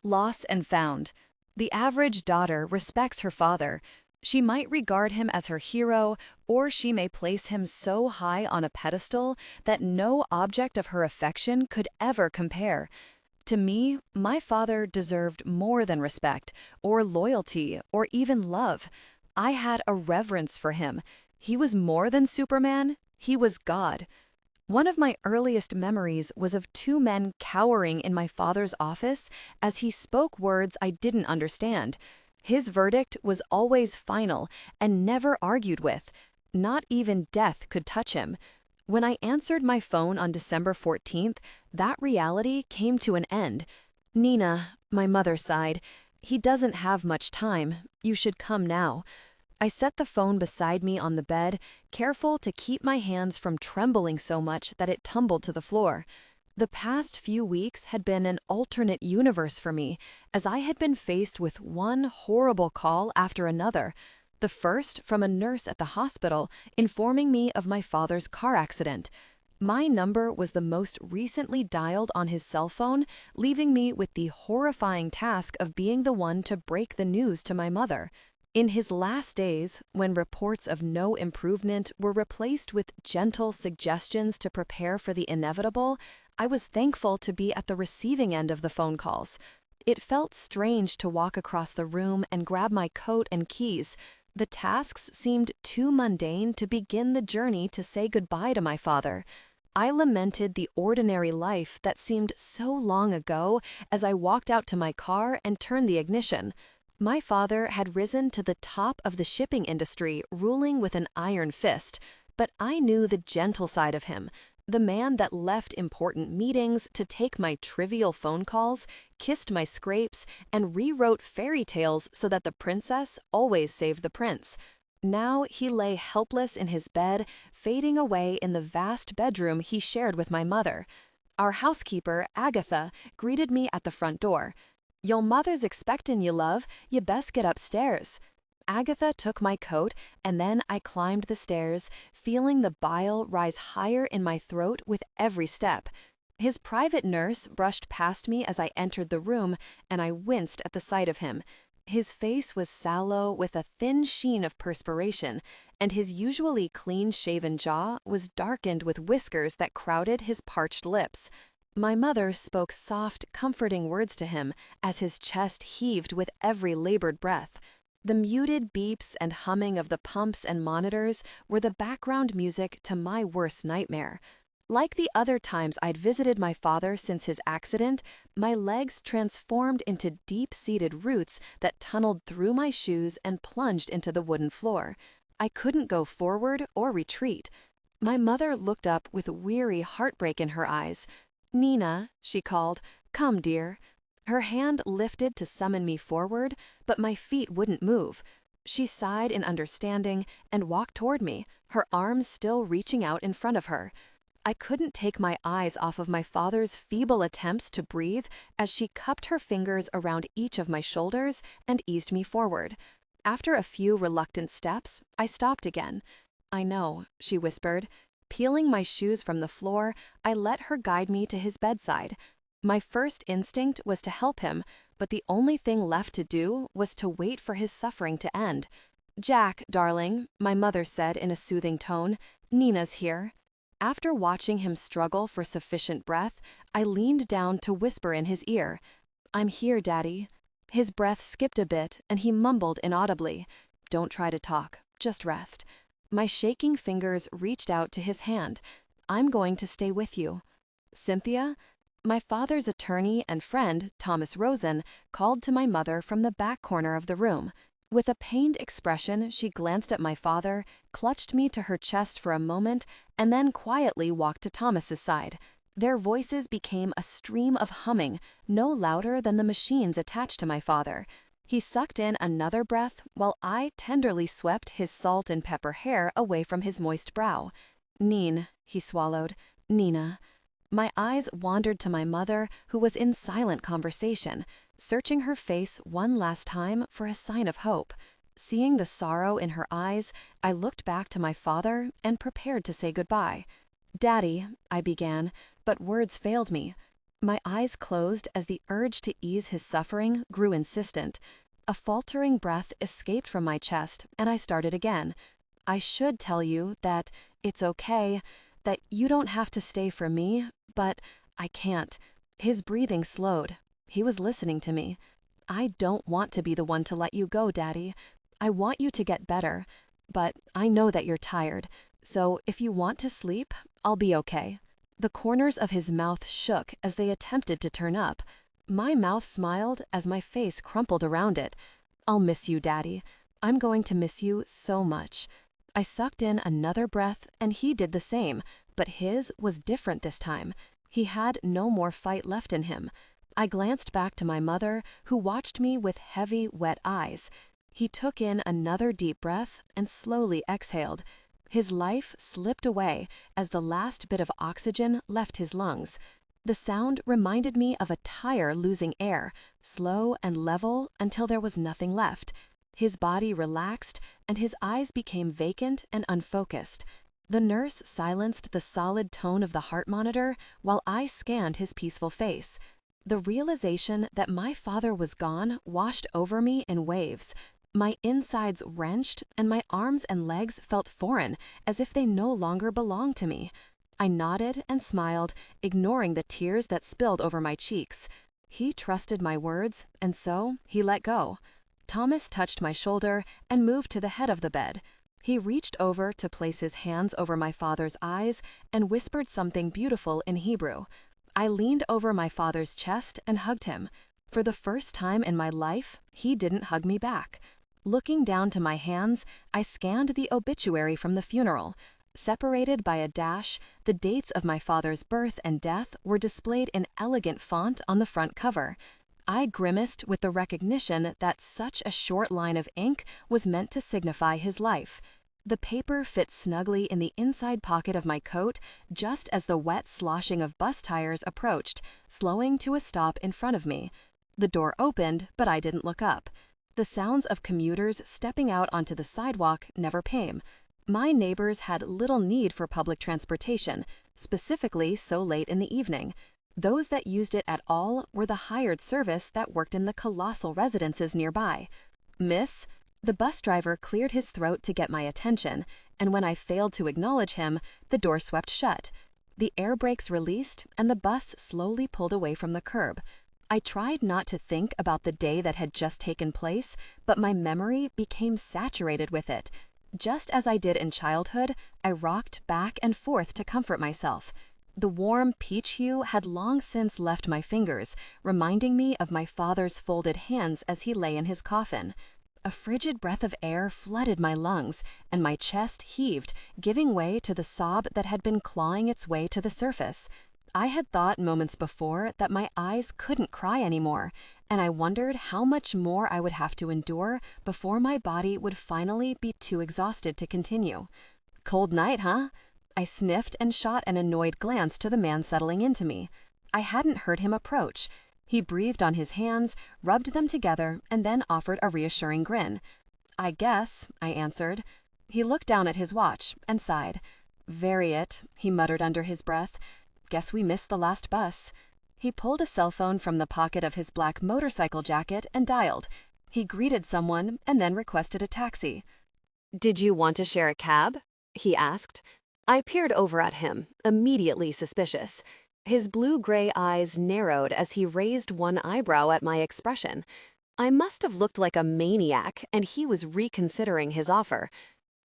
Loss and found. The average daughter respects her father. She might regard him as her hero, or she may place him so high on a pedestal that no object of her affection could ever compare. To me, my father deserved more than respect, or loyalty, or even love. I had a reverence for him. He was more than Superman, he was God. One of my earliest memories was of two men cowering in my father's office as he spoke words I didn't understand. His verdict was always final and never argued with. Not even death could touch him. When I answered my phone on December 14th, that reality came to an end. "Nina," my mother sighed, "he doesn't have much time. You should come now." I set the phone beside me on the bed, careful to keep my hands from trembling so much that it tumbled to the floor. The past few weeks had been an alternate universe for me, as I had been faced with one horrible call after another. The first from a nurse at the hospital informing me of my father's car accident. My number was the most recently dialed on his cell phone, leaving me with the horrifying task of being the one to break the news to my mother. In his last days, when reports of no improvement were replaced with gentle suggestions to prepare for the inevitable, I was thankful to be at the receiving end of the phone calls. It felt strange to walk across the room and grab my coat and keys. The tasks seemed too mundane to begin the journey to say goodbye to my father. I lamented the ordinary life that seemed so long ago as I walked out to my car and turned the ignition. My father had risen to the top of the shipping industry, ruling with an iron fist, but I knew the gentle side of him, the man that left important meetings to take my trivial phone calls, kissed my scrapes, and rewrote fairy tales so that the princess always saved the prince. Now he lay helpless in his bed, fading away in the vast bedroom he shared with my mother. Our housekeeper, Agatha, greeted me at the front door. "Yo' mother's expectin' you, love. You best get upstairs." Agatha took my coat, and then I climbed the stairs, feeling the bile rise higher in my throat with every step. His private nurse brushed past me as I entered the room, and I winced at the sight of him. His face was sallow with a thin sheen of perspiration, and his usually clean-shaven jaw was darkened with whiskers that crowded his parched lips. My mother spoke soft, comforting words to him as his chest heaved with every labored breath. The muted beeps and humming of the pumps and monitors were the background music to my worst nightmare. Like the other times I'd visited my father since his accident, my legs transformed into deep-seated roots that tunneled through my shoes and plunged into the wooden floor. I couldn't go forward or retreat. My mother looked up with weary heartbreak in her eyes. "Nina," she called, "come, dear." Her hand lifted to summon me forward, but my feet wouldn't move. She sighed in understanding and walked toward me, her arms still reaching out in front of her. I couldn't take my eyes off of my father's feeble attempts to breathe as she cupped her fingers around each of my shoulders and eased me forward. After a few reluctant steps, I stopped again. "I know," she whispered. Peeling my shoes from the floor, I let her guide me to his bedside. My first instinct was to help him, but the only thing left to do was to wait for his suffering to end. "Jack, darling," my mother said in a soothing tone, "Nina's here." After watching him struggle for sufficient breath, I leaned down to whisper in his ear, "I'm here, Daddy." His breath skipped a bit, and he mumbled inaudibly, "Don't try to talk, just rest." My shaking fingers reached out to his hand. "I'm going to stay with you." "Cynthia?" My father's attorney and friend, Thomas Rosen, called to my mother from the back corner of the room. With a pained expression, she glanced at my father, clutched me to her chest for a moment, and then quietly walked to Thomas's side. Their voices became a stream of humming, no louder than the machines attached to my father. He sucked in another breath while I tenderly swept his salt and pepper hair away from his moist brow. "Neen," he swallowed, "Nina." My eyes wandered to my mother, who was in silent conversation, searching her face one last time for a sign of hope. Seeing the sorrow in her eyes, I looked back to my father and prepared to say goodbye. "Daddy," I began, but words failed me. My eyes closed as the urge to ease his suffering grew insistent. A faltering breath escaped from my chest, and I started again. I should tell you that it's okay, that you don't have to stay for me, but I can't. His breathing slowed. He was listening to me. I don't want to be the one to let you go, Daddy. I want you to get better, but I know that you're tired, so if you want to sleep, I'll be okay. The corners of his mouth shook as they attempted to turn up. My mouth smiled as my face crumpled around it. I'll miss you, Daddy. I'm going to miss you so much. I sucked in another breath, and he did the same, but his was different this time. He had no more fight left in him. I glanced back to my mother, who watched me with heavy, wet eyes. He took in another deep breath and slowly exhaled. His life slipped away as the last bit of oxygen left his lungs. The sound reminded me of a tire losing air, slow and level until there was nothing left. His body relaxed, and his eyes became vacant and unfocused. The nurse silenced the solid tone of the heart monitor while I scanned his peaceful face. The realization that my father was gone washed over me in waves. My insides wrenched, and my arms and legs felt foreign, as if they no longer belonged to me. I nodded and smiled, ignoring the tears that spilled over my cheeks. He trusted my words, and so he let go. Thomas touched my shoulder and moved to the head of the bed. He reached over to place his hands over my father's eyes and whispered something beautiful in Hebrew. I leaned over my father's chest and hugged him. For the first time in my life, he didn't hug me back. Looking down to my hands, I scanned the obituary from the funeral. Separated by a dash, the dates of my father's birth and death were displayed in elegant font on the front cover. I grimaced with the recognition that such a short line of ink was meant to signify his life. The paper fit snugly in the inside pocket of my coat just as the wet sloshing of bus tires approached, slowing to a stop in front of me. The door opened, but I didn't look up. The sounds of commuters stepping out onto the sidewalk never came. My neighbors had little need for public transportation, specifically so late in the evening. Those that used it at all were the hired service that worked in the colossal residences nearby. Miss? The bus driver cleared his throat to get my attention, and when I failed to acknowledge him, the door swept shut. The air brakes released, and the bus slowly pulled away from the curb. I tried not to think about the day that had just taken place, but my memory became saturated with it. Just as I did in childhood, I rocked back and forth to comfort myself. The warm peach hue had long since left my fingers, reminding me of my father's folded hands as he lay in his coffin. A frigid breath of air flooded my lungs, and my chest heaved, giving way to the sob that had been clawing its way to the surface. I had thought moments before that my eyes couldn't cry anymore, and I wondered how much more I would have to endure before my body would finally be too exhausted to continue. Cold night, huh? I sniffed and shot an annoyed glance to the man settling into me. I hadn't heard him approach. He breathed on his hands, rubbed them together, and then offered a reassuring grin. I guess, I answered. He looked down at his watch and sighed. Very it, he muttered under his breath. Guess we missed the last bus. He pulled a cell phone from the pocket of his black motorcycle jacket and dialed. He greeted someone and then requested a taxi. "Did you want to share a cab?" he asked. I peered over at him, immediately suspicious. His blue-gray eyes narrowed as he raised one eyebrow at my expression. I must have looked like a maniac, and he was reconsidering his offer.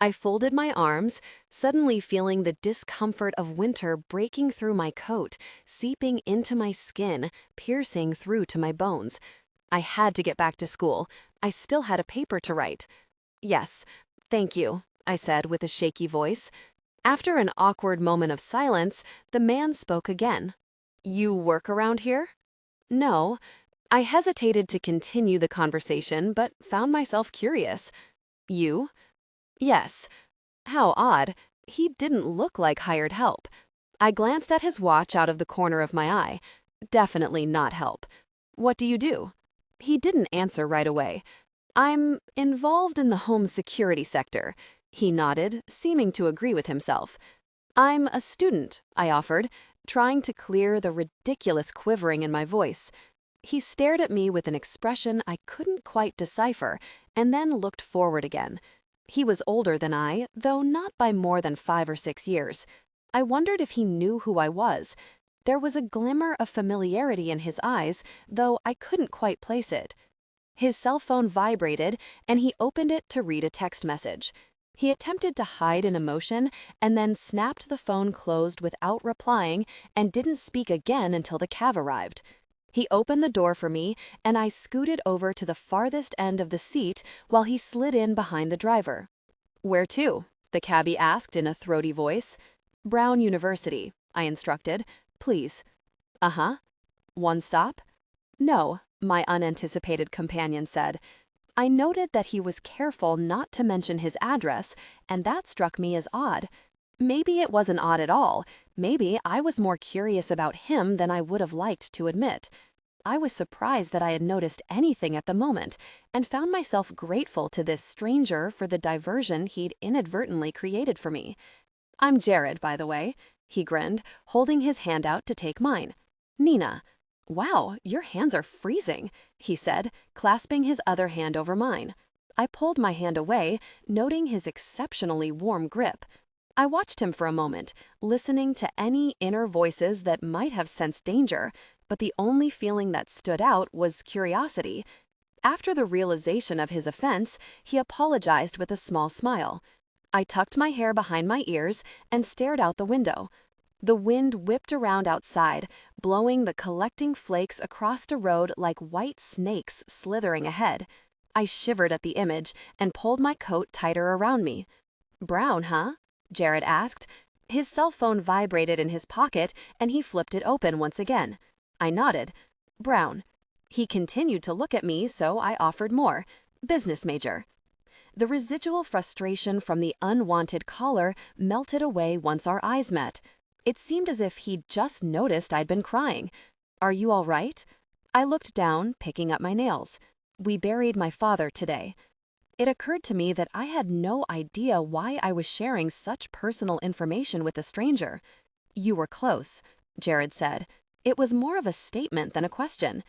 I folded my arms, suddenly feeling the discomfort of winter breaking through my coat, seeping into my skin, piercing through to my bones. I had to get back to school. I still had a paper to write. "Yes, thank you," I said with a shaky voice. After an awkward moment of silence, the man spoke again. "You work around here?" "No." I hesitated to continue the conversation, but found myself curious. "You?" "Yes." How odd. He didn't look like hired help. I glanced at his watch out of the corner of my eye. Definitely not help. "What do you do?" He didn't answer right away. "I'm involved in the home security sector." He nodded, seeming to agree with himself. "I'm a student," I offered. trying to clear the ridiculous quivering in my voice. He stared at me with an expression I couldn't quite decipher, and then looked forward again. He was older than I, though not by more than 5 or 6 years. I wondered if he knew who I was. There was a glimmer of familiarity in his eyes, though I couldn't quite place it. His cell phone vibrated, and he opened it to read a text message. He attempted to hide an emotion and then snapped the phone closed without replying and didn't speak again until the cab arrived. He opened the door for me, and I scooted over to the farthest end of the seat while he slid in behind the driver. "Where to?" the cabbie asked in a throaty voice. "Brown University," I instructed. "Please." "Uh-huh." "One stop?" "No," my unanticipated companion said. I noted that he was careful not to mention his address, and that struck me as odd. Maybe it wasn't odd at all. Maybe I was more curious about him than I would have liked to admit. I was surprised that I had noticed anything at the moment, and found myself grateful to this stranger for the diversion he'd inadvertently created for me. "I'm Jared, by the way," he grinned, holding his hand out to take mine. "Nina." "Wow, your hands are freezing," he said, clasping his other hand over mine. I pulled my hand away, noting his exceptionally warm grip. I watched him for a moment, listening to any inner voices that might have sensed danger, but the only feeling that stood out was curiosity. After the realization of his offense, he apologized with a small smile. I tucked my hair behind my ears and stared out the window. The wind whipped around outside, blowing the collecting flakes across the road like white snakes slithering ahead. I shivered at the image and pulled my coat tighter around me. "Brown, huh?" Jared asked. His cell phone vibrated in his pocket, and he flipped it open once again. I nodded. "Brown." He continued to look at me, so I offered more. "Business major." The residual frustration from the unwanted caller melted away once our eyes met. It seemed as if he'd just noticed I'd been crying. "Are you all right?" I looked down, picking up my nails. "We buried my father today." It occurred to me that I had no idea why I was sharing such personal information with a stranger. "You were close," Jared said. It was more of a statement than a question.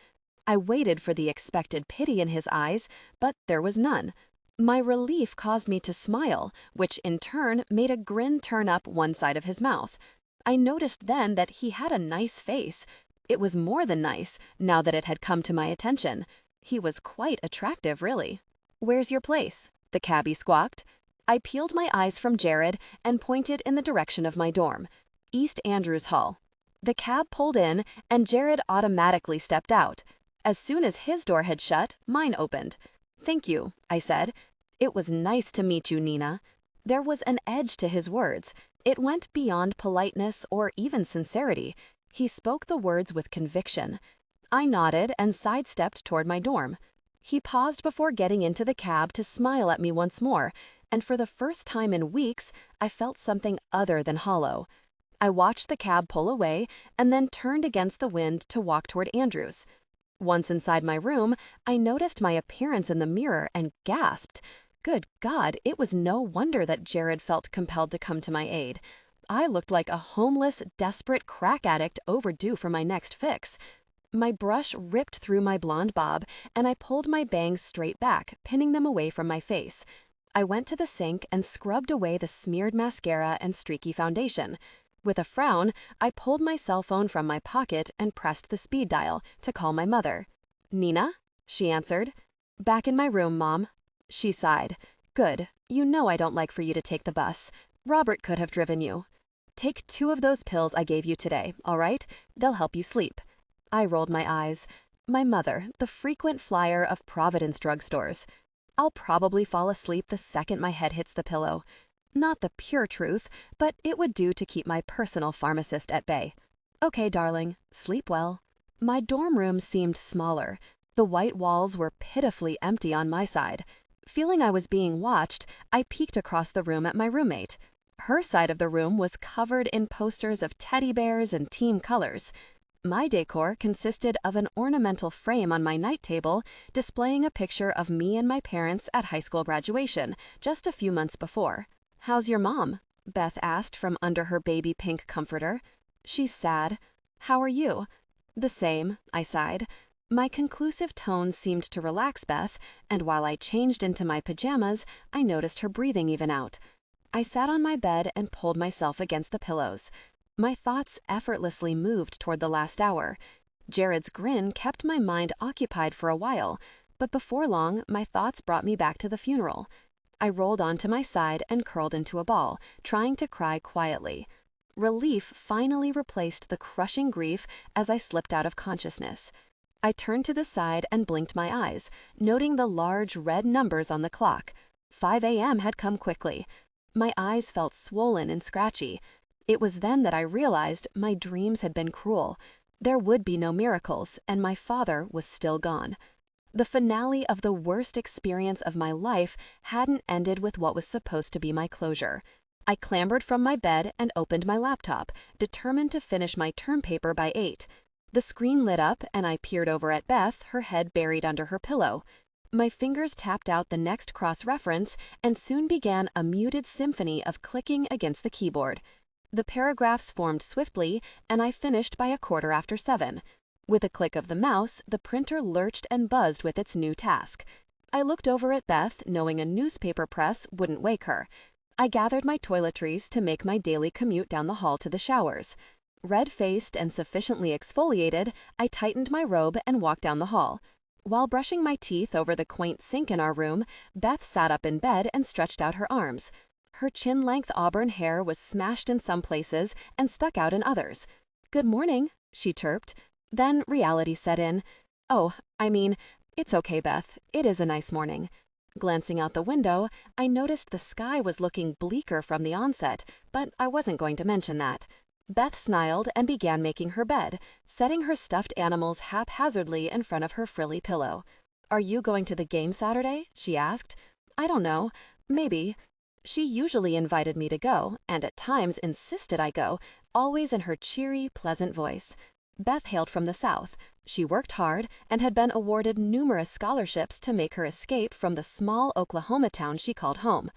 I waited for the expected pity in his eyes, but there was none. My relief caused me to smile, which in turn made a grin turn up one side of his mouth. I noticed then that he had a nice face. It was more than nice, now that it had come to my attention. He was quite attractive, really. "Where's your place?" the cabbie squawked. I peeled my eyes from Jared and pointed in the direction of my dorm. "East Andrews Hall." The cab pulled in, and Jared automatically stepped out. As soon as his door had shut, mine opened. "Thank you," I said. "It was nice to meet you, Nina." There was an edge to his words. It went beyond politeness or even sincerity. He spoke the words with conviction. I nodded and sidestepped toward my dorm. He paused before getting into the cab to smile at me once more, and for the first time in weeks, I felt something other than hollow. I watched the cab pull away and then turned against the wind to walk toward Andrews. Once inside my room, I noticed my appearance in the mirror and gasped. Good God, it was no wonder that Jared felt compelled to come to my aid. I looked like a homeless, desperate crack addict overdue for my next fix. My brush ripped through my blonde bob, and I pulled my bangs straight back, pinning them away from my face. I went to the sink and scrubbed away the smeared mascara and streaky foundation. With a frown, I pulled my cell phone from my pocket and pressed the speed dial to call my mother. "Nina?" she answered. "Back in my room, Mom." She sighed. "Good. You know I don't like for you to take the bus. Robert could have driven you. Take 2 of those pills I gave you today, all right? They'll help you sleep." I rolled my eyes. My mother, the frequent flyer of Providence drugstores. I'll probably fall asleep the second my head hits the pillow. Not the pure truth, but it would do to keep my personal pharmacist at bay. "Okay, darling, sleep well." My dorm room seemed smaller. The white walls were pitifully empty on my side. Feeling I was being watched, I peeked across the room at my roommate. Her side of the room was covered in posters of teddy bears and team colors. My decor consisted of an ornamental frame on my night table displaying a picture of me and my parents at high school graduation, just a few months before. "How's your mom?" Beth asked from under her baby pink comforter. "She's sad. How are you?" "The same," I sighed. My conclusive tone seemed to relax Beth, and while I changed into my pajamas, I noticed her breathing even out. I sat on my bed and pulled myself against the pillows. My thoughts effortlessly moved toward the last hour. Jared's grin kept my mind occupied for a while, but before long, my thoughts brought me back to the funeral. I rolled onto my side and curled into a ball, trying to cry quietly. Relief finally replaced the crushing grief as I slipped out of consciousness. I turned to the side and blinked my eyes, noting the large red numbers on the clock. 5 a.m. had come quickly. My eyes felt swollen and scratchy. It was then that I realized my dreams had been cruel. There would be no miracles, and my father was still gone. The finale of the worst experience of my life hadn't ended with what was supposed to be my closure. I clambered from my bed and opened my laptop, determined to finish my term paper by 8. The screen lit up and I peered over at Beth, her head buried under her pillow. My fingers tapped out the next cross-reference and soon began a muted symphony of clicking against the keyboard. The paragraphs formed swiftly, and I finished by 7:15. With a click of the mouse, the printer lurched and buzzed with its new task. I looked over at Beth, knowing a newspaper press wouldn't wake her. I gathered my toiletries to make my daily commute down the hall to the showers. Red-faced and sufficiently exfoliated, I tightened my robe and walked down the hall. While brushing my teeth over the quaint sink in our room, Beth sat up in bed and stretched out her arms. Her chin-length auburn hair was smashed in some places and stuck out in others. "Good morning," she chirped. Then reality set in. "Oh, it's okay, Beth. It is a nice morning." Glancing out the window, I noticed the sky was looking bleaker from the onset, but I wasn't going to mention that. Beth snarled and began making her bed, setting her stuffed animals haphazardly in front of her frilly pillow. "Are you going to the game Saturday?" she asked. "I don't know. Maybe." She usually invited me to go, and at times insisted I go, always in her cheery, pleasant voice. Beth hailed from the South. She worked hard and had been awarded numerous scholarships to make her escape from the small Oklahoma town she called home.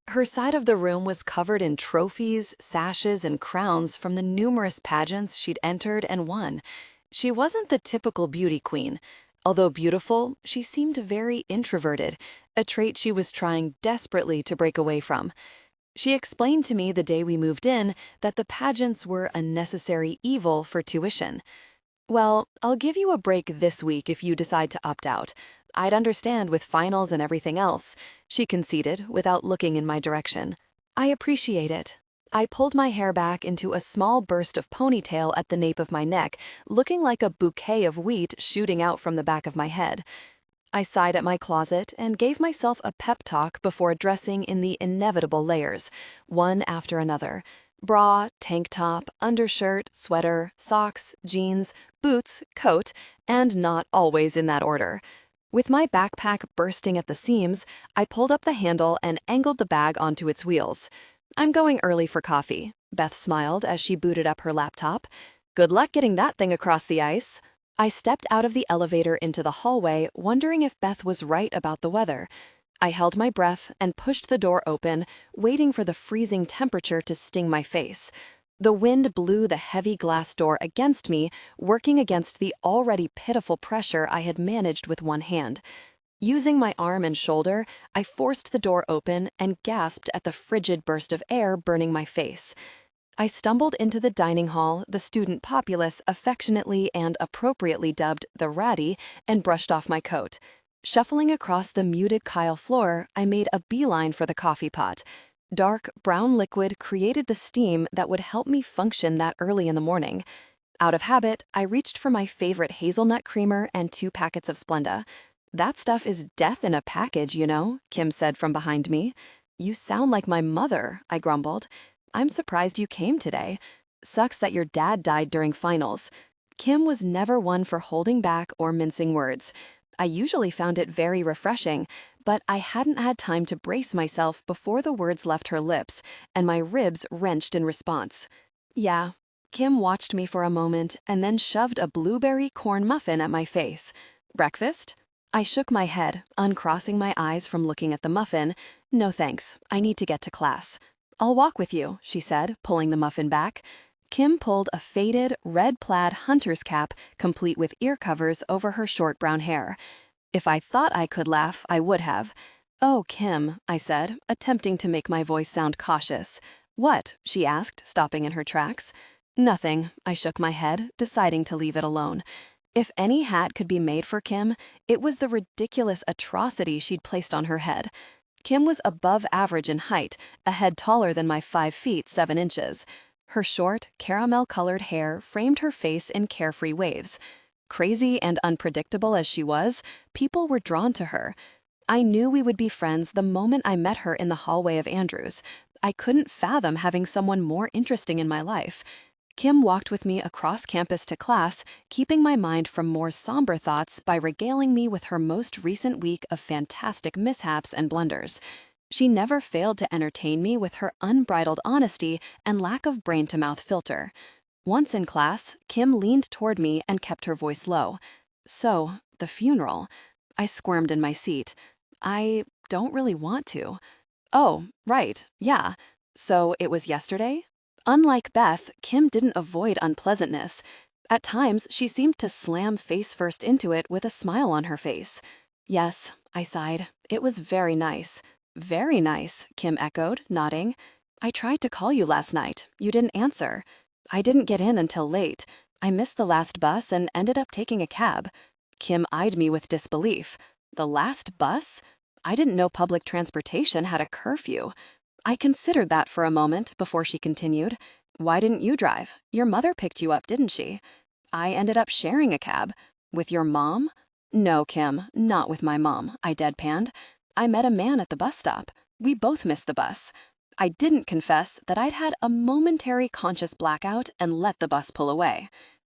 Her side of the room was covered in trophies, sashes, and crowns from the numerous pageants she'd entered and won. She wasn't the typical beauty queen. Although beautiful, she seemed very introverted, a trait she was trying desperately to break away from. She explained to me the day we moved in that the pageants were a necessary evil for tuition. "Well, I'll give you a break this week if you decide to opt out. I'd understand with finals and everything else," she conceded without looking in my direction. "I appreciate it." I pulled my hair back into a small burst of ponytail at the nape of my neck, looking like a bouquet of wheat shooting out from the back of my head. I sighed at my closet and gave myself a pep talk before dressing in the inevitable layers, one after another. Bra, tank top, undershirt, sweater, socks, jeans, boots, coat, and not always in that order. With my backpack bursting at the seams, I pulled up the handle and angled the bag onto its wheels. "I'm going early for coffee," Beth smiled as she booted up her laptop. "Good luck getting that thing across the ice." I stepped out of the elevator into the hallway, wondering if Beth was right about the weather. I held my breath and pushed the door open, waiting for the freezing temperature to sting my face. The wind blew the heavy glass door against me, working against the already pitiful pressure I had managed with one hand. Using my arm and shoulder, I forced the door open and gasped at the frigid burst of air burning my face. I stumbled into the dining hall the student populace affectionately and appropriately dubbed the ratty, and brushed off my coat. Shuffling across the muted tile floor, I made a beeline for the coffee pot. Dark, brown liquid created the steam that would help me function that early in the morning. Out of habit, I reached for my favorite hazelnut creamer and 2 packets of Splenda. "That stuff is death in a package, you know," Kim said from behind me. "You sound like my mother," I grumbled. "I'm surprised you came today. Sucks that your dad died during finals." Kim was never one for holding back or mincing words. I usually found it very refreshing, but I hadn't had time to brace myself before the words left her lips, and my ribs wrenched in response. "Yeah." Kim watched me for a moment and then shoved a blueberry corn muffin at my face. "Breakfast?" I shook my head, uncrossing my eyes from looking at the muffin. "No thanks, I need to get to class." "I'll walk with you," she said, pulling the muffin back. Kim pulled a faded, red-plaid hunter's cap, complete with ear covers over her short brown hair. If I thought I could laugh, I would have. "Oh, Kim," I said, attempting to make my voice sound cautious. "What?" she asked, stopping in her tracks. "Nothing," I shook my head, deciding to leave it alone. If any hat could be made for Kim, it was the ridiculous atrocity she'd placed on her head. Kim was above average in height, a head taller than my 5 feet 7 inches. Her short, caramel-colored hair framed her face in carefree waves. Crazy and unpredictable as she was, people were drawn to her. I knew we would be friends the moment I met her in the hallway of Andrews. I couldn't fathom having someone more interesting in my life. Kim walked with me across campus to class, keeping my mind from more somber thoughts by regaling me with her most recent week of fantastic mishaps and blunders. She never failed to entertain me with her unbridled honesty and lack of brain-to-mouth filter. Once in class, Kim leaned toward me and kept her voice low. "So, the funeral." I squirmed in my seat. "I don't really want to." "Oh, right, yeah. So it was yesterday?" Unlike Beth, Kim didn't avoid unpleasantness. At times, she seemed to slam face first into it with a smile on her face. "Yes," I sighed. "It was very nice." "Very nice," Kim echoed, nodding. "I tried to call you last night. You didn't answer." "I didn't get in until late. I missed the last bus and ended up taking a cab." Kim eyed me with disbelief. "The last bus? I didn't know public transportation had a curfew." I considered that for a moment before she continued. "Why didn't you drive? Your mother picked you up, didn't she?" "I ended up sharing a cab." "With your mom?" "No, Kim, not with my mom," I deadpanned. "I met a man at the bus stop. We both missed the bus." I didn't confess that I'd had a momentary conscious blackout and let the bus pull away.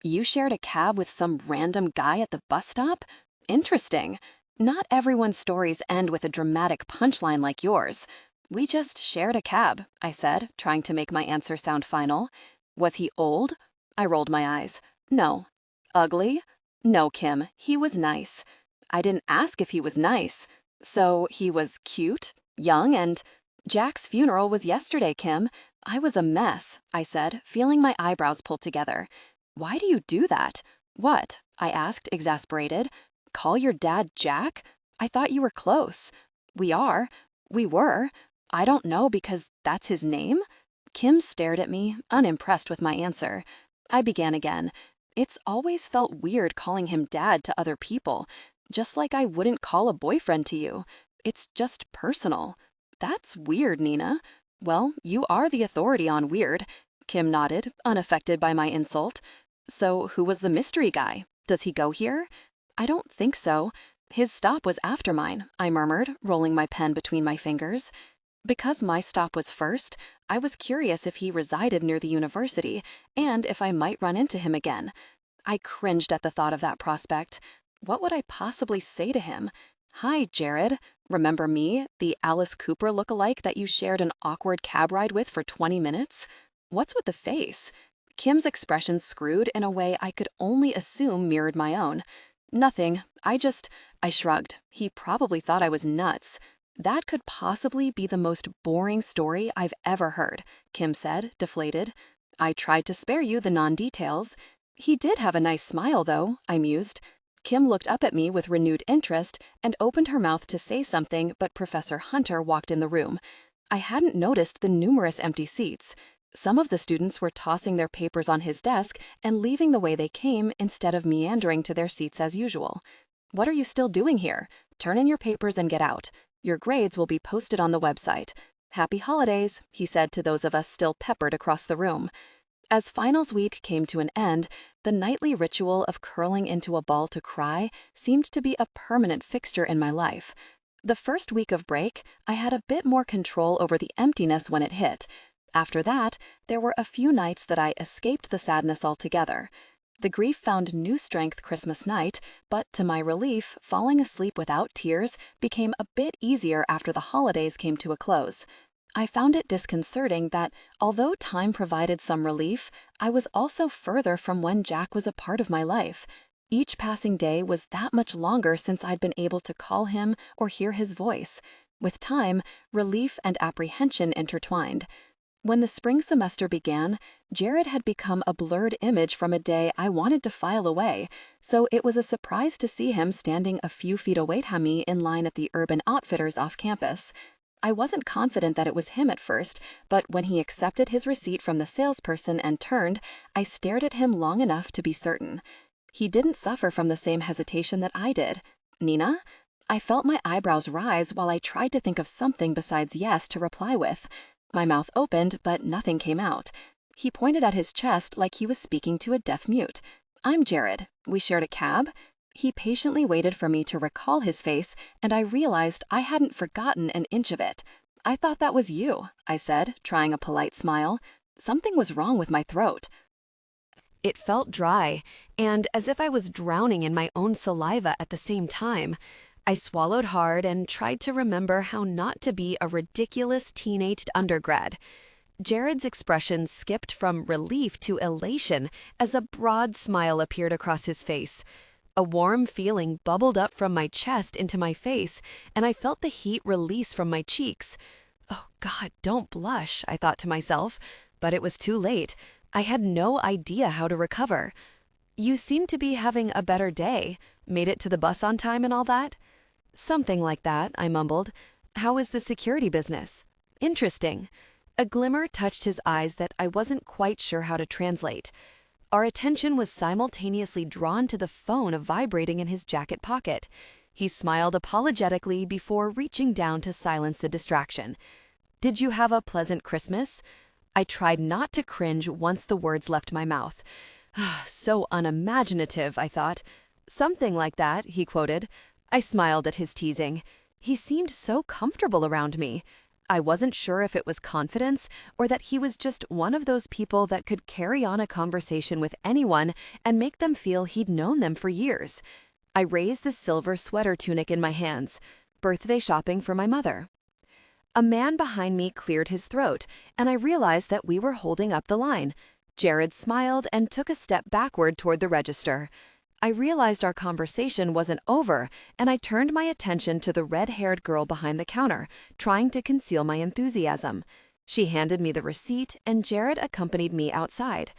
"You shared a cab with some random guy at the bus stop? Interesting. Not everyone's stories end with a dramatic punchline like yours." "We just shared a cab," I said, trying to make my answer sound final. "Was he old?" I rolled my eyes. "No." "Ugly?" "No, Kim, he was nice." "I didn't ask if he was nice." "So he was cute, young, and—" "Jack's funeral was yesterday, Kim. I was a mess," I said, feeling my eyebrows pull together. "Why do you do that?" "What?" I asked, exasperated. "Call your dad Jack? I thought you were close." "We are. We were. I don't know because that's his name?" Kim stared at me, unimpressed with my answer. I began again. "It's always felt weird calling him dad to other people, just like I wouldn't call a boyfriend to you. It's just personal." "That's weird, Nina." "Well, you are the authority on weird." Kim nodded, unaffected by my insult. "So who was the mystery guy? Does he go here?" "I don't think so. His stop was after mine," I murmured, rolling my pen between my fingers. Because my stop was first, I was curious if he resided near the university and if I might run into him again. I cringed at the thought of that prospect. What would I possibly say to him? "Hi, Jared. Remember me, the Alice Cooper lookalike that you shared an awkward cab ride with for 20 minutes? What's with the face?" Kim's expression screwed in a way I could only assume mirrored my own. "Nothing. I shrugged. He probably thought I was nuts." "That could possibly be the most boring story I've ever heard," Kim said, deflated. "I tried to spare you the non-details." "He did have a nice smile, though," I mused. Kim looked up at me with renewed interest and opened her mouth to say something, but Professor Hunter walked in the room. I hadn't noticed the numerous empty seats. Some of the students were tossing their papers on his desk and leaving the way they came instead of meandering to their seats as usual. "What are you still doing here? Turn in your papers and get out. Your grades will be posted on the website. Happy holidays," he said to those of us still peppered across the room. As finals week came to an end, the nightly ritual of curling into a ball to cry seemed to be a permanent fixture in my life. The first week of break, I had a bit more control over the emptiness when it hit. After that, there were a few nights that I escaped the sadness altogether. The grief found new strength Christmas night, but to my relief, falling asleep without tears became a bit easier after the holidays came to a close. I found it disconcerting that, although time provided some relief, I was also further from when Jack was a part of my life. Each passing day was that much longer since I'd been able to call him or hear his voice. With time, relief and apprehension intertwined. When the spring semester began, Jared had become a blurred image from a day I wanted to file away, so it was a surprise to see him standing a few feet away from me in line at the Urban Outfitters off campus. I wasn't confident that it was him at first, but when he accepted his receipt from the salesperson and turned, I stared at him long enough to be certain. He didn't suffer from the same hesitation that I did. "Nina?" I felt my eyebrows rise while I tried to think of something besides yes to reply with. My mouth opened, but nothing came out. He pointed at his chest like he was speaking to a deaf mute. "I'm Jared. We shared a cab?" He patiently waited for me to recall his face, and I realized I hadn't forgotten an inch of it. "I thought that was you," I said, trying a polite smile. Something was wrong with my throat. It felt dry, and as if I was drowning in my own saliva at the same time. I swallowed hard and tried to remember how not to be a ridiculous teenage undergrad. Jared's expression skipped from relief to elation as a broad smile appeared across his face. A warm feeling bubbled up from my chest into my face, and I felt the heat release from my cheeks. "Oh God, don't blush," I thought to myself, but it was too late. I had no idea how to recover. "You seem to be having a better day. Made it to the bus on time and all that?" "Something like that," I mumbled. "How is the security business?" "Interesting." A glimmer touched his eyes that I wasn't quite sure how to translate. Our attention was simultaneously drawn to the phone vibrating in his jacket pocket. He smiled apologetically before reaching down to silence the distraction. "Did you have a pleasant Christmas?" I tried not to cringe once the words left my mouth. So unimaginative, I thought. "Something like that," he quoted. I smiled at his teasing. He seemed so comfortable around me. I wasn't sure if it was confidence or that he was just one of those people that could carry on a conversation with anyone and make them feel he'd known them for years. I raised the silver sweater tunic in my hands. "Birthday shopping for my mother." A man behind me cleared his throat, and I realized that we were holding up the line. Jared smiled and took a step backward toward the register. I realized our conversation wasn't over, and I turned my attention to the red-haired girl behind the counter, trying to conceal my enthusiasm. She handed me the receipt, and Jared accompanied me outside.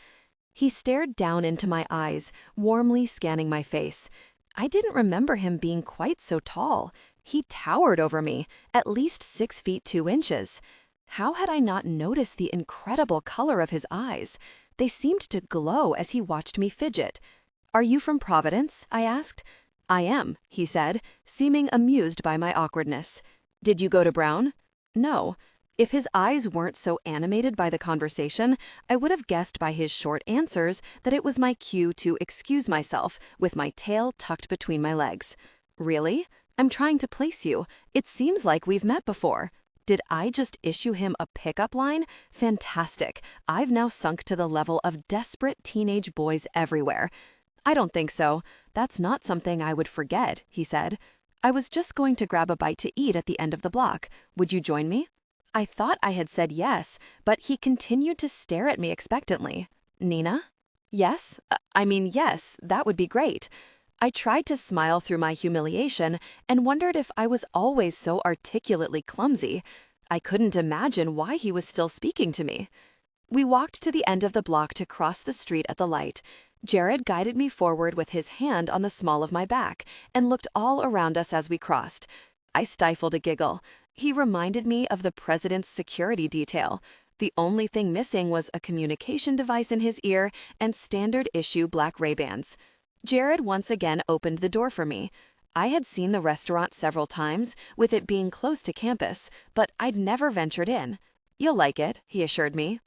He stared down into my eyes, warmly scanning my face. I didn't remember him being quite so tall. He towered over me, at least 6 feet 2 inches. How had I not noticed the incredible color of his eyes? They seemed to glow as he watched me fidget. "Are you from Providence?" I asked. "I am," he said, seeming amused by my awkwardness. "Did you go to Brown?" "No." If his eyes weren't so animated by the conversation, I would have guessed by his short answers that it was my cue to excuse myself, with my tail tucked between my legs. "Really? I'm trying to place you. It seems like we've met before." Did I just issue him a pickup line? Fantastic. I've now sunk to the level of desperate teenage boys everywhere. "I don't think so. That's not something I would forget," he said. "I was just going to grab a bite to eat at the end of the block. Would you join me?" I thought I had said yes, but he continued to stare at me expectantly. "Nina?" "Yes? Yes, that would be great." I tried to smile through my humiliation and wondered if I was always so articulately clumsy. I couldn't imagine why he was still speaking to me. We walked to the end of the block to cross the street at the light. Jared guided me forward with his hand on the small of my back and looked all around us as we crossed. I stifled a giggle. He reminded me of the president's security detail. The only thing missing was a communication device in his ear and standard-issue black Ray-Bans. Jared once again opened the door for me. I had seen the restaurant several times, with it being close to campus, but I'd never ventured in. "You'll like it," he assured me.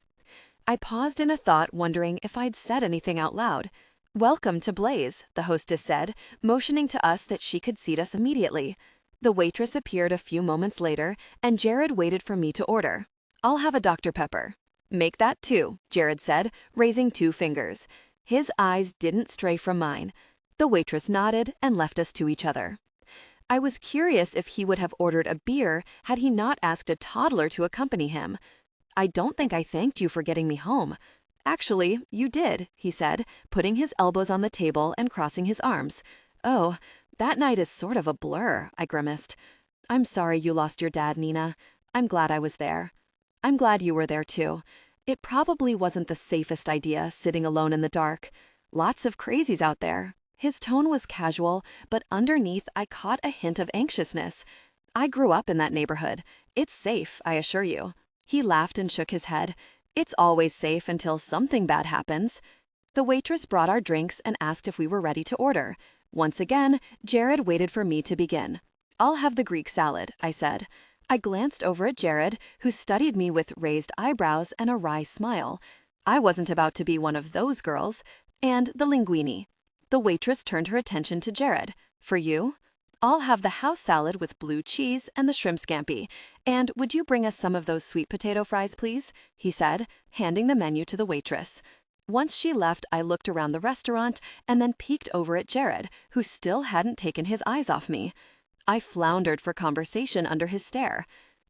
I paused in a thought, wondering if I'd said anything out loud. "Welcome to Blaze," the hostess said, motioning to us that she could seat us immediately. The waitress appeared a few moments later, and Jared waited for me to order. "I'll have a Dr. Pepper." "Make that 2, Jared said, raising 2 fingers. His eyes didn't stray from mine. The waitress nodded and left us to each other. I was curious if he would have ordered a beer had he not asked a toddler to accompany him. "I don't think I thanked you for getting me home." "Actually, you did," he said, putting his elbows on the table and crossing his arms. "Oh, that night is sort of a blur," I grimaced. "I'm sorry you lost your dad, Nina. I'm glad I was there." I'm glad you were there too. It probably wasn't the safest idea sitting alone in the dark. Lots of crazies out there. His tone was casual, but underneath I caught a hint of anxiousness. I grew up in that neighborhood. It's safe, I assure you. He laughed and shook his head. It's always safe until something bad happens. The waitress brought our drinks and asked if we were ready to order. Once again, Jared waited for me to begin. I'll have the Greek salad, I said. I glanced over at Jared, who studied me with raised eyebrows and a wry smile. I wasn't about to be one of those girls. And the linguine. The waitress turned her attention to Jared. For you? I'll have the house salad with blue cheese and the shrimp scampi. And would you bring us some of those sweet potato fries, please? He said, handing the menu to the waitress. Once she left, I looked around the restaurant and then peeked over at Jared, who still hadn't taken his eyes off me. I floundered for conversation under his stare.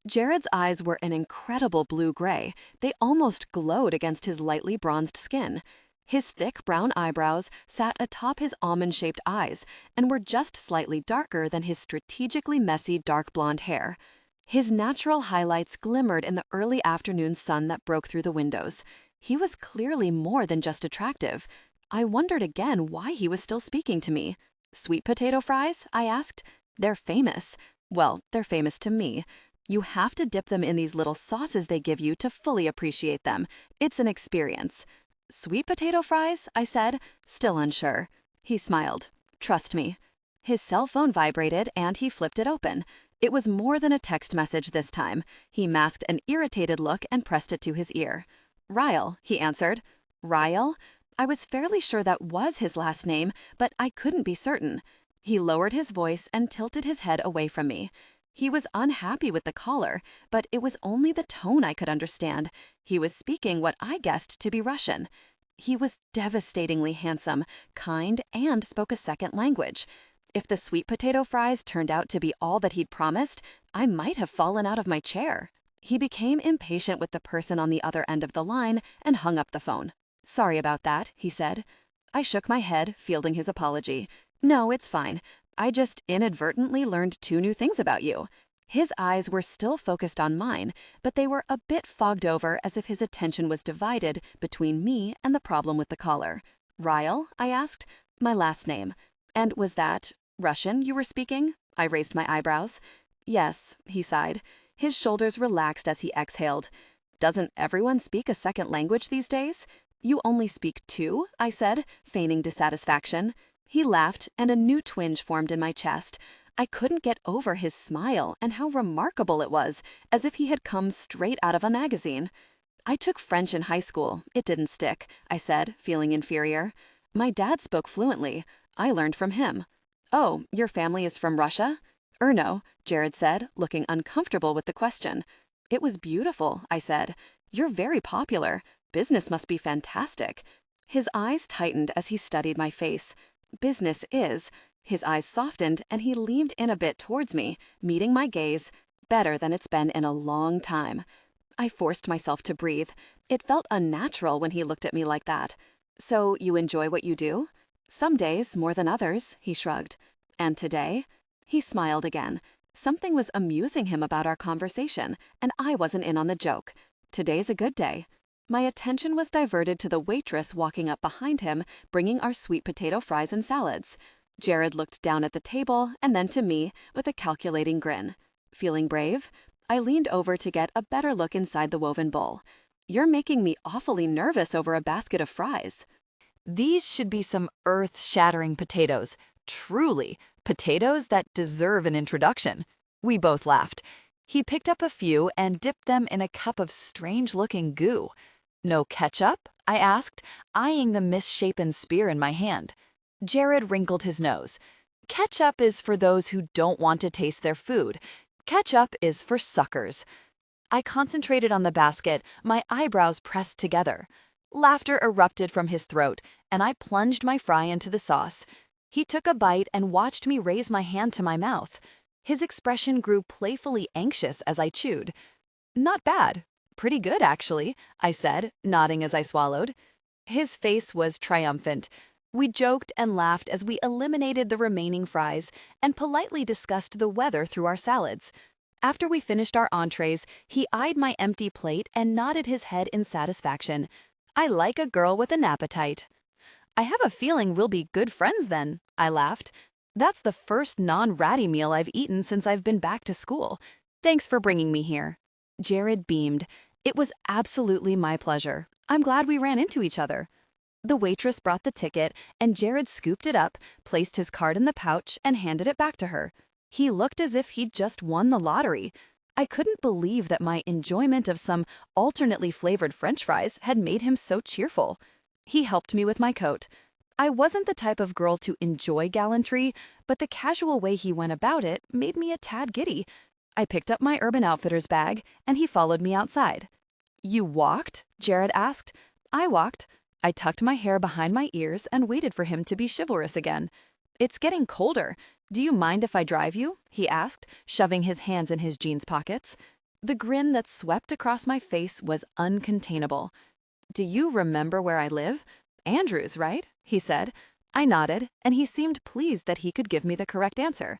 Jared's eyes were an incredible blue-gray. They almost glowed against his lightly bronzed skin. His thick brown eyebrows sat atop his almond-shaped eyes and were just slightly darker than his strategically messy dark blonde hair. His natural highlights glimmered in the early afternoon sun that broke through the windows. He was clearly more than just attractive. I wondered again why he was still speaking to me. Sweet potato fries? I asked. They're famous. Well, they're famous to me. You have to dip them in these little sauces they give you to fully appreciate them. It's an experience. Sweet potato fries? I said, still unsure. He smiled. Trust me. His cell phone vibrated and he flipped it open. It was more than a text message this time. He masked an irritated look and pressed it to his ear. Ryle, he answered. Ryle? I was fairly sure that was his last name, but I couldn't be certain. He lowered his voice and tilted his head away from me. He was unhappy with the caller, but it was only the tone I could understand. He was speaking what I guessed to be Russian. He was devastatingly handsome, kind, and spoke a second language. If the sweet potato fries turned out to be all that he'd promised, I might have fallen out of my chair. He became impatient with the person on the other end of the line and hung up the phone. Sorry about that, he said. I shook my head, fielding his apology. No, it's fine. I just inadvertently learned 2 new things about you. His eyes were still focused on mine, but they were a bit fogged over as if his attention was divided between me and the problem with the caller. Ryle? I asked. My last name. And was that Russian you were speaking? I raised my eyebrows. Yes, he sighed. His shoulders relaxed as he exhaled. Doesn't everyone speak a second language these days? You only speak 2? I said, feigning dissatisfaction. He laughed, and a new twinge formed in my chest. I couldn't get over his smile and how remarkable it was, as if he had come straight out of a magazine. I took French in high school. It didn't stick, I said, feeling inferior. My dad spoke fluently. I learned from him. Oh, your family is from Russia? No, Jared said, looking uncomfortable with the question. It was beautiful, I said. You're very popular. Business must be fantastic. His eyes tightened as he studied my face. Business is. His eyes softened and he leaned in a bit towards me, meeting my gaze, better than it's been in a long time. I forced myself to breathe. It felt unnatural when he looked at me like that. So you enjoy what you do? Some days more than others, he shrugged. And today? He smiled again. Something was amusing him about our conversation, and I wasn't in on the joke. Today's a good day. My attention was diverted to the waitress walking up behind him, bringing our sweet potato fries and salads. Jared looked down at the table and then to me with a calculating grin. Feeling brave? I leaned over to get a better look inside the woven bowl. You're making me awfully nervous over a basket of fries. These should be some earth-shattering potatoes. Truly, potatoes that deserve an introduction. We both laughed. He picked up a few and dipped them in a cup of strange-looking goo. No ketchup? I asked, eyeing the misshapen spear in my hand. Jared wrinkled his nose. Ketchup is for those who don't want to taste their food. Ketchup is for suckers. I concentrated on the basket, my eyebrows pressed together. Laughter erupted from his throat, and I plunged my fry into the sauce. He took a bite and watched me raise my hand to my mouth. His expression grew playfully anxious as I chewed. Not bad. Pretty good, actually, I said, nodding as I swallowed. His face was triumphant. We joked and laughed as we eliminated the remaining fries and politely discussed the weather through our salads. After we finished our entrees, he eyed my empty plate and nodded his head in satisfaction. I like a girl with an appetite. I have a feeling we'll be good friends then, I laughed. That's the first non-ratty meal I've eaten since I've been back to school. Thanks for bringing me here. Jared beamed. It was absolutely my pleasure. I'm glad we ran into each other. The waitress brought the ticket, and Jared scooped it up, placed his card in the pouch, and handed it back to her. He looked as if he'd just won the lottery. I couldn't believe that my enjoyment of some alternately flavored French fries had made him so cheerful. He helped me with my coat. I wasn't the type of girl to enjoy gallantry, but the casual way he went about it made me a tad giddy. I picked up my Urban Outfitters bag, and he followed me outside. You walked? Jared asked. I walked. I tucked my hair behind my ears and waited for him to be chivalrous again. It's getting colder. Do you mind if I drive you? He asked, shoving his hands in his jeans pockets. The grin that swept across my face was uncontainable. Do you remember where I live? Andrews, right? He said. I nodded, and he seemed pleased that he could give me the correct answer.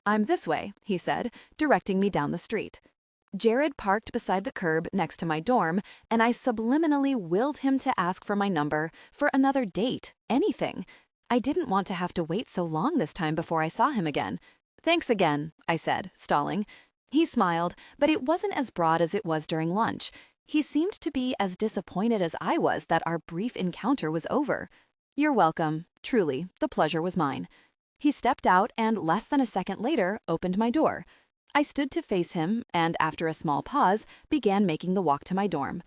I'm this way, he said, directing me down the street. Jared parked beside the curb next to my dorm, and I subliminally willed him to ask for my number, for another date, anything. I didn't want to have to wait so long this time before I saw him again. Thanks again, I said, stalling. He smiled, but it wasn't as broad as it was during lunch. He seemed to be as disappointed as I was that our brief encounter was over. You're welcome. Truly, the pleasure was mine. He stepped out and, less than a second later, opened my door. I stood to face him and, after a small pause, began making the walk to my dorm.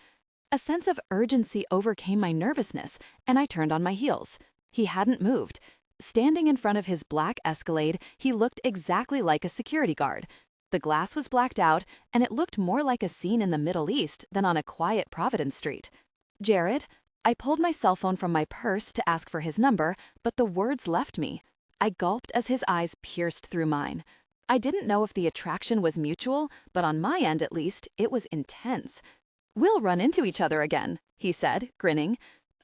A sense of urgency overcame my nervousness, and I turned on my heels. He hadn't moved. Standing in front of his black Escalade, he looked exactly like a security guard. The glass was blacked out, and it looked more like a scene in the Middle East than on a quiet Providence street. Jared? I pulled my cell phone from my purse to ask for his number, but the words left me. I gulped as his eyes pierced through mine. I didn't know if the attraction was mutual, but on my end at least, it was intense. We'll run into each other again, he said, grinning.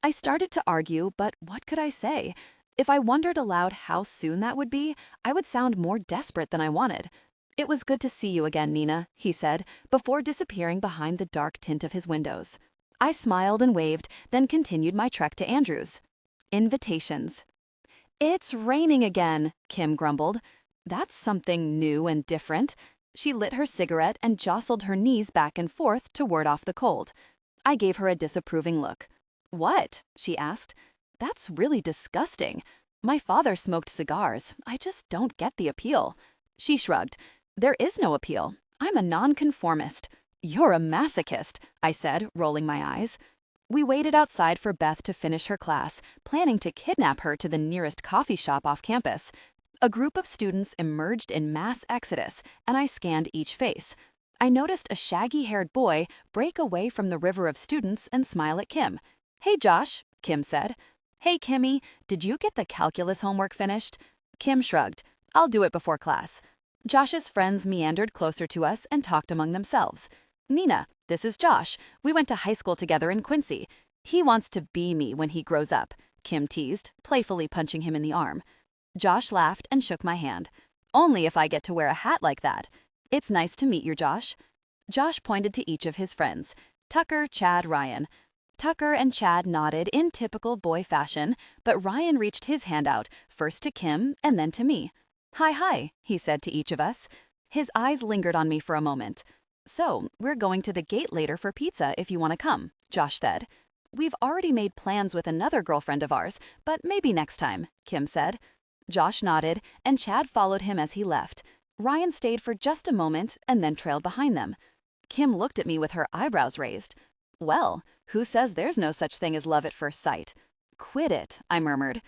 I started to argue, but what could I say? If I wondered aloud how soon that would be, I would sound more desperate than I wanted. It was good to see you again, Nina, he said, before disappearing behind the dark tint of his windows. I smiled and waved, then continued my trek to Andrews. Invitations. It's raining again, Kim grumbled. That's something new and different. She lit her cigarette and jostled her knees back and forth to ward off the cold. I gave her a disapproving look. What? She asked. That's really disgusting. My father smoked cigars. I just don't get the appeal. She shrugged. There is no appeal. I'm a nonconformist. You're a masochist, I said, rolling my eyes. We waited outside for Beth to finish her class, planning to kidnap her to the nearest coffee shop off campus. A group of students emerged in mass exodus, and I scanned each face. I noticed a shaggy-haired boy break away from the river of students and smile at Kim. Hey, Josh, Kim said. Hey, Kimmy, did you get the calculus homework finished? Kim shrugged. I'll do it before class. Josh's friends meandered closer to us and talked among themselves. Nina, this is Josh. We went to high school together in Quincy. He wants to be me when he grows up, Kim teased, playfully punching him in the arm. Josh laughed and shook my hand. Only if I get to wear a hat like that. It's nice to meet you, Josh. Josh pointed to each of his friends. Tucker, Chad, Ryan. Tucker and Chad nodded in typical boy fashion, but Ryan reached his hand out, first to Kim and then to me. Hi, he said to each of us. His eyes lingered on me for a moment. So, we're going to the gate later for pizza if you want to come, Josh said. We've already made plans with another girlfriend of ours, but maybe next time, Kim said. Josh nodded, and Chad followed him as he left. Ryan stayed for just a moment and then trailed behind them. Kim looked at me with her eyebrows raised. Well, who says there's no such thing as love at first sight? Quit it, I murmured.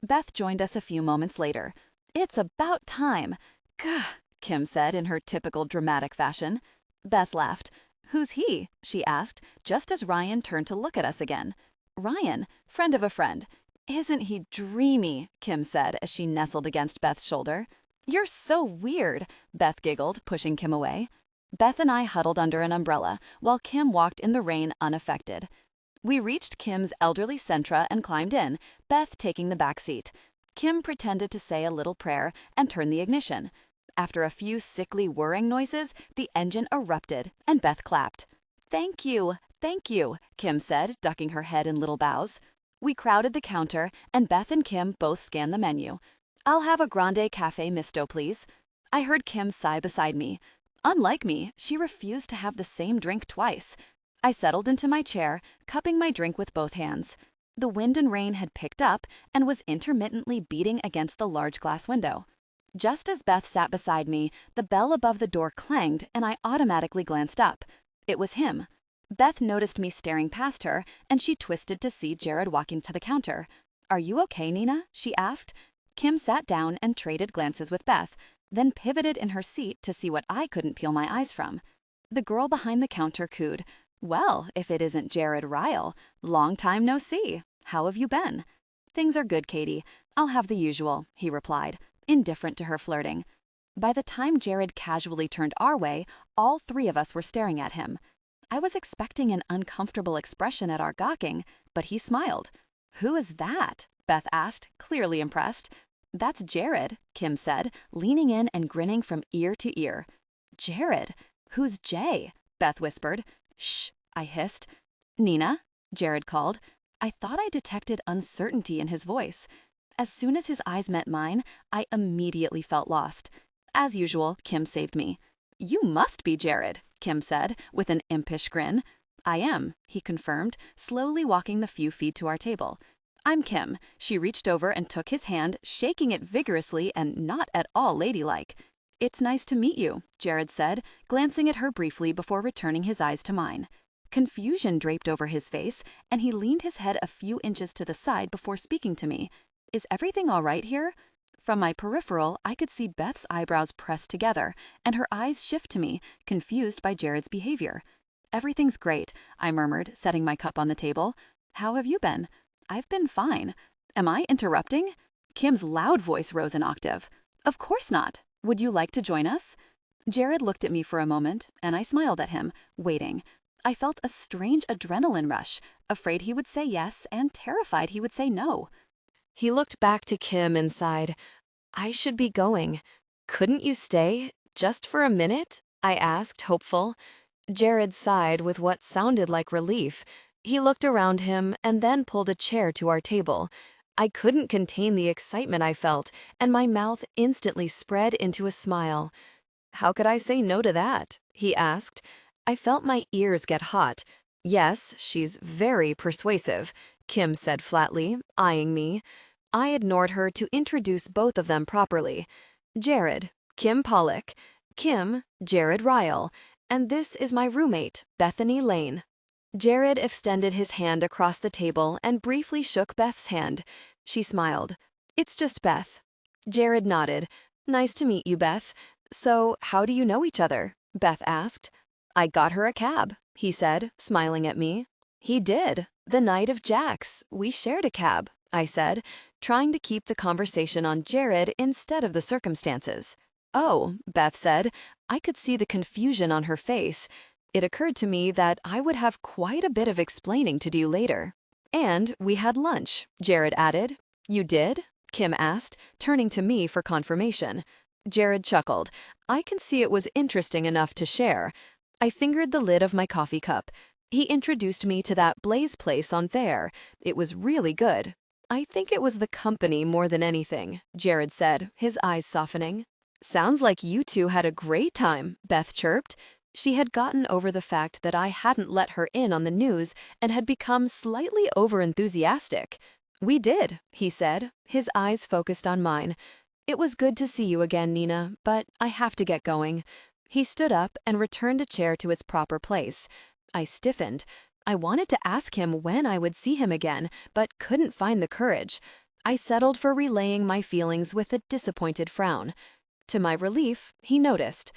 Beth joined us a few moments later. It's about time. Gah, Kim said in her typical dramatic fashion. Beth laughed. Who's he? She asked, just as Ryan turned to look at us again. Ryan, friend of a friend. Isn't he dreamy? Kim said as she nestled against Beth's shoulder. You're so weird, Beth giggled, pushing Kim away. Beth and I huddled under an umbrella, while Kim walked in the rain unaffected. We reached Kim's elderly Sentra and climbed in, Beth taking the back seat. Kim pretended to say a little prayer and turned the ignition. After a few sickly whirring noises, the engine erupted, and Beth clapped. "Thank you," Kim said, ducking her head in little bows. We crowded the counter, and Beth and Kim both scanned the menu. "I'll have a grande cafe misto, please." I heard Kim sigh beside me. Unlike me, she refused to have the same drink twice. I settled into my chair, cupping my drink with both hands. The wind and rain had picked up and was intermittently beating against the large glass window. Just as Beth sat beside me, the bell above the door clanged and I automatically glanced up. It was him. Beth noticed me staring past her, and she twisted to see Jared walking to the counter. "Are you okay, Nina?" she asked. Kim sat down and traded glances with Beth, then pivoted in her seat to see what I couldn't peel my eyes from. The girl behind the counter cooed, "Well, if it isn't Jared Ryle. Long time no see. How have you been?" "Things are good, Katie. I'll have the usual," he replied, indifferent to her flirting. By the time Jared casually turned our way, all three of us were staring at him. I was expecting an uncomfortable expression at our gawking, but he smiled. "Who is that?" Beth asked, clearly impressed. "That's Jared," Kim said, leaning in and grinning from ear to ear. "Jared? Who's Jay?" Beth whispered. "Shh," I hissed. "Nina?" Jared called. I thought I detected uncertainty in his voice. As soon as his eyes met mine, I immediately felt lost. As usual, Kim saved me. "You must be Jared," Kim said, with an impish grin. "I am," he confirmed, slowly walking the few feet to our table. "I'm Kim." She reached over and took his hand, shaking it vigorously and not at all ladylike. "It's nice to meet you," Jared said, glancing at her briefly before returning his eyes to mine. Confusion draped over his face, and he leaned his head a few inches to the side before speaking to me. "Is everything all right here?" From my peripheral, I could see Beth's eyebrows press together, and her eyes shift to me, confused by Jared's behavior. "Everything's great," I murmured, setting my cup on the table. "How have you been?" "I've been fine." "Am I interrupting?" Kim's loud voice rose an octave. "Of course not. Would you like to join us?" Jared looked at me for a moment, and I smiled at him, waiting. I felt a strange adrenaline rush, afraid he would say yes and terrified he would say no. He looked back to Kim and sighed. "I should be going. Couldn't you stay? Just for a minute?" I asked, hopeful. Jared sighed with what sounded like relief. He looked around him and then pulled a chair to our table. I couldn't contain the excitement I felt, and my mouth instantly spread into a smile. "How could I say no to that?" he asked. I felt my ears get hot. "Yes, she's very persuasive," Kim said flatly, eyeing me. I ignored her to introduce both of them properly. "Jared, Kim Pollock. Kim, Jared Ryle. And this is my roommate, Bethany Lane." Jared extended his hand across the table and briefly shook Beth's hand. She smiled. "It's just Beth." Jared nodded. "Nice to meet you, Beth. So, how do you know each other?" Beth asked. "I got her a cab," he said, smiling at me. "He did. The night of Jack's. We shared a cab," I said, trying to keep the conversation on Jared instead of the circumstances. "Oh," Beth said. I could see the confusion on her face. It occurred to me that I would have quite a bit of explaining to do later. "And we had lunch," Jared added. "You did?" Kim asked, turning to me for confirmation. Jared chuckled. I can see it was interesting enough to share. I fingered the lid of my coffee cup. He introduced me to that Blaze place on Thayer. It was really good. "I think it was the company more than anything," Jared said, his eyes softening. "Sounds like you two had a great time," Beth chirped. She had gotten over the fact that I hadn't let her in on the news and had become slightly overenthusiastic. "We did," he said, his eyes focused on mine. "It was good to see you again, Nina, but I have to get going." He stood up and returned a chair to its proper place. I stiffened. I wanted to ask him when I would see him again, but couldn't find the courage. I settled for relaying my feelings with a disappointed frown. To my relief, he noticed.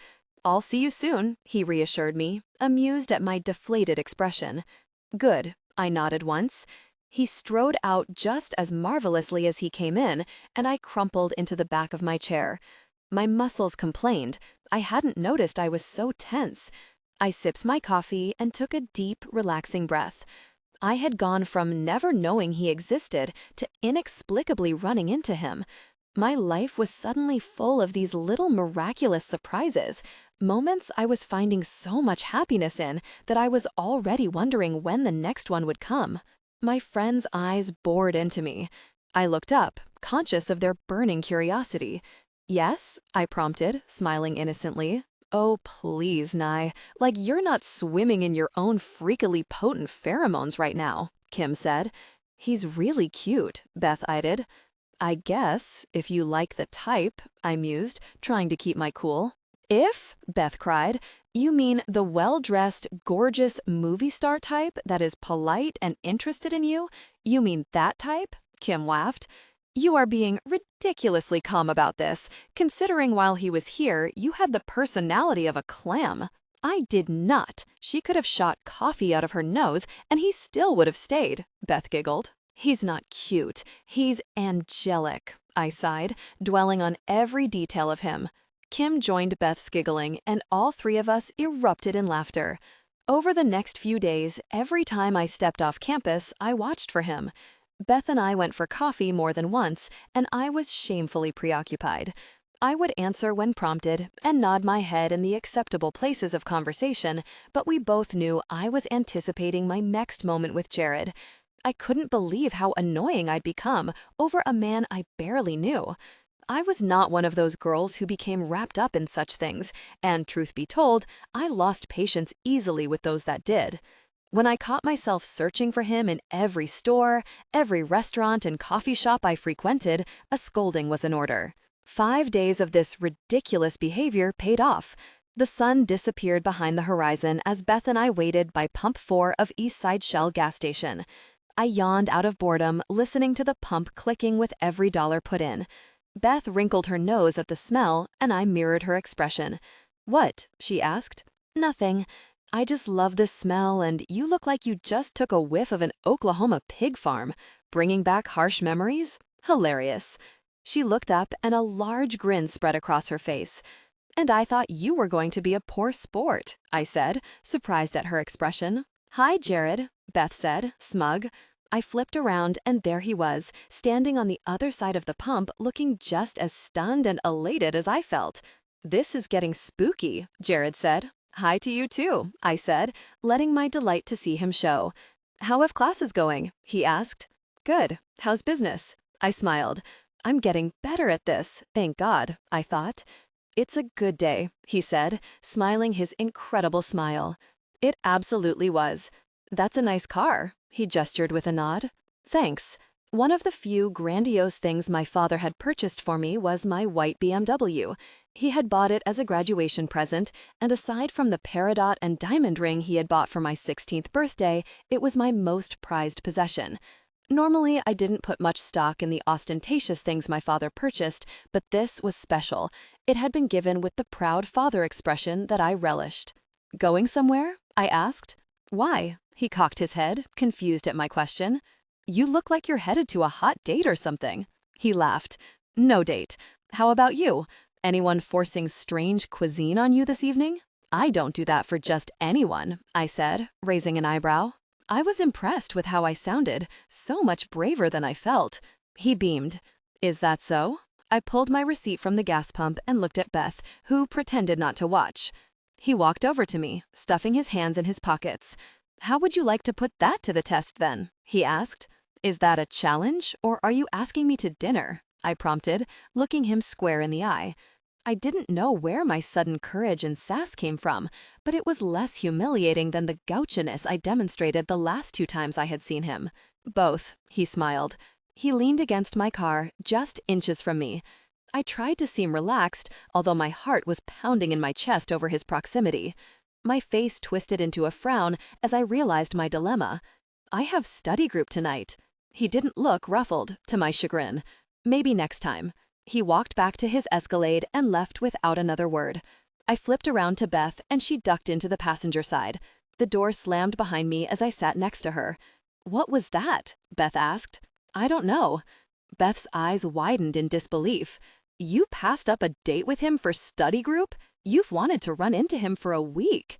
"I'll see you soon," he reassured me, amused at my deflated expression. "Good," I nodded once. He strode out just as marvelously as he came in, and I crumpled into the back of my chair. My muscles complained. I hadn't noticed I was so tense. I sipped my coffee and took a deep, relaxing breath. I had gone from never knowing he existed to inexplicably running into him. My life was suddenly full of these little miraculous surprises, moments I was finding so much happiness in that I was already wondering when the next one would come. My friend's eyes bored into me. I looked up, conscious of their burning curiosity. Yes, I prompted, smiling innocently. Oh, please, Nye. Like you're not swimming in your own freakily potent pheromones right now, Kim said. He's really cute, Beth eyed. I guess, if you like the type, I mused, trying to keep my cool. If, Beth cried, you mean the well-dressed, gorgeous movie star type that is polite and interested in you? You mean that type? Kim laughed. You are being ridiculously calm about this, considering while he was here, you had the personality of a clam. I did not. She could have shot coffee out of her nose, and he still would have stayed, Beth giggled. He's not cute. He's angelic, I sighed, dwelling on every detail of him. Kim joined Beth's giggling, and all three of us erupted in laughter. Over the next few days, every time I stepped off campus, I watched for him. Beth and I went for coffee more than once, and I was shamefully preoccupied. I would answer when prompted and nod my head in the acceptable places of conversation, but we both knew I was anticipating my next moment with Jared. I couldn't believe how annoying I'd become over a man I barely knew. I was not one of those girls who became wrapped up in such things, and truth be told, I lost patience easily with those that did. When I caught myself searching for him in every store, every restaurant and coffee shop I frequented, a scolding was in order. 5 days of this ridiculous behavior paid off. The sun disappeared behind the horizon as Beth and I waited by Pump 4 of Eastside Shell gas station. I yawned out of boredom, listening to the pump clicking with every dollar put in. Beth wrinkled her nose at the smell, and I mirrored her expression. "What?" she asked. "Nothing. I just love this smell, and you look like you just took a whiff of an Oklahoma pig farm. Bringing back harsh memories? Hilarious." She looked up, and a large grin spread across her face. "And I thought you were going to be a poor sport," I said, surprised at her expression. "Hi, Jared," Beth said, smug. I flipped around, and there he was, standing on the other side of the pump, looking just as stunned and elated as I felt. "This is getting spooky," Jared said. "Hi to you too," I said, letting my delight to see him show. "How have classes going?" he asked. "Good. How's business?" I smiled. "I'm getting better at this, thank God," I thought. "It's a good day," he said, smiling his incredible smile. It absolutely was. "That's a nice car," he gestured with a nod. "Thanks." One of the few grandiose things my father had purchased for me was my white BMW. He had bought it as a graduation present, and aside from the peridot and diamond ring he had bought for my 16th birthday, it was my most prized possession. Normally, I didn't put much stock in the ostentatious things my father purchased, but this was special. It had been given with the proud father expression that I relished. "Going somewhere?" I asked. "Why?" He cocked his head, confused at my question. "You look like you're headed to a hot date or something." He laughed. "No date. How about you? Anyone forcing strange cuisine on you this evening?" "I don't do that for just anyone," I said, raising an eyebrow. I was impressed with how I sounded, so much braver than I felt. He beamed. "Is that so?" I pulled my receipt from the gas pump and looked at Beth, who pretended not to watch. He walked over to me, stuffing his hands in his pockets. "How would you like to put that to the test then?" he asked. "Is that a challenge, or are you asking me to dinner?" I prompted, looking him square in the eye. I didn't know where my sudden courage and sass came from, but it was less humiliating than the grouchiness I demonstrated the last 2 times I had seen him. "Both," he smiled. He leaned against my car, just inches from me. I tried to seem relaxed, although my heart was pounding in my chest over his proximity. My face twisted into a frown as I realized my dilemma. I have study group tonight. He didn't look ruffled, to my chagrin. Maybe next time. He walked back to his Escalade and left without another word. I flipped around to Beth, and she ducked into the passenger side. The door slammed behind me as I sat next to her. "What was that?" Beth asked. "I don't know." Beth's eyes widened in disbelief. "You passed up a date with him for study group? You've wanted to run into him for a week."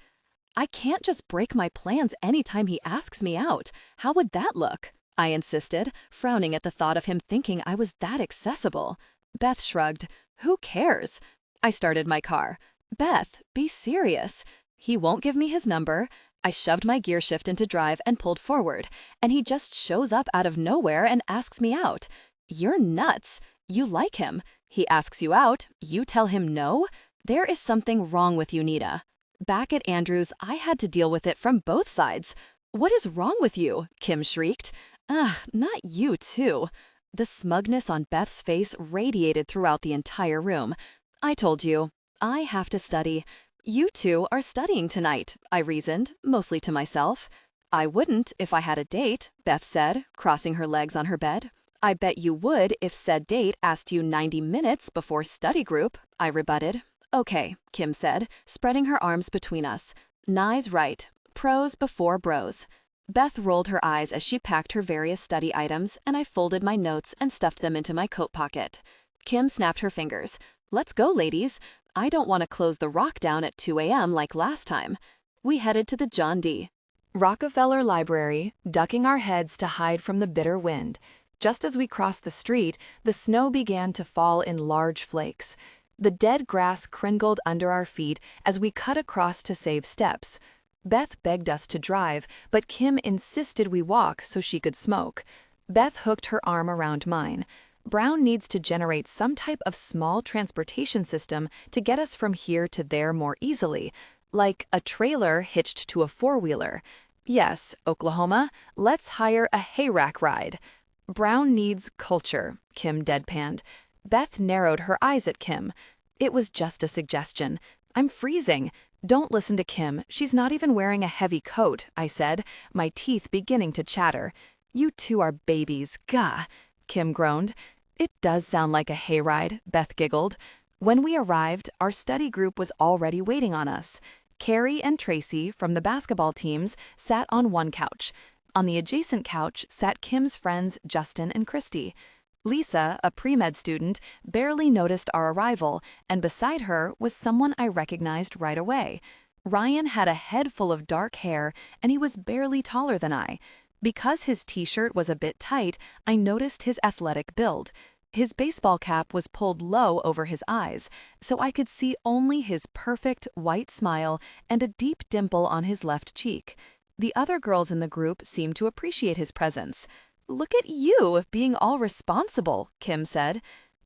"I can't just break my plans anytime he asks me out. How would that look?" I insisted, frowning at the thought of him thinking I was that accessible. Beth shrugged. Who cares? I started my car. Beth, be serious. He won't give me his number. I shoved my gear shift into drive and pulled forward, and he just shows up out of nowhere and asks me out. You're nuts. You like him. He asks you out. You tell him no? There is something wrong with you, Nita. Back at Andrews, I had to deal with it from both sides. What is wrong with you? Kim shrieked. Ugh, not you too. The smugness on Beth's face radiated throughout the entire room. I told you, I have to study. You two are studying tonight, I reasoned, mostly to myself. I wouldn't if I had a date, Beth said, crossing her legs on her bed. I bet you would if said date asked you 90 minutes before study group, I rebutted. Okay, Kim said, spreading her arms between us. Nye's right. Pros before bros. Beth rolled her eyes as she packed her various study items, and I folded my notes and stuffed them into my coat pocket. Kim snapped her fingers. Let's go, ladies. I don't want to close the rock down at 2 a.m. like last time. We headed to the John D. Rockefeller Library, ducking our heads to hide from the bitter wind. Just as we crossed the street, the snow began to fall in large flakes. The dead grass crinkled under our feet as we cut across to save steps. Beth begged us to drive, but Kim insisted we walk so she could smoke. Beth hooked her arm around mine. Brown needs to generate some type of small transportation system to get us from here to there more easily, like a trailer hitched to a four-wheeler. Yes, Oklahoma, let's hire a hayrack ride. Brown needs culture, Kim deadpanned. Beth narrowed her eyes at Kim. It was just a suggestion. I'm freezing. Don't listen to Kim. She's not even wearing a heavy coat, I said, my teeth beginning to chatter. You two are babies. Gah. Kim groaned. It does sound like a hayride, Beth giggled. When we arrived, our study group was already waiting on us. Carrie and Tracy from the basketball teams sat on one couch. On the adjacent couch sat Kim's friends Justin and Christy. Lisa, a pre-med student, barely noticed our arrival, and beside her was someone I recognized right away. Ryan had a head full of dark hair, and he was barely taller than I. Because his t-shirt was a bit tight, I noticed his athletic build. His baseball cap was pulled low over his eyes, so I could see only his perfect white smile and a deep dimple on his left cheek. The other girls in the group seemed to appreciate his presence. Look at you, being all responsible, Kim said.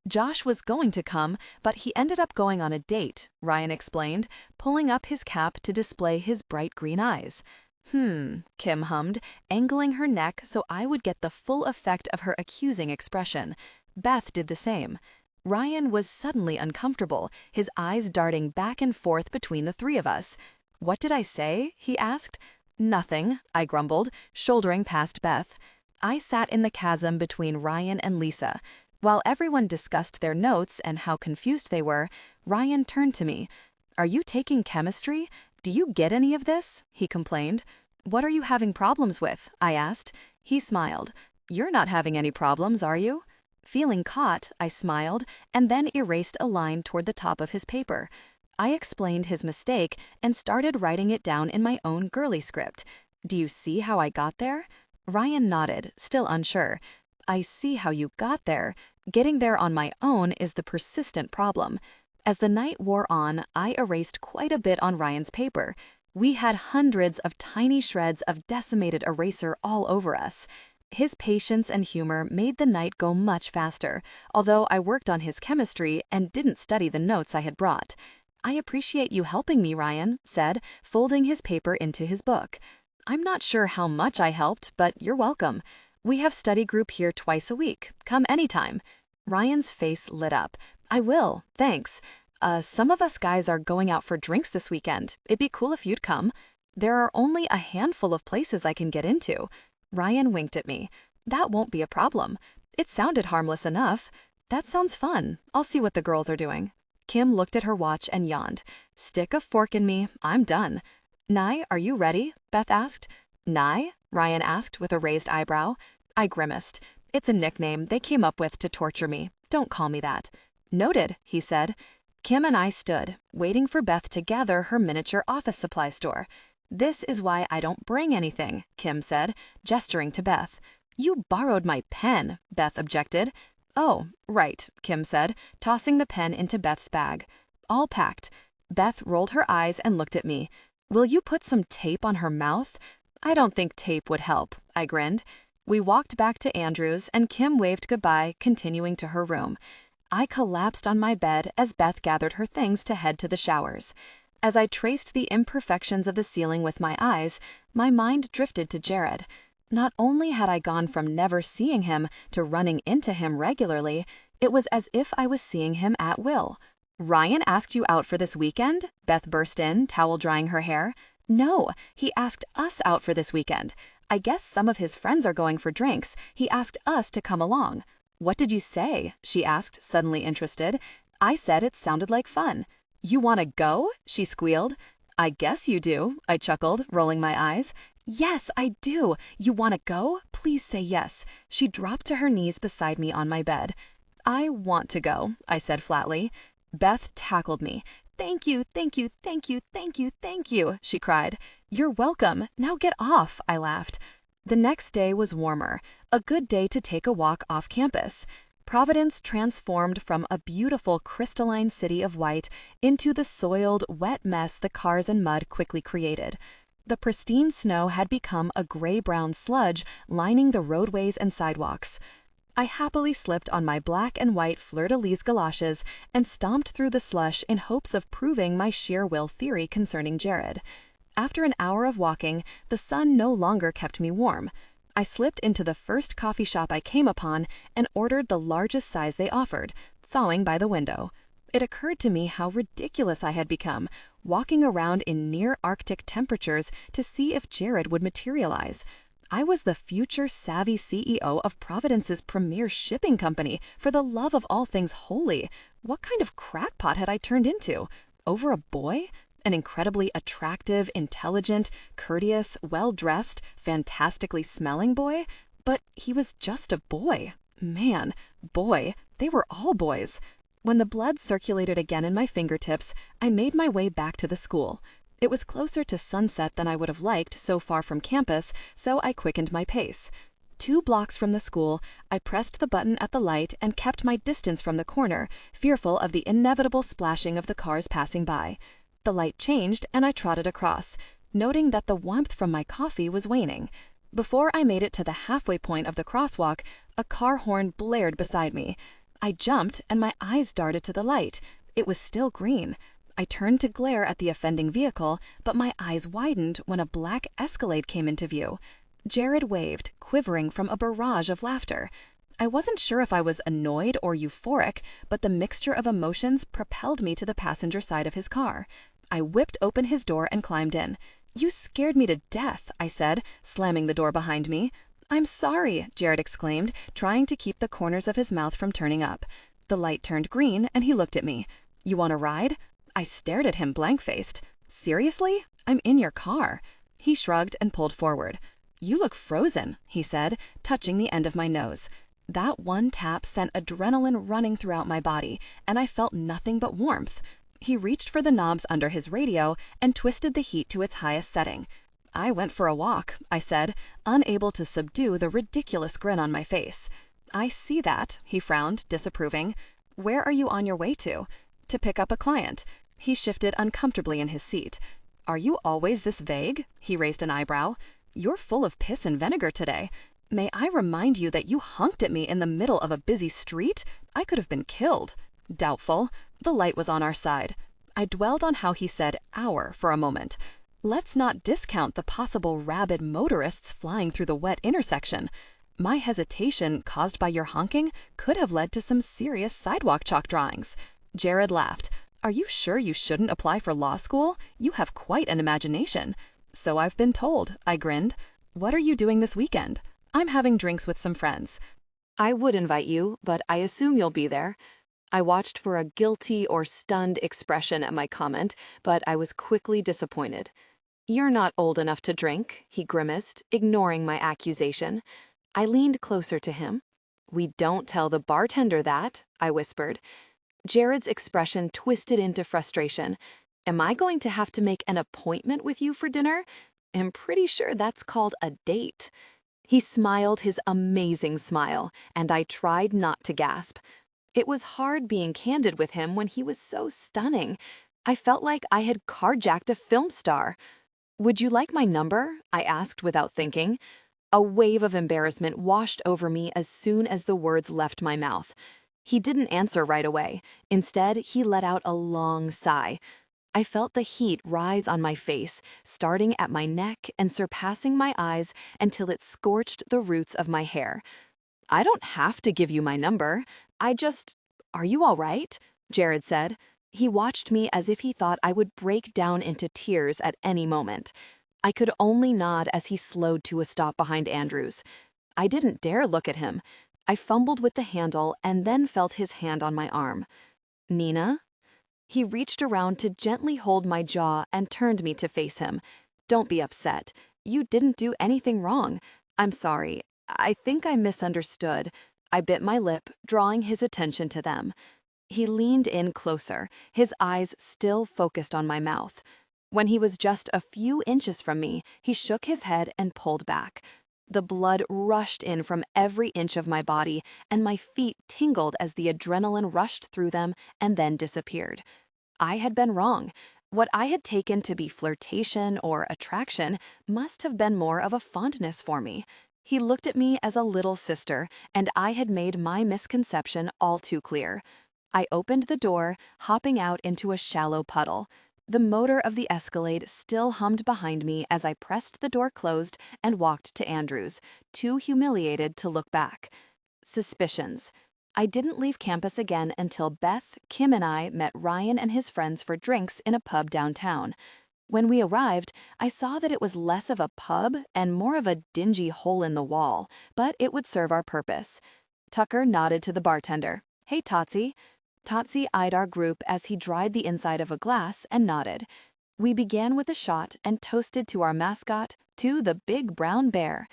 Josh was going to come, but he ended up going on a date, Ryan explained, pulling up his cap to display his bright green eyes. Kim hummed, angling her neck so I would get the full effect of her accusing expression. Beth did the same. Ryan was suddenly uncomfortable, his eyes darting back and forth between the three of us. What did I say? He asked. Nothing, I grumbled, shouldering past Beth. I sat in the chasm between Ryan and Lisa. While everyone discussed their notes and how confused they were, Ryan turned to me. Are you taking chemistry? Do you get any of this? He complained. What are you having problems with? I asked. He smiled. You're not having any problems, are you? Feeling caught, I smiled and then erased a line toward the top of his paper. I explained his mistake and started writing it down in my own girly script. Do you see how I got there? Ryan nodded, still unsure. I see how you got there. Getting there on my own is the persistent problem. As the night wore on, I erased quite a bit on Ryan's paper. We had hundreds of tiny shreds of decimated eraser all over us. His patience and humor made the night go much faster, although I worked on his chemistry and didn't study the notes I had brought. I appreciate you helping me, Ryan said, folding his paper into his book. I'm not sure how much I helped, but you're welcome. We have study group here twice a week. Come anytime. Ryan's face lit up. I will, thanks. Some of us guys are going out for drinks this weekend. It'd be cool if you'd come. There are only a handful of places I can get into. Ryan winked at me. That won't be a problem. It sounded harmless enough. That sounds fun. I'll see what the girls are doing. Kim looked at her watch and yawned. Stick a fork in me. I'm done. Nye, are you ready? Beth asked. Nye? Ryan asked with a raised eyebrow. I grimaced. It's a nickname they came up with to torture me. Don't call me that. Noted, he said. Kim and I stood, waiting for Beth to gather her miniature office supply store. This is why I don't bring anything, Kim said, gesturing to Beth. You borrowed my pen, Beth objected. Oh, right, Kim said, tossing the pen into Beth's bag. All packed. Beth rolled her eyes and looked at me. Will you put some tape on her mouth? I don't think tape would help, I grinned. We walked back to Andrew's and Kim waved goodbye, continuing to her room. I collapsed on my bed as Beth gathered her things to head to the showers. As I traced the imperfections of the ceiling with my eyes, my mind drifted to Jared. Not only had I gone from never seeing him to running into him regularly, it was as if I was seeing him at will. Ryan asked you out for this weekend? Beth burst in, towel drying her hair. No, he asked us out for this weekend. I guess some of his friends are going for drinks. He asked us to come along. What did you say? She asked, suddenly interested. I said it sounded like fun. You want to go? She squealed. I guess you do, I chuckled, rolling my eyes. Yes, I do. You want to go? Please say yes. She dropped to her knees beside me on my bed. I want to go, I said flatly. Beth tackled me. Thank you, thank you, thank you, thank you, thank you, she cried. You're welcome. Now get off, I laughed. The next day was warmer, a good day to take a walk off campus. Providence transformed from a beautiful crystalline city of white into the soiled, wet mess the cars and mud quickly created. The pristine snow had become a gray-brown sludge lining the roadways and sidewalks. I happily slipped on my black and white fleur-de-lis galoshes and stomped through the slush in hopes of proving my sheer will theory concerning Jared. After an hour of walking, the sun no longer kept me warm. I slipped into the first coffee shop I came upon and ordered the largest size they offered, thawing by the window. It occurred to me how ridiculous I had become, walking around in near-Arctic temperatures to see if Jared would materialize. I was the future savvy CEO of Providence's premier shipping company, for the love of all things holy. What kind of crackpot had I turned into? Over a boy? An incredibly attractive, intelligent, courteous, well-dressed, fantastically smelling boy? But he was just a boy. Man, boy, they were all boys. When the blood circulated again in my fingertips, I made my way back to the school. It was closer to sunset than I would have liked so far from campus, so I quickened my pace. 2 blocks from the school, I pressed the button at the light and kept my distance from the corner, fearful of the inevitable splashing of the cars passing by. The light changed and I trotted across, noting that the warmth from my coffee was waning. Before I made it to the halfway point of the crosswalk, a car horn blared beside me. I jumped and my eyes darted to the light. It was still green. I turned to glare at the offending vehicle, but my eyes widened when a black Escalade came into view. Jared waved, quivering from a barrage of laughter. I wasn't sure if I was annoyed or euphoric, but the mixture of emotions propelled me to the passenger side of his car. I whipped open his door and climbed in. You scared me to death, I said, slamming the door behind me. I'm sorry, Jared exclaimed, trying to keep the corners of his mouth from turning up. The light turned green and he looked at me. You want a ride? I stared at him blank-faced. Seriously? I'm in your car. He shrugged and pulled forward. You look frozen, he said, touching the end of my nose. That one tap sent adrenaline running throughout my body, and I felt nothing but warmth. He reached for the knobs under his radio and twisted the heat to its highest setting. I went for a walk, I said, unable to subdue the ridiculous grin on my face. I see that, he frowned, disapproving. Where are you on your way to? To pick up a client. He shifted uncomfortably in his seat. Are you always this vague? He raised an eyebrow. You're full of piss and vinegar today. May I remind you that you honked at me in the middle of a busy street? I could have been killed. Doubtful. The light was on our side. I dwelled on how he said our for a moment. Let's not discount the possible rabid motorists flying through the wet intersection. My hesitation, caused by your honking, could have led to some serious sidewalk chalk drawings. Jared laughed. Are you sure you shouldn't apply for law school? You have quite an imagination. So I've been told, I grinned. What are you doing this weekend? I'm having drinks with some friends. I would invite you, but I assume you'll be there. I watched for a guilty or stunned expression at my comment, but I was quickly disappointed. You're not old enough to drink, he grimaced, ignoring my accusation. I leaned closer to him. We don't tell the bartender that, I whispered. Jared's expression twisted into frustration. Am I going to have to make an appointment with you for dinner? I'm pretty sure that's called a date. He smiled his amazing smile, and I tried not to gasp. It was hard being candid with him when he was so stunning. I felt like I had carjacked a film star. "Would you like my number?" I asked without thinking. A wave of embarrassment washed over me as soon as the words left my mouth. He didn't answer right away. Instead, he let out a long sigh. I felt the heat rise on my face, starting at my neck and surpassing my eyes until it scorched the roots of my hair. "I don't have to give you my number. Are you all right?" Jared said. He watched me as if he thought I would break down into tears at any moment. I could only nod as he slowed to a stop behind Andrew's. I didn't dare look at him. I fumbled with the handle and then felt his hand on my arm. "Nina?" He reached around to gently hold my jaw and turned me to face him. "Don't be upset. You didn't do anything wrong. I'm sorry. I think I misunderstood." I bit my lip, drawing his attention to them. He leaned in closer, his eyes still focused on my mouth. When he was just a few inches from me, he shook his head and pulled back. The blood rushed in from every inch of my body, and my feet tingled as the adrenaline rushed through them and then disappeared. I had been wrong. What I had taken to be flirtation or attraction must have been more of a fondness for me. He looked at me as a little sister, and I had made my misconception all too clear. I opened the door, hopping out into a shallow puddle. The motor of the Escalade still hummed behind me as I pressed the door closed and walked to Andrew's, too humiliated to look back. Suspicions. I didn't leave campus again until Beth, Kim, and I met Ryan and his friends for drinks in a pub downtown. When we arrived, I saw that it was less of a pub and more of a dingy hole in the wall, but it would serve our purpose. Tucker nodded to the bartender. "Hey, Totsie." Totsie eyed our group as he dried the inside of a glass and nodded. We began with a shot and toasted to our mascot, to the big brown bear.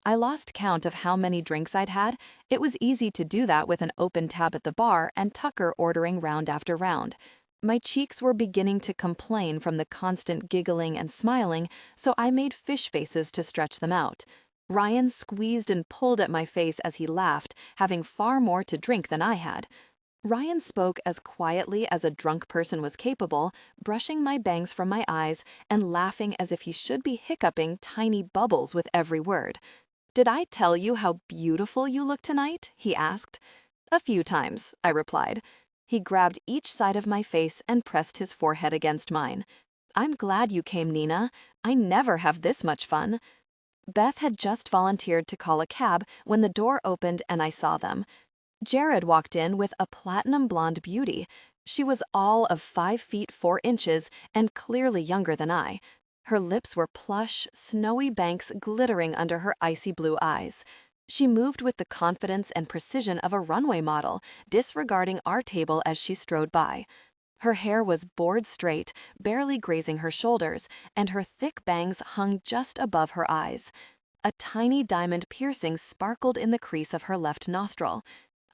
I lost count of how many drinks I'd had. It was easy to do that with an open tab at the bar and Tucker ordering round after round. My cheeks were beginning to complain from the constant giggling and smiling, so I made fish faces to stretch them out. Ryan squeezed and pulled at my face as he laughed, having far more to drink than I had. Ryan spoke as quietly as a drunk person was capable, brushing my bangs from my eyes and laughing as if he should be hiccuping tiny bubbles with every word. "Did I tell you how beautiful you look tonight?" he asked. "A few times," I replied. He grabbed each side of my face and pressed his forehead against mine. "I'm glad you came, Nina. I never have this much fun." Beth had just volunteered to call a cab when the door opened and I saw them. Jared walked in with a platinum blonde beauty. She was all of 5 feet 4 inches and clearly younger than I. Her lips were plush, snowy banks glittering under her icy blue eyes. She moved with the confidence and precision of a runway model, disregarding our table as she strode by. Her hair was board straight, barely grazing her shoulders, and her thick bangs hung just above her eyes. A tiny diamond piercing sparkled in the crease of her left nostril.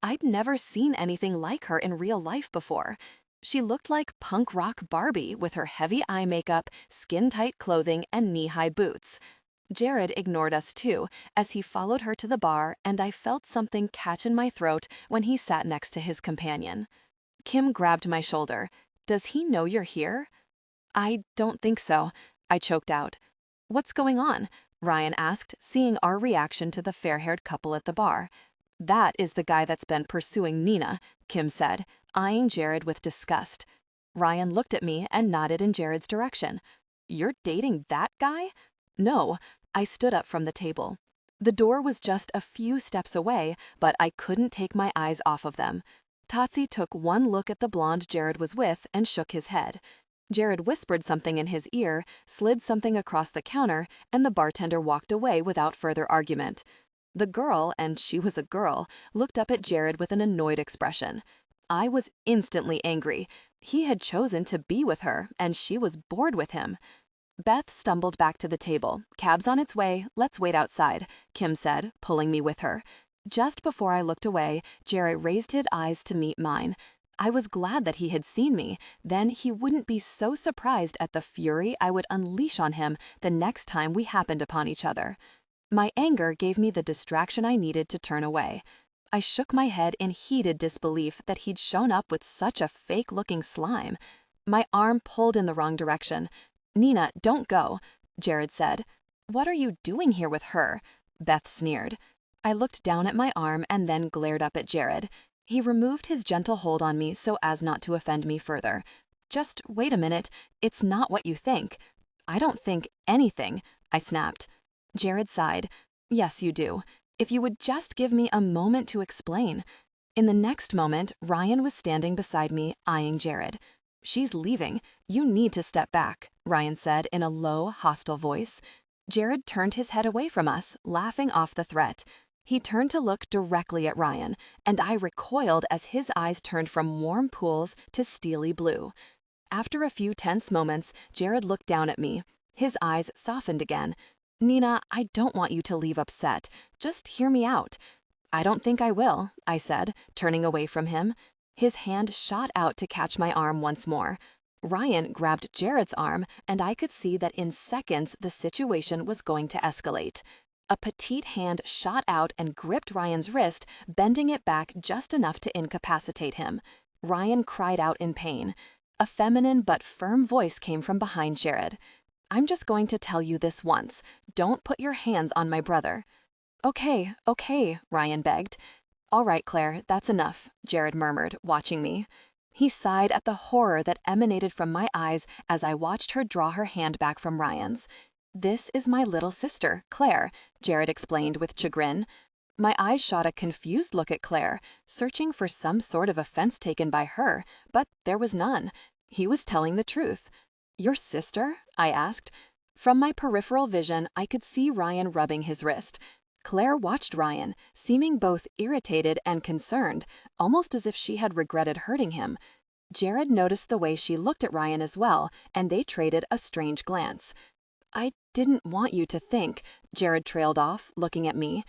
I'd never seen anything like her in real life before. She looked like punk rock Barbie with her heavy eye makeup, skin-tight clothing, and knee-high boots. Jared ignored us too, as he followed her to the bar, and I felt something catch in my throat when he sat next to his companion. Kim grabbed my shoulder. "Does he know you're here?" "I don't think so," I choked out. "What's going on?" Ryan asked, seeing our reaction to the fair-haired couple at the bar. "That is the guy that's been pursuing Nina," Kim said, eyeing Jared with disgust. Ryan looked at me and nodded in Jared's direction. "You're dating that guy?" "No." I stood up from the table. The door was just a few steps away, but I couldn't take my eyes off of them. Totsie took one look at the blonde Jared was with and shook his head. Jared whispered something in his ear, slid something across the counter, and the bartender walked away without further argument. The girl, and she was a girl, looked up at Jared with an annoyed expression. I was instantly angry. He had chosen to be with her, and she was bored with him. Beth stumbled back to the table. "Cab's on its way. Let's wait outside," Kim said, pulling me with her. Just before I looked away, Jared raised his eyes to meet mine. I was glad that he had seen me. Then he wouldn't be so surprised at the fury I would unleash on him the next time we happened upon each other. My anger gave me the distraction I needed to turn away. I shook my head in heated disbelief that he'd shown up with such a fake-looking slime. My arm pulled in the wrong direction. "Nina, don't go," Jared said. "What are you doing here with her?" Beth sneered. I looked down at my arm and then glared up at Jared. He removed his gentle hold on me so as not to offend me further. "Just wait a minute. It's not what you think." "I don't think anything," I snapped. Jared sighed. "Yes, you do. If you would just give me a moment to explain." In the next moment, Ryan was standing beside me, eyeing Jared. "She's leaving. You need to step back," Ryan said in a low, hostile voice. Jared turned his head away from us, laughing off the threat. He turned to look directly at Ryan, and I recoiled as his eyes turned from warm pools to steely blue. After a few tense moments, Jared looked down at me. His eyes softened again. "Nina, I don't want you to leave upset. Just hear me out." "I don't think I will," I said, turning away from him. His hand shot out to catch my arm once more. Ryan grabbed Jared's arm, and I could see that in seconds the situation was going to escalate. A petite hand shot out and gripped Ryan's wrist, bending it back just enough to incapacitate him. Ryan cried out in pain. A feminine but firm voice came from behind Jared. "I'm just going to tell you this once. Don't put your hands on my brother." Okay, Ryan begged. "All right, Claire, that's enough," Jared murmured, watching me. He sighed at the horror that emanated from my eyes as I watched her draw her hand back from Ryan's. "This is my little sister, Claire," Jared explained with chagrin. My eyes shot a confused look at Claire, searching for some sort of offense taken by her, but there was none. He was telling the truth. "Your sister?" I asked. From my peripheral vision, I could see Ryan rubbing his wrist. Claire watched Ryan, seeming both irritated and concerned, almost as if she had regretted hurting him. Jared noticed the way she looked at Ryan as well, and they traded a strange glance. "I didn't want you to think," Jared trailed off, looking at me.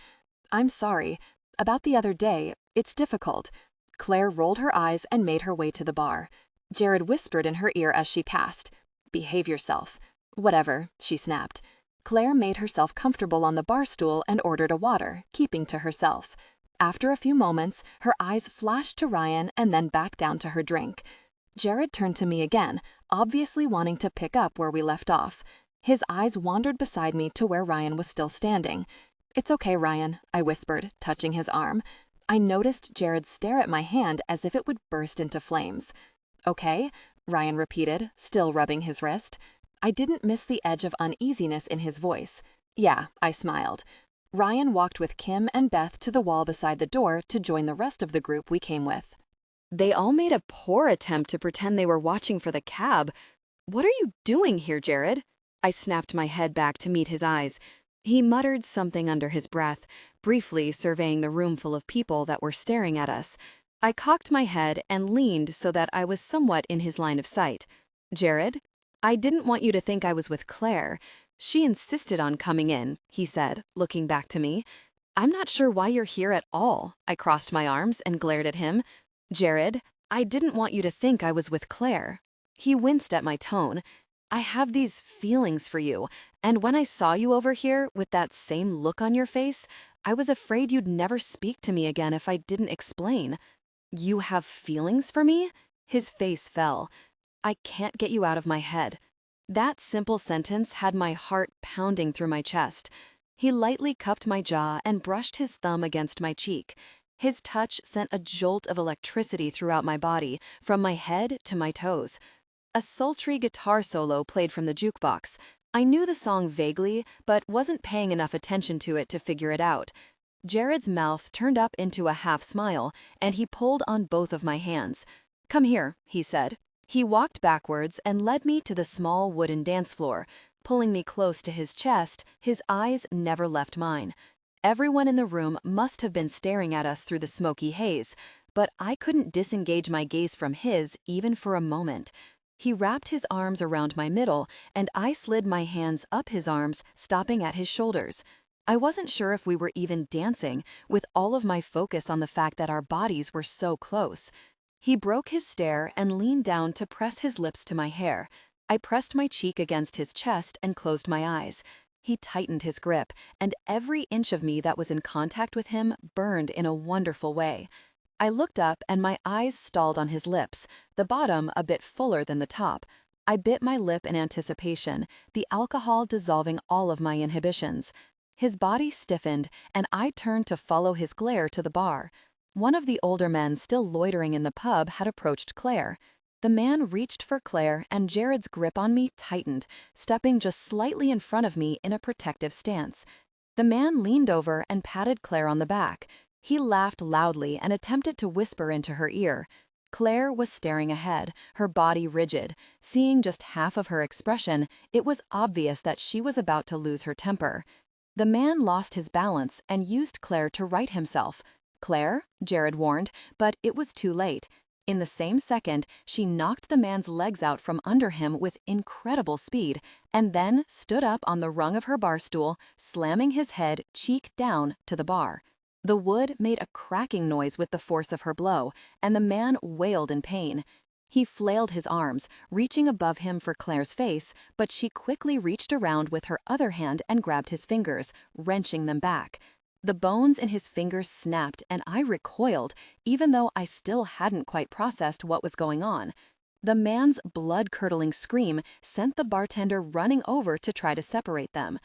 "I'm sorry. About the other day, it's difficult." Claire rolled her eyes and made her way to the bar. Jared whispered in her ear as she passed. "Behave yourself." "Whatever," she snapped. Claire made herself comfortable on the bar stool and ordered a water, keeping to herself. After a few moments, her eyes flashed to Ryan and then back down to her drink. Jared turned to me again, obviously wanting to pick up where we left off. His eyes wandered beside me to where Ryan was still standing. "It's okay, Ryan," I whispered, touching his arm. I noticed Jared stare at my hand as if it would burst into flames. "Okay?" Ryan repeated, still rubbing his wrist. I didn't miss the edge of uneasiness in his voice. "Yeah," I smiled. Ryan walked with Kim and Beth to the wall beside the door to join the rest of the group we came with. They all made a poor attempt to pretend they were watching for the cab. "What are you doing here, Jared?" I snapped my head back to meet his eyes. He muttered something under his breath, briefly surveying the room full of people that were staring at us. I cocked my head and leaned so that I was somewhat in his line of sight. "Jared, I didn't want you to think I was with Claire. She insisted on coming in," he said, looking back to me. "I'm not sure why you're here at all." I crossed my arms and glared at him. "Jared, I didn't want you to think I was with Claire." He winced at my tone. "I have these feelings for you, and when I saw you over here with that same look on your face, I was afraid you'd never speak to me again if I didn't explain." "You have feelings for me?" His face fell. "I can't get you out of my head." That simple sentence had my heart pounding through my chest. He lightly cupped my jaw and brushed his thumb against my cheek. His touch sent a jolt of electricity throughout my body, from my head to my toes. A sultry guitar solo played from the jukebox. I knew the song vaguely, but wasn't paying enough attention to it to figure it out. Jared's mouth turned up into a half smile, and he pulled on both of my hands. "Come here," he said. He walked backwards and led me to the small wooden dance floor. Pulling me close to his chest, his eyes never left mine. Everyone in the room must have been staring at us through the smoky haze, but I couldn't disengage my gaze from his even for a moment. He wrapped his arms around my middle, and I slid my hands up his arms, stopping at his shoulders. I wasn't sure if we were even dancing, with all of my focus on the fact that our bodies were so close. He broke his stare and leaned down to press his lips to my hair. I pressed my cheek against his chest and closed my eyes. He tightened his grip, and every inch of me that was in contact with him burned in a wonderful way. I looked up and my eyes stalled on his lips, the bottom a bit fuller than the top. I bit my lip in anticipation, the alcohol dissolving all of my inhibitions. His body stiffened, and I turned to follow his glare to the bar. One of the older men still loitering in the pub had approached Claire. The man reached for Claire, and Jared's grip on me tightened, stepping just slightly in front of me in a protective stance. The man leaned over and patted Claire on the back. He laughed loudly and attempted to whisper into her ear. Claire was staring ahead, her body rigid. Seeing just half of her expression, it was obvious that she was about to lose her temper. The man lost his balance and used Claire to right himself. "Claire," Jared warned, but it was too late. In the same second, she knocked the man's legs out from under him with incredible speed, and then stood up on the rung of her bar stool, slamming his head cheek down to the bar. The wood made a cracking noise with the force of her blow, and the man wailed in pain. He flailed his arms, reaching above him for Claire's face, but she quickly reached around with her other hand and grabbed his fingers, wrenching them back. The bones in his fingers snapped, and I recoiled, even though I still hadn't quite processed what was going on. The man's blood-curdling scream sent the bartender running over to try to separate them.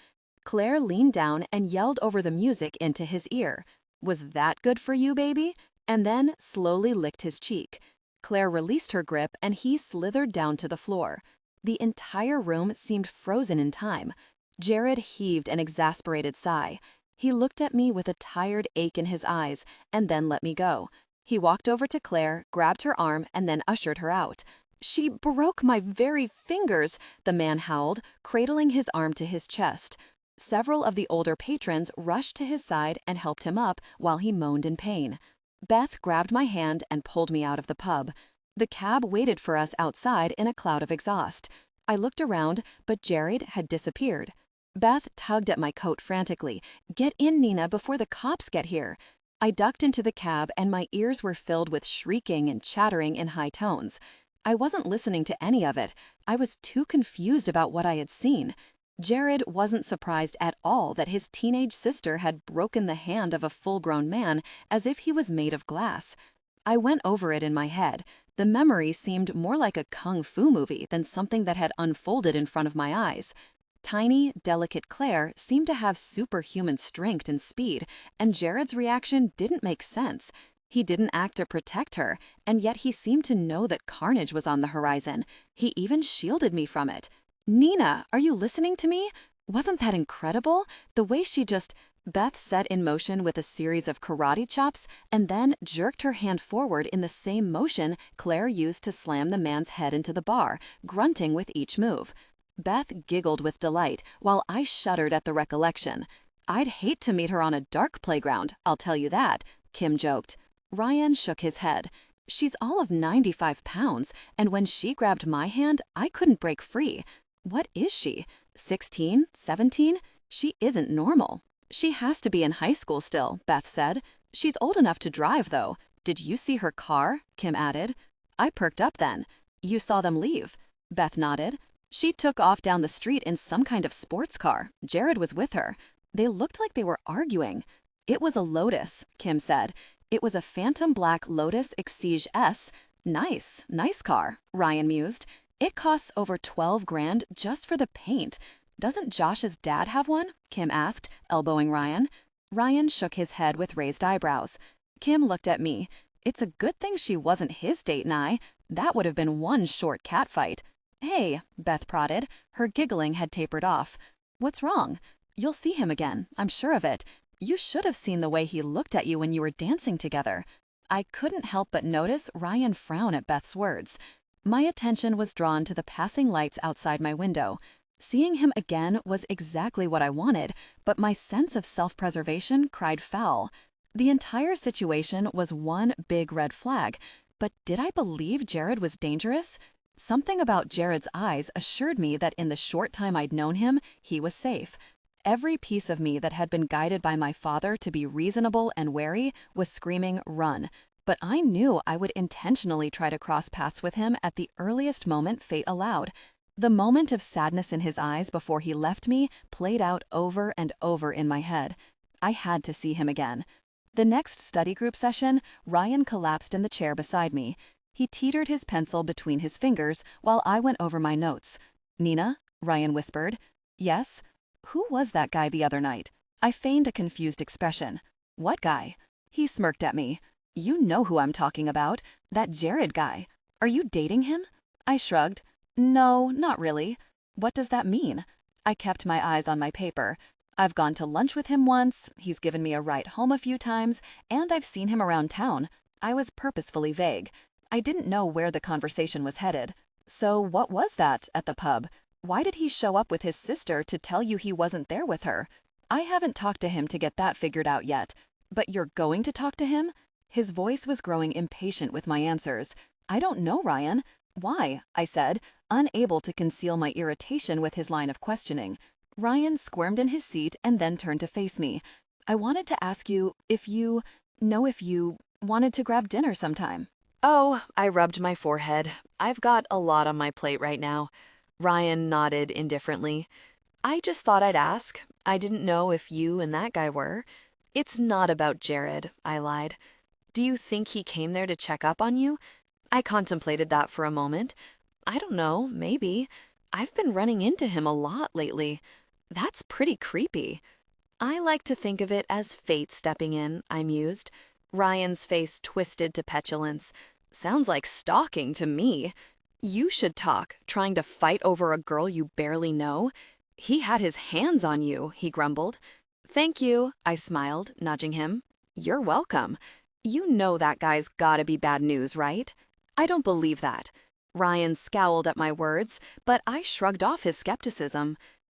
Claire leaned down and yelled over the music into his ear. "Was that good for you, baby?" And then slowly licked his cheek. Claire released her grip, and he slithered down to the floor. The entire room seemed frozen in time. Jared heaved an exasperated sigh. He looked at me with a tired ache in his eyes, and then let me go. He walked over to Claire, grabbed her arm, and then ushered her out. "She broke my very fingers," the man howled, cradling his arm to his chest. Several of the older patrons rushed to his side and helped him up while he moaned in pain. Beth grabbed my hand and pulled me out of the pub. The cab waited for us outside in a cloud of exhaust. I looked around, but Jared had disappeared. Beth tugged at my coat frantically. "Get in, Nina, before the cops get here." I ducked into the cab, and my ears were filled with shrieking and chattering in high tones. I wasn't listening to any of it. I was too confused about what I had seen. Jared wasn't surprised at all that his teenage sister had broken the hand of a full-grown man as if he was made of glass. I went over it in my head. The memory seemed more like a kung fu movie than something that had unfolded in front of my eyes. Tiny, delicate Claire seemed to have superhuman strength and speed, and Jared's reaction didn't make sense. He didn't act to protect her, and yet he seemed to know that carnage was on the horizon. He even shielded me from it. "Nina, are you listening to me? Wasn't that incredible? The way she just..." Beth set in motion with a series of karate chops and then jerked her hand forward in the same motion Claire used to slam the man's head into the bar, grunting with each move. Beth giggled with delight, while I shuddered at the recollection. "I'd hate to meet her on a dark playground, I'll tell you that," Kim joked. Ryan shook his head. "She's all of 95 pounds, and when she grabbed my hand, I couldn't break free. What is she? 16? 17? She isn't normal." "She has to be in high school still," Beth said. "She's old enough to drive, though. Did you see her car?" Kim added. I perked up then. "You saw them leave?" Beth nodded. "She took off down the street in some kind of sports car. Jared was with her. They looked like they were arguing." "It was a Lotus," Kim said. "It was a phantom black Lotus Exige S. Nice car," Ryan mused. "It costs over 12 grand just for the paint. Doesn't Josh's dad have one?" Kim asked, elbowing Ryan. Ryan shook his head with raised eyebrows. Kim looked at me. "It's a good thing she wasn't his date, Nye. That would have been one short catfight." "Hey," Beth prodded. Her giggling had tapered off. "What's wrong? You'll see him again, I'm sure of it. You should have seen the way he looked at you when you were dancing together." I couldn't help but notice Ryan frown at Beth's words. My attention was drawn to the passing lights outside my window. Seeing him again was exactly what I wanted, but my sense of self-preservation cried foul. The entire situation was one big red flag, but did I believe Jared was dangerous? Something about Jared's eyes assured me that in the short time I'd known him, he was safe. Every piece of me that had been guided by my father to be reasonable and wary was screaming, "Run." But I knew I would intentionally try to cross paths with him at the earliest moment fate allowed. The moment of sadness in his eyes before he left me played out over and over in my head. I had to see him again. The next study group session, Ryan collapsed in the chair beside me. He teetered his pencil between his fingers while I went over my notes. "Nina?" Ryan whispered. "Yes?" "Who was that guy the other night?" I feigned a confused expression. "What guy?" He smirked at me. "You know who I'm talking about. That Jared guy. Are you dating him?" I shrugged. "No, not really." "What does that mean?" I kept my eyes on my paper. "I've gone to lunch with him once, he's given me a ride home a few times, and I've seen him around town." I was purposefully vague. I didn't know where the conversation was headed. "So what was that at the pub? Why did he show up with his sister to tell you he wasn't there with her?" "I haven't talked to him to get that figured out yet." "But you're going to talk to him?" His voice was growing impatient with my answers. "I don't know, Ryan." "Why?" I said, unable to conceal my irritation with his line of questioning. Ryan squirmed in his seat and then turned to face me. "I wanted to ask you if you wanted to grab dinner sometime." Oh, I rubbed my forehead. I've got a lot on my plate right now. Ryan nodded indifferently. I just thought I'd ask. I didn't know if you and that guy were. It's not about Jared, I lied. Do you think he came there to check up on you? I contemplated that for a moment. I don't know, maybe. I've been running into him a lot lately. That's pretty creepy. I like to think of it as fate stepping in, I mused. Ryan's face twisted to petulance. Sounds like stalking to me. You should talk, trying to fight over a girl you barely know. He had his hands on you, he grumbled. Thank you, I smiled, nudging him. You're welcome. You know that guy's gotta be bad news, right? I don't believe that. Ryan scowled at my words, but I shrugged off his skepticism.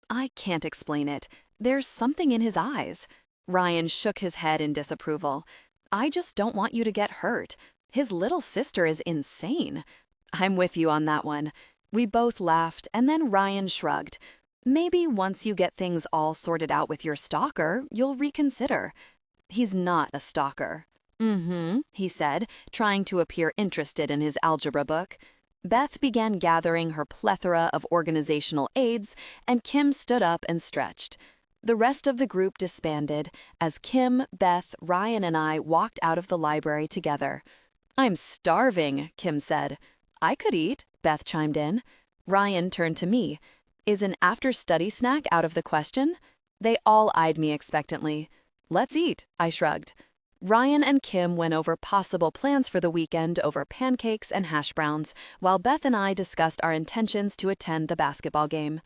I can't explain it. There's something in his eyes. Ryan shook his head in disapproval. I just don't want you to get hurt. His little sister is insane. I'm with you on that one. We both laughed, and then Ryan shrugged. Maybe once you get things all sorted out with your stalker, you'll reconsider. He's not a stalker. He said, trying to appear interested in his algebra book. Beth began gathering her plethora of organizational aids, and Kim stood up and stretched. The rest of the group disbanded as Kim, Beth, Ryan, and I walked out of the library together. I'm starving, Kim said. I could eat, Beth chimed in. Ryan turned to me. Is an after-study snack out of the question? They all eyed me expectantly. Let's eat, I shrugged. Ryan and Kim went over possible plans for the weekend over pancakes and hash browns, while Beth and I discussed our intentions to attend the basketball game.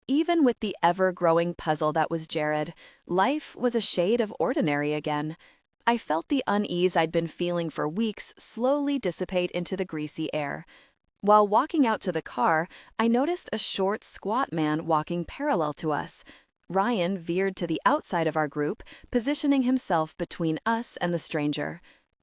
Even with the ever-growing puzzle that was Jared, life was a shade of ordinary again. I felt the unease I'd been feeling for weeks slowly dissipate into the greasy air. While walking out to the car, I noticed a short, squat man walking parallel to us. Ryan veered to the outside of our group, positioning himself between us and the stranger.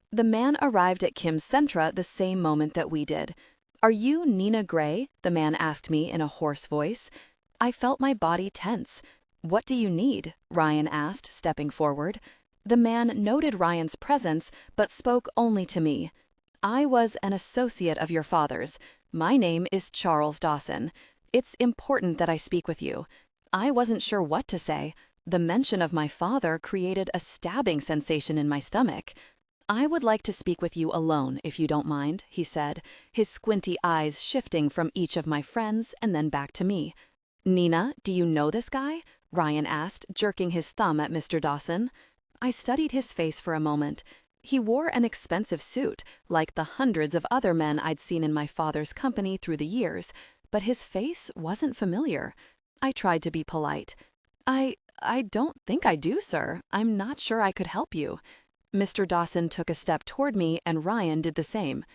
The man arrived at Kim's Centra the same moment that we did. "Are you Nina Gray?" the man asked me in a hoarse voice. I felt my body tense. "What do you need?" Ryan asked, stepping forward. The man noted Ryan's presence, but spoke only to me. "I was an associate of your father's. My name is Charles Dawson. It's important that I speak with you." I wasn't sure what to say. The mention of my father created a stabbing sensation in my stomach. "I would like to speak with you alone, if you don't mind," he said, his squinty eyes shifting from each of my friends and then back to me. "Nina, do you know this guy?" Ryan asked, jerking his thumb at Mr. Dawson. I studied his face for a moment. He wore an expensive suit, like the hundreds of other men I'd seen in my father's company through the years, but his face wasn't familiar. I tried to be polite. I don't think I do, sir. I'm not sure I could help you." Mr. Dawson took a step toward me, and Ryan did the same.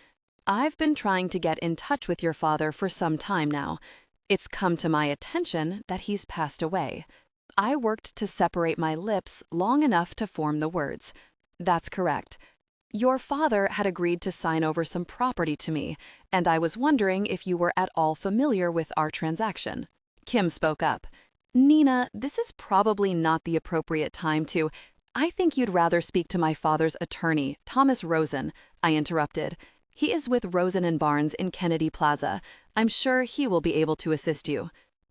"I've been trying to get in touch with your father for some time now. It's come to my attention that he's passed away." I worked to separate my lips long enough to form the words. "That's correct. Your father had agreed to sign over some property to me, and I was wondering if you were at all familiar with our transaction." Kim spoke up. "Nina, this is probably not the appropriate time to—" "I think you'd rather speak to my father's attorney, Thomas Rosen," I interrupted. He is with Rosen and Barnes in Kennedy Plaza. I'm sure he will be able to assist you."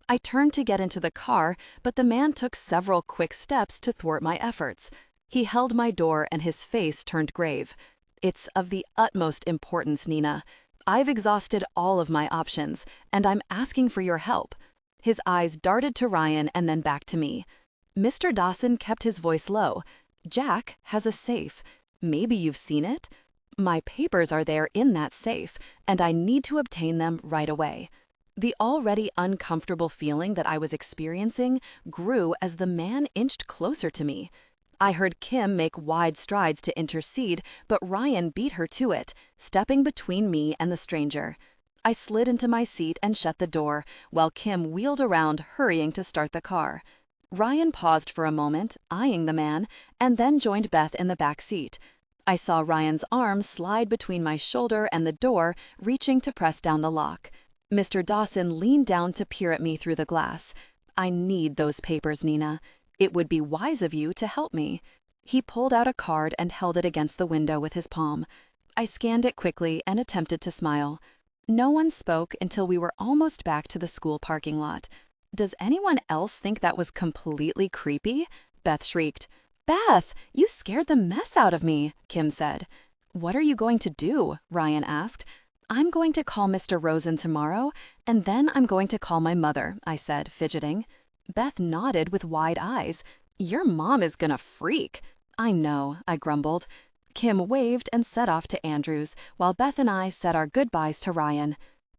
I turned to get into the car, but the man took several quick steps to thwart my efforts. He held my door and his face turned grave. "It's of the utmost importance, Nina. I've exhausted all of my options, and I'm asking for your help." His eyes darted to Ryan and then back to me. Mr. Dawson kept his voice low. "Jack has a safe. Maybe you've seen it? My papers are there in that safe, and I need to obtain them right away." The already uncomfortable feeling that I was experiencing grew as the man inched closer to me. I heard Kim make wide strides to intercede, but Ryan beat her to it, stepping between me and the stranger. I slid into my seat and shut the door, while Kim wheeled around, hurrying to start the car. Ryan paused for a moment, eyeing the man, and then joined Beth in the back seat. I saw Ryan's arm slide between my shoulder and the door, reaching to press down the lock. Mr. Dawson leaned down to peer at me through the glass. "I need those papers, Nina. It would be wise of you to help me." He pulled out a card and held it against the window with his palm. I scanned it quickly and attempted to smile. No one spoke until we were almost back to the school parking lot. "Does anyone else think that was completely creepy?" Beth shrieked. "Beth, you scared the mess out of me," Kim said. "What are you going to do?" Ryan asked. "I'm going to call Mr. Rosen tomorrow, and then I'm going to call my mother," I said, fidgeting. Beth nodded with wide eyes. "Your mom is gonna freak." "I know," I grumbled. Kim waved and set off to Andrews, while Beth and I said our goodbyes to Ryan.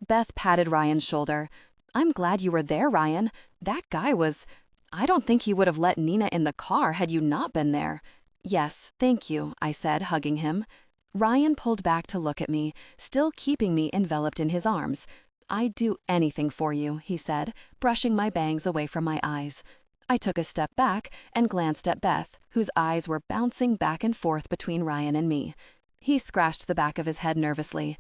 Beth patted Ryan's shoulder. "I'm glad you were there, Ryan. That guy was... I don't think he would have let Nina in the car had you not been there." "Yes, thank you," I said, hugging him. Ryan pulled back to look at me, still keeping me enveloped in his arms. "I'd do anything for you," he said, brushing my bangs away from my eyes. I took a step back and glanced at Beth, whose eyes were bouncing back and forth between Ryan and me. He scratched the back of his head nervously.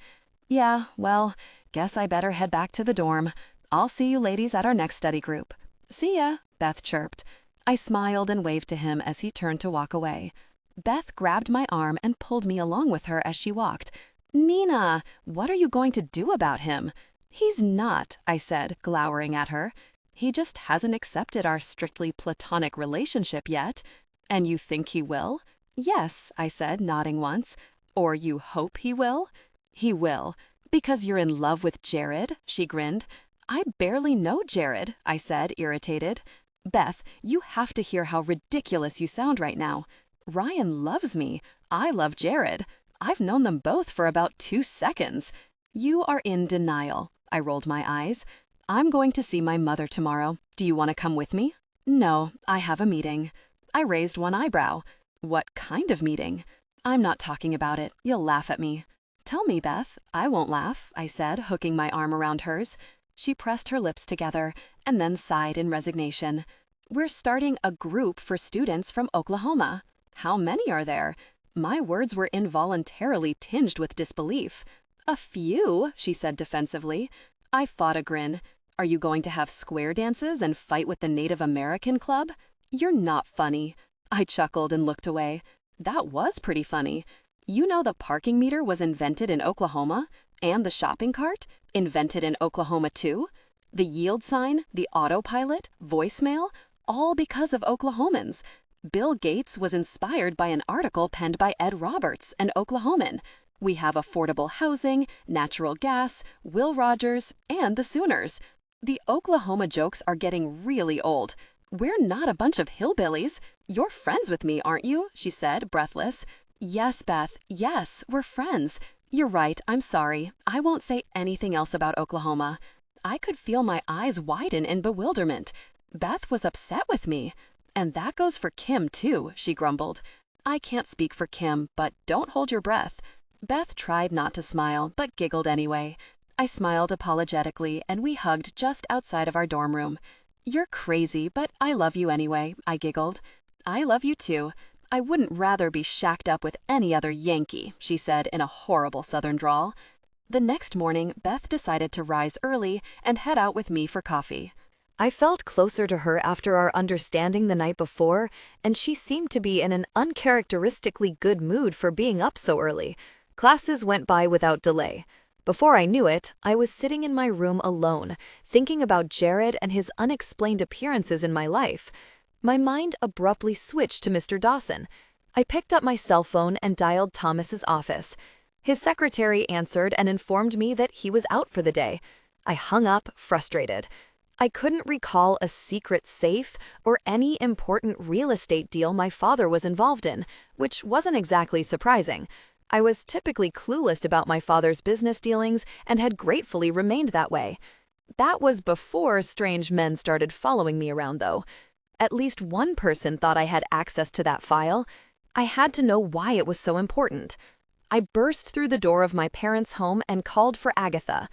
"Yeah, well, guess I better head back to the dorm. I'll see you ladies at our next study group." "See ya," Beth chirped. I smiled and waved to him as he turned to walk away. Beth grabbed my arm and pulled me along with her as she walked. "Nina, what are you going to do about him?" "He's not," I said, glowering at her. "He just hasn't accepted our strictly platonic relationship yet." "And you think he will?" "Yes," I said, nodding once. "Or you hope he will?" "He will." "Because you're in love with Jared?" She grinned. "I barely know Jared," I said, irritated. "Beth, you have to hear how ridiculous you sound right now. Ryan loves me. I love Jared. I've known them both for about 2 seconds." "You are in denial." I rolled my eyes. "I'm going to see my mother tomorrow. Do you want to come with me?" "No, I have a meeting." I raised one eyebrow. "What kind of meeting?" "I'm not talking about it. You'll laugh at me." "Tell me, Beth. I won't laugh," I said, hooking my arm around hers. She pressed her lips together and then sighed in resignation. "We're starting a group for students from Oklahoma." "How many are there?" My words were involuntarily tinged with disbelief. "A few," she said defensively. I fought a grin. "Are you going to have square dances and fight with the Native American Club?" "You're not funny." I chuckled and looked away. "That was pretty funny. You know the parking meter was invented in Oklahoma? And the shopping cart? Invented in Oklahoma too? The yield sign, the autopilot, voicemail? All because of Oklahomans. Bill Gates was inspired by an article penned by Ed Roberts, an Oklahoman. We have affordable housing, natural gas, Will Rogers, and the Sooners. The Oklahoma jokes are getting really old. We're not a bunch of hillbillies. You're friends with me, aren't you?" she said, breathless. "Yes, Beth, yes, we're friends. You're right, I'm sorry. I won't say anything else about Oklahoma." I could feel my eyes widen in bewilderment. Beth was upset with me. "And that goes for Kim, too," she grumbled. "I can't speak for Kim, but don't hold your breath." Beth tried not to smile, but giggled anyway. I smiled apologetically, and we hugged just outside of our dorm room. "You're crazy, but I love you anyway," I giggled. "I love you too. I wouldn't rather be shacked up with any other Yankee," she said in a horrible Southern drawl. The next morning, Beth decided to rise early and head out with me for coffee. I felt closer to her after our understanding the night before, and she seemed to be in an uncharacteristically good mood for being up so early. Classes went by without delay. Before I knew it, I was sitting in my room alone, thinking about Jared and his unexplained appearances in my life. My mind abruptly switched to Mr. Dawson. I picked up my cell phone and dialed Thomas's office. His secretary answered and informed me that he was out for the day. I hung up, frustrated. I couldn't recall a secret safe or any important real estate deal my father was involved in, which wasn't exactly surprising. I was typically clueless about my father's business dealings and had gratefully remained that way. That was before strange men started following me around, though. At least one person thought I had access to that file. I had to know why it was so important. I burst through the door of my parents' home and called for Agatha.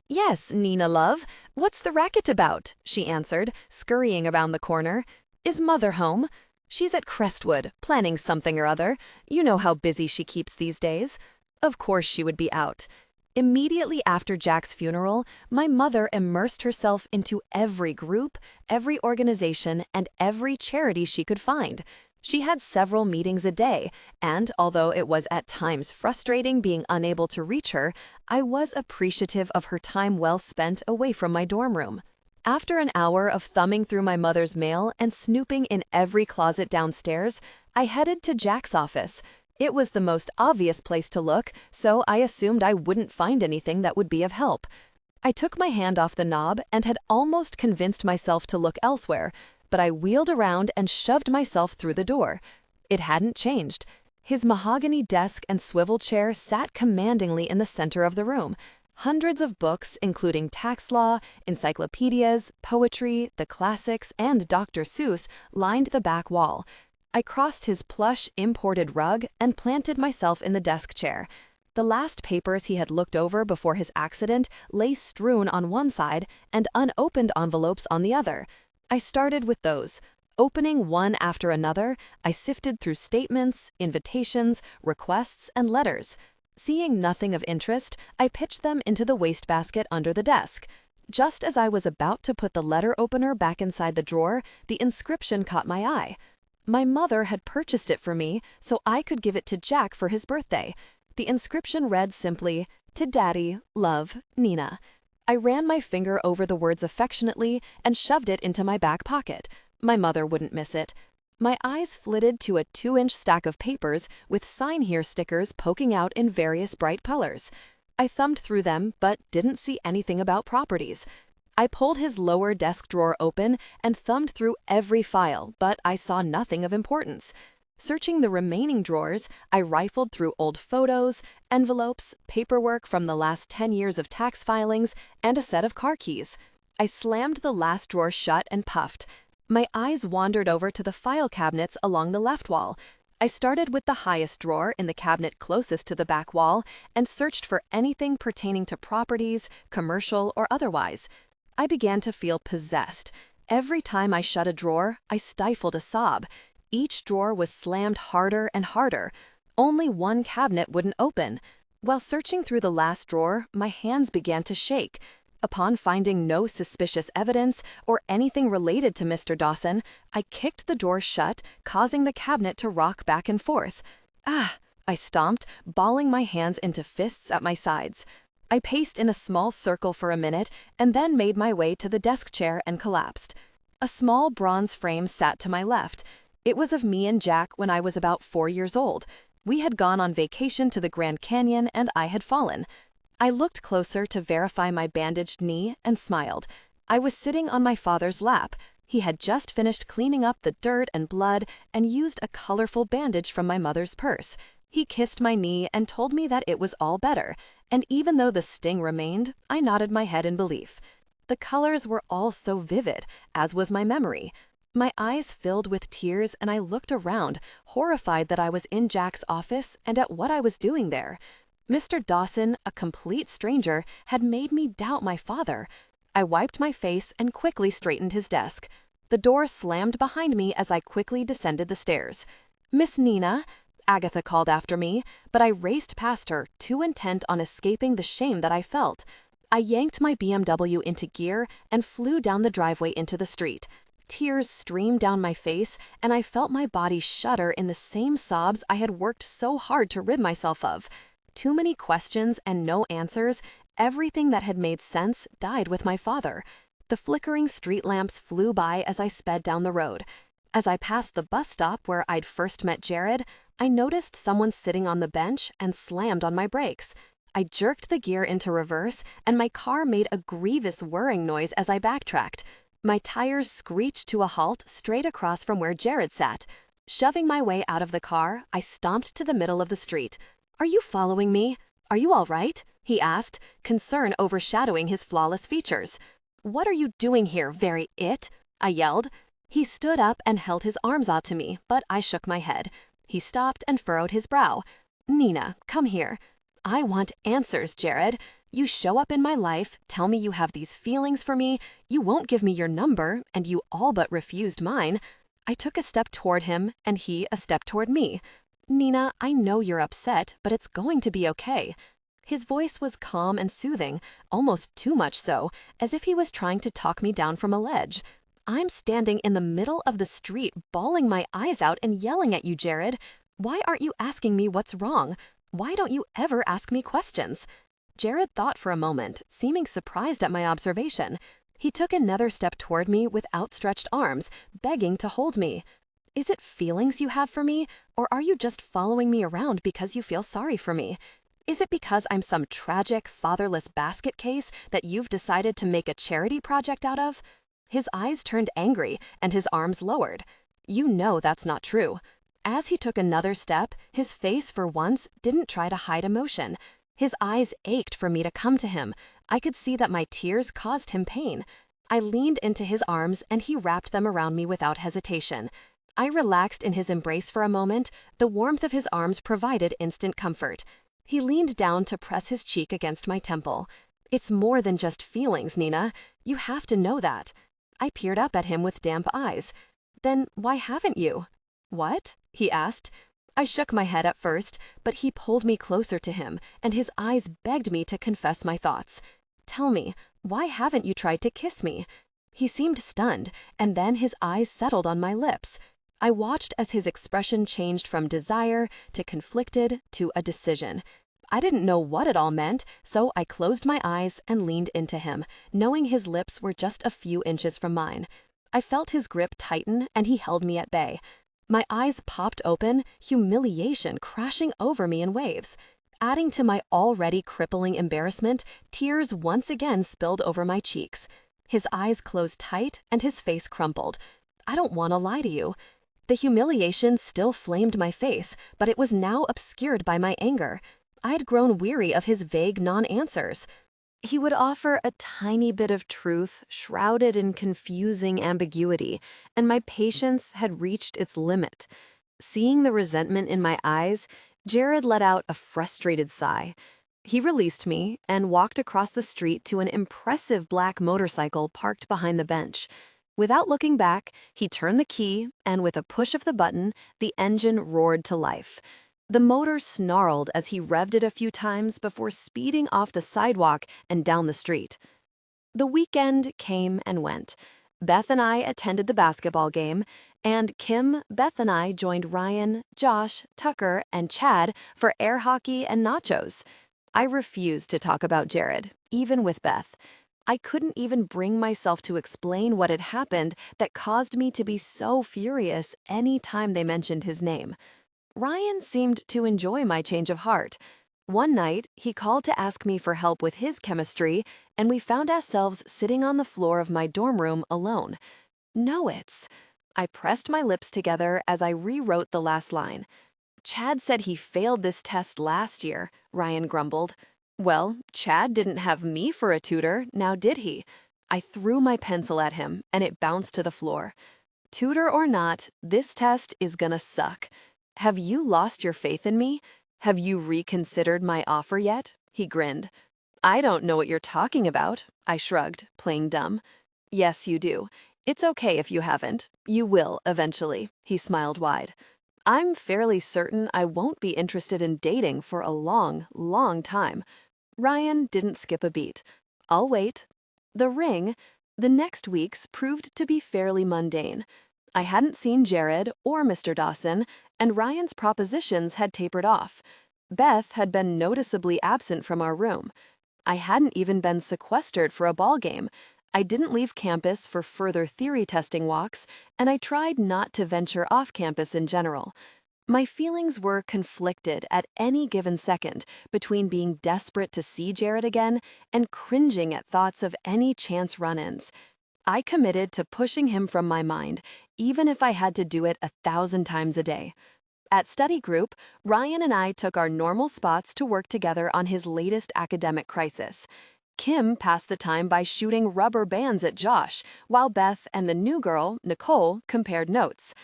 "Yes, Nina, love. What's the racket about?" she answered, scurrying around the corner. "Is Mother home?" "She's at Crestwood, planning something or other. You know how busy she keeps these days." Of course she would be out. Immediately after Jack's funeral, my mother immersed herself into every group, every organization, and every charity she could find. She had several meetings a day, and although it was at times frustrating being unable to reach her, I was appreciative of her time well spent away from my dorm room. After an hour of thumbing through my mother's mail and snooping in every closet downstairs, I headed to Jack's office. It was the most obvious place to look, so I assumed I wouldn't find anything that would be of help. I took my hand off the knob and had almost convinced myself to look elsewhere, but I wheeled around and shoved myself through the door. It hadn't changed. His mahogany desk and swivel chair sat commandingly in the center of the room. Hundreds of books, including tax law, encyclopedias, poetry, the classics, and Dr. Seuss, lined the back wall. I crossed his plush, imported rug and planted myself in the desk chair. The last papers he had looked over before his accident lay strewn on one side and unopened envelopes on the other. I started with those. Opening one after another, I sifted through statements, invitations, requests, and letters. Seeing nothing of interest, I pitched them into the wastebasket under the desk. Just as I was about to put the letter opener back inside the drawer, the inscription caught my eye. My mother had purchased it for me so I could give it to Jack for his birthday. The inscription read simply, "To Daddy, love, Nina." I ran my finger over the words affectionately and shoved it into my back pocket. My mother wouldn't miss it. My eyes flitted to a 2-inch stack of papers with "Sign Here" stickers poking out in various bright colors. I thumbed through them, but didn't see anything about properties. I pulled his lower desk drawer open and thumbed through every file, but I saw nothing of importance. Searching the remaining drawers, I rifled through old photos, envelopes, paperwork from the last 10 years of tax filings, and a set of car keys. I slammed the last drawer shut and puffed. My eyes wandered over to the file cabinets along the left wall. I started with the highest drawer in the cabinet closest to the back wall and searched for anything pertaining to properties, commercial or otherwise. I began to feel possessed. Every time I shut a drawer, I stifled a sob. Each drawer was slammed harder and harder. Only one cabinet wouldn't open. While searching through the last drawer, my hands began to shake. Upon finding no suspicious evidence or anything related to Mr. Dawson, I kicked the door shut, causing the cabinet to rock back and forth. "Ah!" I stomped, balling my hands into fists at my sides. I paced in a small circle for a minute and then made my way to the desk chair and collapsed. A small bronze frame sat to my left. It was of me and Jack when I was about 4 years old. We had gone on vacation to the Grand Canyon and I had fallen. I looked closer to verify my bandaged knee and smiled. I was sitting on my father's lap. He had just finished cleaning up the dirt and blood and used a colorful bandage from my mother's purse. He kissed my knee and told me that it was all better, and even though the sting remained, I nodded my head in belief. The colors were all so vivid, as was my memory. My eyes filled with tears and I looked around, horrified that I was in Jack's office and at what I was doing there. Mr. Dawson, a complete stranger, had made me doubt my father. I wiped my face and quickly straightened his desk. The door slammed behind me as I quickly descended the stairs. "Miss Nina," Agatha called after me, but I raced past her, too intent on escaping the shame that I felt. I yanked my BMW into gear and flew down the driveway into the street. Tears streamed down my face, and I felt my body shudder in the same sobs I had worked so hard to rid myself of. Too many questions and no answers. Everything that had made sense died with my father. The flickering street lamps flew by as I sped down the road. As I passed the bus stop where I'd first met Jared, I noticed someone sitting on the bench and slammed on my brakes. I jerked the gear into reverse, and my car made a grievous whirring noise as I backtracked. My tires screeched to a halt straight across from where Jared sat. Shoving my way out of the car, I stomped to the middle of the street. "Are you following me? Are you all right?" he asked, concern overshadowing his flawless features. "What are you doing here, very it?" I yelled. He stood up and held his arms out to me, but I shook my head. He stopped and furrowed his brow. "Nina, come here." "I want answers, Jared. You show up in my life, tell me you have these feelings for me, you won't give me your number, and you all but refused mine." I took a step toward him, and he a step toward me. "Nina, I know you're upset, but it's going to be okay." His voice was calm and soothing, almost too much so, as if he was trying to talk me down from a ledge. "I'm standing in the middle of the street, bawling my eyes out and yelling at you, Jared. Why aren't you asking me what's wrong? Why don't you ever ask me questions?" Jared thought for a moment, seeming surprised at my observation. He took another step toward me with outstretched arms, begging to hold me. "Is it feelings you have for me, or are you just following me around because you feel sorry for me? Is it because I'm some tragic, fatherless basket case that you've decided to make a charity project out of?" His eyes turned angry, and his arms lowered. "You know that's not true." As he took another step, his face for once didn't try to hide emotion. His eyes ached for me to come to him. I could see that my tears caused him pain. I leaned into his arms, and he wrapped them around me without hesitation. I relaxed in his embrace for a moment. The warmth of his arms provided instant comfort. He leaned down to press his cheek against my temple. "It's more than just feelings, Nina. You have to know that." I peered up at him with damp eyes. "Then why haven't you?" "What?" he asked. I shook my head at first, but he pulled me closer to him, and his eyes begged me to confess my thoughts. "Tell me, why haven't you tried to kiss me?" He seemed stunned, and then his eyes settled on my lips. I watched as his expression changed from desire to conflicted to a decision. I didn't know what it all meant, so I closed my eyes and leaned into him, knowing his lips were just a few inches from mine. I felt his grip tighten, and he held me at bay. My eyes popped open, humiliation crashing over me in waves. Adding to my already crippling embarrassment, tears once again spilled over my cheeks. His eyes closed tight, and his face crumpled. I don't want to lie to you. The humiliation still flamed my face, but it was now obscured by my anger. I'd grown weary of his vague non-answers. He would offer a tiny bit of truth shrouded in confusing ambiguity, and my patience had reached its limit. Seeing the resentment in my eyes, Jared let out a frustrated sigh. He released me and walked across the street to an impressive black motorcycle parked behind the bench. Without looking back, he turned the key, and with a push of the button, the engine roared to life. The motor snarled as he revved it a few times before speeding off the sidewalk and down the street. The weekend came and went. Beth and I attended the basketball game, and Kim, Beth, and I joined Ryan, Josh, Tucker, and Chad for air hockey and nachos. I refused to talk about Jared, even with Beth. I couldn't even bring myself to explain what had happened that caused me to be so furious any time they mentioned his name. Ryan seemed to enjoy my change of heart. One night, he called to ask me for help with his chemistry, and we found ourselves sitting on the floor of my dorm room alone. "No, it's..." I pressed my lips together as I rewrote the last line. "Chad said he failed this test last year," Ryan grumbled. "Well, Chad didn't have me for a tutor, now did he?" I threw my pencil at him, and it bounced to the floor. "Tutor or not, this test is gonna suck. Have you lost your faith in me? Have you reconsidered my offer yet?" He grinned. "I don't know what you're talking about," I shrugged, playing dumb. "Yes, you do. It's okay if you haven't. You will eventually," he smiled wide. "I'm fairly certain I won't be interested in dating for a long, long time." Ryan didn't skip a beat. "I'll wait." The next weeks proved to be fairly mundane. I hadn't seen Jared or Mr. Dawson, and Ryan's propositions had tapered off. Beth had been noticeably absent from our room. I hadn't even been sequestered for a ball game. I didn't leave campus for further theory testing walks, and I tried not to venture off campus in general. My feelings were conflicted at any given second between being desperate to see Jared again and cringing at thoughts of any chance run-ins. I committed to pushing him from my mind, even if I had to do it 1,000 times a day. At study group, Ryan and I took our normal spots to work together on his latest academic crisis. Kim passed the time by shooting rubber bands at Josh, while Beth and the new girl, Nicole, compared notes.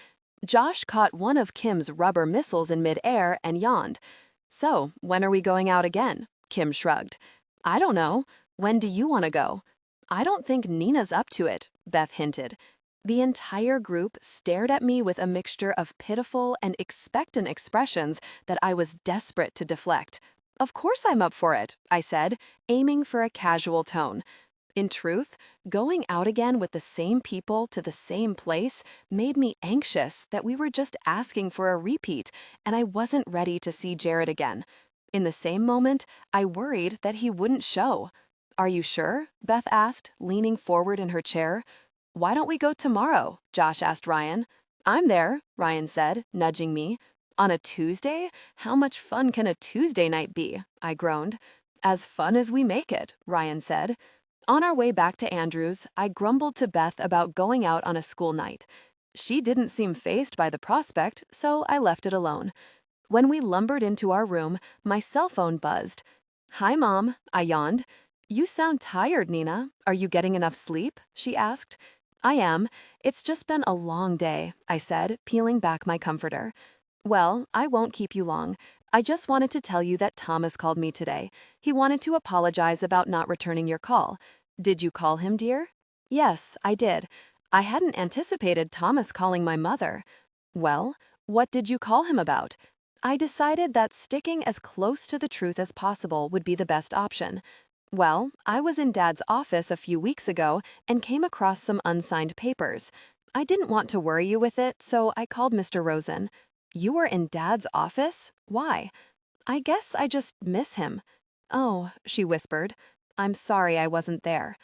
Josh caught one of Kim's rubber missiles in midair and yawned. "So, when are we going out again?" Kim shrugged. "I don't know. When do you want to go?" "I don't think Nina's up to it," Beth hinted. The entire group stared at me with a mixture of pitiful and expectant expressions that I was desperate to deflect. "Of course I'm up for it," I said, aiming for a casual tone. In truth, going out again with the same people to the same place made me anxious that we were just asking for a repeat, and I wasn't ready to see Jared again. In the same moment, I worried that he wouldn't show. "Are you sure?" Beth asked, leaning forward in her chair. "Why don't we go tomorrow?" Josh asked Ryan. "I'm there," Ryan said, nudging me. "On a Tuesday? How much fun can a Tuesday night be?" I groaned. "As fun as we make it," Ryan said. On our way back to Andrews, I grumbled to Beth about going out on a school night. She didn't seem fazed by the prospect, so I left it alone. When we lumbered into our room, my cell phone buzzed. "Hi, Mom," I yawned. "You sound tired, Nina. Are you getting enough sleep?" she asked. "I am. It's just been a long day," I said, peeling back my comforter. "Well, I won't keep you long. I just wanted to tell you that Thomas called me today. He wanted to apologize about not returning your call. Did you call him, dear?" "Yes, I did. I hadn't anticipated Thomas calling my mother." "Well, what did you call him about?" I decided that sticking as close to the truth as possible would be the best option. "Well, I was in Dad's office a few weeks ago and came across some unsigned papers. I didn't want to worry you with it, so I called Mr. Rosen." "You were in Dad's office? Why?" "I guess I just miss him." "Oh," she whispered. "I'm sorry I wasn't there."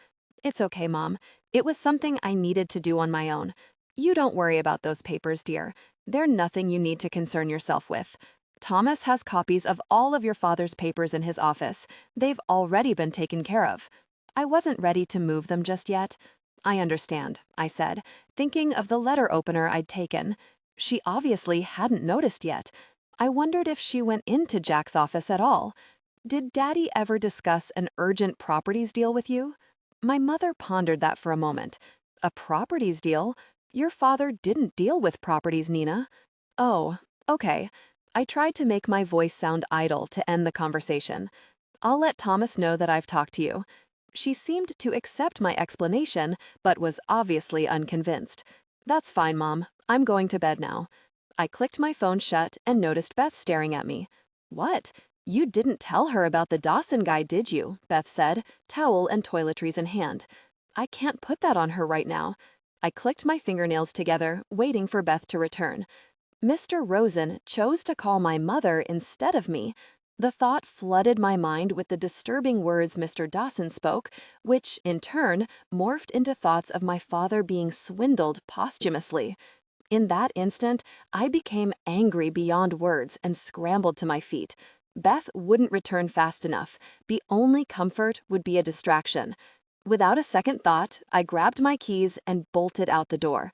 "It's okay, Mom. It was something I needed to do on my own. You don't worry about those papers, dear. They're nothing you need to concern yourself with. Thomas has copies of all of your father's papers in his office. They've already been taken care of." I wasn't ready to move them just yet. "I understand," I said, thinking of the letter opener I'd taken. She obviously hadn't noticed yet. I wondered if she went into Jack's office at all. "Did Daddy ever discuss an urgent properties deal with you?" My mother pondered that for a moment. "A properties deal? Your father didn't deal with properties, Nina." "Oh, okay." I tried to make my voice sound idle to end the conversation. "I'll let Thomas know that I've talked to you." She seemed to accept my explanation, but was obviously unconvinced. "That's fine, Mom. I'm going to bed now." I clicked my phone shut and noticed Beth staring at me. "What? You didn't tell her about the Dawson guy, did you?" Beth said, towel and toiletries in hand. "I can't put that on her right now." I clicked my fingernails together, waiting for Beth to return. Mr. Rosen chose to call my mother instead of me. The thought flooded my mind with the disturbing words Mr. Dawson spoke, which, in turn, morphed into thoughts of my father being swindled posthumously. In that instant, I became angry beyond words and scrambled to my feet. Beth wouldn't return fast enough. The only comfort would be a distraction. Without a second thought, I grabbed my keys and bolted out the door.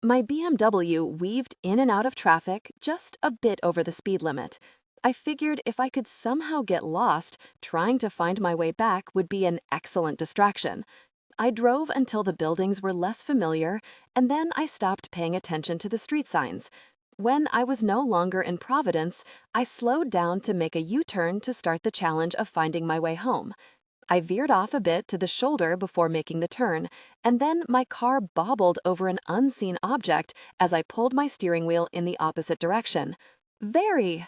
My BMW weaved in and out of traffic just a bit over the speed limit. I figured if I could somehow get lost, trying to find my way back would be an excellent distraction. I drove until the buildings were less familiar, and then I stopped paying attention to the street signs. When I was no longer in Providence, I slowed down to make a U-turn to start the challenge of finding my way home. I veered off a bit to the shoulder before making the turn, and then my car bobbled over an unseen object as I pulled my steering wheel in the opposite direction. "Very!"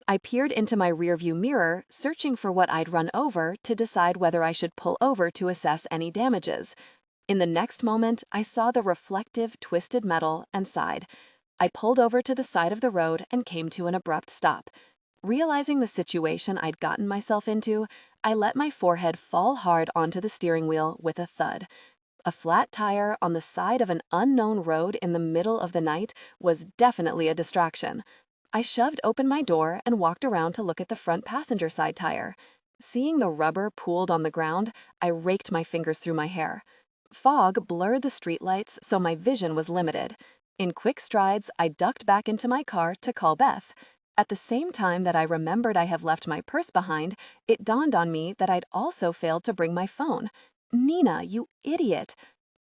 I peered into my rearview mirror, searching for what I'd run over to decide whether I should pull over to assess any damages. In the next moment, I saw the reflective, twisted metal and sighed. I pulled over to the side of the road and came to an abrupt stop. Realizing the situation I'd gotten myself into, I let my forehead fall hard onto the steering wheel with a thud. A flat tire on the side of an unknown road in the middle of the night was definitely a distraction. I shoved open my door and walked around to look at the front passenger side tire. Seeing the rubber pooled on the ground, I raked my fingers through my hair. Fog blurred the streetlights, so my vision was limited. In quick strides, I ducked back into my car to call Beth. At the same time that I remembered I have left my purse behind, it dawned on me that I'd also failed to bring my phone. Nina, you idiot!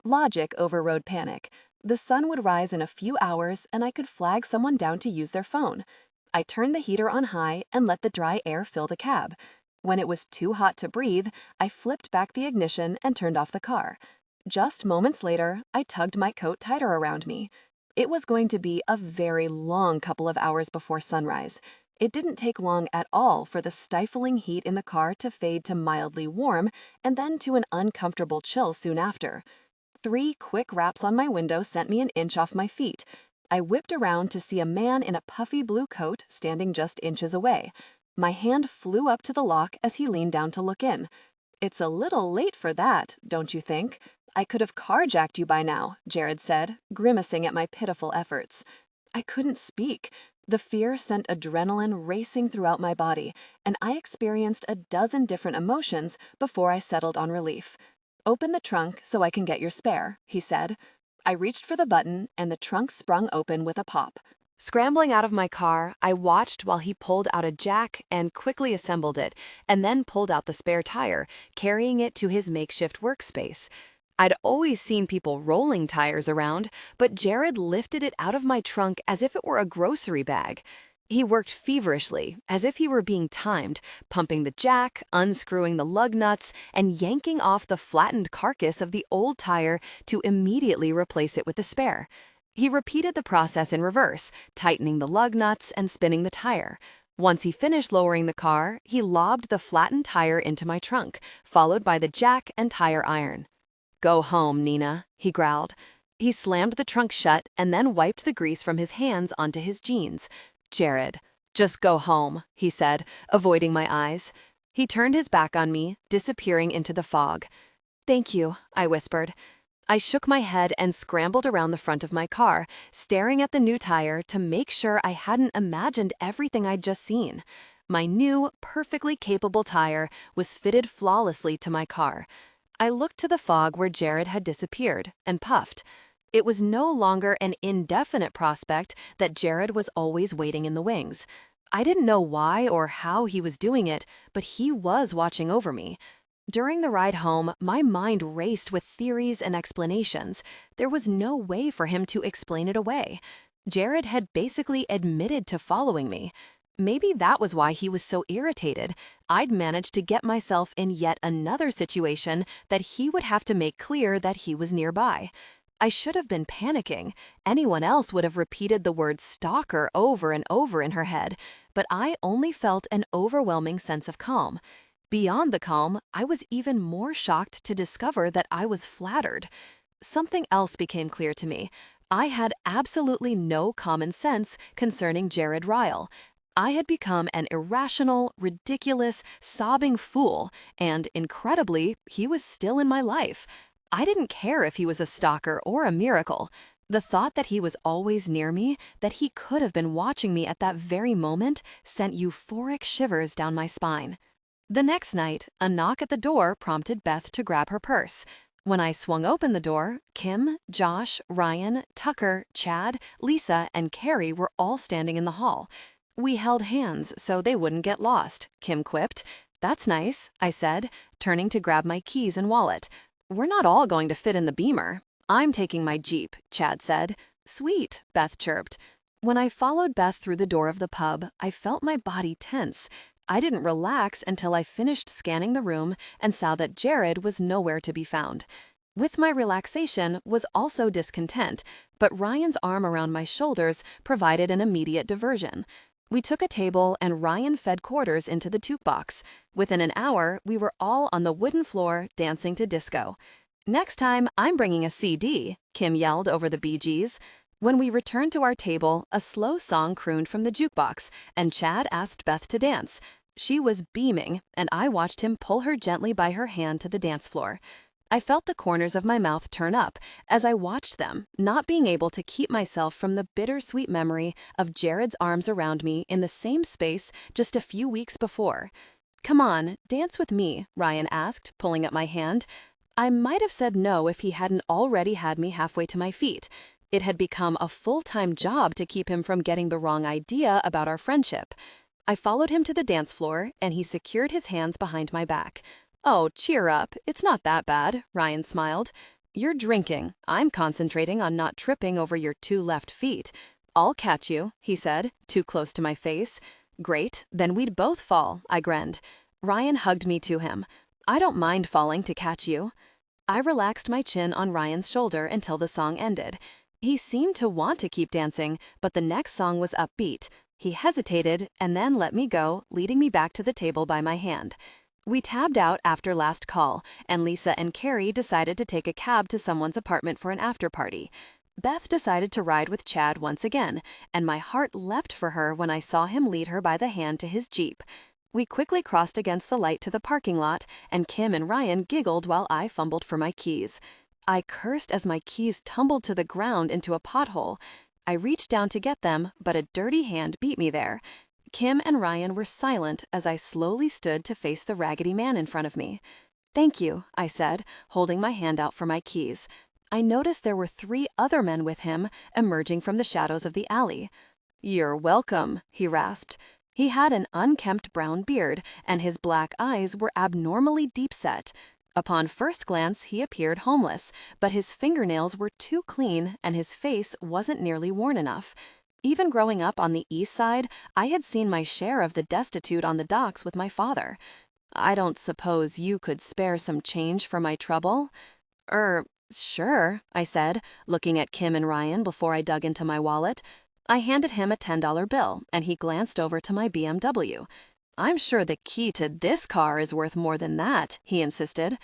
Logic overrode panic. The sun would rise in a few hours and I could flag someone down to use their phone. I turned the heater on high and let the dry air fill the cab. When it was too hot to breathe, I flipped back the ignition and turned off the car. Just moments later, I tugged my coat tighter around me. It was going to be a very long couple of hours before sunrise. It didn't take long at all for the stifling heat in the car to fade to mildly warm and then to an uncomfortable chill soon after. 3 quick raps on my window sent me an inch off my feet. I whipped around to see a man in a puffy blue coat standing just inches away. My hand flew up to the lock as he leaned down to look in. "It's a little late for that, don't you think? I could have carjacked you by now," Jared said, grimacing at my pitiful efforts. I couldn't speak. The fear sent adrenaline racing throughout my body, and I experienced a dozen different emotions before I settled on relief. "Open the trunk so I can get your spare," he said. I reached for the button, and the trunk sprung open with a pop. Scrambling out of my car, I watched while he pulled out a jack and quickly assembled it, and then pulled out the spare tire, carrying it to his makeshift workspace. I'd always seen people rolling tires around, but Jared lifted it out of my trunk as if it were a grocery bag. He worked feverishly, as if he were being timed, pumping the jack, unscrewing the lug nuts, and yanking off the flattened carcass of the old tire to immediately replace it with the spare. He repeated the process in reverse, tightening the lug nuts and spinning the tire. Once he finished lowering the car, he lobbed the flattened tire into my trunk, followed by the jack and tire iron. "Go home, Nina," he growled. He slammed the trunk shut and then wiped the grease from his hands onto his jeans. "Jared, just go home," he said, avoiding my eyes. He turned his back on me, disappearing into the fog. "Thank you," I whispered. I shook my head and scrambled around the front of my car, staring at the new tire to make sure I hadn't imagined everything I'd just seen. My new, perfectly capable tire was fitted flawlessly to my car. I looked to the fog where Jared had disappeared and puffed. It was no longer an indefinite prospect that Jared was always waiting in the wings. I didn't know why or how he was doing it, but he was watching over me. During the ride home, my mind raced with theories and explanations. There was no way for him to explain it away. Jared had basically admitted to following me. Maybe that was why he was so irritated. I'd managed to get myself in yet another situation that he would have to make clear that he was nearby. I should have been panicking. Anyone else would have repeated the word stalker over and over in her head, but I only felt an overwhelming sense of calm. Beyond the calm, I was even more shocked to discover that I was flattered. Something else became clear to me. I had absolutely no common sense concerning Jared Ryle. I had become an irrational, ridiculous, sobbing fool, and incredibly, he was still in my life. I didn't care if he was a stalker or a miracle. The thought that he was always near me, that he could have been watching me at that very moment, sent euphoric shivers down my spine. The next night, a knock at the door prompted Beth to grab her purse. When I swung open the door, Kim, Josh, Ryan, Tucker, Chad, Lisa, and Carrie were all standing in the hall. "We held hands so they wouldn't get lost," Kim quipped. "That's nice," I said, turning to grab my keys and wallet. "We're not all going to fit in the Beamer." "I'm taking my Jeep," Chad said. "Sweet," Beth chirped. When I followed Beth through the door of the pub, I felt my body tense. I didn't relax until I finished scanning the room and saw that Jared was nowhere to be found. With my relaxation was also discontent, but Ryan's arm around my shoulders provided an immediate diversion. We took a table and Ryan fed quarters into the toque box. Within an hour, we were all on the wooden floor dancing to disco. "Next time, I'm bringing a CD," Kim yelled over the Bee Gees. When we returned to our table, a slow song crooned from the jukebox, and Chad asked Beth to dance. She was beaming, and I watched him pull her gently by her hand to the dance floor. I felt the corners of my mouth turn up as I watched them, not being able to keep myself from the bittersweet memory of Jared's arms around me in the same space just a few weeks before. "Come on, dance with me," Ryan asked, pulling at my hand. I might have said no if he hadn't already had me halfway to my feet. It had become a full-time job to keep him from getting the wrong idea about our friendship. I followed him to the dance floor, and he secured his hands behind my back. "Oh, cheer up. It's not that bad," Ryan smiled. "You're drinking. I'm concentrating on not tripping over your 2 left feet. I'll catch you," he said, too close to my face. "Great, then we'd both fall," I grinned. Ryan hugged me to him. "I don't mind falling to catch you." I relaxed my chin on Ryan's shoulder until the song ended. He seemed to want to keep dancing, but the next song was upbeat. He hesitated and then let me go, leading me back to the table by my hand. We tabbed out after last call, and Lisa and Carrie decided to take a cab to someone's apartment for an after-party. Beth decided to ride with Chad once again, and my heart leapt for her when I saw him lead her by the hand to his Jeep. We quickly crossed against the light to the parking lot, and Kim and Ryan giggled while I fumbled for my keys. I cursed as my keys tumbled to the ground into a pothole. I reached down to get them, but a dirty hand beat me there. Kim and Ryan were silent as I slowly stood to face the raggedy man in front of me. "Thank you," I said, holding my hand out for my keys. I noticed there were 3 other men with him, emerging from the shadows of the alley. "You're welcome," he rasped. He had an unkempt brown beard, and his black eyes were abnormally deep-set. Upon first glance, he appeared homeless, but his fingernails were too clean and his face wasn't nearly worn enough. Even growing up on the east side, I had seen my share of the destitute on the docks with my father. "I don't suppose you could spare some change for my trouble?" Sure," I said, looking at Kim and Ryan before I dug into my wallet. I handed him a $10 bill, and he glanced over to my BMW. "I'm sure the key to this car is worth more than that," he insisted.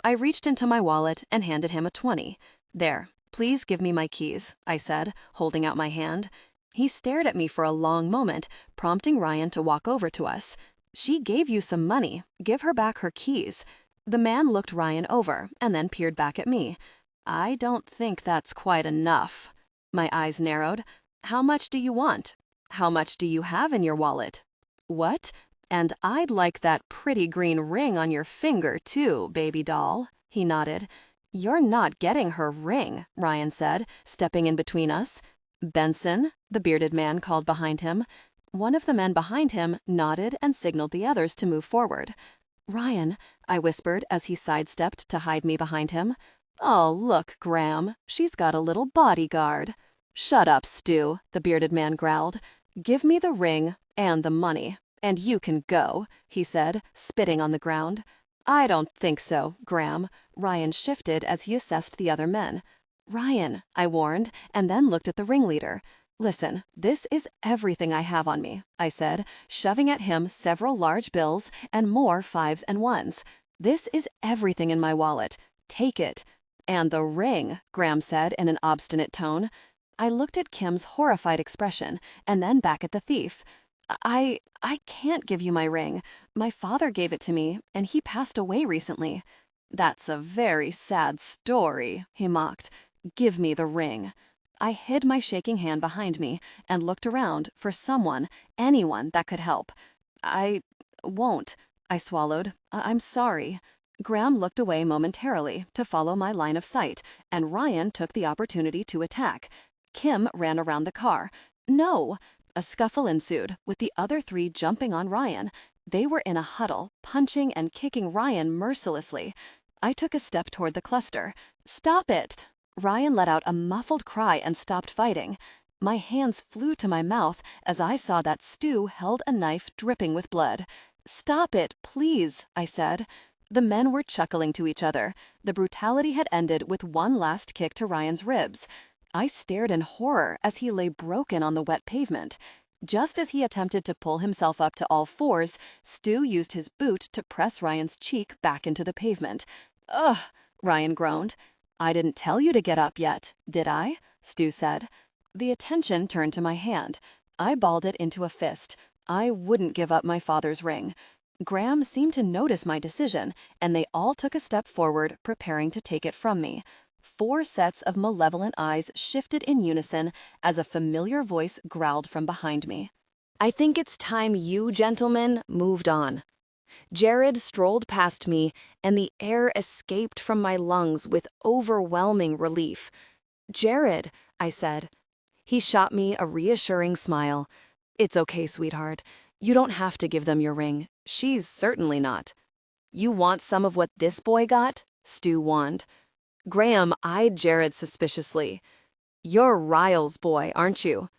I reached into my wallet and handed him a 20. "There, please give me my keys," I said, holding out my hand. He stared at me for a long moment, prompting Ryan to walk over to us. "She gave you some money. Give her back her keys." The man looked Ryan over and then peered back at me. "I don't think that's quite enough." My eyes narrowed. "How much do you want? How much do you have in your wallet?" "What? And I'd like that pretty green ring on your finger too, baby doll." He nodded. "You're not getting her ring," Ryan said, stepping in between us. "Benson," the bearded man called behind him. One of the men behind him nodded and signaled the others to move forward. "Ryan," I whispered as he sidestepped to hide me behind him. "Oh, look, Graham, she's got a little bodyguard." "Shut up, Stu," the bearded man growled. "Give me the ring and the money, and you can go," he said, spitting on the ground. "I don't think so, Graham." Ryan shifted as he assessed the other men. "Ryan," I warned, and then looked at the ringleader. "Listen, this is everything I have on me," I said, shoving at him several large bills and more 5s and 1s. "This is everything in my wallet. Take it." "And the ring," Graham said in an obstinate tone. I looked at Kim's horrified expression and then back at the thief. I can't give you my ring. My father gave it to me, and he passed away recently." "That's a very sad story," he mocked. "Give me the ring." I hid my shaking hand behind me and looked around for someone, anyone that could help. "I won't," I swallowed. "I'm sorry." Graham looked away momentarily to follow my line of sight, and Ryan took the opportunity to attack. Kim ran around the car. "No!" A scuffle ensued, with the other 3 jumping on Ryan. They were in a huddle, punching and kicking Ryan mercilessly. I took a step toward the cluster. "Stop it!" Ryan let out a muffled cry and stopped fighting. My hands flew to my mouth as I saw that Stu held a knife dripping with blood. "Stop it, please," I said. The men were chuckling to each other. The brutality had ended with one last kick to Ryan's ribs. I stared in horror as he lay broken on the wet pavement. Just as he attempted to pull himself up to all fours, Stu used his boot to press Ryan's cheek back into the pavement. "Ugh," Ryan groaned. "I didn't tell you to get up yet, did I?" Stu said. The attention turned to my hand. I balled it into a fist. I wouldn't give up my father's ring. Graham seemed to notice my decision, and they all took a step forward, preparing to take it from me. 4 sets of malevolent eyes shifted in unison as a familiar voice growled from behind me. "I think it's time you gentlemen moved on." Jared strolled past me, and the air escaped from my lungs with overwhelming relief. "Jared," I said. He shot me a reassuring smile. "It's okay, sweetheart. You don't have to give them your ring. She's certainly not." "You want some of what this boy got?" Stu warned. Graham eyed Jared suspiciously. "You're Ryle's boy, aren't you?"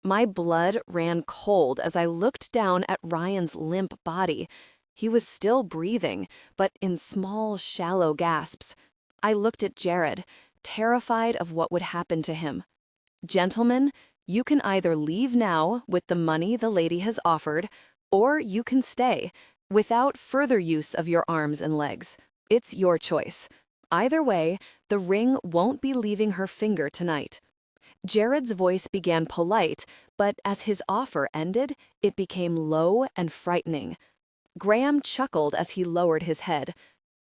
My blood ran cold as I looked down at Ryan's limp body. He was still breathing, but in small, shallow gasps. I looked at Jared, terrified of what would happen to him. "Gentlemen, you can either leave now with the money the lady has offered, or you can stay, without further use of your arms and legs. It's your choice. Either way, the ring won't be leaving her finger tonight." Jared's voice began polite, but as his offer ended, it became low and frightening. Graham chuckled as he lowered his head.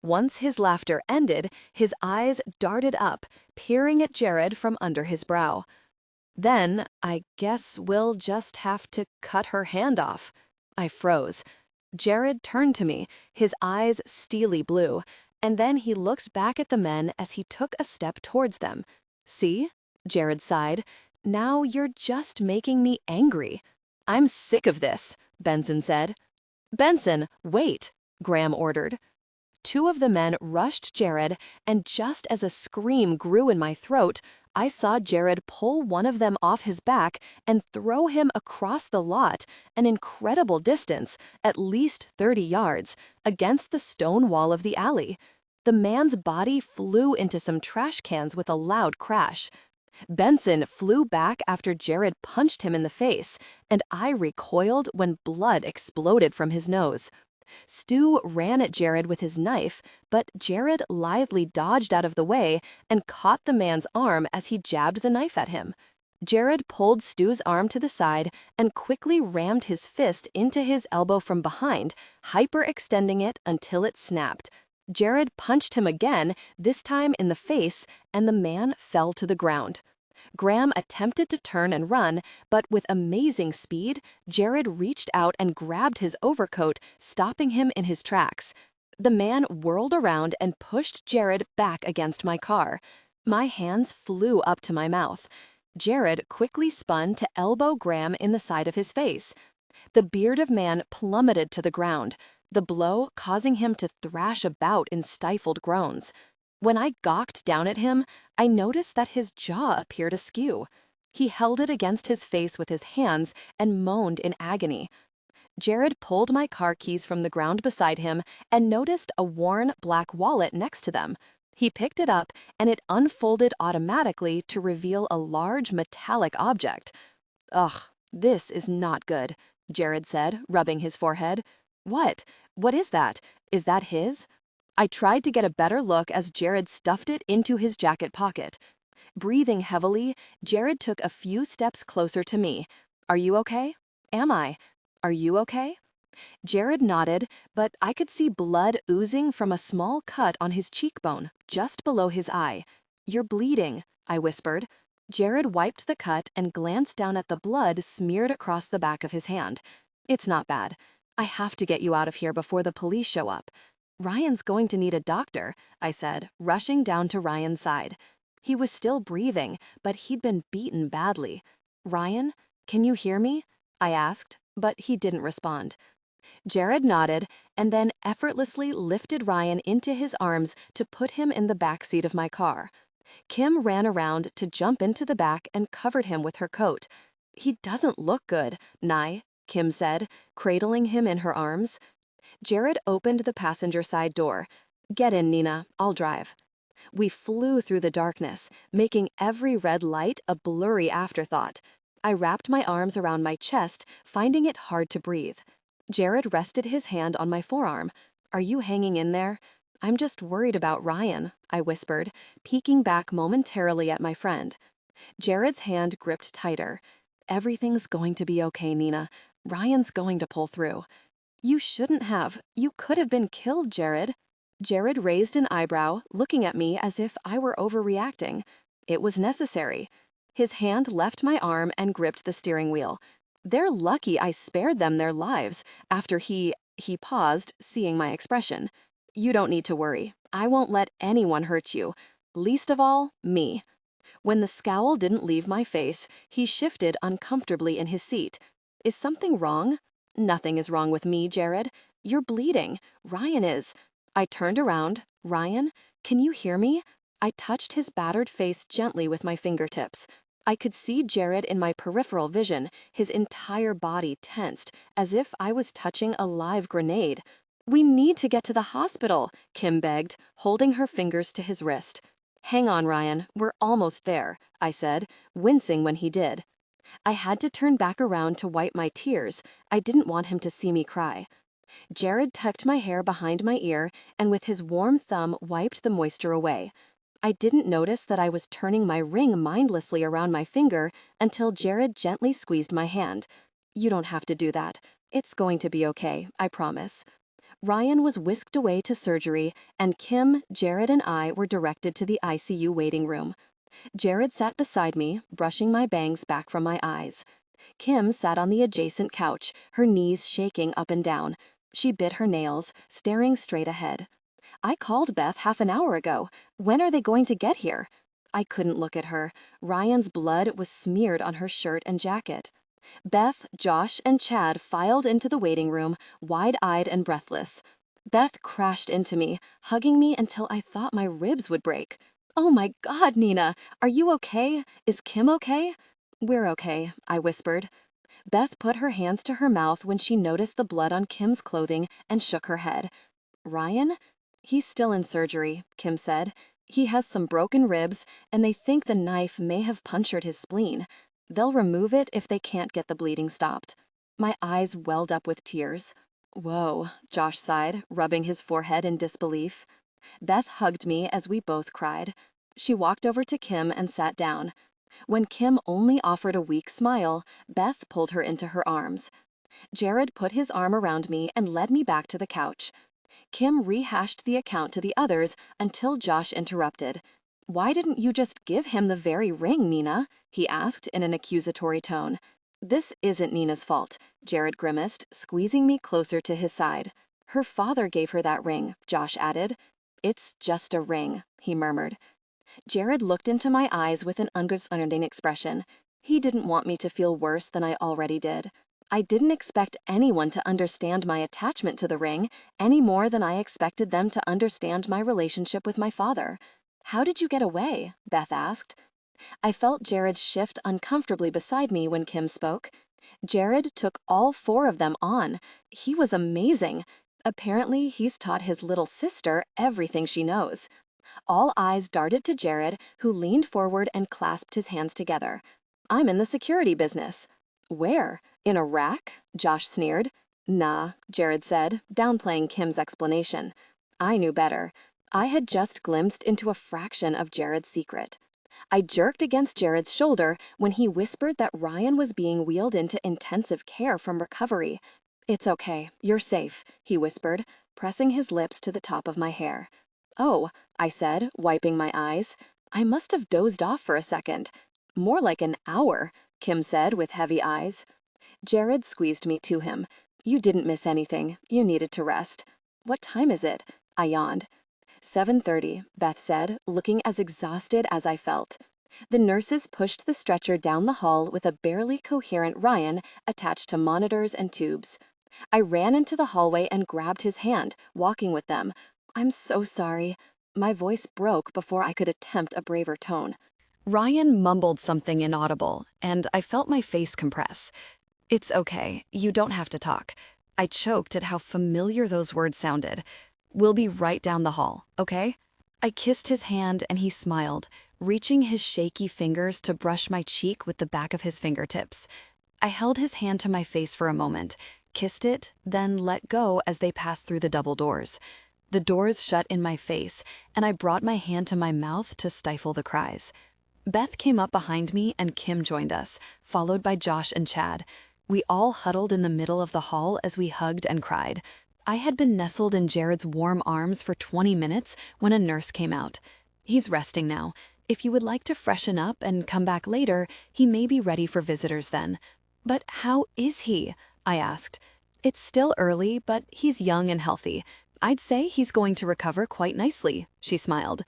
Once his laughter ended, his eyes darted up, peering at Jared from under his brow. "Then, I guess we'll just have to cut her hand off." I froze. Jared turned to me, his eyes steely blue, and then he looked back at the men as he took a step towards them. "See?" Jared sighed. "Now you're just making me angry." "I'm sick of this," Benson said. "Benson, wait," Graham ordered. 2 of the men rushed Jared, and just as a scream grew in my throat, I saw Jared pull one of them off his back and throw him across the lot, an incredible distance, at least 30 yards, against the stone wall of the alley. The man's body flew into some trash cans with a loud crash. Benson flew back after Jared punched him in the face, and I recoiled when blood exploded from his nose. Stu ran at Jared with his knife, but Jared lithely dodged out of the way and caught the man's arm as he jabbed the knife at him. Jared pulled Stu's arm to the side and quickly rammed his fist into his elbow from behind, hyperextending it until it snapped. Jared punched him again, this time in the face, and the man fell to the ground. Graham attempted to turn and run, but with amazing speed, Jared reached out and grabbed his overcoat, stopping him in his tracks. The man whirled around and pushed Jared back against my car. My hands flew up to my mouth. Jared quickly spun to elbow Graham in the side of his face. The bearded man plummeted to the ground, the blow causing him to thrash about in stifled groans. When I gawked down at him, I noticed that his jaw appeared askew. He held it against his face with his hands and moaned in agony. Jared pulled my car keys from the ground beside him and noticed a worn black wallet next to them. He picked it up, and it unfolded automatically to reveal a large metallic object. "Ugh, this is not good," Jared said, rubbing his forehead. "What? What is that? Is that his?" I tried to get a better look as Jared stuffed it into his jacket pocket. Breathing heavily, Jared took a few steps closer to me. "Are you okay?" "Am I? Are you okay?" Jared nodded, but I could see blood oozing from a small cut on his cheekbone, just below his eye. "You're bleeding," I whispered. Jared wiped the cut and glanced down at the blood smeared across the back of his hand. "It's not bad. I have to get you out of here before the police show up." "Ryan's going to need a doctor," I said, rushing down to Ryan's side. He was still breathing, but he'd been beaten badly. "Ryan, can you hear me?" I asked, but he didn't respond. Jared nodded and then effortlessly lifted Ryan into his arms to put him in the back seat of my car. Kim ran around to jump into the back and covered him with her coat. "He doesn't look good, Nye," Kim said, cradling him in her arms. Jared opened the passenger side door. "Get in, Nina. I'll drive." We flew through the darkness, making every red light a blurry afterthought. I wrapped my arms around my chest, finding it hard to breathe. Jared rested his hand on my forearm. "Are you hanging in there?" "I'm just worried about Ryan," I whispered, peeking back momentarily at my friend. Jared's hand gripped tighter. "Everything's going to be okay, Nina. Ryan's going to pull through." "You shouldn't have. You could have been killed, Jared." Jared raised an eyebrow, looking at me as if I were overreacting. "It was necessary." His hand left my arm and gripped the steering wheel. "They're lucky I spared them their lives," after he paused, seeing my expression. "You don't need to worry. I won't let anyone hurt you. Least of all, me." When the scowl didn't leave my face, he shifted uncomfortably in his seat. "Is something wrong?" "Nothing is wrong with me, Jared. You're bleeding. Ryan is." I turned around. "Ryan, can you hear me?" I touched his battered face gently with my fingertips. I could see Jared in my peripheral vision, his entire body tensed, as if I was touching a live grenade. "We need to get to the hospital," Kim begged, holding her fingers to his wrist. "Hang on, Ryan, we're almost there," I said, wincing when he did. I had to turn back around to wipe my tears. I didn't want him to see me cry. Jared tucked my hair behind my ear and with his warm thumb wiped the moisture away. I didn't notice that I was turning my ring mindlessly around my finger until Jared gently squeezed my hand. "You don't have to do that. It's going to be okay, I promise." Ryan was whisked away to surgery, and Kim, Jared, and I were directed to the ICU waiting room. Jared sat beside me, brushing my bangs back from my eyes. Kim sat on the adjacent couch, her knees shaking up and down. She bit her nails, staring straight ahead. "I called Beth half an hour ago. When are they going to get here?" I couldn't look at her. Ryan's blood was smeared on her shirt and jacket. Beth, Josh, and Chad filed into the waiting room, wide-eyed and breathless. Beth crashed into me, hugging me until I thought my ribs would break. "Oh my God, Nina! Are you okay? Is Kim okay?" "We're okay," I whispered. Beth put her hands to her mouth when she noticed the blood on Kim's clothing and shook her head. "Ryan? He's still in surgery," Kim said. "He has some broken ribs, and they think the knife may have punctured his spleen. They'll remove it if they can't get the bleeding stopped." My eyes welled up with tears. "Whoa," Josh sighed, rubbing his forehead in disbelief. Beth hugged me as we both cried. She walked over to Kim and sat down. When Kim only offered a weak smile, Beth pulled her into her arms. Jared put his arm around me and led me back to the couch. Kim rehashed the account to the others until Josh interrupted. "Why didn't you just give him the very ring, Nina?" he asked in an accusatory tone. "This isn't Nina's fault," Jared grimaced, squeezing me closer to his side. "Her father gave her that ring," Josh added. "It's just a ring," he murmured. Jared looked into my eyes with an understanding expression. He didn't want me to feel worse than I already did. I didn't expect anyone to understand my attachment to the ring any more than I expected them to understand my relationship with my father. "How did you get away?" Beth asked. I felt Jared shift uncomfortably beside me when Kim spoke. Jared took all 4 of them on. He was amazing. Apparently, he's taught his little sister everything she knows. All eyes darted to Jared, who leaned forward and clasped his hands together. "I'm in the security business." "Where? In a rack?" Josh sneered. "Nah," Jared said, downplaying Kim's explanation. I knew better. I had just glimpsed into a fraction of Jared's secret. I jerked against Jared's shoulder when he whispered that Ryan was being wheeled into intensive care from recovery. "It's okay, you're safe," he whispered, pressing his lips to the top of my hair. "Oh," I said, wiping my eyes. "I must have dozed off for a second." "More like an hour," Kim said with heavy eyes. Jared squeezed me to him. "You didn't miss anything. You needed to rest." "What time is it?" I yawned. 7:30, Beth said, looking as exhausted as I felt. The nurses pushed the stretcher down the hall with a barely coherent Ryan attached to monitors and tubes. I ran into the hallway and grabbed his hand, walking with them. "I'm so sorry." My voice broke before I could attempt a braver tone. Ryan mumbled something inaudible, and I felt my face compress. "It's okay, you don't have to talk." I choked at how familiar those words sounded. "We'll be right down the hall, okay?" I kissed his hand and he smiled, reaching his shaky fingers to brush my cheek with the back of his fingertips. I held his hand to my face for a moment, kissed it, then let go as they passed through the double doors. The doors shut in my face, and I brought my hand to my mouth to stifle the cries. Beth came up behind me and Kim joined us, followed by Josh and Chad. We all huddled in the middle of the hall as we hugged and cried. I had been nestled in Jared's warm arms for 20 minutes when a nurse came out. He's resting now. If you would like to freshen up and come back later, he may be ready for visitors then. But how is he? I asked. It's still early, but he's young and healthy. I'd say he's going to recover quite nicely, she smiled.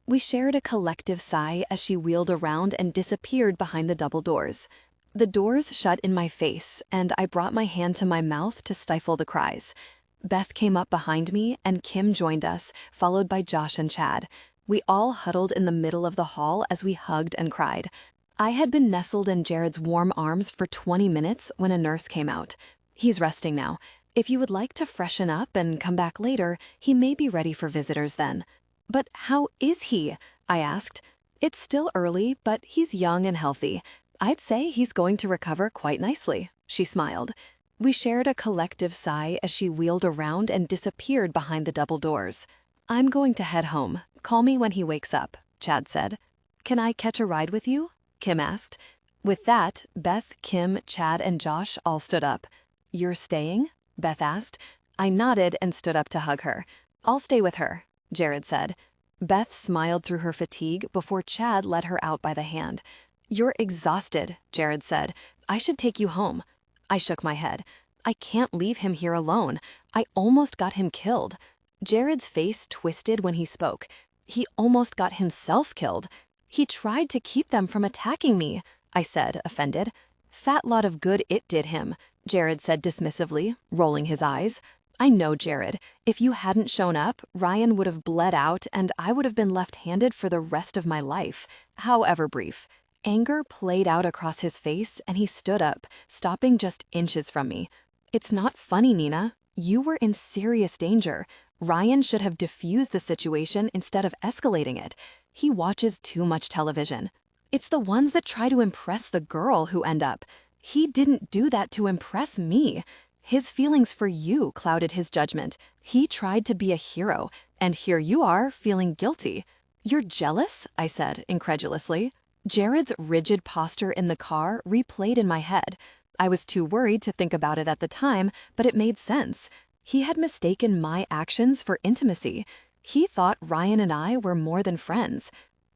We shared a collective sigh as she wheeled around and disappeared behind the double doors. The doors shut in my face, and I brought my hand to my mouth to stifle the cries. Beth came up behind me, and Kim joined us, followed by Josh and Chad. We all huddled in the middle of the hall as we hugged and cried. I had been nestled in Jared's warm arms for 20 minutes when a nurse came out. He's resting now. If you would like to freshen up and come back later, he may be ready for visitors then. But how is he? I asked. It's still early, but he's young and healthy. I'd say he's going to recover quite nicely, she smiled. We shared a collective sigh as she wheeled around and disappeared behind the double doors. I'm going to head home. Call me when he wakes up, Chad said. Can I catch a ride with you? Kim asked. With that, Beth, Kim, Chad, and Josh all stood up. You're staying? Beth asked. I nodded and stood up to hug her. I'll stay with her, Jared said. Beth smiled through her fatigue before Chad led her out by the hand. You're exhausted, Jared said. I should take you home. I shook my head. I can't leave him here alone. I almost got him killed. Jared's face twisted when he spoke. He almost got himself killed. He tried to keep them from attacking me, I said, offended. Fat lot of good it did him, Jared said dismissively, rolling his eyes. I know, Jared. If you hadn't shown up, Ryan would have bled out and I would have been left-handed for the rest of my life, however brief. Anger played out across his face and he stood up, stopping just inches from me. It's not funny, Nina. You were in serious danger. Ryan should have diffused the situation instead of escalating it. He watches too much television. It's the ones that try to impress the girl who end up. He didn't do that to impress me. His feelings for you clouded his judgment. He tried to be a hero, and here you are, feeling guilty. You're jealous? I said, incredulously. Jared's rigid posture in the car replayed in my head. I was too worried to think about it at the time, but it made sense. He had mistaken my actions for intimacy. He thought Ryan and I were more than friends.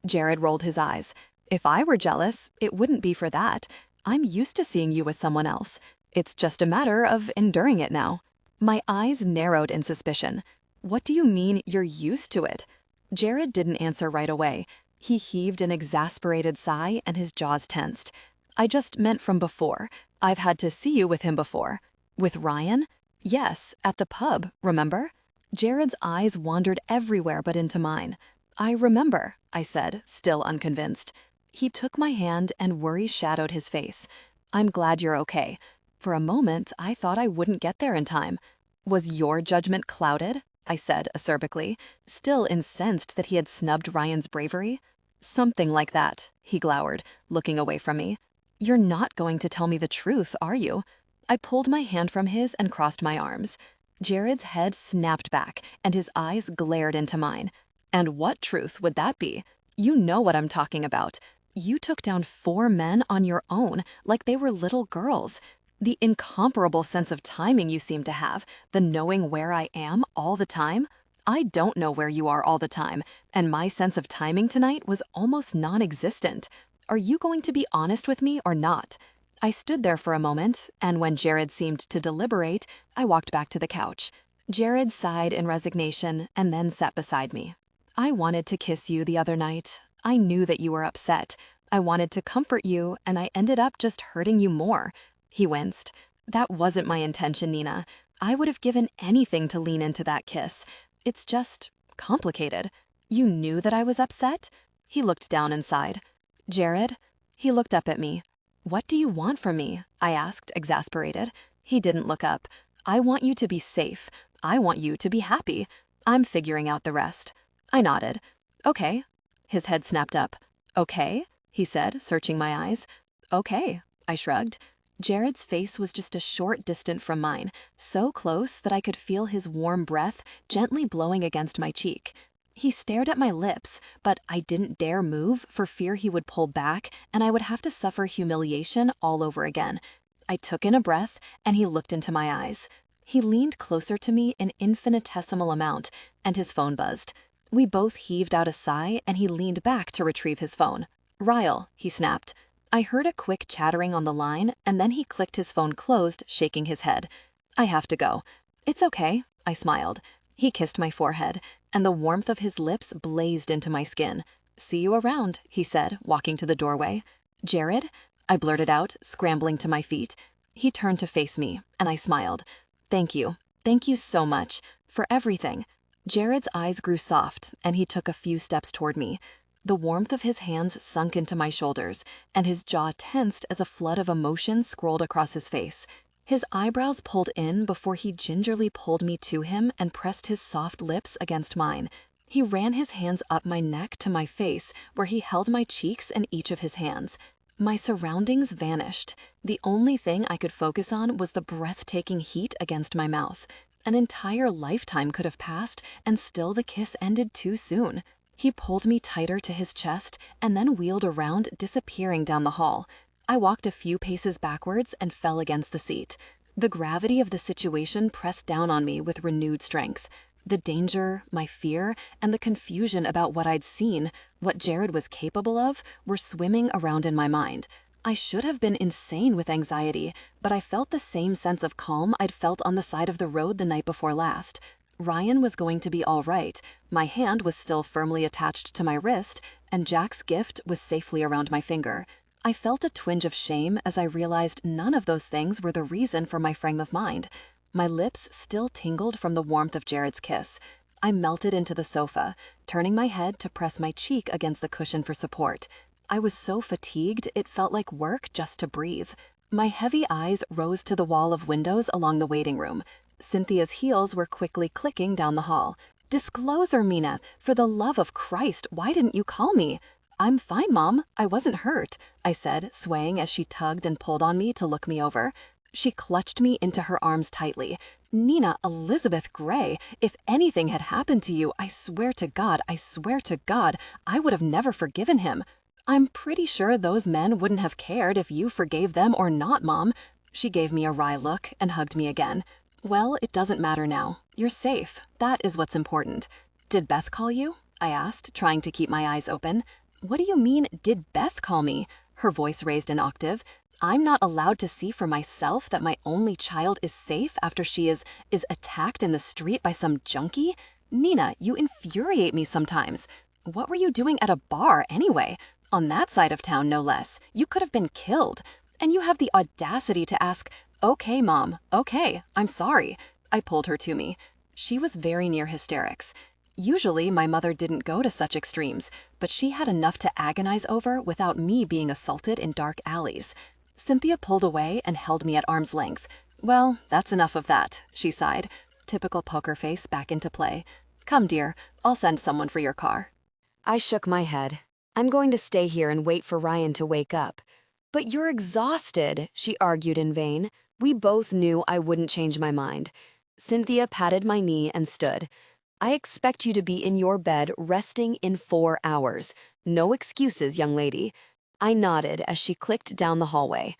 Jared rolled his eyes. If I were jealous, it wouldn't be for that. I'm used to seeing you with someone else. It's just a matter of enduring it now. My eyes narrowed in suspicion. What do you mean you're used to it? Jared didn't answer right away. He heaved an exasperated sigh and his jaws tensed. I just meant from before. I've had to see you with him before. With Ryan? Yes, at the pub, remember? Jared's eyes wandered everywhere but into mine. I remember, I said, still unconvinced. He took my hand and worry shadowed his face. I'm glad you're okay. For a moment, I thought I wouldn't get there in time. Was your judgment clouded? I said acerbically, still incensed that he had snubbed Ryan's bravery. Something like that, he glowered, looking away from me. You're not going to tell me the truth, are you? I pulled my hand from his and crossed my arms. Jared's head snapped back, and his eyes glared into mine. And what truth would that be? You know what I'm talking about. You took down 4 men on your own, like they were little girls. The incomparable sense of timing you seem to have, the knowing where I am all the time. I don't know where you are all the time, and my sense of timing tonight was almost non-existent. Are you going to be honest with me or not? I stood there for a moment, and when Jared seemed to deliberate, I walked back to the couch. Jared sighed in resignation and then sat beside me. I wanted to kiss you the other night. I knew that you were upset. I wanted to comfort you, and I ended up just hurting you more. He winced. That wasn't my intention, Nina. I would have given anything to lean into that kiss. It's just complicated. You knew that I was upset? He looked down and sighed. Jared? He looked up at me. What do you want from me? I asked, exasperated. He didn't look up. I want you to be safe. I want you to be happy. I'm figuring out the rest. I nodded. Okay. His head snapped up. Okay, he said, searching my eyes. Okay, I shrugged. Jared's face was just a short distance from mine, so close that I could feel his warm breath gently blowing against my cheek. He stared at my lips, but I didn't dare move for fear he would pull back and I would have to suffer humiliation all over again. I took in a breath and he looked into my eyes. He leaned closer to me an infinitesimal amount and his phone buzzed. We both heaved out a sigh and he leaned back to retrieve his phone. "Ryle," he snapped. I heard a quick chattering on the line and then he clicked his phone closed, shaking his head. "I have to go." "It's okay," I smiled. He kissed my forehead, and the warmth of his lips blazed into my skin. "See you around," he said, walking to the doorway. "Jared?" I blurted out, scrambling to my feet. He turned to face me, and I smiled. "Thank you. Thank you so much. For everything." Jared's eyes grew soft, and he took a few steps toward me. The warmth of his hands sunk into my shoulders, and his jaw tensed as a flood of emotion scrolled across his face. His eyebrows pulled in before he gingerly pulled me to him and pressed his soft lips against mine. He ran his hands up my neck to my face, where he held my cheeks in each of his hands. My surroundings vanished. The only thing I could focus on was the breathtaking heat against my mouth. An entire lifetime could have passed, and still the kiss ended too soon. He pulled me tighter to his chest and then wheeled around, disappearing down the hall. I walked a few paces backwards and fell against the seat. The gravity of the situation pressed down on me with renewed strength. The danger, my fear, and the confusion about what I'd seen, what Jared was capable of, were swimming around in my mind. I should have been insane with anxiety, but I felt the same sense of calm I'd felt on the side of the road the night before last. Ryan was going to be all right, my hand was still firmly attached to my wrist, and Jack's gift was safely around my finger. I felt a twinge of shame as I realized none of those things were the reason for my frame of mind. My lips still tingled from the warmth of Jared's kiss. I melted into the sofa, turning my head to press my cheek against the cushion for support. I was so fatigued it felt like work just to breathe. My heavy eyes rose to the wall of windows along the waiting room. Cynthia's heels were quickly clicking down the hall. "Disclose her, Mina. For the love of Christ, why didn't you call me?" "I'm fine, Mom. I wasn't hurt," I said, swaying as she tugged and pulled on me to look me over. She clutched me into her arms tightly. "Nina, Elizabeth Gray, if anything had happened to you, I swear to God, I would have never forgiven him." "I'm pretty sure those men wouldn't have cared if you forgave them or not, Mom." She gave me a wry look and hugged me again. "Well, it doesn't matter now. You're safe. That is what's important." "Did Beth call you?" I asked, trying to keep my eyes open. "What do you mean, did Beth call me?" Her voice raised an octave. "I'm not allowed to see for myself that my only child is safe after she is attacked in the street by some junkie? Nina, you infuriate me sometimes. What were you doing at a bar anyway? On that side of town, no less. You could have been killed. And you have the audacity to ask, 'Okay, Mom, okay, I'm sorry.'" I pulled her to me. She was very near hysterics. Usually, my mother didn't go to such extremes, but she had enough to agonize over without me being assaulted in dark alleys. Cynthia pulled away and held me at arm's length. "Well, that's enough of that," she sighed. Typical poker face back into play. "Come, dear, I'll send someone for your car." I shook my head. "I'm going to stay here and wait for Ryan to wake up." "But you're exhausted," she argued in vain. We both knew I wouldn't change my mind. Cynthia patted my knee and stood. "I expect you to be in your bed resting in 4 hours. No excuses, young lady." I nodded as she clicked down the hallway.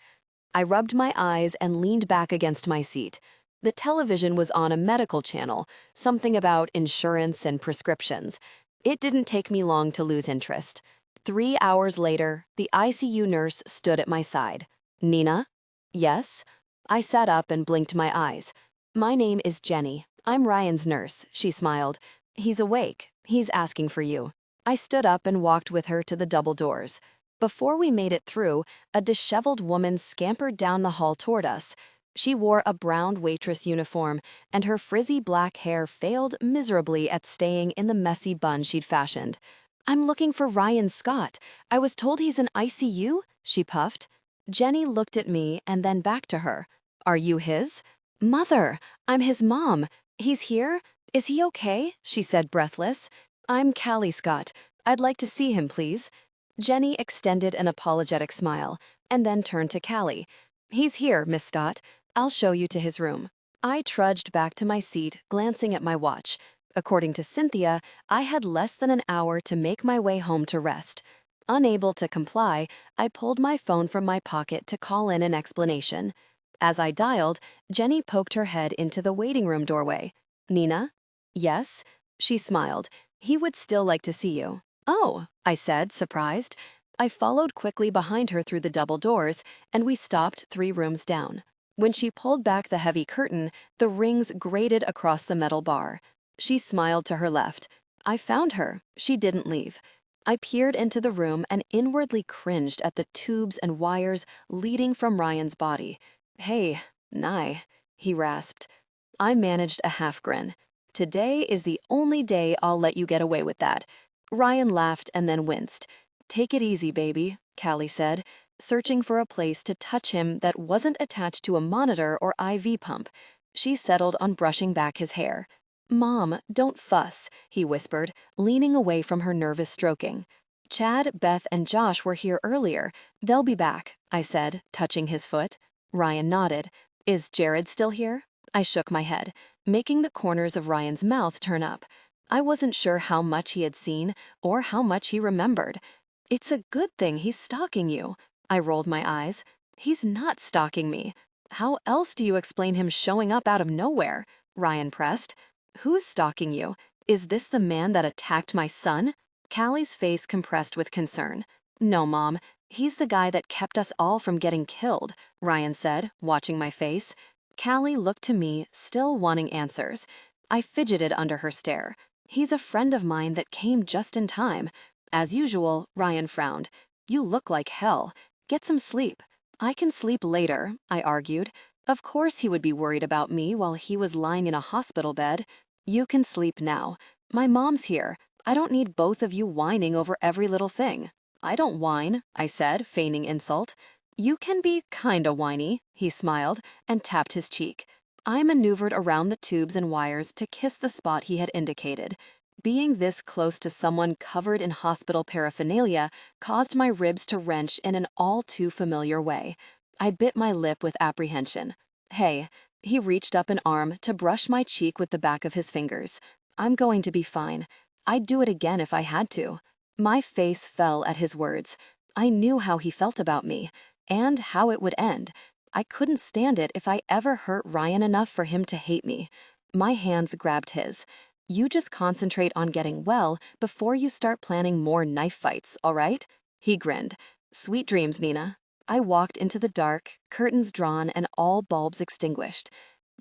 I rubbed my eyes and leaned back against my seat. The television was on a medical channel, something about insurance and prescriptions. It didn't take me long to lose interest. 3 hours later, the ICU nurse stood at my side. "Nina?" "Yes?" I sat up and blinked my eyes. "My name is Jenny. I'm Ryan's nurse," she smiled. "He's awake. He's asking for you." I stood up and walked with her to the double doors. Before we made it through, a disheveled woman scampered down the hall toward us. She wore a brown waitress uniform, and her frizzy black hair failed miserably at staying in the messy bun she'd fashioned. "I'm looking for Ryan Scott. I was told he's in ICU," she puffed. Jenny looked at me and then back to her. "Are you his?" "Mother, I'm his mom. He's here? Is he okay?" she said, breathless. "I'm Callie Scott. I'd like to see him, please." Jenny extended an apologetic smile, and then turned to Callie. "He's here, Miss Scott. I'll show you to his room." I trudged back to my seat, glancing at my watch. According to Cynthia, I had less than an hour to make my way home to rest. Unable to comply, I pulled my phone from my pocket to call in an explanation. As I dialed, Jenny poked her head into the waiting room doorway. "Nina?" "Yes?" She smiled. "He would still like to see you." "Oh," I said, surprised. I followed quickly behind her through the double doors, and we stopped 3 rooms down. When she pulled back the heavy curtain, the rings grated across the metal bar. She smiled to her left. I found her. She didn't leave. I peered into the room and inwardly cringed at the tubes and wires leading from Ryan's body. "Hey, Nye," he rasped. I managed a half grin. "Today is the only day I'll let you get away with that." Ryan laughed and then winced. "Take it easy, baby," Callie said, searching for a place to touch him that wasn't attached to a monitor or IV pump. She settled on brushing back his hair. "Mom, don't fuss," he whispered, leaning away from her nervous stroking. "Chad, Beth, and Josh were here earlier. They'll be back," I said, touching his foot. Ryan nodded. "Is Jared still here?" I shook my head, making the corners of Ryan's mouth turn up. I wasn't sure how much he had seen or how much he remembered. "It's a good thing he's stalking you." I rolled my eyes. "He's not stalking me." "How else do you explain him showing up out of nowhere?" Ryan pressed. "Who's stalking you? Is this the man that attacked my son?" Callie's face compressed with concern. "No, Mom. He's the guy that kept us all from getting killed," Ryan said, watching my face. Callie looked to me, still wanting answers. I fidgeted under her stare. "He's a friend of mine that came just in time." As usual, Ryan frowned. "You look like hell. Get some sleep." "I can sleep later," I argued. Of course he would be worried about me while he was lying in a hospital bed. "You can sleep now. My mom's here. I don't need both of you whining over every little thing." "I don't whine," I said, feigning insult. "You can be kinda whiny," he smiled and tapped his cheek. I maneuvered around the tubes and wires to kiss the spot he had indicated. Being this close to someone covered in hospital paraphernalia caused my ribs to wrench in an all too familiar way. I bit my lip with apprehension. "Hey," he reached up an arm to brush my cheek with the back of his fingers. "I'm going to be fine. I'd do it again if I had to." My face fell at his words. I knew how he felt about me, and how it would end. I couldn't stand it if I ever hurt Ryan enough for him to hate me. My hands grabbed his. "You just concentrate on getting well before you start planning more knife fights, all right?" He grinned. "Sweet dreams, Nina." I walked into the dark, curtains drawn and all bulbs extinguished.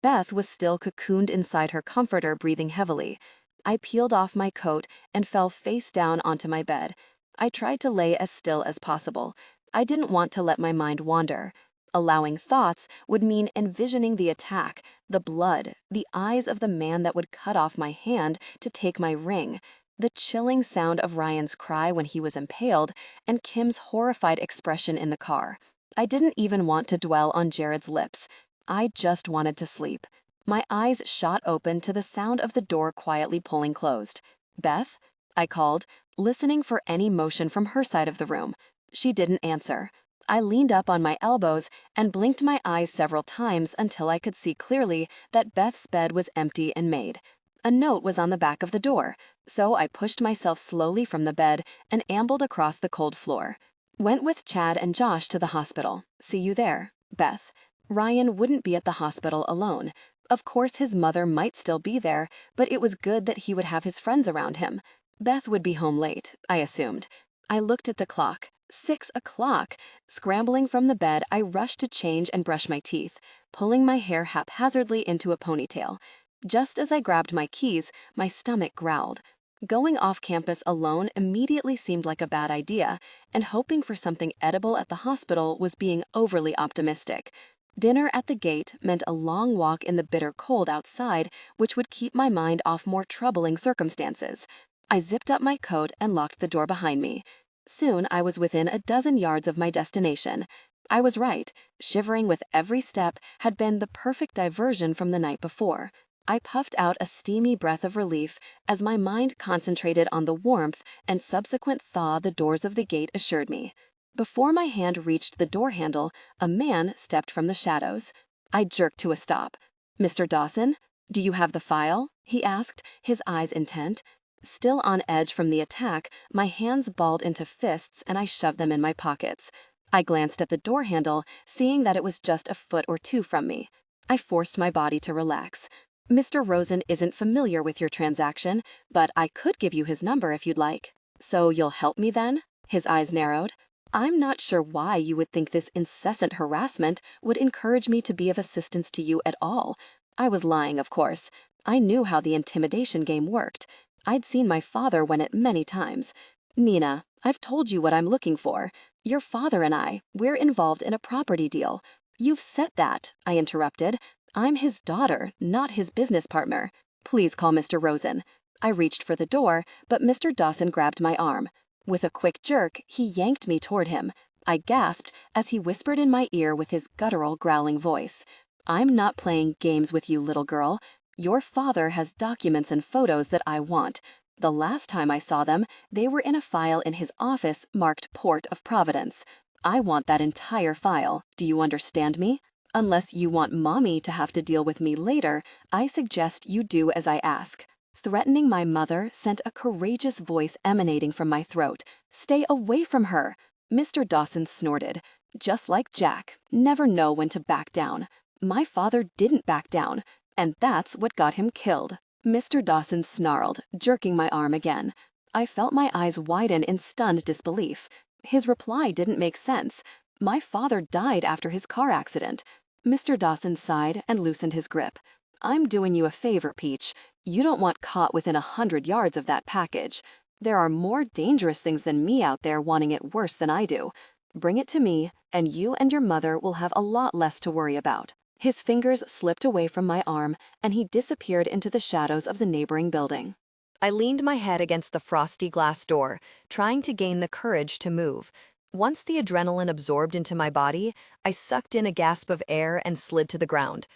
Beth was still cocooned inside her comforter, breathing heavily. I peeled off my coat and fell face down onto my bed. I tried to lay as still as possible. I didn't want to let my mind wander. Allowing thoughts would mean envisioning the attack, the blood, the eyes of the man that would cut off my hand to take my ring, the chilling sound of Ryan's cry when he was impaled, and Kim's horrified expression in the car. I didn't even want to dwell on Jared's lips. I just wanted to sleep. My eyes shot open to the sound of the door quietly pulling closed. "Beth?" I called, listening for any motion from her side of the room. She didn't answer. I leaned up on my elbows and blinked my eyes several times until I could see clearly that Beth's bed was empty and made. A note was on the back of the door, so I pushed myself slowly from the bed and ambled across the cold floor. "Went with Chad and Josh to the hospital. See you there, Beth." Ryan wouldn't be at the hospital alone. Of course his mother might still be there, but it was good that he would have his friends around him. Beth would be home late, I assumed. I looked at the clock. 6 o'clock. Scrambling from the bed, I rushed to change and brush my teeth, pulling my hair haphazardly into a ponytail. Just as I grabbed my keys, my stomach growled. Going off campus alone immediately seemed like a bad idea, and hoping for something edible at the hospital was being overly optimistic. Dinner at the gate meant a long walk in the bitter cold outside, which would keep my mind off more troubling circumstances. I zipped up my coat and locked the door behind me. Soon I was within a dozen yards of my destination. I was right. Shivering with every step had been the perfect diversion from the night before. I puffed out a steamy breath of relief as my mind concentrated on the warmth and subsequent thaw the doors of the gate assured me. Before my hand reached the door handle, a man stepped from the shadows. I jerked to a stop. "Mr. Dawson, do you have the file?" he asked, his eyes intent. Still on edge from the attack, my hands balled into fists and I shoved them in my pockets. I glanced at the door handle, seeing that it was just a foot or two from me. I forced my body to relax. Mr. Rosen isn't familiar with your transaction, but I could give you his number if you'd like. So you'll help me then? His eyes narrowed. I'm not sure why you would think this incessant harassment would encourage me to be of assistance to you at all. I was lying, of course. I knew how the intimidation game worked. I'd seen my father win it many times. Nina, I've told you what I'm looking for. Your father and we're involved in a property deal. You've said that, I interrupted. I'm his daughter, not his business partner. Please call Mr. Rosen. I reached for the door, but Mr. Dawson grabbed my arm. With a quick jerk, he yanked me toward him. I gasped as he whispered in my ear with his guttural, growling voice. I'm not playing games with you, little girl. Your father has documents and photos that I want. The last time I saw them, they were in a file in his office marked Port of Providence. I want that entire file. Do you understand me? Unless you want Mommy to have to deal with me later, I suggest you do as I ask. Threatening my mother sent a courageous voice emanating from my throat. Stay away from her. Mr. Dawson snorted. Just like Jack, never know when to back down. My father didn't back down, and that's what got him killed. Mr. Dawson snarled, jerking my arm again. I felt my eyes widen in stunned disbelief. His reply didn't make sense. My father died after his car accident. Mr. Dawson sighed and loosened his grip. I'm doing you a favor, Peach. You don't want caught within 100 yards of that package. There are more dangerous things than me out there wanting it worse than I do. Bring it to me, and you and your mother will have a lot less to worry about. His fingers slipped away from my arm, and he disappeared into the shadows of the neighboring building. I leaned my head against the frosty glass door, trying to gain the courage to move. Once the adrenaline absorbed into my body, I sucked in a gasp of air and slid to the ground.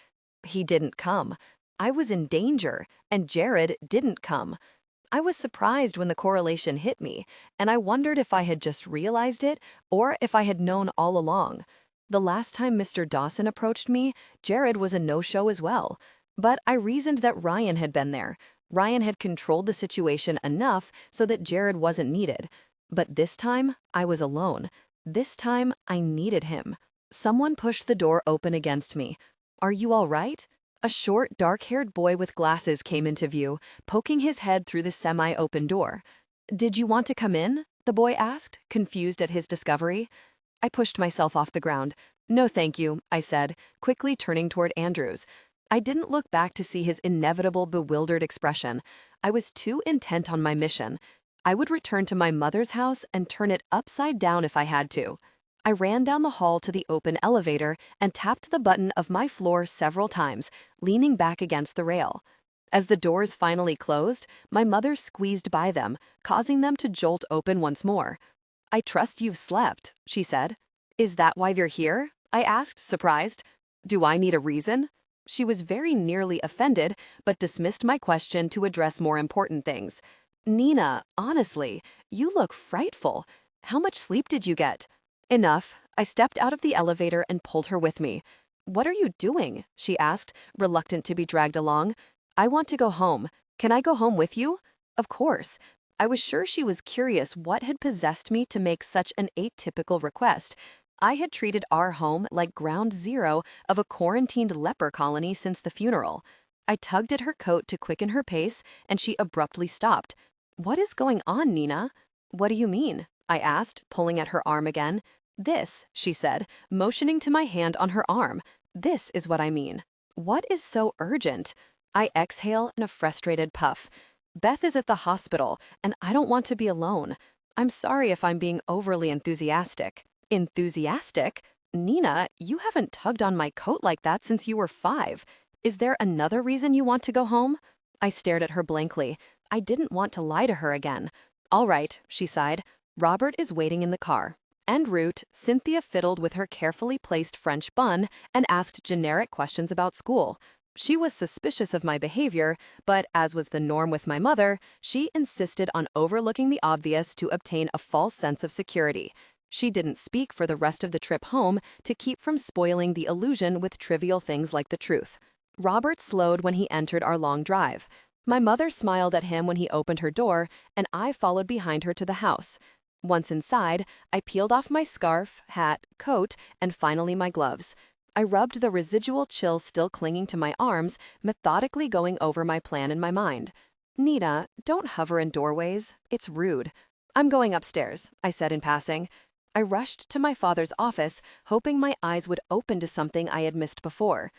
He didn't come. I was in danger, and Jared didn't come. I was surprised when the correlation hit me, and I wondered if I had just realized it or if I had known all along. The last time Mr. Dawson approached me, Jared was a no-show as well. But I reasoned that Ryan had been there. Ryan had controlled the situation enough so that Jared wasn't needed. But this time, I was alone. This time, I needed him. Someone pushed the door open against me. Are you all right? A short, dark-haired boy with glasses came into view, poking his head through the semi-open door. Did you want to come in? The boy asked, confused at his discovery. I pushed myself off the ground. No, thank you, I said, quickly turning toward Andrews. I didn't look back to see his inevitable, bewildered expression. I was too intent on my mission. I would return to my mother's house and turn it upside down if I had to. I ran down the hall to the open elevator and tapped the button of my floor several times, leaning back against the rail. As the doors finally closed, my mother squeezed by them, causing them to jolt open once more. I trust you've slept, she said. Is that why you're here? I asked, surprised. Do I need a reason? She was very nearly offended, but dismissed my question to address more important things. Nina, honestly, you look frightful. How much sleep did you get? Enough. I stepped out of the elevator and pulled her with me. What are you doing? She asked, reluctant to be dragged along. I want to go home. Can I go home with you? Of course. I was sure she was curious what had possessed me to make such an atypical request. I had treated our home like ground zero of a quarantined leper colony since the funeral. I tugged at her coat to quicken her pace, and she abruptly stopped. What is going on, Nina? What do you mean? I asked, pulling at her arm again. This, she said, motioning to my hand on her arm. This is what I mean. What is so urgent? I exhale in a frustrated puff. Beth is at the hospital, and I don't want to be alone. I'm sorry if I'm being overly enthusiastic. Enthusiastic? Nina, you haven't tugged on my coat like that since you were 5. Is there another reason you want to go home? I stared at her blankly. I didn't want to lie to her again. All right, she sighed. Robert is waiting in the car. En route, Cynthia fiddled with her carefully placed French bun and asked generic questions about school. She was suspicious of my behavior, but as was the norm with my mother, she insisted on overlooking the obvious to obtain a false sense of security. She didn't speak for the rest of the trip home to keep from spoiling the illusion with trivial things like the truth. Robert slowed when he entered our long drive. My mother smiled at him when he opened her door, and I followed behind her to the house. Once inside, I peeled off my scarf, hat, coat, and finally my gloves. I rubbed the residual chill still clinging to my arms, methodically going over my plan in my mind. Nina, don't hover in doorways. It's rude. I'm going upstairs, I said in passing. I rushed to my father's office, hoping my eyes would open to something I had missed before.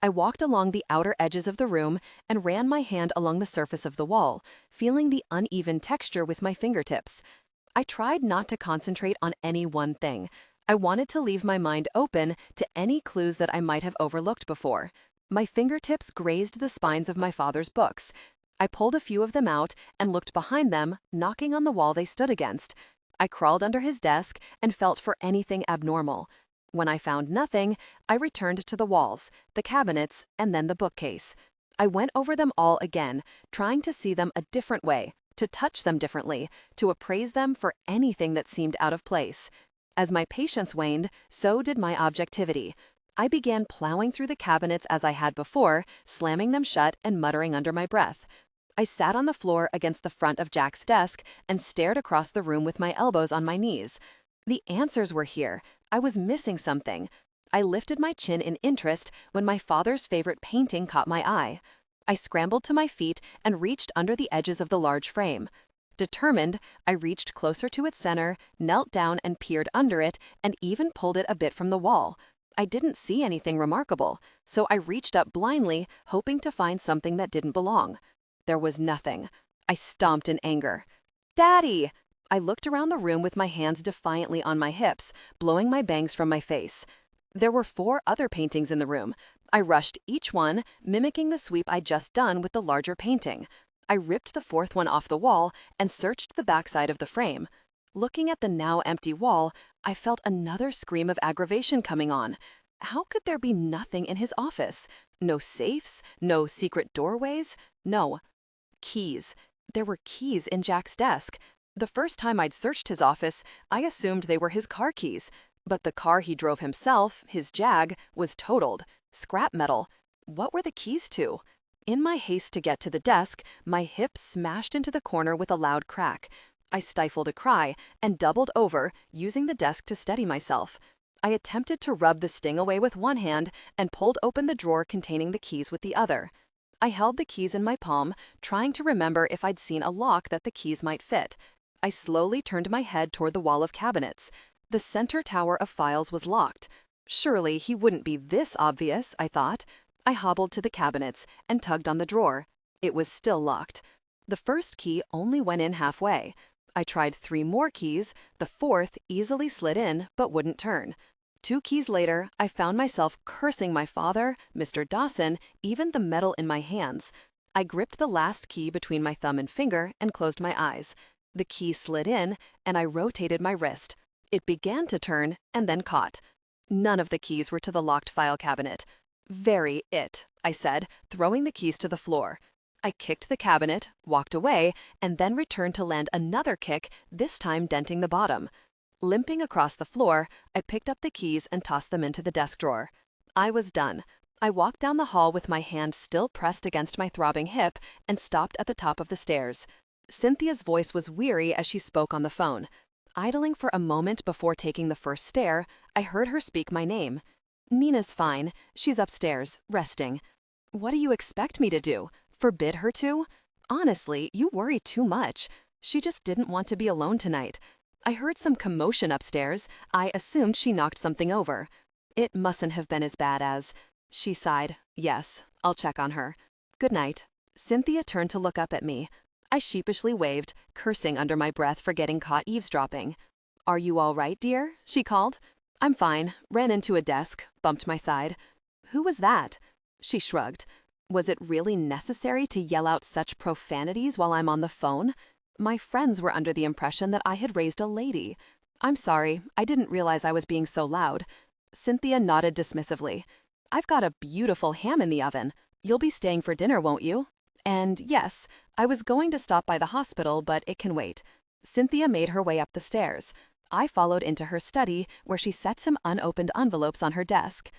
I walked along the outer edges of the room and ran my hand along the surface of the wall, feeling the uneven texture with my fingertips. I tried not to concentrate on any one thing. I wanted to leave my mind open to any clues that I might have overlooked before. My fingertips grazed the spines of my father's books. I pulled a few of them out and looked behind them, knocking on the wall they stood against. I crawled under his desk and felt for anything abnormal. When I found nothing, I returned to the walls, the cabinets, and then the bookcase. I went over them all again, trying to see them a different way, to touch them differently, to appraise them for anything that seemed out of place. As my patience waned, so did my objectivity. I began plowing through the cabinets as I had before, slamming them shut and muttering under my breath. I sat on the floor against the front of Jack's desk and stared across the room with my elbows on my knees. The answers were here. I was missing something. I lifted my chin in interest when my father's favorite painting caught my eye. I scrambled to my feet and reached under the edges of the large frame. Determined, I reached closer to its center, knelt down and peered under it, and even pulled it a bit from the wall. I didn't see anything remarkable, so I reached up blindly, hoping to find something that didn't belong. There was nothing. I stomped in anger. "Daddy!" I looked around the room with my hands defiantly on my hips, blowing my bangs from my face. There were 4 other paintings in the room. I rushed each one, mimicking the sweep I'd just done with the larger painting. I ripped the 4th one off the wall and searched the backside of the frame. Looking at the now empty wall, I felt another scream of aggravation coming on. How could there be nothing in his office? No safes? No secret doorways? No. Keys. There were keys in Jack's desk. The first time I'd searched his office, I assumed they were his car keys. But the car he drove himself, his Jag, was totaled. Scrap metal. What were the keys to? In my haste to get to the desk, my hip smashed into the corner with a loud crack. I stifled a cry and doubled over, using the desk to steady myself. I attempted to rub the sting away with one hand and pulled open the drawer containing the keys with the other. I held the keys in my palm, trying to remember if I'd seen a lock that the keys might fit. I slowly turned my head toward the wall of cabinets. The center tower of files was locked. Surely he wouldn't be this obvious, I thought. I hobbled to the cabinets and tugged on the drawer. It was still locked. The first key only went in halfway. I tried 3 more keys. The 4th easily slid in, but wouldn't turn. 2 keys later, I found myself cursing my father, Mr. Dawson, even the metal in my hands. I gripped the last key between my thumb and finger and closed my eyes. The key slid in, and I rotated my wrist. It began to turn and then caught. None of the keys were to the locked file cabinet. "Very it," I said, throwing the keys to the floor. I kicked the cabinet, walked away, and then returned to land another kick, this time denting the bottom. Limping across the floor, I picked up the keys and tossed them into the desk drawer. I was done. I walked down the hall with my hand still pressed against my throbbing hip and stopped at the top of the stairs. Cynthia's voice was weary as she spoke on the phone. Idling for a moment before taking the first stair, I heard her speak my name. "Nina's fine. She's upstairs, resting." "What do you expect me to do? Forbid her to? Honestly, you worry too much. She just didn't want to be alone tonight. I heard some commotion upstairs. I assumed she knocked something over. It mustn't have been as bad as..." She sighed. "Yes, I'll check on her. Good night." Cynthia turned to look up at me. I sheepishly waved, cursing under my breath for getting caught eavesdropping. "Are you all right, dear?" she called. "I'm fine. Ran into a desk, bumped my side." "Who was that?" She shrugged. Was it really necessary to yell out such profanities while I'm on the phone? My friends were under the impression that I had raised a lady. "I'm sorry, I didn't realize I was being so loud." Cynthia nodded dismissively. "I've got a beautiful ham in the oven. You'll be staying for dinner, won't you?" And yes, I was going to stop by the hospital, but it can wait. Cynthia made her way up the stairs. I followed into her study, where she set some unopened envelopes on her desk.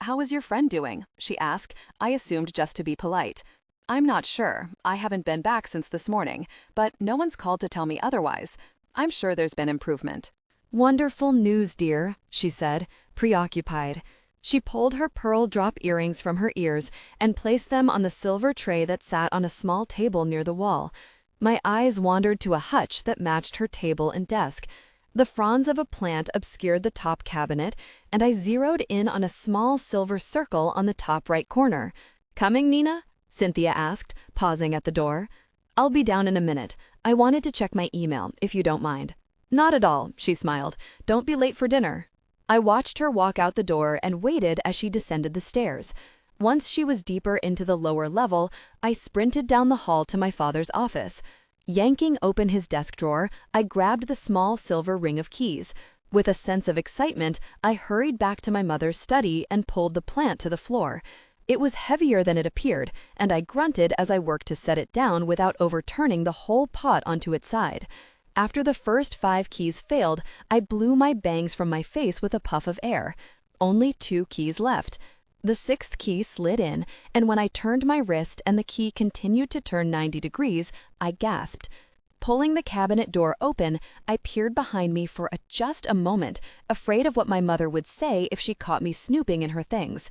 "How is your friend doing?" she asked. I assumed just to be polite. I'm not sure. I haven't been back since this morning, but no one's called to tell me otherwise. I'm sure there's been improvement. Wonderful news, dear, she said, preoccupied. She pulled her pearl drop earrings from her ears and placed them on the silver tray that sat on a small table near the wall. My eyes wandered to a hutch that matched her table and desk. The fronds of a plant obscured the top cabinet, and I zeroed in on a small silver circle on the top right corner. "Coming, Nina?" Cynthia asked, pausing at the door. "I'll be down in a minute. I wanted to check my email, if you don't mind." "Not at all," she smiled. "Don't be late for dinner." I watched her walk out the door and waited as she descended the stairs. Once she was deeper into the lower level, I sprinted down the hall to my father's office. Yanking open his desk drawer, I grabbed the small silver ring of keys. With a sense of excitement, I hurried back to my mother's study and pulled the plant to the floor. It was heavier than it appeared, and I grunted as I worked to set it down without overturning the whole pot onto its side. After the first 5 keys failed, I blew my bangs from my face with a puff of air. Only 2 keys left. The 6th key slid in, and when I turned my wrist and the key continued to turn 90 degrees, I gasped. Pulling the cabinet door open, I peered behind me for just a moment, afraid of what my mother would say if she caught me snooping in her things.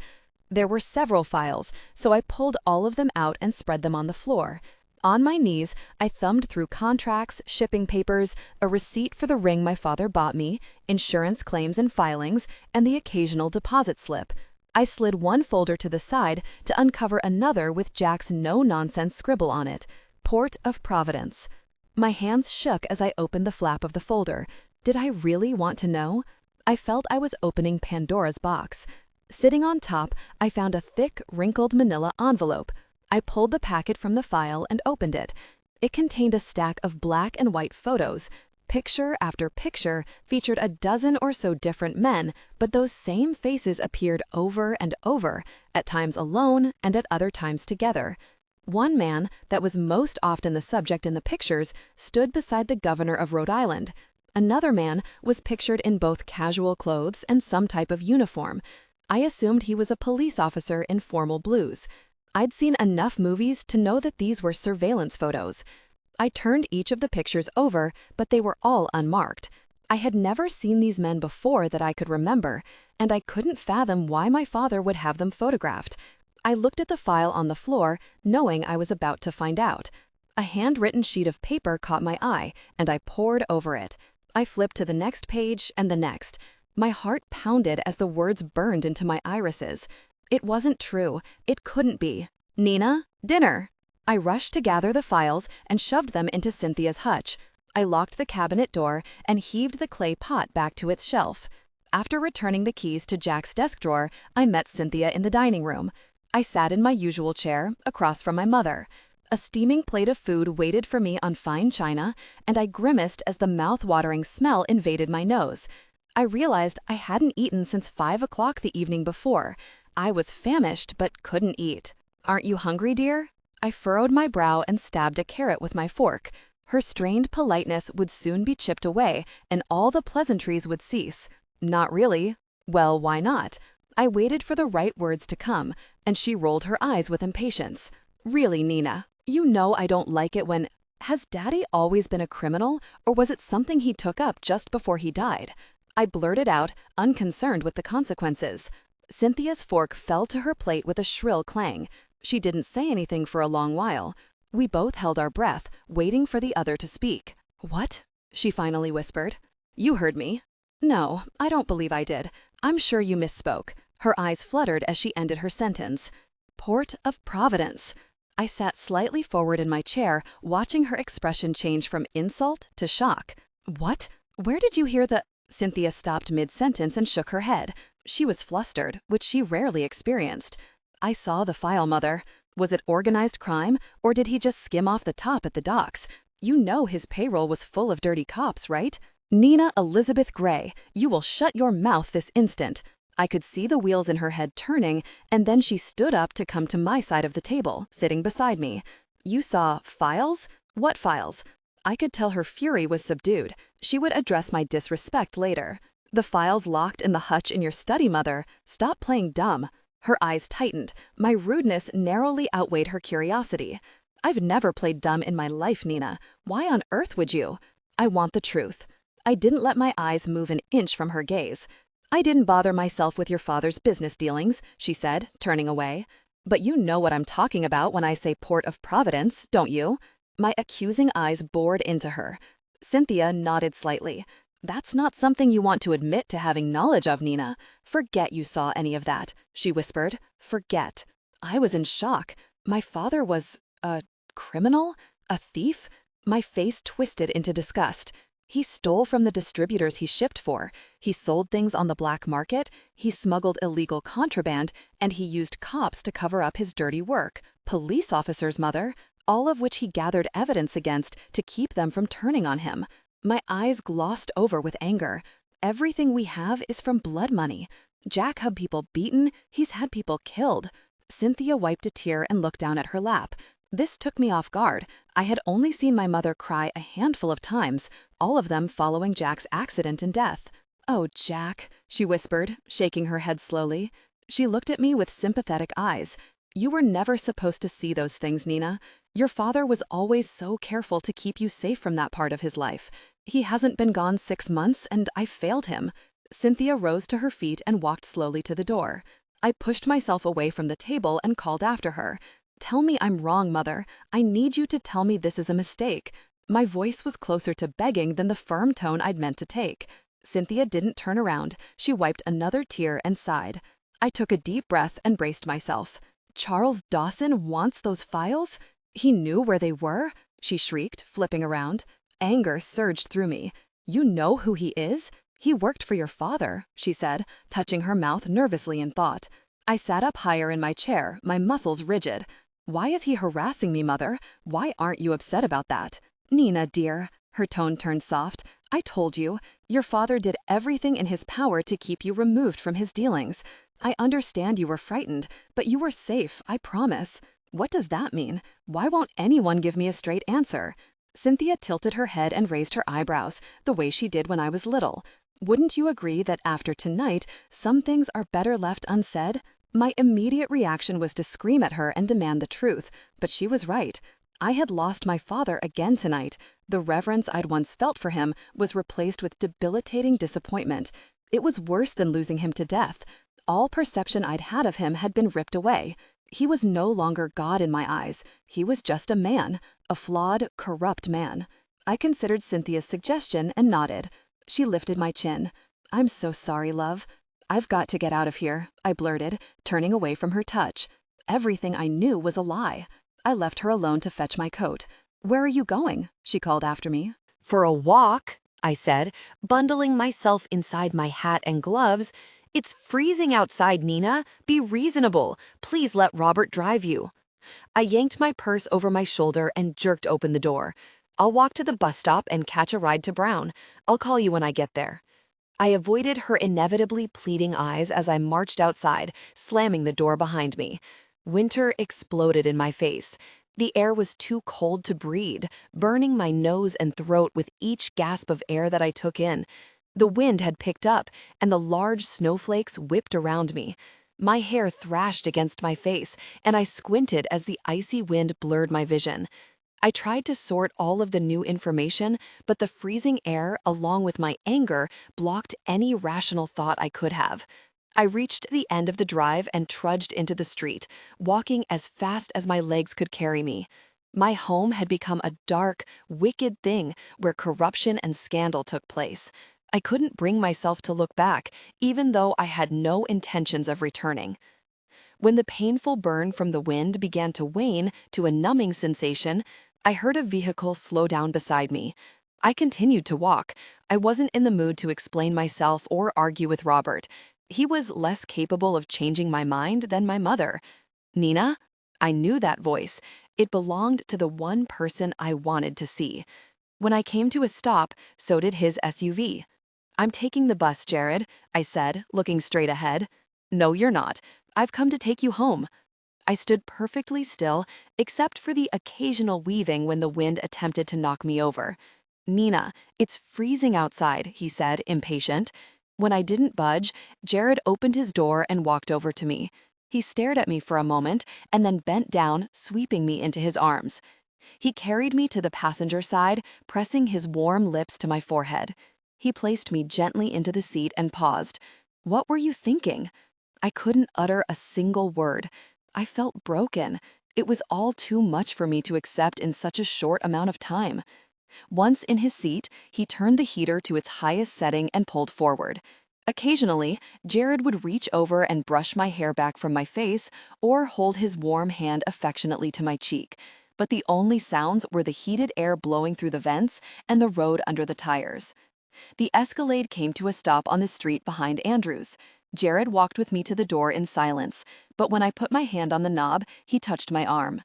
There were several files, so I pulled all of them out and spread them on the floor. On my knees, I thumbed through contracts, shipping papers, a receipt for the ring my father bought me, insurance claims and filings, and the occasional deposit slip. I slid one folder to the side to uncover another with Jack's no-nonsense scribble on it, Port of Providence. My hands shook as I opened the flap of the folder. Did I really want to know? I felt I was opening Pandora's box. Sitting on top, I found a thick, wrinkled manila envelope. I pulled the packet from the file and opened it. It contained a stack of black and white photos. Picture after picture featured a dozen or so different men, but those same faces appeared over and over, at times alone and at other times together. One man, that was most often the subject in the pictures, stood beside the governor of Rhode Island. Another man was pictured in both casual clothes and some type of uniform. I assumed he was a police officer in formal blues. I'd seen enough movies to know that these were surveillance photos. I turned each of the pictures over, but they were all unmarked. I had never seen these men before that I could remember, and I couldn't fathom why my father would have them photographed. I looked at the file on the floor, knowing I was about to find out. A handwritten sheet of paper caught my eye, and I pored over it. I flipped to the next page and the next. My heart pounded as the words burned into my irises. It wasn't true. It couldn't be. "Nina, dinner!" I rushed to gather the files and shoved them into Cynthia's hutch. I locked the cabinet door and heaved the clay pot back to its shelf. After returning the keys to Jack's desk drawer, I met Cynthia in the dining room. I sat in my usual chair, across from my mother. A steaming plate of food waited for me on fine china, and I grimaced as the mouth-watering smell invaded my nose. I realized I hadn't eaten since 5 o'clock the evening before. I was famished but couldn't eat. "Aren't you hungry, dear?" I furrowed my brow and stabbed a carrot with my fork. Her strained politeness would soon be chipped away, and all the pleasantries would cease. Not really. Well, why not? I waited for the right words to come, and she rolled her eyes with impatience. "Really, Nina, you know I don't like it when— Has Daddy always been a criminal, or was it something he took up just before he died?" I blurted out, unconcerned with the consequences. Cynthia's fork fell to her plate with a shrill clang. She didn't say anything for a long while. We both held our breath, waiting for the other to speak. "What?" she finally whispered. "You heard me." "No, I don't believe I did. I'm sure you misspoke." Her eyes fluttered as she ended her sentence. "Port of Providence." I sat slightly forward in my chair, watching her expression change from insult to shock. "What? Where did you hear the—" Cynthia stopped mid-sentence and shook her head. She was flustered, which she rarely experienced. "I saw the file, Mother. Was it organized crime, or did he just skim off the top at the docks? You know his payroll was full of dirty cops, right? Nina Elizabeth Gray, you will shut your mouth this instant." I could see the wheels in her head turning, and then she stood up to come to my side of the table, sitting beside me. "You saw files? What files?" I could tell her fury was subdued. She would address my disrespect later. "The files locked in the hutch in your study, Mother. Stop playing dumb." Her eyes tightened. My rudeness narrowly outweighed her curiosity. I've never played dumb in my life, Nina. Why on earth would you? I want the truth. I didn't let my eyes move an inch from her gaze. I didn't bother myself with your father's business dealings, she said, turning away. But you know what I'm talking about when I say Port of Providence, don't you? My accusing eyes bored into her. Cynthia nodded slightly. That's not something you want to admit to having knowledge of, Nina. Forget you saw any of that, she whispered. Forget. I was in shock. My father was a criminal? A thief? My face twisted into disgust. He stole from the distributors he shipped for. He sold things on the black market. He smuggled illegal contraband, and he used cops to cover up his dirty work. Police officers, Mother, all of which he gathered evidence against to keep them from turning on him. My eyes glossed over with anger. Everything we have is from blood money. Jack had people beaten. He's had people killed. Cynthia wiped a tear and looked down at her lap. This took me off guard. I had only seen my mother cry a handful of times, all of them following Jack's accident and death. "Oh, Jack," she whispered, shaking her head slowly. She looked at me with sympathetic eyes. "You were never supposed to see those things, Nina. Your father was always so careful to keep you safe from that part of his life. He hasn't been gone 6 months, and I failed him." Cynthia rose to her feet and walked slowly to the door. I pushed myself away from the table and called after her. "Tell me I'm wrong, Mother. I need you to tell me this is a mistake." My voice was closer to begging than the firm tone I'd meant to take. Cynthia didn't turn around. She wiped another tear and sighed. I took a deep breath and braced myself. "Charles Dawson wants those files? He knew where they were?" she shrieked, flipping around. Anger surged through me. "You know who he is? He worked for your father," she said, touching her mouth nervously in thought. I sat up higher in my chair, my muscles rigid. "Why is he harassing me, Mother? Why aren't you upset about that?" "Nina, dear," her tone turned soft, "I told you, your father did everything in his power to keep you removed from his dealings. I understand you were frightened, but you were safe, I promise. What does that mean? Why won't anyone give me a straight answer?" Cynthia tilted her head and raised her eyebrows, the way she did when I was little. "Wouldn't you agree that after tonight, some things are better left unsaid?" My immediate reaction was to scream at her and demand the truth, but she was right. I had lost my father again tonight. The reverence I'd once felt for him was replaced with debilitating disappointment. It was worse than losing him to death. All perception I'd had of him had been ripped away. He was no longer God in my eyes. He was just a man, a flawed, corrupt man. I considered Cynthia's suggestion and nodded. She lifted my chin. "I'm so sorry, love." "I've got to get out of here," I blurted, turning away from her touch. Everything I knew was a lie. I left her alone to fetch my coat. "Where are you going?" she called after me. "For a walk," I said, bundling myself inside my hat and gloves. "It's freezing outside, Nina. Be reasonable. Please let Robert drive you." I yanked my purse over my shoulder and jerked open the door. "I'll walk to the bus stop and catch a ride to Brown. I'll call you when I get there." I avoided her inevitably pleading eyes as I marched outside, slamming the door behind me. Winter exploded in my face. The air was too cold to breathe, burning my nose and throat with each gasp of air that I took in. The wind had picked up, and the large snowflakes whipped around me. My hair thrashed against my face, and I squinted as the icy wind blurred my vision. I tried to sort all of the new information, but the freezing air, along with my anger, blocked any rational thought I could have. I reached the end of the drive and trudged into the street, walking as fast as my legs could carry me. My home had become a dark, wicked thing where corruption and scandal took place. I couldn't bring myself to look back, even though I had no intentions of returning. When the painful burn from the wind began to wane to a numbing sensation, I heard a vehicle slow down beside me. I continued to walk. I wasn't in the mood to explain myself or argue with Robert. He was less capable of changing my mind than my mother. "Nina?" I knew that voice. It belonged to the one person I wanted to see. When I came to a stop, so did his SUV. "I'm taking the bus, Jared," I said, looking straight ahead. "No, you're not. I've come to take you home." I stood perfectly still, except for the occasional weaving when the wind attempted to knock me over. "Nina, it's freezing outside," he said, impatient. When I didn't budge, Jared opened his door and walked over to me. He stared at me for a moment and then bent down, sweeping me into his arms. He carried me to the passenger side, pressing his warm lips to my forehead. He placed me gently into the seat and paused. "What were you thinking?" I couldn't utter a single word. I felt broken. It was all too much for me to accept in such a short amount of time. Once in his seat, he turned the heater to its highest setting and pulled forward. Occasionally, Jared would reach over and brush my hair back from my face or hold his warm hand affectionately to my cheek, but the only sounds were the heated air blowing through the vents and the road under the tires. The Escalade came to a stop on the street behind Andrew's. Jared walked with me to the door in silence, but when I put my hand on the knob, he touched my arm.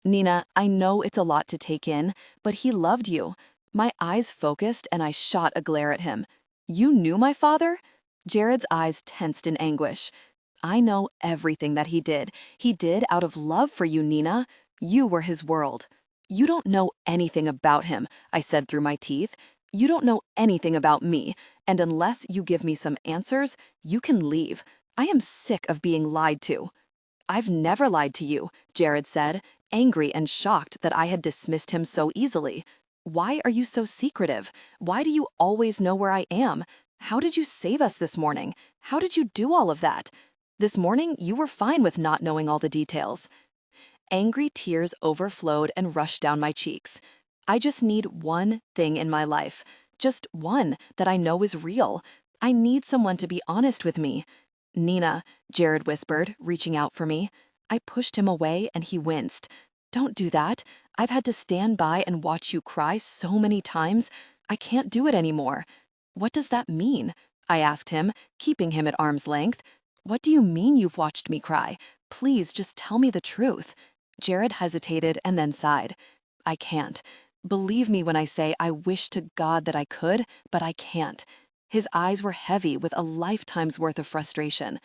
"Nina, I know it's a lot to take in, but he loved you." My eyes focused and I shot a glare at him. "You knew my father?" Jared's eyes tensed in anguish. "I know everything that he did. He did out of love for you, Nina. You were his world." "You don't know anything about him," I said through my teeth. "You don't know anything about me, and unless you give me some answers, you can leave. I am sick of being lied to." "I've never lied to you," Jared said, angry and shocked that I had dismissed him so easily. "Why are you so secretive? Why do you always know where I am? How did you save us this morning? How did you do all of that? This morning, you were fine with not knowing all the details." Angry tears overflowed and rushed down my cheeks. I just need one thing in my life. Just one that I know is real. I need someone to be honest with me. "Nina," Jared whispered, reaching out for me. I pushed him away and he winced. "Don't do that. I've had to stand by and watch you cry so many times. I can't do it anymore." "What does that mean?" I asked him, keeping him at arm's length. "What do you mean you've watched me cry? Please just tell me the truth." Jared hesitated and then sighed. "I can't. Believe me when I say I wish to God that I could, but I can't." His eyes were heavy with a lifetime's worth of frustration.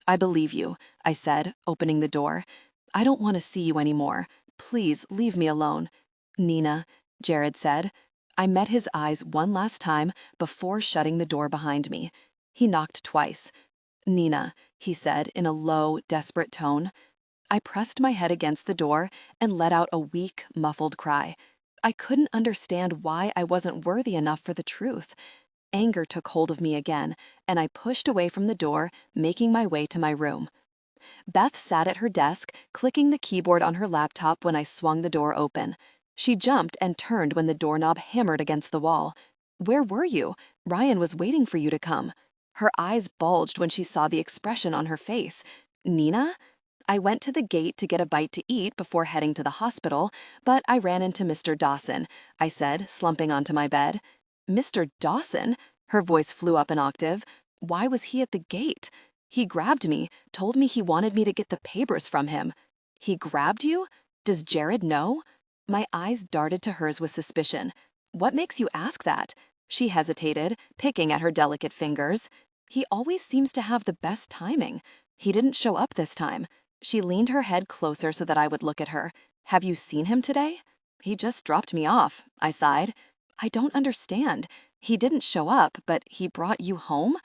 "I believe you," I said, opening the door. "I don't want to see you anymore. Please leave me alone." "Nina," Jared said. I met his eyes one last time before shutting the door behind me. He knocked twice. "Nina," he said in a low, desperate tone. I pressed my head against the door and let out a weak, muffled cry. I couldn't understand why I wasn't worthy enough for the truth. Anger took hold of me again, and I pushed away from the door, making my way to my room. Beth sat at her desk, clicking the keyboard on her laptop when I swung the door open. She jumped and turned when the doorknob hammered against the wall. "Where were you? Ryan was waiting for you to come." Her eyes bulged when she saw the expression on her face. "Nina?" I went to the gate to get a bite to eat before heading to the hospital, but I ran into Mr. Dawson, I said, slumping onto my bed. "Mr. Dawson?" Her voice flew up an octave. "Why was he at the gate?" "He grabbed me, told me he wanted me to get the papers from him." "He grabbed you? Does Jared know?" My eyes darted to hers with suspicion. "What makes you ask that?" She hesitated, picking at her delicate fingers. "He always seems to have the best timing. He didn't show up this time." She leaned her head closer so that I would look at her. "Have you seen him today?" "He just dropped me off," I sighed. "I don't understand. He didn't show up, but he brought you home?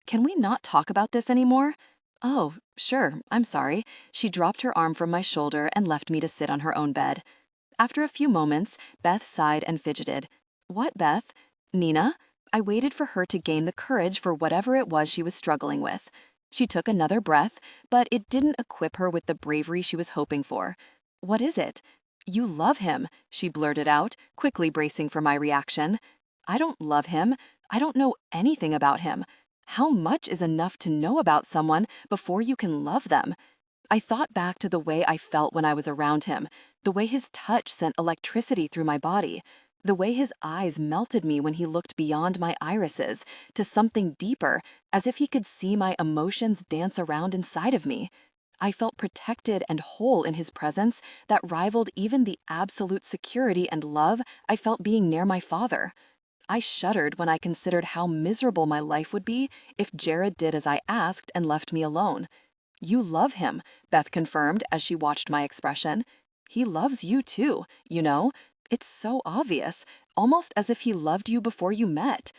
Can we not talk about this anymore?" "Oh, sure, I'm sorry." She dropped her arm from my shoulder and left me to sit on her own bed. After a few moments, Beth sighed and fidgeted. "What, Beth?" "Nina?" I waited for her to gain the courage for whatever it was she was struggling with. She took another breath, but it didn't equip her with the bravery she was hoping for. "What is it?" "You love him," she blurted out, quickly bracing for my reaction. "I don't love him. I don't know anything about him. How much is enough to know about someone before you can love them?" I thought back to the way I felt when I was around him, the way his touch sent electricity through my body, the way his eyes melted me when he looked beyond my irises to something deeper, as if he could see my emotions dance around inside of me. I felt protected and whole in his presence that rivaled even the absolute security and love I felt being near my father. I shuddered when I considered how miserable my life would be if Jared did as I asked and left me alone. "You love him," Beth confirmed as she watched my expression. "He loves you too, you know. It's so obvious, almost as if he loved you before you met."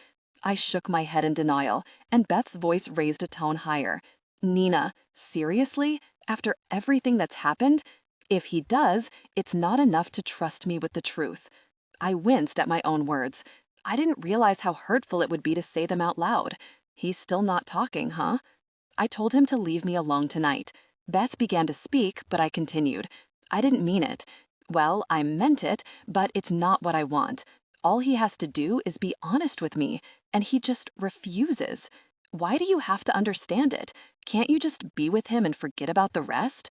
I shook my head in denial, and Beth's voice raised a tone higher. "Nina, seriously? After everything that's happened, if he does, it's not enough to trust me with the truth. I winced at my own words. I didn't realize how hurtful it would be to say them out loud. He's still not talking, huh? I told him to leave me alone tonight. Beth began to speak, but I continued. I didn't mean it. Well, I meant it, but it's not what I want. All he has to do is be honest with me, and he just refuses. Why do you have to understand it? Can't you just be with him and forget about the rest?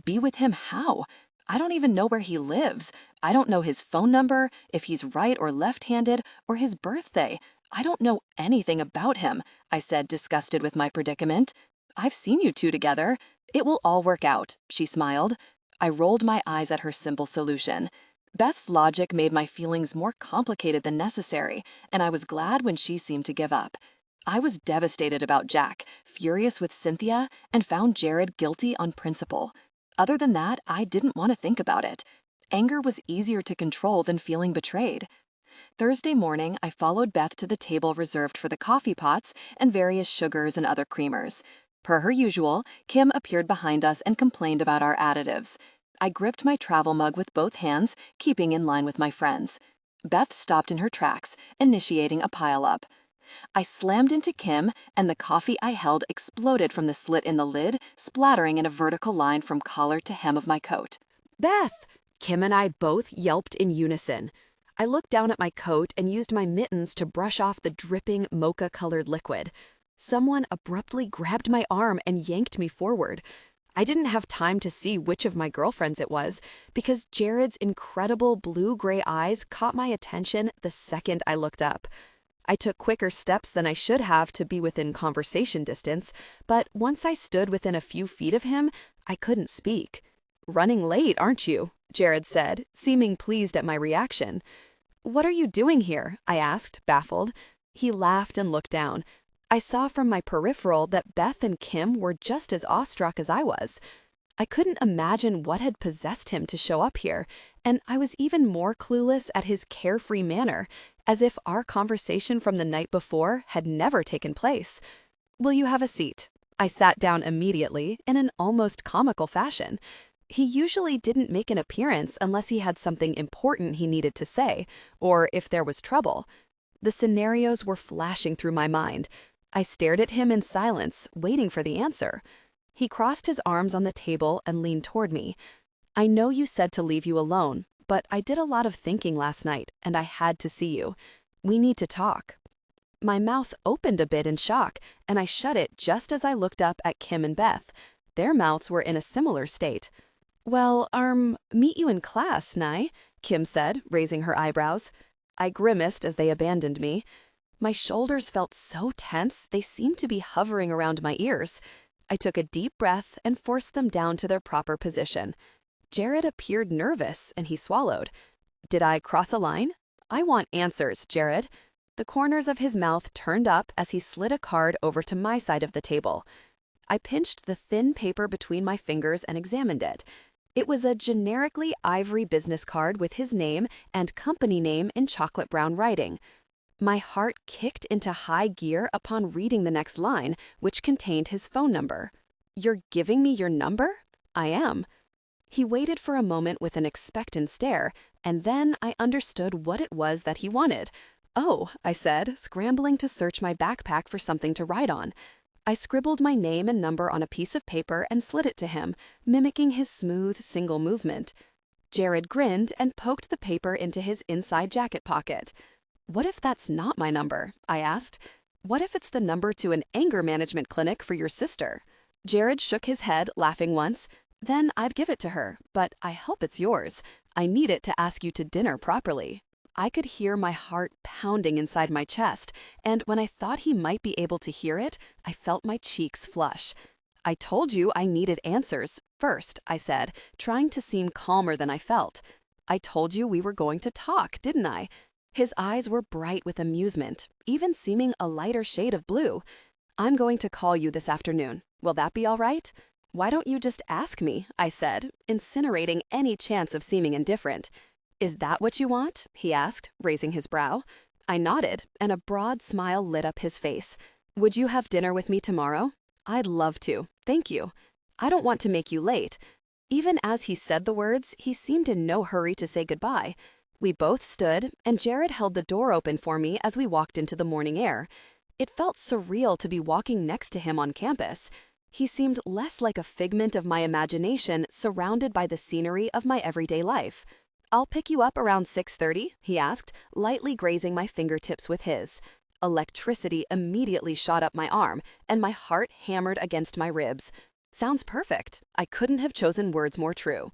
Be with him how? I don't even know where he lives. I don't know his phone number, if he's right or left-handed, or his birthday. I don't know anything about him, I said, disgusted with my predicament. I've seen you two together. It will all work out, she smiled. I rolled my eyes at her simple solution. Beth's logic made my feelings more complicated than necessary, and I was glad when she seemed to give up. I was devastated about Jack, furious with Cynthia, and found Jared guilty on principle. Other than that, I didn't want to think about it. Anger was easier to control than feeling betrayed. Thursday morning, I followed Beth to the table reserved for the coffee pots and various sugars and other creamers. Per her usual, Kim appeared behind us and complained about our additives. I gripped my travel mug with both hands, keeping in line with my friends. Beth stopped in her tracks, initiating a pile-up. I slammed into Kim, and the coffee I held exploded from the slit in the lid, splattering in a vertical line from collar to hem of my coat. Beth! Kim and I both yelped in unison. I looked down at my coat and used my mittens to brush off the dripping mocha-colored liquid. Someone abruptly grabbed my arm and yanked me forward. I didn't have time to see which of my girlfriends it was, because Jared's incredible blue-gray eyes caught my attention the second I looked up. I took quicker steps than I should have to be within conversation distance, but once I stood within a few feet of him, I couldn't speak. "Running late, aren't you?" Jared said, seeming pleased at my reaction. "What are you doing here?" I asked, baffled. He laughed and looked down. I saw from my peripheral that Beth and Kim were just as awestruck as I was. I couldn't imagine what had possessed him to show up here, and I was even more clueless at his carefree manner, as if our conversation from the night before had never taken place. "Will you have a seat?" I sat down immediately, in an almost comical fashion. He usually didn't make an appearance unless he had something important he needed to say, or if there was trouble. The scenarios were flashing through my mind. I stared at him in silence, waiting for the answer. He crossed his arms on the table and leaned toward me. "I know you said to leave you alone, but I did a lot of thinking last night, and I had to see you. We need to talk." My mouth opened a bit in shock, and I shut it just as I looked up at Kim and Beth. Their mouths were in a similar state. "Well, meet you in class, Nye," Kim said, raising her eyebrows. I grimaced as they abandoned me. My shoulders felt so tense they seemed to be hovering around my ears. I took a deep breath and forced them down to their proper position. Jared appeared nervous, and he swallowed. Did I cross a line? "I want answers, Jared." The corners of his mouth turned up as he slid a card over to my side of the table. I pinched the thin paper between my fingers and examined it. It was a generically ivory business card with his name and company name in chocolate brown writing. My heart kicked into high gear upon reading the next line, which contained his phone number. "You're giving me your number?" "I am." He waited for a moment with an expectant stare, and then I understood what it was that he wanted. "Oh," I said, scrambling to search my backpack for something to write on. I scribbled my name and number on a piece of paper and slid it to him, mimicking his smooth, single movement. Jared grinned and poked the paper into his inside jacket pocket. "What if that's not my number?" I asked. "What if it's the number to an anger management clinic for your sister?" Jared shook his head, laughing once. "Then I'd give it to her, but I hope it's yours. I need it to ask you to dinner properly." I could hear my heart pounding inside my chest, and when I thought he might be able to hear it, I felt my cheeks flush. "I told you I needed answers first," I said, trying to seem calmer than I felt. "I told you we were going to talk, didn't I?" His eyes were bright with amusement, even seeming a lighter shade of blue. "I'm going to call you this afternoon. Will that be all right?" "Why don't you just ask me?" I said, incinerating any chance of seeming indifferent. "Is that what you want?" he asked, raising his brow. I nodded, and a broad smile lit up his face. "Would you have dinner with me tomorrow?" "I'd love to, thank you." I don't want to make you late." Even as he said the words, he seemed in no hurry to say goodbye. We both stood, and Jared held the door open for me as we walked into the morning air. It felt surreal to be walking next to him on campus. He seemed less like a figment of my imagination surrounded by the scenery of my everyday life. "I'll pick you up around 6:30, he asked, lightly grazing my fingertips with his. Electricity immediately shot up my arm, and my heart hammered against my ribs. Sounds perfect. I couldn't have chosen words more true.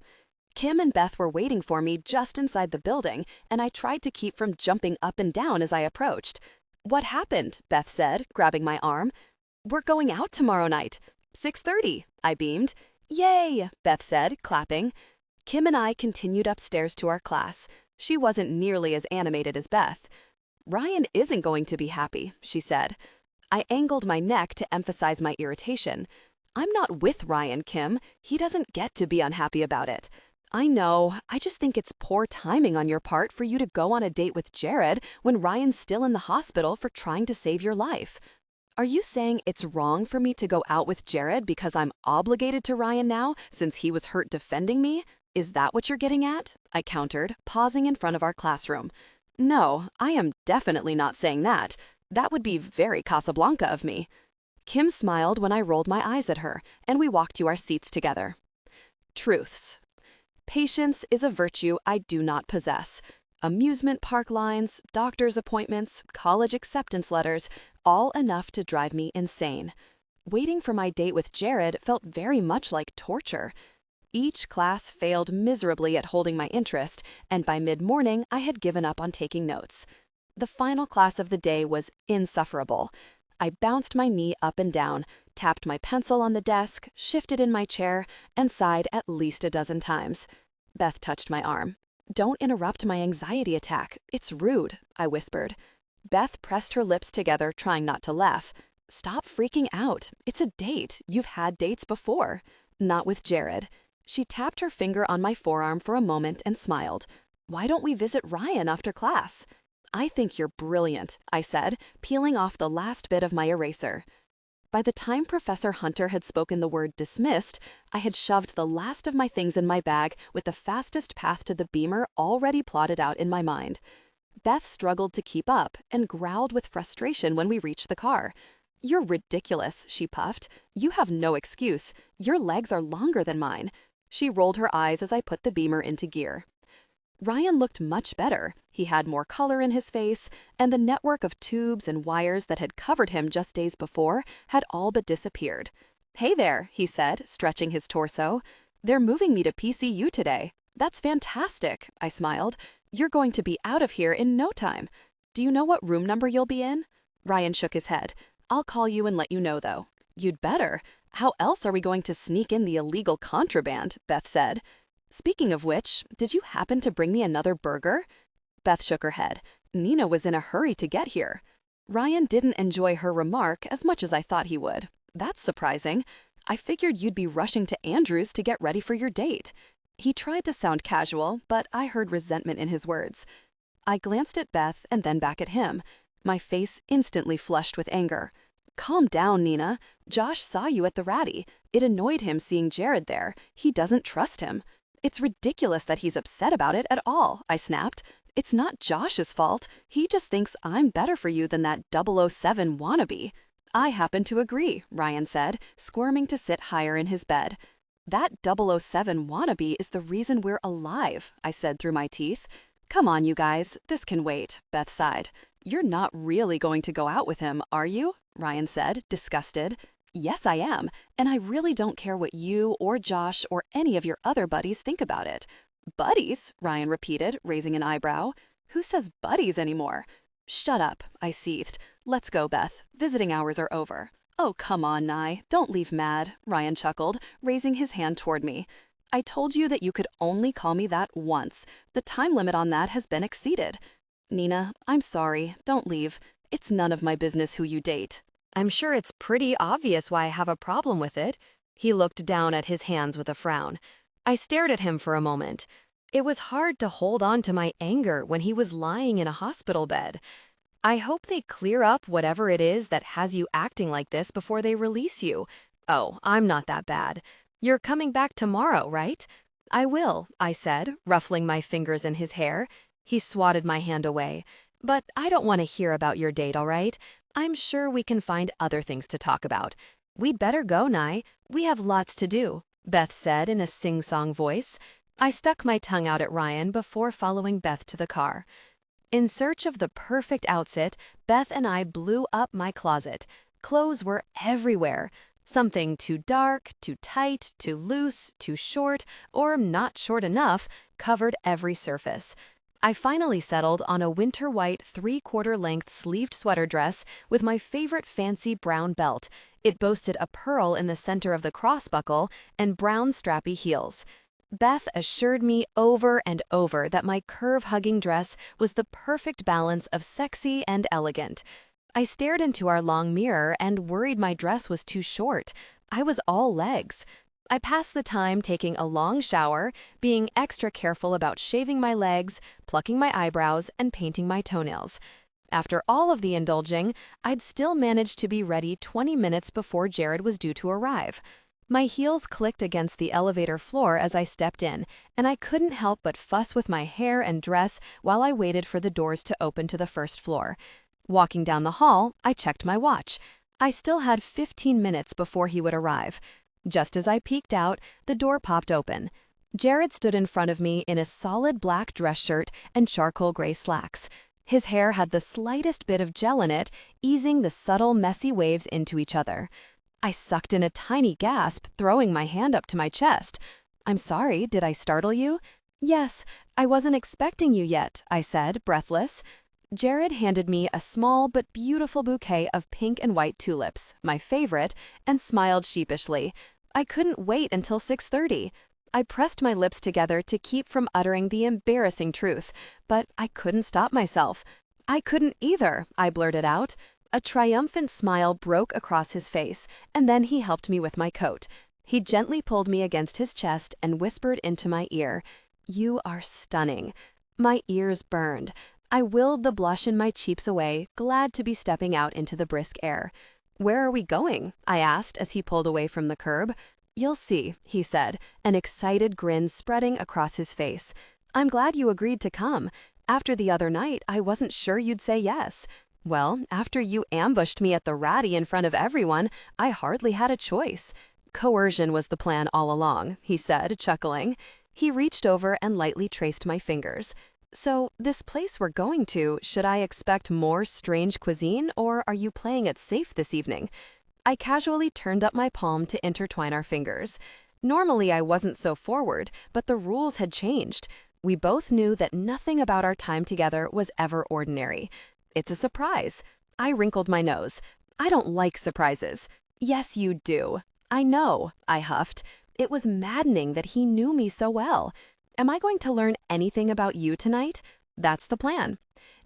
Kim and Beth were waiting for me just inside the building, and I tried to keep from jumping up and down as I approached. "What happened?" Beth said, grabbing my arm. "We're going out tomorrow night. 6:30, I beamed. "Yay!" Beth said, clapping. Kim and I continued upstairs to our class. She wasn't nearly as animated as Beth. "Ryan isn't going to be happy," she said. I angled my neck to emphasize my irritation. "I'm not with Ryan, Kim. He doesn't get to be unhappy about it." "I know. I just think it's poor timing on your part for you to go on a date with Jared when Ryan's still in the hospital for trying to save your life." "Are you saying it's wrong for me to go out with Jared because I'm obligated to Ryan now since he was hurt defending me? Is that what you're getting at?" I countered, pausing in front of our classroom. "No, I am definitely not saying that. That would be very Casablanca of me." Kim smiled when I rolled my eyes at her, and we walked to our seats together. Truths. Patience is a virtue I do not possess. Amusement park lines, doctor's appointments, college acceptance letters, all enough to drive me insane. Waiting for my date with Jared felt very much like torture. Each class failed miserably at holding my interest, and by mid-morning I had given up on taking notes. The final class of the day was insufferable. I bounced my knee up and down, tapped my pencil on the desk, shifted in my chair, and sighed at least a dozen times. Beth touched my arm. "Don't interrupt my anxiety attack. It's rude," I whispered. Beth pressed her lips together, trying not to laugh. "Stop freaking out. It's a date. You've had dates before." "Not with Jared." She tapped her finger on my forearm for a moment and smiled. "Why don't we visit Ryan after class?" "I think you're brilliant," I said, peeling off the last bit of my eraser. By the time Professor Hunter had spoken the word dismissed, I had shoved the last of my things in my bag with the fastest path to the beamer already plotted out in my mind. Beth struggled to keep up and growled with frustration when we reached the car. "You're ridiculous," she puffed. "You have no excuse. Your legs are longer than mine." She rolled her eyes as I put the beamer into gear. Ryan looked much better. He had more color in his face, and the network of tubes and wires that had covered him just days before had all but disappeared. "Hey there," he said, stretching his torso. "They're moving me to PCU today." "That's fantastic," I smiled. "You're going to be out of here in no time. Do you know what room number you'll be in?" Ryan shook his head. "I'll call you and let you know, though." "You'd better. How else are we going to sneak in the illegal contraband?" Beth said. "Speaking of which, did you happen to bring me another burger?" Beth shook her head. "Nina was in a hurry to get here." Ryan didn't enjoy her remark as much as I thought he would. "That's surprising. I figured you'd be rushing to Andrew's to get ready for your date." He tried to sound casual, but I heard resentment in his words. I glanced at Beth and then back at him. My face instantly flushed with anger. "Calm down, Nina. Josh saw you at the Ratty. It annoyed him seeing Jared there. He doesn't trust him." "It's ridiculous that he's upset about it at all," I snapped. "It's not Josh's fault. He just thinks I'm better for you than that 007 wannabe." "I happen to agree," Ryan said, squirming to sit higher in his bed. "That 007 wannabe is the reason we're alive," I said through my teeth. "Come on, you guys. This can wait," Beth sighed. "You're not really going to go out with him, are you?" Ryan said, disgusted. "Yes, I am, and I really don't care what you or Josh or any of your other buddies think about it." "Buddies?" Ryan repeated, raising an eyebrow. "Who says buddies anymore?" "Shut up," I seethed. "Let's go, Beth. Visiting hours are over." "Oh, come on, Nye. Don't leave mad," Ryan chuckled, raising his hand toward me. "I told you that you could only call me that once. The time limit on that has been exceeded." "Nina, I'm sorry. Don't leave. It's none of my business who you date." I'm sure it's pretty obvious why I have a problem with it. He looked down at his hands with a frown. I stared at him for a moment. It was hard to hold on to my anger when he was lying in a hospital bed. I hope they clear up whatever it is that has you acting like this before they release you. Oh, I'm not that bad. "You're coming back tomorrow, right?" "I will," I said, ruffling my fingers in his hair. He swatted my hand away. "But I don't want to hear about your date, all right? I'm sure we can find other things to talk about. We'd better go, Nye. We have lots to do," Beth said in a sing-song voice. I stuck my tongue out at Ryan before following Beth to the car. In search of the perfect outfit, Beth and I blew up my closet. Clothes were everywhere. Something too dark, too tight, too loose, too short, or not short enough, covered every surface. I finally settled on a winter white 3/4 length sleeved sweater dress with my favorite fancy brown belt. It boasted a pearl in the center of the crossbuckle and brown strappy heels. Beth assured me over and over that my curve-hugging dress was the perfect balance of sexy and elegant. I stared into our long mirror and worried my dress was too short. I was all legs. I passed the time taking a long shower, being extra careful about shaving my legs, plucking my eyebrows, and painting my toenails. After all of the indulging, I'd still managed to be ready 20 minutes before Jared was due to arrive. My heels clicked against the elevator floor as I stepped in, and I couldn't help but fuss with my hair and dress while I waited for the doors to open to the first floor. Walking down the hall, I checked my watch. I still had 15 minutes before he would arrive. Just as I peeked out, the door popped open. Jared stood in front of me in a solid black dress shirt and charcoal gray slacks. His hair had the slightest bit of gel in it, easing the subtle, messy waves into each other. I sucked in a tiny gasp, throwing my hand up to my chest. "I'm sorry, did I startle you?" "Yes, I wasn't expecting you yet," I said, breathless. Jared handed me a small but beautiful bouquet of pink and white tulips, my favorite, and smiled sheepishly. I couldn't wait until 6:30. I pressed my lips together to keep from uttering the embarrassing truth, but I couldn't stop myself. "I couldn't either," I blurted out. A triumphant smile broke across his face, and then he helped me with my coat. He gently pulled me against his chest and whispered into my ear, "You are stunning." My ears burned. I willed the blush in my cheeks away, glad to be stepping out into the brisk air. "Where are we going?" I asked as he pulled away from the curb. "You'll see," he said, an excited grin spreading across his face. "I'm glad you agreed to come. After the other night, I wasn't sure you'd say yes." "Well, after you ambushed me at the Ratty in front of everyone, I hardly had a choice." "Coercion was the plan all along," he said, chuckling. He reached over and lightly traced my fingers. "So, this place we're going to, should I expect more strange cuisine, or are you playing it safe this evening?" I casually turned up my palm to intertwine our fingers. Normally I wasn't so forward, but the rules had changed. We both knew that nothing about our time together was ever ordinary. "It's a surprise." I wrinkled my nose. "I don't like surprises." "Yes, you do." "I know," I huffed. It was maddening that he knew me so well. "Am I going to learn anything about you tonight?" "That's the plan."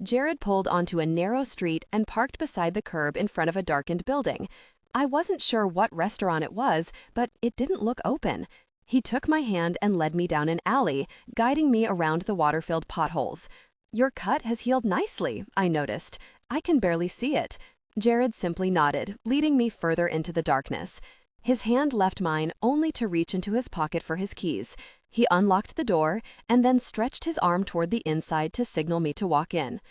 Jared pulled onto a narrow street and parked beside the curb in front of a darkened building. I wasn't sure what restaurant it was, but it didn't look open. He took my hand and led me down an alley, guiding me around the water-filled potholes. "Your cut has healed nicely," I noticed. "I can barely see it." Jared simply nodded, leading me further into the darkness. His hand left mine only to reach into his pocket for his keys. He unlocked the door and then stretched his arm toward the inside to signal me to walk in.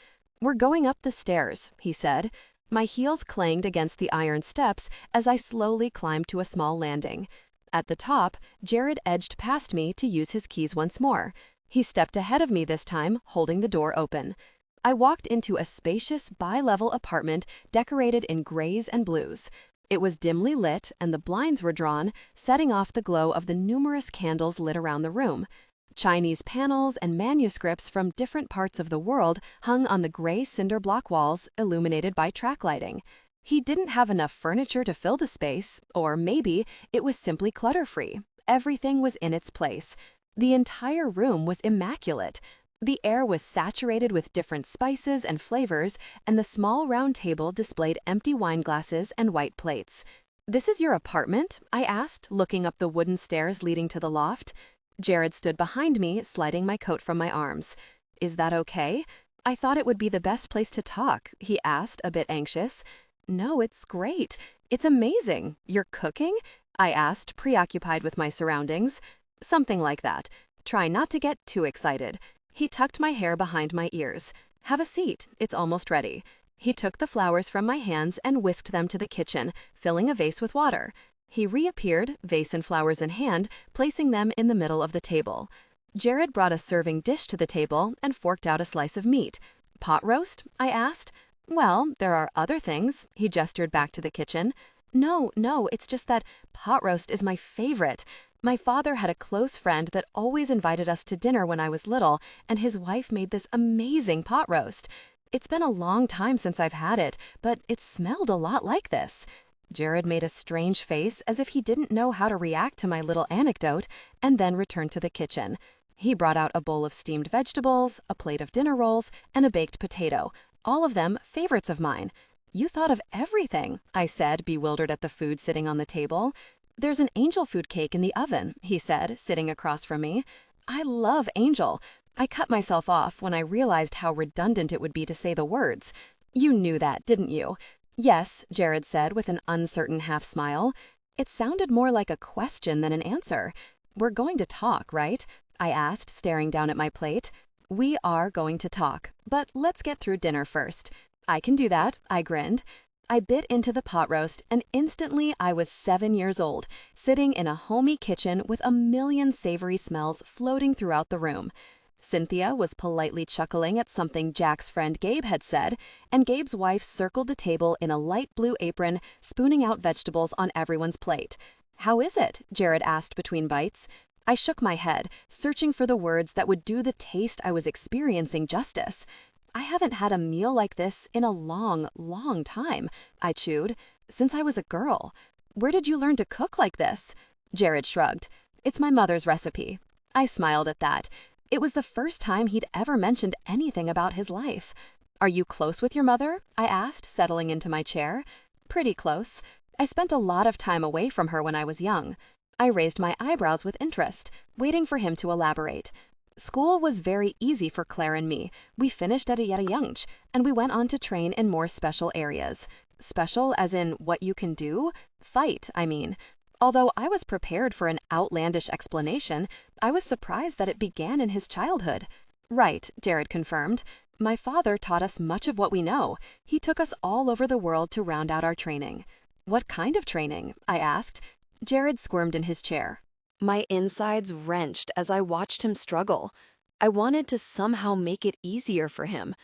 "We're going up the stairs," he said. My heels clanged against the iron steps as I slowly climbed to a small landing. At the top, Jared edged past me to use his keys once more. He stepped ahead of me this time, holding the door open. I walked into a spacious, bi-level apartment decorated in grays and blues. It was dimly lit, and the blinds were drawn, setting off the glow of the numerous candles lit around the room. Chinese panels and manuscripts from different parts of the world hung on the gray cinder block walls, illuminated by track lighting. He didn't have enough furniture to fill the space, or maybe it was simply clutter-free. Everything was in its place. The entire room was immaculate. The air was saturated with different spices and flavors, and the small round table displayed empty wine glasses and white plates. "This is your apartment?" I asked, looking up the wooden stairs leading to the loft. Jared stood behind me, sliding my coat from my arms. "Is that okay?" "I thought it would be the best place to talk," he asked, a bit anxious. "No, it's great. It's amazing. You're cooking?" I asked, preoccupied with my surroundings. Something like that. Try not to get too excited. He tucked my hair behind my ears. Have a seat, it's almost ready. He took the flowers from my hands and whisked them to the kitchen, filling a vase with water. He reappeared, vase and flowers in hand, placing them in the middle of the table. Jared brought a serving dish to the table and forked out a slice of meat. Pot roast? I asked. Well, there are other things. He gestured back to the kitchen. No, it's just that pot roast is my favorite. My father had a close friend that always invited us to dinner when I was little, and his wife made this amazing pot roast. It's been a long time since I've had it, but it smelled a lot like this. Jared made a strange face as if he didn't know how to react to my little anecdote, and then returned to the kitchen. He brought out a bowl of steamed vegetables, a plate of dinner rolls, and a baked potato, all of them favorites of mine. You thought of everything, I said, bewildered at the food sitting on the table. There's an angel food cake in the oven, he said, sitting across from me. I love angel. I cut myself off when I realized how redundant it would be to say the words. You knew that, didn't you? Yes, Jared said with an uncertain half-smile. It sounded more like a question than an answer. We're going to talk, right? I asked, staring down at my plate. We are going to talk, but let's get through dinner first. I can do that, I grinned. I bit into the pot roast, and instantly I was 7 years old, sitting in a homey kitchen with a million savory smells floating throughout the room. Cynthia was politely chuckling at something Jack's friend Gabe had said, and Gabe's wife circled the table in a light blue apron, spooning out vegetables on everyone's plate. How is it? Jared asked between bites. I shook my head, searching for the words that would do the taste I was experiencing justice. I haven't had a meal like this in a long, long time, I chewed, since I was a girl. Where did you learn to cook like this? Jared shrugged. It's my mother's recipe. I smiled at that. It was the first time he'd ever mentioned anything about his life. Are you close with your mother? I asked, settling into my chair. Pretty close. I spent a lot of time away from her when I was young. I raised my eyebrows with interest, waiting for him to elaborate. School was very easy for Claire and me. We finished at a young, and we went on to train in more special areas. Special as in what you can do? Fight, I mean. Although I was prepared for an outlandish explanation, I was surprised that it began in his childhood. Right, Jared confirmed. My father taught us much of what we know. He took us all over the world to round out our training. What kind of training? I asked. Jared squirmed in his chair. My insides wrenched as I watched him struggle. I wanted to somehow make it easier for him.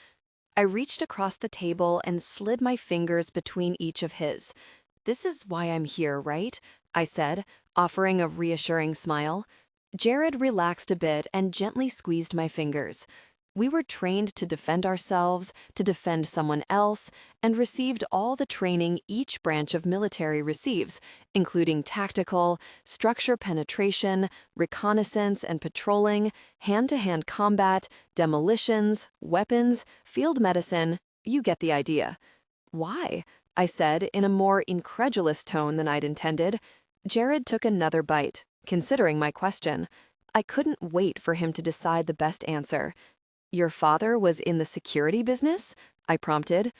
I reached across the table and slid my fingers between each of his. This is why I'm here, right? I said, offering a reassuring smile. Jared relaxed a bit and gently squeezed my fingers. We were trained to defend ourselves, to defend someone else, and received all the training each branch of military receives, including tactical, structure penetration, reconnaissance and patrolling, hand-to-hand combat, demolitions, weapons, field medicine. You get the idea. Why? I said in a more incredulous tone than I'd intended. Jared took another bite, considering my question. I couldn't wait for him to decide the best answer. Your father was in the security business? I prompted.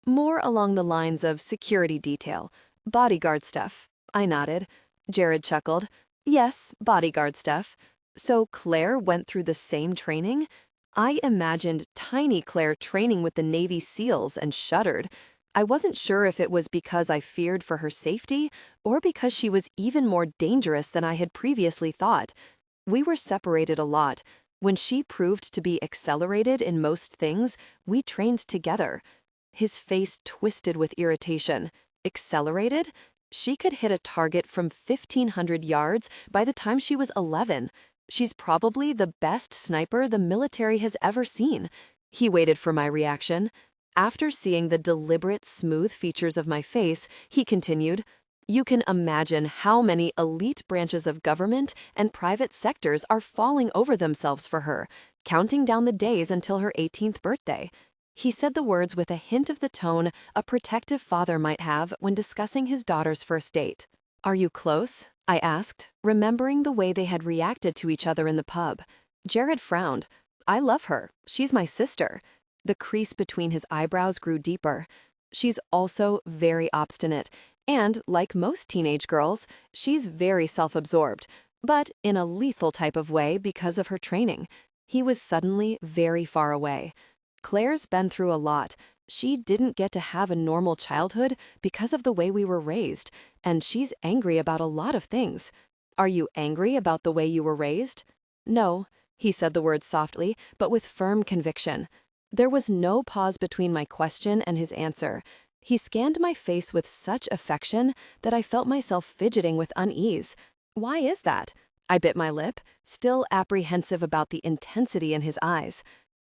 More along the lines of security detail. Bodyguard stuff. I nodded. Jared chuckled. Yes, bodyguard stuff. So Claire went through the same training? I imagined tiny Claire training with the Navy SEALs and shuddered. I wasn't sure if it was because I feared for her safety or because she was even more dangerous than I had previously thought. We were separated a lot. When she proved to be accelerated in most things, we trained together. His face twisted with irritation. Accelerated? She could hit a target from 1,500 yards by the time she was 11. She's probably the best sniper the military has ever seen. He waited for my reaction. After seeing the deliberate, smooth features of my face, he continued, You can imagine how many elite branches of government and private sectors are falling over themselves for her, counting down the days until her 18th birthday. He said the words with a hint of the tone a protective father might have when discussing his daughter's first date. Are you close? I asked, remembering the way they had reacted to each other in the pub. Jared frowned. I love her. She's my sister. The crease between his eyebrows grew deeper. She's also very obstinate, And, like most teenage girls, she's very self-absorbed, but in a lethal type of way because of her training. He was suddenly very far away. Claire's been through a lot. She didn't get to have a normal childhood because of the way we were raised, and she's angry about a lot of things. Are you angry about the way you were raised? No, he said the words softly, but with firm conviction. There was no pause between my question and his answer. He scanned my face with such affection that I felt myself fidgeting with unease. Why is that? I bit my lip, still apprehensive about the intensity in his eyes.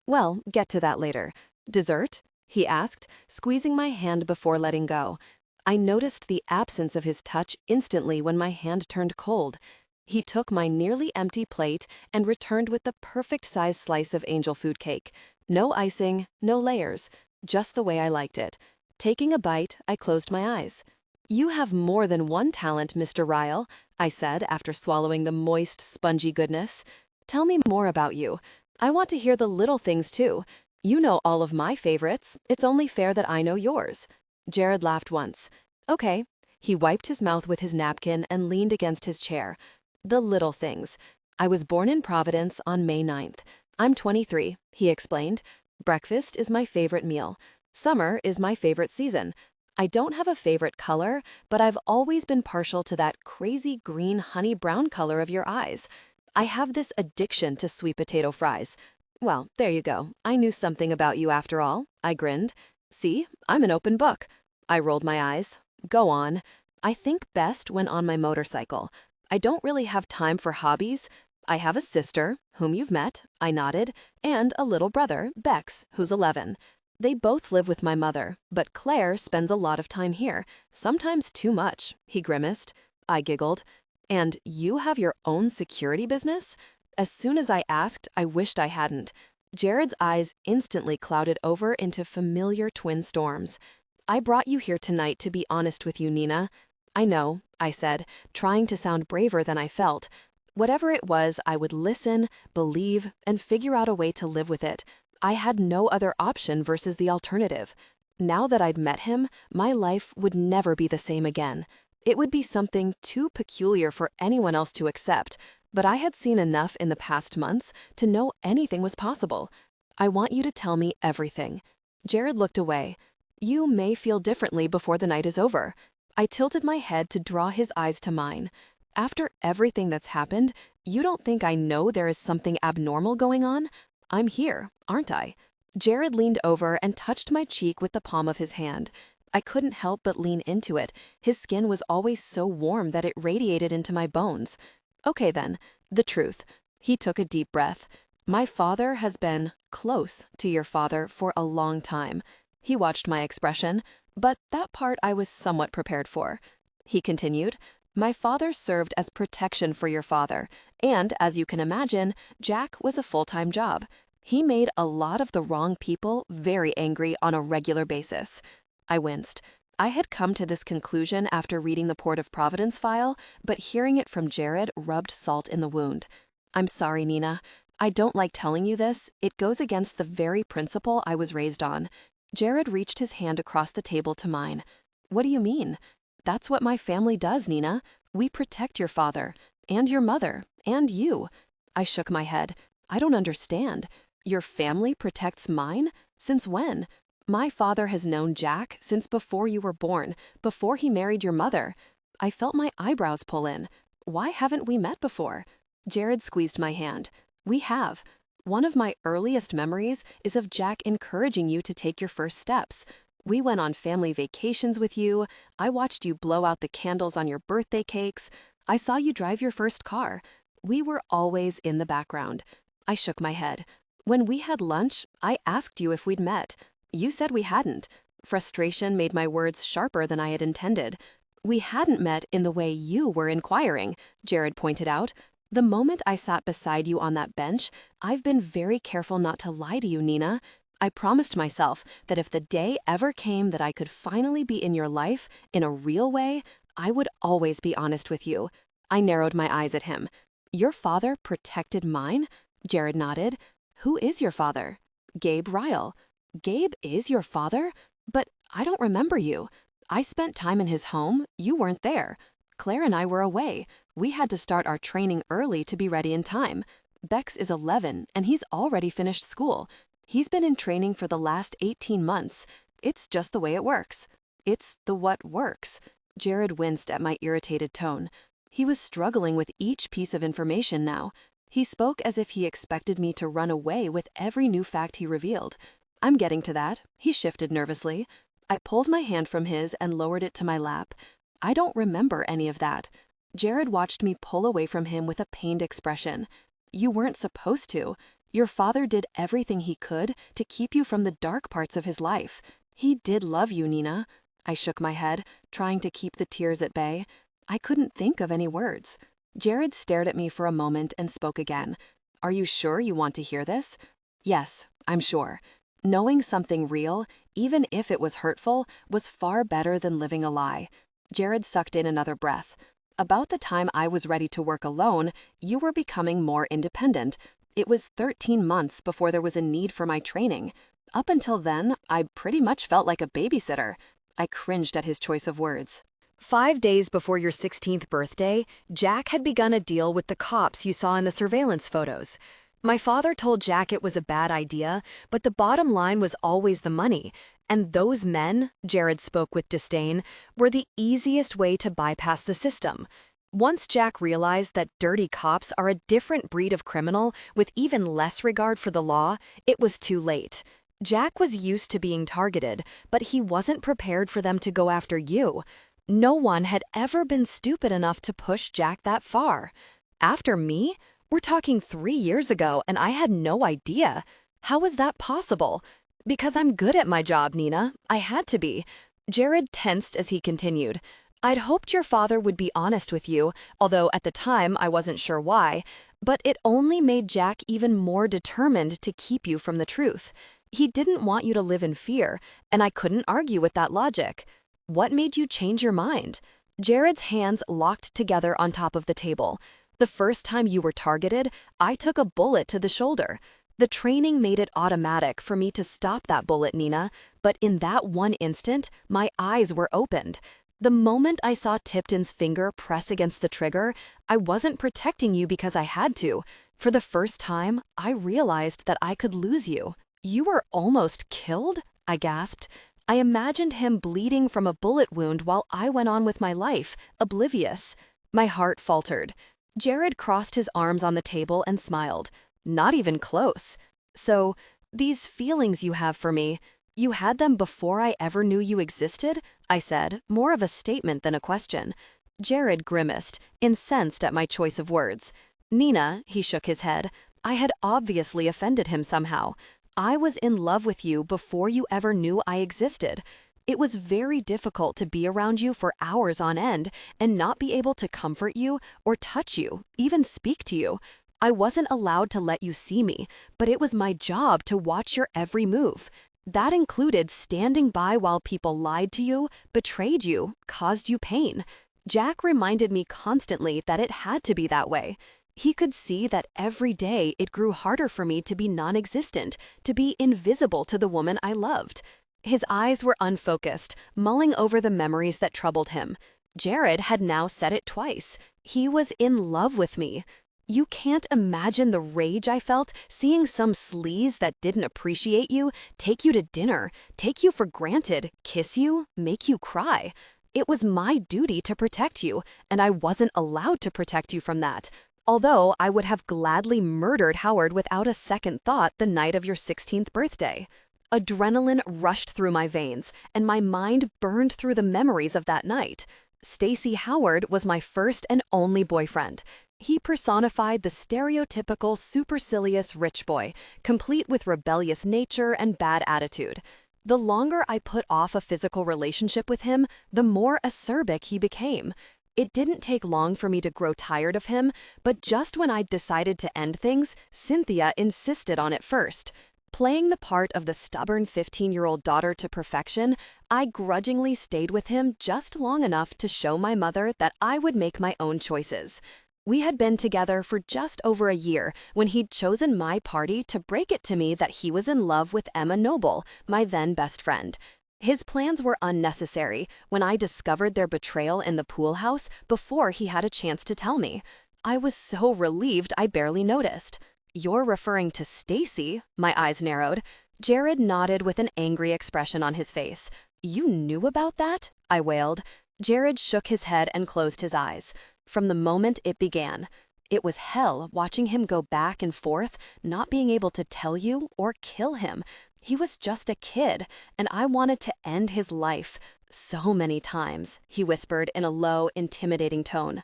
Well, get to that later. Dessert? He asked, squeezing my hand before letting go. I noticed the absence of his touch instantly when my hand turned cold. He took my nearly empty plate and returned with the perfect-sized slice of angel food cake. No icing, no layers, just the way I liked it. Taking a bite, I closed my eyes. "You have more than one talent, Mr. Ryle," I said after swallowing the moist, spongy goodness. "Tell me more about you. I want to hear the little things, too. You know all of my favorites. It's only fair that I know yours." Jared laughed once. "Okay." He wiped his mouth with his napkin and leaned against his chair. "The little things. I was born in Providence on May 9th. I'm 23, he explained. Breakfast is my favorite meal. Summer is my favorite season. I don't have a favorite color, but I've always been partial to that crazy green honey brown color of your eyes. I have this addiction to sweet potato fries. Well, there you go. I knew something about you after all." I grinned. "See, I'm an open book." I rolled my eyes. "Go on." "I think best when on my motorcycle. I don't really have time for hobbies. I have a sister, whom you've met," I nodded, "and a little brother, Bex, who's 11. They both live with my mother, but Claire spends a lot of time here, sometimes too much," he grimaced. I giggled. "And you have your own security business?" As soon as I asked, I wished I hadn't. Jared's eyes instantly clouded over into familiar twin storms. "I brought you here tonight to be honest with you, Nina." "I know," I said, trying to sound braver than I felt. Whatever it was, I would listen, believe, and figure out a way to live with it. I had no other option versus the alternative. Now that I'd met him, my life would never be the same again. It would be something too peculiar for anyone else to accept, but I had seen enough in the past months to know anything was possible. "I want you to tell me everything." Jared looked away. "You may feel differently before the night is over." I tilted my head to draw his eyes to mine. "After everything that's happened, you don't think I know there is something abnormal going on? I'm here, aren't I?" Jared leaned over and touched my cheek with the palm of his hand. I couldn't help but lean into it. His skin was always so warm that it radiated into my bones. "Okay then, the truth." He took a deep breath. "My father has been close to your father for a long time." He watched my expression, but that part I was somewhat prepared for. He continued, "My father served as protection for your father, and as you can imagine, Jack was a full-time job. He made a lot of the wrong people very angry on a regular basis." I winced. I had come to this conclusion after reading the Port of Providence file, but hearing it from Jared rubbed salt in the wound. "I'm sorry, Nina. I don't like telling you this. It goes against the very principle I was raised on." Jared reached his hand across the table to mine. "What do you mean?" "That's what my family does, Nina. We protect your father, and your mother, and you." I shook my head. "I don't understand. Your family protects mine? Since when? My father has known Jack since before you were born, before he married your mother." I felt my eyebrows pull in. "Why haven't we met before?" Jared squeezed my hand. "We have. One of my earliest memories is of Jack encouraging you to take your first steps. We went on family vacations with you. I watched you blow out the candles on your birthday cakes. I saw you drive your first car. We were always in the background." I shook my head. "When we had lunch, I asked you if we'd met. You said we hadn't." Frustration made my words sharper than I had intended. "We hadn't met in the way you were inquiring," Jared pointed out. "The moment I sat beside you on that bench, I've been very careful not to lie to you, Nina. I promised myself that if the day ever came that I could finally be in your life, in a real way, I would always be honest with you." I narrowed my eyes at him. "Your father protected mine?" Jared nodded. "Who is your father?" "Gabe Ryle." "Gabe is your father? But I don't remember you." I spent time in his home. You weren't there. Claire and I were away. We had to start our training early to be ready in time. Bex is 11, and he's already finished school. He's been in training for the last 18 months. It's just the way it works. It's the what works. Jared winced at my irritated tone. He was struggling with each piece of information now. He spoke as if he expected me to run away with every new fact he revealed. I'm getting to that. He shifted nervously. I pulled my hand from his and lowered it to my lap. I don't remember any of that. Jared watched me pull away from him with a pained expression. You weren't supposed to. Your father did everything he could to keep you from the dark parts of his life. He did love you, Nina. I shook my head, trying to keep the tears at bay. I couldn't think of any words. Jared stared at me for a moment and spoke again. Are you sure you want to hear this? Yes, I'm sure. Knowing something real, even if it was hurtful, was far better than living a lie. Jared sucked in another breath. About the time I was ready to work alone, you were becoming more independent. It was 13 months before there was a need for my training. Up until then, I pretty much felt like a babysitter. I cringed at his choice of words. 5 days before your 16th birthday, Jack had begun a deal with the cops you saw in the surveillance photos. My father told Jack it was a bad idea, but the bottom line was always the money. And those men, Jared spoke with disdain, were the easiest way to bypass the system. Once Jack realized that dirty cops are a different breed of criminal with even less regard for the law, it was too late. Jack was used to being targeted, but he wasn't prepared for them to go after you. No one had ever been stupid enough to push Jack that far. After me? We're talking 3 years ago, and I had no idea. How was that possible? Because I'm good at my job, Nina. I had to be. Jared tensed as he continued. I'd hoped your father would be honest with you, although at the time I wasn't sure why, but it only made Jack even more determined to keep you from the truth. He didn't want you to live in fear, and I couldn't argue with that logic. What made you change your mind? Jared's hands locked together on top of the table. The first time you were targeted, I took a bullet to the shoulder. The training made it automatic for me to stop that bullet, Nina, but in that one instant, my eyes were opened. The moment I saw Tipton's finger press against the trigger, I wasn't protecting you because I had to. For the first time, I realized that I could lose you. You were almost killed? I gasped. I imagined him bleeding from a bullet wound while I went on with my life, oblivious. My heart faltered. Jared crossed his arms on the table and smiled. Not even close. So, these feelings you have for me, you had them before I ever knew you existed? I said, more of a statement than a question. Jared grimaced, incensed at my choice of words. Nina, he shook his head, I had obviously offended him somehow. I was in love with you before you ever knew I existed. It was very difficult to be around you for hours on end and not be able to comfort you or touch you, even speak to you. I wasn't allowed to let you see me, but it was my job to watch your every move. That included standing by while people lied to you, betrayed you, caused you pain. Jack reminded me constantly that it had to be that way. He could see that every day it grew harder for me to be non-existent, to be invisible to the woman I loved. His eyes were unfocused, mulling over the memories that troubled him. Jared had now said it twice. He was in love with me. You can't imagine the rage I felt seeing some sleaze that didn't appreciate you take you to dinner, take you for granted, kiss you, make you cry. It was my duty to protect you, and I wasn't allowed to protect you from that. Although I would have gladly murdered Howard without a second thought the night of your 16th birthday. Adrenaline rushed through my veins, and my mind burned through the memories of that night. Stacy Howard was my first and only boyfriend. He personified the stereotypical supercilious rich boy, complete with rebellious nature and bad attitude. The longer I put off a physical relationship with him, the more acerbic he became. It didn't take long for me to grow tired of him, but just when I'd decided to end things, Cynthia insisted on it first. Playing the part of the stubborn 15-year-old daughter to perfection, I grudgingly stayed with him just long enough to show my mother that I would make my own choices. We had been together for just over a year when he'd chosen my party to break it to me that he was in love with Emma Noble, my then best friend. His plans were unnecessary when I discovered their betrayal in the pool house before he had a chance to tell me. I was so relieved I barely noticed. "You're referring to Stacy?" My eyes narrowed. Jared nodded with an angry expression on his face. "You knew about that?" I wailed. Jared shook his head and closed his eyes. "From the moment it began. It was hell watching him go back and forth, not being able to tell you or kill him. He was just a kid, and I wanted to end his life. So many times," he whispered in a low, intimidating tone.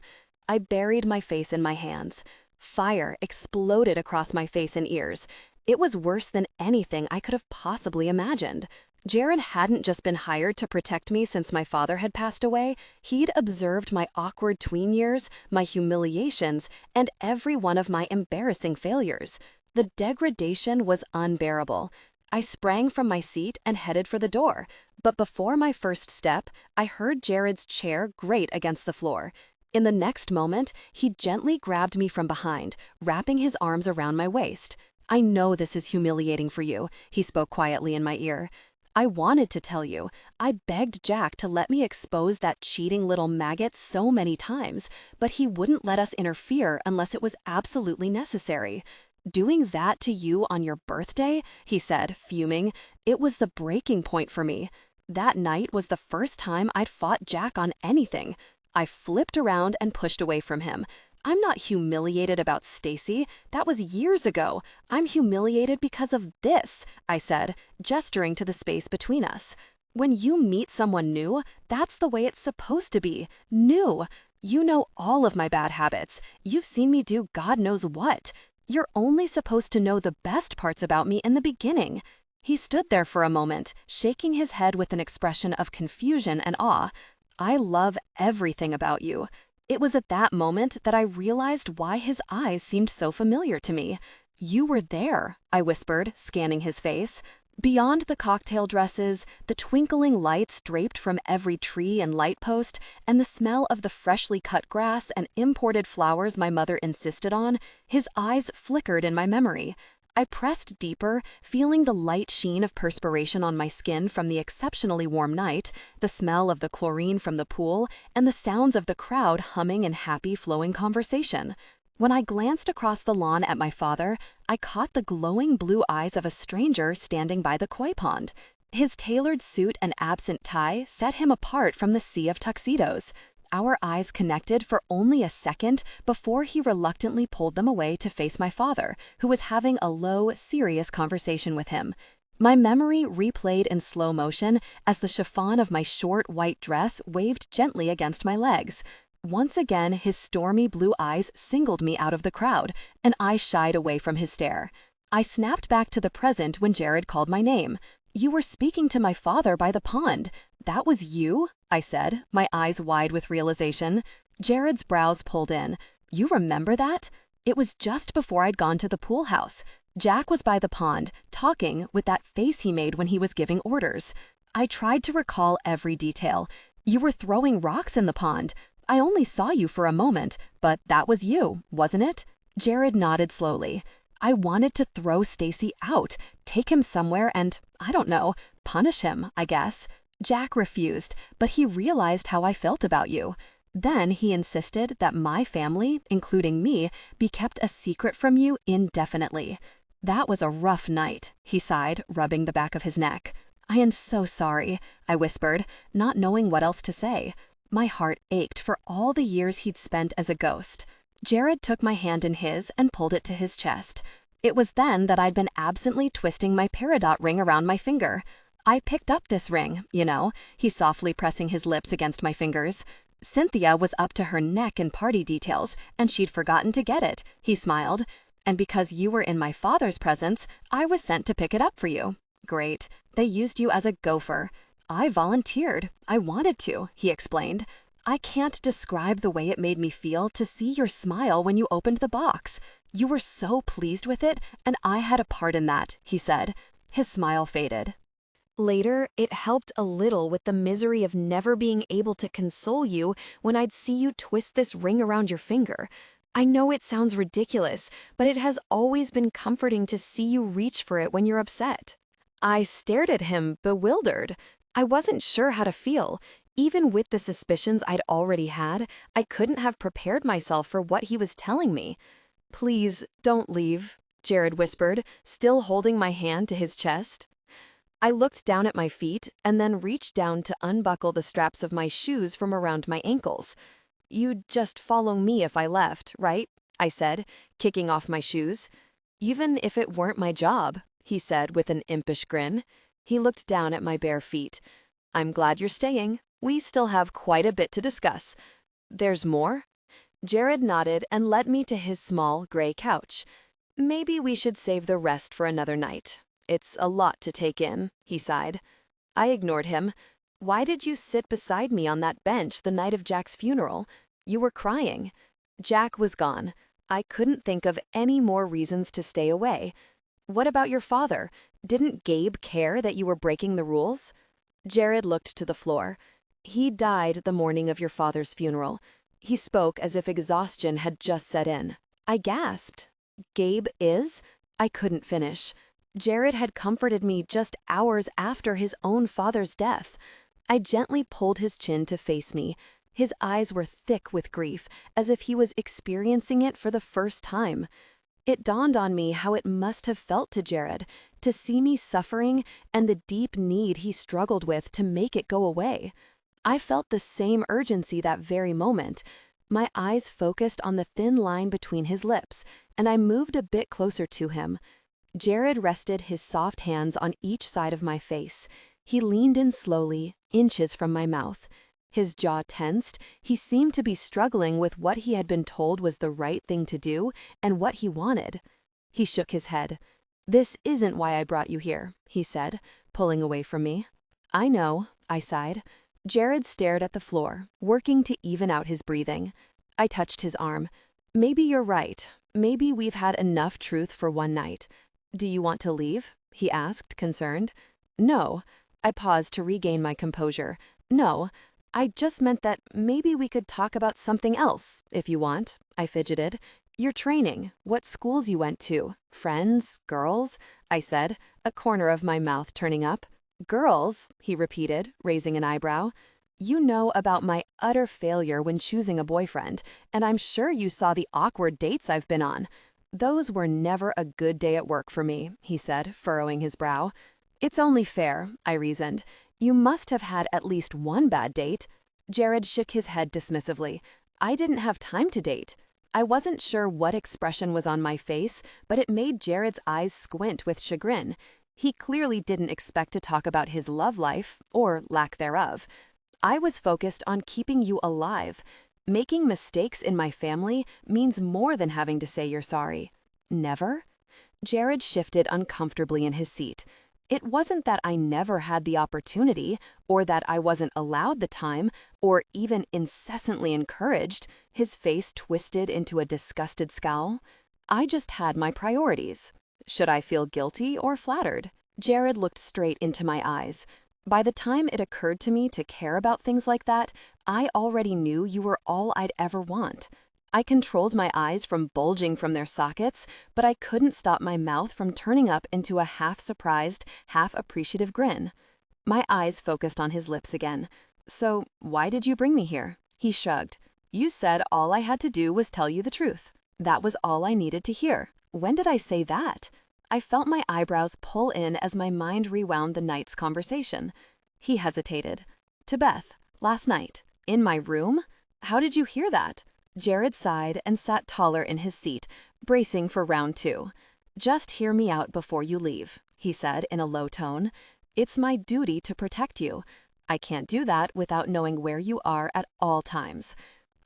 I buried my face in my hands. Fire exploded across my face and ears. It was worse than anything I could have possibly imagined. Jared hadn't just been hired to protect me since my father had passed away. He'd observed my awkward tween years, my humiliations, and every one of my embarrassing failures. The degradation was unbearable. I sprang from my seat and headed for the door. But before my first step, I heard Jared's chair grate against the floor. In the next moment, he gently grabbed me from behind, wrapping his arms around my waist. "I know this is humiliating for you," he spoke quietly in my ear. "I wanted to tell you. I begged Jack to let me expose that cheating little maggot so many times, but he wouldn't let us interfere unless it was absolutely necessary. Doing that to you on your birthday," he said, fuming, "it was the breaking point for me. That night was the first time I'd fought Jack on anything." I flipped around and pushed away from him. "I'm not humiliated about Stacy. That was years ago. I'm humiliated because of this," I said, gesturing to the space between us. "When you meet someone new, that's the way it's supposed to be. New. You know all of my bad habits. You've seen me do God knows what. You're only supposed to know the best parts about me in the beginning." He stood there for a moment, shaking his head with an expression of confusion and awe. "I love everything about you." It was at that moment that I realized why his eyes seemed so familiar to me. "You were there," I whispered, scanning his face. Beyond the cocktail dresses, the twinkling lights draped from every tree and light post, and the smell of the freshly cut grass and imported flowers my mother insisted on, his eyes flickered in my memory. I pressed deeper, feeling the light sheen of perspiration on my skin from the exceptionally warm night, the smell of the chlorine from the pool, and the sounds of the crowd humming in happy, flowing conversation. When I glanced across the lawn at my father, I caught the glowing blue eyes of a stranger standing by the koi pond. His tailored suit and absent tie set him apart from the sea of tuxedos. Our eyes connected for only a second before he reluctantly pulled them away to face my father, who was having a low, serious conversation with him. My memory replayed in slow motion as the chiffon of my short white dress waved gently against my legs. Once again, his stormy blue eyes singled me out of the crowd, and I shied away from his stare. I snapped back to the present when Jared called my name. "You were speaking to my father by the pond. That was you?" I said, my eyes wide with realization. Jared's brows pulled in. "You remember that? It was just before I'd gone to the pool house. Jack was by the pond, talking with that face he made when he was giving orders." I tried to recall every detail. "You were throwing rocks in the pond. I only saw you for a moment, but that was you, wasn't it?" Jared nodded slowly. "I wanted to throw Stacy out, take him somewhere and, I don't know, punish him, I guess. Jack refused, but he realized how I felt about you. Then he insisted that my family, including me, be kept a secret from you indefinitely. That was a rough night," he sighed, rubbing the back of his neck. "I am so sorry," I whispered, not knowing what else to say. My heart ached for all the years he'd spent as a ghost. Jared took my hand in his and pulled it to his chest. It was then that I'd been absently twisting my peridot ring around my finger. "I picked up this ring, you know," he softly pressing his lips against my fingers. "Cynthia was up to her neck in party details, and she'd forgotten to get it," he smiled. "And because you were in my father's presence, I was sent to pick it up for you." "Great. They used you as a gopher." "I volunteered. I wanted to," he explained. "I can't describe the way it made me feel to see your smile when you opened the box. You were so pleased with it, and I had a part in that," he said. His smile faded. Later, it helped a little with the misery of never being able to console you when I'd see you twist this ring around your finger. I know it sounds ridiculous, but it has always been comforting to see you reach for it when you're upset. I stared at him, bewildered. I wasn't sure how to feel. Even with the suspicions I'd already had, I couldn't have prepared myself for what he was telling me. "Please, don't leave," Jared whispered, still holding my hand to his chest. I looked down at my feet and then reached down to unbuckle the straps of my shoes from around my ankles. "You'd just follow me if I left, right?" I said, kicking off my shoes. "Even if it weren't my job," he said with an impish grin. He looked down at my bare feet. "I'm glad you're staying. We still have quite a bit to discuss." "There's more?" Jared nodded and led me to his small, gray couch. "Maybe we should save the rest for another night. It's a lot to take in," he sighed. I ignored him. "Why did you sit beside me on that bench the night of Jack's funeral? You were crying." Jack was gone. I couldn't think of any more reasons to stay away. "What about your father? Didn't Gabe care that you were breaking the rules?" Jared looked to the floor. "He died the morning of your father's funeral." He spoke as if exhaustion had just set in. I gasped. "Gabe is?" I couldn't finish. Jared had comforted me just hours after his own father's death. I gently pulled his chin to face me. His eyes were thick with grief, as if he was experiencing it for the first time. It dawned on me how it must have felt to Jared, to see me suffering and the deep need he struggled with to make it go away. I felt the same urgency that very moment. My eyes focused on the thin line between his lips, and I moved a bit closer to him. Jared rested his soft hands on each side of my face. He leaned in slowly, inches from my mouth. His jaw tensed. He seemed to be struggling with what he had been told was the right thing to do and what he wanted. He shook his head. "This isn't why I brought you here," he said, pulling away from me. "I know," I sighed. Jared stared at the floor, working to even out his breathing. I touched his arm. "Maybe you're right. Maybe we've had enough truth for one night. Do you want to leave?" he asked, concerned. "No." I paused to regain my composure. "No. I just meant that maybe we could talk about something else, if you want," I fidgeted. "Your training, what schools you went to, friends, girls," I said, a corner of my mouth turning up. "Girls?" he repeated, raising an eyebrow. "You know about my utter failure when choosing a boyfriend, and I'm sure you saw the awkward dates I've been on." "Those were never a good day at work for me," he said, furrowing his brow. "It's only fair," I reasoned. "You must have had at least one bad date." Jared shook his head dismissively. "I didn't have time to date." I wasn't sure what expression was on my face, but it made Jared's eyes squint with chagrin. He clearly didn't expect to talk about his love life, or lack thereof. "I was focused on keeping you alive. Making mistakes in my family means more than having to say you're sorry." "Never?" Jared shifted uncomfortably in his seat. It wasn't that I never had the opportunity, or that I wasn't allowed the time, or even incessantly encouraged. His face twisted into a disgusted scowl. "I just had my priorities. Should I feel guilty or flattered?" Jared looked straight into my eyes. "By the time it occurred to me to care about things like that, I already knew you were all I'd ever want." I controlled my eyes from bulging from their sockets, but I couldn't stop my mouth from turning up into a half-surprised, half-appreciative grin. My eyes focused on his lips again. "So, why did you bring me here?" He shrugged. "You said all I had to do was tell you the truth. That was all I needed to hear." "When did I say that?" I felt my eyebrows pull in as my mind rewound the night's conversation. He hesitated. "To Beth, last night. In my room? How did you hear that?" Jared sighed and sat taller in his seat, bracing for round two. "Just hear me out before you leave," he said in a low tone. "It's my duty to protect you. I can't do that without knowing where you are at all times.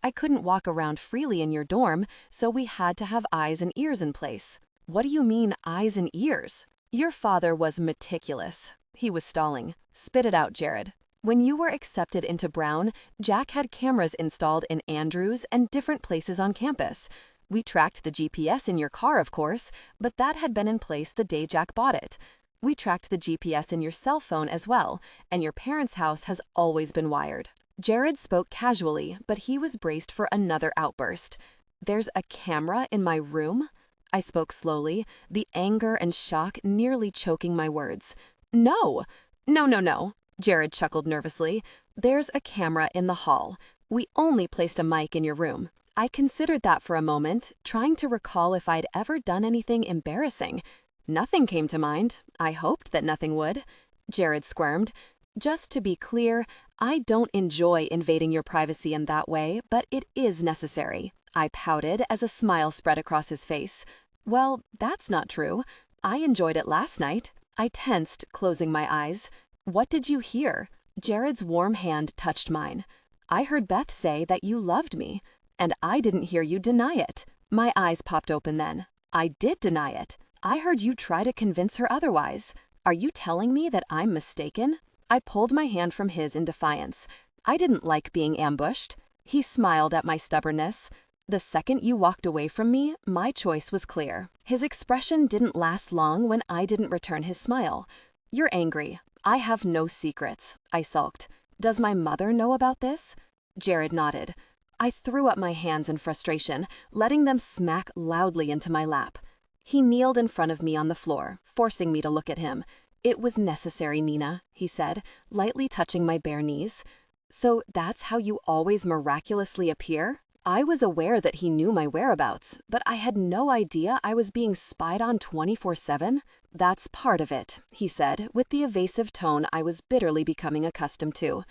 I couldn't walk around freely in your dorm, so we had to have eyes and ears in place." "What do you mean, eyes and ears?" "Your father was meticulous." He was stalling. "Spit it out, Jared. When you were accepted into Brown, Jack had cameras installed in Andrews and different places on campus. We tracked the GPS in your car, of course, but that had been in place the day Jack bought it. We tracked the GPS in your cell phone as well, and your parents' house has always been wired." Jared spoke casually, but he was braced for another outburst. "There's a camera in my room?" I spoke slowly, the anger and shock nearly choking my words. "No! No, no, no. Jared chuckled nervously. "There's a camera in the hall. We only placed a mic in your room." I considered that for a moment, trying to recall if I'd ever done anything embarrassing. Nothing came to mind. I hoped that nothing would. Jared squirmed. "Just to be clear, I don't enjoy invading your privacy in that way, but it is necessary." I pouted as a smile spread across his face. "Well, that's not true. I enjoyed it last night." I tensed, closing my eyes. "What did you hear?" Jared's warm hand touched mine. "I heard Beth say that you loved me, and I didn't hear you deny it." My eyes popped open then. "I did deny it. I heard you try to convince her otherwise. Are you telling me that I'm mistaken?" I pulled my hand from his in defiance. I didn't like being ambushed. He smiled at my stubbornness. "The second you walked away from me, my choice was clear." His expression didn't last long when I didn't return his smile. "You're angry. I have no secrets," I sulked. "Does my mother know about this?" Jared nodded. I threw up my hands in frustration, letting them smack loudly into my lap. He kneeled in front of me on the floor, forcing me to look at him. "It was necessary, Nina," he said, lightly touching my bare knees. "So that's how you always miraculously appear?" I was aware that he knew my whereabouts, but I had no idea I was being spied on 24/7. "That's part of it," he said, with the evasive tone I was bitterly becoming accustomed to.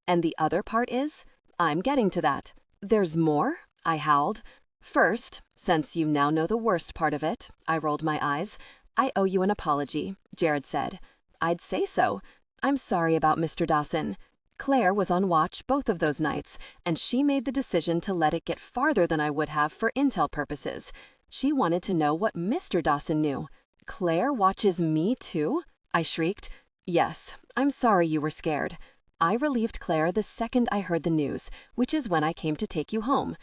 "And the other part is? I'm getting to that." "There's more?" I howled. "First, since you now know the worst part of it," I rolled my eyes, "I owe you an apology," Jared said. "I'd say so. I'm sorry about Mr. Dawson. Claire was on watch both of those nights, and she made the decision to let it get farther than I would have for intel purposes. She wanted to know what Mr. Dawson knew." "Claire watches me too?" I shrieked. "Yes, I'm sorry you were scared. I relieved Claire the second I heard the news, which is when I came to take you home.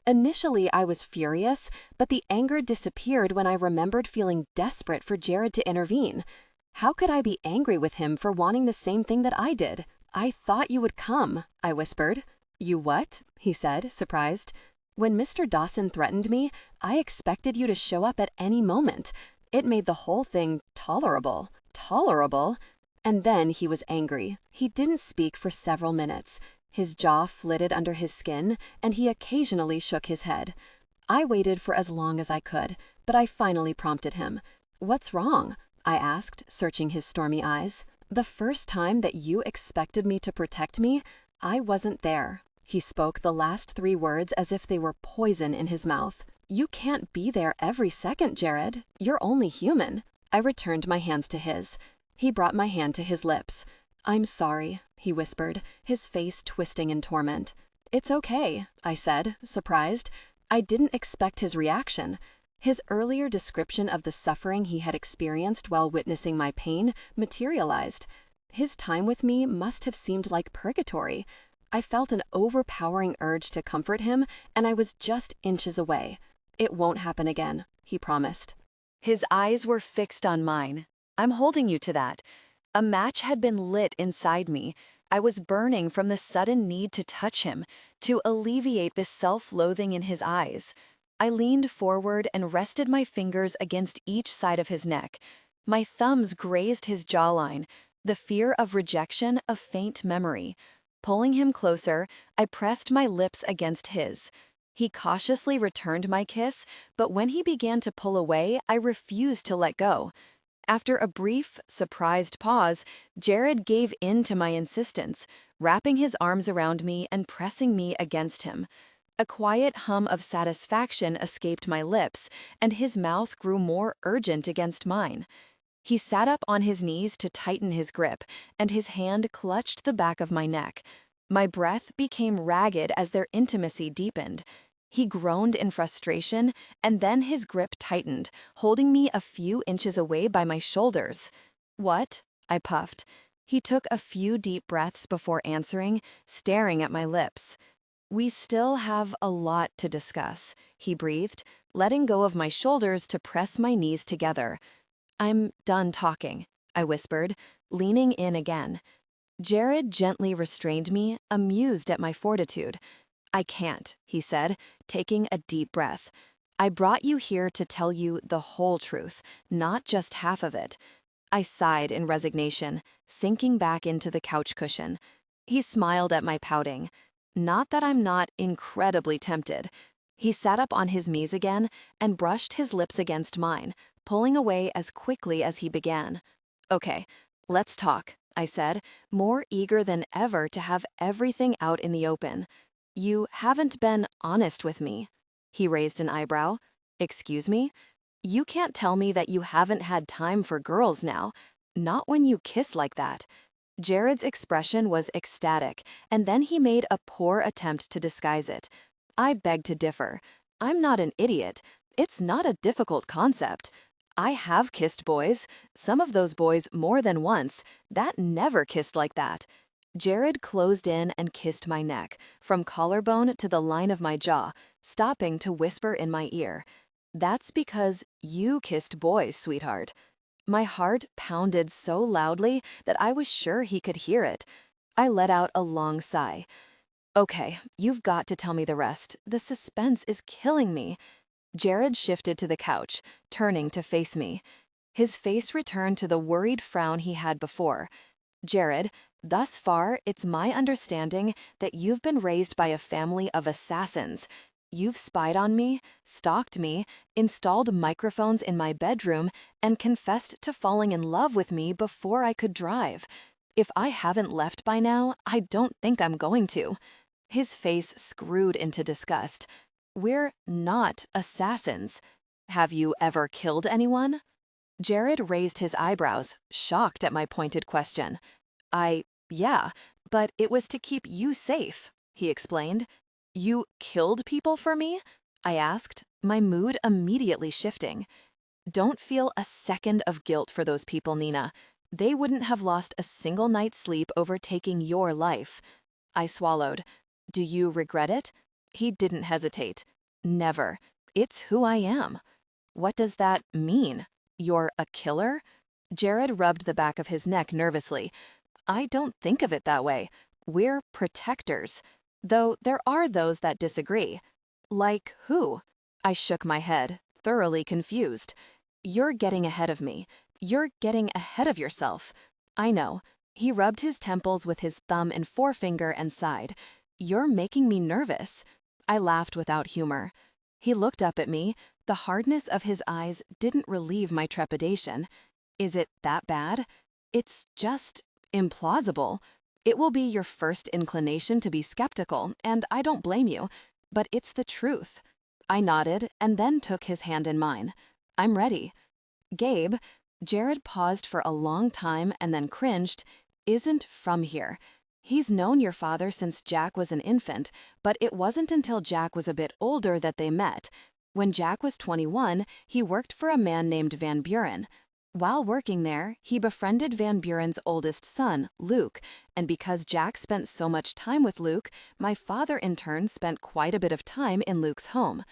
Initially, I was furious, but the anger disappeared when I remembered feeling desperate for Jared to intervene. How could I be angry with him for wanting the same thing that I did? "I thought you would come," I whispered. "You what?" he said, surprised. "When Mr. Dawson threatened me, I expected you to show up at any moment. It made the whole thing tolerable." Tolerable? And then he was angry. He didn't speak for several minutes. His jaw flitted under his skin, and he occasionally shook his head. I waited for as long as I could, but I finally prompted him. "What's wrong?" I asked, searching his stormy eyes. "The first time that you expected me to protect me, I wasn't there." He spoke the last 3 words as if they were poison in his mouth. "You can't be there every second, Jared. You're only human." I returned my hands to his. He brought my hand to his lips. "I'm sorry," he whispered, his face twisting in torment. "It's okay," I said, surprised. I didn't expect his reaction. His earlier description of the suffering he had experienced while witnessing my pain materialized. His time with me must have seemed like purgatory. I felt an overpowering urge to comfort him, and I was just inches away. "It won't happen again," he promised. His eyes were fixed on mine. I'm holding you to that. A match had been lit inside me. I was burning from the sudden need to touch him, to alleviate the self-loathing in his eyes. I leaned forward and rested my fingers against each side of his neck. My thumbs grazed his jawline, the fear of rejection a faint memory. Pulling him closer, I pressed my lips against his. He cautiously returned my kiss, but when he began to pull away, I refused to let go. After a brief, surprised pause, Jared gave in to my insistence, wrapping his arms around me and pressing me against him. A quiet hum of satisfaction escaped my lips, and his mouth grew more urgent against mine. He sat up on his knees to tighten his grip, and his hand clutched the back of my neck. My breath became ragged as their intimacy deepened. He groaned in frustration, and then his grip tightened, holding me a few inches away by my shoulders. "What?" I puffed. He took a few deep breaths before answering, staring at my lips. "We still have a lot to discuss," he breathed, letting go of my shoulders to press my knees together. "I'm done talking," I whispered, leaning in again. Jared gently restrained me, amused at my fortitude. "I can't," he said, taking a deep breath. "I brought you here to tell you the whole truth, not just half of it." I sighed in resignation, sinking back into the couch cushion. He smiled at my pouting. Not that I'm not incredibly tempted. He sat up on his knees again and brushed his lips against mine, pulling away as quickly as he began. Okay, let's talk, I said, more eager than ever to have everything out in the open. You haven't been honest with me. He raised an eyebrow. Excuse me? You can't tell me that you haven't had time for girls now. Not when you kiss like that. Jared's expression was ecstatic, and then he made a poor attempt to disguise it. I beg to differ. I'm not an idiot. It's not a difficult concept. I have kissed boys, some of those boys more than once, that never kissed like that. Jared closed in and kissed my neck, from collarbone to the line of my jaw, stopping to whisper in my ear. That's because you kissed boys, sweetheart. My heart pounded so loudly that I was sure he could hear it. I let out a long sigh. Okay, you've got to tell me the rest. The suspense is killing me. Jared shifted to the couch, turning to face me. His face returned to the worried frown he had before. Jared, thus far, it's my understanding that you've been raised by a family of assassins. You've spied on me, stalked me, installed microphones in my bedroom, and confessed to falling in love with me before I could drive. If I haven't left by now, I don't think I'm going to. His face screwed into disgust. We're not assassins. Have you ever killed anyone? Jared raised his eyebrows, shocked at my pointed question. Yeah, but it was to keep you safe, he explained. You killed people for me? I asked, my mood immediately shifting. Don't feel a second of guilt for those people, Nina. They wouldn't have lost a single night's sleep over taking your life. I swallowed. Do you regret it? He didn't hesitate. Never. It's who I am. What does that mean? You're a killer? Jared rubbed the back of his neck nervously. I don't think of it that way. We're protectors. Though there are those that disagree. Like who? I shook my head, thoroughly confused. You're getting ahead of me. You're getting ahead of yourself. I know. He rubbed his temples with his thumb and forefinger and sighed. You're making me nervous. I laughed without humor. He looked up at me. The hardness of his eyes didn't relieve my trepidation. Is it that bad? It's just implausible. It will be your first inclination to be skeptical, and I don't blame you, but it's the truth. I nodded and then took his hand in mine. I'm ready. Gabe, Jared paused for a long time and then cringed, isn't from here. He's known your father since Jack was an infant, but it wasn't until Jack was a bit older that they met. When Jack was 21, he worked for a man named Van Buren. While working there, he befriended Van Buren's oldest son, Luke, and because Jack spent so much time with Luke, my father in turn spent quite a bit of time in Luke's home.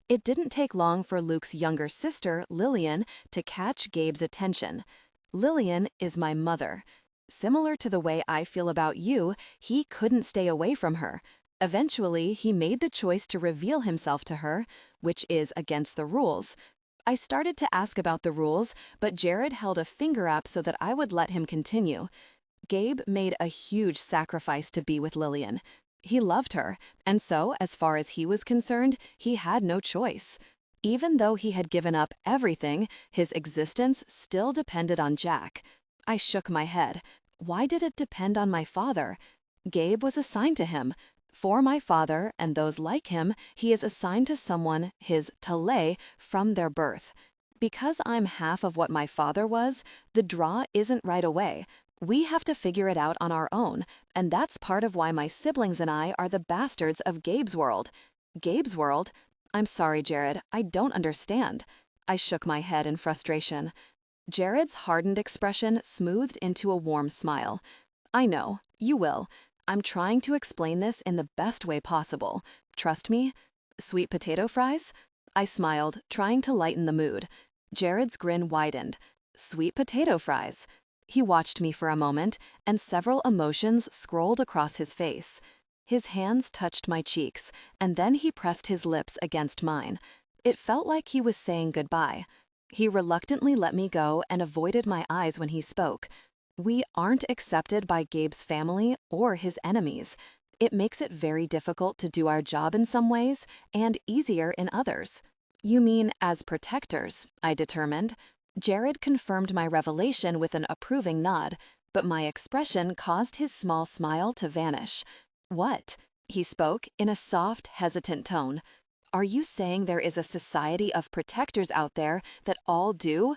It didn't take long for Luke's younger sister, Lillian, to catch Gabe's attention. Lillian is my mother. Similar to the way I feel about you, he couldn't stay away from her. Eventually, he made the choice to reveal himself to her, which is against the rules. I started to ask about the rules, but Jared held a finger up so that I would let him continue. Gabe made a huge sacrifice to be with Lillian. He loved her, and so, as far as he was concerned, he had no choice. Even though he had given up everything, his existence still depended on Jack. I shook my head. Why did it depend on my father? Gabe was assigned to him. For my father and those like him, he is assigned to someone, his tale, from their birth. Because I'm half of what my father was, the draw isn't right away. We have to figure it out on our own, and that's part of why my siblings and I are the bastards of Gabe's world. Gabe's world? I'm sorry, Jared, I don't understand. I shook my head in frustration. Jared's hardened expression smoothed into a warm smile. I know, you will. I'm trying to explain this in the best way possible. Trust me? Sweet potato fries? I smiled, trying to lighten the mood. Jared's grin widened. Sweet potato fries. He watched me for a moment, and several emotions scrolled across his face. His hands touched my cheeks, and then he pressed his lips against mine. It felt like he was saying goodbye. He reluctantly let me go and avoided my eyes when he spoke. We aren't accepted by Gabe's family or his enemies. It makes it very difficult to do our job in some ways and easier in others. You mean as protectors, I determined. Jared confirmed my revelation with an approving nod, but my expression caused his small smile to vanish. What? He spoke in a soft, hesitant tone. Are you saying there is a society of protectors out there that all do?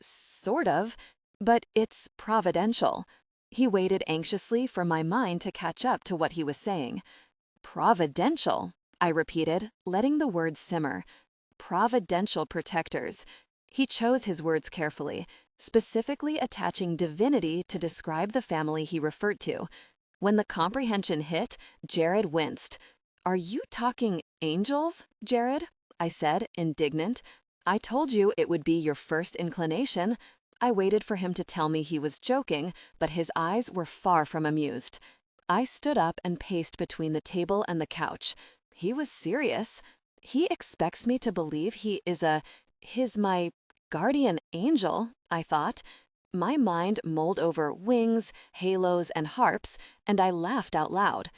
Sort of, but it's providential. He waited anxiously for my mind to catch up to what he was saying. Providential, I repeated, letting the words simmer. Providential protectors. He chose his words carefully, specifically attaching divinity to describe the family he referred to. When the comprehension hit, Jared winced. Are you talking angels, Jared? I said, indignant. I told you it would be your first inclination. I waited for him to tell me he was joking, but his eyes were far from amused. I stood up and paced between the table and the couch. He was serious. He expects me to believe he's my guardian angel, I thought. My mind mulled over wings, halos, and harps, and I laughed out loud.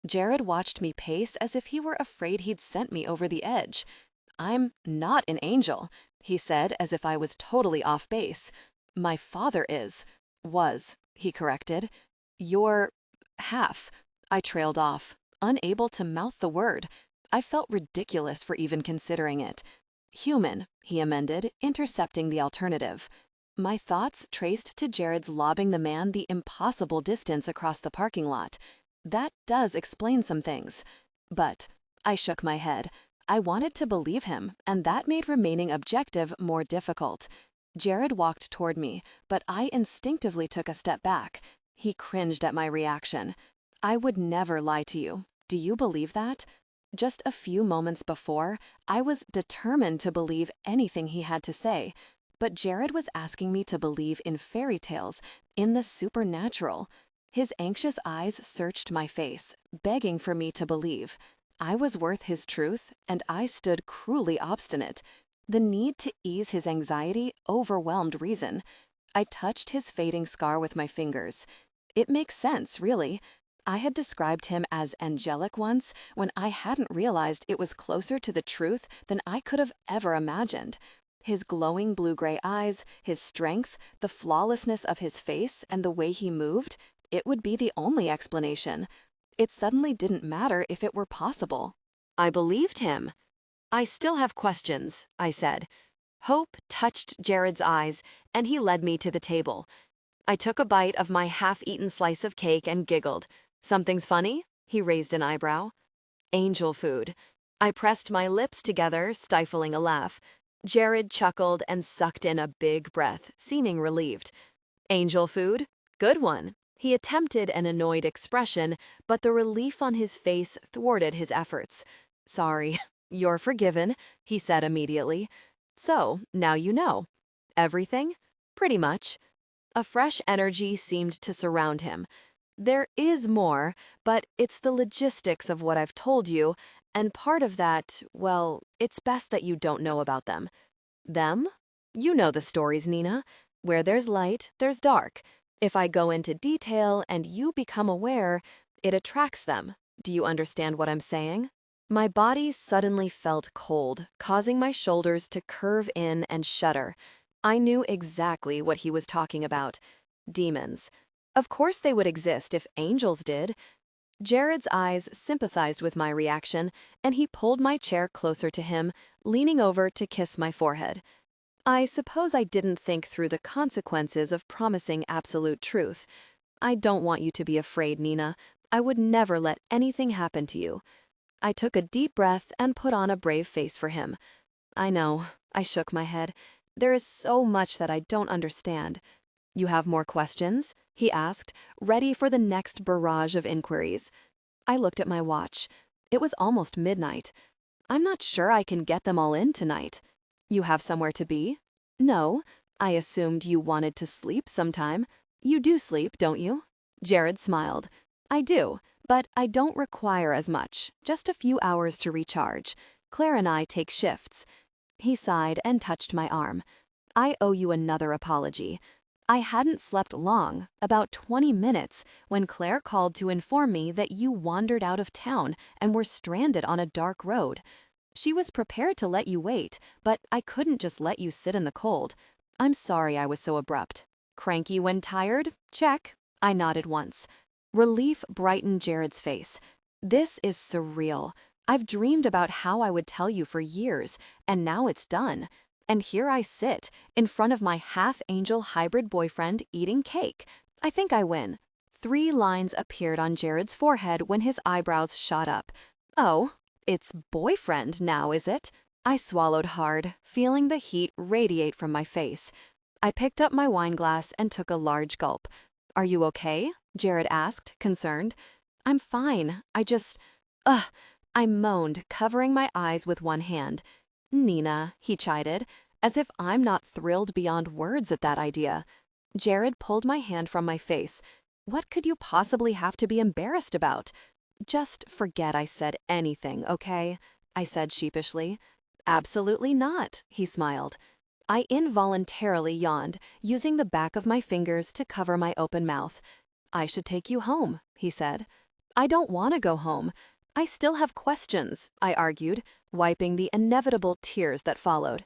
Jared watched me pace as if he were afraid he'd sent me over the edge. I'm not an angel, he said as if I was totally off base. My father is. Was, he corrected. You're half. I trailed off, unable to mouth the word. I felt ridiculous for even considering it. Human, he amended, intercepting the alternative. My thoughts traced to Jared's lobbing the man the impossible distance across the parking lot. That does explain some things. But I shook my head. I wanted to believe him, and that made remaining objective more difficult. Jared walked toward me, but I instinctively took a step back. He cringed at my reaction. I would never lie to you. Do you believe that? Just a few moments before, I was determined to believe anything he had to say. But Jared was asking me to believe in fairy tales, in the supernatural. His anxious eyes searched my face, begging for me to believe. I was worth his truth, and I stood cruelly obstinate. The need to ease his anxiety overwhelmed reason. I touched his fading scar with my fingers. It makes sense, really. I had described him as angelic once when I hadn't realized it was closer to the truth than I could have ever imagined. His glowing blue-gray eyes, his strength, the flawlessness of his face, and the way he moved, it would be the only explanation. It suddenly didn't matter if it were possible. I believed him. I still have questions, I said. Hope touched Jared's eyes, and he led me to the table. I took a bite of my half-eaten slice of cake and giggled. Something's funny? He raised an eyebrow. Angel food. I pressed my lips together, stifling a laugh. Jared chuckled and sucked in a big breath, seeming relieved. Angel food? Good one. He attempted an annoyed expression, but the relief on his face thwarted his efforts. Sorry. You're forgiven, he said immediately. So, now you know. Everything? Pretty much. A fresh energy seemed to surround him. There is more, but it's the logistics of what I've told you, and part of that, well, it's best that you don't know about them. Them? You know the stories, Nina. Where there's light, there's dark. If I go into detail and you become aware, it attracts them. Do you understand what I'm saying? My body suddenly felt cold, causing my shoulders to curve in and shudder. I knew exactly what he was talking about. Demons. Of course they would exist if angels did. Jared's eyes sympathized with my reaction, and he pulled my chair closer to him, leaning over to kiss my forehead. I suppose I didn't think through the consequences of promising absolute truth. I don't want you to be afraid, Nina. I would never let anything happen to you. I took a deep breath and put on a brave face for him. I know, I shook my head. There is so much that I don't understand. You have more questions? He asked, ready for the next barrage of inquiries. I looked at my watch. It was almost midnight. I'm not sure I can get them all in tonight. You have somewhere to be? No. I assumed you wanted to sleep sometime. You do sleep, don't you? Jared smiled. I do, but I don't require as much, just a few hours to recharge. Claire and I take shifts. He sighed and touched my arm. I owe you another apology. I hadn't slept long, about 20 minutes, when Claire called to inform me that you wandered out of town and were stranded on a dark road. She was prepared to let you wait, but I couldn't just let you sit in the cold. I'm sorry I was so abrupt. Cranky when tired? Check. I nodded once. Relief brightened Jared's face. This is surreal. I've dreamed about how I would tell you for years, and now it's done. And here I sit, in front of my half-angel hybrid boyfriend eating cake. I think I win. 3 lines appeared on Jared's forehead when his eyebrows shot up. Oh, it's boyfriend now, is it? I swallowed hard, feeling the heat radiate from my face. I picked up my wine glass and took a large gulp. Are you okay? Jared asked, concerned. I'm fine. I moaned, covering my eyes with one hand. Nina, he chided, as if I'm not thrilled beyond words at that idea. Jared pulled my hand from my face. What could you possibly have to be embarrassed about? Just forget I said anything, okay? I said sheepishly. Absolutely not, he smiled. I involuntarily yawned, using the back of my fingers to cover my open mouth. I should take you home, he said. I don't want to go home. I still have questions, I argued, wiping the inevitable tears that followed.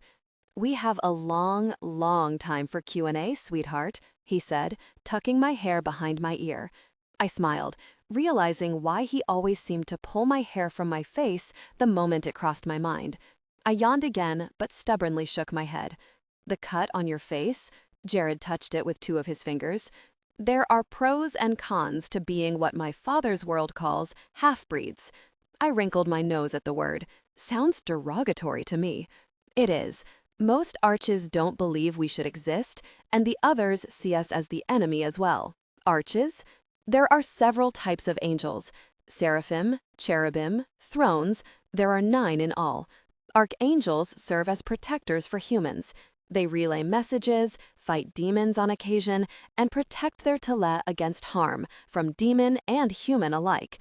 We have a long, long time for Q&A, sweetheart, he said, tucking my hair behind my ear. I smiled, realizing why he always seemed to pull my hair from my face the moment it crossed my mind. I yawned again, but stubbornly shook my head. The cut on your face? Jared touched it with 2 of his fingers. There are pros and cons to being what my father's world calls half-breeds. I wrinkled my nose at the word. Sounds derogatory to me. It is. Most arches don't believe we should exist, and the others see us as the enemy as well. Arches? There are several types of angels. Seraphim, cherubim, thrones. There are 9 in all. Archangels serve as protectors for humans. They relay messages, fight demons on occasion, and protect their tele against harm, from demon and human alike.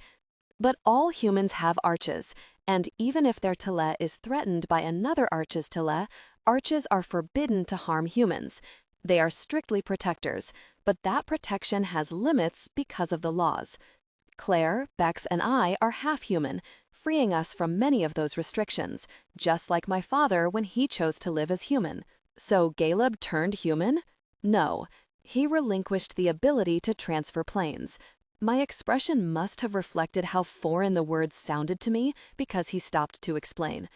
But all humans have arches, and even if their tele is threatened by another arch's tele, arches are forbidden to harm humans. They are strictly protectors, but that protection has limits because of the laws. Claire, Bex, and I are half-human, freeing us from many of those restrictions, just like my father when he chose to live as human. So Caleb turned human? No. He relinquished the ability to transfer planes. My expression must have reflected how foreign the words sounded to me because he stopped to explain.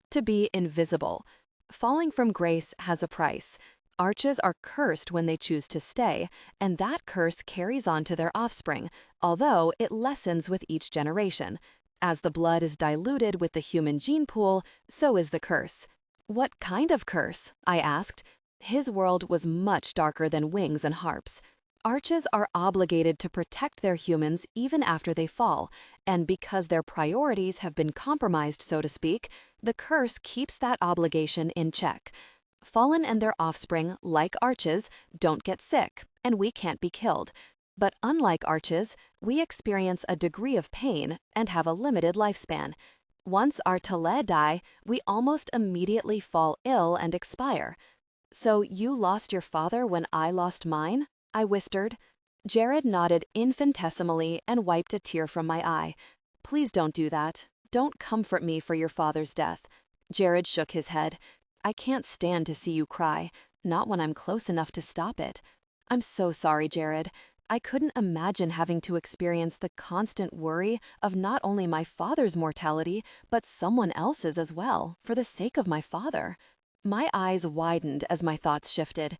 To be invisible. Falling from grace has a price. Arches are cursed when they choose to stay, and that curse carries on to their offspring, although it lessens with each generation. As the blood is diluted with the human gene pool, so is the curse. What kind of curse? I asked. His world was much darker than wings and harps. Arches are obligated to protect their humans even after they fall, and because their priorities have been compromised, so to speak, the curse keeps that obligation in check. Fallen and their offspring, like arches, don't get sick, and we can't be killed. But unlike arches, we experience a degree of pain and have a limited lifespan. Once our tele die, we almost immediately fall ill and expire. So you lost your father when I lost mine? I whispered. Jared nodded infinitesimally and wiped a tear from my eye. Please don't do that. Don't comfort me for your father's death. Jared shook his head. I can't stand to see you cry, not when I'm close enough to stop it. I'm so sorry, Jared. I couldn't imagine having to experience the constant worry of not only my father's mortality, but someone else's as well, for the sake of my father. My eyes widened as my thoughts shifted.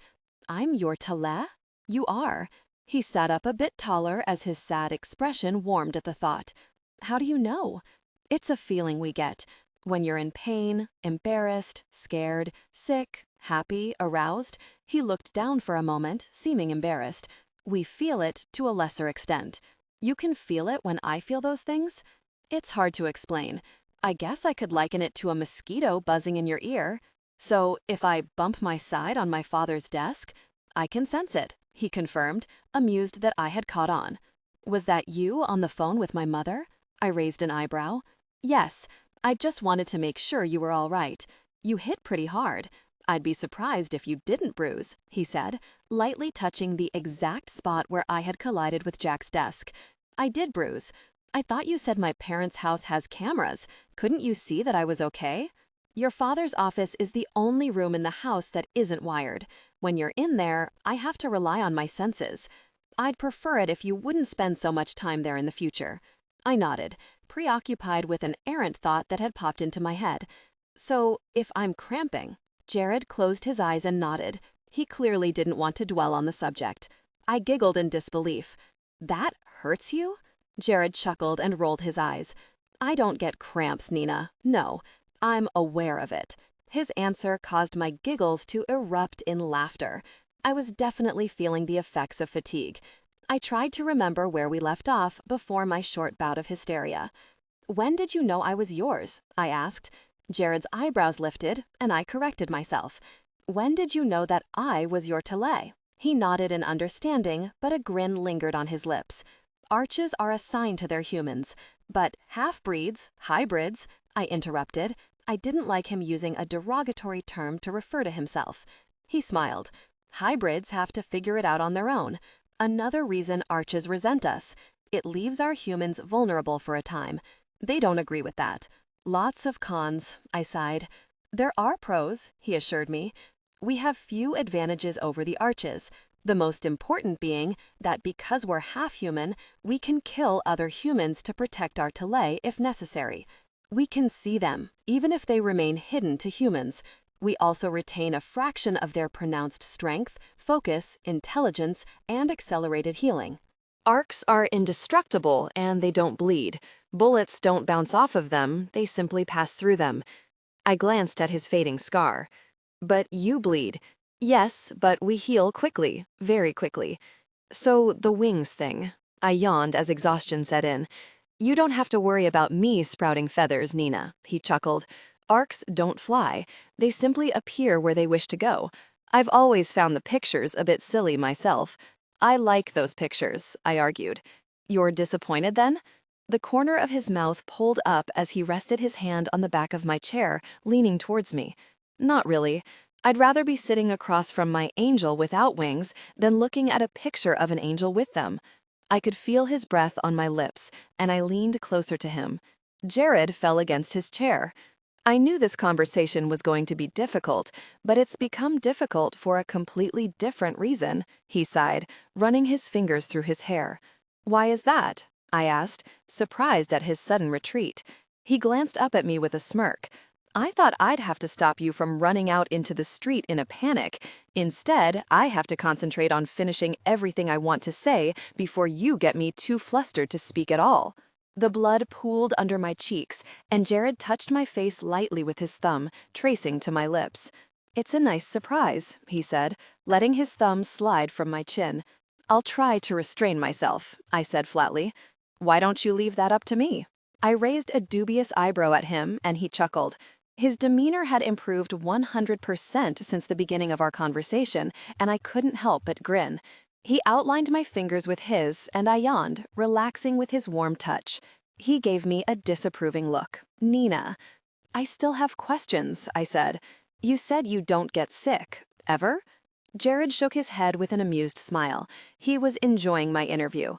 I'm your tele? You are. He sat up a bit taller as his sad expression warmed at the thought. How do you know? It's a feeling we get. When you're in pain, embarrassed, scared, sick, happy, aroused. He looked down for a moment, seeming embarrassed. We feel it to a lesser extent. You can feel it when I feel those things? It's hard to explain. I guess I could liken it to a mosquito buzzing in your ear. So if I bump my side on my father's desk, I can sense it, he confirmed, amused that I had caught on. Was that you on the phone with my mother? I raised an eyebrow. Yes, I just wanted to make sure you were all right. You hit pretty hard. "I'd be surprised if you didn't bruise," he said, lightly touching the exact spot where I had collided with Jack's desk. "I did bruise. I thought you said my parents' house has cameras. Couldn't you see that I was okay? Your father's office is the only room in the house that isn't wired. When you're in there, I have to rely on my senses. I'd prefer it if you wouldn't spend so much time there in the future." I nodded, preoccupied with an errant thought that had popped into my head. "So, if I'm cramping?" Jared closed his eyes and nodded. He clearly didn't want to dwell on the subject. I giggled in disbelief. "That hurts you?" Jared chuckled and rolled his eyes. "I don't get cramps, Nina. No, I'm aware of it." His answer caused my giggles to erupt in laughter. I was definitely feeling the effects of fatigue. I tried to remember where we left off before my short bout of hysteria. "When did you know I was yours?" I asked. Jared's eyebrows lifted, and I corrected myself. "When did you know that I was your Tele?" He nodded in understanding, but a grin lingered on his lips. "Arches are assigned to their humans, but half-breeds, hybrids," I interrupted. I didn't like him using a derogatory term to refer to himself. He smiled. "Hybrids have to figure it out on their own. Another reason arches resent us. It leaves our humans vulnerable for a time. They don't agree with that. Lots of cons," I sighed. "There are pros," he assured me. "We have few advantages over the arches, the most important being that because we're half-human, we can kill other humans to protect our Tele if necessary. We can see them, even if they remain hidden to humans. We also retain a fraction of their pronounced strength, focus, intelligence, and accelerated healing." Arcs are indestructible and they don't bleed. Bullets don't bounce off of them, they simply pass through them. I glanced at his fading scar. "But you bleed." "Yes, but we heal quickly, very quickly." "So the wings thing." I yawned as exhaustion set in. "You don't have to worry about me sprouting feathers, Nina," he chuckled. "Arcs don't fly. They simply appear where they wish to go. I've always found the pictures a bit silly myself." "I like those pictures," I argued. "You're disappointed then?" The corner of his mouth pulled up as he rested his hand on the back of my chair, leaning towards me. "Not really. I'd rather be sitting across from my angel without wings than looking at a picture of an angel with them." I could feel his breath on my lips, and I leaned closer to him. Jared fell against his chair. "I knew this conversation was going to be difficult, but it's become difficult for a completely different reason," he sighed, running his fingers through his hair. "Why is that?" I asked, surprised at his sudden retreat. He glanced up at me with a smirk. "I thought I'd have to stop you from running out into the street in a panic. Instead, I have to concentrate on finishing everything I want to say before you get me too flustered to speak at all." The blood pooled under my cheeks, and Jared touched my face lightly with his thumb, tracing to my lips. "It's a nice surprise," he said, letting his thumb slide from my chin. "I'll try to restrain myself," I said flatly. "Why don't you leave that up to me?" I raised a dubious eyebrow at him, and he chuckled. His demeanor had improved 100% since the beginning of our conversation, and I couldn't help but grin. He outlined my fingers with his, and I yawned, relaxing with his warm touch. He gave me a disapproving look. "Nina." "I still have questions," I said. "You said you don't get sick, ever?" Jared shook his head with an amused smile. He was enjoying my interview.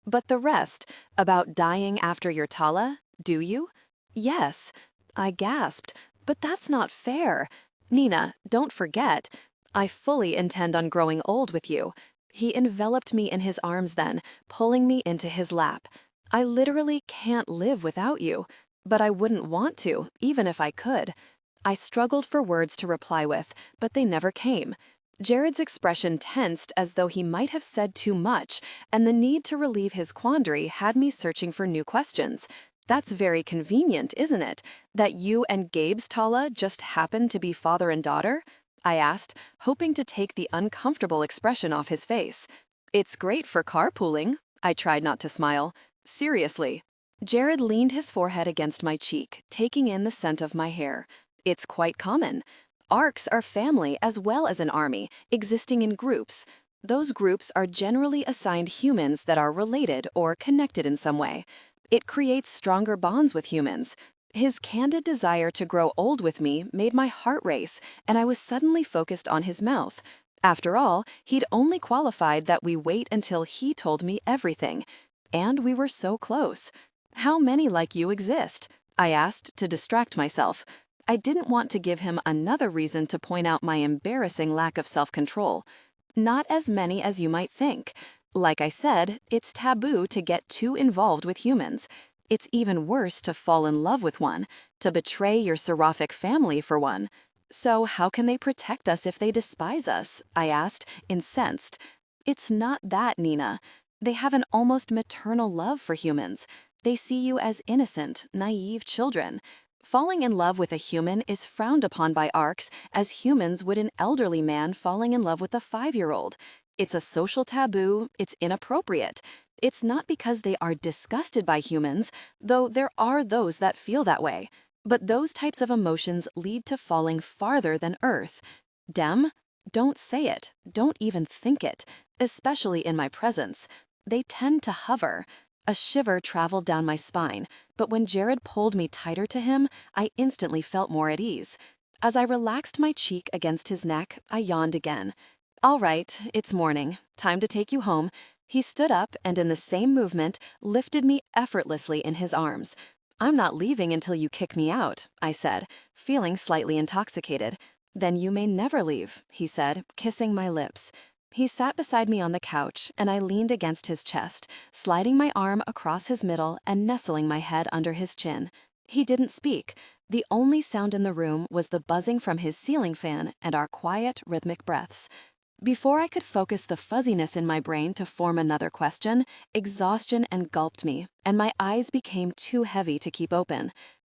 "But the rest, about dying after your Tala, do you?" "Yes." I gasped. "But that's not fair. Nina, don't forget, I fully intend on growing old with you." He enveloped me in his arms then, pulling me into his lap. "I literally can't live without you. But I wouldn't want to, even if I could." I struggled for words to reply with, but they never came. Jared's expression tensed as though he might have said too much, and the need to relieve his quandary had me searching for new questions. "That's very convenient, isn't it? That you and Gabe's Tala just happened to be father and daughter?" I asked, hoping to take the uncomfortable expression off his face. "It's great for carpooling." I tried not to smile. "Seriously." Jared leaned his forehead against my cheek, taking in the scent of my hair. "It's quite common. Arcs are family as well as an army, existing in groups. Those groups are generally assigned humans that are related or connected in some way. It creates stronger bonds with humans. His candid desire to grow old with me made my heart race, and I was suddenly focused on his mouth. After all, he'd only qualified that we wait until he told me everything. And we were so close. "How many like you exist?" I asked to distract myself. I didn't want to give him another reason to point out my embarrassing lack of self-control. "Not as many as you might think. Like I said, it's taboo to get too involved with humans. It's even worse to fall in love with one, to betray your seraphic family for one. So how can they protect us if they despise us?" I asked, incensed. "It's not that, Nina. They have an almost maternal love for humans. They see you as innocent, naive children. Falling in love with a human is frowned upon by ARCs as humans would an elderly man falling in love with a 5-year-old. It's a social taboo, it's inappropriate. It's not because they are disgusted by humans, though there are those that feel that way. But those types of emotions lead to falling farther than Earth. Dem, don't say it, don't even think it, especially in my presence. They tend to hover." A shiver traveled down my spine, but when Jared pulled me tighter to him, I instantly felt more at ease. As I relaxed my cheek against his neck, I yawned again. "All right, it's morning. Time to take you home." He stood up and in the same movement lifted me effortlessly in his arms. "I'm not leaving until you kick me out," I said, feeling slightly intoxicated. "Then you may never leave," he said, kissing my lips. He sat beside me on the couch, and I leaned against his chest, sliding my arm across his middle and nestling my head under his chin. He didn't speak. The only sound in the room was the buzzing from his ceiling fan and our quiet, rhythmic breaths. Before I could focus the fuzziness in my brain to form another question, exhaustion engulfed me, and my eyes became too heavy to keep open.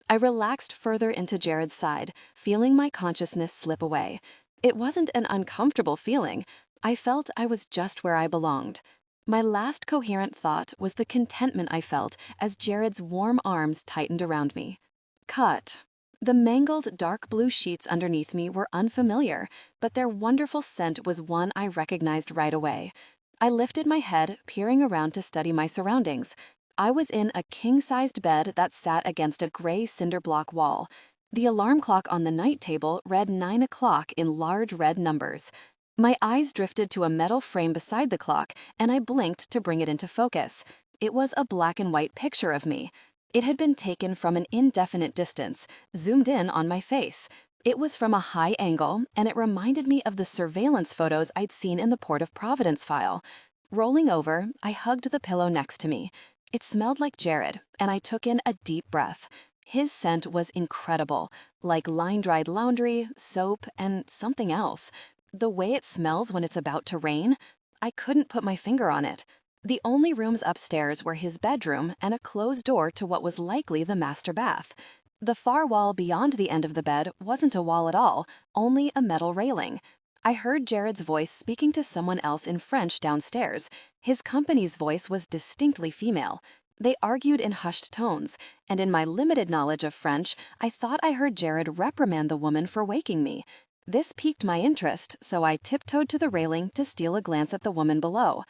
I relaxed further into Jared's side, feeling my consciousness slip away. It wasn't an uncomfortable feeling. I felt I was just where I belonged. My last coherent thought was the contentment I felt as Jared's warm arms tightened around me. Cut. The mangled dark blue sheets underneath me were unfamiliar, but their wonderful scent was one I recognized right away. I lifted my head, peering around to study my surroundings. I was in a king-sized bed that sat against a gray cinder block wall. The alarm clock on the night table read 9 o'clock in large red numbers. My eyes drifted to a metal frame beside the clock, and I blinked to bring it into focus. It was a black and white picture of me. It had been taken from an indefinite distance, zoomed in on my face. It was from a high angle, and it reminded me of the surveillance photos I'd seen in the Port of Providence file. Rolling over, I hugged the pillow next to me. It smelled like Jared, and I took in a deep breath. His scent was incredible, like line-dried laundry, soap, and something else. The way it smells when it's about to rain, I couldn't put my finger on it. The only rooms upstairs were his bedroom and a closed door to what was likely the master bath. The far wall beyond the end of the bed wasn't a wall at all, only a metal railing. I heard Jared's voice speaking to someone else in French downstairs. His company's voice was distinctly female. They argued in hushed tones, and in my limited knowledge of French, I thought I heard Jared reprimand the woman for waking me. This piqued my interest, so I tiptoed to the railing to steal a glance at the woman below.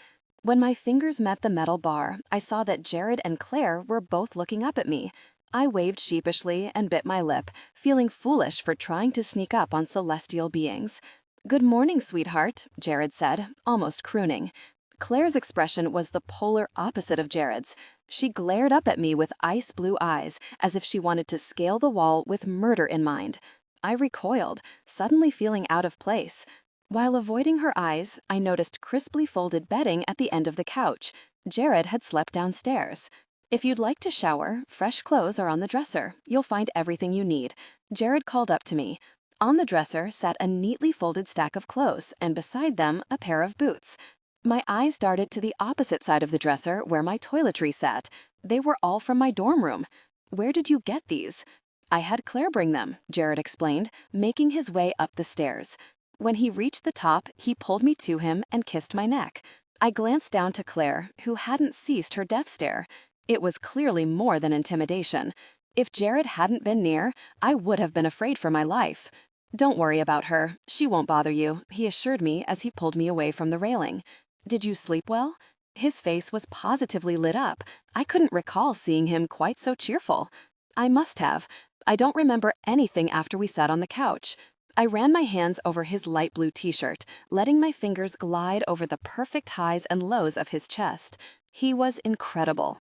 When my fingers met the metal bar, I saw that Jared and Claire were both looking up at me. I waved sheepishly and bit my lip, feeling foolish for trying to sneak up on celestial beings. "Good morning, sweetheart," Jared said, almost crooning. Claire's expression was the polar opposite of Jared's. She glared up at me with ice blue eyes, as if she wanted to scale the wall with murder in mind. I recoiled, suddenly feeling out of place. While avoiding her eyes, I noticed crisply folded bedding at the end of the couch. Jared had slept downstairs. "If you'd like to shower, fresh clothes are on the dresser. You'll find everything you need," Jared called up to me. On the dresser sat a neatly folded stack of clothes, and beside them, a pair of boots. My eyes darted to the opposite side of the dresser where my toiletries sat. They were all from my dorm room. "Where did you get these?" "I had Claire bring them," Jared explained, making his way up the stairs. When he reached the top, he pulled me to him and kissed my neck. I glanced down to Claire, who hadn't ceased her death stare. It was clearly more than intimidation. If Jared hadn't been near, I would have been afraid for my life. "Don't worry about her. She won't bother you," he assured me as he pulled me away from the railing. "Did you sleep well?" His face was positively lit up. I couldn't recall seeing him quite so cheerful. I must have. I don't remember anything after we sat on the couch. I ran my hands over his light blue t-shirt, letting my fingers glide over the perfect highs and lows of his chest. He was incredible.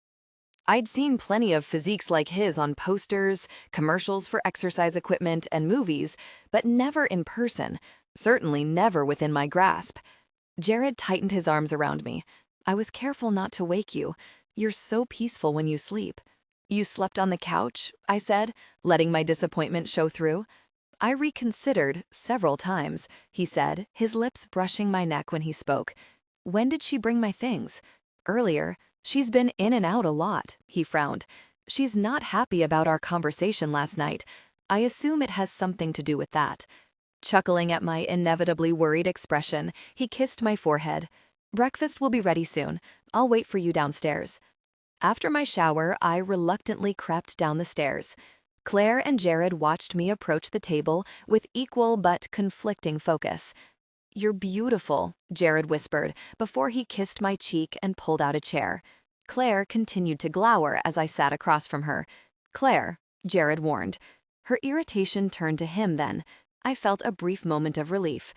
I'd seen plenty of physiques like his on posters, commercials for exercise equipment, and movies, but never in person, certainly never within my grasp. Jared tightened his arms around me. I was careful not to wake you. You're so peaceful when you sleep. You slept on the couch, I said, letting my disappointment show through. I reconsidered several times, he said, his lips brushing my neck when he spoke. When did she bring my things? Earlier. She's been in and out a lot, he frowned. She's not happy about our conversation last night. I assume it has something to do with that. Chuckling at my inevitably worried expression, he kissed my forehead. Breakfast will be ready soon. I'll wait for you downstairs. After my shower, I reluctantly crept down the stairs. Claire and Jared watched me approach the table with equal but conflicting focus. You're beautiful, Jared whispered before he kissed my cheek and pulled out a chair. Claire continued to glower as I sat across from her. Claire, Jared warned. Her irritation turned to him then. I felt a brief moment of relief.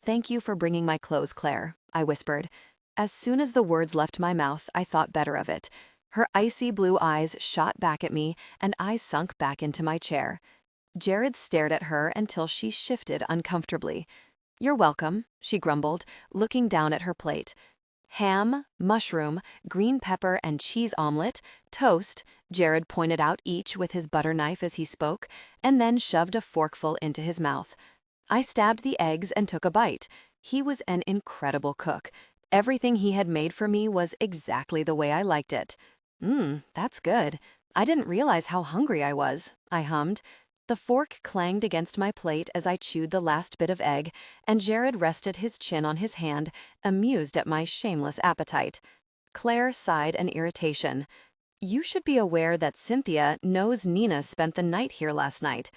Thank you for bringing my clothes, Claire, I whispered. As soon as the words left my mouth, I thought better of it. Her icy blue eyes shot back at me, and I sunk back into my chair. Jared stared at her until she shifted uncomfortably. You're welcome, she grumbled, looking down at her plate. Ham, mushroom, green pepper and cheese omelet, toast, Jared pointed out each with his butter knife as he spoke, and then shoved a forkful into his mouth. I stabbed the eggs and took a bite. He was an incredible cook. Everything he had made for me was exactly the way I liked it. That's good. I didn't realize how hungry I was, I hummed. The fork clanged against my plate as I chewed the last bit of egg, and Jared rested his chin on his hand, amused at my shameless appetite. Claire sighed in irritation. You should be aware that Cynthia knows Nina spent the night here last night.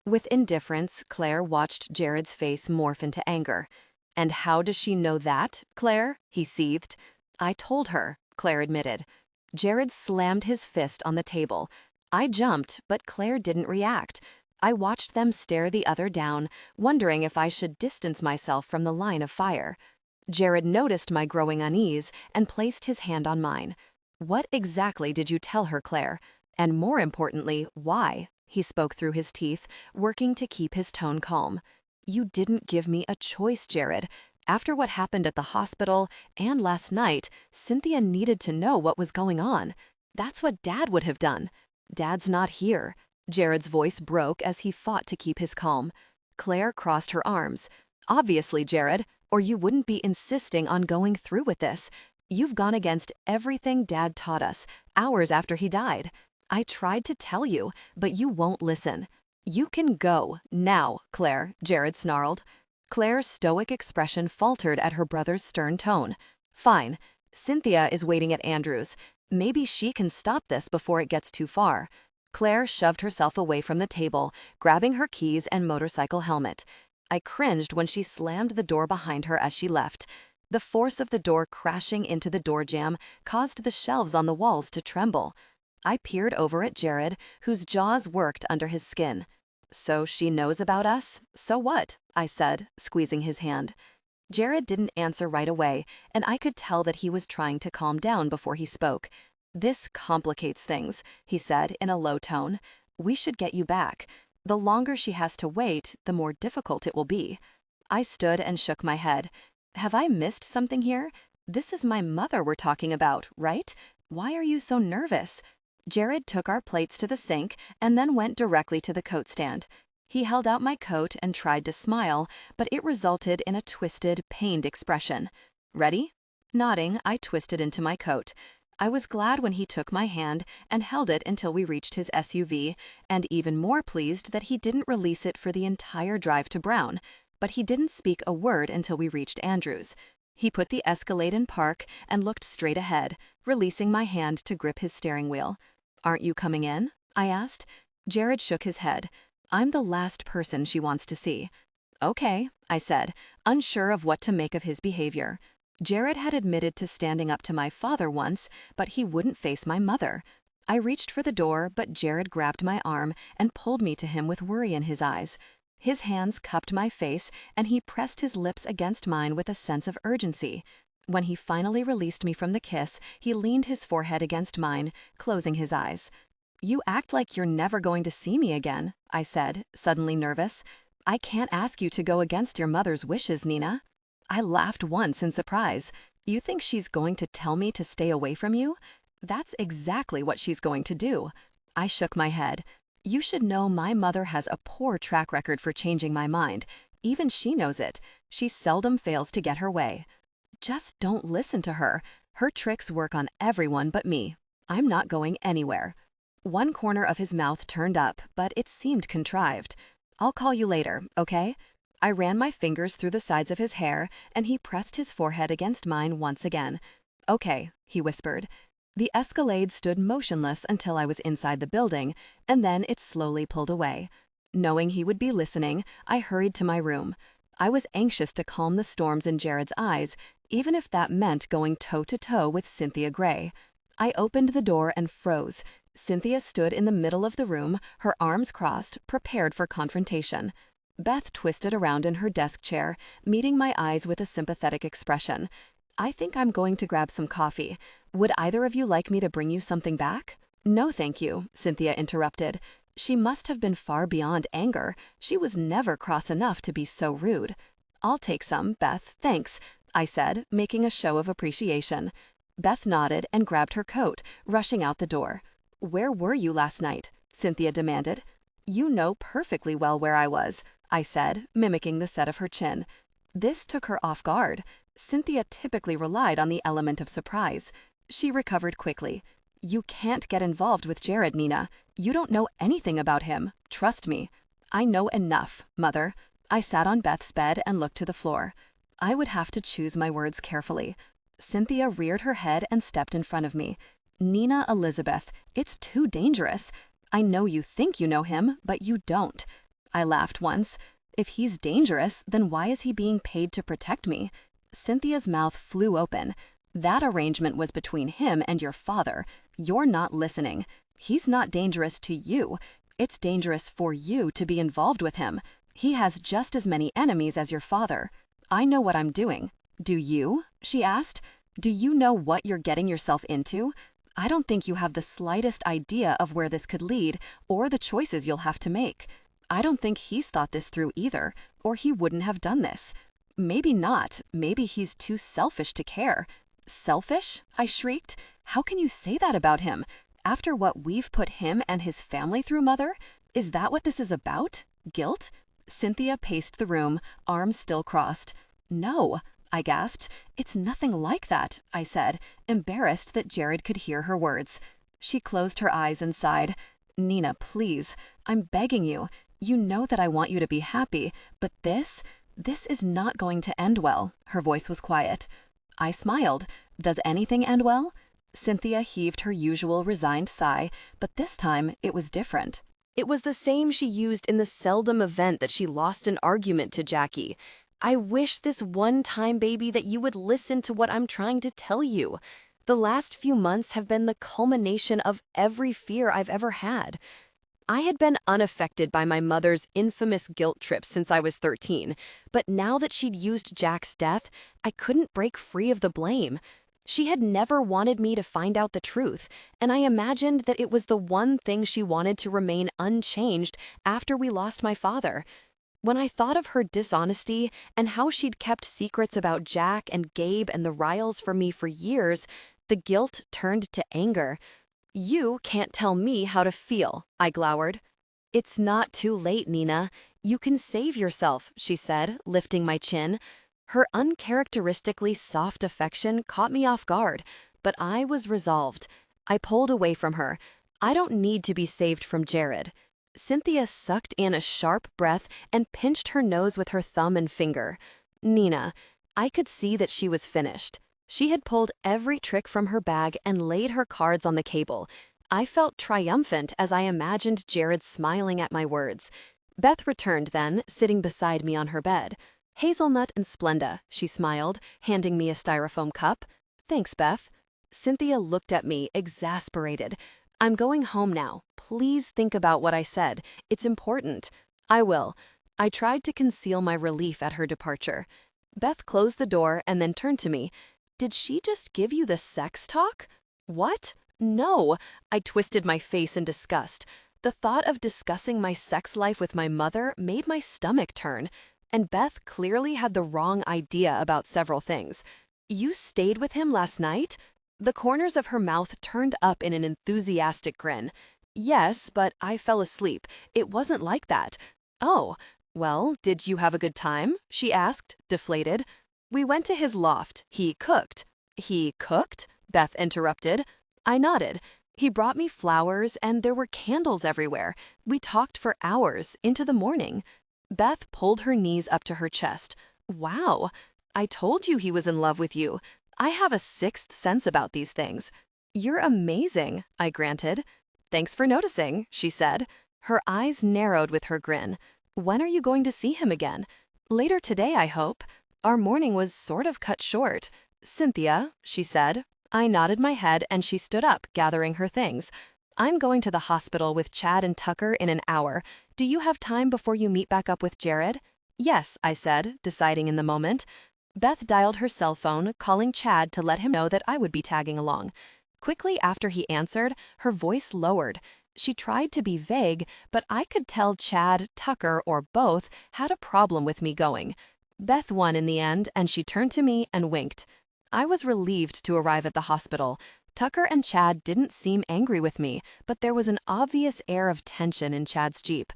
With indifference, Claire watched Jared's face morph into anger. And how does she know that, Claire? He seethed. I told her, Claire admitted. Jared slammed his fist on the table. I jumped, but Claire didn't react. I watched them stare the other down, wondering if I should distance myself from the line of fire. Jared noticed my growing unease and placed his hand on mine. What exactly did you tell her, Claire? And more importantly, why? He spoke through his teeth, working to keep his tone calm. You didn't give me a choice, Jared. After what happened at the hospital and last night, Cynthia needed to know what was going on. That's what Dad would have done. Dad's not here. Jared's voice broke as he fought to keep his calm. Claire crossed her arms. Obviously, Jared, or you wouldn't be insisting on going through with this. You've gone against everything Dad taught us, hours after he died. I tried to tell you, but you won't listen. You can go, now, Claire, Jared snarled. Claire's stoic expression faltered at her brother's stern tone. Fine. Cynthia is waiting at Andrew's. Maybe she can stop this before it gets too far. Claire shoved herself away from the table, grabbing her keys and motorcycle helmet. I cringed when she slammed the door behind her as she left. The force of the door crashing into the door jamb caused the shelves on the walls to tremble. I peered over at Jared, whose jaws worked under his skin. So she knows about us? So what? I said, squeezing his hand. Jared didn't answer right away, and I could tell that he was trying to calm down before he spoke. This complicates things, he said in a low tone. We should get you back. The longer she has to wait, the more difficult it will be. I stood and shook my head. Have I missed something here? This is my mother we're talking about, right? Why are you so nervous? Jared took our plates to the sink and then went directly to the coat stand. He held out my coat and tried to smile, but it resulted in a twisted, pained expression. Ready? Nodding, I twisted into my coat. I was glad when he took my hand and held it until we reached his SUV, and even more pleased that he didn't release it for the entire drive to Brown. But he didn't speak a word until we reached Andrew's. He put the Escalade in park and looked straight ahead, releasing my hand to grip his steering wheel. Aren't you coming in? I asked. Jared shook his head. I'm the last person she wants to see. Okay, I said, unsure of what to make of his behavior. Jared had admitted to standing up to my father once, but he wouldn't face my mother. I reached for the door, but Jared grabbed my arm and pulled me to him with worry in his eyes. His hands cupped my face, and he pressed his lips against mine with a sense of urgency. When he finally released me from the kiss, he leaned his forehead against mine, closing his eyes. "You act like you're never going to see me again," I said, suddenly nervous. "I can't ask you to go against your mother's wishes, Nina." I laughed once in surprise. "You think she's going to tell me to stay away from you? That's exactly what she's going to do." I shook my head. "You should know my mother has a poor track record for changing my mind. Even she knows it. She seldom fails to get her way." "Just don't listen to her. Her tricks work on everyone but me. I'm not going anywhere." One corner of his mouth turned up, but it seemed contrived. "I'll call you later, okay?" I ran my fingers through the sides of his hair, and he pressed his forehead against mine once again. "Okay," he whispered. The Escalade stood motionless until I was inside the building, and then it slowly pulled away. Knowing he would be listening, I hurried to my room. I was anxious to calm the storms in Jared's eyes, even if that meant going toe-to-toe with Cynthia Gray. I opened the door and froze. Cynthia stood in the middle of the room, her arms crossed, prepared for confrontation. Beth twisted around in her desk chair, meeting my eyes with a sympathetic expression. "I think I'm going to grab some coffee. Would either of you like me to bring you something back?" "No, thank you," Cynthia interrupted. She must have been far beyond anger. She was never cross enough to be so rude. "I'll take some, Beth, thanks," I said, making a show of appreciation. Beth nodded and grabbed her coat, rushing out the door. "Where were you last night?" Cynthia demanded. "You know perfectly well where I was," I said, mimicking the set of her chin. This took her off guard. Cynthia typically relied on the element of surprise. She recovered quickly. "You can't get involved with Jared, Nina. You don't know anything about him. Trust me." "I know enough, Mother." I sat on Beth's bed and looked to the floor. I would have to choose my words carefully. Cynthia reared her head and stepped in front of me. "Nina Elizabeth, it's too dangerous. I know you think you know him, but you don't." I laughed once. "If he's dangerous, then why is he being paid to protect me?" Cynthia's mouth flew open. "That arrangement was between him and your father. You're not listening. He's not dangerous to you. It's dangerous for you to be involved with him. He has just as many enemies as your father. I know what I'm doing. Do you?" she asked. "Do you know what you're getting yourself into? I don't think you have the slightest idea of where this could lead or the choices you'll have to make. I don't think he's thought this through either, or he wouldn't have done this. Maybe not. Maybe he's too selfish to care." "Selfish?" I shrieked. "How can you say that about him? After what we've put him and his family through, Mother? Is that what this is about? Guilt?" Cynthia paced the room, arms still crossed. "No," I gasped. "It's nothing like that," I said, embarrassed that Jared could hear her words. She closed her eyes and sighed. "Nina, please. I'm begging you. You know that I want you to be happy, but this is not going to end well." Her voice was quiet. I smiled. "Does anything end well?" Cynthia heaved her usual resigned sigh, but this time it was different. It was the same she used in the seldom event that she lost an argument to Jackie. "I wish this one time, baby, that you would listen to what I'm trying to tell you. The last few months have been the culmination of every fear I've ever had. I had been unaffected by my mother's infamous guilt trip since I was 13, but now that she'd used Jack's death, I couldn't break free of the blame. She had never wanted me to find out the truth, and I imagined that it was the one thing she wanted to remain unchanged after we lost my father. When I thought of her dishonesty and how she'd kept secrets about Jack and Gabe and the Riles from me for years, the guilt turned to anger. "You can't tell me how to feel," I glowered. "It's not too late, Nina. You can save yourself," she said, lifting my chin. Her uncharacteristically soft affection caught me off guard, but I was resolved. I pulled away from her. "I don't need to be saved from Jared." Cynthia sucked in a sharp breath and pinched her nose with her thumb and finger. "Nina." I could see that she was finished. She had pulled every trick from her bag and laid her cards on the table. I felt triumphant as I imagined Jared smiling at my words. Beth returned then, sitting beside me on her bed. "Hazelnut and Splenda," she smiled, handing me a styrofoam cup. "Thanks, Beth." Cynthia looked at me, exasperated. I'm going home now. Please think about what I said. It's important. I will. I tried to conceal my relief at her departure. Beth closed the door and then turned to me. Did she just give you the sex talk? What? No. I twisted my face in disgust. The thought of discussing my sex life with my mother made my stomach turn. And Beth clearly had the wrong idea about several things. You stayed with him last night? The corners of her mouth turned up in an enthusiastic grin. Yes, but I fell asleep. It wasn't like that. Oh, well, did you have a good time? She asked, deflated. We went to his loft. He cooked. He cooked? Beth interrupted. I nodded. He brought me flowers and there were candles everywhere. We talked for hours, into the morning. Beth pulled her knees up to her chest. Wow, I told you he was in love with you. I have a sixth sense about these things. You're amazing, I granted. Thanks for noticing, she said. Her eyes narrowed with her grin. When are you going to see him again? Later today, I hope. Our morning was sort of cut short. Cynthia, she said. I nodded my head and she stood up, gathering her things. I'm going to the hospital with Chad and Tucker in an hour. Do you have time before you meet back up with Jared? Yes, I said, deciding in the moment. Beth dialed her cell phone, calling Chad to let him know that I would be tagging along. Quickly after he answered, her voice lowered. She tried to be vague, but I could tell Chad, Tucker, or both had a problem with me going. Beth won in the end, and she turned to me and winked. I was relieved to arrive at the hospital. Tucker and Chad didn't seem angry with me, but there was an obvious air of tension in Chad's Jeep.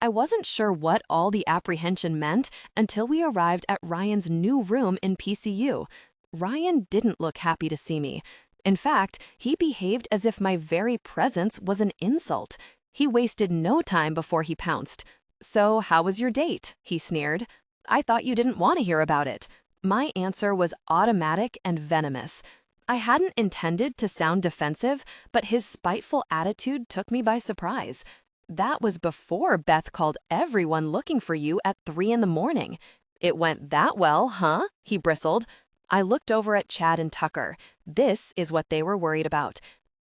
I wasn't sure what all the apprehension meant until we arrived at Ryan's new room in PCU. Ryan didn't look happy to see me. In fact, he behaved as if my very presence was an insult. He wasted no time before he pounced. So, how was your date? He sneered. I thought you didn't want to hear about it. My answer was automatic and venomous. I hadn't intended to sound defensive, but his spiteful attitude took me by surprise. That was before Beth called everyone looking for you at 3 in the morning. It went that well, huh? He bristled. I looked over at Chad and Tucker. This is what they were worried about.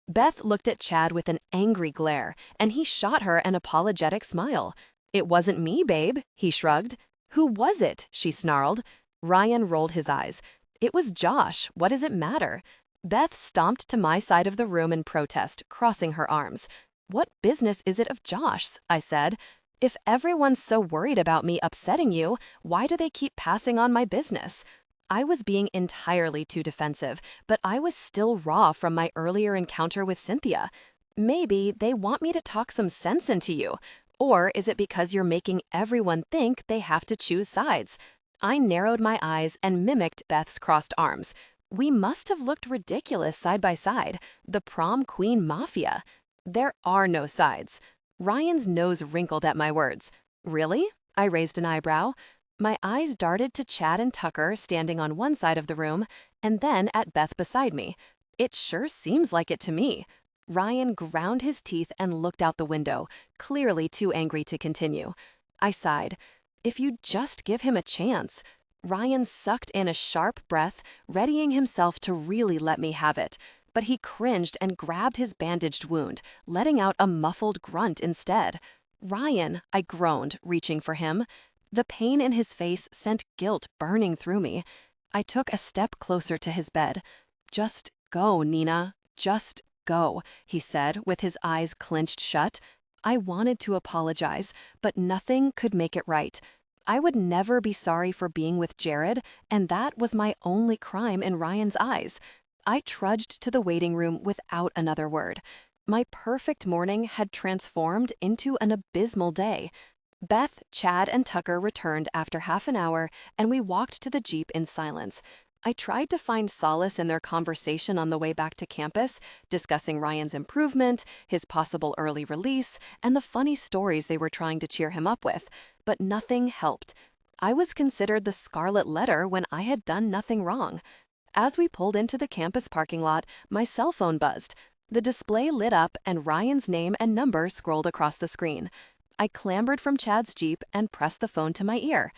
Beth looked at Chad with an angry glare, and he shot her an apologetic smile. It wasn't me, babe, he shrugged. Who was it? She snarled. Ryan rolled his eyes. It was Josh. What does it matter? Beth stomped to my side of the room in protest, crossing her arms. What business is it of Josh's? I said. If everyone's so worried about me upsetting you, why do they keep passing on my business? I was being entirely too defensive, but I was still raw from my earlier encounter with Cynthia. Maybe they want me to talk some sense into you. Or is it because you're making everyone think they have to choose sides? I narrowed my eyes and mimicked Beth's crossed arms. We must have looked ridiculous side by side. The prom queen mafia. There are no sides. Ryan's nose wrinkled at my words. Really? I raised an eyebrow. My eyes darted to Chad and Tucker standing on one side of the room, and then at Beth beside me. It sure seems like it to me. Ryan ground his teeth and looked out the window, clearly too angry to continue. I sighed. If you'd just give him a chance. Ryan sucked in a sharp breath, readying himself to really let me have it. But he cringed and grabbed his bandaged wound, letting out a muffled grunt instead. Ryan, I groaned, reaching for him. The pain in his face sent guilt burning through me. I took a step closer to his bed. Just go, Nina. Just go, he said, with his eyes clenched shut. I wanted to apologize, but nothing could make it right. I would never be sorry for being with Jared, and that was my only crime in Ryan's eyes. I trudged to the waiting room without another word. My perfect morning had transformed into an abysmal day. Beth, Chad, and Tucker returned after half an hour, and we walked to the Jeep in silence. I tried to find solace in their conversation on the way back to campus, discussing Ryan's improvement, his possible early release, and the funny stories they were trying to cheer him up with, but nothing helped. I was considered the scarlet letter when I had done nothing wrong. As we pulled into the campus parking lot, my cell phone buzzed. The display lit up and Ryan's name and number scrolled across the screen. I clambered from Chad's Jeep and pressed the phone to my ear.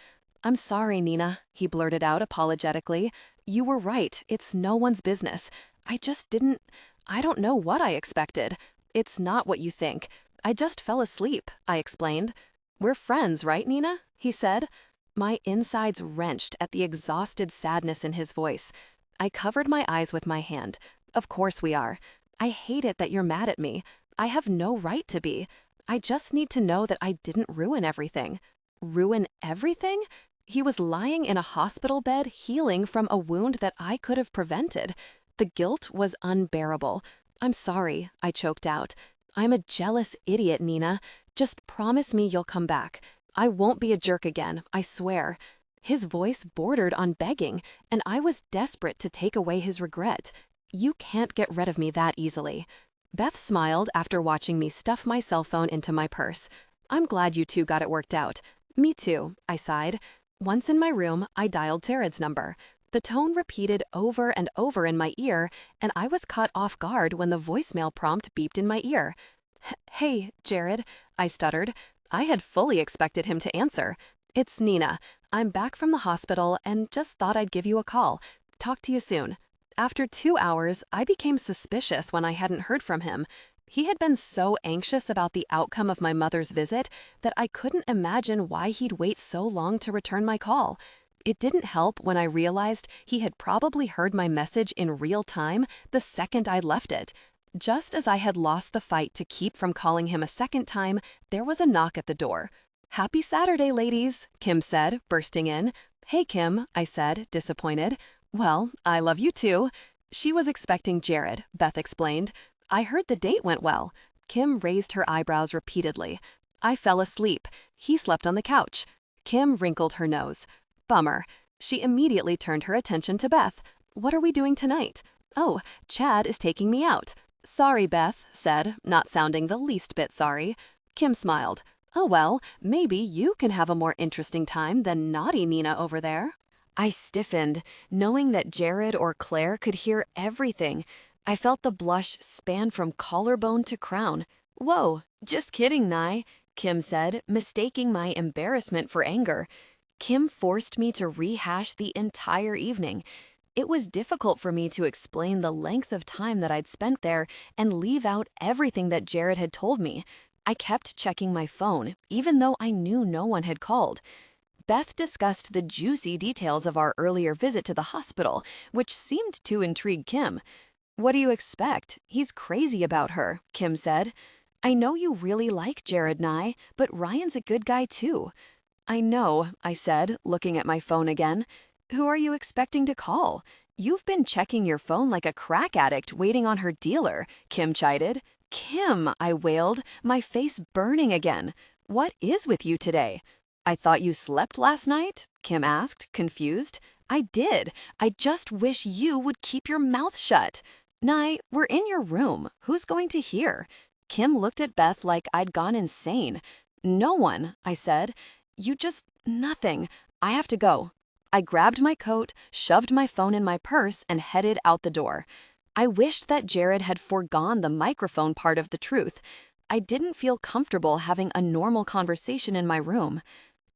I'm sorry, Nina, he blurted out apologetically. You were right, it's no one's business. I don't know what I expected. It's not what you think. I just fell asleep, I explained. We're friends, right, Nina? He said. My insides wrenched at the exhausted sadness in his voice. I covered my eyes with my hand. Of course we are. I hate it that you're mad at me. I have no right to be. I just need to know that I didn't ruin everything. Ruin everything? He was lying in a hospital bed healing from a wound that I could have prevented. The guilt was unbearable. I'm sorry, I choked out. I'm a jealous idiot, Nina. Just promise me you'll come back. I won't be a jerk again, I swear. His voice bordered on begging, and I was desperate to take away his regret. You can't get rid of me that easily. Beth smiled after watching me stuff my cell phone into my purse. I'm glad you two got it worked out. Me too, I sighed. Once in my room, I dialed Jared's number. The tone repeated over and over in my ear, and I was caught off guard when the voicemail prompt beeped in my ear. Hey, Jared, I stuttered. I had fully expected him to answer. It's Nina. I'm back from the hospital and just thought I'd give you a call. Talk to you soon. After 2 hours, I became suspicious when I hadn't heard from him. He had been so anxious about the outcome of my mother's visit that I couldn't imagine why he'd wait so long to return my call. It didn't help when I realized he had probably heard my message in real time the second I left it. Just as I had lost the fight to keep from calling him a second time, there was a knock at the door. Happy Saturday, ladies, Kim said, bursting in. Hey, Kim, I said, disappointed. Well, I love you too. She was expecting Jared, Beth explained. I heard the date went well. Kim raised her eyebrows repeatedly. I fell asleep. He slept on the couch. Kim wrinkled her nose. Bummer. She immediately turned her attention to Beth. What are we doing tonight? Oh, Chad is taking me out. Sorry, Beth said, not sounding the least bit sorry. Kim smiled. Oh well, maybe you can have a more interesting time than naughty Nina over there. I stiffened, knowing that Jared or Claire could hear everything. I felt the blush span from collarbone to crown. Whoa, just kidding, Nye, Kim said, mistaking my embarrassment for anger. Kim forced me to rehash the entire evening. It was difficult for me to explain the length of time that I'd spent there and leave out everything that Jared had told me. I kept checking my phone, even though I knew no one had called. Beth discussed the juicy details of our earlier visit to the hospital, which seemed to intrigue Kim. What do you expect? He's crazy about her, Kim said. I know you really like Jared, Nye, but Ryan's a good guy too. I know, I said, looking at my phone again. Who are you expecting to call? You've been checking your phone like a crack addict waiting on her dealer, Kim chided. Kim, I wailed, my face burning again. What is with you today? I thought you slept last night? Kim asked, confused. I did. I just wish you would keep your mouth shut. Nye, we're in your room. Who's going to hear? Kim looked at Beth like I'd gone insane. No one, I said. You just, nothing. I have to go. I grabbed my coat, shoved my phone in my purse, and headed out the door. I wished that Jared had foregone the microphone part of the truth. I didn't feel comfortable having a normal conversation in my room.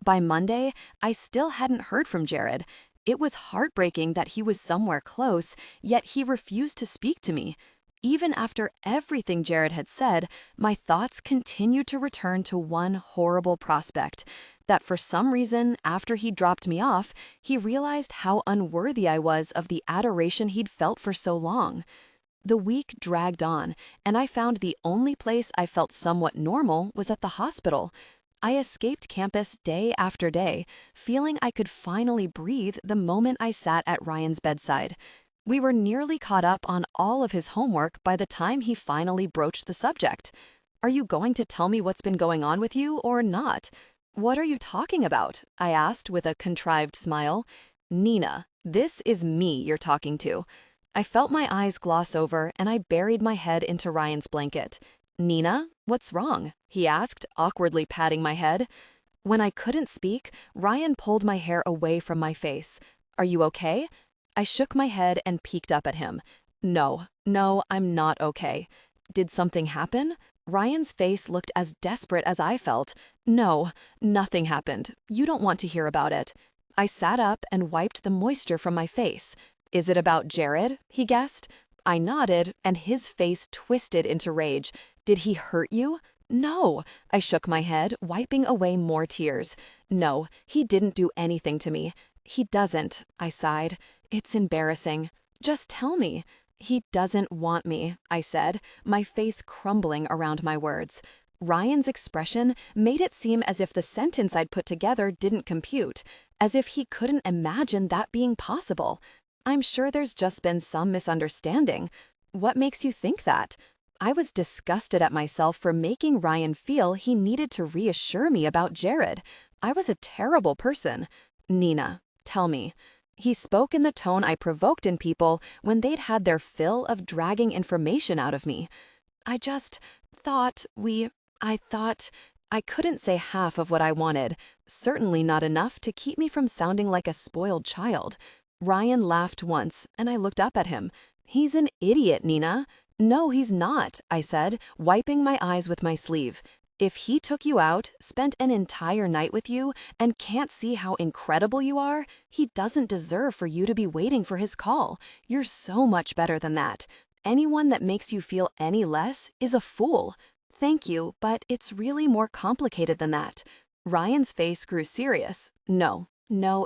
By Monday, I still hadn't heard from Jared. It was heartbreaking that he was somewhere close, yet he refused to speak to me. Even after everything Jared had said, my thoughts continued to return to one horrible prospect, that for some reason, after he dropped me off, he realized how unworthy I was of the adoration he'd felt for so long. The week dragged on, and I found the only place I felt somewhat normal was at the hospital. I escaped campus day after day, feeling I could finally breathe the moment I sat at Ryan's bedside. We were nearly caught up on all of his homework by the time he finally broached the subject. Are you going to tell me what's been going on with you or not? What are you talking about? I asked with a contrived smile. Nina, this is me you're talking to. I felt my eyes gloss over and I buried my head into Ryan's blanket. Nina, what's wrong? He asked, awkwardly patting my head. When I couldn't speak, Ryan pulled my hair away from my face. Are you okay? I shook my head and peeked up at him. No, I'm not okay. Did something happen? Ryan's face looked as desperate as I felt. No, nothing happened. You don't want to hear about it. I sat up and wiped the moisture from my face. Is it about Jared? He guessed. I nodded, and his face twisted into rage. Did he hurt you? No. I shook my head, wiping away more tears. No, he didn't do anything to me. He doesn't, I sighed. It's embarrassing. Just tell me. He doesn't want me, I said, my face crumbling around my words. Ryan's expression made it seem as if the sentence I'd put together didn't compute, as if he couldn't imagine that being possible. I'm sure there's just been some misunderstanding. What makes you think that? I was disgusted at myself for making Ryan feel he needed to reassure me about Jared. I was a terrible person. Nina, tell me. He spoke in the tone I provoked in people when they'd had their fill of dragging information out of me. I thought I couldn't say half of what I wanted, certainly not enough to keep me from sounding like a spoiled child. Ryan laughed once, and I looked up at him. He's an idiot, Nina. No, he's not, I said, wiping my eyes with my sleeve. If he took you out, spent an entire night with you, and can't see how incredible you are, he doesn't deserve for you to be waiting for his call. You're so much better than that. Anyone that makes you feel any less is a fool. Thank you, but it's really more complicated than that. Ryan's face grew serious. No,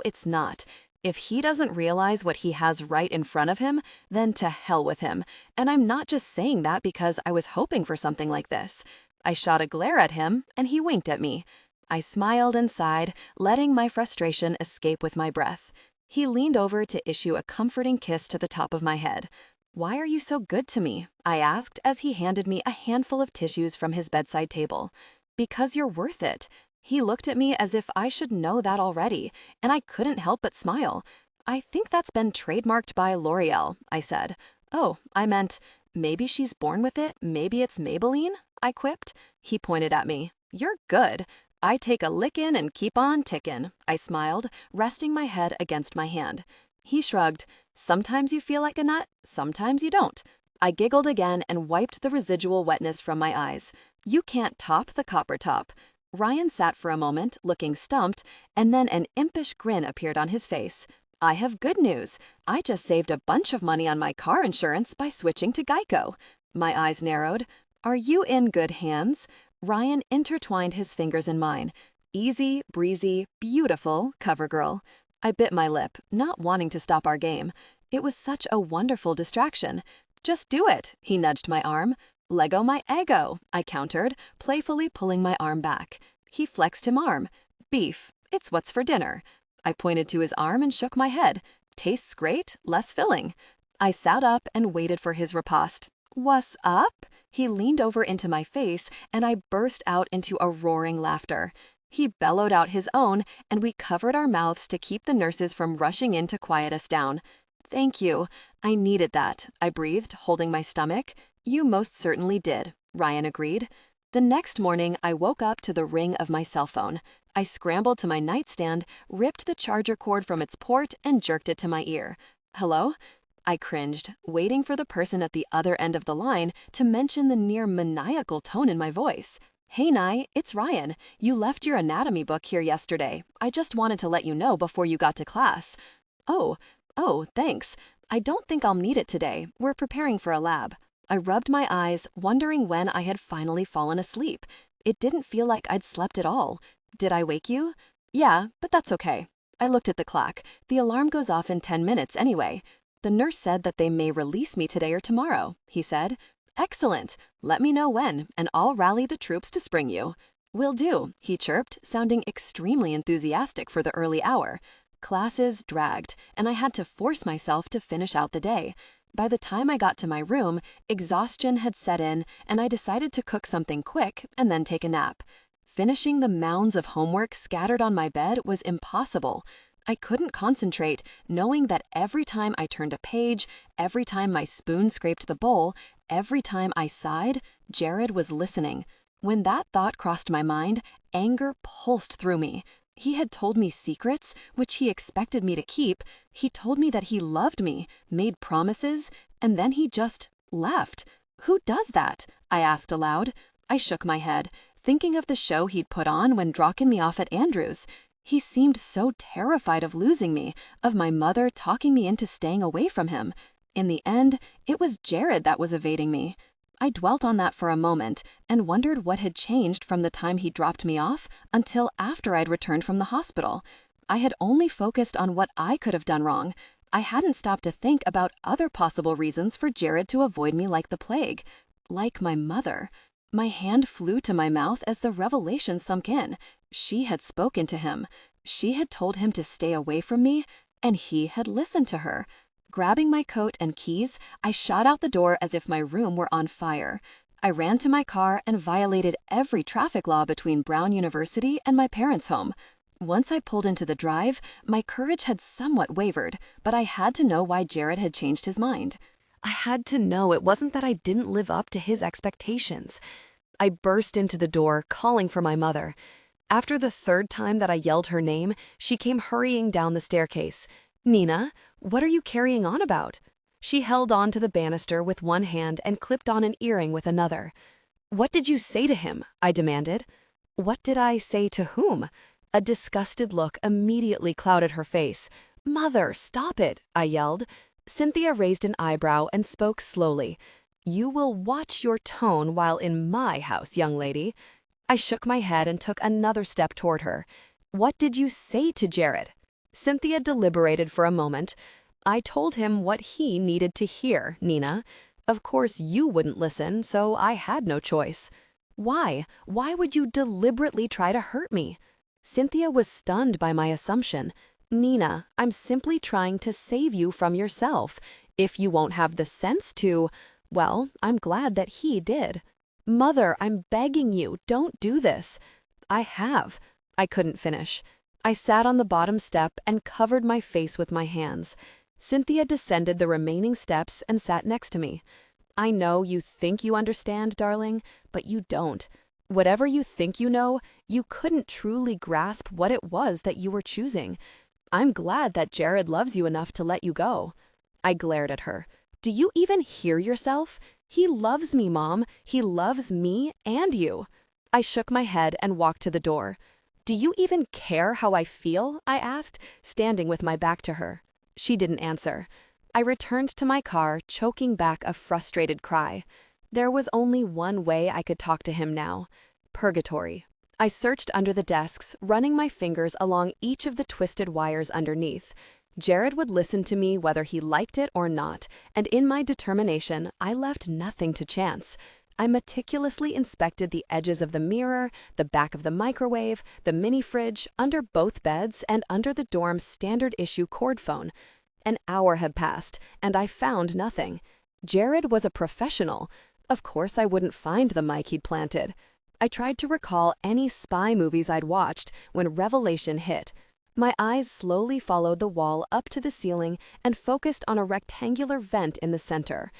it's not. If he doesn't realize what he has right in front of him, then to hell with him. And I'm not just saying that because I was hoping for something like this. I shot a glare at him, and he winked at me. I smiled and sighed, letting my frustration escape with my breath. He leaned over to issue a comforting kiss to the top of my head. "Why are you so good to me?" I asked as he handed me a handful of tissues from his bedside table. "Because you're worth it." He looked at me as if I should know that already, and I couldn't help but smile. "I think that's been trademarked by L'Oreal," I said. "Oh, I meant, maybe she's born with it, maybe it's Maybelline?" I quipped. He pointed at me. "You're good. I take a lickin' and keep on tickin'," I smiled, resting my head against my hand. He shrugged. "Sometimes you feel like a nut, sometimes you don't." I giggled again and wiped the residual wetness from my eyes. "You can't top the copper top." Ryan sat for a moment, looking stumped, and then an impish grin appeared on his face. "I have good news. I just saved a bunch of money on my car insurance by switching to Geico." My eyes narrowed. "Are you in good hands?" Ryan intertwined his fingers in mine. "Easy, breezy, beautiful, cover girl." I bit my lip, not wanting to stop our game. It was such a wonderful distraction. "Just do it," he nudged my arm. "Lego my ego," I countered, playfully pulling my arm back. He flexed his arm. "Beef, it's what's for dinner." I pointed to his arm and shook my head. "Tastes great, less filling." I sat up and waited for his riposte. "What's up?" He leaned over into my face, and I burst out into a roaring laughter. He bellowed out his own, and we covered our mouths to keep the nurses from rushing in to quiet us down. "Thank you. I needed that," I breathed, holding my stomach. "You most certainly did," Ryan agreed. The next morning, I woke up to the ring of my cell phone. I scrambled to my nightstand, ripped the charger cord from its port, and jerked it to my ear. "Hello?" I cringed, waiting for the person at the other end of the line to mention the near maniacal tone in my voice. "Hey, Nye, it's Ryan. You left your anatomy book here yesterday. I just wanted to let you know before you got to class." Oh, thanks. I don't think I'll need it today. We're preparing for a lab." I rubbed my eyes, wondering when I had finally fallen asleep. It didn't feel like I'd slept at all. "Did I wake you?" "Yeah, but that's okay." I looked at the clock. The alarm goes off in 10 minutes anyway. "The nurse said that they may release me today or tomorrow," he said. "Excellent. Let me know when, and I'll rally the troops to spring you." "Will do," he chirped, sounding extremely enthusiastic for the early hour. Classes dragged, and I had to force myself to finish out the day. By the time I got to my room, exhaustion had set in, and I decided to cook something quick and then take a nap. Finishing the mounds of homework scattered on my bed was impossible. I couldn't concentrate, knowing that every time I turned a page, every time my spoon scraped the bowl, every time I sighed, Jared was listening. When that thought crossed my mind, anger pulsed through me. He had told me secrets, which he expected me to keep. He told me that he loved me, made promises, and then he just left. Who does that? I asked aloud. I shook my head, thinking of the show he'd put on when dropping me off at Andrew's. He seemed so terrified of losing me, of my mother talking me into staying away from him. In the end, it was Jared that was evading me. I dwelt on that for a moment and wondered what had changed from the time he dropped me off until after I'd returned from the hospital. I had only focused on what I could have done wrong. I hadn't stopped to think about other possible reasons for Jared to avoid me like the plague. Like my mother. My hand flew to my mouth as the revelation sunk in. She had spoken to him. She had told him to stay away from me, and he had listened to her. Grabbing my coat and keys, I shot out the door as if my room were on fire. I ran to my car and violated every traffic law between Brown University and my parents' home. Once I pulled into the drive, my courage had somewhat wavered, but I had to know why Jared had changed his mind. I had to know it wasn't that I didn't live up to his expectations. I burst into the door, calling for my mother. After the third time that I yelled her name, she came hurrying down the staircase. "Nina, what are you carrying on about?" She held on to the banister with one hand and clipped on an earring with another. "What did you say to him?" I demanded. "What did I say to whom?" A disgusted look immediately clouded her face. "Mother, stop it," I yelled. Cynthia raised an eyebrow and spoke slowly. "You will watch your tone while in my house, young lady." I shook my head and took another step toward her. "What did you say to Jared?" Cynthia deliberated for a moment. "I told him what he needed to hear, Nina. Of course you wouldn't listen, so I had no choice." "Why? Why would you deliberately try to hurt me?" Cynthia was stunned by my assumption. "Nina, I'm simply trying to save you from yourself. If you won't have the sense to, well, I'm glad that he did." "Mother, I'm begging you, don't do this." "I have." I couldn't finish. I sat on the bottom step and covered my face with my hands. Cynthia descended the remaining steps and sat next to me. "I know you think you understand, darling, but you don't. Whatever you think you know, you couldn't truly grasp what it was that you were choosing. I'm glad that Jared loves you enough to let you go." I glared at her. "Do you even hear yourself? He loves me, Mom. He loves me and you." I shook my head and walked to the door. "Do you even care how I feel?" I asked, standing with my back to her. She didn't answer. I returned to my car, choking back a frustrated cry. There was only one way I could talk to him now. Purgatory. I searched under the desks, running my fingers along each of the twisted wires underneath. Jared would listen to me whether he liked it or not, and in my determination, I left nothing to chance. I meticulously inspected the edges of the mirror, the back of the microwave, the mini fridge, under both beds, and under the dorm's standard-issue cord phone. An hour had passed, and I found nothing. Jared was a professional. Of course I wouldn't find the mic he'd planted. I tried to recall any spy movies I'd watched when revelation hit. My eyes slowly followed the wall up to the ceiling and focused on a rectangular vent in the center.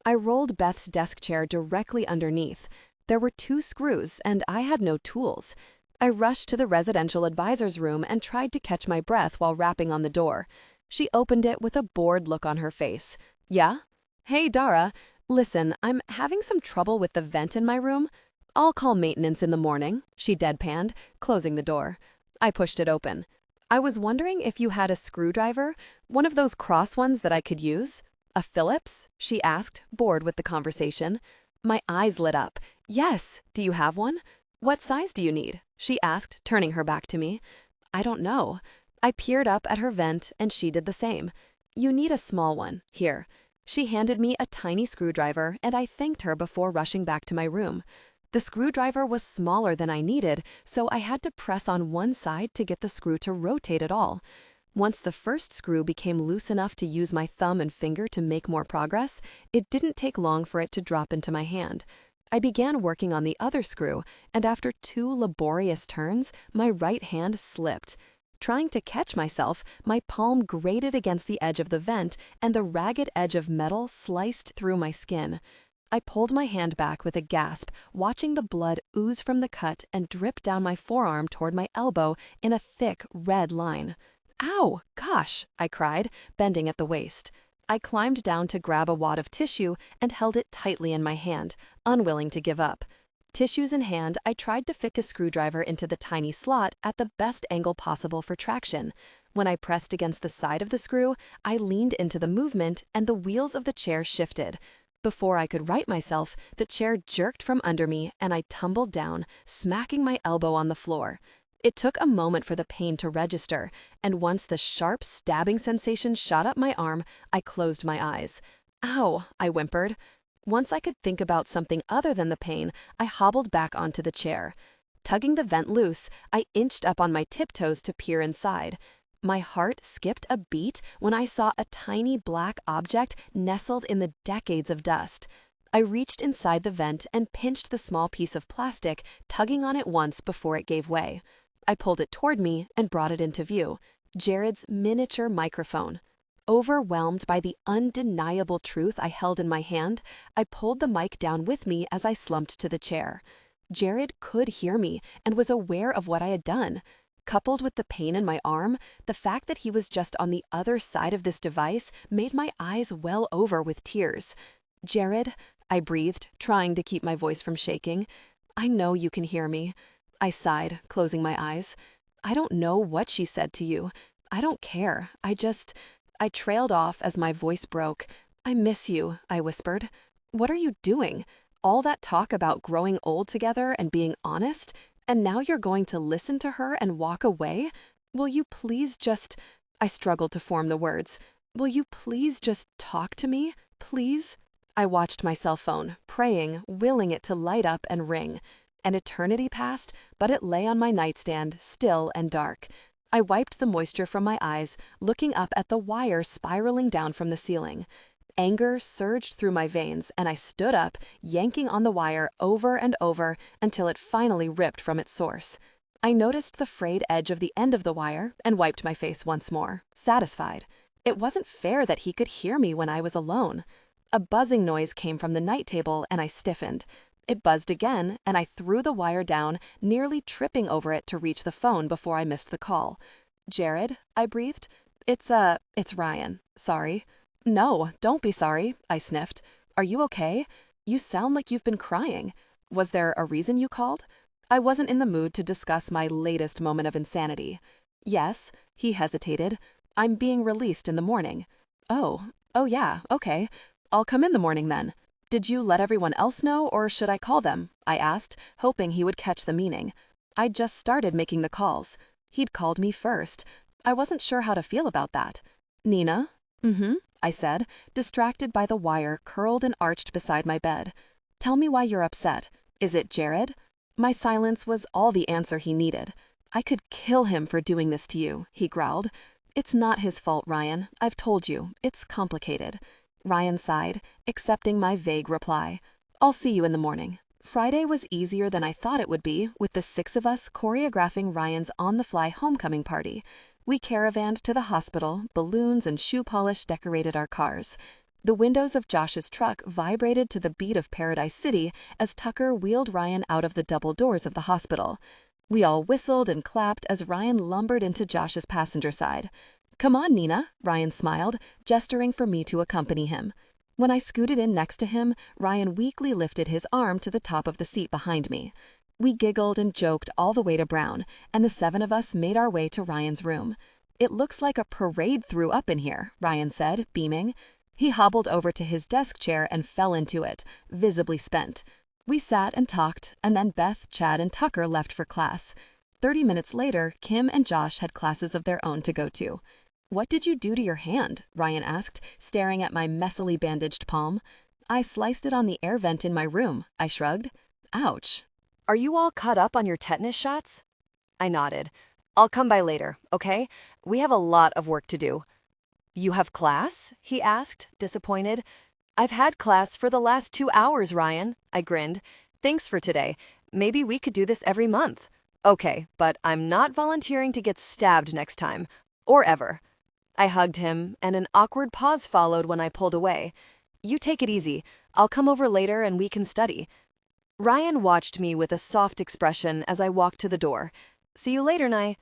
I rolled Beth's desk chair directly underneath. There were 2 screws, and I had no tools. I rushed to the residential advisor's room and tried to catch my breath while rapping on the door. She opened it with a bored look on her face. "Yeah? Hey, Dara. Listen, I'm having some trouble with the vent in my room. I'll call maintenance in the morning," she deadpanned, closing the door. I pushed it open. "I was wondering if you had a screwdriver, one of those cross ones that I could use." "A Phillips?" she asked, bored with the conversation. My eyes lit up. "Yes, do you have one?" "What size do you need?" she asked, turning her back to me. "I don't know." I peered up at her vent, and she did the same. "You need a small one. Here." She handed me a tiny screwdriver, and I thanked her before rushing back to my room. The screwdriver was smaller than I needed, so I had to press on one side to get the screw to rotate at all. Once the first screw became loose enough to use my thumb and finger to make more progress, it didn't take long for it to drop into my hand. I began working on the other screw, and after 2 laborious turns, my right hand slipped. Trying to catch myself, my palm grated against the edge of the vent, and the ragged edge of metal sliced through my skin. I pulled my hand back with a gasp, watching the blood ooze from the cut and drip down my forearm toward my elbow in a thick, red line. "Ow! Gosh!" I cried, bending at the waist. I climbed down to grab a wad of tissue and held it tightly in my hand, unwilling to give up. Tissues in hand, I tried to fit the screwdriver into the tiny slot at the best angle possible for traction. When I pressed against the side of the screw, I leaned into the movement and the wheels of the chair shifted. Before I could right myself, the chair jerked from under me and I tumbled down, smacking my elbow on the floor. It took a moment for the pain to register, and once the sharp stabbing sensation shot up my arm, I closed my eyes. "Ow," I whimpered. Once I could think about something other than the pain, I hobbled back onto the chair. Tugging the vent loose, I inched up on my tiptoes to peer inside. My heart skipped a beat when I saw a tiny black object nestled in the decades of dust. I reached inside the vent and pinched the small piece of plastic, tugging on it once before it gave way. I pulled it toward me and brought it into view. Jared's miniature microphone. Overwhelmed by the undeniable truth I held in my hand, I pulled the mic down with me as I slumped to the chair. Jared could hear me and was aware of what I had done. Coupled with the pain in my arm, the fact that he was just on the other side of this device made my eyes well over with tears. "Jared," I breathed, trying to keep my voice from shaking. "I know you can hear me." I sighed, closing my eyes. "I don't know what she said to you. I don't care. I trailed off as my voice broke. "I miss you," I whispered. "What are you doing? All that talk about growing old together and being honest, and now you're going to listen to her and walk away? Will you please just—" I struggled to form the words. "Will you please just talk to me? Please?" I watched my cell phone, praying, willing it to light up and ring. An eternity passed, but it lay on my nightstand, still and dark. I wiped the moisture from my eyes, looking up at the wire spiraling down from the ceiling. Anger surged through my veins, and I stood up, yanking on the wire over and over until it finally ripped from its source. I noticed the frayed edge of the end of the wire and wiped my face once more, satisfied. It wasn't fair that he could hear me when I was alone. A buzzing noise came from the night table, and I stiffened. It buzzed again, and I threw the wire down, nearly tripping over it to reach the phone before I missed the call. "Jared?" I breathed. It's Ryan. Sorry." "No, don't be sorry," I sniffed. "Are you okay? You sound like you've been crying. Was there a reason you called?" I wasn't in the mood to discuss my latest moment of insanity. "Yes," he hesitated. "I'm being released in the morning." Oh yeah, okay. I'll come in the morning then." "Did you let everyone else know, or should I call them?" I asked, hoping he would catch the meaning. I'd just started making the calls. He'd called me first. I wasn't sure how to feel about that. "Nina?" "Mm-hmm," I said, distracted by the wire curled and arched beside my bed. "Tell me why you're upset. Is it Jared?" My silence was all the answer he needed. "I could kill him for doing this to you," he growled. "It's not his fault, Ryan. I've told you. It's complicated." Ryan sighed, accepting my vague reply. "I'll see you in the morning." Friday was easier than I thought it would be, with the 6 of us choreographing Ryan's on-the-fly homecoming party. We caravanned to the hospital, balloons and shoe polish decorated our cars. The windows of Josh's truck vibrated to the beat of Paradise City as Tucker wheeled Ryan out of the double doors of the hospital. We all whistled and clapped as Ryan lumbered into Josh's passenger side. "Come on, Nina," Ryan smiled, gesturing for me to accompany him. When I scooted in next to him, Ryan weakly lifted his arm to the top of the seat behind me. We giggled and joked all the way to Brown, and the 7 of us made our way to Ryan's room. "It looks like a parade threw up in here," Ryan said, beaming. He hobbled over to his desk chair and fell into it, visibly spent. We sat and talked, and then Beth, Chad, and Tucker left for class. 30 minutes later, Kim and Josh had classes of their own to go to. "What did you do to your hand?" Ryan asked, staring at my messily bandaged palm. "I sliced it on the air vent in my room," I shrugged. "Ouch." Are you all caught up on your tetanus shots? I nodded. I'll come by later, okay? We have a lot of work to do. You have class? He asked, disappointed. I've had class for the last 2 hours, Ryan, I grinned. Thanks for today. Maybe we could do this every month. Okay, but I'm not volunteering to get stabbed next time. Or ever. I hugged him, and an awkward pause followed when I pulled away. You take it easy. I'll come over later and we can study. Ryan watched me with a soft expression as I walked to the door. See you later, Nye.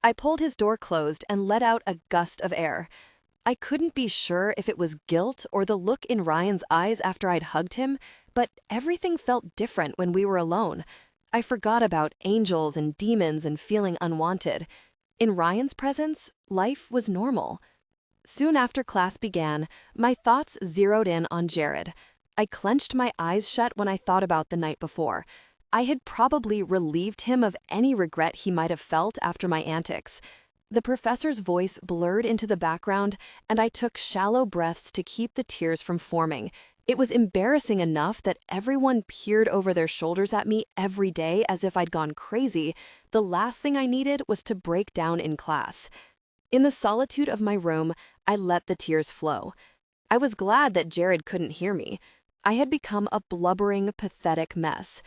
I pulled his door closed and let out a gust of air. I couldn't be sure if it was guilt or the look in Ryan's eyes after I'd hugged him, but everything felt different when we were alone. I forgot about angels and demons and feeling unwanted. In Ryan's presence, life was normal. Soon after class began, my thoughts zeroed in on Jared. I clenched my eyes shut when I thought about the night before. I had probably relieved him of any regret he might have felt after my antics. The professor's voice blurred into the background, and I took shallow breaths to keep the tears from forming. It was embarrassing enough that everyone peered over their shoulders at me every day as if I'd gone crazy. The last thing I needed was to break down in class. In the solitude of my room, I let the tears flow. I was glad that Jared couldn't hear me. I had become a blubbering, pathetic mess.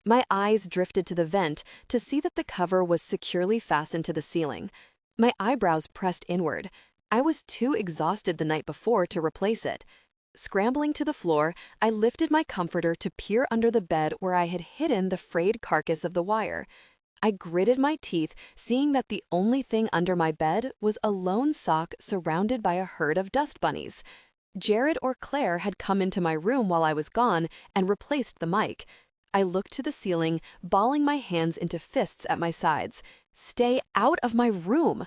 My eyes drifted to the vent to see that the cover was securely fastened to the ceiling. My eyebrows pressed inward. I was too exhausted the night before to replace it. Scrambling to the floor, I lifted my comforter to peer under the bed where I had hidden the frayed carcass of the wire. I gritted my teeth, seeing that the only thing under my bed was a lone sock surrounded by a herd of dust bunnies. Jared or Claire had come into my room while I was gone and replaced the mic. I looked to the ceiling, balling my hands into fists at my sides. Stay out of my room!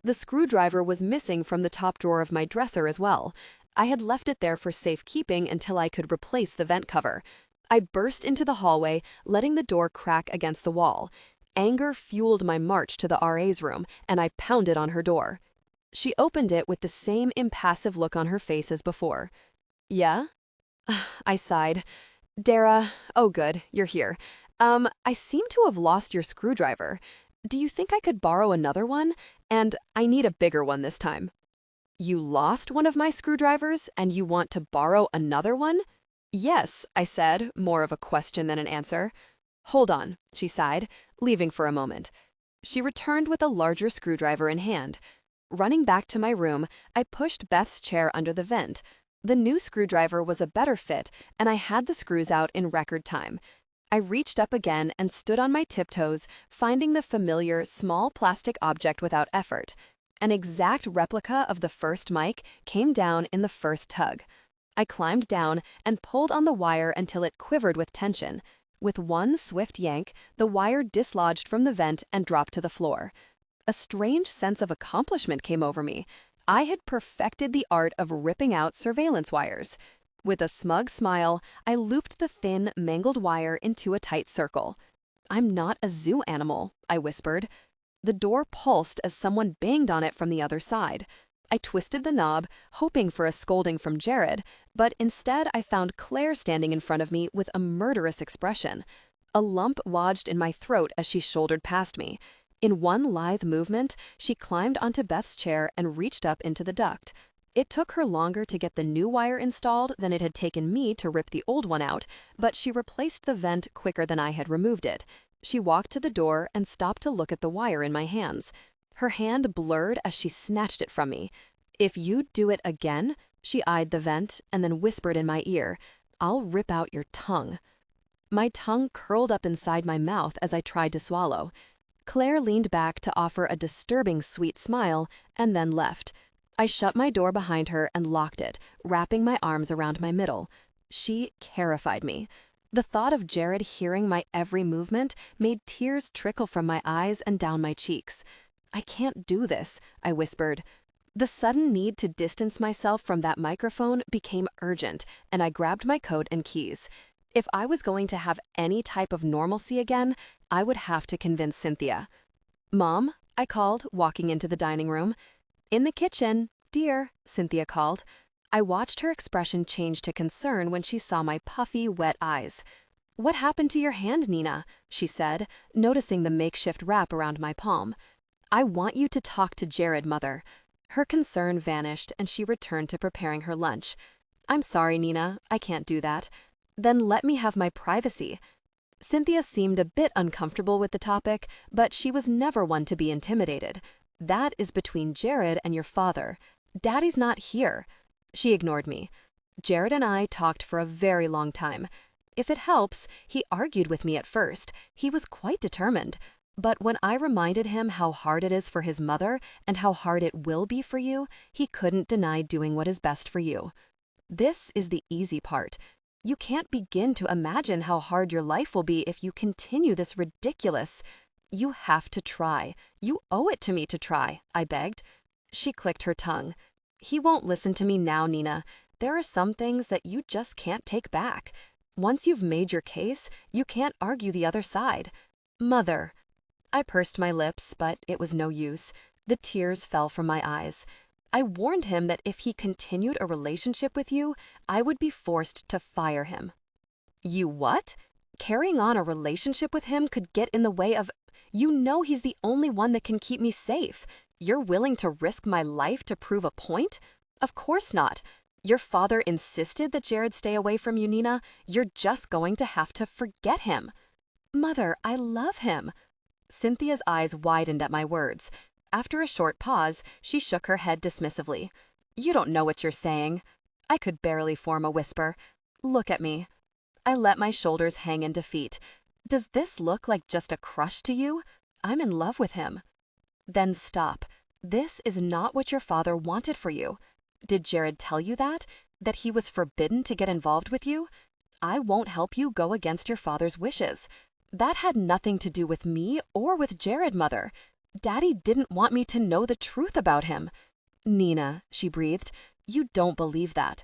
The screwdriver was missing from the top drawer of my dresser as well. I had left it there for safekeeping until I could replace the vent cover. I burst into the hallway, letting the door crack against the wall. Anger fueled my march to the RA's room, and I pounded on her door. She opened it with the same impassive look on her face as before. "Yeah?" I sighed. "Dara, oh good, you're here. I seem to have lost your screwdriver. Do you think I could borrow another one? And I need a bigger one this time." "You lost one of my screwdrivers, and you want to borrow another one?" "Yes," I said, more of a question than an answer. "Hold on," she sighed, leaving for a moment. She returned with a larger screwdriver in hand. Running back to my room, I pushed Beth's chair under the vent. The new screwdriver was a better fit, and I had the screws out in record time. I reached up again and stood on my tiptoes, finding the familiar, small plastic object without effort. An exact replica of the first mic came down in the first tug. I climbed down and pulled on the wire until it quivered with tension. With one swift yank, the wire dislodged from the vent and dropped to the floor. A strange sense of accomplishment came over me. I had perfected the art of ripping out surveillance wires. With a smug smile, I looped the thin, mangled wire into a tight circle. "I'm not a zoo animal," I whispered. The door pulsed as someone banged on it from the other side. I twisted the knob, hoping for a scolding from Jared, but instead I found Claire standing in front of me with a murderous expression. A lump lodged in my throat as she shouldered past me. In one lithe movement, she climbed onto Beth's chair and reached up into the duct. It took her longer to get the new wire installed than it had taken me to rip the old one out, but she replaced the vent quicker than I had removed it. She walked to the door and stopped to look at the wire in my hands. Her hand blurred as she snatched it from me. "If you do it again," she eyed the vent and then whispered in my ear, "I'll rip out your tongue." My tongue curled up inside my mouth as I tried to swallow. Claire leaned back to offer a disturbing sweet smile and then left. I shut my door behind her and locked it, wrapping my arms around my middle. She terrified me. The thought of Jared hearing my every movement made tears trickle from my eyes and down my cheeks. "I can't do this," I whispered. The sudden need to distance myself from that microphone became urgent, and I grabbed my coat and keys. If I was going to have any type of normalcy again, I would have to convince Cynthia. "Mom," I called, walking into the dining room. "In the kitchen, dear," Cynthia called. I watched her expression change to concern when she saw my puffy, wet eyes. "What happened to your hand, Nina?" she said, noticing the makeshift wrap around my palm. "I want you to talk to Jared, Mother." Her concern vanished and she returned to preparing her lunch. "I'm sorry, Nina, I can't do that." "Then let me have my privacy." Cynthia seemed a bit uncomfortable with the topic, but she was never one to be intimidated. "That is between Jared and your father. Daddy's not here." She ignored me. "Jared and I talked for a very long time. If it helps, he argued with me at first. He was quite determined. But when I reminded him how hard it is for his mother and how hard it will be for you, he couldn't deny doing what is best for you. This is the easy part. You can't begin to imagine how hard your life will be if you continue this ridiculous. You have to try. You owe it to me to try," I begged. She clicked her tongue. "He won't listen to me now, Nina. There are some things that you just can't take back. Once you've made your case, you can't argue the other side. Mother. I pursed my lips, but it was no use. The tears fell from my eyes. I warned him that if he continued a relationship with you, I would be forced to fire him. You what? Carrying on a relationship with him could get in the way of... You know he's the only one that can keep me safe. You're willing to risk my life to prove a point? Of course not. Your father insisted that Jared stay away from you, Nina. You're just going to have to forget him. Mother, I love him. Cynthia's eyes widened at my words. After a short pause, she shook her head dismissively. You don't know what you're saying. I could barely form a whisper. Look at me. I let my shoulders hang in defeat. Does this look like just a crush to you? I'm in love with him. Then stop. This is not what your father wanted for you. Did Jared tell you that? That he was forbidden to get involved with you? I won't help you go against your father's wishes. That had nothing to do with me or with Jared, Mother. Daddy didn't want me to know the truth about him. Nina, she breathed, you don't believe that.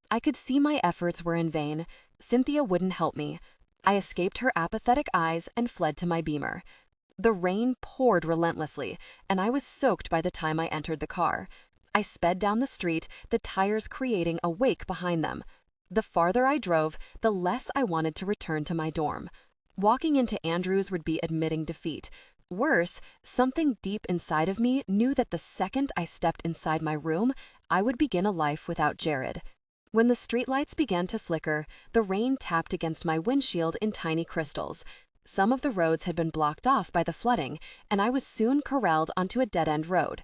I could see my efforts were in vain. Cynthia wouldn't help me. I escaped her apathetic eyes and fled to my Beamer. The rain poured relentlessly, and I was soaked by the time I entered the car. I sped down the street, the tires creating a wake behind them. The farther I drove, the less I wanted to return to my dorm. Walking into Andrew's would be admitting defeat. Worse, something deep inside of me knew that the second I stepped inside my room, I would begin a life without Jared. When the streetlights began to flicker, the rain tapped against my windshield in tiny crystals. Some of the roads had been blocked off by the flooding, and I was soon corralled onto a dead-end road.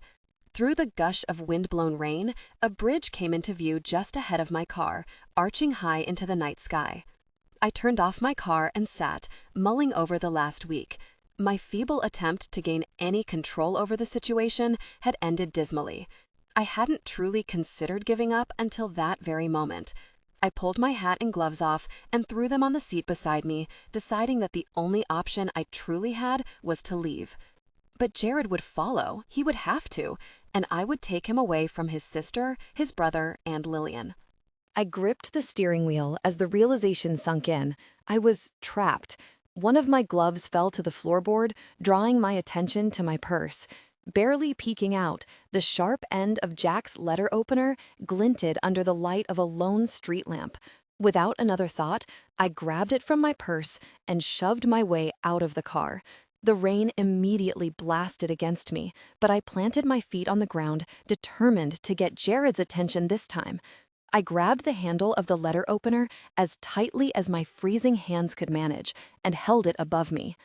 Through the gush of wind-blown rain, a bridge came into view just ahead of my car, arching high into the night sky. I turned off my car and sat, mulling over the last week. My feeble attempt to gain any control over the situation had ended dismally. I hadn't truly considered giving up until that very moment. I pulled my hat and gloves off and threw them on the seat beside me, deciding that the only option I truly had was to leave. But Jared would follow, he would have to, and I would take him away from his sister, his brother, and Lillian. I gripped the steering wheel as the realization sunk in. I was trapped. One of my gloves fell to the floorboard, drawing my attention to my purse. Barely peeking out, the sharp end of Jack's letter opener glinted under the light of a lone street lamp. Without another thought, I grabbed it from my purse and shoved my way out of the car. The rain immediately blasted against me, but I planted my feet on the ground, determined to get Jared's attention this time. I grabbed the handle of the letter opener as tightly as my freezing hands could manage and held it above me.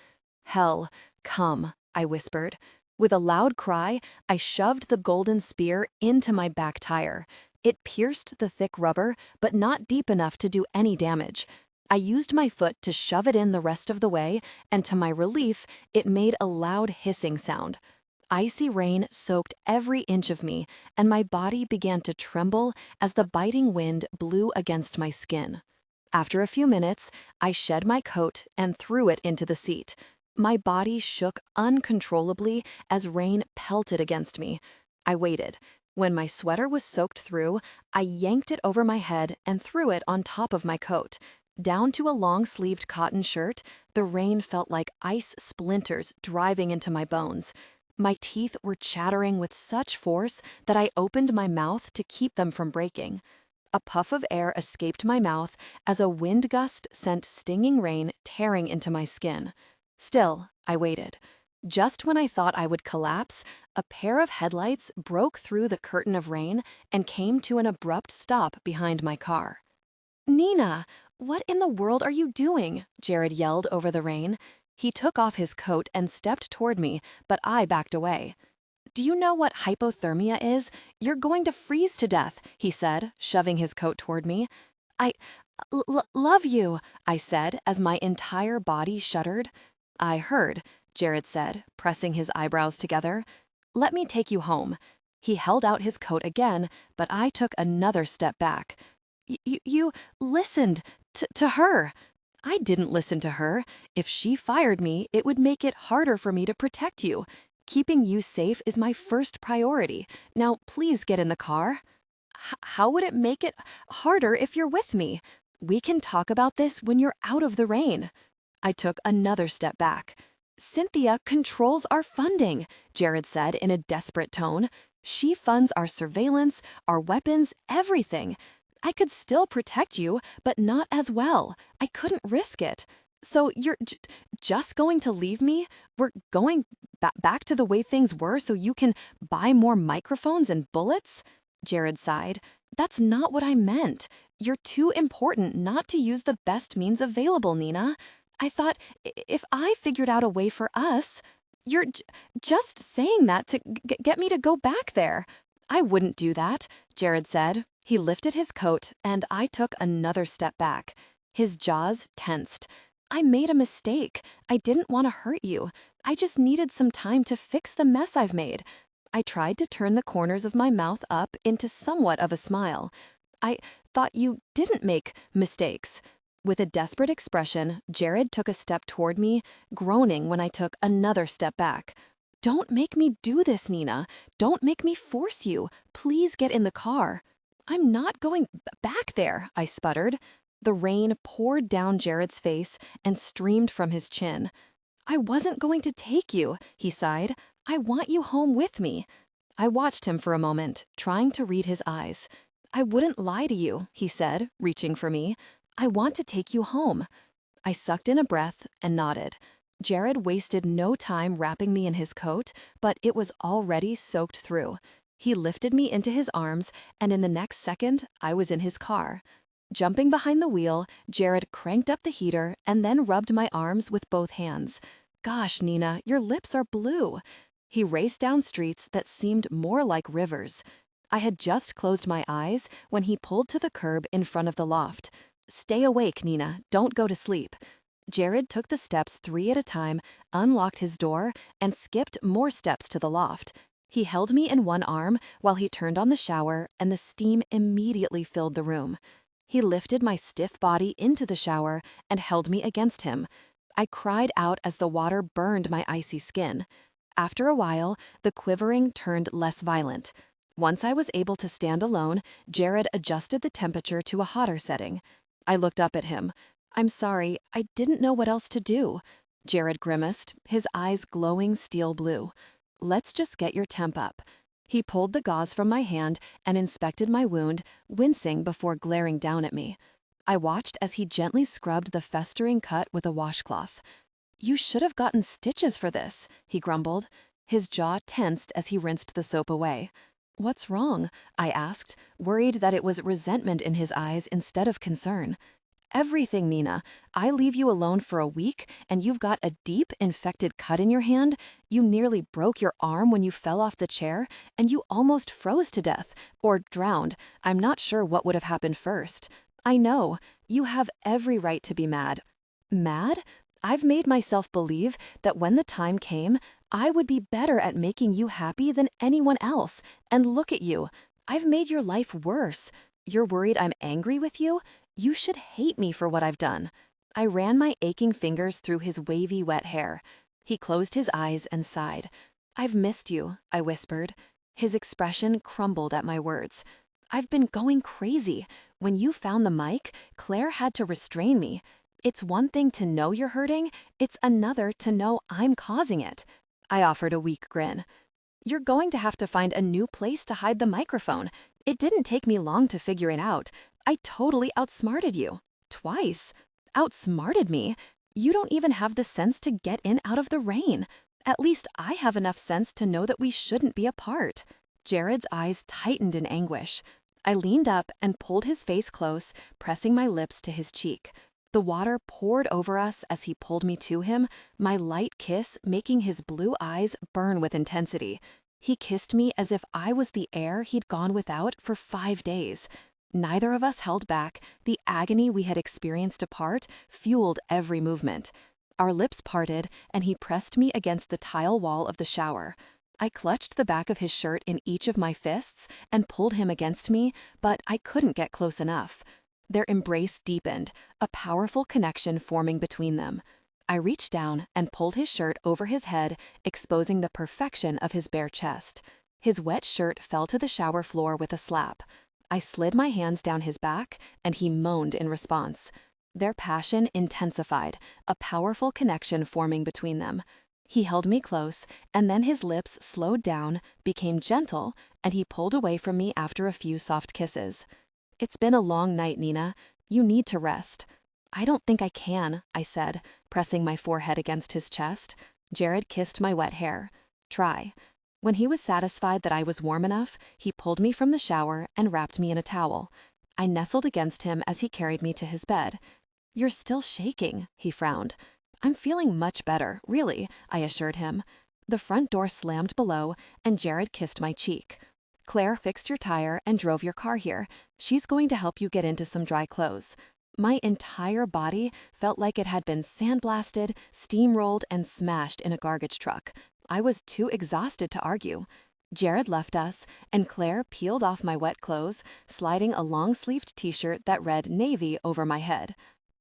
Hell, come, I whispered. With a loud cry, I shoved the golden spear into my back tire. It pierced the thick rubber, but not deep enough to do any damage. I used my foot to shove it in the rest of the way, and to my relief, it made a loud hissing sound. Icy rain soaked every inch of me, and my body began to tremble as the biting wind blew against my skin. After a few minutes, I shed my coat and threw it into the seat. My body shook uncontrollably as rain pelted against me. I waited. When my sweater was soaked through, I yanked it over my head and threw it on top of my coat. Down to a long-sleeved cotton shirt, the rain felt like ice splinters driving into my bones. My teeth were chattering with such force that I opened my mouth to keep them from breaking. A puff of air escaped my mouth as a wind gust sent stinging rain tearing into my skin. Still, I waited. Just when I thought I would collapse, a pair of headlights broke through the curtain of rain and came to an abrupt stop behind my car. "Nina, what in the world are you doing?" Jared yelled over the rain. He took off his coat and stepped toward me, but I backed away. "Do you know what hypothermia is? You're going to freeze to death," he said, shoving his coat toward me. "I love you," I said as my entire body shuddered. "I heard," Jared said, pressing his eyebrows together. "Let me take you home." He held out his coat again, but I took another step back. You listened to her." "I didn't listen to her. If she fired me, it would make it harder for me to protect you. Keeping you safe is my first priority. Now, please get in the car." How would it make it harder if you're with me? We can talk about this when you're out of the rain. I took another step back. Cynthia controls our funding, Jared said in a desperate tone. She funds our surveillance, our weapons, everything. I could still protect you, but not as well. I couldn't risk it. So you're just going to leave me? We're going back to the way things were so you can buy more microphones and bullets? Jared sighed. That's not what I meant. You're too important not to use the best means available, Nina. I thought if I figured out a way for us, you're just saying that to get me to go back there. I wouldn't do that, Jared said. He lifted his coat, and I took another step back. His jaws tensed. I made a mistake. I didn't want to hurt you. I just needed some time to fix the mess I've made. I tried to turn the corners of my mouth up into somewhat of a smile. I thought you didn't make mistakes. With a desperate expression, Jared took a step toward me, groaning when I took another step back. Don't make me do this, Nina. Don't make me force you. Please get in the car. I'm not going back there, I sputtered. The rain poured down Jared's face and streamed from his chin. I wasn't going to take you, he sighed. I want you home with me. I watched him for a moment, trying to read his eyes. I wouldn't lie to you, he said, reaching for me. I want to take you home. I sucked in a breath and nodded. Jared wasted no time wrapping me in his coat, but it was already soaked through. He lifted me into his arms, and in the next second, I was in his car. Jumping behind the wheel, Jared cranked up the heater and then rubbed my arms with both hands. Gosh, Nina, your lips are blue. He raced down streets that seemed more like rivers. I had just closed my eyes when he pulled to the curb in front of the loft. Stay awake, Nina. Don't go to sleep. Jared took the steps 3 at a time, unlocked his door, and skipped more steps to the loft. He held me in one arm while he turned on the shower, and the steam immediately filled the room. He lifted my stiff body into the shower and held me against him. I cried out as the water burned my icy skin. After a while, the quivering turned less violent. Once I was able to stand alone, Jared adjusted the temperature to a hotter setting. I looked up at him. I'm sorry, I didn't know what else to do. Jared grimaced, his eyes glowing steel blue. Let's just get your temp up. He pulled the gauze from my hand and inspected my wound, wincing before glaring down at me. I watched as he gently scrubbed the festering cut with a washcloth. You should have gotten stitches for this, he grumbled. His jaw tensed as he rinsed the soap away. What's wrong? I asked, worried that it was resentment in his eyes instead of concern. Everything, Nina. I leave you alone for a week, and you've got a deep, infected cut in your hand. You nearly broke your arm when you fell off the chair, and you almost froze to death, or drowned. I'm not sure what would have happened first. I know. You have every right to be mad. Mad? I've made myself believe that when the time came, I would be better at making you happy than anyone else. And look at you. I've made your life worse. You're worried I'm angry with you? You should hate me for what I've done. I ran my aching fingers through his wavy, wet hair. He closed his eyes and sighed. I've missed you, I whispered. His expression crumbled at my words. I've been going crazy. When you found the mic, Claire had to restrain me. It's one thing to know you're hurting, it's another to know I'm causing it. I offered a weak grin. You're going to have to find a new place to hide the microphone. It didn't take me long to figure it out. I totally outsmarted you. Twice. Outsmarted me? You don't even have the sense to get in out of the rain. At least I have enough sense to know that we shouldn't be apart. Jared's eyes tightened in anguish. I leaned up and pulled his face close, pressing my lips to his cheek. The water poured over us as he pulled me to him, my light kiss making his blue eyes burn with intensity. He kissed me as if I was the air he'd gone without for 5 days. Neither of us held back. The agony we had experienced apart fueled every movement. Our lips parted, and he pressed me against the tile wall of the shower. I clutched the back of his shirt in each of my fists and pulled him against me, but I couldn't get close enough. Their embrace deepened, a powerful connection forming between them. I reached down and pulled his shirt over his head, exposing the perfection of his bare chest. His wet shirt fell to the shower floor with a slap. I slid my hands down his back, and he moaned in response. Their passion intensified, a powerful connection forming between them. He held me close, and then his lips slowed down, became gentle, and he pulled away from me after a few soft kisses. "It's been a long night, Nina. You need to rest." "I don't think I can," I said, pressing my forehead against his chest. Jared kissed my wet hair. "Try." When he was satisfied that I was warm enough, he pulled me from the shower and wrapped me in a towel. I nestled against him as he carried me to his bed. "You're still shaking," he frowned. "I'm feeling much better, really," I assured him. The front door slammed below, and Jared kissed my cheek. "Claire fixed your tire and drove your car here. She's going to help you get into some dry clothes." My entire body felt like it had been sandblasted, steamrolled, and smashed in a garbage truck. I was too exhausted to argue. Jared left us, and Claire peeled off my wet clothes, sliding a long-sleeved t-shirt that read navy over my head.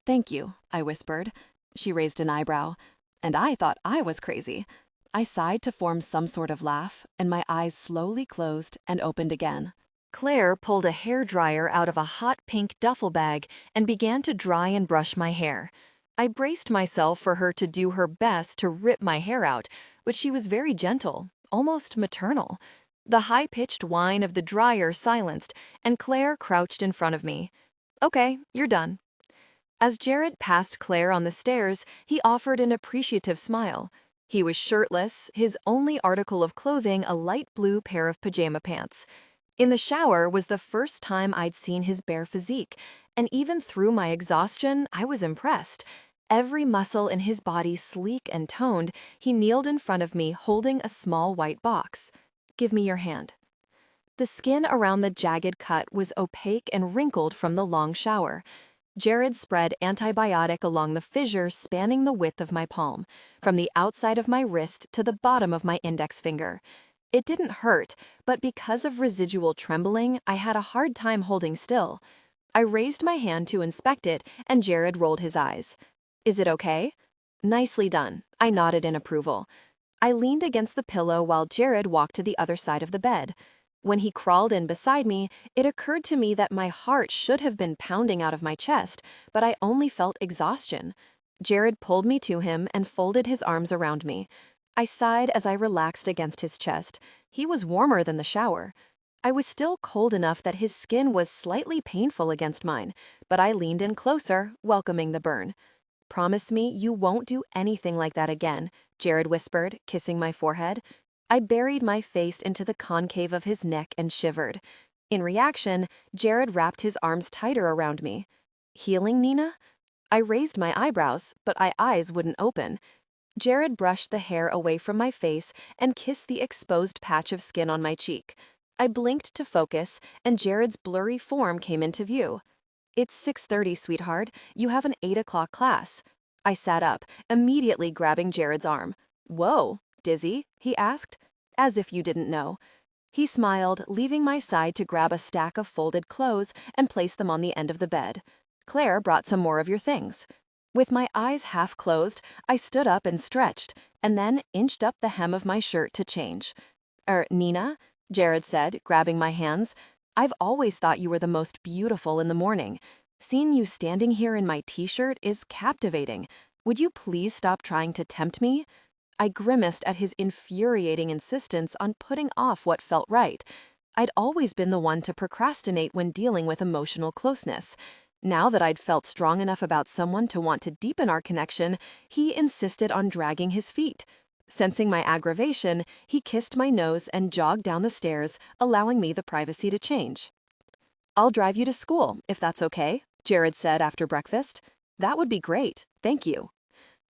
"Thank you," I whispered. She raised an eyebrow, and I thought I was crazy. I sighed to form some sort of laugh, and my eyes slowly closed and opened again. Claire pulled a hairdryer out of a hot pink duffel bag and began to dry and brush my hair. I braced myself for her to do her best to rip my hair out, but she was very gentle, almost maternal. The high-pitched whine of the dryer silenced, and Claire crouched in front of me. "Okay, you're done." As Jared passed Claire on the stairs, he offered an appreciative smile. He was shirtless, his only article of clothing a light blue pair of pajama pants. In the shower was the first time I'd seen his bare physique, and even through my exhaustion, I was impressed. Every muscle in his body sleek and toned, he kneeled in front of me holding a small white box. "Give me your hand." The skin around the jagged cut was opaque and wrinkled from the long shower. Jared spread antibiotic along the fissure spanning the width of my palm, from the outside of my wrist to the bottom of my index finger. It didn't hurt, but because of residual trembling, I had a hard time holding still. I raised my hand to inspect it, and Jared rolled his eyes. "Is it okay?" "Nicely done," I nodded in approval. I leaned against the pillow while Jared walked to the other side of the bed. When he crawled in beside me, it occurred to me that my heart should have been pounding out of my chest, but I only felt exhaustion. Jared pulled me to him and folded his arms around me. I sighed as I relaxed against his chest. He was warmer than the shower. I was still cold enough that his skin was slightly painful against mine, but I leaned in closer, welcoming the burn. "Promise me you won't do anything like that again," Jared whispered, kissing my forehead. I buried my face into the concave of his neck and shivered. In reaction, Jared wrapped his arms tighter around me. "Healing, Nina?" I raised my eyebrows, but my eyes wouldn't open. Jared brushed the hair away from my face and kissed the exposed patch of skin on my cheek. I blinked to focus, and Jared's blurry form came into view. "It's 6:30, sweetheart. You have an 8 o'clock class." I sat up, immediately grabbing Jared's arm. "Whoa, dizzy?" he asked. "As if you didn't know." He smiled, leaving my side to grab a stack of folded clothes and place them on the end of the bed. "Claire brought some more of your things." With my eyes half closed, I stood up and stretched, and then inched up the hem of my shirt to change. Nina?" Jared said, grabbing my hands. "I've always thought you were the most beautiful in the morning. Seeing you standing here in my t-shirt is captivating. Would you please stop trying to tempt me?" I grimaced at his infuriating insistence on putting off what felt right. I'd always been the one to procrastinate when dealing with emotional closeness. Now that I'd felt strong enough about someone to want to deepen our connection, he insisted on dragging his feet. Sensing my aggravation, he kissed my nose and jogged down the stairs, allowing me the privacy to change. "I'll drive you to school, if that's okay," Jared said after breakfast. "That would be great, thank you."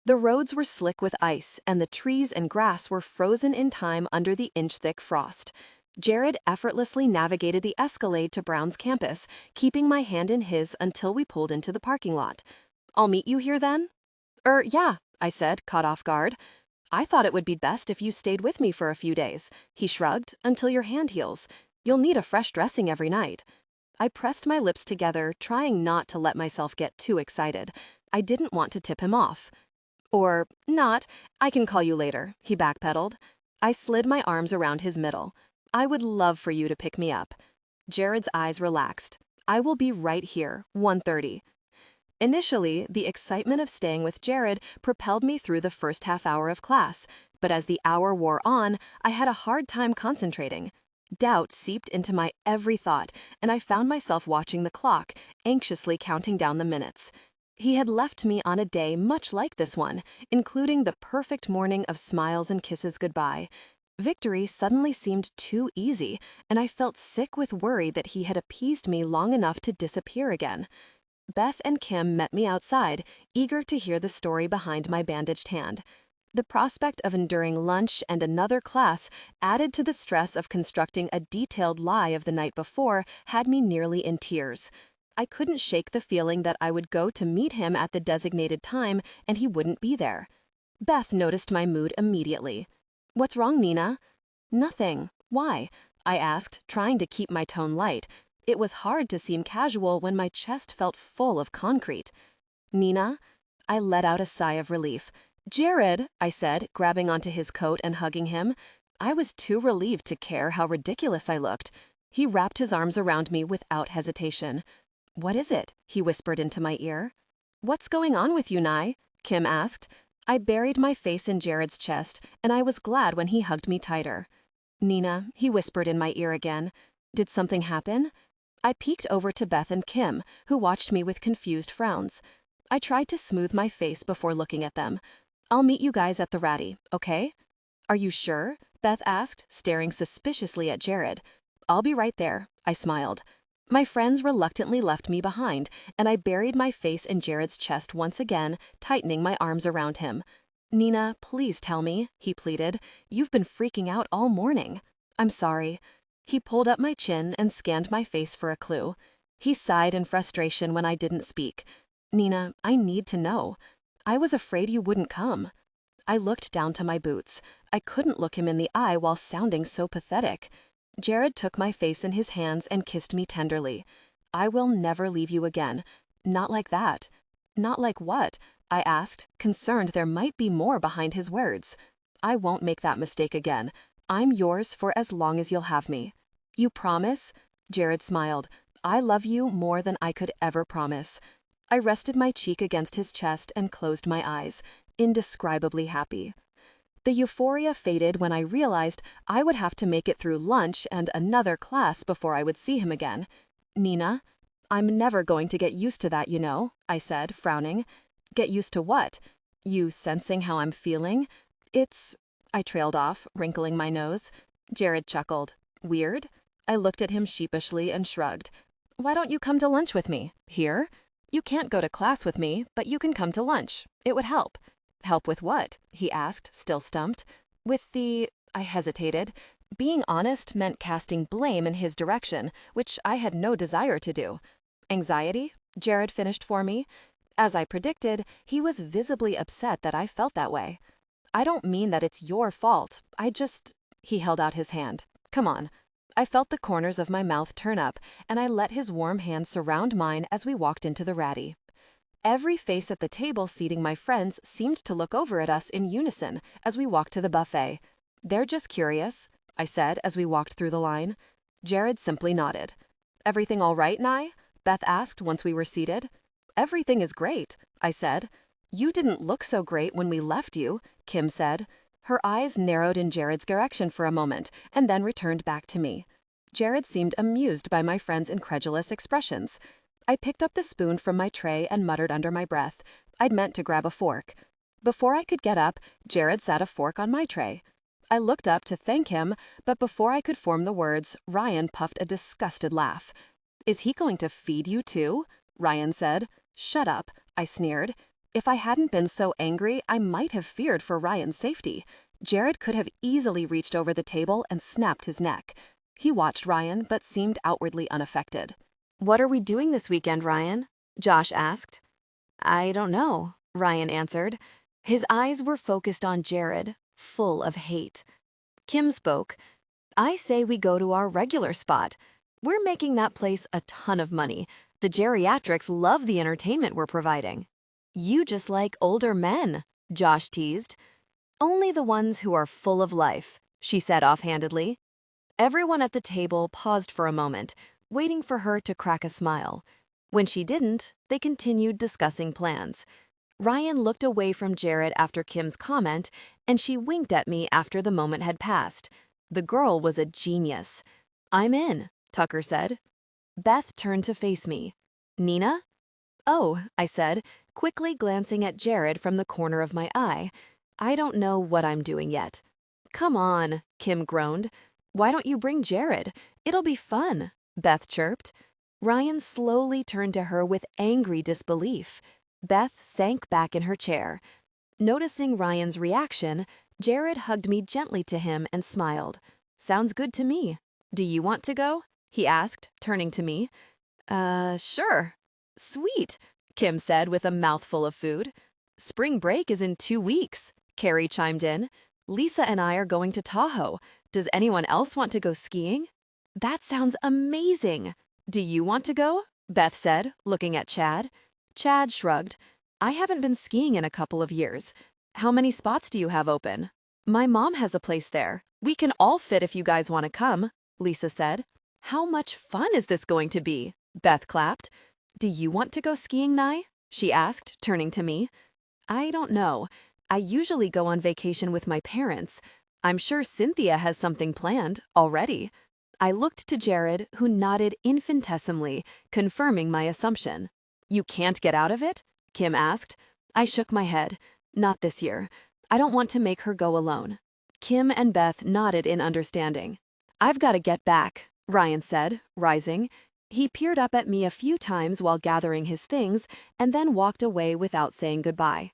The roads were slick with ice, and the trees and grass were frozen in time under the inch-thick frost. Jared effortlessly navigated the Escalade to Brown's campus, keeping my hand in his until we pulled into the parking lot. "I'll meet you here then?" Yeah," I said, caught off guard. "I thought it would be best if you stayed with me for a few days," he shrugged, "until your hand heals. You'll need a fresh dressing every night." I pressed my lips together, trying not to let myself get too excited. I didn't want to tip him off. "Or not, I can call you later," he backpedaled. I slid my arms around his middle. "I would love for you to pick me up." Jared's eyes relaxed. I will be right here, 1:30. Initially, the excitement of staying with Jared propelled me through the first half hour of class, but as the hour wore on, I had a hard time concentrating. Doubt seeped into my every thought, and I found myself watching the clock, anxiously counting down the minutes. He had left me on a day much like this one, including the perfect morning of smiles and kisses goodbye. Victory suddenly seemed too easy, and I felt sick with worry that he had appeased me long enough to disappear again. Beth and Kim met me outside, eager to hear the story behind my bandaged hand. The prospect of enduring lunch and another class, added to the stress of constructing a detailed lie of the night before, had me nearly in tears. I couldn't shake the feeling that I would go to meet him at the designated time and he wouldn't be there. Beth noticed my mood immediately. "What's wrong, Nina?" "Nothing. Why?" I asked, trying to keep my tone light. It was hard to seem casual when my chest felt full of concrete. "Nina?" I let out a sigh of relief. "Jared," I said, grabbing onto his coat and hugging him. I was too relieved to care how ridiculous I looked. He wrapped his arms around me without hesitation. "What is it?" he whispered into my ear. "What's going on with you, Nye?" Kim asked. I buried my face in Jared's chest, and I was glad when he hugged me tighter. "Nina," he whispered in my ear again. "Did something happen?" I peeked over to Beth and Kim, who watched me with confused frowns. I tried to smooth my face before looking at them. "I'll meet you guys at the Ratty, okay?" "Are you sure?" Beth asked, staring suspiciously at Jared. "I'll be right there," I smiled. My friends reluctantly left me behind, and I buried my face in Jared's chest once again, tightening my arms around him. "Nina, please tell me," he pleaded. "You've been freaking out all morning." "I'm sorry." He pulled up my chin and scanned my face for a clue. He sighed in frustration when I didn't speak. "Nina, I need to know. I was afraid you wouldn't come." I looked down to my boots. I couldn't look him in the eye while sounding so pathetic. Jared took my face in his hands and kissed me tenderly. "I will never leave you again. Not like that." "Not like what?" I asked, concerned there might be more behind his words. "I won't make that mistake again. I'm yours for as long as you'll have me." "You promise?" Jared smiled. "I love you more than I could ever promise." I rested my cheek against his chest and closed my eyes, indescribably happy. The euphoria faded when I realized I would have to make it through lunch and another class before I would see him again. "Nina?" "I'm never going to get used to that, you know," I said, frowning. "Get used to what?" "You sensing how I'm feeling?" "It's—" I trailed off, wrinkling my nose. Jared chuckled. "Weird?" I looked at him sheepishly and shrugged. "Why don't you come to lunch with me? Here? You can't go to class with me, but you can come to lunch. It would help." "Help with what?" he asked, still stumped. "With the—" I hesitated. Being honest meant casting blame in his direction, which I had no desire to do. "Anxiety?" Jared finished for me. As I predicted, he was visibly upset that I felt that way. "I don't mean that it's your fault. I just—" He held out his hand. "Come on." I felt the corners of my mouth turn up, and I let his warm hand surround mine as we walked into the Ratty. Every face at the table seating my friends seemed to look over at us in unison as we walked to the buffet. "They're just curious," I said as we walked through the line. Jared simply nodded. "Everything all right, Nye?" Beth asked once we were seated. "Everything is great," I said. "You didn't look so great when we left you," Kim said. Her eyes narrowed in Jared's direction for a moment and then returned back to me. Jared seemed amused by my friend's incredulous expressions. I picked up the spoon from my tray and muttered under my breath. I'd meant to grab a fork. Before I could get up, Jared sat a fork on my tray. I looked up to thank him, but before I could form the words, Ryan puffed a disgusted laugh. "Is he going to feed you too?" Ryan said. "Shut up," I sneered. If I hadn't been so angry, I might have feared for Ryan's safety. Jared could have easily reached over the table and snapped his neck. He watched Ryan, but seemed outwardly unaffected. "What are we doing this weekend, Ryan?" Josh asked. "I don't know," Ryan answered. His eyes were focused on Jared, full of hate. Kim spoke. "I say we go to our regular spot. We're making that place a ton of money. The geriatrics love the entertainment we're providing." "You just like older men," Josh teased. "Only the ones who are full of life," she said offhandedly. Everyone at the table paused for a moment. waiting for her to crack a smile. When she didn't, they continued discussing plans. Ryan looked away from Jared after Kim's comment, and she winked at me after the moment had passed. The girl was a genius. "I'm in," Tucker said. Beth turned to face me. "Nina?" "Oh," I said, quickly glancing at Jared from the corner of my eye. "I don't know what I'm doing yet." "Come on," Kim groaned. "Why don't you bring Jared? It'll be fun," Beth chirped. Ryan slowly turned to her with angry disbelief. Beth sank back in her chair. Noticing Ryan's reaction, Jared hugged me gently to him and smiled. "Sounds good to me. Do you want to go?" he asked, turning to me. Sure." "Sweet," Kim said with a mouthful of food. "Spring break is in 2 weeks," Carrie chimed in. "Lisa and I are going to Tahoe. Does anyone else want to go skiing?" "That sounds amazing." "Do you want to go?" Beth said, looking at Chad. Chad shrugged. "I haven't been skiing in a couple of years. How many spots do you have open?" "My mom has a place there. We can all fit if you guys want to come," Lisa said. "How much fun is this going to be?" Beth clapped. "Do you want to go skiing, Nye?" she asked, turning to me. "I don't know. I usually go on vacation with my parents. I'm sure Cynthia has something planned already." I looked to Jared, who nodded infinitesimally, confirming my assumption. "You can't get out of it?" Kim asked. I shook my head. "Not this year. I don't want to make her go alone." Kim and Beth nodded in understanding. "I've got to get back," Ryan said, rising. He peered up at me a few times while gathering his things and then walked away without saying goodbye.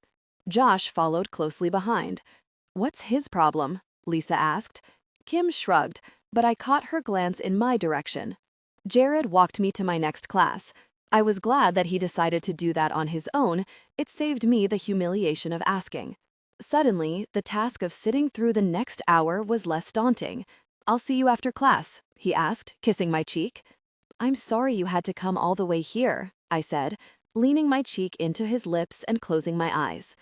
Josh followed closely behind. "What's his problem?" Lisa asked. Kim shrugged, but I caught her glance in my direction. Jared walked me to my next class. I was glad that he decided to do that on his own. It saved me the humiliation of asking. Suddenly, the task of sitting through the next hour was less daunting. "I'll see you after class," he asked, kissing my cheek. "I'm sorry you had to come all the way here," I said, leaning my cheek into his lips and closing my eyes.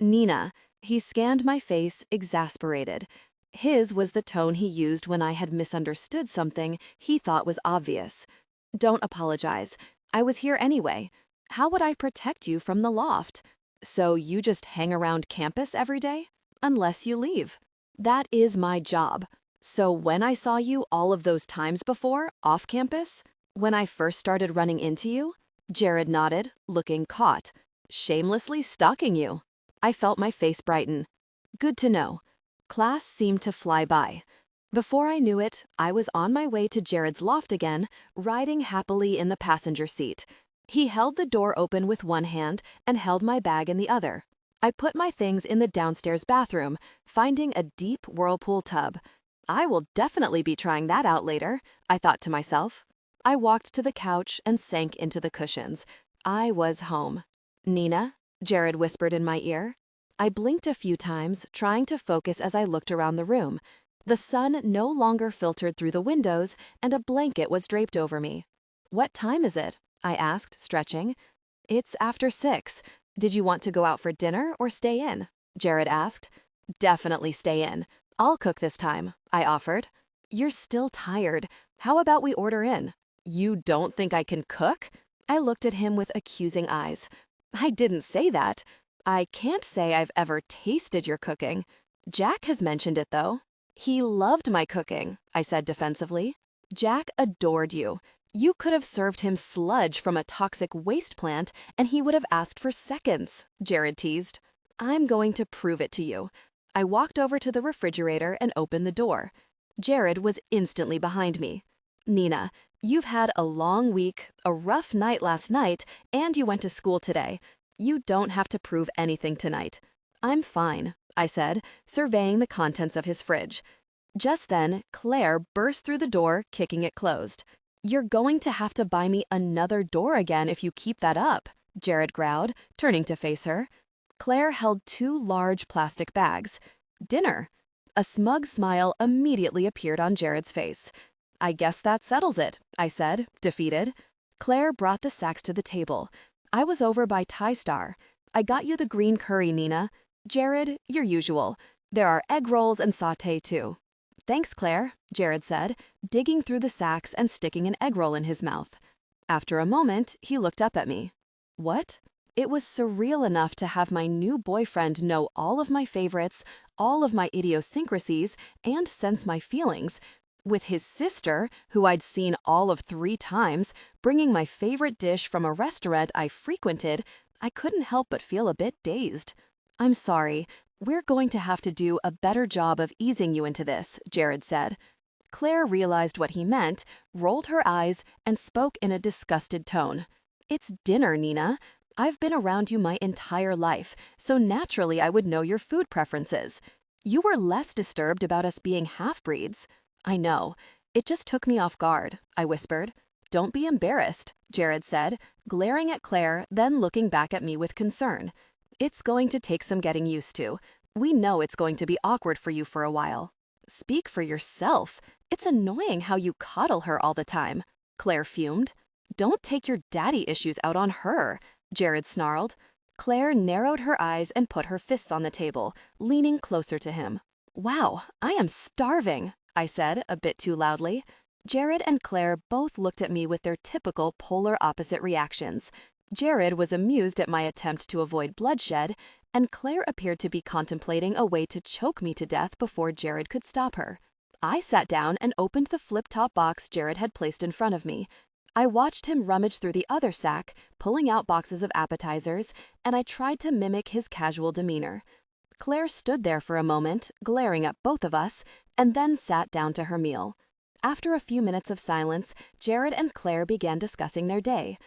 "Nina," he scanned my face, exasperated. His was the tone he used when I had misunderstood something he thought was obvious. "Don't apologize. I was here anyway. How would I protect you from the loft? So you just hang around campus every day? Unless you leave. That is my job. So when I saw you all of those times before, off campus, when I first started running into you," Jared nodded, looking caught. "Shamelessly stalking you." I felt my face brighten. Good to know. Class seemed to fly by. Before I knew it, I was on my way to Jared's loft again, riding happily in the passenger seat. He held the door open with one hand and held my bag in the other. I put my things in the downstairs bathroom, finding a deep whirlpool tub. I will definitely be trying that out later, I thought to myself. I walked to the couch and sank into the cushions. I was home. "Nina?" Jared whispered in my ear. I blinked a few times, trying to focus as I looked around the room. The sun no longer filtered through the windows, and a blanket was draped over me. "What time is it?" I asked, stretching. "It's after 6. Did you want to go out for dinner or stay in?" Jared asked. "Definitely stay in. I'll cook this time," I offered. "You're still tired. How about we order in?" "You don't think I can cook?" I looked at him with accusing eyes. "I didn't say that. I can't say I've ever tasted your cooking. Jack has mentioned it, though." "He loved my cooking," I said defensively. "Jack adored you. You could have served him sludge from a toxic waste plant and he would have asked for seconds," Jared teased. "I'm going to prove it to you." I walked over to the refrigerator and opened the door. Jared was instantly behind me. "Nina, you've had a long week, a rough night last night, and you went to school today. You don't have to prove anything tonight." "I'm fine," I said, surveying the contents of his fridge. Just then, Claire burst through the door, kicking it closed. "You're going to have to buy me another door again if you keep that up," Jared growled, turning to face her. Claire held 2 large plastic bags. "Dinner." A smug smile immediately appeared on Jared's face. "I guess that settles it," I said, defeated. Claire brought the sacks to the table. I was over by Thai Star. "I got you the green curry, Nina." "Jared, your usual. There are egg rolls and sauté, too." Thanks, Claire, Jared said, digging through the sacks and sticking an egg roll in his mouth. After a moment, he looked up at me. What? It was surreal enough to have my new boyfriend know all of my favorites, all of my idiosyncrasies, and sense my feelings. With his sister, who I'd seen all of 3 times, bringing my favorite dish from a restaurant I frequented, I couldn't help but feel a bit dazed. I'm sorry. We're going to have to do a better job of easing you into this, Jared said. Claire realized what he meant, rolled her eyes, and spoke in a disgusted tone. It's dinner, Nina. I've been around you my entire life, so naturally I would know your food preferences. You were less disturbed about us being half-breeds. I know. It just took me off guard, I whispered. Don't be embarrassed, Jared said, glaring at Claire, then looking back at me with concern. It's going to take some getting used to. We know it's going to be awkward for you for a while. Speak for yourself. It's annoying how you coddle her all the time, Claire fumed. Don't take your daddy issues out on her, Jared snarled. Claire narrowed her eyes and put her fists on the table, leaning closer to him. Wow, I am starving, I said, a bit too loudly. Jared and Claire both looked at me with their typical polar opposite reactions. Jared was amused at my attempt to avoid bloodshed, and Claire appeared to be contemplating a way to choke me to death before Jared could stop her. I sat down and opened the flip-top box Jared had placed in front of me. I watched him rummage through the other sack, pulling out boxes of appetizers, and I tried to mimic his casual demeanor. Claire stood there for a moment, glaring at both of us, and then sat down to her meal. After a few minutes of silence, Jared and Claire began discussing their day.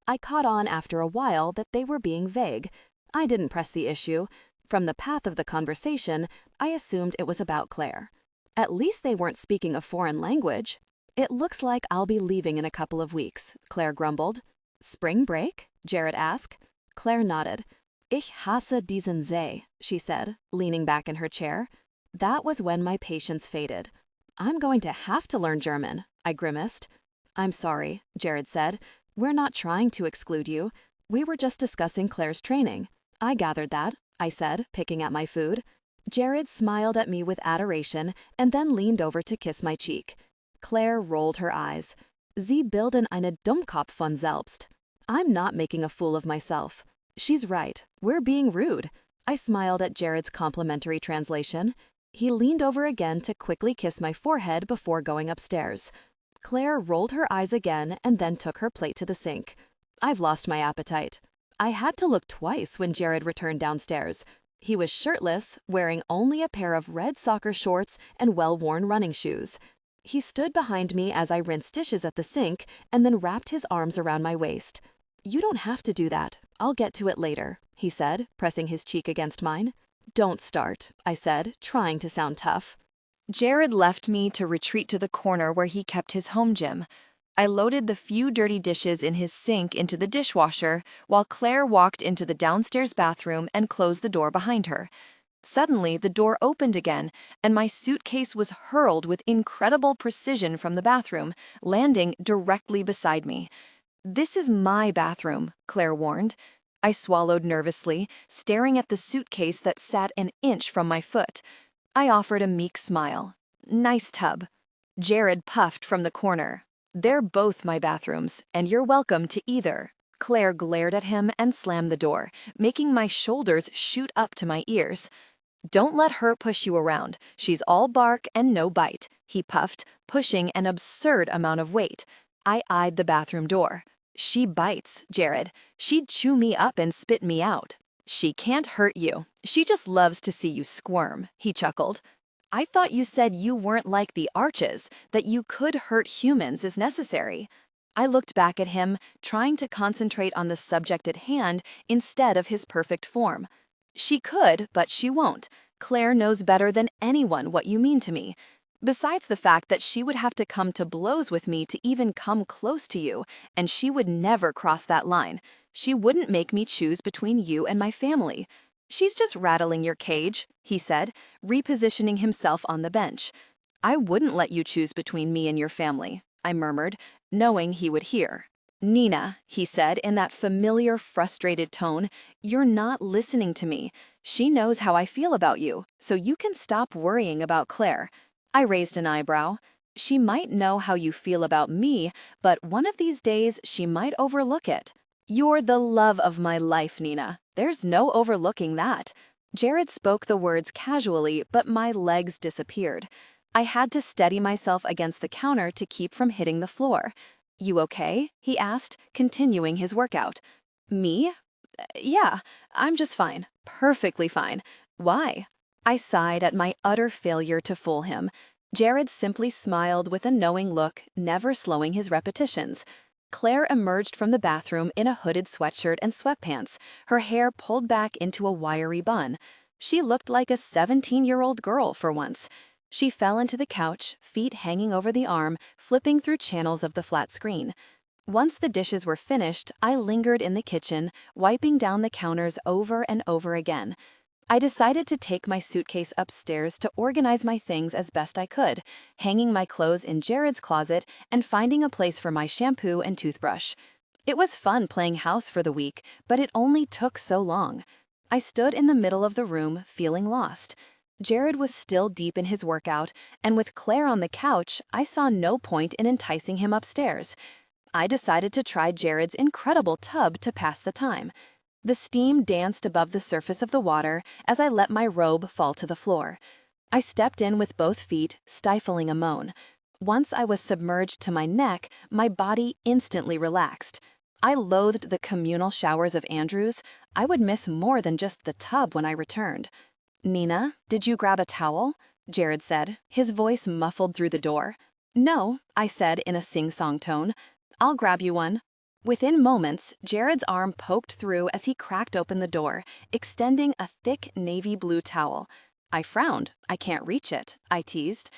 I caught on after a while that they were being vague. I didn't press the issue. From the path of the conversation, I assumed it was about Claire. At least they weren't speaking a foreign language. It looks like I'll be leaving in a couple of weeks, Claire grumbled. Spring break? Jared asked. Claire nodded. Ich hasse diesen See, she said, leaning back in her chair. That was when my patience faded. I'm going to have to learn German, I grimaced. I'm sorry, Jared said. We're not trying to exclude you. We were just discussing Claire's training. I gathered that, I said, picking at my food. Jared smiled at me with adoration and then leaned over to kiss my cheek. Claire rolled her eyes. Sie bilden eine Dummkopf von selbst. I'm not making a fool of myself. She's right. We're being rude. I smiled at Jared's complimentary translation. He leaned over again to quickly kiss my forehead before going upstairs. Claire rolled her eyes again and then took her plate to the sink. I've lost my appetite. I had to look twice when Jared returned downstairs. He was shirtless, wearing only a pair of red soccer shorts and well-worn running shoes. He stood behind me as I rinsed dishes at the sink and then wrapped his arms around my waist. You don't have to do that. I'll get to it later, he said, pressing his cheek against mine. Don't start, I said, trying to sound tough. Jared left me to retreat to the corner where he kept his home gym. I loaded the few dirty dishes in his sink into the dishwasher while Claire walked into the downstairs bathroom and closed the door behind her. Suddenly, the door opened again, and my suitcase was hurled with incredible precision from the bathroom, landing directly beside me. This is my bathroom, Claire warned. I swallowed nervously, staring at the suitcase that sat an inch from my foot. I offered a meek smile. Nice tub. Jared puffed from the corner. They're both my bathrooms, and you're welcome to either. Claire glared at him and slammed the door, making my shoulders shoot up to my ears. Don't let her push you around. She's all bark and no bite, he puffed, pushing an absurd amount of weight. I eyed the bathroom door. She bites, Jared. She'd chew me up and spit me out. She can't hurt you. She just loves to see you squirm, he chuckled. I thought you said you weren't like the Arches, that you could hurt humans as necessary. I looked back at him, trying to concentrate on the subject at hand instead of his perfect form. She could, but she won't. Claire knows better than anyone what you mean to me. Besides the fact that she would have to come to blows with me to even come close to you, and she would never cross that line. She wouldn't make me choose between you and my family. She's just rattling your cage, he said, repositioning himself on the bench. I wouldn't let you choose between me and your family, I murmured, knowing he would hear. Nina, he said in that familiar, frustrated tone, you're not listening to me. She knows how I feel about you, so you can stop worrying about Claire. I raised an eyebrow. She might know how you feel about me, but one of these days she might overlook it. You're the love of my life, Nina. There's no overlooking that. Jared spoke the words casually, but my legs disappeared. I had to steady myself against the counter to keep from hitting the floor. You okay? He asked, continuing his workout. Me? Yeah, I'm just fine. Perfectly fine. Why? I sighed at my utter failure to fool him. Jared simply smiled with a knowing look, never slowing his repetitions. Claire emerged from the bathroom in a hooded sweatshirt and sweatpants, her hair pulled back into a wiry bun. She looked like a 17-year-old girl for once. She fell into the couch, feet hanging over the arm, flipping through channels of the flat screen. Once the dishes were finished, I lingered in the kitchen, wiping down the counters over and over again. I decided to take my suitcase upstairs to organize my things as best I could, hanging my clothes in Jared's closet and finding a place for my shampoo and toothbrush. It was fun playing house for the week, but it only took so long. I stood in the middle of the room, feeling lost. Jared was still deep in his workout, and with Claire on the couch, I saw no point in enticing him upstairs. I decided to try Jared's incredible tub to pass the time. The steam danced above the surface of the water as I let my robe fall to the floor. I stepped in with both feet, stifling a moan. Once I was submerged to my neck, my body instantly relaxed. I loathed the communal showers of Andrew's. I would miss more than just the tub when I returned. Nina, did you grab a towel? Jared said, his voice muffled through the door. No, I said in a sing-song tone. I'll grab you one. Within moments, Jared's arm poked through as he cracked open the door, extending a thick navy blue towel. I frowned. I can't reach it, I teased.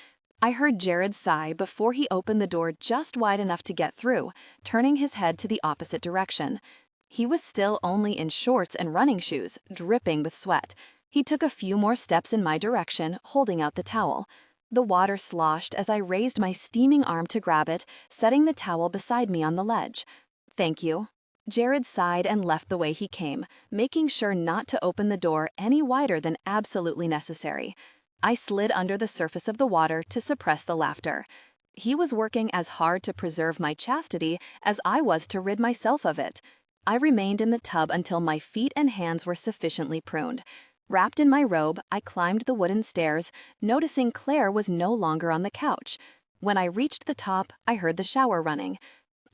I heard Jared sigh before he opened the door just wide enough to get through, turning his head to the opposite direction. He was still only in shorts and running shoes, dripping with sweat. He took a few more steps in my direction, holding out the towel. The water sloshed as I raised my steaming arm to grab it, setting the towel beside me on the ledge. Thank you. Jared sighed and left the way he came, making sure not to open the door any wider than absolutely necessary. I slid under the surface of the water to suppress the laughter. He was working as hard to preserve my chastity as I was to rid myself of it. I remained in the tub until my feet and hands were sufficiently pruned. Wrapped in my robe, I climbed the wooden stairs, noticing Claire was no longer on the couch. When I reached the top, I heard the shower running.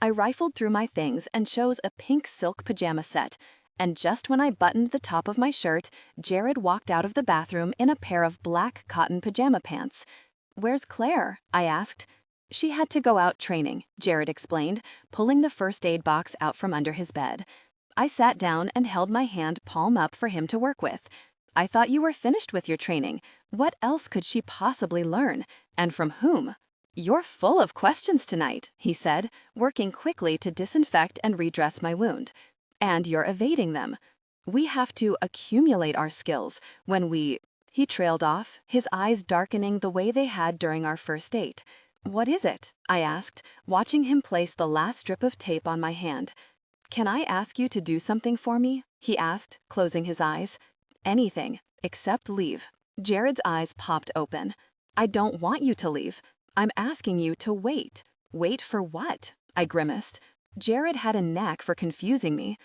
I rifled through my things and chose a pink silk pajama set. And just when I buttoned the top of my shirt, Jared walked out of the bathroom in a pair of black cotton pajama pants. Where's Claire? I asked. She had to go out training, Jared explained, pulling the first aid box out from under his bed. I sat down and held my hand palm up for him to work with. I thought you were finished with your training. What else could she possibly learn? And from whom? You're full of questions tonight, he said, working quickly to disinfect and redress my wound. And you're evading them. We have to accumulate our skills when we... He trailed off, his eyes darkening the way they had during our first date. What is it? I asked, watching him place the last strip of tape on my hand. Can I ask you to do something for me? He asked, closing his eyes. Anything, except leave. Jared's eyes popped open. I don't want you to leave. I'm asking you to wait. Wait for what? I grimaced. Jared had a knack for confusing me.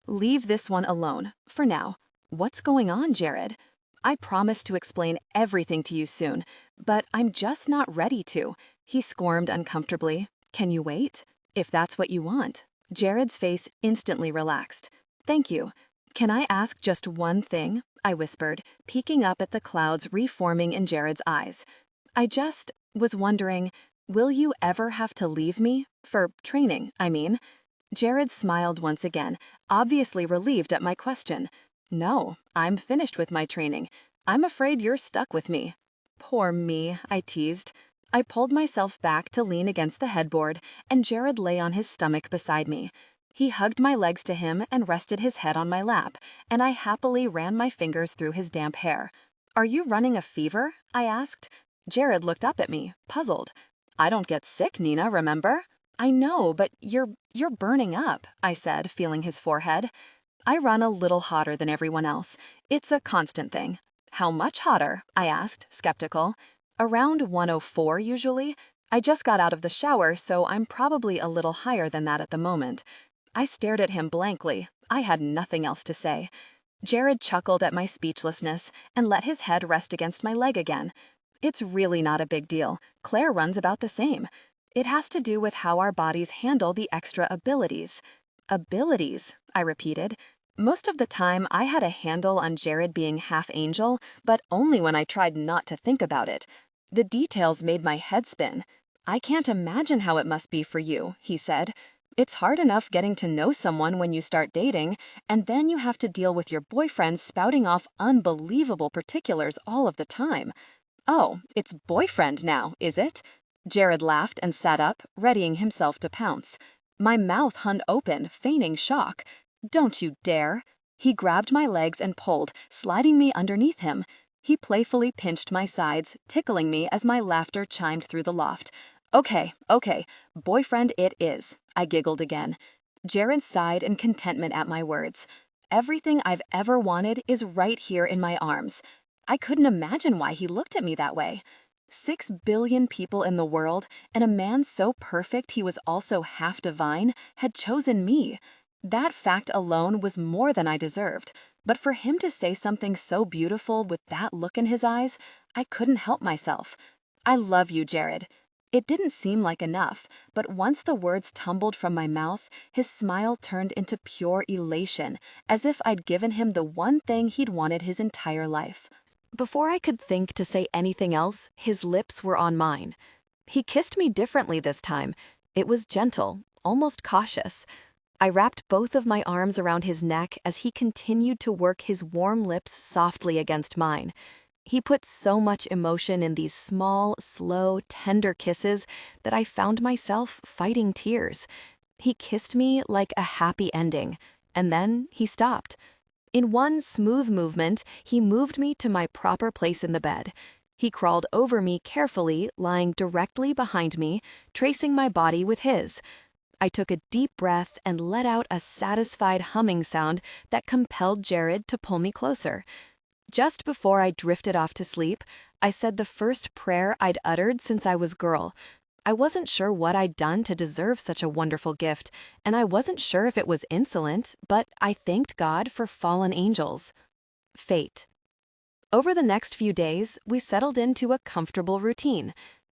Leave this one alone, for now. What's going on, Jared? I promise to explain everything to you soon, but I'm just not ready to. He squirmed uncomfortably. Can you wait? If that's what you want. Jared's face instantly relaxed. Thank you. Can I ask just one thing? I whispered, peeking up at the clouds reforming in Jared's eyes. I just was wondering, will you ever have to leave me? For training, I mean. Jared smiled once again, obviously relieved at my question. No, I'm finished with my training. I'm afraid you're stuck with me. Poor me, I teased. I pulled myself back to lean against the headboard, and Jared lay on his stomach beside me. He hugged my legs to him and rested his head on my lap, and I happily ran my fingers through his damp hair. Are you running a fever? I asked. Jared looked up at me, puzzled. I don't get sick, Nina, remember? I know, but you're burning up, I said, feeling his forehead. I run a little hotter than everyone else. It's a constant thing. How much hotter? I asked, skeptical. Around 104 usually. I just got out of the shower, so I'm probably a little higher than that at the moment. I stared at him blankly. I had nothing else to say. Jared chuckled at my speechlessness and let his head rest against my leg again. It's really not a big deal. Claire runs about the same. It has to do with how our bodies handle the extra abilities. Abilities, I repeated. Most of the time, I had a handle on Jared being half angel, but only when I tried not to think about it. The details made my head spin. I can't imagine how it must be for you, he said. It's hard enough getting to know someone when you start dating, and then you have to deal with your boyfriend spouting off unbelievable particulars all of the time. Oh, it's boyfriend now, is it? Jared laughed and sat up, readying himself to pounce. My mouth hung open, feigning shock. Don't you dare. He grabbed my legs and pulled, sliding me underneath him. He playfully pinched my sides, tickling me as my laughter chimed through the loft. Okay, boyfriend it is, I giggled again. Jared sighed in contentment at my words. Everything I've ever wanted is right here in my arms. I couldn't imagine why he looked at me that way. 6 billion people in the world, and a man so perfect he was also half divine, had chosen me. That fact alone was more than I deserved. But for him to say something so beautiful with that look in his eyes, I couldn't help myself. I love you, Jared. It didn't seem like enough, but once the words tumbled from my mouth, his smile turned into pure elation, as if I'd given him the one thing he'd wanted his entire life. Before I could think to say anything else, his lips were on mine. He kissed me differently this time. It was gentle, almost cautious. I wrapped both of my arms around his neck as he continued to work his warm lips softly against mine. He put so much emotion in these small, slow, tender kisses that I found myself fighting tears. He kissed me like a happy ending, and then he stopped. In one smooth movement, he moved me to my proper place in the bed. He crawled over me carefully, lying directly behind me, tracing my body with his. I took a deep breath and let out a satisfied humming sound that compelled Jared to pull me closer. Just before I drifted off to sleep, I said the first prayer I'd uttered since I was girl. I wasn't sure what I'd done to deserve such a wonderful gift, and I wasn't sure if it was insolent, but I thanked God for fallen angels. Fate. Over the next few days, we settled into a comfortable routine.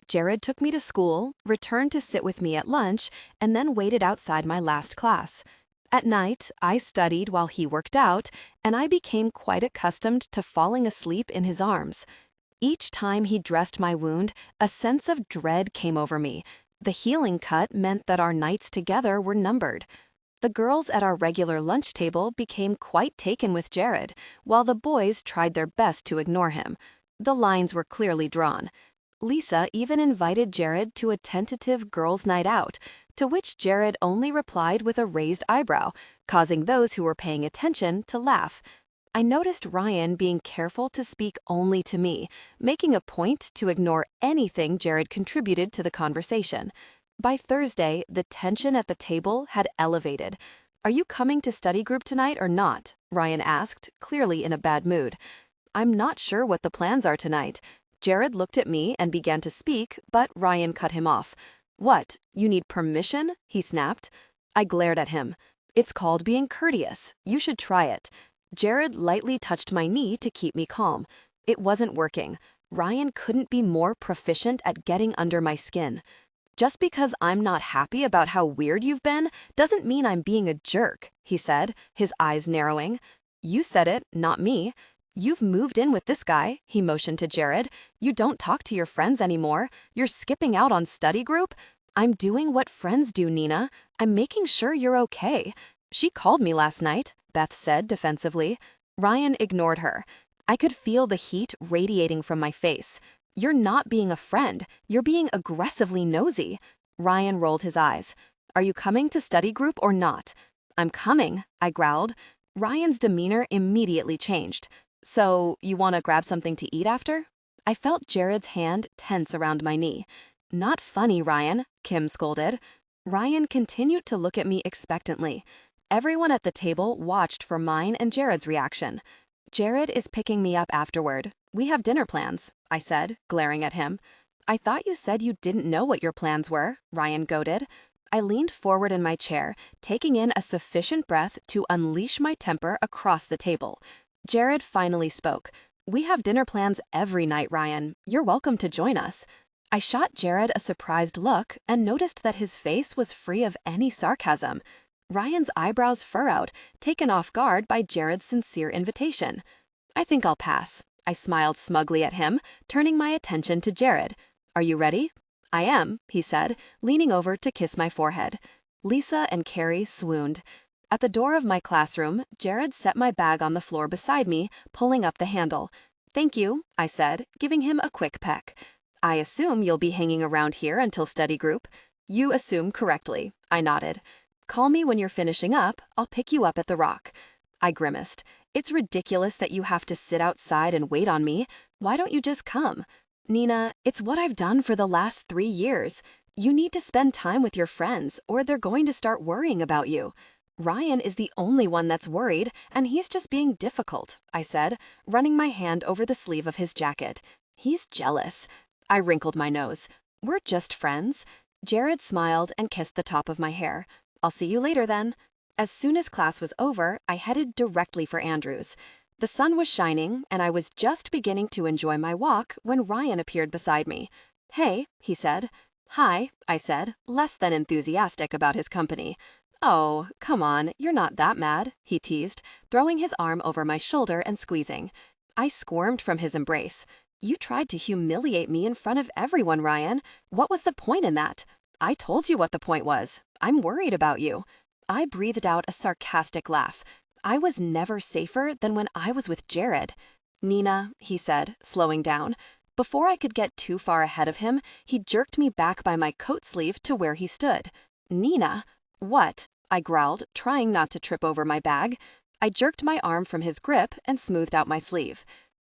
Jared took me to school, returned to sit with me at lunch, and then waited outside my last class. At night, I studied while he worked out, and I became quite accustomed to falling asleep in his arms. Each time he dressed my wound, a sense of dread came over me. The healing cut meant that our nights together were numbered. The girls at our regular lunch table became quite taken with Jared, while the boys tried their best to ignore him. The lines were clearly drawn. Lisa even invited Jared to a tentative girls' night out, to which Jared only replied with a raised eyebrow, causing those who were paying attention to laugh. I noticed Ryan being careful to speak only to me, making a point to ignore anything Jared contributed to the conversation. By Thursday, the tension at the table had elevated. "Are you coming to study group tonight or not?" Ryan asked, clearly in a bad mood. "I'm not sure what the plans are tonight." Jared looked at me and began to speak, but Ryan cut him off. "What, you need permission?" he snapped. I glared at him. "It's called being courteous. You should try it." Jared lightly touched my knee to keep me calm. It wasn't working. Ryan couldn't be more proficient at getting under my skin. "Just because I'm not happy about how weird you've been doesn't mean I'm being a jerk," he said, his eyes narrowing. "You said it, not me. You've moved in with this guy," he motioned to Jared. "You don't talk to your friends anymore. You're skipping out on study group." "I'm doing what friends do, Nina. I'm making sure you're okay." "She called me last night," Beth said defensively. Ryan ignored her. I could feel the heat radiating from my face. "You're not being a friend. You're being aggressively nosy." Ryan rolled his eyes. "Are you coming to study group or not?" "I'm coming," I growled. Ryan's demeanor immediately changed. "So, you want to grab something to eat after?" I felt Jared's hand tense around my knee. "Not funny, Ryan," Kim scolded. Ryan continued to look at me expectantly. Everyone at the table watched for mine and Jared's reaction. "Jared is picking me up afterward," We have dinner plans, I said, glaring at him. I thought you said you didn't know what your plans were, Ryan goaded. I leaned forward in my chair, taking in a sufficient breath to unleash my temper across the table. Jared finally spoke. We have dinner plans every night, Ryan. You're welcome to join us. I shot Jared a surprised look and noticed that his face was free of any sarcasm. Ryan's eyebrows furrowed, taken off guard by Jared's sincere invitation. I think I'll pass. I smiled smugly at him, turning my attention to Jared. Are you ready? I am, he said, leaning over to kiss my forehead. Lisa and Carrie swooned. At the door of my classroom, Jared set my bag on the floor beside me, pulling up the handle. Thank you, I said, giving him a quick peck. I assume you'll be hanging around here until study group. You assume correctly, I nodded. Call me when you're finishing up, I'll pick you up at the Rock. I grimaced. It's ridiculous that you have to sit outside and wait on me. Why don't you just come? Nina, it's what I've done for the last 3 years. You need to spend time with your friends or they're going to start worrying about you. Ryan is the only one that's worried, and he's just being difficult, I said, running my hand over the sleeve of his jacket. He's jealous. I wrinkled my nose. We're just friends. Jared smiled and kissed the top of my hair. I'll see you later then. As soon as class was over, I headed directly for Andrew's. The sun was shining, and I was just beginning to enjoy my walk when Ryan appeared beside me. Hey, he said. Hi, I said, less than enthusiastic about his company. Oh, come on, you're not that mad, he teased, throwing his arm over my shoulder and squeezing. I squirmed from his embrace. You tried to humiliate me in front of everyone, Ryan. What was the point in that? I told you what the point was. I'm worried about you. I breathed out a sarcastic laugh. I was never safer than when I was with Jared. Nina, he said, slowing down. Before I could get too far ahead of him, he jerked me back by my coat sleeve to where he stood. Nina? What? I growled, trying not to trip over my bag. I jerked my arm from his grip and smoothed out my sleeve.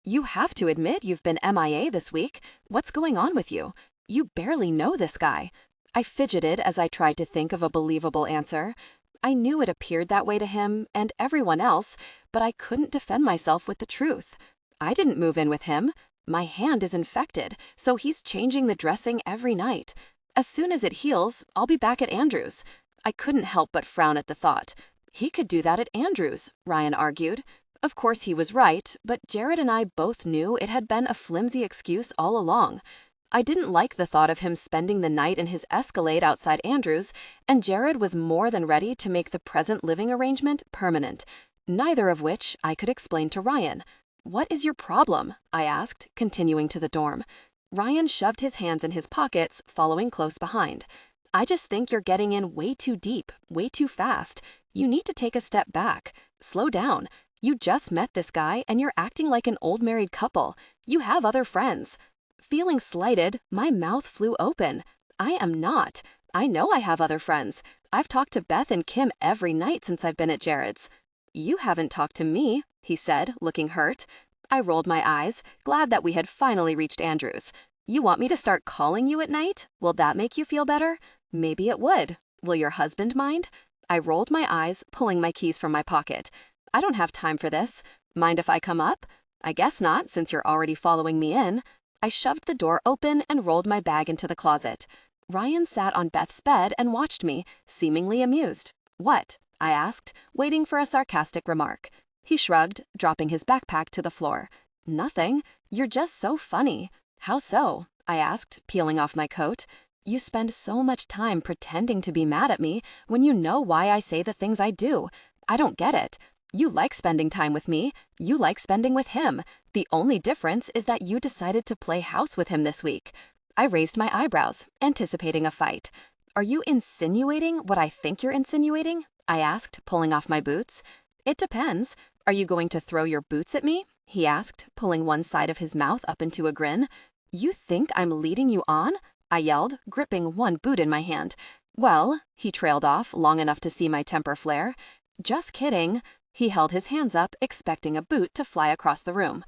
You have to admit you've been MIA this week. What's going on with you? You barely know this guy. I fidgeted as I tried to think of a believable answer. I knew it appeared that way to him and everyone else, but I couldn't defend myself with the truth. I didn't move in with him. My hand is infected, so he's changing the dressing every night. As soon as it heals, I'll be back at Andrew's. I couldn't help but frown at the thought. He could do that at Andrew's, Ryan argued. Of course he was right, but Jared and I both knew it had been a flimsy excuse all along. I didn't like the thought of him spending the night in his Escalade outside Andrew's, and Jared was more than ready to make the present living arrangement permanent, neither of which I could explain to Ryan. What is your problem? I asked, continuing to the dorm. Ryan shoved his hands in his pockets, following close behind. I just think you're getting in way too deep, way too fast. You need to take a step back. Slow down. You just met this guy and you're acting like an old married couple. You have other friends. Feeling slighted, my mouth flew open. I am not. I know I have other friends. I've talked to Beth and Kim every night since I've been at Jared's. You haven't talked to me, he said, looking hurt. I rolled my eyes, glad that we had finally reached Andrew's. You want me to start calling you at night? Will that make you feel better? Maybe it would. Will your husband mind? I rolled my eyes, pulling my keys from my pocket. I don't have time for this. Mind if I come up? I guess not, since you're already following me in. I shoved the door open and rolled my bag into the closet. Ryan sat on Beth's bed and watched me, seemingly amused. What? I asked, waiting for a sarcastic remark. He shrugged, dropping his backpack to the floor. Nothing. You're just so funny. How so? I asked, peeling off my coat. You spend so much time pretending to be mad at me when you know why I say the things I do. I don't get it. You like spending time with me. You like spending with him. The only difference is that you decided to play house with him this week. I raised my eyebrows, anticipating a fight. Are you insinuating what I think you're insinuating? I asked, pulling off my boots. It depends. Are you going to throw your boots at me? He asked, pulling one side of his mouth up into a grin. You think I'm leading you on? I yelled, gripping one boot in my hand. Well, he trailed off long enough to see my temper flare. Just kidding. He held his hands up, expecting a boot to fly across the room.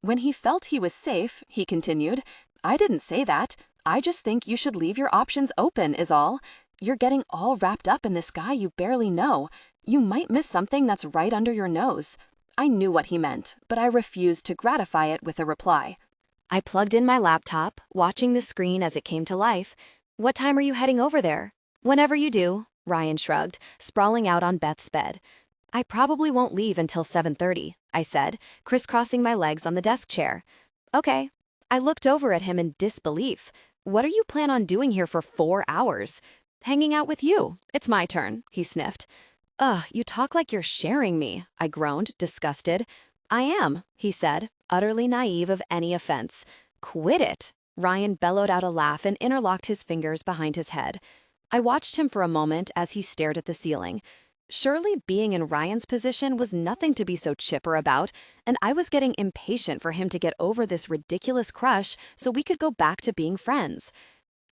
When he felt he was safe, he continued, I didn't say that. I just think you should leave your options open, is all. You're getting all wrapped up in this guy you barely know. You might miss something that's right under your nose. I knew what he meant, but I refused to gratify it with a reply. I plugged in my laptop, watching the screen as it came to life. What time are you heading over there? Whenever you do, Ryan shrugged, sprawling out on Beth's bed. I probably won't leave until 7:30, I said, crisscrossing my legs on the desk chair. Okay. I looked over at him in disbelief. What do you plan on doing here for 4 hours? Hanging out with you. It's my turn, he sniffed. Ugh, you talk like you're sharing me, I groaned, disgusted. I am, he said, utterly naive of any offense. Quit it. Ryan bellowed out a laugh and interlocked his fingers behind his head. I watched him for a moment as he stared at the ceiling. Surely being in Ryan's position was nothing to be so chipper about, and I was getting impatient for him to get over this ridiculous crush so we could go back to being friends.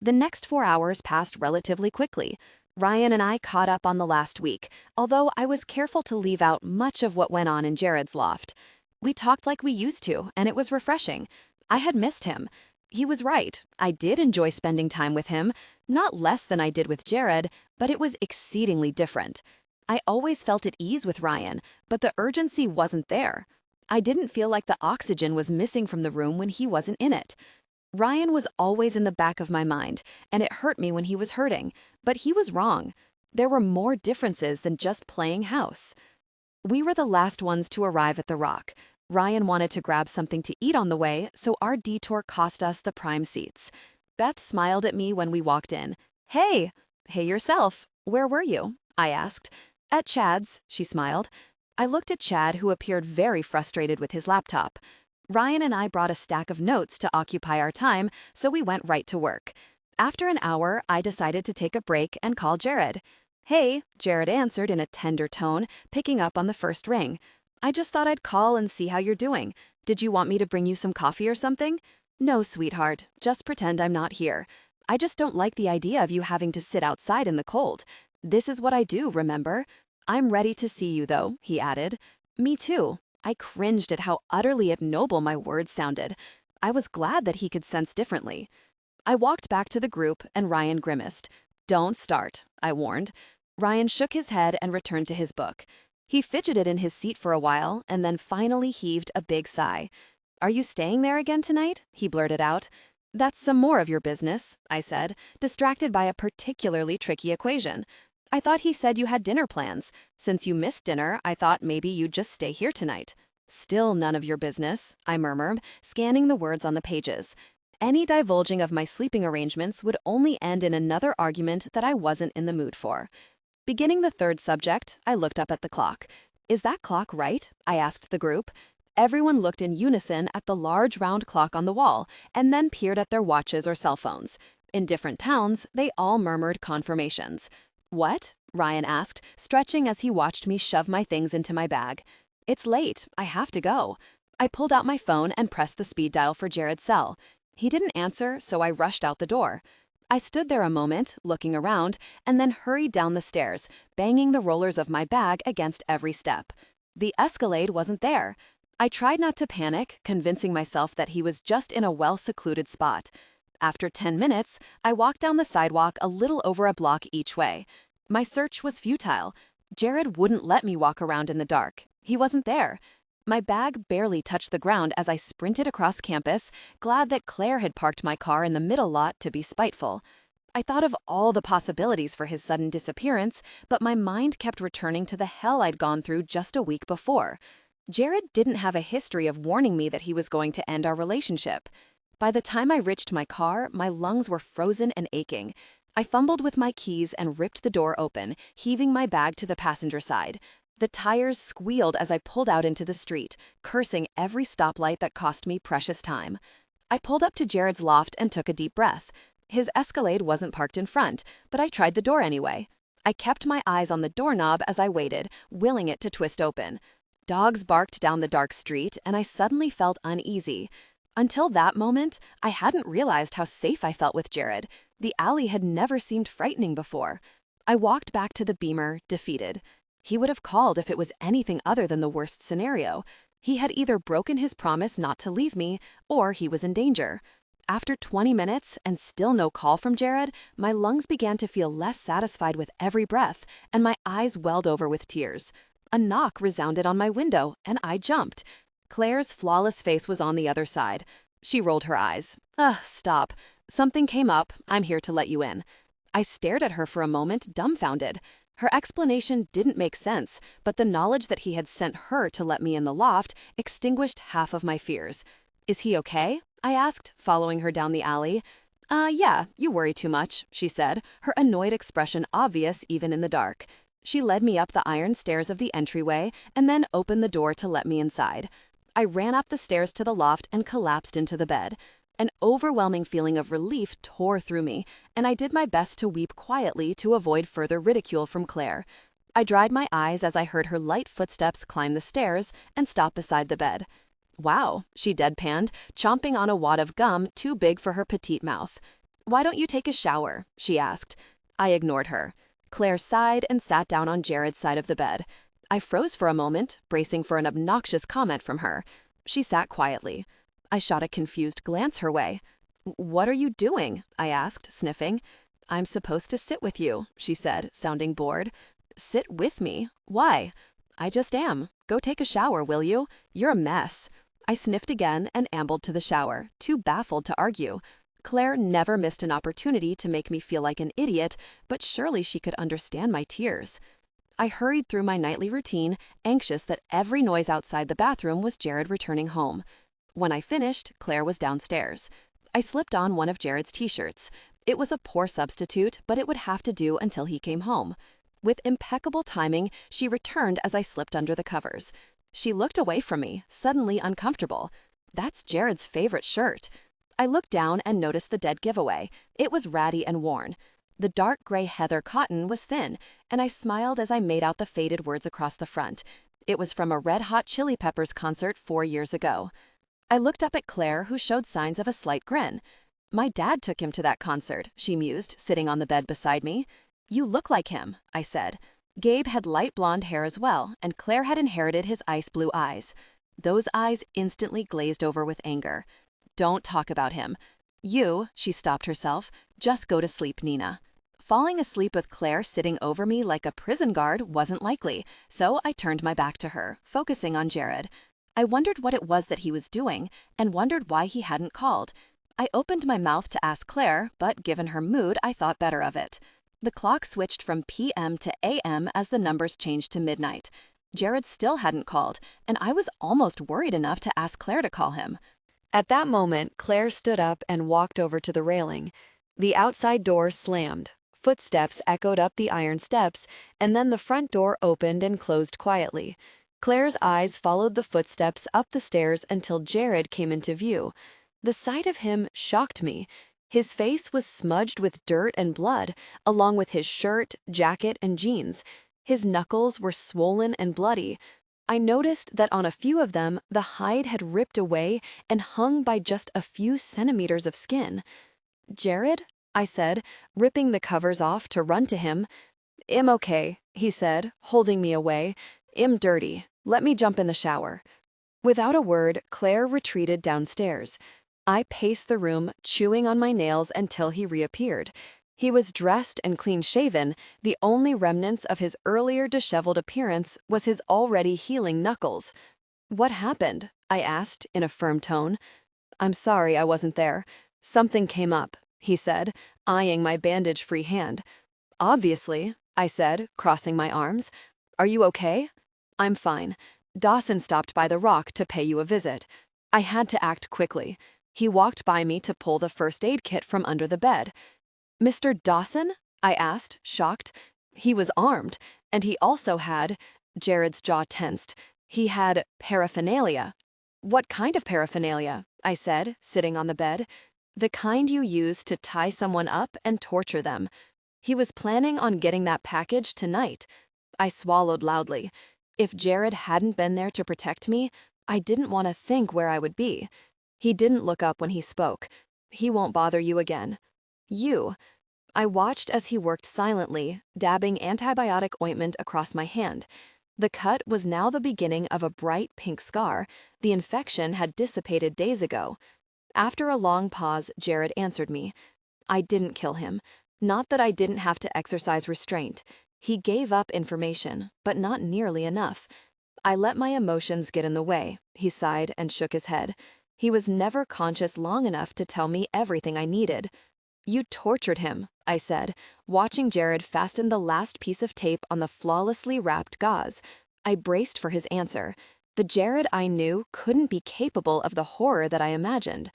The next 4 hours passed relatively quickly. Ryan and I caught up on the last week, although I was careful to leave out much of what went on in Jared's loft. We talked like we used to, and it was refreshing. I had missed him. He was right. I did enjoy spending time with him, not less than I did with Jared, but it was exceedingly different. I always felt at ease with Ryan, but the urgency wasn't there. I didn't feel like the oxygen was missing from the room when he wasn't in it. Ryan was always in the back of my mind, and it hurt me when he was hurting, but he was wrong. There were more differences than just playing house. We were the last ones to arrive at the Rock. Ryan wanted to grab something to eat on the way, so our detour cost us the prime seats. Beth smiled at me when we walked in. Hey yourself. Where were you? I asked. At Chad's, she smiled. I looked at Chad, who appeared very frustrated with his laptop. Ryan and I brought a stack of notes to occupy our time, so we went right to work. After an hour, I decided to take a break and call Jared. Hey, Jared answered in a tender tone, picking up on the first ring. I just thought I'd call and see how you're doing. Did you want me to bring you some coffee or something? No, sweetheart, just pretend I'm not here. I just don't like the idea of you having to sit outside in the cold. This is what I do, remember? I'm ready to see you, though, he added. Me too. I cringed at how utterly ignoble my words sounded. I was glad that he could sense differently. I walked back to the group, and Ryan grimaced. Don't start, I warned. Ryan shook his head and returned to his book. He fidgeted in his seat for a while, and then finally heaved a big sigh. Are you staying there again tonight? He blurted out. That's some more of your business, I said, distracted by a particularly tricky equation. I thought he said you had dinner plans. Since you missed dinner, I thought maybe you'd just stay here tonight. Still none of your business, I murmured, scanning the words on the pages. Any divulging of my sleeping arrangements would only end in another argument that I wasn't in the mood for. Beginning the third subject, I looked up at the clock. Is that clock right? I asked the group. Everyone looked in unison at the large round clock on the wall, and then peered at their watches or cell phones. In different towns, they all murmured confirmations. What? Ryan asked, stretching as he watched me shove my things into my bag. It's late. I have to go. I pulled out my phone and pressed the speed dial for Jared's cell. He didn't answer, so I rushed out the door. I stood there a moment, looking around, and then hurried down the stairs, banging the rollers of my bag against every step. The Escalade wasn't there. I tried not to panic, convincing myself that he was just in a well-secluded spot. After 10 minutes, I walked down the sidewalk a little over a block each way. My search was futile. Jared wouldn't let me walk around in the dark. He wasn't there. My bag barely touched the ground as I sprinted across campus, glad that Claire had parked my car in the middle lot to be spiteful. I thought of all the possibilities for his sudden disappearance, but my mind kept returning to the hell I'd gone through just a week before. Jared didn't have a history of warning me that he was going to end our relationship. By the time I reached my car, my lungs were frozen and aching. I fumbled with my keys and ripped the door open, heaving my bag to the passenger side. The tires squealed as I pulled out into the street, cursing every stoplight that cost me precious time. I pulled up to Jared's loft and took a deep breath. His Escalade wasn't parked in front, but I tried the door anyway. I kept my eyes on the doorknob as I waited, willing it to twist open. Dogs barked down the dark street, and I suddenly felt uneasy. Until that moment, I hadn't realized how safe I felt with Jared. The alley had never seemed frightening before. I walked back to the Beamer, defeated. He would have called if it was anything other than the worst scenario. He had either broken his promise not to leave me, or he was in danger. After 20 minutes and still no call from Jared, my lungs began to feel less satisfied with every breath, and my eyes welled over with tears. A knock resounded on my window, and I jumped. Claire's flawless face was on the other side. She rolled her eyes. Ugh, stop. Something came up. I'm here to let you in. I stared at her for a moment, dumbfounded. Her explanation didn't make sense, but the knowledge that he had sent her to let me in the loft extinguished half of my fears. Is he okay? I asked, following her down the alley. Yeah, you worry too much, she said, her annoyed expression obvious even in the dark. She led me up the iron stairs of the entryway and then opened the door to let me inside. I ran up the stairs to the loft and collapsed into the bed. An overwhelming feeling of relief tore through me, and I did my best to weep quietly to avoid further ridicule from Claire. I dried my eyes as I heard her light footsteps climb the stairs and stop beside the bed. Wow, she deadpanned, chomping on a wad of gum too big for her petite mouth. Why don't you take a shower? She asked. I ignored her. Claire sighed and sat down on Jared's side of the bed. I froze for a moment, bracing for an obnoxious comment from her. She sat quietly. I shot a confused glance her way. What are you doing? I asked, sniffing. I'm supposed to sit with you, she said, sounding bored. Sit with me? Why? I just am. Go take a shower, will you? You're a mess. I sniffed again and ambled to the shower, too baffled to argue. Claire never missed an opportunity to make me feel like an idiot, but surely she could understand my tears. I hurried through my nightly routine, anxious that every noise outside the bathroom was Jared returning home. When I finished, Claire was downstairs. I slipped on one of Jared's t-shirts. It was a poor substitute, but it would have to do until he came home. With impeccable timing, she returned as I slipped under the covers. She looked away from me, suddenly uncomfortable. That's Jared's favorite shirt. I looked down and noticed the dead giveaway. It was ratty and worn. The dark gray heather cotton was thin, and I smiled as I made out the faded words across the front. It was from a Red Hot Chili Peppers concert 4 years ago. I looked up at Claire, who showed signs of a slight grin. My dad took him to that concert, she mused, sitting on the bed beside me. You look like him, I said. Gabe had light blonde hair as well, and Claire had inherited his ice blue eyes. Those eyes instantly glazed over with anger. Don't talk about him. You, she stopped herself, just go to sleep, Nina. Falling asleep with Claire sitting over me like a prison guard wasn't likely, so I turned my back to her, focusing on Jared. I wondered what it was that he was doing, and wondered why he hadn't called. I opened my mouth to ask Claire, but given her mood, I thought better of it. The clock switched from p.m. to a.m. as the numbers changed to midnight. Jared still hadn't called, and I was almost worried enough to ask Claire to call him. At that moment, Claire stood up and walked over to the railing. The outside door slammed. Footsteps echoed up the iron steps, and then the front door opened and closed quietly. Claire's eyes followed the footsteps up the stairs until Jared came into view. The sight of him shocked me. His face was smudged with dirt and blood, along with his shirt, jacket, and jeans. His knuckles were swollen and bloody. I noticed that on a few of them, the hide had ripped away and hung by just a few centimeters of skin. Jared? I said, ripping the covers off to run to him. I'm okay, he said, holding me away. I'm dirty. Let me jump in the shower. Without a word, Claire retreated downstairs. I paced the room, chewing on my nails until he reappeared. He was dressed and clean-shaven. The only remnants of his earlier disheveled appearance was his already healing knuckles. What happened? I asked in a firm tone. I'm sorry I wasn't there. Something came up, he said, eyeing my bandage-free hand. Obviously, I said, crossing my arms. Are you okay? I'm fine. Dawson stopped by the rock to pay you a visit. I had to act quickly. He walked by me to pull the first aid kit from under the bed. Mr. Dawson? I asked, shocked. He was armed, and he also had— Jared's jaw tensed. He had paraphernalia. What kind of paraphernalia? I said, sitting on the bed. The kind you use to tie someone up and torture them. He was planning on getting that package tonight. I swallowed loudly. If Jared hadn't been there to protect me, I didn't want to think where I would be. He didn't look up when he spoke. He won't bother you again. You. I watched as he worked silently, dabbing antibiotic ointment across my hand. The cut was now the beginning of a bright pink scar. The infection had dissipated days ago. After a long pause, Jared answered me. I didn't kill him. Not that I didn't have to exercise restraint. He gave up information, but not nearly enough. I let my emotions get in the way, he sighed and shook his head. He was never conscious long enough to tell me everything I needed. You tortured him, I said, watching Jared fasten the last piece of tape on the flawlessly wrapped gauze. I braced for his answer. The Jared I knew couldn't be capable of the horror that I imagined.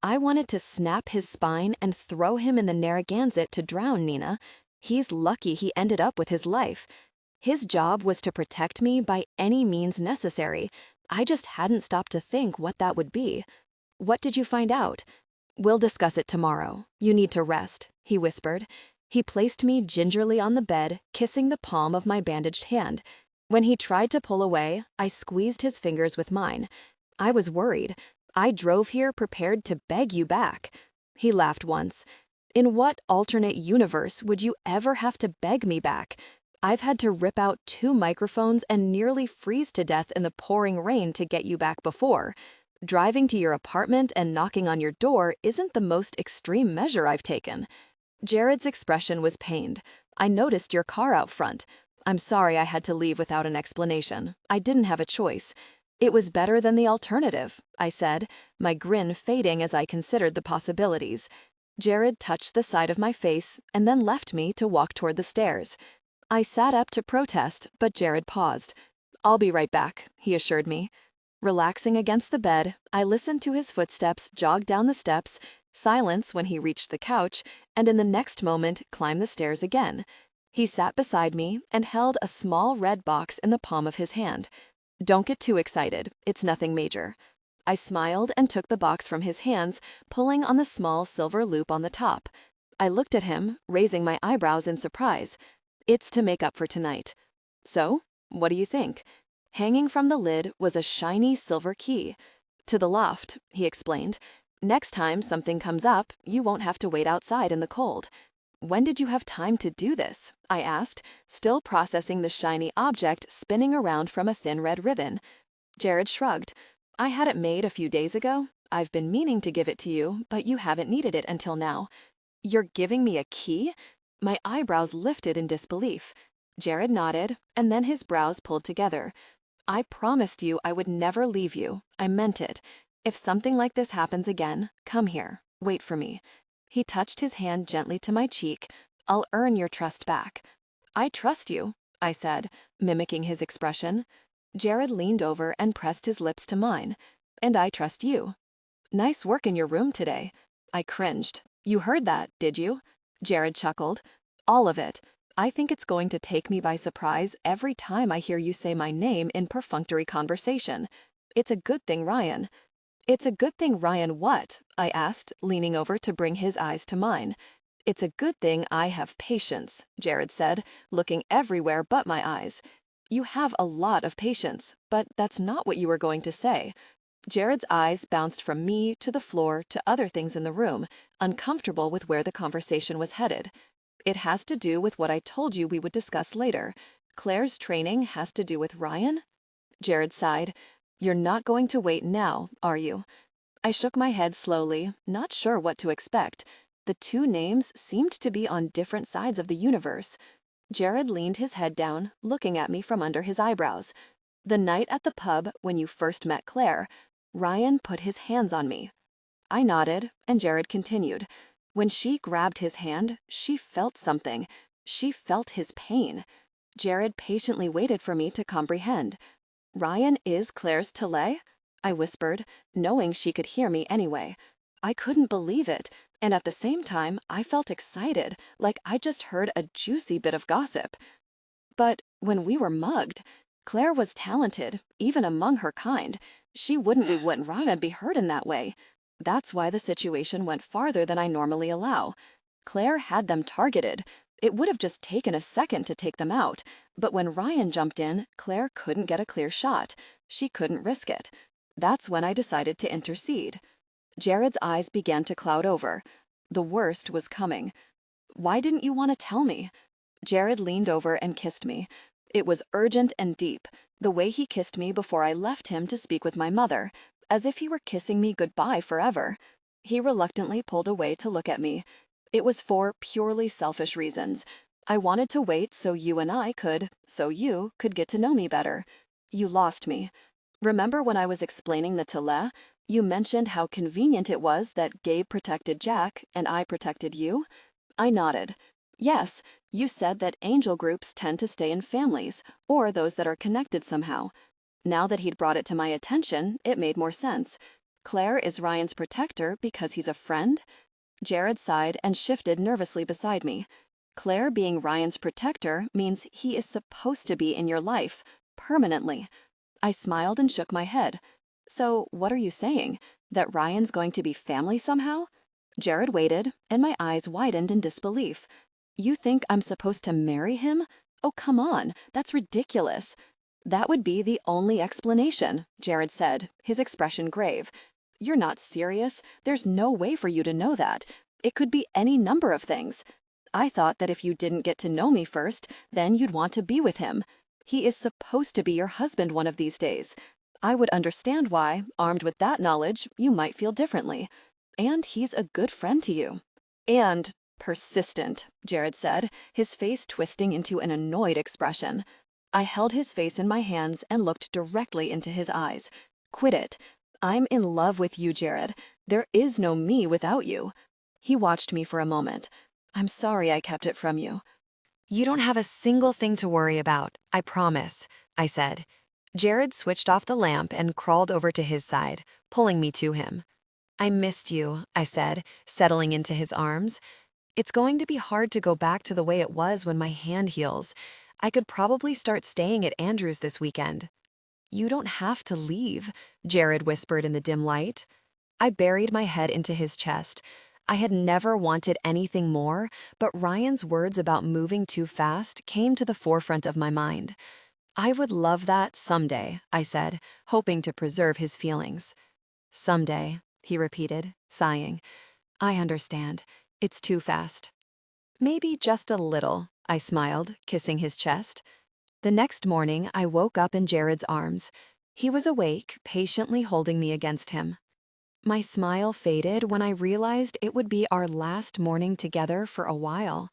I wanted to snap his spine and throw him in the Narragansett to drown, Nina. He's lucky he ended up with his life. His job was to protect me by any means necessary. I just hadn't stopped to think what that would be. What did you find out? We'll discuss it tomorrow. You need to rest, he whispered. He placed me gingerly on the bed, kissing the palm of my bandaged hand. When he tried to pull away, I squeezed his fingers with mine. I was worried. I drove here prepared to beg you back. He laughed once. In what alternate universe would you ever have to beg me back? I've had to rip out 2 microphones and nearly freeze to death in the pouring rain to get you back before. Driving to your apartment and knocking on your door isn't the most extreme measure I've taken. Jared's expression was pained. I noticed your car out front. I'm sorry I had to leave without an explanation. I didn't have a choice. It was better than the alternative, I said, my grin fading as I considered the possibilities. Jared touched the side of my face and then left me to walk toward the stairs. I sat up to protest, but Jared paused. I'll be right back, he assured me. Relaxing against the bed, I listened to his footsteps jog down the steps, silence when he reached the couch, and in the next moment climb the stairs again. He sat beside me and held a small red box in the palm of his hand. Don't get too excited, it's nothing major. I smiled and took the box from his hands, pulling on the small silver loop on the top. I looked at him, raising my eyebrows in surprise. It's to make up for tonight. So, what do you think? Hanging from the lid was a shiny silver key. To the loft, he explained. Next time something comes up, you won't have to wait outside in the cold. When did you have time to do this? I asked, still processing the shiny object spinning around from a thin red ribbon. Jared shrugged. I had it made a few days ago. I've been meaning to give it to you, but you haven't needed it until now. You're giving me a key? My eyebrows lifted in disbelief. Jared nodded, and then his brows pulled together. I promised you I would never leave you. I meant it. If something like this happens again, come here. Wait for me. He touched his hand gently to my cheek. I'll earn your trust back. I trust you, I said, mimicking his expression. Jared leaned over and pressed his lips to mine. And I trust you. Nice work in your room today. I cringed. You heard that, did you? Jared chuckled. All of it. I think it's going to take me by surprise every time I hear you say my name in perfunctory conversation. It's a good thing, Ryan. It's a good thing, Ryan, what? I asked, leaning over to bring his eyes to mine. It's a good thing I have patience, Jared said, looking everywhere but my eyes. You have a lot of patience, but that's not what you were going to say. Jared's eyes bounced from me to the floor to other things in the room, uncomfortable with where the conversation was headed. It has to do with what I told you we would discuss later. Claire's training has to do with Ryan? Jared sighed. You're not going to wait now, are you? I shook my head slowly, not sure what to expect. The 2 names seemed to be on different sides of the universe. Jared leaned his head down, looking at me from under his eyebrows. The night at the pub when you first met Claire, Ryan put his hands on me. I nodded, and Jared continued. When she grabbed his hand, she felt something. She felt his pain. Jared patiently waited for me to comprehend. Ryan is Claire's Tillet? I whispered, knowing she could hear me anyway. I couldn't believe it, and at the same time, I felt excited, like I just heard a juicy bit of gossip. But when we were mugged, Claire was talented, even among her kind. She wouldn't let Ryan be hurt in that way. That's why the situation went farther than I normally allow. Claire had them targeted. It would have just taken a second to take them out, but when Ryan jumped in, Claire couldn't get a clear shot. She couldn't risk it. That's when I decided to intercede. Jared's eyes began to cloud over. The worst was coming. Why didn't you want to tell me? Jared leaned over and kissed me. It was urgent and deep, the way he kissed me before I left him to speak with my mother, as if he were kissing me goodbye forever. He reluctantly pulled away to look at me. It was for purely selfish reasons. I wanted to wait so you could get to know me better. You lost me. Remember when I was explaining the tele? You mentioned how convenient it was that Gabe protected Jack and I protected you? I nodded. Yes, you said that angel groups tend to stay in families, or those that are connected somehow. Now that he'd brought it to my attention, it made more sense. Claire is Ryan's protector because he's a friend? Jared sighed and shifted nervously beside me. Claire being Ryan's protector means he is supposed to be in your life, permanently. I smiled and shook my head. So, what are you saying? That Ryan's going to be family somehow? Jared waited, and my eyes widened in disbelief. You think I'm supposed to marry him? Oh, come on, that's ridiculous. That would be the only explanation, Jared said, his expression grave. You're not serious. There's no way for you to know that. It could be any number of things. I thought that if you didn't get to know me first, then you'd want to be with him. He is supposed to be your husband one of these days. I would understand why, armed with that knowledge, you might feel differently. And he's a good friend to you. And persistent, Jared said, his face twisting into an annoyed expression. I held his face in my hands and looked directly into his eyes. Quit it. I'm in love with you, Jared. There is no me without you. He watched me for a moment. I'm sorry I kept it from you. You don't have a single thing to worry about, I promise, I said. Jared switched off the lamp and crawled over to his side, pulling me to him. I missed you, I said, settling into his arms. It's going to be hard to go back to the way it was when my hand heals. I could probably start staying at Andrew's this weekend. You don't have to leave, Jared whispered in the dim light. I buried my head into his chest. I had never wanted anything more, but Ryan's words about moving too fast came to the forefront of my mind. I would love that someday, I said, hoping to preserve his feelings. Someday, he repeated, sighing. I understand. It's too fast. Maybe just a little, I smiled, kissing his chest. The next morning, I woke up in Jared's arms. He was awake, patiently holding me against him. My smile faded when I realized it would be our last morning together for a while.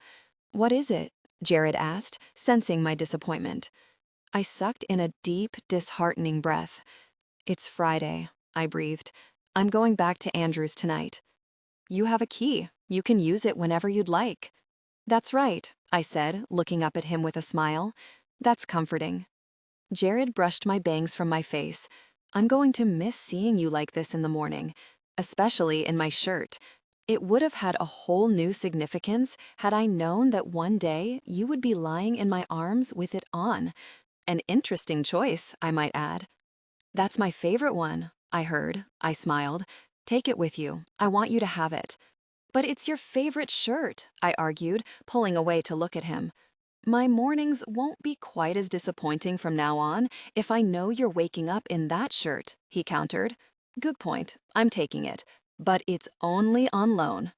What is it? Jared asked, sensing my disappointment. I sucked in a deep, disheartening breath. It's Friday, I breathed. I'm going back to Andrew's tonight. You have a key. You can use it whenever you'd like. That's right, I said, looking up at him with a smile. That's comforting. Jared brushed my bangs from my face. I'm going to miss seeing you like this in the morning, especially in my shirt. It would have had a whole new significance had I known that one day you would be lying in my arms with it on. An interesting choice, I might add. That's my favorite one, I heard. I smiled. Take it with you. I want you to have it. But it's your favorite shirt, I argued, pulling away to look at him. My mornings won't be quite as disappointing from now on if I know you're waking up in that shirt, he countered. Good point. I'm taking it. But it's only on loan.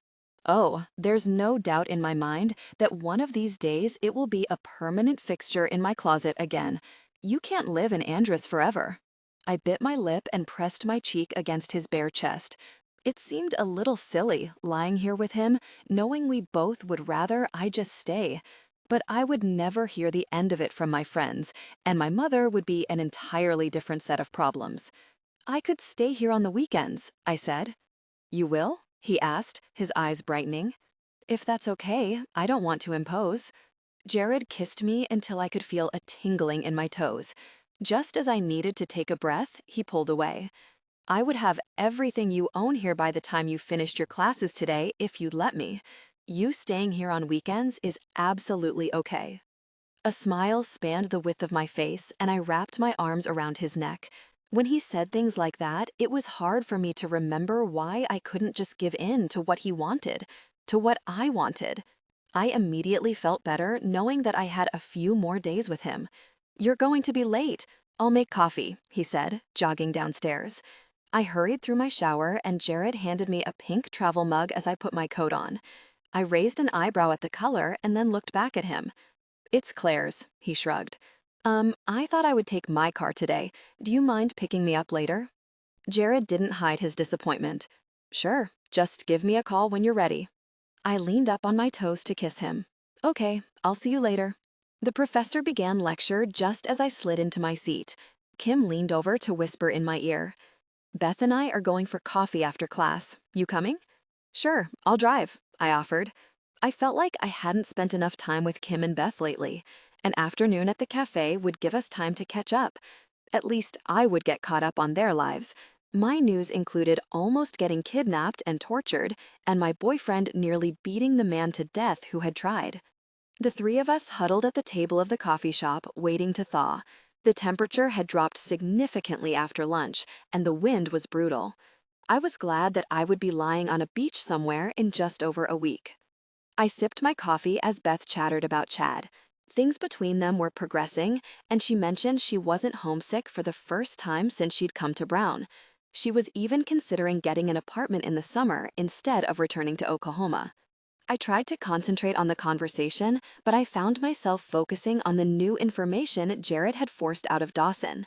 Oh, there's no doubt in my mind that one of these days it will be a permanent fixture in my closet again. You can't live in Andrus forever. I bit my lip and pressed my cheek against his bare chest. It seemed a little silly, lying here with him, knowing we both would rather I just stay. But I would never hear the end of it from my friends, and my mother would be an entirely different set of problems. I could stay here on the weekends, I said. You will? He asked, his eyes brightening. If that's okay, I don't want to impose. Jared kissed me until I could feel a tingling in my toes. Just as I needed to take a breath, he pulled away. I would have everything you own here by the time you finished your classes today if you'd let me. You staying here on weekends is absolutely okay. A smile spanned the width of my face, and I wrapped my arms around his neck. When he said things like that, it was hard for me to remember why I couldn't just give in to what he wanted, to what I wanted. I immediately felt better knowing that I had a few more days with him. You're going to be late. I'll make coffee, he said, jogging downstairs. I hurried through my shower, and Jared handed me a pink travel mug as I put my coat on. I raised an eyebrow at the color and then looked back at him. It's Claire's, he shrugged. I thought I would take my car today. Do you mind picking me up later? Jared didn't hide his disappointment. Sure, just give me a call when you're ready. I leaned up on my toes to kiss him. Okay, I'll see you later. The professor began lecture just as I slid into my seat. Kim leaned over to whisper in my ear. Beth and I are going for coffee after class. You coming? Sure, I'll drive, I offered. I felt like I hadn't spent enough time with Kim and Beth lately. An afternoon at the cafe would give us time to catch up. At least I would get caught up on their lives. My news included almost getting kidnapped and tortured, and my boyfriend nearly beating the man to death who had tried. The three of us huddled at the table of the coffee shop, waiting to thaw. The temperature had dropped significantly after lunch, and the wind was brutal. I was glad that I would be lying on a beach somewhere in just over a week. I sipped my coffee as Beth chattered about Chad. Things between them were progressing, and she mentioned she wasn't homesick for the first time since she'd come to Brown. She was even considering getting an apartment in the summer instead of returning to Oklahoma. I tried to concentrate on the conversation, but I found myself focusing on the new information Jared had forced out of Dawson.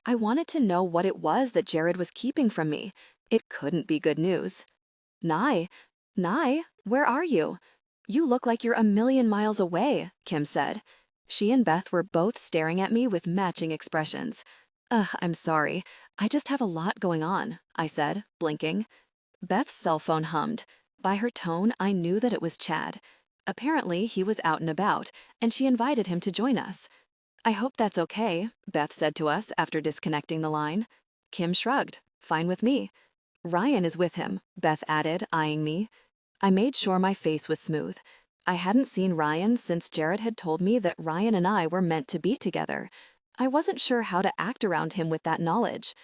I wanted to know what it was that Jared was keeping from me. It couldn't be good news. Nye, where are you? You look like you're a million miles away, Kim said. She and Beth were both staring at me with matching expressions. I'm sorry. I just have a lot going on, I said, blinking. Beth's cell phone hummed. By her tone, I knew that it was Chad. Apparently, he was out and about, and she invited him to join us. I hope that's okay, Beth said to us after disconnecting the line. Kim shrugged. Fine with me. Ryan is with him, Beth added, eyeing me. I made sure my face was smooth. I hadn't seen Ryan since Jared had told me that Ryan and I were meant to be together. I wasn't sure how to act around him with that knowledge.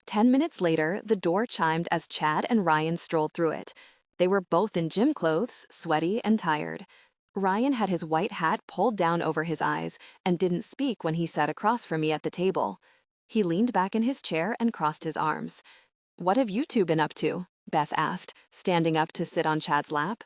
10 minutes later, the door chimed as Chad and Ryan strolled through it. They were both in gym clothes, sweaty and tired. Ryan had his white hat pulled down over his eyes and didn't speak when he sat across from me at the table. He leaned back in his chair and crossed his arms. What have you two been up to? Beth asked, standing up to sit on Chad's lap.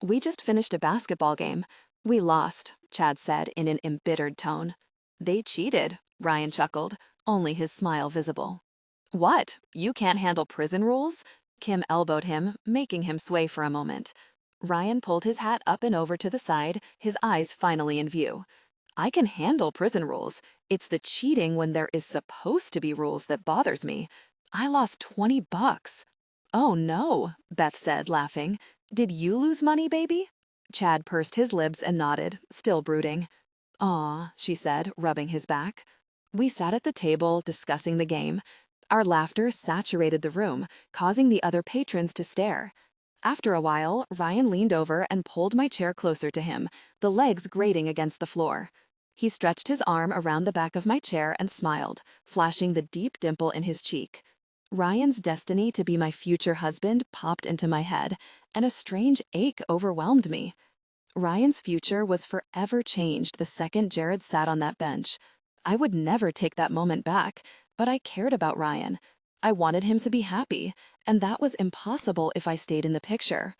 We just finished a basketball game. We lost, Chad said in an embittered tone. They cheated, Ryan chuckled, only his smile visible. What? You can't handle prison rules? Kim elbowed him, making him sway for a moment. Ryan pulled his hat up and over to the side, his eyes finally in view. I can handle prison rules. It's the cheating when there is supposed to be rules that bothers me. I lost $20. Oh no, Beth said, laughing. Did you lose money, baby? Chad pursed his lips and nodded, still brooding. Aw, she said, rubbing his back. We sat at the table, discussing the game. Our laughter saturated the room, causing the other patrons to stare. After a while, Ryan leaned over and pulled my chair closer to him, the legs grating against the floor. He stretched his arm around the back of my chair and smiled, flashing the deep dimple in his cheek. Ryan's destiny to be my future husband popped into my head, and a strange ache overwhelmed me. Ryan's future was forever changed the second Jared sat on that bench. I would never take that moment back, but I cared about Ryan. I wanted him to be happy, and that was impossible if I stayed in the picture.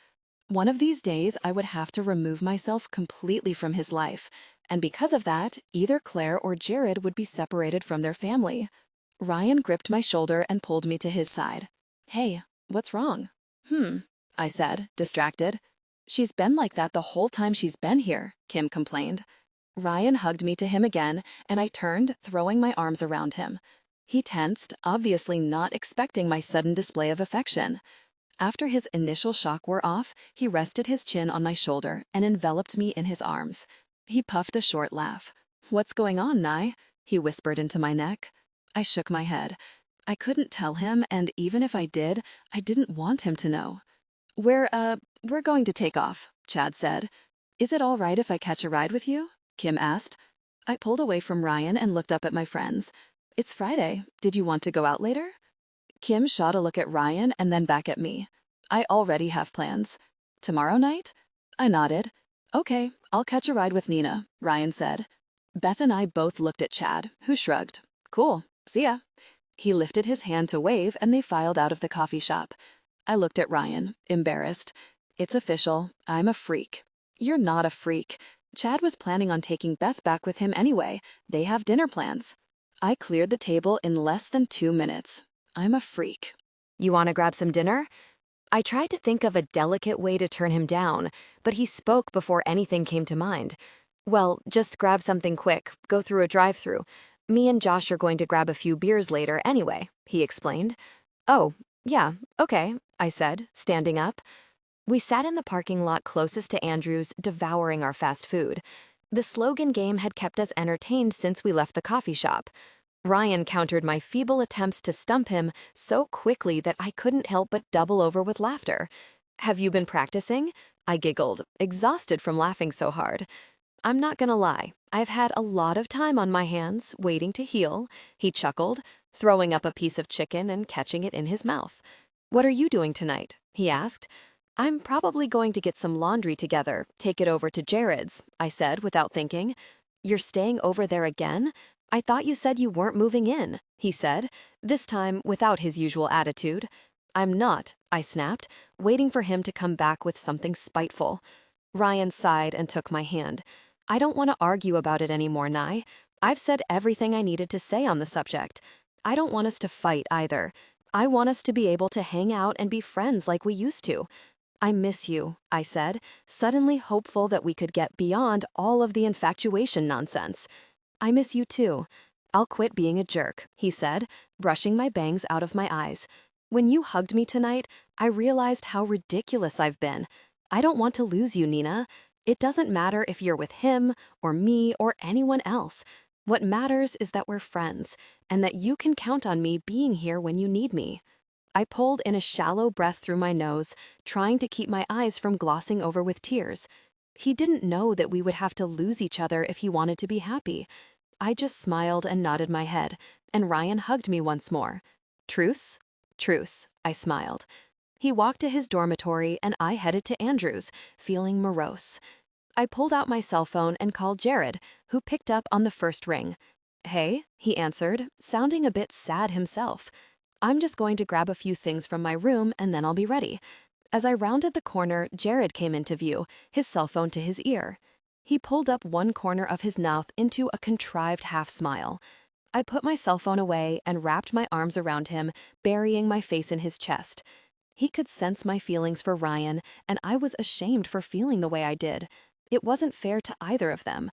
One of these days, I would have to remove myself completely from his life, and because of that, either Claire or Jared would be separated from their family. Ryan gripped my shoulder and pulled me to his side. Hey, what's wrong? I said, distracted. She's been like that the whole time she's been here, Kim complained. Ryan hugged me to him again, and I turned, throwing my arms around him. He tensed, obviously not expecting my sudden display of affection. After his initial shock wore off, he rested his chin on my shoulder and enveloped me in his arms. He puffed a short laugh. What's going on, Nye? He whispered into my neck. I shook my head. I couldn't tell him, and even if I did, I didn't want him to know. We're going to take off, Chad said. Is it all right if I catch a ride with you? Kim asked. I pulled away from Ryan and looked up at my friends. It's Friday. Did you want to go out later? Kim shot a look at Ryan and then back at me. I already have plans. Tomorrow night? I nodded. Okay, I'll catch a ride with Nina, Ryan said. Beth and I both looked at Chad, who shrugged. Cool, see ya. He lifted his hand to wave and they filed out of the coffee shop. I looked at Ryan, embarrassed. It's official, I'm a freak. You're not a freak. Chad was planning on taking Beth back with him anyway. They have dinner plans. I cleared the table in less than 2 minutes. I'm a freak. You want to grab some dinner? I tried to think of a delicate way to turn him down, but he spoke before anything came to mind. Well, just grab something quick, go through a drive-through. Me and Josh are going to grab a few beers later anyway, he explained. Oh, yeah, okay, I said, standing up. We sat in the parking lot closest to Andrew's, devouring our fast food. The slogan game had kept us entertained since we left the coffee shop. Ryan countered my feeble attempts to stump him so quickly that I couldn't help but double over with laughter. Have you been practicing? I giggled, exhausted from laughing so hard. I'm not gonna lie, I've had a lot of time on my hands, waiting to heal, he chuckled, throwing up a piece of chicken and catching it in his mouth. What are you doing tonight? He asked. I'm probably going to get some laundry together, take it over to Jared's, I said without thinking. You're staying over there again? I thought you said you weren't moving in, he said, this time without his usual attitude. I'm not, I snapped, waiting for him to come back with something spiteful. Ryan sighed and took my hand. I don't want to argue about it anymore, Nye. I've said everything I needed to say on the subject. I don't want us to fight either. I want us to be able to hang out and be friends like we used to. I miss you, I said, suddenly hopeful that we could get beyond all of the infatuation nonsense. I miss you too. I'll quit being a jerk, he said, brushing my bangs out of my eyes. When you hugged me tonight, I realized how ridiculous I've been. I don't want to lose you, Nina. It doesn't matter if you're with him or me or anyone else. What matters is that we're friends and that you can count on me being here when you need me. I pulled in a shallow breath through my nose, trying to keep my eyes from glossing over with tears. He didn't know that we would have to lose each other if he wanted to be happy. I just smiled and nodded my head, and Ryan hugged me once more. Truce? Truce, I smiled. He walked to his dormitory and I headed to Andrew's, feeling morose. I pulled out my cell phone and called Jared, who picked up on the first ring. Hey, he answered, sounding a bit sad himself. I'm just going to grab a few things from my room and then I'll be ready. As I rounded the corner, Jared came into view, his cell phone to his ear. He pulled up one corner of his mouth into a contrived half-smile. I put my cell phone away and wrapped my arms around him, burying my face in his chest. He could sense my feelings for Ryan, and I was ashamed for feeling the way I did. It wasn't fair to either of them.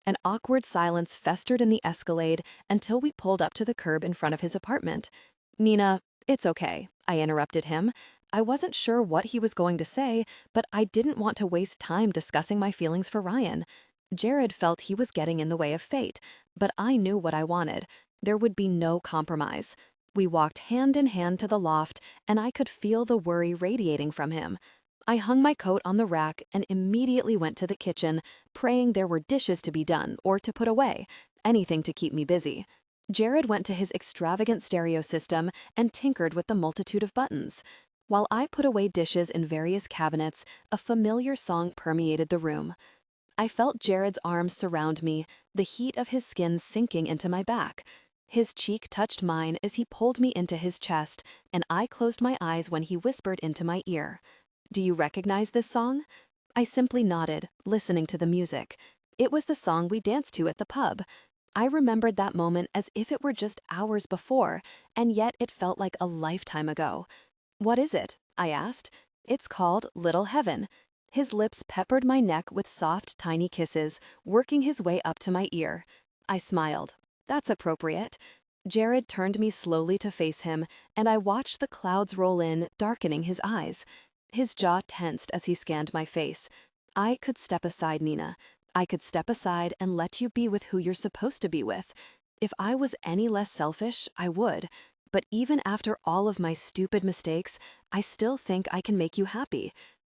An awkward silence festered in the Escalade until we pulled up to the curb in front of his apartment. Nina, it's okay, I interrupted him. I wasn't sure what he was going to say, but I didn't want to waste time discussing my feelings for Ryan. Jared felt he was getting in the way of fate, but I knew what I wanted. There would be no compromise. We walked hand in hand to the loft, and I could feel the worry radiating from him. I hung my coat on the rack and immediately went to the kitchen, praying there were dishes to be done or to put away, anything to keep me busy. Jared went to his extravagant stereo system and tinkered with the multitude of buttons. While I put away dishes in various cabinets, a familiar song permeated the room. I felt Jared's arms surround me, the heat of his skin sinking into my back. His cheek touched mine as he pulled me into his chest, and I closed my eyes when he whispered into my ear. Do you recognize this song? I simply nodded, listening to the music. It was the song we danced to at the pub. I remembered that moment as if it were just hours before, and yet it felt like a lifetime ago. What is it? I asked. It's called Little Heaven. His lips peppered my neck with soft, tiny kisses, working his way up to my ear. I smiled. That's appropriate. Jared turned me slowly to face him, and I watched the clouds roll in, darkening his eyes. His jaw tensed as he scanned my face. I could step aside, Nina. I could step aside and let you be with who you're supposed to be with. If I was any less selfish, I would. But even after all of my stupid mistakes, I still think I can make you happy.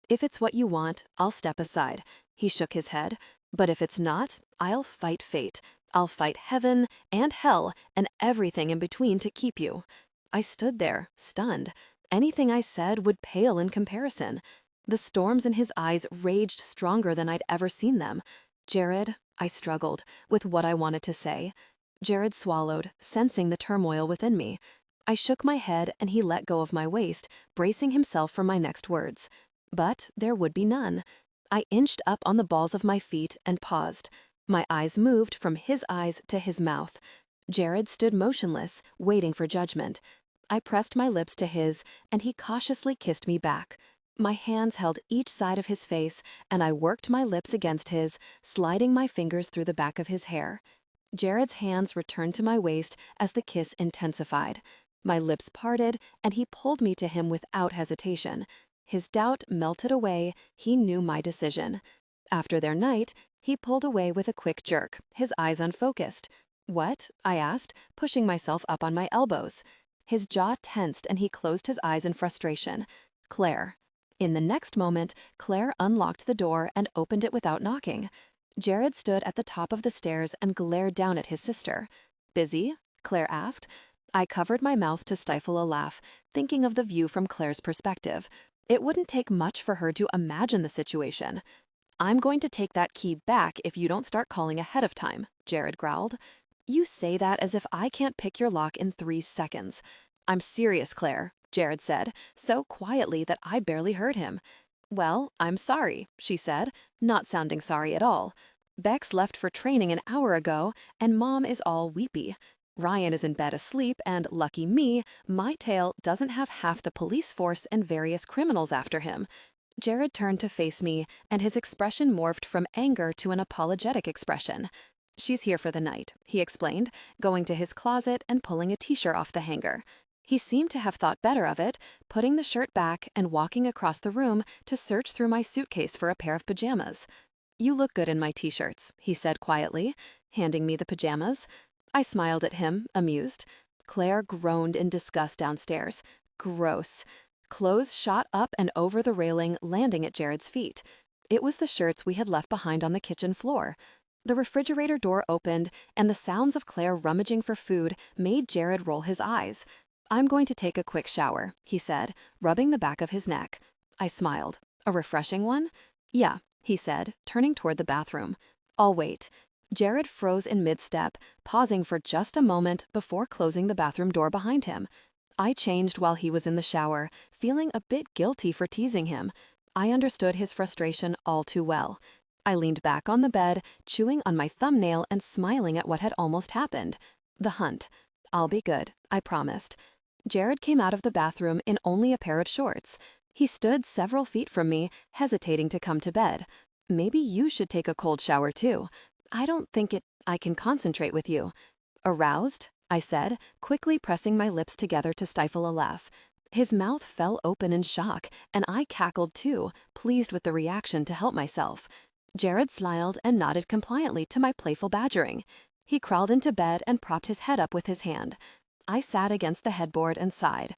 If it's what you want, I'll step aside. He shook his head. But if it's not, I'll fight fate. I'll fight heaven and hell and everything in between to keep you. I stood there, stunned. Anything I said would pale in comparison. The storms in his eyes raged stronger than I'd ever seen them. Jared, I struggled with what I wanted to say. Jared swallowed, sensing the turmoil within me. I shook my head and he let go of my waist, bracing himself for my next words. But there would be none. I inched up on the balls of my feet and paused. My eyes moved from his eyes to his mouth. Jared stood motionless, waiting for judgment. I pressed my lips to his, and he cautiously kissed me back. My hands held each side of his face, and I worked my lips against his, sliding my fingers through the back of his hair. Jared's hands returned to my waist as the kiss intensified. My lips parted, and he pulled me to him without hesitation. His doubt melted away. He knew my decision. After their night, he pulled away with a quick jerk, his eyes unfocused. "What?" I asked, pushing myself up on my elbows. His jaw tensed and he closed his eyes in frustration. "Claire." In the next moment, Claire unlocked the door and opened it without knocking. Jared stood at the top of the stairs and glared down at his sister. "Busy?" Claire asked. I covered my mouth to stifle a laugh, thinking of the view from Claire's perspective. It wouldn't take much for her to imagine the situation. "I'm going to take that key back if you don't start calling ahead of time," Jared growled. "You say that as if I can't pick your lock in 3 seconds. "I'm serious, Claire," Jared said, so quietly that I barely heard him. "Well, I'm sorry," she said, not sounding sorry at all. "Bex left for training an hour ago, and Mom is all weepy. Ryan is in bed asleep, and lucky me, my tail doesn't have half the police force and various criminals after him." Jared turned to face me, and his expression morphed from anger to an apologetic expression. "She's here for the night," he explained, going to his closet and pulling a t-shirt off the hanger. He seemed to have thought better of it, putting the shirt back and walking across the room to search through my suitcase for a pair of pajamas. "You look good in my t-shirts," he said quietly, handing me the pajamas. I smiled at him, amused. Claire groaned in disgust downstairs. Gross. Clothes shot up and over the railing, landing at Jared's feet. It was the shirts we had left behind on the kitchen floor. The refrigerator door opened, and the sounds of Claire rummaging for food made Jared roll his eyes. "I'm going to take a quick shower," he said, rubbing the back of his neck. I smiled. "A refreshing one?" "Yeah," he said, turning toward the bathroom. "I'll wait." Jared froze in mid-step, pausing for just a moment before closing the bathroom door behind him. I changed while he was in the shower, feeling a bit guilty for teasing him. I understood his frustration all too well. I leaned back on the bed, chewing on my thumbnail and smiling at what had almost happened. The hunt. "I'll be good," I promised. Jared came out of the bathroom in only a pair of shorts. He stood several feet from me, hesitating to come to bed. "Maybe you should take a cold shower too. I don't think I can concentrate with you." "Aroused?" I said, quickly pressing my lips together to stifle a laugh. His mouth fell open in shock, and I cackled too, pleased with the reaction to help myself. Jared smiled and nodded compliantly to my playful badgering. He crawled into bed and propped his head up with his hand. I sat against the headboard and sighed.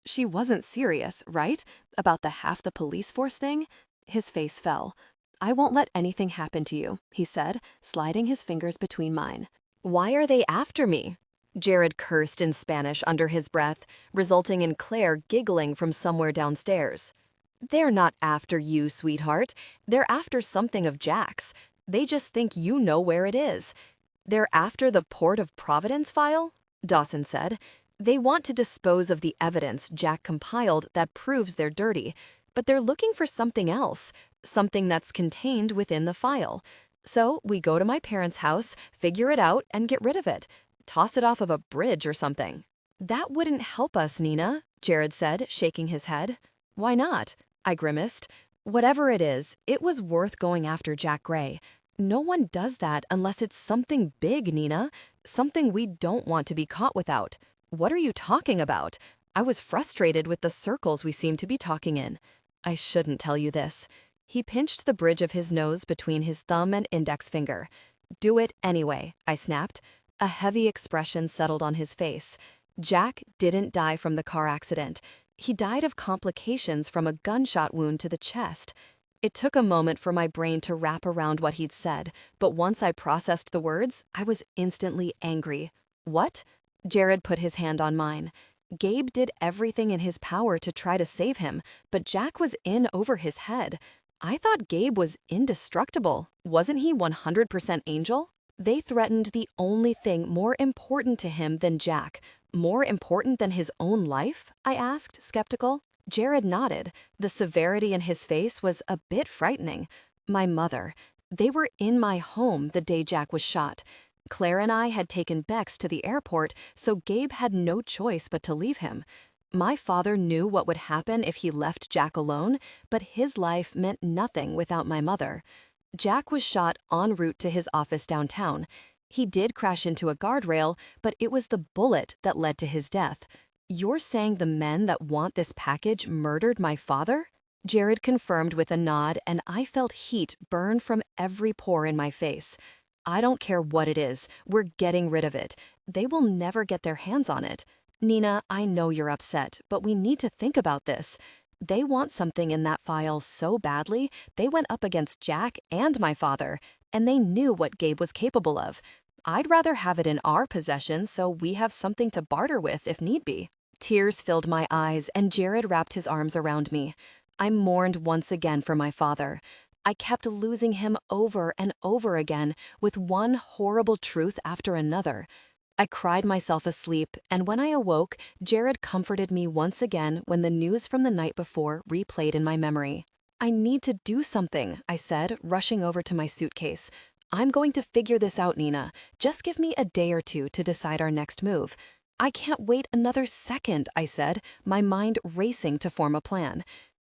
"She wasn't serious, right? About the half the police force thing?" His face fell. "I won't let anything happen to you," he said, sliding his fingers between mine. "Why are they after me?" Jared cursed in Spanish under his breath, resulting in Claire giggling from somewhere downstairs. "They're not after you, sweetheart. They're after something of Jack's. They just think you know where it is. They're after the Port of Providence file," Dawson said. "They want to dispose of the evidence Jack compiled that proves they're dirty, but they're looking for something else, something that's contained within the file. So we go to my parents' house, figure it out, and get rid of it. Toss it off of a bridge or something." "That wouldn't help us, Nina," Jared said, shaking his head. "Why not?" I grimaced. "Whatever it is, it was worth going after Jack Gray. No one does that unless it's something big, Nina. Something we don't want to be caught without." "What are you talking about?" I was frustrated with the circles we seemed to be talking in. "I shouldn't tell you this." He pinched the bridge of his nose between his thumb and index finger. "Do it anyway," I snapped. A heavy expression settled on his face. Jack didn't die from the car accident. He died of complications from a gunshot wound to the chest. It took a moment for my brain to wrap around what he'd said, but once I processed the words, I was instantly angry. "What?" Jared put his hand on mine. "Gabe did everything in his power to try to save him, but Jack was in over his head. I thought Gabe was indestructible. Wasn't he 100% angel? They threatened the only thing more important to him than Jack. More important than his own life?" I asked, skeptical. Jared nodded. The severity in his face was a bit frightening. "My mother. They were in my home the day Jack was shot. Claire and I had taken Bex to the airport, so Gabe had no choice but to leave him. My father knew what would happen if he left Jack alone, but his life meant nothing without my mother. Jack was shot en route to his office downtown. He did crash into a guardrail, but it was the bullet that led to his death. You're saying the men that want this package murdered my father? Jared confirmed with a nod, and I felt heat burn from every pore in my face. I don't care what it is, we're getting rid of it. They will never get their hands on it. Nina, I know you're upset, but we need to think about this. They want something in that file so badly, they went up against Jack and my father, and they knew what Gabe was capable of. I'd rather have it in our possession so we have something to barter with if need be. Tears filled my eyes, and Jared wrapped his arms around me. I mourned once again for my father. I kept losing him over and over again, with one horrible truth after another. I cried myself asleep, and when I awoke, Jared comforted me once again when the news from the night before replayed in my memory. I need to do something, I said, rushing over to my suitcase. I'm going to figure this out, Nina. Just give me a day or two to decide our next move. I can't wait another second, I said, my mind racing to form a plan.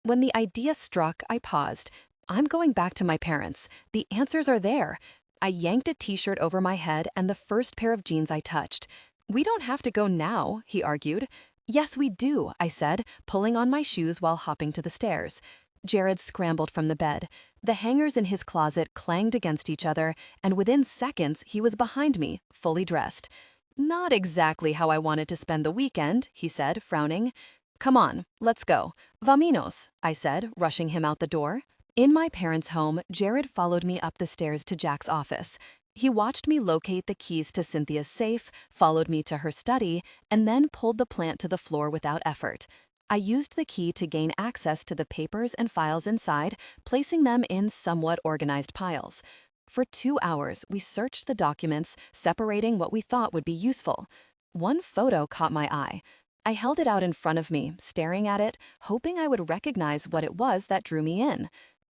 When the idea struck, I paused. I'm going back to my parents. The answers are there. I yanked a t-shirt over my head and the first pair of jeans I touched. We don't have to go now, he argued. Yes, we do, I said, pulling on my shoes while hopping to the stairs. Jared scrambled from the bed. The hangers in his closet clanged against each other, and within seconds he was behind me, fully dressed. Not exactly how I wanted to spend the weekend, he said, frowning. Come on, let's go. Vaminos, I said, rushing him out the door. In my parents' home, Jared followed me up the stairs to Jack's office. He watched me locate the keys to Cynthia's safe, followed me to her study, and then pulled the plant to the floor without effort. I used the key to gain access to the papers and files inside, placing them in somewhat organized piles. For 2 hours, we searched the documents, separating what we thought would be useful. One photo caught my eye. I held it out in front of me, staring at it, hoping I would recognize what it was that drew me in.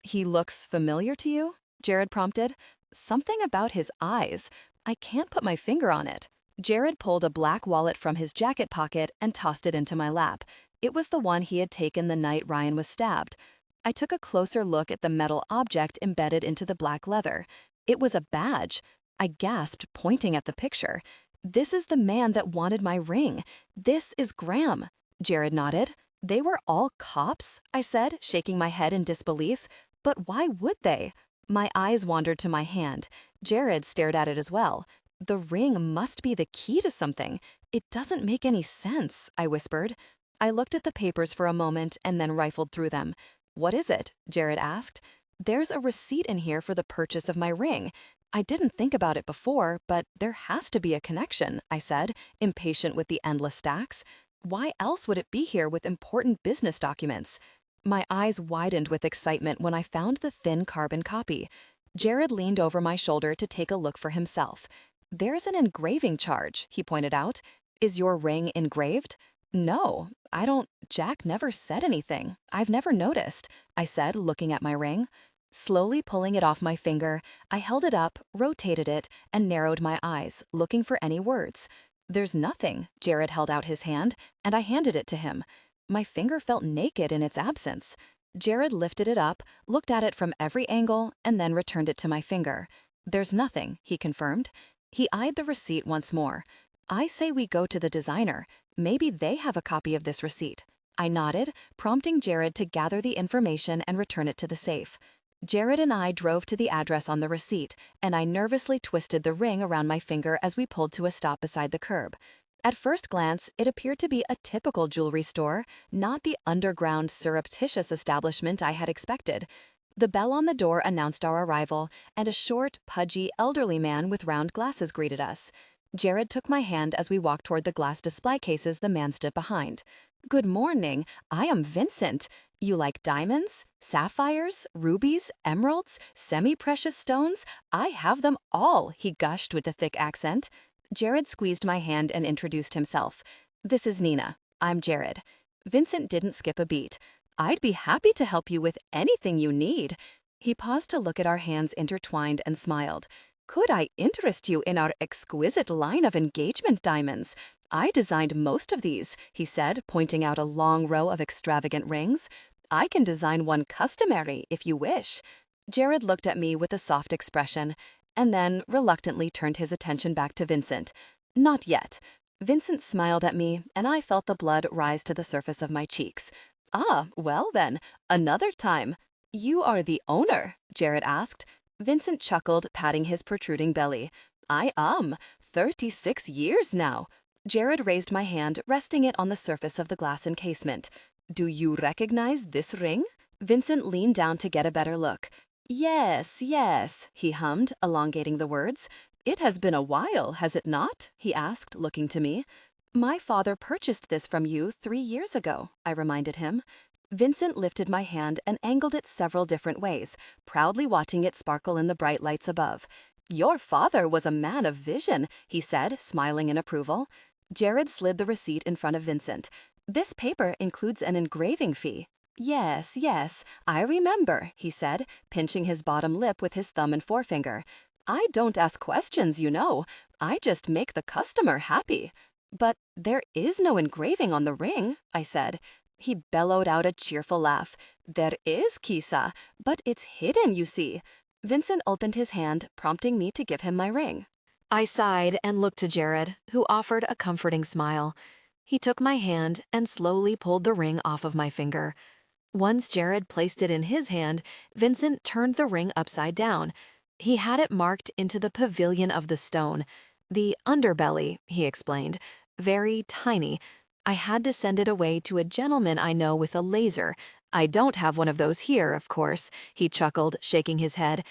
He looks familiar to you? Jared prompted. Something about his eyes. I can't put my finger on it. Jared pulled a black wallet from his jacket pocket and tossed it into my lap. It was the one he had taken the night Ryan was stabbed. I took a closer look at the metal object embedded into the black leather. It was a badge. I gasped, pointing at the picture. This is the man that wanted my ring. This is Graham. Jared nodded. They were all cops? I said, shaking my head in disbelief. But why would they? My eyes wandered to my hand. Jared stared at it as well. The ring must be the key to something. It doesn't make any sense, I whispered. I looked at the papers for a moment and then rifled through them. What is it? Jared asked. There's a receipt in here for the purchase of my ring. I didn't think about it before, but there has to be a connection, I said, impatient with the endless stacks. Why else would it be here with important business documents? My eyes widened with excitement when I found the thin carbon copy. Jared leaned over my shoulder to take a look for himself. There's an engraving charge, he pointed out. Is your ring engraved? No, I don't. Jack never said anything. I've never noticed, I said, looking at my ring. Slowly pulling it off my finger, I held it up, rotated it, and narrowed my eyes, looking for any words. There's nothing. Jared held out his hand, and I handed it to him. My finger felt naked in its absence. Jared lifted it up, looked at it from every angle, and then returned it to my finger. There's nothing, he confirmed. He eyed the receipt once more. I say we go to the designer. Maybe they have a copy of this receipt. I nodded, prompting Jared to gather the information and return it to the safe. Jared and I drove to the address on the receipt, and I nervously twisted the ring around my finger as we pulled to a stop beside the curb. At first glance, it appeared to be a typical jewelry store, not the underground, surreptitious establishment I had expected. The bell on the door announced our arrival, and a short, pudgy, elderly man with round glasses greeted us. Jared took my hand as we walked toward the glass display cases the man stood behind. Good morning, I am Vincent. You like diamonds, sapphires, rubies, emeralds, semi-precious stones? I have them all, he gushed with a thick accent. Jared squeezed my hand and introduced himself. This is Nina. I'm Jared. Vincent didn't skip a beat. I'd be happy to help you with anything you need. He paused to look at our hands intertwined and smiled. Could I interest you in our exquisite line of engagement diamonds? I designed most of these, he said, pointing out a long row of extravagant rings. I can design one customary if you wish. Jared looked at me with a soft expression, and then reluctantly turned his attention back to Vincent. Not yet. Vincent smiled at me, and I felt the blood rise to the surface of my cheeks. Ah, well then, another time. You are the owner? Jared asked. Vincent chuckled, patting his protruding belly. I am. 36 years now. Jared raised my hand, resting it on the surface of the glass encasement. Do you recognize this ring? Vincent leaned down to get a better look. Yes, yes, he hummed, elongating the words. It has been a while, has it not? He asked, looking to me. My father purchased this from you 3 years ago, I reminded him. Vincent lifted my hand and angled it several different ways, proudly watching it sparkle in the bright lights above. Your father was a man of vision, he said, smiling in approval. Jared slid the receipt in front of Vincent. This paper includes an engraving fee. Yes, yes, I remember, he said, pinching his bottom lip with his thumb and forefinger. I don't ask questions, you know. I just make the customer happy. But there is no engraving on the ring, I said. He bellowed out a cheerful laugh. There is, Kisa, but it's hidden, you see. Vincent opened his hand, prompting me to give him my ring. I sighed and looked to Jared, who offered a comforting smile. He took my hand and slowly pulled the ring off of my finger. Once Jared placed it in his hand, Vincent turned the ring upside down. He had it marked into the pavilion of the stone. The underbelly, he explained, very tiny. I had to send it away to a gentleman I know with a laser. I don't have one of those here, of course, he chuckled, shaking his head.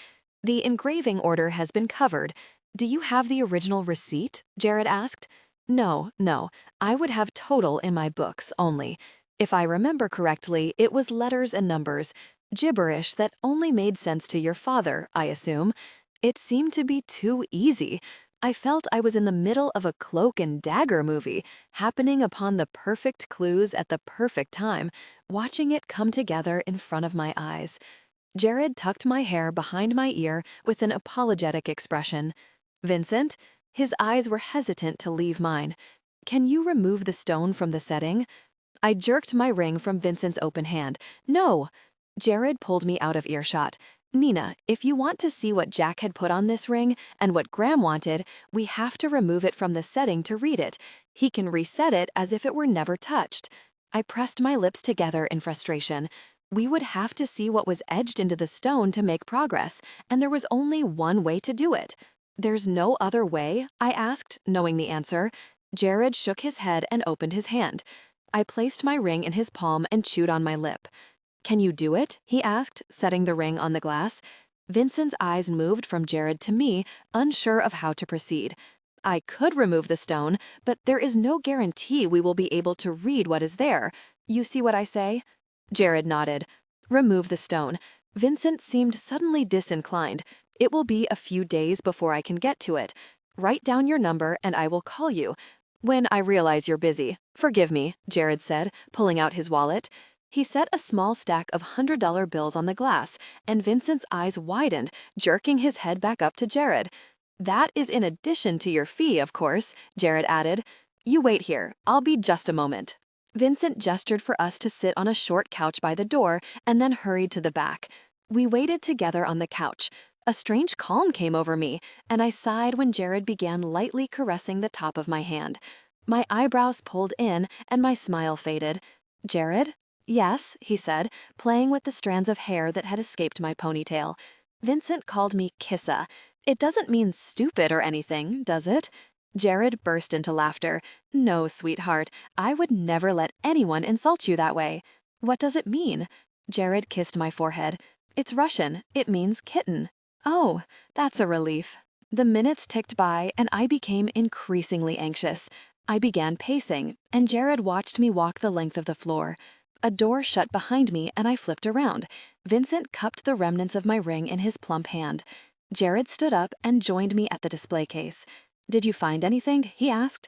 The engraving order has been covered. Do you have the original receipt? Jared asked. No, I would have total in my books only. If I remember correctly, it was letters and numbers, gibberish that only made sense to your father, I assume. It seemed to be too easy. I felt I was in the middle of a cloak and dagger movie, happening upon the perfect clues at the perfect time, watching it come together in front of my eyes. Jared tucked my hair behind my ear with an apologetic expression. Vincent? His eyes were hesitant to leave mine. Can you remove the stone from the setting? I jerked my ring from Vincent's open hand. No! Jared pulled me out of earshot. Nina, if you want to see what Jack had put on this ring and what Graham wanted, we have to remove it from the setting to read it. He can reset it as if it were never touched. I pressed my lips together in frustration. We would have to see what was edged into the stone to make progress, and there was only one way to do it. There's no other way? I asked, knowing the answer. Jared shook his head and opened his hand. I placed my ring in his palm and chewed on my lip. Can you do it? He asked, setting the ring on the glass. Vincent's eyes moved from Jared to me, unsure of how to proceed. I could remove the stone, but there is no guarantee we will be able to read what is there. You see what I say? Jared nodded. Remove the stone. Vincent seemed suddenly disinclined. It will be a few days before I can get to it. Write down your number and I will call you. When I realize you're busy. Forgive me, Jared said, pulling out his wallet. He set a small stack of $100 bills on the glass, and Vincent's eyes widened, jerking his head back up to Jared. That is in addition to your fee, of course, Jared added. You wait here. I'll be just a moment. Vincent gestured for us to sit on a short couch by the door and then hurried to the back. We waited together on the couch. A strange calm came over me, and I sighed when Jared began lightly caressing the top of my hand. My eyebrows pulled in, and my smile faded. Jared? Yes, he said, playing with the strands of hair that had escaped my ponytail. Vincent called me Kissa. It doesn't mean stupid or anything, does it? Jared burst into laughter. No, sweetheart, I would never let anyone insult you that way. What does it mean? Jared kissed my forehead. It's Russian. It means kitten. Oh, that's a relief. The minutes ticked by, and I became increasingly anxious. I began pacing, and Jared watched me walk the length of the floor. A door shut behind me, and I flipped around. Vincent cupped the remnants of my ring in his plump hand. Jared stood up and joined me at the display case. Did you find anything? He asked.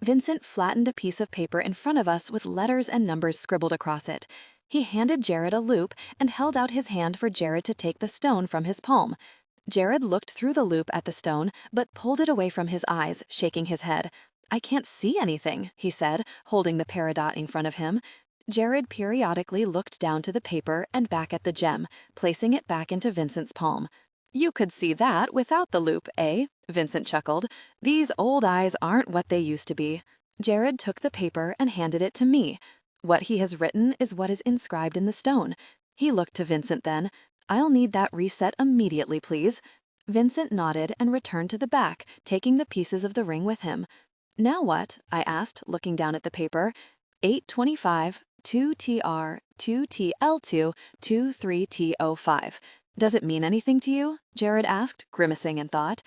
Vincent flattened a piece of paper in front of us with letters and numbers scribbled across it. He handed Jared a loop and held out his hand for Jared to take the stone from his palm. Jared looked through the loop at the stone, but pulled it away from his eyes, shaking his head. I can't see anything, he said, holding the peridot in front of him. Jared periodically looked down to the paper and back at the gem, placing it back into Vincent's palm. You could see that without the loop, eh? Vincent chuckled. These old eyes aren't what they used to be. Jared took the paper and handed it to me. What he has written is what is inscribed in the stone. He looked to Vincent then. I'll need that reset immediately, please. Vincent nodded and returned to the back, taking the pieces of the ring with him. Now what? I asked, looking down at the paper. 825, 2TR, 2TL2, 23T05. Does it mean anything to you? Jared asked, grimacing in thought.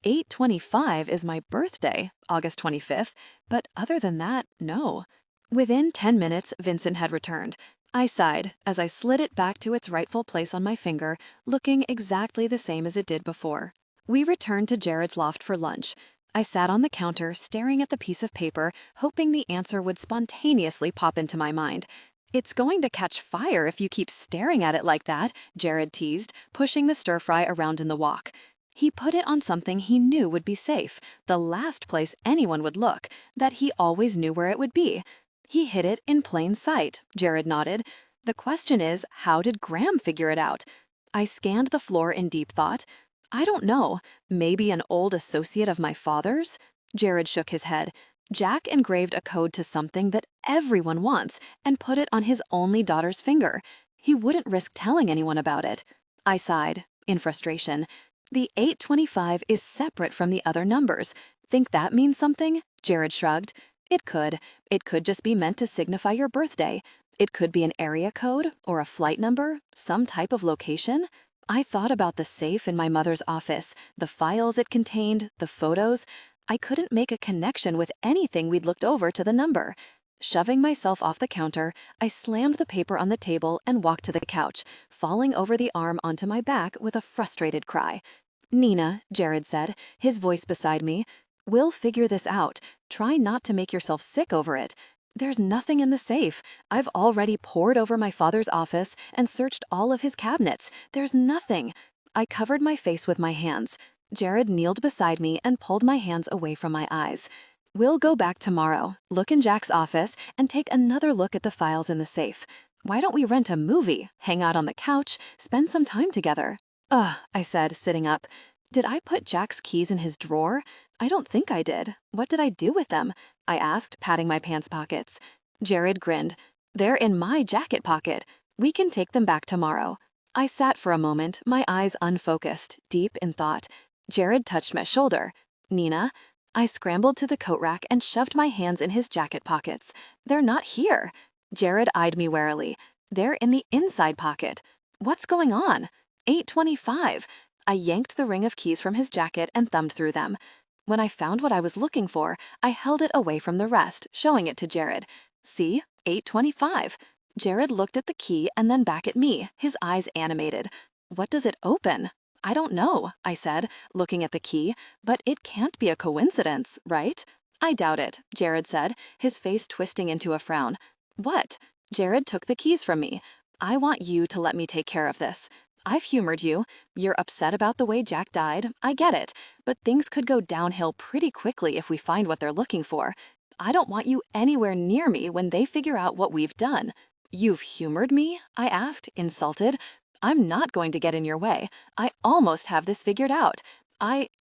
825 is my birthday, August 25th, but other than that, no. Within 10 minutes, Vincent had returned. I sighed as I slid it back to its rightful place on my finger, looking exactly the same as it did before. We returned to Jared's loft for lunch. I sat on the counter, staring at the piece of paper, hoping the answer would spontaneously pop into my mind. It's going to catch fire if you keep staring at it like that, Jared teased, pushing the stir-fry around in the wok. He put it on something he knew would be safe, the last place anyone would look, that he always knew where it would be. He hid it in plain sight, Jared nodded. The question is, how did Graham figure it out? I scanned the floor in deep thought. I don't know. Maybe an old associate of my father's? Jared shook his head. Jack engraved a code to something that everyone wants and put it on his only daughter's finger. He wouldn't risk telling anyone about it. I sighed, in frustration. The 825 is separate from the other numbers. Think that means something? Jared shrugged. It could. It could just be meant to signify your birthday. It could be an area code or a flight number, some type of location. I thought about the safe in my mother's office, the files it contained, the photos. I couldn't make a connection with anything we'd looked over to the number. Shoving myself off the counter, I slammed the paper on the table and walked to the couch, falling over the arm onto my back with a frustrated cry. Nina, Jared said, his voice beside me, we'll figure this out. Try not to make yourself sick over it. There's nothing in the safe. I've already pored over my father's office and searched all of his cabinets. There's nothing. I covered my face with my hands. Jared kneeled beside me and pulled my hands away from my eyes. We'll go back tomorrow, look in Jack's office, and take another look at the files in the safe. Why don't we rent a movie, hang out on the couch, spend some time together? Ugh, I said, sitting up. Did I put Jack's keys in his drawer? I don't think I did. What did I do with them? I asked, patting my pants pockets. Jared grinned. They're in my jacket pocket. We can take them back tomorrow. I sat for a moment, my eyes unfocused, deep in thought. Jared touched my shoulder. Nina? I scrambled to the coat rack and shoved my hands in his jacket pockets. They're not here. Jared eyed me warily. They're in the inside pocket. What's going on? 825. I yanked the ring of keys from his jacket and thumbed through them. When I found what I was looking for, I held it away from the rest, showing it to Jared. See? 825. Jared looked at the key and then back at me, his eyes animated. What does it open? I don't know, I said, looking at the key, but it can't be a coincidence, right? I doubt it, Jared said, his face twisting into a frown. What? Jared took the keys from me. I want you to let me take care of this. I've humored you. You're upset about the way Jack died. I get it. But things could go downhill pretty quickly if we find what they're looking for. I don't want you anywhere near me when they figure out what we've done. You've humored me? I asked, insulted. I'm not going to get in your way. I almost have this figured out.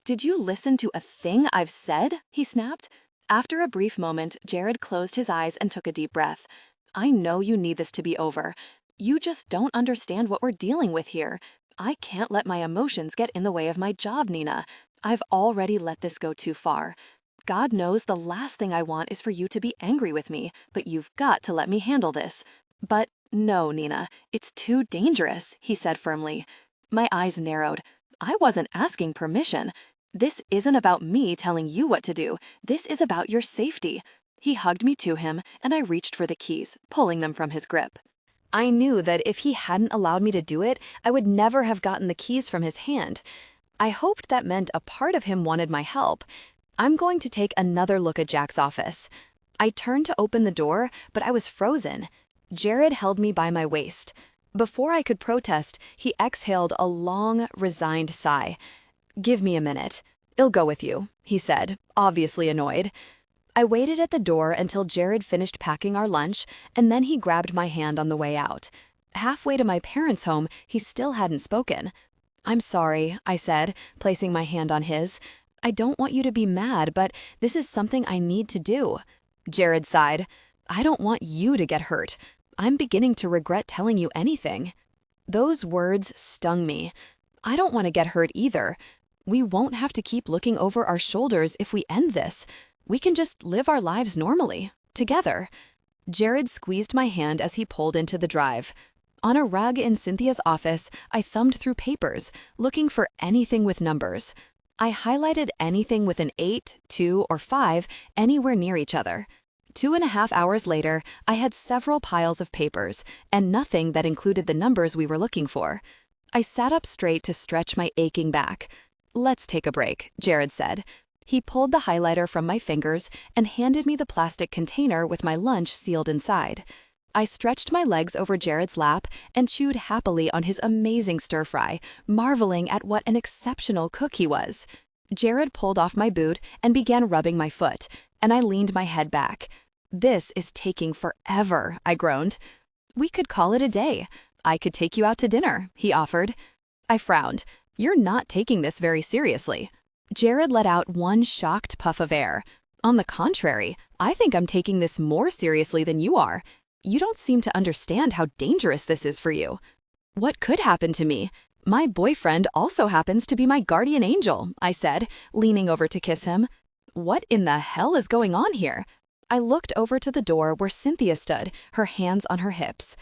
Did you listen to a thing I've said? He snapped. After a brief moment, Jared closed his eyes and took a deep breath. I know you need this to be over. You just don't understand what we're dealing with here. I can't let my emotions get in the way of my job, Nina. I've already let this go too far. God knows the last thing I want is for you to be angry with me, but you've got to let me handle this. But no, Nina, it's too dangerous, he said firmly. My eyes narrowed. I wasn't asking permission. This isn't about me telling you what to do. This is about your safety. He hugged me to him, and I reached for the keys, pulling them from his grip. I knew that if he hadn't allowed me to do it, I would never have gotten the keys from his hand. I hoped that meant a part of him wanted my help. I'm going to take another look at Jack's office. I turned to open the door, but I was frozen. Jared held me by my waist. Before I could protest, he exhaled a long, resigned sigh. "Give me a minute. I'll go with you," he said, obviously annoyed. I waited at the door until Jared finished packing our lunch, and then he grabbed my hand on the way out. Halfway to my parents' home, he still hadn't spoken. "I'm sorry," I said, placing my hand on his. "I don't want you to be mad, but this is something I need to do." Jared sighed. "I don't want you to get hurt. I'm beginning to regret telling you anything." Those words stung me. I don't want to get hurt either. We won't have to keep looking over our shoulders if we end this. We can just live our lives normally, together. Jared squeezed my hand as he pulled into the drive. On a rug in Cynthia's office, I thumbed through papers, looking for anything with numbers. I highlighted anything with an 8, 2, or 5 anywhere near each other. 2.5 hours later, I had several piles of papers, and nothing that included the numbers we were looking for. I sat up straight to stretch my aching back. "Let's take a break," Jared said. He pulled the highlighter from my fingers and handed me the plastic container with my lunch sealed inside. I stretched my legs over Jared's lap and chewed happily on his amazing stir-fry, marveling at what an exceptional cook he was. Jared pulled off my boot and began rubbing my foot, and I leaned my head back. "This is taking forever," I groaned. "We could call it a day. I could take you out to dinner," he offered. I frowned. "You're not taking this very seriously." Jared let out one shocked puff of air. "On the contrary, I think I'm taking this more seriously than you are. You don't seem to understand how dangerous this is for you." "What could happen to me? My boyfriend also happens to be my guardian angel," I said, leaning over to kiss him. "What in the hell is going on here?" I looked over to the door where Cynthia stood, her hands on her hips.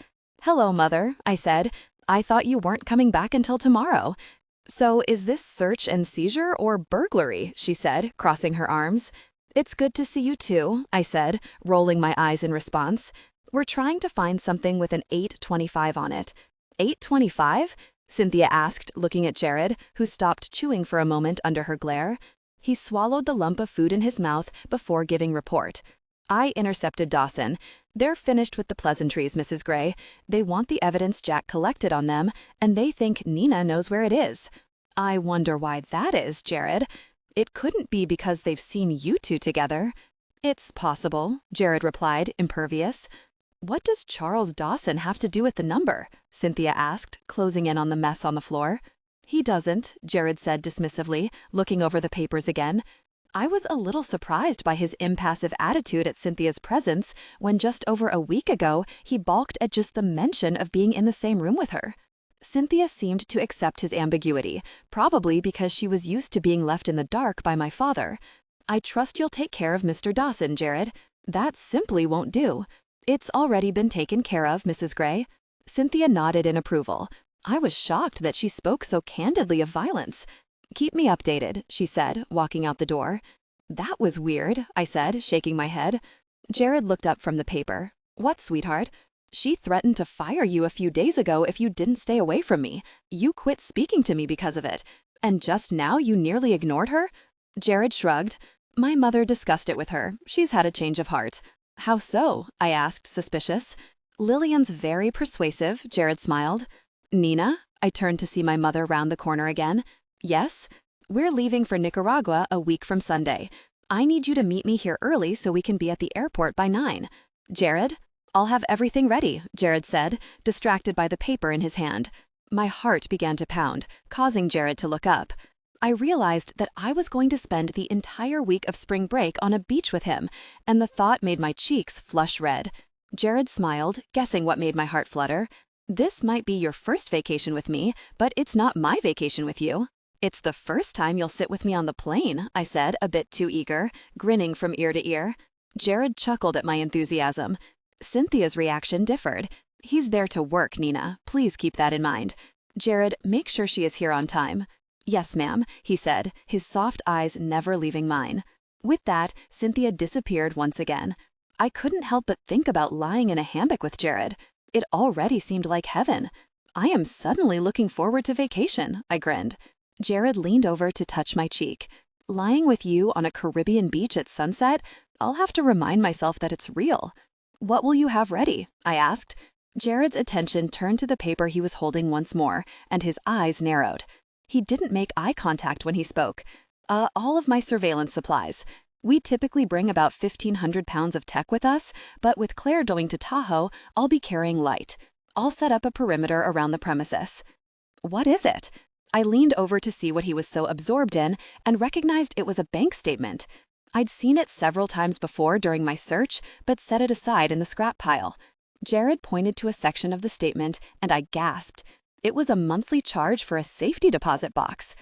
"Hello, Mother," I said. "I thought you weren't coming back until tomorrow." "So is this search and seizure or burglary?" she said, crossing her arms. "It's good to see you too," I said, rolling my eyes in response. "We're trying to find something with an 825 on it." "825?" Cynthia asked, looking at Jared, who stopped chewing for a moment under her glare. He swallowed the lump of food in his mouth before giving report. I intercepted Dawson. "They're finished with the pleasantries, Mrs. Gray. They want the evidence Jack collected on them, and they think Nina knows where it is." "I wonder why that is, Jared. It couldn't be because they've seen you two together." "It's possible," Jared replied, impervious. "What does Charles Dawson have to do with the number?" Cynthia asked, closing in on the mess on the floor. "He doesn't," Jared said dismissively, looking over the papers again. I was a little surprised by his impassive attitude at Cynthia's presence when just over a week ago he balked at just the mention of being in the same room with her. Cynthia seemed to accept his ambiguity, probably because she was used to being left in the dark by my father. "I trust you'll take care of Mr. Dawson, Jared. That simply won't do." "It's already been taken care of, Mrs. Gray." Cynthia nodded in approval. I was shocked that she spoke so candidly of violence. "Keep me updated," she said, walking out the door. "That was weird," I said, shaking my head. Jared looked up from the paper. "What, sweetheart?" "She threatened to fire you a few days ago if you didn't stay away from me. You quit speaking to me because of it. And just now you nearly ignored her?" Jared shrugged. "My mother discussed it with her. She's had a change of heart." "How so?" I asked, suspicious. "Lillian's very persuasive," Jared smiled. "Nina?" I turned to see my mother round the corner again. "Yes? We're leaving for Nicaragua a week from Sunday. I need you to meet me here early so we can be at the airport by 9. "Jared?" "I'll have everything ready," Jared said, distracted by the paper in his hand. My heart began to pound, causing Jared to look up. I realized that I was going to spend the entire week of spring break on a beach with him, and the thought made my cheeks flush red. Jared smiled, guessing what made my heart flutter. "This might be your first vacation with me, but it's not my vacation with you." "It's the first time you'll sit with me on the plane," I said, a bit too eager, grinning from ear to ear. Jared chuckled at my enthusiasm. Cynthia's reaction differed. "He's there to work, Nina. Please keep that in mind. Jared, make sure she is here on time." "Yes, ma'am," he said, his soft eyes never leaving mine. With that, Cynthia disappeared once again. I couldn't help but think about lying in a hammock with Jared. It already seemed like heaven. "I am suddenly looking forward to vacation," I grinned. Jared leaned over to touch my cheek. "Lying with you on a Caribbean beach at sunset? I'll have to remind myself that it's real." "What will you have ready?" I asked. Jared's attention turned to the paper he was holding once more, and his eyes narrowed. He didn't make eye contact when he spoke. All of my surveillance supplies. We typically bring about 1,500 pounds of tech with us, but with Claire going to Tahoe, I'll be carrying light. I'll set up a perimeter around the premises. What is it? I leaned over to see what he was so absorbed in and recognized it was a bank statement. I'd seen it several times before during my search, but set it aside in the scrap pile. Jared pointed to a section of the statement, and I gasped. It was a monthly charge for a safety deposit box.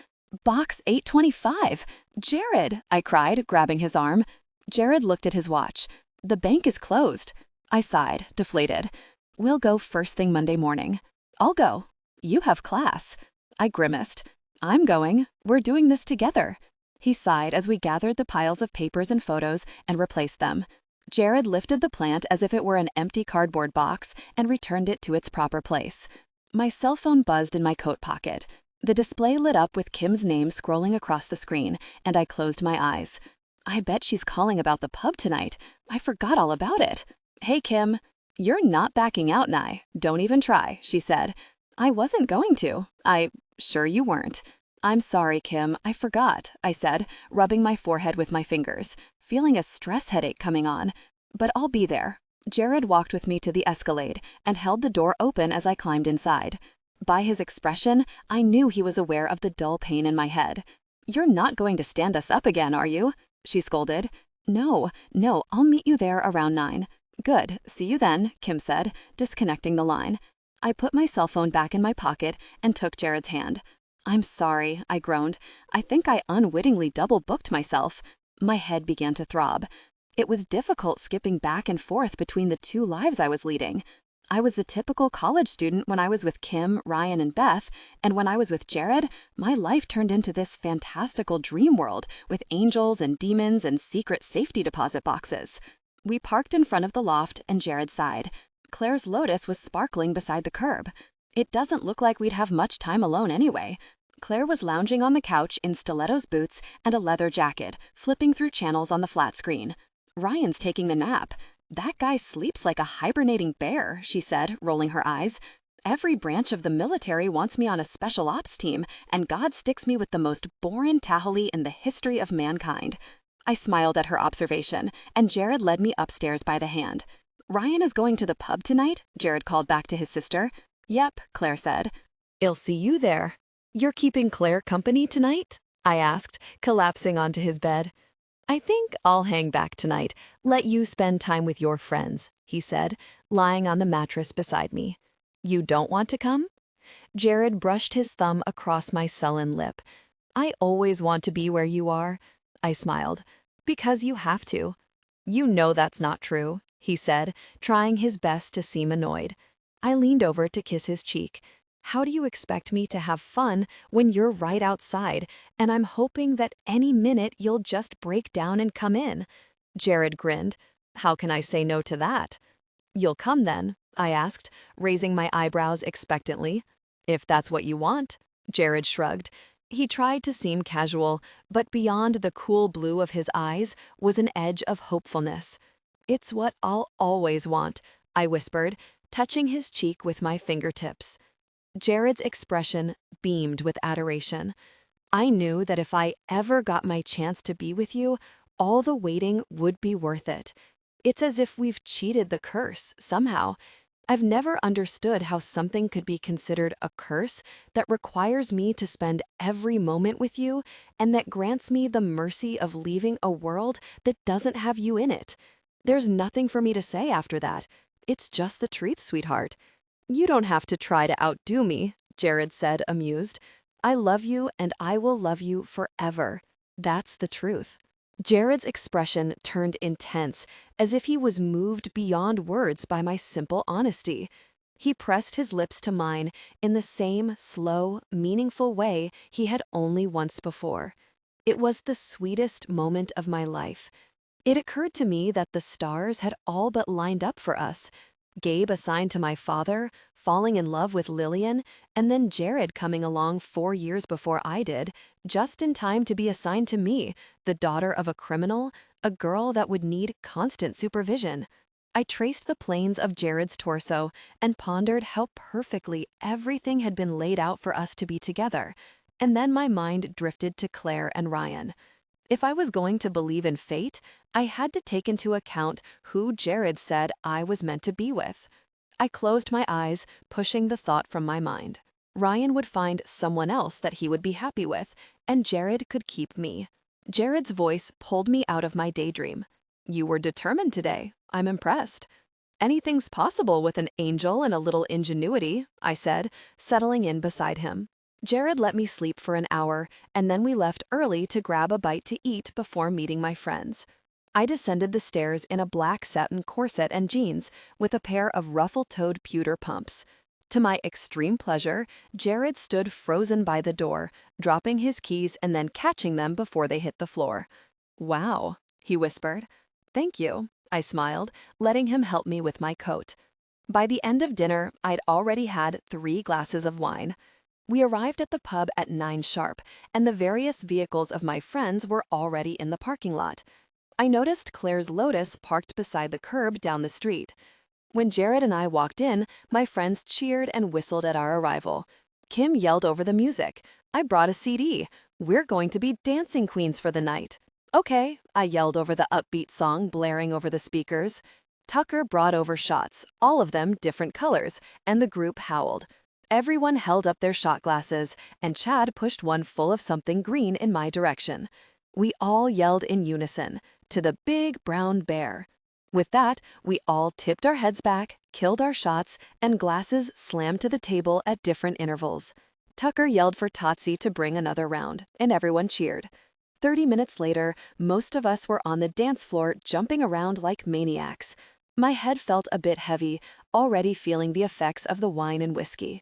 Box 825. Jared, I cried, grabbing his arm. Jared looked at his watch. The bank is closed. I sighed, deflated. We'll go first thing Monday morning. I'll go. You have class. I grimaced. I'm going. We're doing this together. He sighed as we gathered the piles of papers and photos and replaced them. Jared lifted the plant as if it were an empty cardboard box and returned it to its proper place. My cell phone buzzed in my coat pocket. The display lit up with Kim's name scrolling across the screen, and I closed my eyes. I bet she's calling about the pub tonight. I forgot all about it. Hey, Kim. You're not backing out, Nye. Don't even try, she said. I wasn't going to. Sure you weren't. I'm sorry, Kim. I forgot, I said, rubbing my forehead with my fingers, feeling a stress headache coming on. But I'll be there. Jared walked with me to the Escalade and held the door open as I climbed inside. By his expression, I knew he was aware of the dull pain in my head. You're not going to stand us up again, are you? She scolded. No, I'll meet you there around 9. Good, see you then, Kim said, disconnecting the line. I put my cell phone back in my pocket and took Jared's hand. I'm sorry, I groaned. I think I unwittingly double-booked myself. My head began to throb. It was difficult skipping back and forth between the two lives I was leading. I was the typical college student when I was with Kim, Ryan, and Beth, and when I was with Jared, my life turned into this fantastical dream world with angels and demons and secret safety deposit boxes. We parked in front of the loft, and Jared sighed. Claire's Lotus was sparkling beside the curb. It doesn't look like we'd have much time alone anyway. Claire was lounging on the couch in stilettos boots and a leather jacket, flipping through channels on the flat screen. Ryan's taking the nap. That guy sleeps like a hibernating bear, she said, rolling her eyes. Every branch of the military wants me on a special ops team, and God sticks me with the most boring tahali in the history of mankind. I smiled at her observation, and Jared led me upstairs by the hand. Ryan is going to the pub tonight? Jared called back to his sister. Yep, Claire said. I'll see you there. You're keeping Claire company tonight? I asked, collapsing onto his bed. I think I'll hang back tonight, let you spend time with your friends, he said, lying on the mattress beside me. You don't want to come? Jared brushed his thumb across my sullen lip. I always want to be where you are. I smiled. Because you have to. You know that's not true, he said, trying his best to seem annoyed. I leaned over to kiss his cheek. How do you expect me to have fun when you're right outside, and I'm hoping that any minute you'll just break down and come in? Jared grinned. How can I say no to that? You'll come then, I asked, raising my eyebrows expectantly. If that's what you want. Jared shrugged. He tried to seem casual, but beyond the cool blue of his eyes was an edge of hopefulness. It's what I'll always want, I whispered, touching his cheek with my fingertips. Jared's expression beamed with adoration. I knew that if I ever got my chance to be with you, all the waiting would be worth it. It's as if we've cheated the curse, somehow. I've never understood how something could be considered a curse that requires me to spend every moment with you and that grants me the mercy of leaving a world that doesn't have you in it. There's nothing for me to say after that. It's just the truth, sweetheart. You don't have to try to outdo me, Jared said, amused. I love you and I will love you forever. That's the truth. Jared's expression turned intense, as if he was moved beyond words by my simple honesty. He pressed his lips to mine in the same slow, meaningful way he had only once before. It was the sweetest moment of my life. It occurred to me that the stars had all but lined up for us. Gabe assigned to my father, falling in love with Lillian, and then Jared coming along 4 years before I did, just in time to be assigned to me, the daughter of a criminal, a girl that would need constant supervision. I traced the planes of Jared's torso and pondered how perfectly everything had been laid out for us to be together, and then my mind drifted to Claire and Ryan. If I was going to believe in fate, I had to take into account who Jared said I was meant to be with. I closed my eyes, pushing the thought from my mind. Ryan would find someone else that he would be happy with, and Jared could keep me. Jared's voice pulled me out of my daydream. "You were determined today. I'm impressed." "Anything's possible with an angel and a little ingenuity," I said, settling in beside him. Jared let me sleep for an hour, and then we left early to grab a bite to eat before meeting my friends. I descended the stairs in a black satin corset and jeans with a pair of ruffle-toed pewter pumps. To my extreme pleasure, Jared stood frozen by the door, dropping his keys and then catching them before they hit the floor. "Wow," he whispered. "Thank you," I smiled, letting him help me with my coat. By the end of dinner, I'd already had 3 glasses of wine. We arrived at the pub at 9 sharp, and the various vehicles of my friends were already in the parking lot. I noticed Claire's Lotus parked beside the curb down the street. When Jared and I walked in, my friends cheered and whistled at our arrival. Kim yelled over the music. "I brought a CD. We're going to be dancing queens for the night." "Okay," I yelled over the upbeat song blaring over the speakers. Tucker brought over shots, all of them different colors, and the group howled. Everyone held up their shot glasses, and Chad pushed one full of something green in my direction. We all yelled in unison, "To the big brown bear." With that, we all tipped our heads back, killed our shots, and glasses slammed to the table at different intervals. Tucker yelled for Totsi to bring another round, and everyone cheered. 30 minutes later, most of us were on the dance floor jumping around like maniacs. My head felt a bit heavy, already feeling the effects of the wine and whiskey.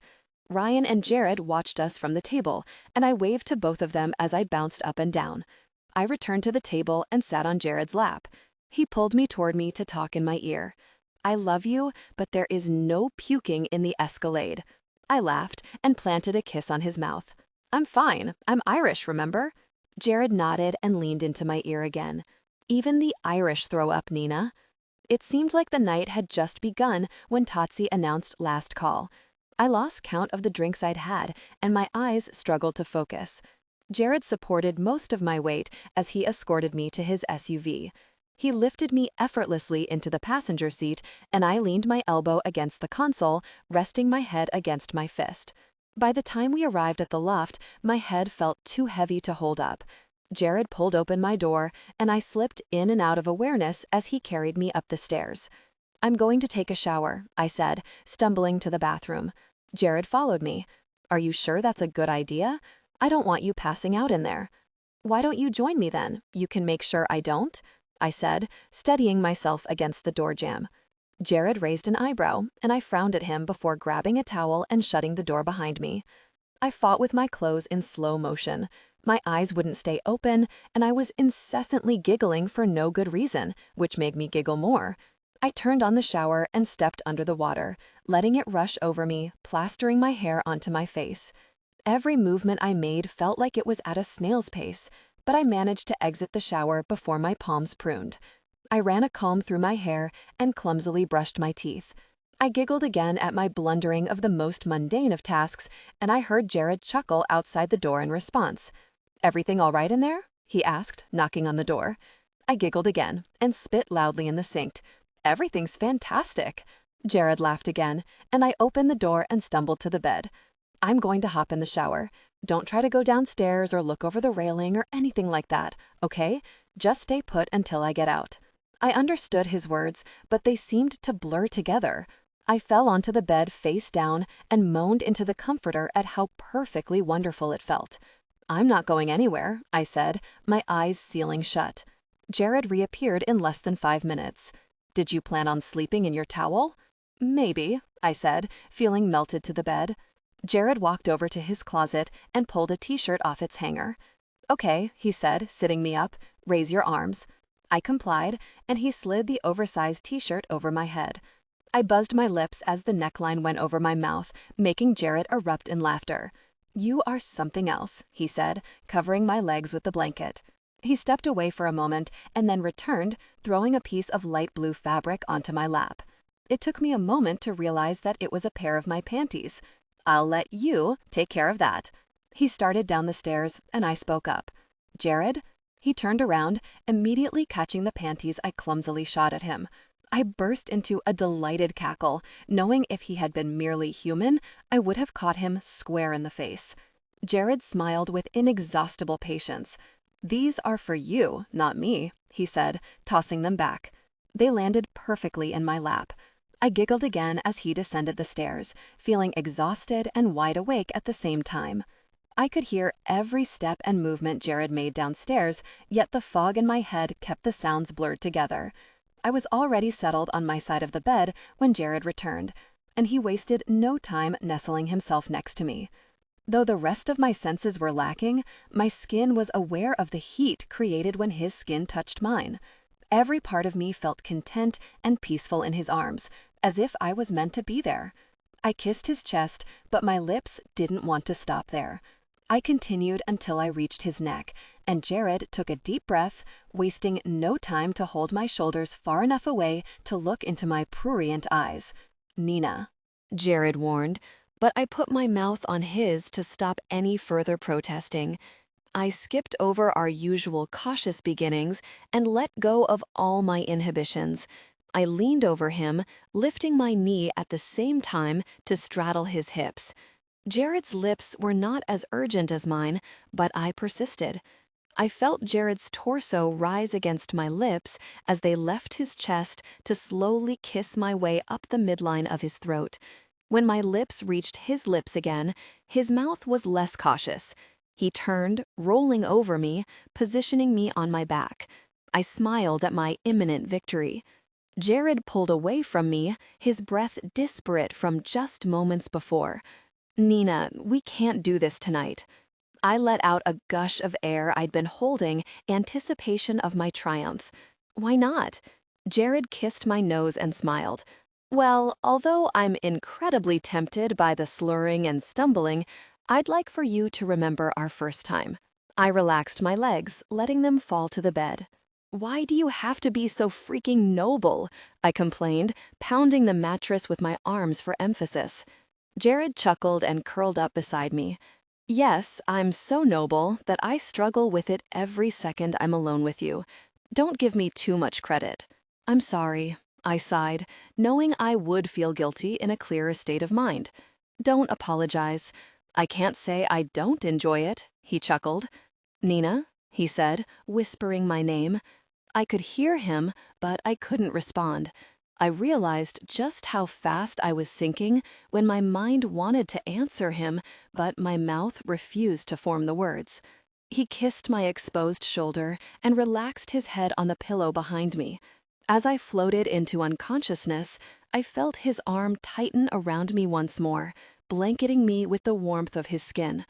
Ryan and Jared watched us from the table, and I waved to both of them as I bounced up and down. I returned to the table and sat on Jared's lap. He pulled me toward me to talk in my ear. "I love you, but there is no puking in the Escalade." I laughed and planted a kiss on his mouth. "I'm fine. I'm Irish, remember?" Jared nodded and leaned into my ear again. "Even the Irish throw up, Nina." It seemed like the night had just begun when Totsi announced last call. I lost count of the drinks I'd had, and my eyes struggled to focus. Jared supported most of my weight as he escorted me to his SUV. He lifted me effortlessly into the passenger seat, and I leaned my elbow against the console, resting my head against my fist. By the time we arrived at the loft, my head felt too heavy to hold up. Jared pulled open my door, and I slipped in and out of awareness as he carried me up the stairs. "I'm going to take a shower," I said, stumbling to the bathroom. Jared followed me. "Are you sure that's a good idea? I don't want you passing out in there." "Why don't you join me then? You can make sure I don't," I said, steadying myself against the door jamb. Jared raised an eyebrow, and I frowned at him before grabbing a towel and shutting the door behind me. I fought with my clothes in slow motion. My eyes wouldn't stay open, and I was incessantly giggling for no good reason, which made me giggle more. I turned on the shower and stepped under the water, letting it rush over me, plastering my hair onto my face. Every movement I made felt like it was at a snail's pace, but I managed to exit the shower before my palms pruned. I ran a comb through my hair and clumsily brushed my teeth. I giggled again at my blundering of the most mundane of tasks, and I heard Jared chuckle outside the door in response. "Everything all right in there?" he asked, knocking on the door. I giggled again and spit loudly in the sink. "Everything's fantastic." Jared laughed again, and I opened the door and stumbled to the bed. "I'm going to hop in the shower. Don't try to go downstairs or look over the railing or anything like that, okay? Just stay put until I get out." I understood his words, but they seemed to blur together. I fell onto the bed face down and moaned into the comforter at how perfectly wonderful it felt. "I'm not going anywhere," I said, my eyes sealing shut. Jared reappeared in less than 5 minutes. "Did you plan on sleeping in your towel?" "Maybe," I said, feeling melted to the bed. Jared walked over to his closet and pulled a t-shirt off its hanger. "Okay," he said, sitting me up, "raise your arms." I complied, and he slid the oversized t-shirt over my head. I buzzed my lips as the neckline went over my mouth, making Jared erupt in laughter. "You are something else," he said, covering my legs with the blanket. He stepped away for a moment and then returned, throwing a piece of light blue fabric onto my lap. It took me a moment to realize that it was a pair of my panties. "I'll let you take care of that." He started down the stairs, and I spoke up. "Jared?" He turned around, immediately catching the panties I clumsily shot at him. I burst into a delighted cackle, knowing if he had been merely human, I would have caught him square in the face. Jared smiled with inexhaustible patience. "These are for you, not me," he said, tossing them back. They landed perfectly in my lap. I giggled again as he descended the stairs, feeling exhausted and wide awake at the same time. I could hear every step and movement Jared made downstairs, yet the fog in my head kept the sounds blurred together. I was already settled on my side of the bed when Jared returned, and he wasted no time nestling himself next to me. Though the rest of my senses were lacking, my skin was aware of the heat created when his skin touched mine. Every part of me felt content and peaceful in his arms, as if I was meant to be there. I kissed his chest, but my lips didn't want to stop there. I continued until I reached his neck, and Jared took a deep breath, wasting no time to hold my shoulders far enough away to look into my prurient eyes. "Nina," Jared warned, but I put my mouth on his to stop any further protesting. I skipped over our usual cautious beginnings and let go of all my inhibitions. I leaned over him, lifting my knee at the same time to straddle his hips. Jared's lips were not as urgent as mine, but I persisted. I felt Jared's torso rise against my lips as they left his chest to slowly kiss my way up the midline of his throat. When my lips reached his lips again, his mouth was less cautious. He turned, rolling over me, positioning me on my back. I smiled at my imminent victory. Jared pulled away from me, his breath disparate from just moments before. "Nina, we can't do this tonight." I let out a gush of air I'd been holding, anticipation of my triumph. "Why not?" Jared kissed my nose and smiled. "Well, although I'm incredibly tempted by the slurring and stumbling, I'd like for you to remember our first time." I relaxed my legs, letting them fall to the bed. "Why do you have to be so freaking noble?" I complained, pounding the mattress with my arms for emphasis. Jared chuckled and curled up beside me. "Yes, I'm so noble that I struggle with it every second I'm alone with you. Don't give me too much credit." "I'm sorry," I sighed, knowing I would feel guilty in a clearer state of mind. "Don't apologize. I can't say I don't enjoy it," he chuckled. "Nina," he said, whispering my name. I could hear him, but I couldn't respond. I realized just how fast I was sinking when my mind wanted to answer him, but my mouth refused to form the words. He kissed my exposed shoulder and relaxed his head on the pillow behind me. As I floated into unconsciousness, I felt his arm tighten around me once more, blanketing me with the warmth of his skin.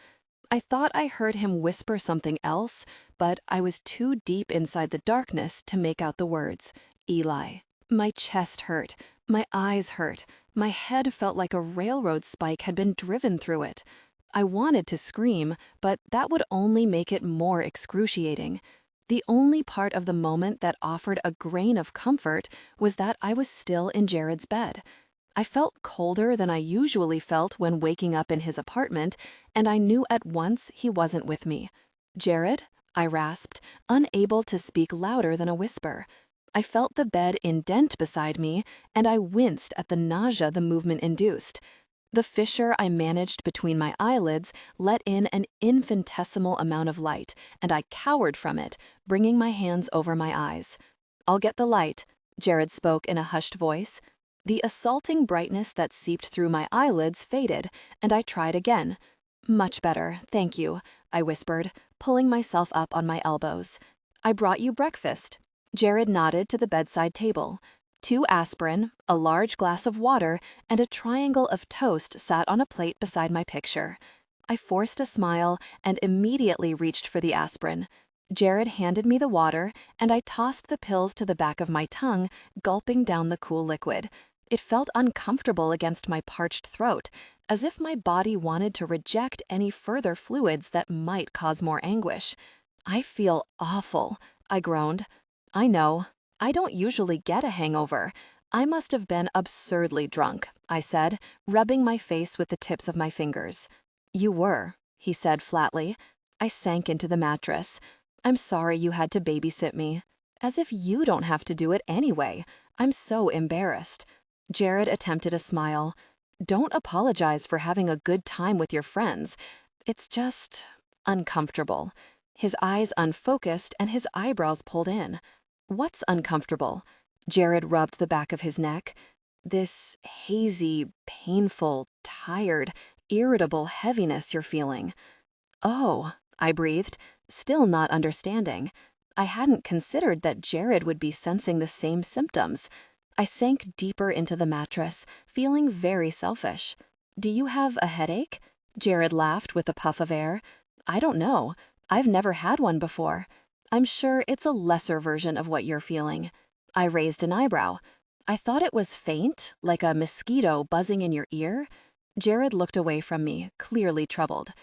I thought I heard him whisper something else, but I was too deep inside the darkness to make out the words. "Eli." My chest hurt, my eyes hurt, my head felt like a railroad spike had been driven through it. I wanted to scream, but that would only make it more excruciating. The only part of the moment that offered a grain of comfort was that I was still in Jared's bed. I felt colder than I usually felt when waking up in his apartment, and I knew at once he wasn't with me. "Jared?" I rasped, unable to speak louder than a whisper. I felt the bed indent beside me, and I winced at the nausea the movement induced. The fissure I managed between my eyelids let in an infinitesimal amount of light, and I cowered from it, bringing my hands over my eyes. "I'll get the light," Jared spoke in a hushed voice. The assaulting brightness that seeped through my eyelids faded, and I tried again. "Much better, thank you," I whispered, pulling myself up on my elbows. "I brought you breakfast." Jared nodded to the bedside table. 2 aspirin, a large glass of water, and a triangle of toast sat on a plate beside my picture. I forced a smile and immediately reached for the aspirin. Jared handed me the water, and I tossed the pills to the back of my tongue, gulping down the cool liquid. It felt uncomfortable against my parched throat, as if my body wanted to reject any further fluids that might cause more anguish. I feel awful, I groaned. I know. I don't usually get a hangover. I must have been absurdly drunk, I said, rubbing my face with the tips of my fingers. You were, he said flatly. I sank into the mattress. I'm sorry you had to babysit me. As if you don't have to do it anyway. I'm so embarrassed. Jared attempted a smile. Don't apologize for having a good time with your friends. It's just uncomfortable. His eyes unfocused and his eyebrows pulled in. What's uncomfortable? Jared rubbed the back of his neck. This hazy, painful, tired, irritable heaviness you're feeling. Oh, I breathed, still not understanding. I hadn't considered that Jared would be sensing the same symptoms. I sank deeper into the mattress, feeling very selfish. Do you have a headache? Jared laughed with a puff of air. I don't know. I've never had one before. I'm sure it's a lesser version of what you're feeling. I raised an eyebrow. I thought it was faint, like a mosquito buzzing in your ear. Jared looked away from me, clearly troubled.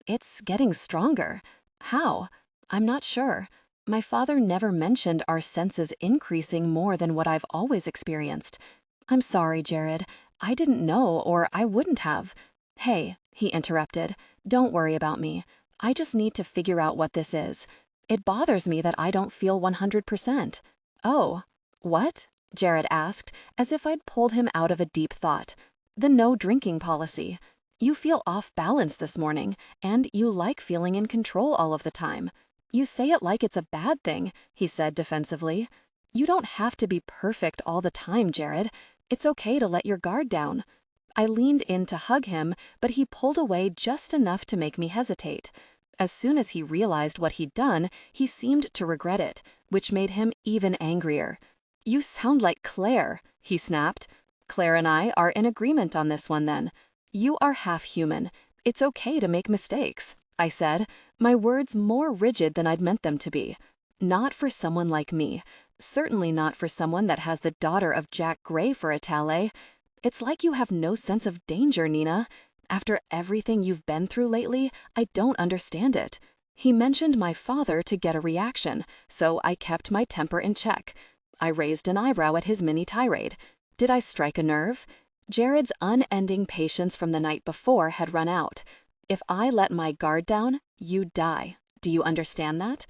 It's getting stronger. How? I'm not sure. My father never mentioned our senses increasing more than what I've always experienced. I'm sorry, Jared. I didn't know, or I wouldn't have. Hey, he interrupted, don't worry about me. I just need to figure out what this is. It bothers me that I don't feel 100%. Oh, what? Jared asked, as if I'd pulled him out of a deep thought. The no drinking policy. You feel off balance this morning, and you like feeling in control all of the time. You say it like it's a bad thing, he said defensively. You don't have to be perfect all the time, Jared. It's okay to let your guard down. I leaned in to hug him, but he pulled away just enough to make me hesitate. As soon as he realized what he'd done, he seemed to regret it, which made him even angrier. You sound like Claire, he snapped. Claire and I are in agreement on this one then. You are half human. It's okay to make mistakes, I said, my words more rigid than I'd meant them to be. Not for someone like me. Certainly not for someone that has the daughter of Jack Gray for a tally. It's like you have no sense of danger, Nina. After everything you've been through lately, I don't understand it. He mentioned my father to get a reaction, so I kept my temper in check. I raised an eyebrow at his mini tirade. Did I strike a nerve? Jared's unending patience from the night before had run out. If I let my guard down, you'd die. Do you understand that?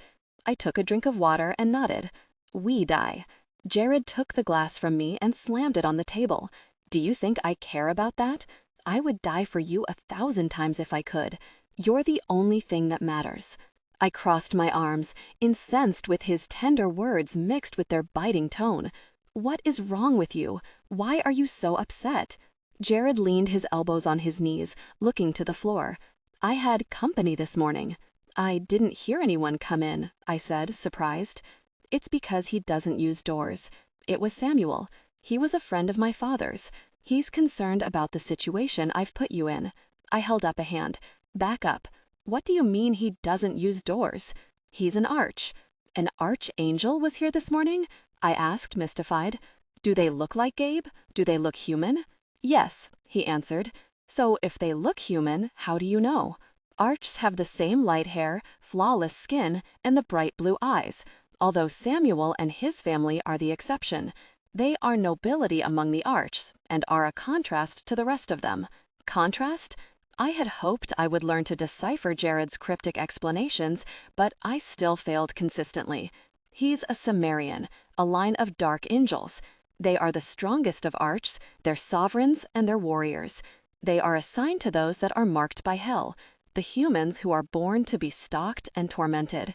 I took a drink of water and nodded. We die. Jared took the glass from me and slammed it on the table. Do you think I care about that? I would die for you 1,000 times if I could. You're the only thing that matters. I crossed my arms, incensed with his tender words mixed with their biting tone. What is wrong with you? Why are you so upset? Jared leaned his elbows on his knees, looking to the floor. I had company this morning. I didn't hear anyone come in, I said, surprised. It's because he doesn't use doors. It was Samuel. He was a friend of my father's. He's concerned about the situation I've put you in. I held up a hand. Back up. What do you mean he doesn't use doors? He's an arch. An archangel was here this morning? I asked, mystified. Do they look like Gabe? Do they look human? Yes, he answered. So if they look human, how do you know? Archs have the same light hair, flawless skin, and the bright blue eyes, although Samuel and his family are the exception. They are nobility among the archs, and are a contrast to the rest of them. Contrast? I had hoped I would learn to decipher Jared's cryptic explanations, but I still failed consistently. He's a Sumerian, a line of dark angels. They are the strongest of archs, their sovereigns, and their warriors. They are assigned to those that are marked by hell, the humans who are born to be stalked and tormented.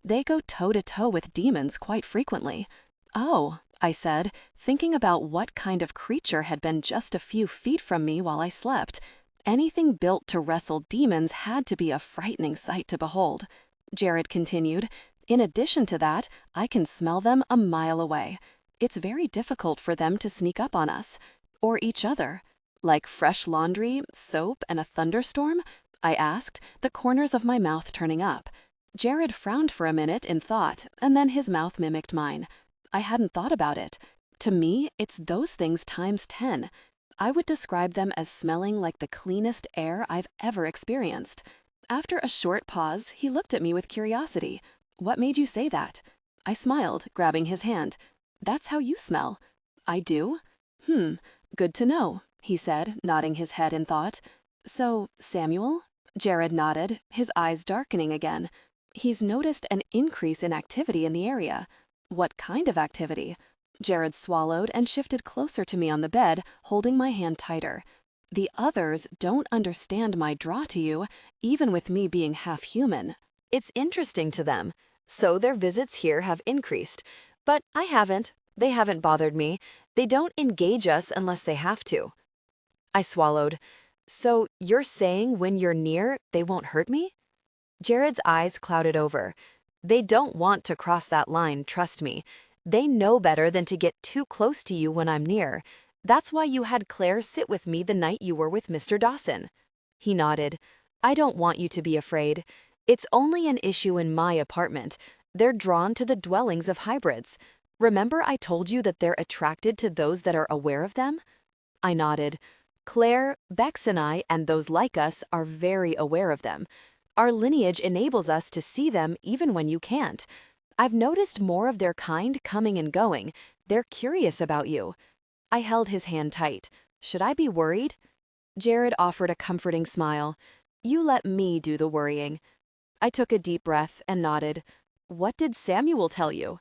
They go toe-to-toe with demons quite frequently. Oh, I said, thinking about what kind of creature had been just a few feet from me while I slept. Anything built to wrestle demons had to be a frightening sight to behold. Jared continued, in addition to that, I can smell them a mile away. It's very difficult for them to sneak up on us. Or each other. Like fresh laundry, soap, and a thunderstorm? I asked, the corners of my mouth turning up. Jared frowned for a minute in thought, and then his mouth mimicked mine. I hadn't thought about it. To me, it's those things times 10. I would describe them as smelling like the cleanest air I've ever experienced. After a short pause, he looked at me with curiosity. What made you say that? I smiled, grabbing his hand. That's how you smell. I do? Good to know, he said, nodding his head in thought. So, Samuel? Jared nodded, his eyes darkening again. He's noticed an increase in activity in the area. What kind of activity? Jared swallowed and shifted closer to me on the bed, holding my hand tighter. The others don't understand my draw to you, even with me being half human. It's interesting to them, so their visits here have increased. But I haven't. They haven't bothered me. They don't engage us unless they have to. I swallowed. So you're saying when you're near, they won't hurt me? Jared's eyes clouded over. They don't want to cross that line, trust me. They know better than to get too close to you when I'm near. That's why you had Claire sit with me the night you were with Mr. Dawson. He nodded. I don't want you to be afraid. It's only an issue in my apartment. They're drawn to the dwellings of hybrids. Remember I told you that they're attracted to those that are aware of them? I nodded. Claire, Bex and I, and those like us, are very aware of them. Our lineage enables us to see them even when you can't. I've noticed more of their kind coming and going. They're curious about you. I held his hand tight. Should I be worried? Jared offered a comforting smile. You let me do the worrying. I took a deep breath and nodded. What did Samuel tell you?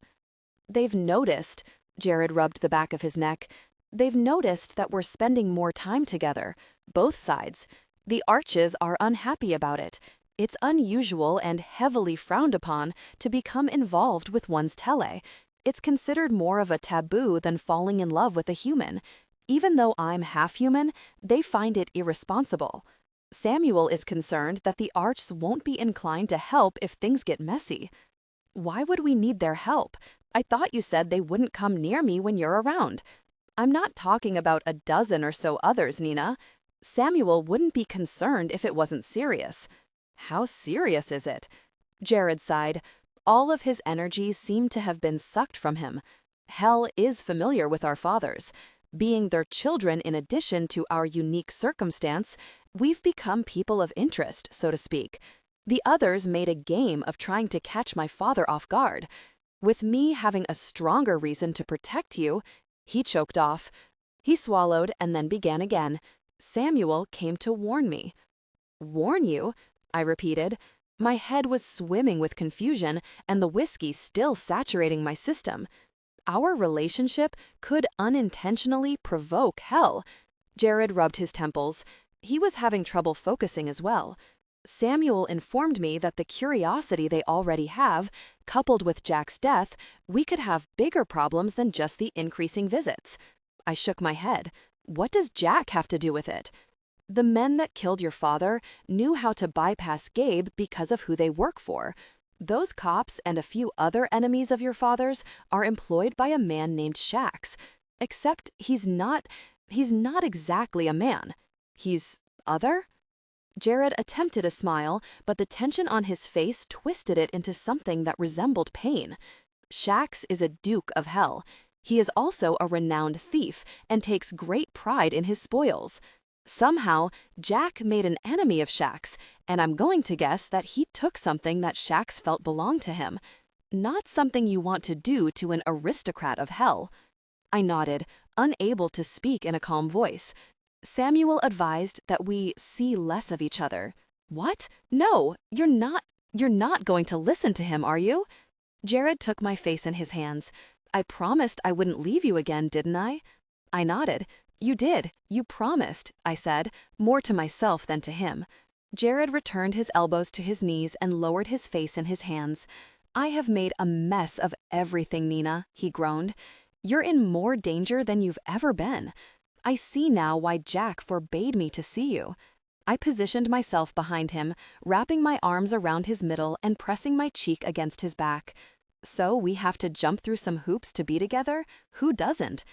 They've noticed, Jared rubbed the back of his neck. They've noticed that we're spending more time together, both sides. The Arches are unhappy about it. It's unusual and heavily frowned upon to become involved with one's tele. It's considered more of a taboo than falling in love with a human. Even though I'm half human, they find it irresponsible. Samuel is concerned that the Arches won't be inclined to help if things get messy. Why would we need their help? I thought you said they wouldn't come near me when you're around. I'm not talking about a dozen or so others, Nina. Samuel wouldn't be concerned if it wasn't serious. How serious is it? Jared sighed. All of his energy seemed to have been sucked from him. Hell is familiar with our fathers. Being their children in addition to our unique circumstance, we've become people of interest, so to speak. The others made a game of trying to catch my father off guard. With me having a stronger reason to protect you, he choked off. He swallowed and then began again. Samuel came to warn me. Warn you? I repeated. My head was swimming with confusion and the whiskey still saturating my system. Our relationship could unintentionally provoke hell. Jared rubbed his temples. He was having trouble focusing as well. Samuel informed me that the curiosity they already have, coupled with Jack's death, we could have bigger problems than just the increasing visits. I shook my head. What does Jack have to do with it? The men that killed your father knew how to bypass Gabe because of who they work for. Those cops and a few other enemies of your father's are employed by a man named Shax. Except he's not exactly a man. He's other? Jared attempted a smile, but the tension on his face twisted it into something that resembled pain. Shax is a duke of hell. He is also a renowned thief and takes great pride in his spoils. Somehow, Jack made an enemy of Shax, and I'm going to guess that he took something that Shax felt belonged to him. Not something you want to do to an aristocrat of hell. I nodded, unable to speak in a calm voice. Samuel advised that we see less of each other. What? No, you're not going to listen to him, are you? Jared took my face in his hands. I promised I wouldn't leave you again, didn't I? I nodded. You did. You promised, I said, more to myself than to him. Jared returned his elbows to his knees and lowered his face in his hands. I have made a mess of everything, Nina, he groaned. You're in more danger than you've ever been. I see now why Jack forbade me to see you. I positioned myself behind him, wrapping my arms around his middle and pressing my cheek against his back. So we have to jump through some hoops to be together? Who doesn't?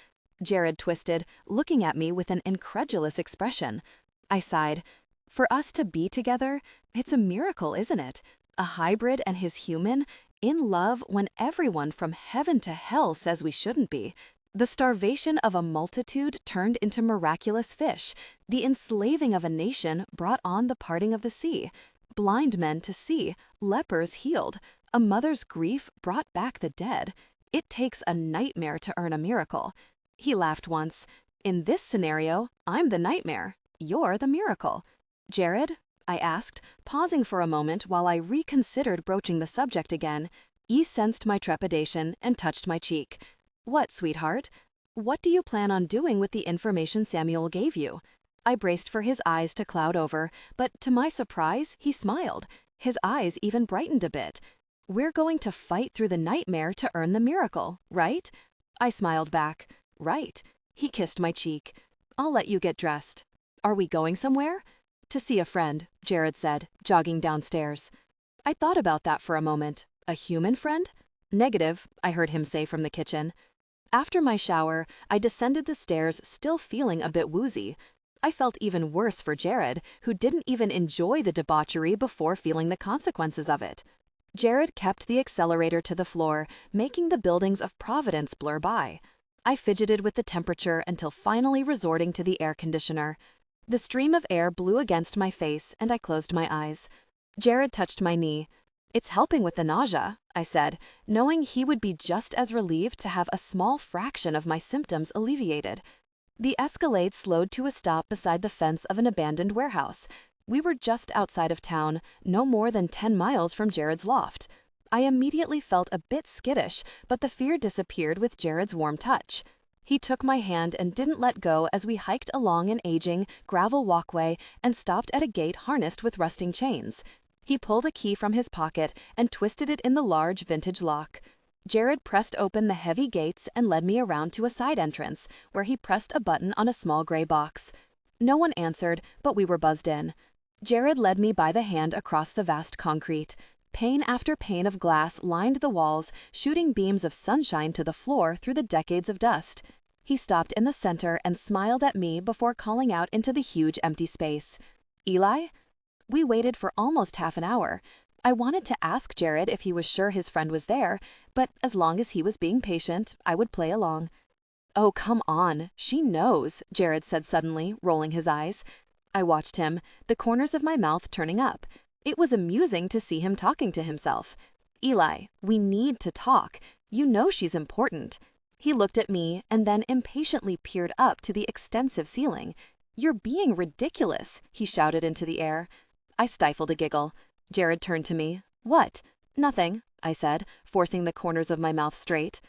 Jared twisted, looking at me with an incredulous expression. I sighed. For us to be together, it's a miracle, isn't it? A hybrid and his human, in love when everyone from heaven to hell says we shouldn't be. The starvation of a multitude turned into miraculous fish. The enslaving of a nation brought on the parting of the sea. Blind men to see, lepers healed. A mother's grief brought back the dead. It takes a nightmare to earn a miracle. He laughed once. In this scenario, I'm the nightmare. You're the miracle. Jared? I asked, pausing for a moment while I reconsidered broaching the subject again. He sensed my trepidation and touched my cheek. What, sweetheart? What do you plan on doing with the information Samuel gave you? I braced for his eyes to cloud over, but to my surprise, he smiled. His eyes even brightened a bit. We're going to fight through the nightmare to earn the miracle, right? I smiled back. Right. He kissed my cheek. I'll let you get dressed. Are we going somewhere? To see a friend, Jared said, jogging downstairs. I thought about that for a moment. A human friend? Negative, I heard him say from the kitchen. After my shower, I descended the stairs still feeling a bit woozy. I felt even worse for Jared, who didn't even enjoy the debauchery before feeling the consequences of it. Jared kept the accelerator to the floor, making the buildings of Providence blur by. I fidgeted with the temperature until finally resorting to the air conditioner. The stream of air blew against my face and I closed my eyes. Jared touched my knee. It's helping with the nausea, I said, knowing he would be just as relieved to have a small fraction of my symptoms alleviated. The Escalade slowed to a stop beside the fence of an abandoned warehouse. We were just outside of town, no more than 10 miles from Jared's loft. I immediately felt a bit skittish, but the fear disappeared with Jared's warm touch. He took my hand and didn't let go as we hiked along an aging, gravel walkway and stopped at a gate harnessed with rusting chains. He pulled a key from his pocket and twisted it in the large vintage lock. Jared pressed open the heavy gates and led me around to a side entrance, where he pressed a button on a small gray box. No one answered, but we were buzzed in. Jared led me by the hand across the vast concrete. Pane after pane of glass lined the walls, shooting beams of sunshine to the floor through the decades of dust. He stopped in the center and smiled at me before calling out into the huge empty space. Eli? We waited for almost half an hour. I wanted to ask Jared if he was sure his friend was there, but as long as he was being patient, I would play along. Oh, come on. She knows, Jared said suddenly, rolling his eyes. I watched him, the corners of my mouth turning up. It was amusing to see him talking to himself. Eli, we need to talk. You know she's important. He looked at me and then impatiently peered up to the extensive ceiling. You're being ridiculous, he shouted into the air. I stifled a giggle. Jared turned to me. What? Nothing, I said, forcing the corners of my mouth straight.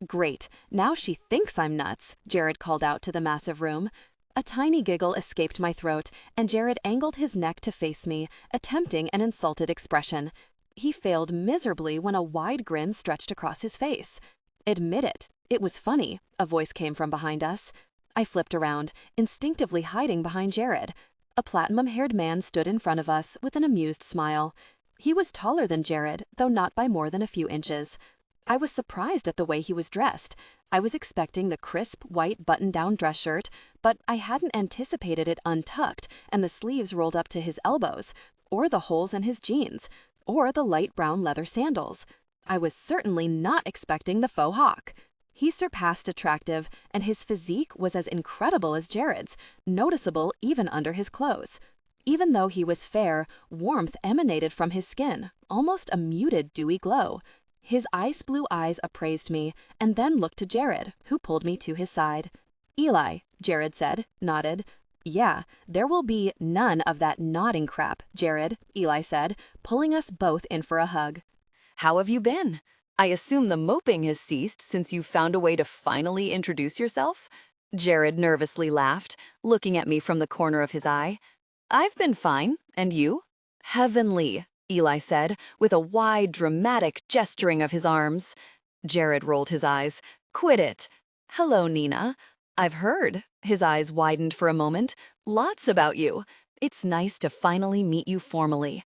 Great. Now she thinks I'm nuts, Jared called out to the massive room. A tiny giggle escaped my throat, and Jared angled his neck to face me, attempting an insulted expression. He failed miserably when a wide grin stretched across his face. Admit it. It was funny, a voice came from behind us. I flipped around, instinctively hiding behind Jared. A platinum-haired man stood in front of us with an amused smile. He was taller than Jared, though not by more than a few inches. I was surprised at the way he was dressed. I was expecting the crisp, white button-down dress shirt, but I hadn't anticipated it untucked and the sleeves rolled up to his elbows, or the holes in his jeans, or the light brown leather sandals. I was certainly not expecting the faux hawk. He surpassed attractive, and his physique was as incredible as Jared's, noticeable even under his clothes. Even though he was fair, warmth emanated from his skin, almost a muted, dewy glow. His ice-blue eyes appraised me, and then looked to Jared, who pulled me to his side. Eli, Jared said, nodded. Yeah, there will be none of that nodding crap, Jared, Eli said, pulling us both in for a hug. How have you been? I assume the moping has ceased since you found a way to finally introduce yourself? Jared nervously laughed, looking at me from the corner of his eye. I've been fine, and you? Heavenly, Eli said, with a wide, dramatic gesturing of his arms. Jared rolled his eyes. Quit it. Hello, Nina. I've heard. His eyes widened for a moment. Lots about you. It's nice to finally meet you formally.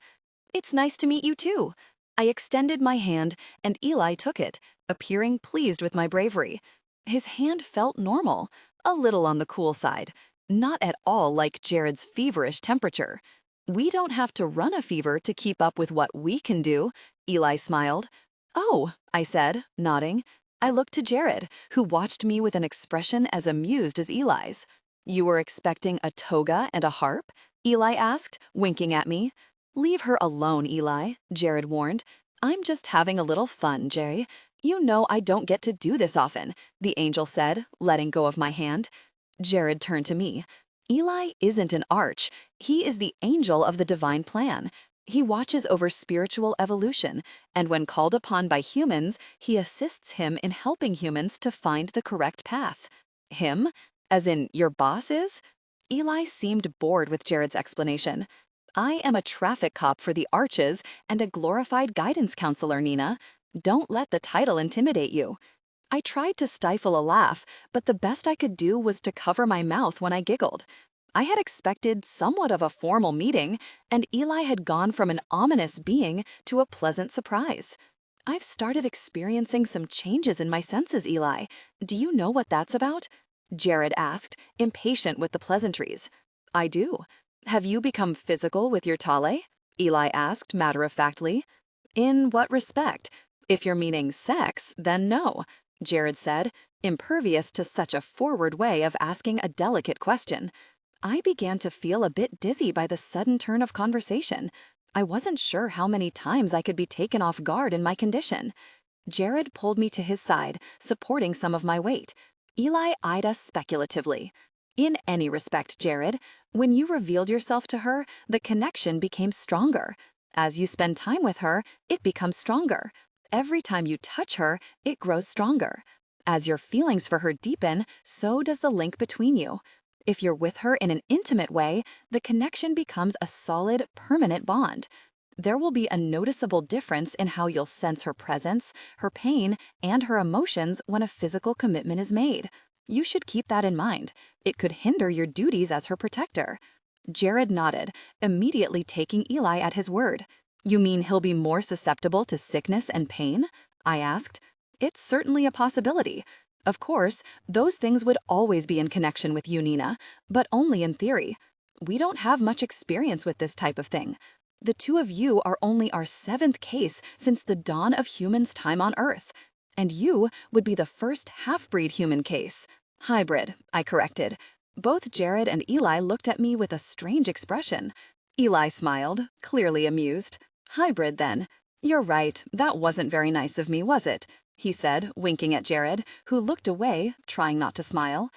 It's nice to meet you too. I extended my hand, and Eli took it, appearing pleased with my bravery. His hand felt normal, a little on the cool side, not at all like Jared's feverish temperature. We don't have to run a fever to keep up with what we can do, Eli smiled. Oh, I said, nodding. I looked to Jared, who watched me with an expression as amused as Eli's. You were expecting a toga and a harp? Eli asked, winking at me. Leave her alone, Eli, Jared warned. I'm just having a little fun, Jerry. You know I don't get to do this often, the angel said, letting go of my hand. Jared turned to me. Eli isn't an arch. He is the angel of the divine plan. He watches over spiritual evolution, and when called upon by humans, he assists him in helping humans to find the correct path. Him? As in, your boss is? Eli seemed bored with Jared's explanation. I am a traffic cop for the arches and a glorified guidance counselor, Nina. Don't let the title intimidate you. I tried to stifle a laugh, but the best I could do was to cover my mouth when I giggled. I had expected somewhat of a formal meeting, and Eli had gone from an ominous being to a pleasant surprise. I've started experiencing some changes in my senses, Eli. Do you know what that's about? Jared asked, impatient with the pleasantries. I do. Have you become physical with your Tale? Eli asked matter-of-factly. In what respect? If you're meaning sex, then no, Jared said, impervious to such a forward way of asking a delicate question. I began to feel a bit dizzy by the sudden turn of conversation. I wasn't sure how many times I could be taken off guard in my condition. Jared pulled me to his side, supporting some of my weight. Eli eyed us speculatively. In any respect, Jared, when you revealed yourself to her, the connection became stronger. As you spend time with her, it becomes stronger. Every time you touch her, it grows stronger. As your feelings for her deepen, so does the link between you. If you're with her in an intimate way, the connection becomes a solid, permanent bond. There will be a noticeable difference in how you'll sense her presence, her pain, and her emotions when a physical commitment is made. You should keep that in mind. It could hinder your duties as her protector. Jared nodded, immediately taking Eli at his word. You mean he'll be more susceptible to sickness and pain? I asked. It's certainly a possibility. Of course, those things would always be in connection with you, Nina, but only in theory. We don't have much experience with this type of thing. The two of you are only our 7th case since the dawn of humans' time on Earth. And you would be the first half-breed human case. Hybrid, I corrected. Both Jared and Eli looked at me with a strange expression. Eli smiled, clearly amused. Hybrid, then. You're right, that wasn't very nice of me, was it? He said, winking at Jared, who looked away, trying not to smile.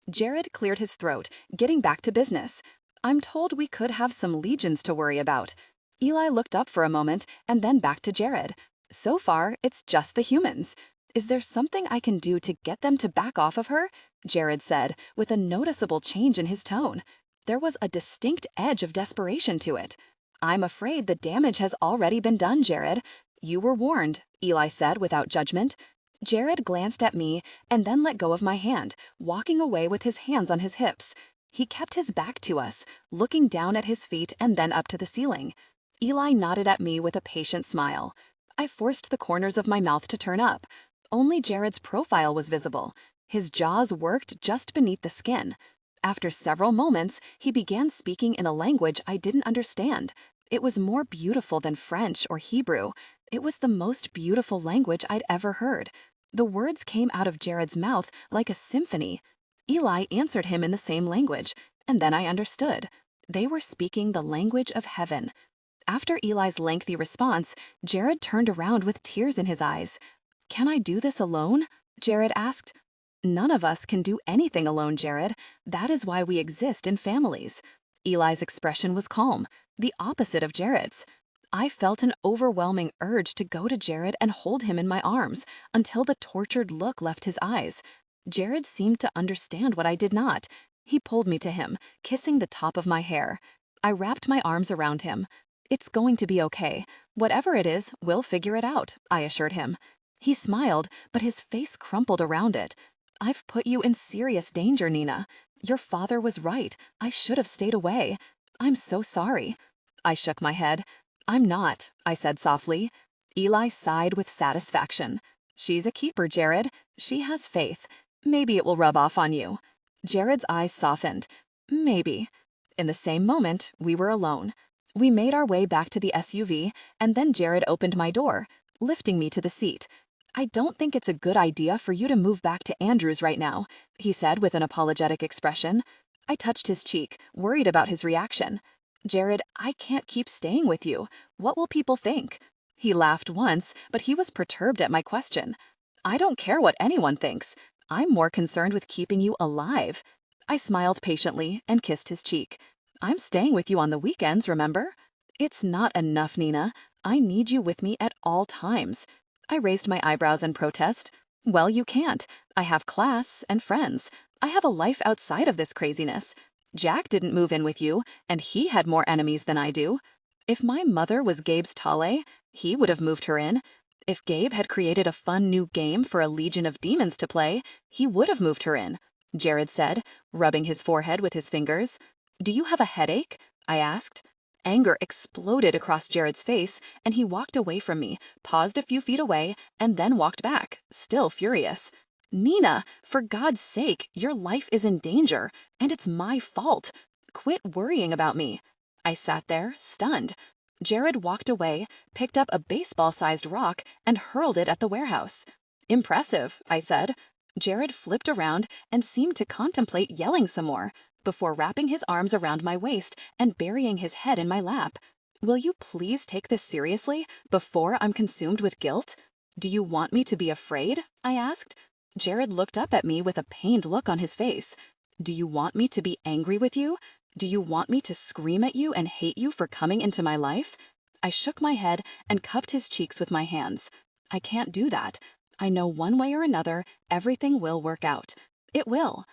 Jared cleared his throat, getting back to business. I'm told we could have some legions to worry about. Eli looked up for a moment and then back to Jared. So far, it's just the humans. Is there something I can do to get them to back off of her? Jared said, with a noticeable change in his tone. There was a distinct edge of desperation to it. I'm afraid the damage has already been done, Jared. You were warned, Eli said without judgment. Jared glanced at me and then let go of my hand, walking away with his hands on his hips. He kept his back to us, looking down at his feet and then up to the ceiling. Eli nodded at me with a patient smile. I forced the corners of my mouth to turn up. Only Jared's profile was visible. His jaws worked just beneath the skin. After several moments, he began speaking in a language I didn't understand. It was more beautiful than French or Hebrew. It was the most beautiful language I'd ever heard. The words came out of Jared's mouth like a symphony. Eli answered him in the same language, and then I understood. They were speaking the language of heaven. After Eli's lengthy response, Jared turned around with tears in his eyes. Can I do this alone? Jared asked. None of us can do anything alone, Jared. That is why we exist in families. Eli's expression was calm, the opposite of Jared's. I felt an overwhelming urge to go to Jared and hold him in my arms until the tortured look left his eyes. Jared seemed to understand what I did not. He pulled me to him, kissing the top of my hair. I wrapped my arms around him. It's going to be okay. Whatever it is, we'll figure it out, I assured him. He smiled, but his face crumpled around it. I've put you in serious danger, Nina. Your father was right. I should have stayed away. I'm so sorry. I shook my head. I'm not, I said softly. Eli sighed with satisfaction. She's a keeper, Jared. She has faith. Maybe it will rub off on you. Jared's eyes softened. Maybe. In the same moment, we were alone. We made our way back to the SUV, and then Jared opened my door, lifting me to the seat. I don't think it's a good idea for you to move back to Andrew's right now, he said with an apologetic expression. I touched his cheek, worried about his reaction. Jared, I can't keep staying with you. What will people think? He laughed once, but he was perturbed at my question. I don't care what anyone thinks. I'm more concerned with keeping you alive. I smiled patiently and kissed his cheek. I'm staying with you on the weekends, remember? It's not enough, Nina. I need you with me at all times. I raised my eyebrows in protest. Well, you can't. I have class and friends. I have a life outside of this craziness. Jack didn't move in with you, and he had more enemies than I do. If my mother was Gabe's Tale, he would have moved her in. If Gabe had created a fun new game for a legion of demons to play, he would have moved her in, Jared said, rubbing his forehead with his fingers. Do you have a headache? I asked. Anger exploded across Jared's face, and he walked away from me, paused a few feet away, and then walked back, still furious. Nina, for God's sake, your life is in danger, and it's my fault. Quit worrying about me. I sat there, stunned. Jared walked away, picked up a baseball-sized rock, and hurled it at the warehouse. Impressive, I said. Jared flipped around and seemed to contemplate yelling some more, before wrapping his arms around my waist and burying his head in my lap. Will you please take this seriously before I'm consumed with guilt? Do you want me to be afraid? I asked. Jared looked up at me with a pained look on his face. Do you want me to be angry with you? Do you want me to scream at you and hate you for coming into my life? I shook my head and cupped his cheeks with my hands. I can't do that. I know one way or another, everything will work out. It will.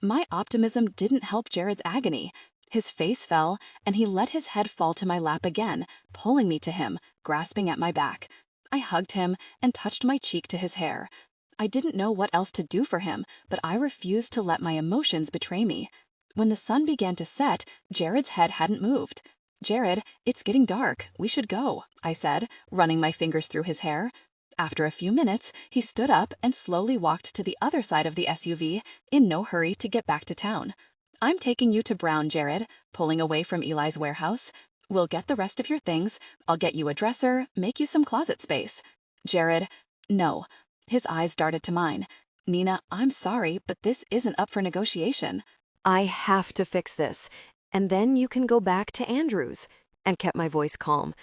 My optimism didn't help Jared's agony. His face fell, and he let his head fall to my lap again, pulling me to him, grasping at my back. I hugged him and touched my cheek to his hair. I didn't know what else to do for him, but I refused to let my emotions betray me. When the sun began to set, Jared's head hadn't moved. Jared, it's getting dark. We should go, I said, running my fingers through his hair. After a few minutes, he stood up and slowly walked to the other side of the SUV, in no hurry to get back to town. I'm taking you to Brown, Jared, pulling away from Eli's warehouse. We'll get the rest of your things. I'll get you a dresser, make you some closet space. Jared, no. His eyes darted to mine. Nina, I'm sorry, but this isn't up for negotiation. I have to fix this, and then you can go back to Andrew's, and kept my voice calm.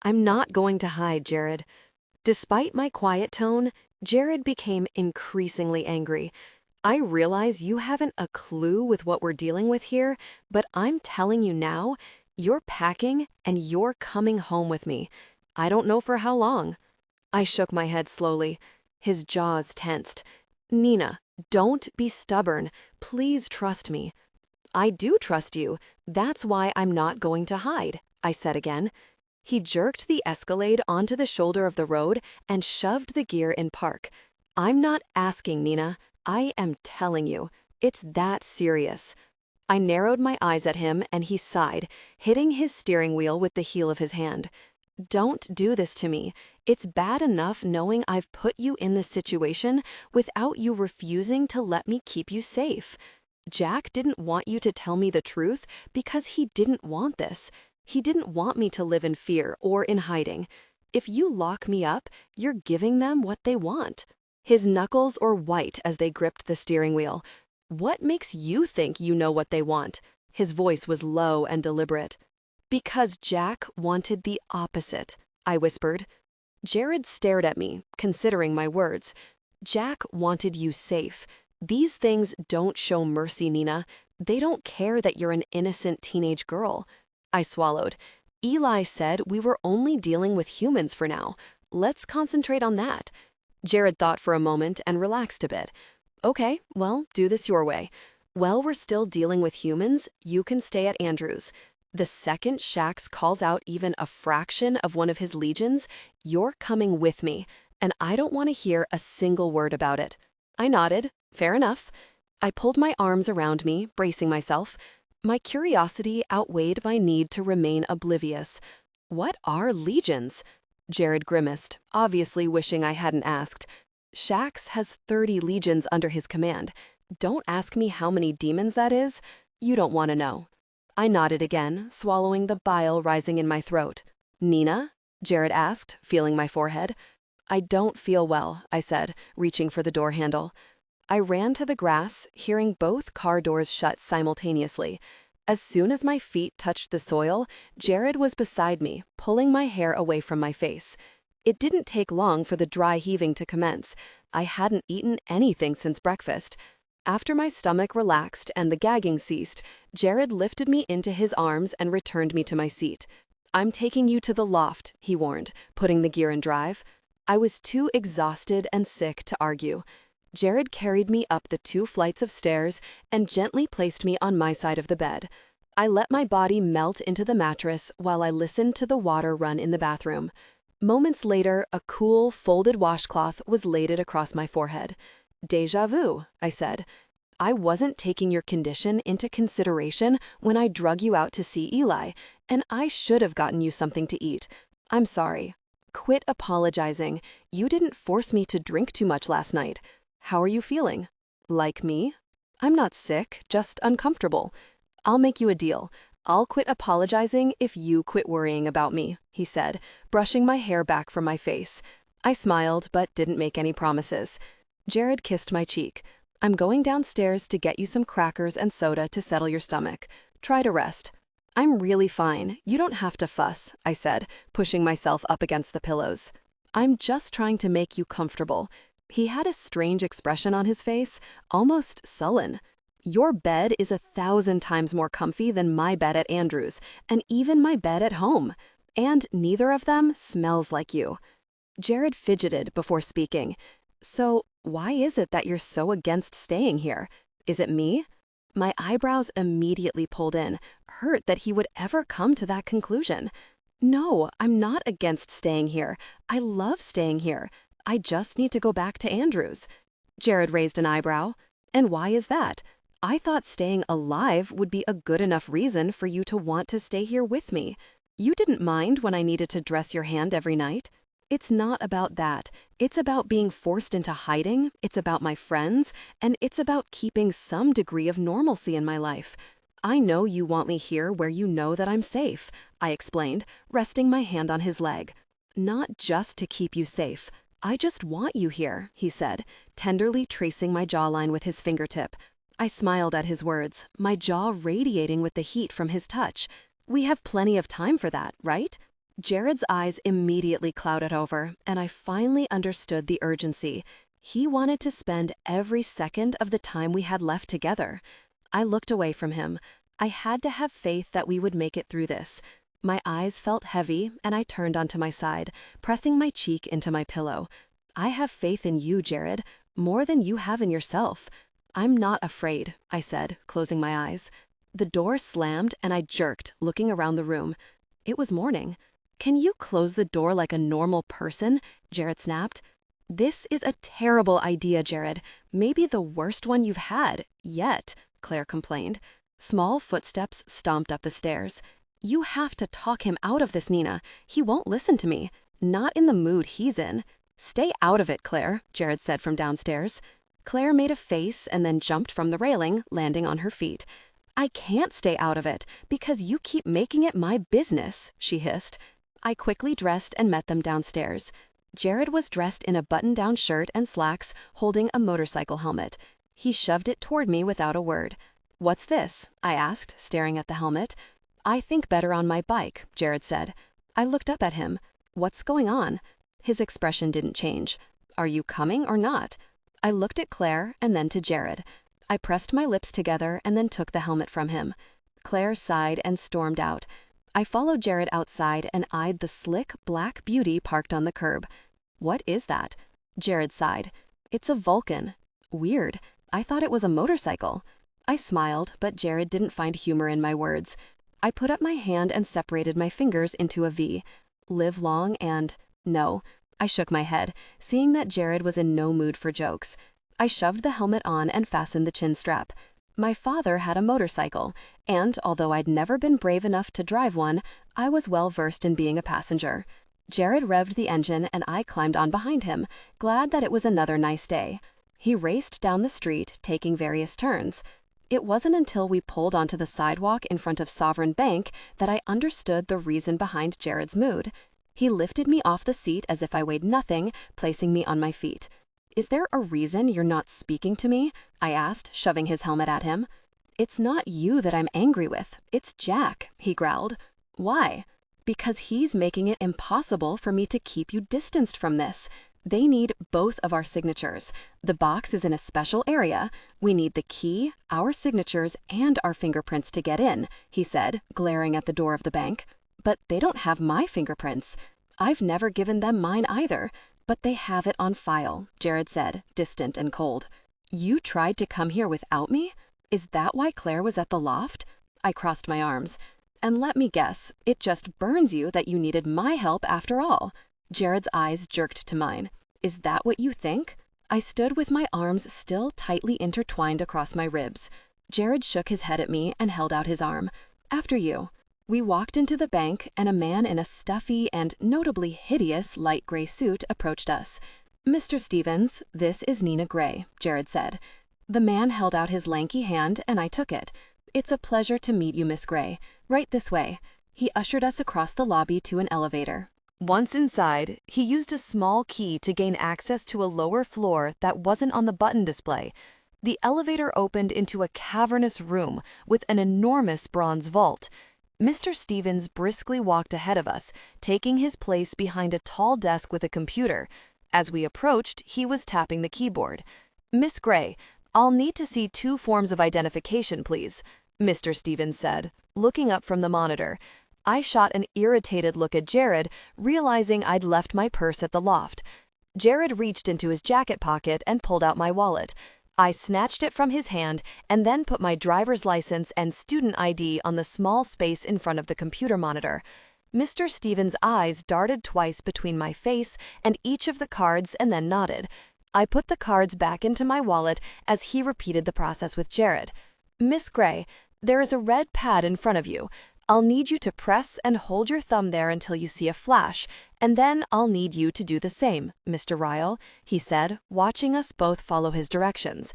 I'm not going to hide, Jared. Despite my quiet tone, Jared became increasingly angry. I realize you haven't a clue with what we're dealing with here, but I'm telling you now, you're packing and you're coming home with me. I don't know for how long. I shook my head slowly. His jaws tensed. Nina, don't be stubborn. Please trust me. I do trust you. That's why I'm not going to hide, I said again. He jerked the Escalade onto the shoulder of the road and shoved the gear in park. I'm not asking, Nina. I am telling you. It's that serious. I narrowed my eyes at him and he sighed, hitting his steering wheel with the heel of his hand. Don't do this to me. It's bad enough knowing I've put you in this situation without you refusing to let me keep you safe. Jack didn't want you to tell me the truth because he didn't want this. He didn't want me to live in fear or in hiding. If you lock me up, you're giving them what they want. His knuckles were white as they gripped the steering wheel. What makes you think you know what they want? His voice was low and deliberate. Because Jack wanted the opposite, I whispered. Jared stared at me, considering my words. Jack wanted you safe. These things don't show mercy, Nina. They don't care that you're an innocent teenage girl. I swallowed. Eli said we were only dealing with humans for now. Let's concentrate on that. Jared thought for a moment and relaxed a bit. Okay, well, do this your way. While we're still dealing with humans, you can stay at Andrew's. The second Shax calls out even a fraction of one of his legions, you're coming with me, and I don't want to hear a single word about it. I nodded. Fair enough. I pulled my arms around me, bracing myself. My curiosity outweighed my need to remain oblivious. What are legions? Jared grimaced, obviously wishing I hadn't asked. Shax has 30 legions under his command. Don't ask me how many demons that is. You don't want to know. I nodded again, swallowing the bile rising in my throat. Nina? Jared asked, feeling my forehead. I don't feel well, I said, reaching for the door handle. I ran to the grass, hearing both car doors shut simultaneously. As soon as my feet touched the soil, Jared was beside me, pulling my hair away from my face. It didn't take long for the dry heaving to commence. I hadn't eaten anything since breakfast. After my stomach relaxed and the gagging ceased, Jared lifted me into his arms and returned me to my seat. "I'm taking you to the loft," he warned, putting the gear in drive. I was too exhausted and sick to argue. Jared carried me up the 2 flights of stairs and gently placed me on my side of the bed. I let my body melt into the mattress while I listened to the water run in the bathroom. Moments later, a cool, folded washcloth was laid across my forehead. "Déjà vu," I said. "I wasn't taking your condition into consideration when I drug you out to see Eli, and I should have gotten you something to eat. I'm sorry. Quit apologizing. You didn't force me to drink too much last night. How are you feeling? Like me? I'm not sick, just uncomfortable. I'll make you a deal. I'll quit apologizing if you quit worrying about me," he said, brushing my hair back from my face. I smiled, but didn't make any promises. Jared kissed my cheek. "I'm going downstairs to get you some crackers and soda to settle your stomach. Try to rest." "I'm really fine. You don't have to fuss," I said, pushing myself up against the pillows. "I'm just trying to make you comfortable." He had a strange expression on his face, almost sullen. "Your bed is 1,000 times more comfy than my bed at Andrew's, and even my bed at home. And neither of them smells like you." Jared fidgeted before speaking. "So, why is it that you're so against staying here? Is it me?" My eyebrows immediately pulled in, hurt that he would ever come to that conclusion. "No, I'm not against staying here. I love staying here. I just need to go back to Andrew's." Jared raised an eyebrow. "And why is that? I thought staying alive would be a good enough reason for you to want to stay here with me. You didn't mind when I needed to dress your hand every night." "It's not about that. It's about being forced into hiding, it's about my friends, and it's about keeping some degree of normalcy in my life. I know you want me here where you know that I'm safe," I explained, resting my hand on his leg. "Not just to keep you safe. I just want you here," he said, tenderly tracing my jawline with his fingertip. I smiled at his words, my jaw radiating with the heat from his touch. "We have plenty of time for that, right?" Jared's eyes immediately clouded over, and I finally understood the urgency. He wanted to spend every second of the time we had left together. I looked away from him. I had to have faith that we would make it through this. My eyes felt heavy, and I turned onto my side, pressing my cheek into my pillow. "I have faith in you, Jared, more than you have in yourself." "I'm not afraid," I said, closing my eyes. The door slammed, and I jerked, looking around the room. It was morning. "Can you close the door like a normal person?" Jared snapped. "This is a terrible idea, Jared. Maybe the worst one you've had, yet," Claire complained. Small footsteps stomped up the stairs. "You have to talk him out of this, Nina. He won't listen to me. Not in the mood he's in." "Stay out of it, Claire," Jared said from downstairs. Claire made a face and then jumped from the railing, landing on her feet. "I can't stay out of it because you keep making it my business," she hissed. I quickly dressed and met them downstairs. Jared was dressed in a button-down shirt and slacks, holding a motorcycle helmet. He shoved it toward me without a word. "What's this?" I asked, staring at the helmet. "I think better on my bike," Jared said. I looked up at him. "What's going on?" His expression didn't change. "Are you coming or not?" I looked at Claire and then to Jared. I pressed my lips together and then took the helmet from him. Claire sighed and stormed out. I followed Jared outside and eyed the slick, black beauty parked on the curb. "What is that?" Jared sighed. "It's a Vulcan." "Weird. I thought it was a motorcycle." I smiled, but Jared didn't find humor in my words. I put up my hand and separated my fingers into a V. "Live long and..." "No." I shook my head, seeing that Jared was in no mood for jokes. I shoved the helmet on and fastened the chin strap. My father had a motorcycle, and although I'd never been brave enough to drive one, I was well versed in being a passenger. Jared revved the engine and I climbed on behind him, glad that it was another nice day. He raced down the street, taking various turns. It wasn't until we pulled onto the sidewalk in front of Sovereign Bank that I understood the reason behind Jared's mood. He lifted me off the seat as if I weighed nothing, placing me on my feet. "Is there a reason you're not speaking to me?" I asked, shoving his helmet at him. "It's not you that I'm angry with. It's Jack," he growled. "Why?" Because he's making it impossible for me to keep you distanced from this. They need both of our signatures. The box is in a special area. We need the key, our signatures, and our fingerprints to get in," he said, glaring at the door of the bank. "But they don't have my fingerprints. I've never given them mine either. But they have it on file," Jared said, distant and cold. "You tried to come here without me? Is that why Claire was at the loft?" I crossed my arms. "And let me guess, it just burns you that you needed my help after all." Jared's eyes jerked to mine. "Is that what you think?" I stood with my arms still tightly intertwined across my ribs. Jared shook his head at me and held out his arm. "After you." We walked into the bank, and a man in a stuffy and notably hideous light gray suit approached us. "Mr. Stevens, this is Nina Gray," Jared said. The man held out his lanky hand, and I took it. "It's a pleasure to meet you, Miss Gray. Right this way." He ushered us across the lobby to an elevator. Once inside, he used a small key to gain access to a lower floor that wasn't on the button display. The elevator opened into a cavernous room with an enormous bronze vault. Mr. Stevens briskly walked ahead of us, taking his place behind a tall desk with a computer. As we approached, he was tapping the keyboard. "Miss Gray, I'll need to see 2 forms of identification, please," Mr. Stevens said, looking up from the monitor. I shot an irritated look at Jared, realizing I'd left my purse at the loft. Jared reached into his jacket pocket and pulled out my wallet. I snatched it from his hand and then put my driver's license and student ID on the small space in front of the computer monitor. Mr. Stevens' eyes darted twice between my face and each of the cards and then nodded. I put the cards back into my wallet as he repeated the process with Jared. "Miss Gray, there is a red pad in front of you. I'll need you to press and hold your thumb there until you see a flash, and then I'll need you to do the same, Mr. Ryle," he said, watching us both follow his directions.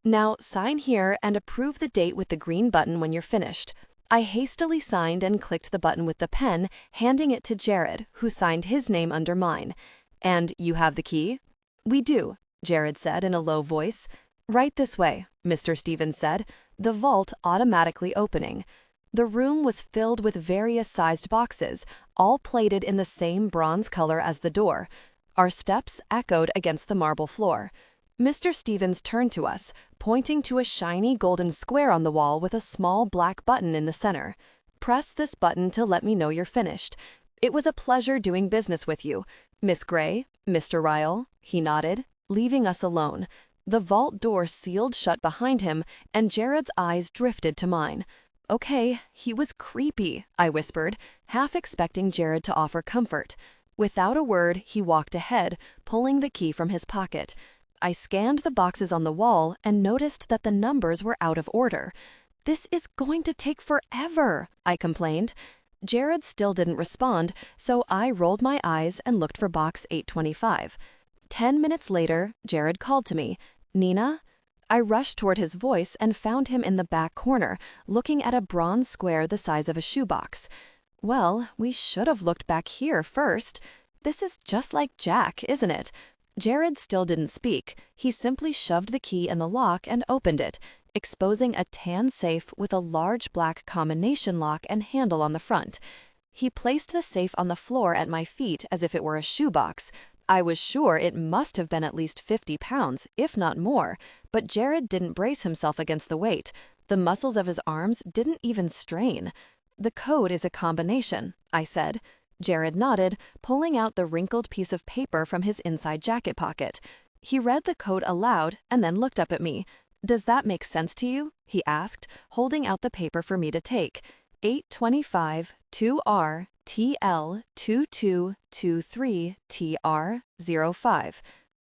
"Now sign here and approve the date with the green button when you're finished." I hastily signed and clicked the button with the pen, handing it to Jared, who signed his name under mine. "And you have the key?" "We do," Jared said in a low voice. "Right this way," Mr. Stevens said, the vault automatically opening. The room was filled with various sized boxes, all plated in the same bronze color as the door. Our steps echoed against the marble floor. Mr. Stevens turned to us, pointing to a shiny golden square on the wall with a small black button in the center. "Press this button to let me know you're finished. It was a pleasure doing business with you. Miss Gray, Mr. Ryle," he nodded, leaving us alone. The vault door sealed shut behind him, and Jared's eyes drifted to mine. "Okay, he was creepy," I whispered, half expecting Jared to offer comfort. Without a word, he walked ahead, pulling the key from his pocket. I scanned the boxes on the wall and noticed that the numbers were out of order. "This is going to take forever," I complained. Jared still didn't respond, so I rolled my eyes and looked for box 825. 10 minutes later, Jared called to me. "Nina?" I rushed toward his voice and found him in the back corner, looking at a bronze square the size of a shoebox. "Well, we should have looked back here first. This is just like Jack, isn't it?" Jared still didn't speak. He simply shoved the key in the lock and opened it, exposing a tan safe with a large black combination lock and handle on the front. He placed the safe on the floor at my feet as if it were a shoebox. I was sure it must have been at least 50 pounds, if not more, but Jared didn't brace himself against the weight. The muscles of his arms didn't even strain. "The code is a combination," I said. Jared nodded, pulling out the wrinkled piece of paper from his inside jacket pocket. He read the code aloud and then looked up at me. "Does that make sense to you?" he asked, holding out the paper for me to take. 825 2R TL 2223 TR 05.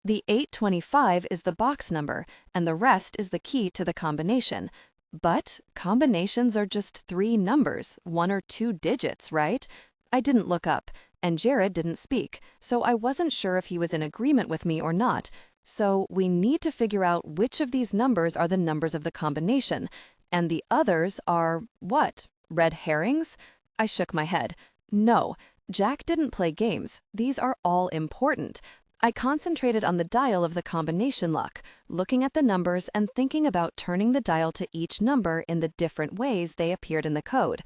The 825 is the box number, and the rest is the key to the combination. But combinations are just 3 numbers, 1 or 2 digits, right? I didn't look up, and Jared didn't speak, so I wasn't sure if he was in agreement with me or not. So we need to figure out which of these numbers are the numbers of the combination, and the others are what? Red herrings? I shook my head. No, Jack didn't play games. These are all important. I concentrated on the dial of the combination lock, looking at the numbers and thinking about turning the dial to each number in the different ways they appeared in the code.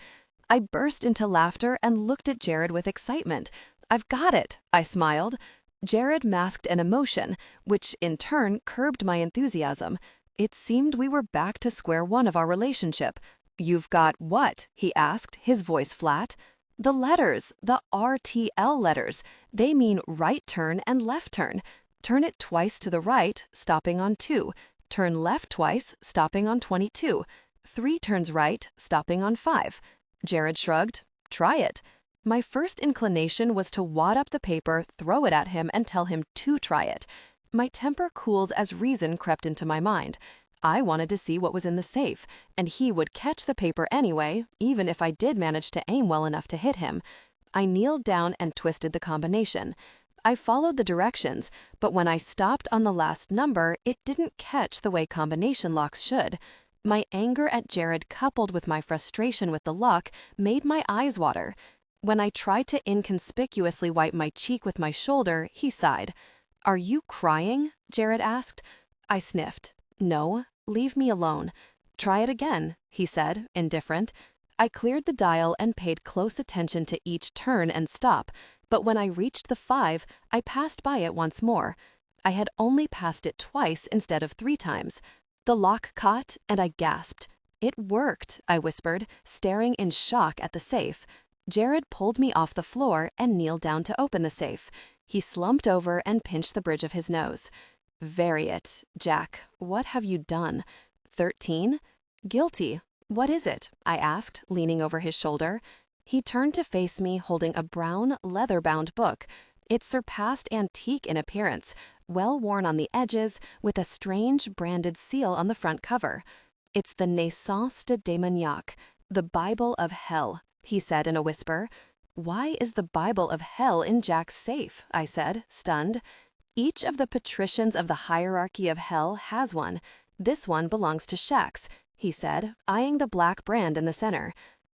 I burst into laughter and looked at Jared with excitement. "I've got it," I smiled. Jared masked an emotion, which in turn curbed my enthusiasm. It seemed we were back to square one of our relationship. "You've got what?" he asked, his voice flat. "The letters, the RTL letters. They mean right turn and left turn. Turn it twice to the right, stopping on 2. Turn left twice, stopping on 22. 3 turns right, stopping on 5. Jared shrugged. "Try it." My first inclination was to wad up the paper, throw it at him, and tell him to try it. My temper cooled as reason crept into my mind. I wanted to see what was in the safe, and he would catch the paper anyway, even if I did manage to aim well enough to hit him. I kneeled down and twisted the combination. I followed the directions, but when I stopped on the last number, it didn't catch the way combination locks should. My anger at Jared coupled with my frustration with the lock made my eyes water. When I tried to inconspicuously wipe my cheek with my shoulder, he sighed. "Are you crying?" Jared asked. I sniffed. "No, leave me alone." "Try it again," he said, indifferent. I cleared the dial and paid close attention to each turn and stop, but when I reached the 5, I passed by it once more. I had only passed it twice instead of 3 times. The lock caught, and I gasped. "It worked," I whispered, staring in shock at the safe. Jared pulled me off the floor and kneeled down to open the safe. He slumped over and pinched the bridge of his nose. "Vary it, Jack. What have you done?" 13? "Guilty. What is it?" I asked, leaning over his shoulder. He turned to face me holding a brown, leather-bound book. It surpassed antique in appearance, well worn on the edges, with a strange branded seal on the front cover. "It's the Naissance de Démoniaque, the Bible of Hell," he said in a whisper. "Why is the Bible of Hell in Jack's safe?" I said, stunned. "Each of the patricians of the hierarchy of Hell has one. This one belongs to Shax," he said, eyeing the black brand in the center.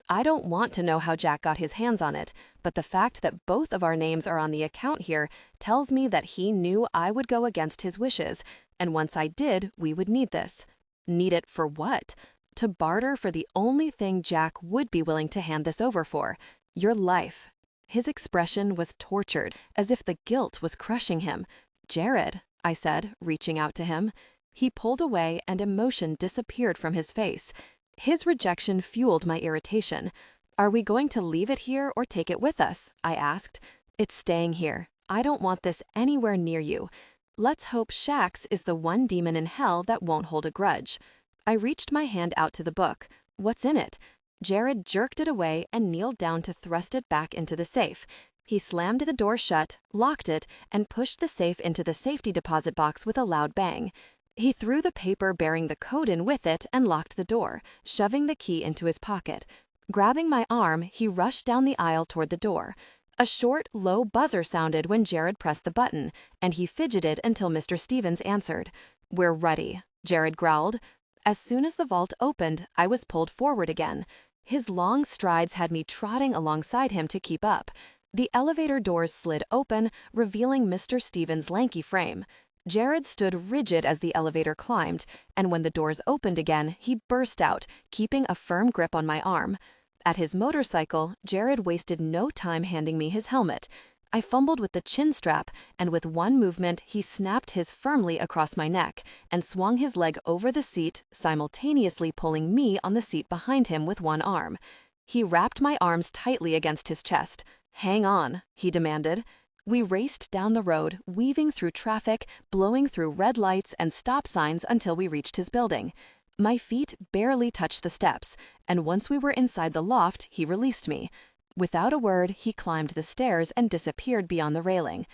"I don't want to know how Jack got his hands on it, but the fact that both of our names are on the account here tells me that he knew I would go against his wishes, and once I did, we would need this." "Need it for what?" "To barter for the only thing Jack would be willing to hand this over for, your life." His expression was tortured, as if the guilt was crushing him. "Jared," I said, reaching out to him. He pulled away and emotion disappeared from his face. His rejection fueled my irritation. "Are we going to leave it here or take it with us?" I asked. "It's staying here. I don't want this anywhere near you. Let's hope Shax is the one demon in hell that won't hold a grudge." I reached my hand out to the book. "What's in it?" Jared jerked it away and kneeled down to thrust it back into the safe. He slammed the door shut, locked it, and pushed the safe into the safety deposit box with a loud bang. He threw the paper bearing the code in with it and locked the door, shoving the key into his pocket. Grabbing my arm, he rushed down the aisle toward the door. A short, low buzzer sounded when Jared pressed the button, and he fidgeted until Mr. Stevens answered. "We're ready," Jared growled. As soon as the vault opened, I was pulled forward again. His long strides had me trotting alongside him to keep up. The elevator doors slid open, revealing Mr. Stevens' lanky frame. Jared stood rigid as the elevator climbed, and when the doors opened again, he burst out, keeping a firm grip on my arm. At his motorcycle, Jared wasted no time handing me his helmet. I fumbled with the chin strap, and with one movement, he snapped his firmly across my neck and swung his leg over the seat, simultaneously pulling me on the seat behind him with one arm. He wrapped my arms tightly against his chest. "Hang on," he demanded. We raced down the road, weaving through traffic, blowing through red lights and stop signs until we reached his building. My feet barely touched the steps, and once we were inside the loft, he released me. Without a word, he climbed the stairs and disappeared beyond the railing.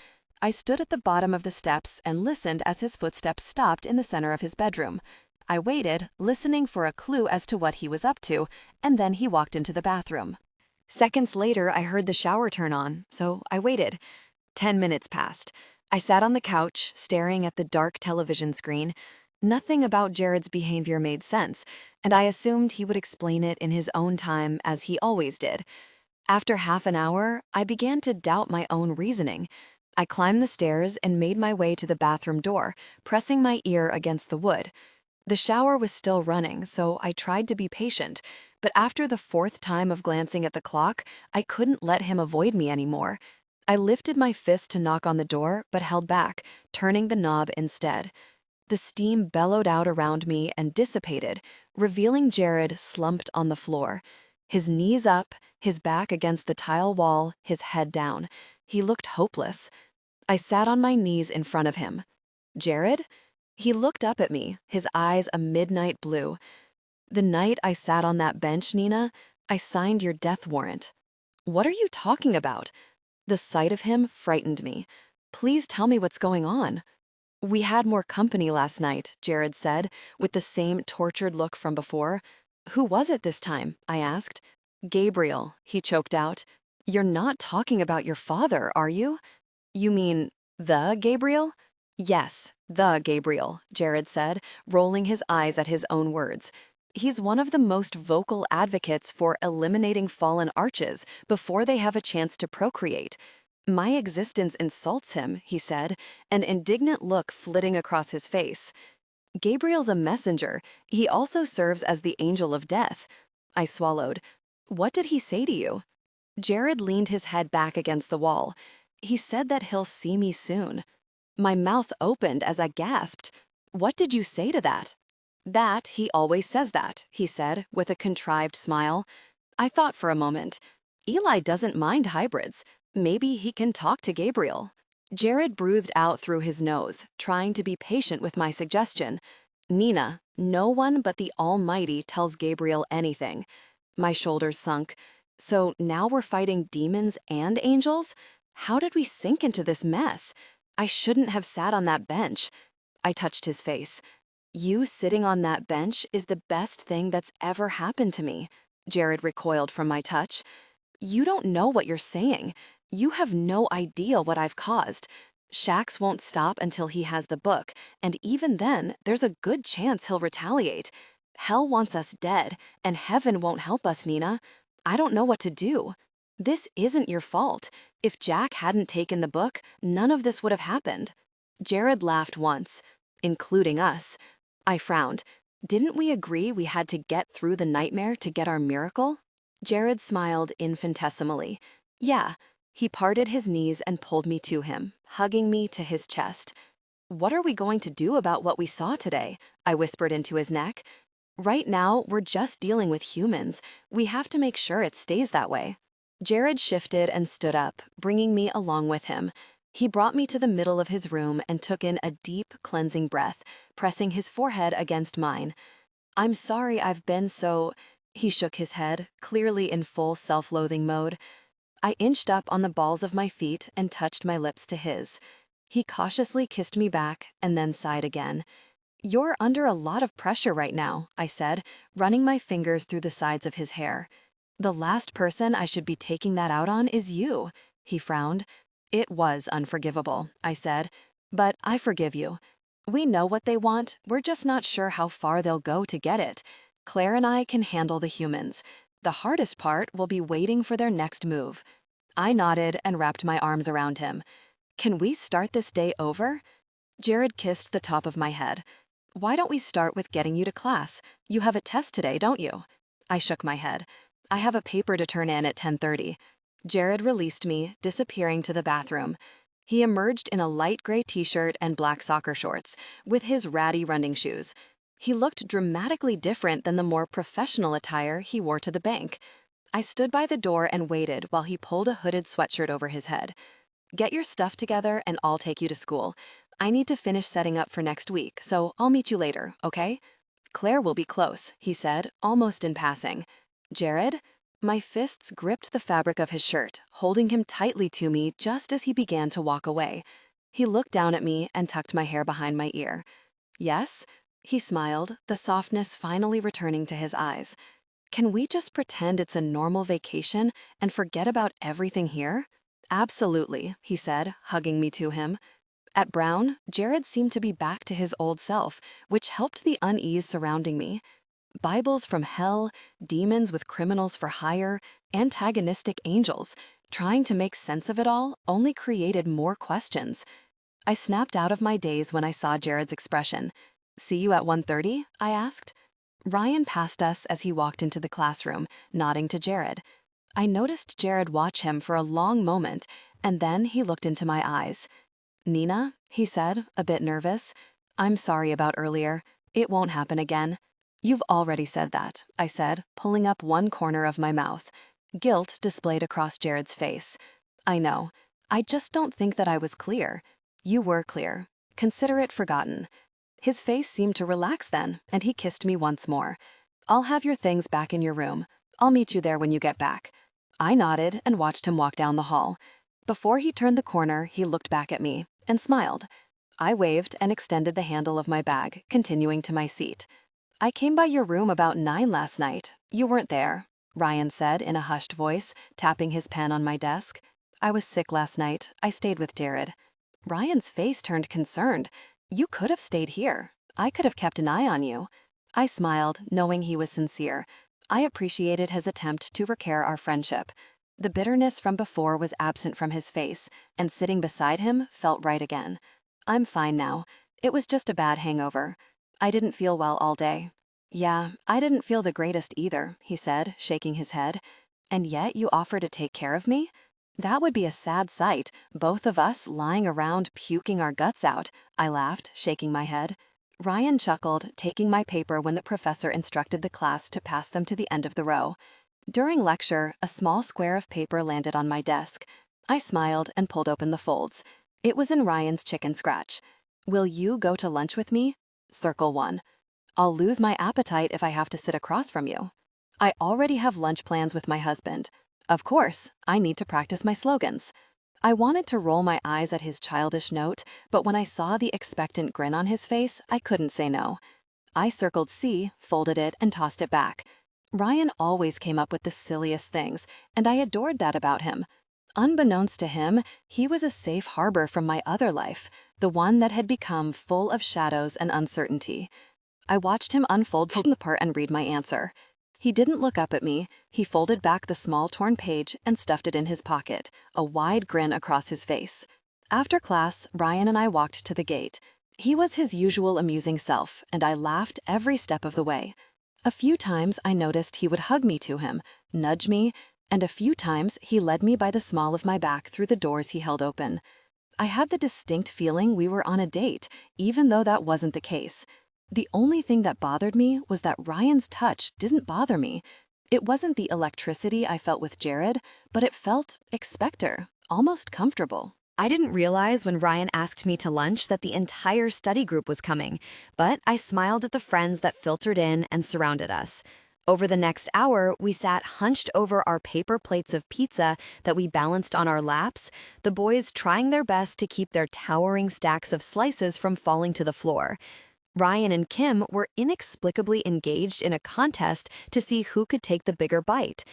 I stood at the bottom of the steps and listened as his footsteps stopped in the center of his bedroom. I waited, listening for a clue as to what he was up to, and then he walked into the bathroom. Seconds later, I heard the shower turn on, so I waited. 10 minutes passed. I sat on the couch, staring at the dark television screen. Nothing about Jared's behavior made sense, and I assumed he would explain it in his own time, as he always did. After half an hour, I began to doubt my own reasoning. I climbed the stairs and made my way to the bathroom door, pressing my ear against the wood. The shower was still running, so I tried to be patient, But after the fourth time of glancing at the clock, I couldn't let him avoid me anymore. I lifted my fist to knock on the door, but held back, turning the knob instead. The steam bellowed out around me and dissipated, revealing Jared slumped on the floor. His knees up, his back against the tile wall, his head down. He looked hopeless. I sat on my knees in front of him. "Jared?" He looked up at me, his eyes a midnight blue. "The night I sat on that bench, Nina, I signed your death warrant." "What are you talking about?" The sight of him frightened me. "Please tell me what's going on." "We had more company last night," Jared said, with the same tortured look from before. "Who was it this time?" I asked. "Gabriel," he choked out. "You're not talking about your father, are you?" "You mean the Gabriel?" "Yes, the Gabriel," Jared said, rolling his eyes at his own words. "He's one of the most vocal advocates for eliminating fallen arches before they have a chance to procreate. My existence insults him," he said, an indignant look flitting across his face. "Gabriel's a messenger. He also serves as the angel of death." I swallowed. "What did he say to you?" Jared leaned his head back against the wall. "He said that he'll see me soon." My mouth opened as I gasped. "What did you say to that?" "That he always says that," he said, with a contrived smile. I thought for a moment. Eli doesn't mind hybrids. Maybe he can talk to Gabriel. Jared breathed out through his nose, trying to be patient with my suggestion. "Nina, no one but the Almighty tells Gabriel anything." My shoulders sunk. "So now we're fighting demons and angels? How did we sink into this mess? I shouldn't have sat on that bench." I touched his face. "You sitting on that bench is the best thing that's ever happened to me." Jared recoiled from my touch. "You don't know what you're saying. You have no idea what I've caused. Shax won't stop until he has the book, and even then, there's a good chance he'll retaliate. Hell wants us dead, and heaven won't help us, Nina. I don't know what to do. This isn't your fault. If Jack hadn't taken the book, none of this would have happened." Jared laughed once, "Including us." I frowned. "Didn't we agree we had to get through the nightmare to get our miracle?" Jared smiled infinitesimally. "Yeah." He parted his knees and pulled me to him, hugging me to his chest. "What are we going to do about what we saw today?" I whispered into his neck. "Right now, we're just dealing with humans. We have to make sure it stays that way." Jared shifted and stood up, bringing me along with him. He brought me to the middle of his room and took in a deep, cleansing breath, pressing his forehead against mine. "I'm sorry I've been so—" He shook his head, clearly in full self-loathing mode. I inched up on the balls of my feet and touched my lips to his. He cautiously kissed me back and then sighed again. "You're under a lot of pressure right now," I said, running my fingers through the sides of his hair. "The last person I should be taking that out on is you." He frowned. "It was unforgivable," I said, "but I forgive you. We know what they want, we're just not sure how far they'll go to get it. Claire and I can handle the humans. The hardest part will be waiting for their next move." I nodded and wrapped my arms around him. "Can we start this day over?" Jared kissed the top of my head. "Why don't we start with getting you to class? You have a test today, don't you?" I shook my head. "I have a paper to turn in at 10:30. Jared released me, disappearing to the bathroom. He emerged in a light gray t-shirt and black soccer shorts, with his ratty running shoes. He looked dramatically different than the more professional attire he wore to the bank. I stood by the door and waited while he pulled a hooded sweatshirt over his head. "Get your stuff together and I'll take you to school. I need to finish setting up for next week, so I'll meet you later, okay?" "Claire will be close," he said, almost in passing. "Jared?" My fists gripped the fabric of his shirt, holding him tightly to me just as he began to walk away. He looked down at me and tucked my hair behind my ear. "Yes?" He smiled, the softness finally returning to his eyes. "Can we just pretend it's a normal vacation and forget about everything here?" "Absolutely," he said, hugging me to him. At Brown, Jared seemed to be back to his old self, which helped the unease surrounding me. Bibles from hell, demons with criminals for hire, antagonistic angels. Trying to make sense of it all only created more questions. I snapped out of my daze when I saw Jared's expression. "See you at 1:30?" I asked. Ryan passed us as he walked into the classroom, nodding to Jared. I noticed Jared watch him for a long moment, and then he looked into my eyes. "Nina," he said, a bit nervous, "I'm sorry about earlier. It won't happen again." "You've already said that," I said, pulling up one corner of my mouth. Guilt displayed across Jared's face. "I know. I just don't think that I was clear." "You were clear. Consider it forgotten." His face seemed to relax then, and he kissed me once more. "I'll have your things back in your room. I'll meet you there when you get back." I nodded and watched him walk down the hall. Before he turned the corner, he looked back at me and smiled. I waved and extended the handle of my bag, continuing to my seat. "I came by your room about 9 last night. You weren't there," Ryan said in a hushed voice, tapping his pen on my desk. "I was sick last night. I stayed with Jared." Ryan's face turned concerned. "You could have stayed here. I could have kept an eye on you." I smiled, knowing he was sincere. I appreciated his attempt to repair our friendship. The bitterness from before was absent from his face, and sitting beside him felt right again. "I'm fine now. It was just a bad hangover. I didn't feel well all day." "Yeah, I didn't feel the greatest either," he said, shaking his head. "And yet you offer to take care of me? That would be a sad sight, both of us lying around puking our guts out," I laughed, shaking my head. Ryan chuckled, taking my paper when the professor instructed the class to pass them to the end of the row. During lecture, a small square of paper landed on my desk. I smiled and pulled open the folds. It was in Ryan's chicken scratch. "Will you go to lunch with me?" Circle 1. "I'll lose my appetite if I have to sit across from you." "I already have lunch plans with my husband." "Of course, I need to practice my slogans." I wanted to roll my eyes at his childish note, but when I saw the expectant grin on his face, I couldn't say no. I circled C, folded it, and tossed it back. Ryan always came up with the silliest things, and I adored that about him. Unbeknownst to him, he was a safe harbor from my other life, the one that had become full of shadows and uncertainty. I watched him unfold the part and read my answer. He didn't look up at me. He folded back the small torn page and stuffed it in his pocket, a wide grin across his face. After class, Ryan and I walked to the gate. He was his usual amusing self, and I laughed every step of the way. A few times I noticed he would hug me to him, nudge me, and a few times he led me by the small of my back through the doors he held open. I had the distinct feeling we were on a date, even though that wasn't the case. The only thing that bothered me was that Ryan's touch didn't bother me. It wasn't the electricity I felt with Jared, but it felt expector, almost comfortable. I didn't realize when Ryan asked me to lunch that the entire study group was coming, but I smiled at the friends that filtered in and surrounded us. Over the next hour, we sat hunched over our paper plates of pizza that we balanced on our laps, the boys trying their best to keep their towering stacks of slices from falling to the floor. Ryan and Kim were inexplicably engaged in a contest to see who could take the bigger bite.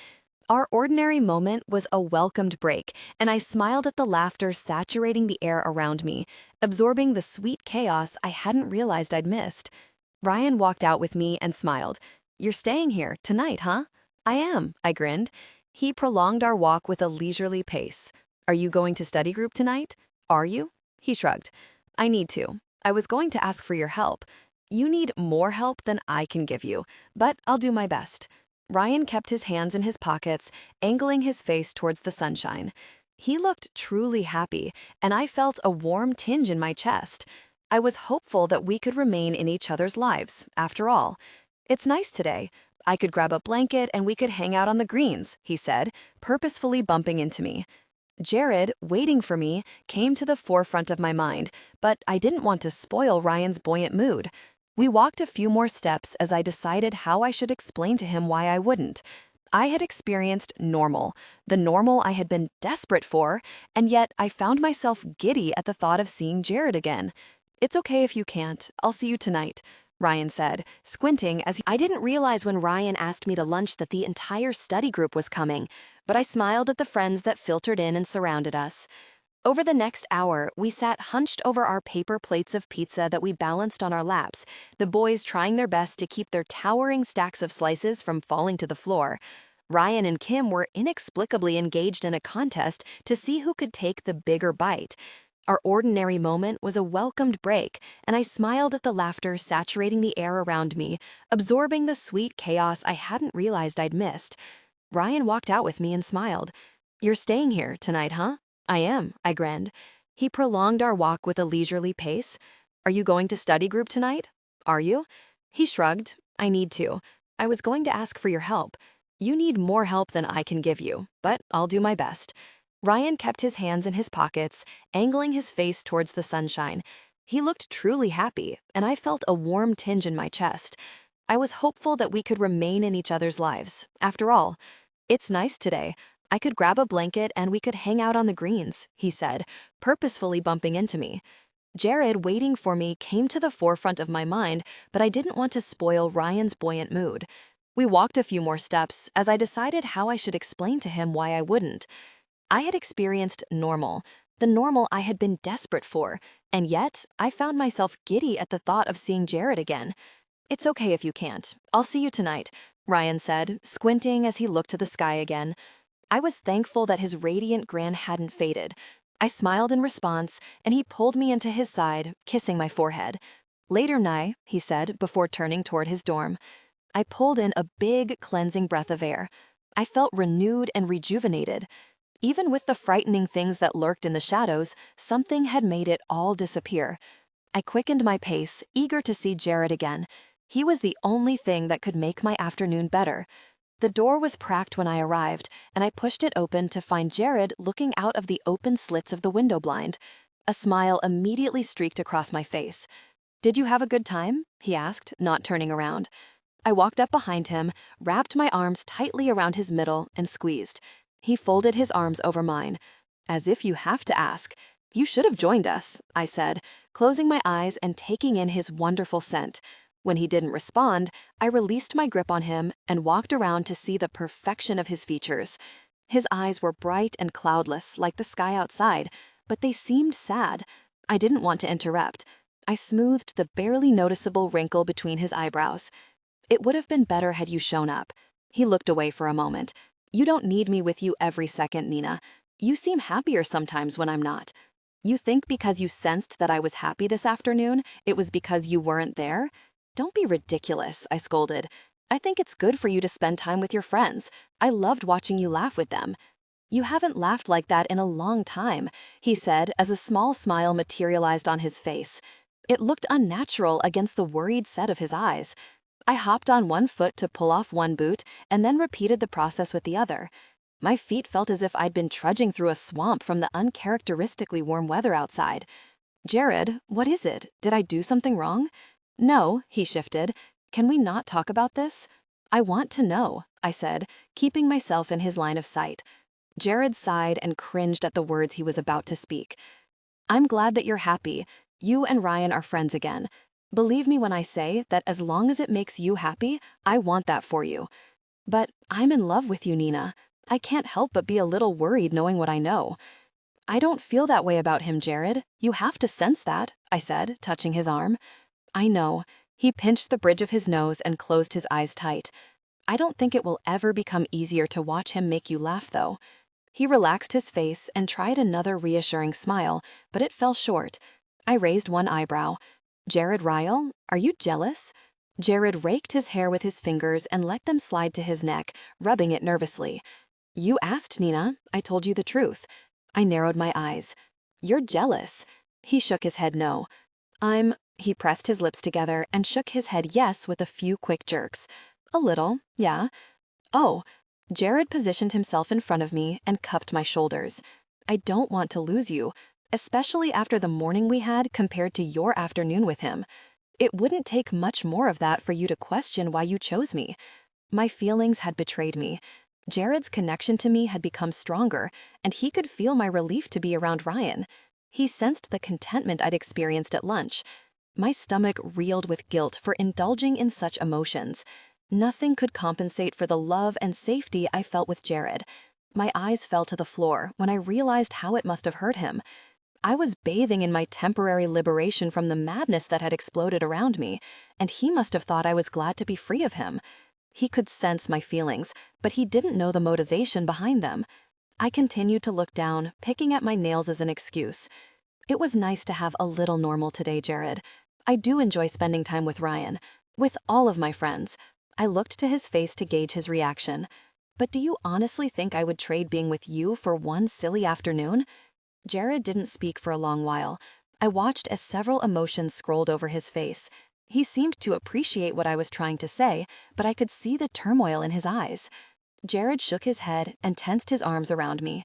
Our ordinary moment was a welcomed break, and I smiled at the laughter saturating the air around me, absorbing the sweet chaos I hadn't realized I'd missed. Ryan walked out with me and smiled. "You're staying here tonight, huh?" "I am," I grinned. He prolonged our walk with a leisurely pace. "Are you going to study group tonight?" "Are you?" He shrugged. "I need to. I was going to ask for your help. You need more help than I can give you, but I'll do my best." Ryan kept his hands in his pockets, angling his face towards the sunshine. He looked truly happy, and I felt a warm tinge in my chest. I was hopeful that we could remain in each other's lives, after all. "It's nice today. I could grab a blanket and we could hang out on the greens," he said, purposefully bumping into me. Jared, waiting for me, came to the forefront of my mind, but I didn't want to spoil Ryan's buoyant mood. We walked a few more steps as I decided how I should explain to him why I wouldn't. I had experienced normal, the normal I had been desperate for, and yet I found myself giddy at the thought of seeing Jared again. "It's okay if you can't. I'll see you tonight," Ryan said, squinting as I didn't realize when Ryan asked me to lunch that the entire study group was coming, but I smiled at the friends that filtered in and surrounded us. Over the next hour, we sat hunched over our paper plates of pizza that we balanced on our laps, the boys trying their best to keep their towering stacks of slices from falling to the floor. Ryan and Kim were inexplicably engaged in a contest to see who could take the bigger bite. Our ordinary moment was a welcomed break, and I smiled at the laughter saturating the air around me, absorbing the sweet chaos I hadn't realized I'd missed. Ryan walked out with me and smiled. "You're staying here tonight, huh?" "I am," I grinned. He prolonged our walk with a leisurely pace. "Are you going to study group tonight?" "Are you?" He shrugged. "I need to. I was going to ask for your help. You need more help than I can give you, but I'll do my best." Ryan kept his hands in his pockets, angling his face towards the sunshine. He looked truly happy, and I felt a warm tinge in my chest. I was hopeful that we could remain in each other's lives. After all, "It's nice today. I could grab a blanket and we could hang out on the greens," he said, purposefully bumping into me. Jared waiting for me came to the forefront of my mind, but I didn't want to spoil Ryan's buoyant mood. We walked a few more steps as I decided how I should explain to him why I wouldn't. I had experienced normal, the normal I had been desperate for, and yet I found myself giddy at the thought of seeing Jared again. "It's okay if you can't. I'll see you tonight," Ryan said, squinting as he looked to the sky again. I was thankful that his radiant grin hadn't faded. I smiled in response, and he pulled me into his side, kissing my forehead. "Later, Nye," he said before turning toward his dorm. I pulled in a big, cleansing breath of air. I felt renewed and rejuvenated. Even with the frightening things that lurked in the shadows, something had made it all disappear. I quickened my pace, eager to see Jared again. He was the only thing that could make my afternoon better. The door was cracked when I arrived, and I pushed it open to find Jared looking out of the open slits of the window blind. A smile immediately streaked across my face. "Did you have a good time?" he asked, not turning around. I walked up behind him, wrapped my arms tightly around his middle, and squeezed. He folded his arms over mine. "As if you have to ask. You should have joined us," I said, closing my eyes and taking in his wonderful scent. When he didn't respond, I released my grip on him and walked around to see the perfection of his features. His eyes were bright and cloudless like the sky outside, but they seemed sad. I didn't want to interrupt. I smoothed the barely noticeable wrinkle between his eyebrows. "It would have been better had you shown up." He looked away for a moment. "You don't need me with you every second, Nina. You seem happier sometimes when I'm not. You think because you sensed that I was happy this afternoon, it was because you weren't there? Don't be ridiculous," I scolded. "I think it's good for you to spend time with your friends. I loved watching you laugh with them." "You haven't laughed like that in a long time," he said as a small smile materialized on his face. It looked unnatural against the worried set of his eyes. I hopped on one foot to pull off one boot and then repeated the process with the other. My feet felt as if I'd been trudging through a swamp from the uncharacteristically warm weather outside. "Jared, what is it? Did I do something wrong?" "No," he shifted. "Can we not talk about this?" "I want to know," I said, keeping myself in his line of sight. Jared sighed and cringed at the words he was about to speak. "I'm glad that you're happy. You and Ryan are friends again. Believe me when I say that as long as it makes you happy, I want that for you. But I'm in love with you, Nina. I can't help but be a little worried knowing what I know." "I don't feel that way about him, Jared. You have to sense that," I said, touching his arm. "I know." He pinched the bridge of his nose and closed his eyes tight. "I don't think it will ever become easier to watch him make you laugh, though." He relaxed his face and tried another reassuring smile, but it fell short. I raised one eyebrow. "Jared Ryle, are you jealous?" Jared raked his hair with his fingers and let them slide to his neck, rubbing it nervously. "You asked, Nina. I told you the truth." I narrowed my eyes. "You're jealous." He shook his head no. He pressed his lips together and shook his head yes with a few quick jerks. "A little, yeah." "Oh." Jared positioned himself in front of me and cupped my shoulders. "I don't want to lose you, especially after the morning we had compared to your afternoon with him. It wouldn't take much more of that for you to question why you chose me." My feelings had betrayed me. Jared's connection to me had become stronger, and he could feel my relief to be around Ryan. He sensed the contentment I'd experienced at lunch. My stomach reeled with guilt for indulging in such emotions. Nothing could compensate for the love and safety I felt with Jared. My eyes fell to the floor when I realized how it must have hurt him. I was bathing in my temporary liberation from the madness that had exploded around me, and he must have thought I was glad to be free of him. He could sense my feelings, but he didn't know the motivation behind them. I continued to look down, picking at my nails as an excuse. It was nice to have a little normal today, Jared. I do enjoy spending time with Ryan, with all of my friends. I looked to his face to gauge his reaction. But do you honestly think I would trade being with you for one silly afternoon? Jared didn't speak for a long while. I watched as several emotions scrolled over his face. He seemed to appreciate what I was trying to say, but I could see the turmoil in his eyes. Jared shook his head and tensed his arms around me.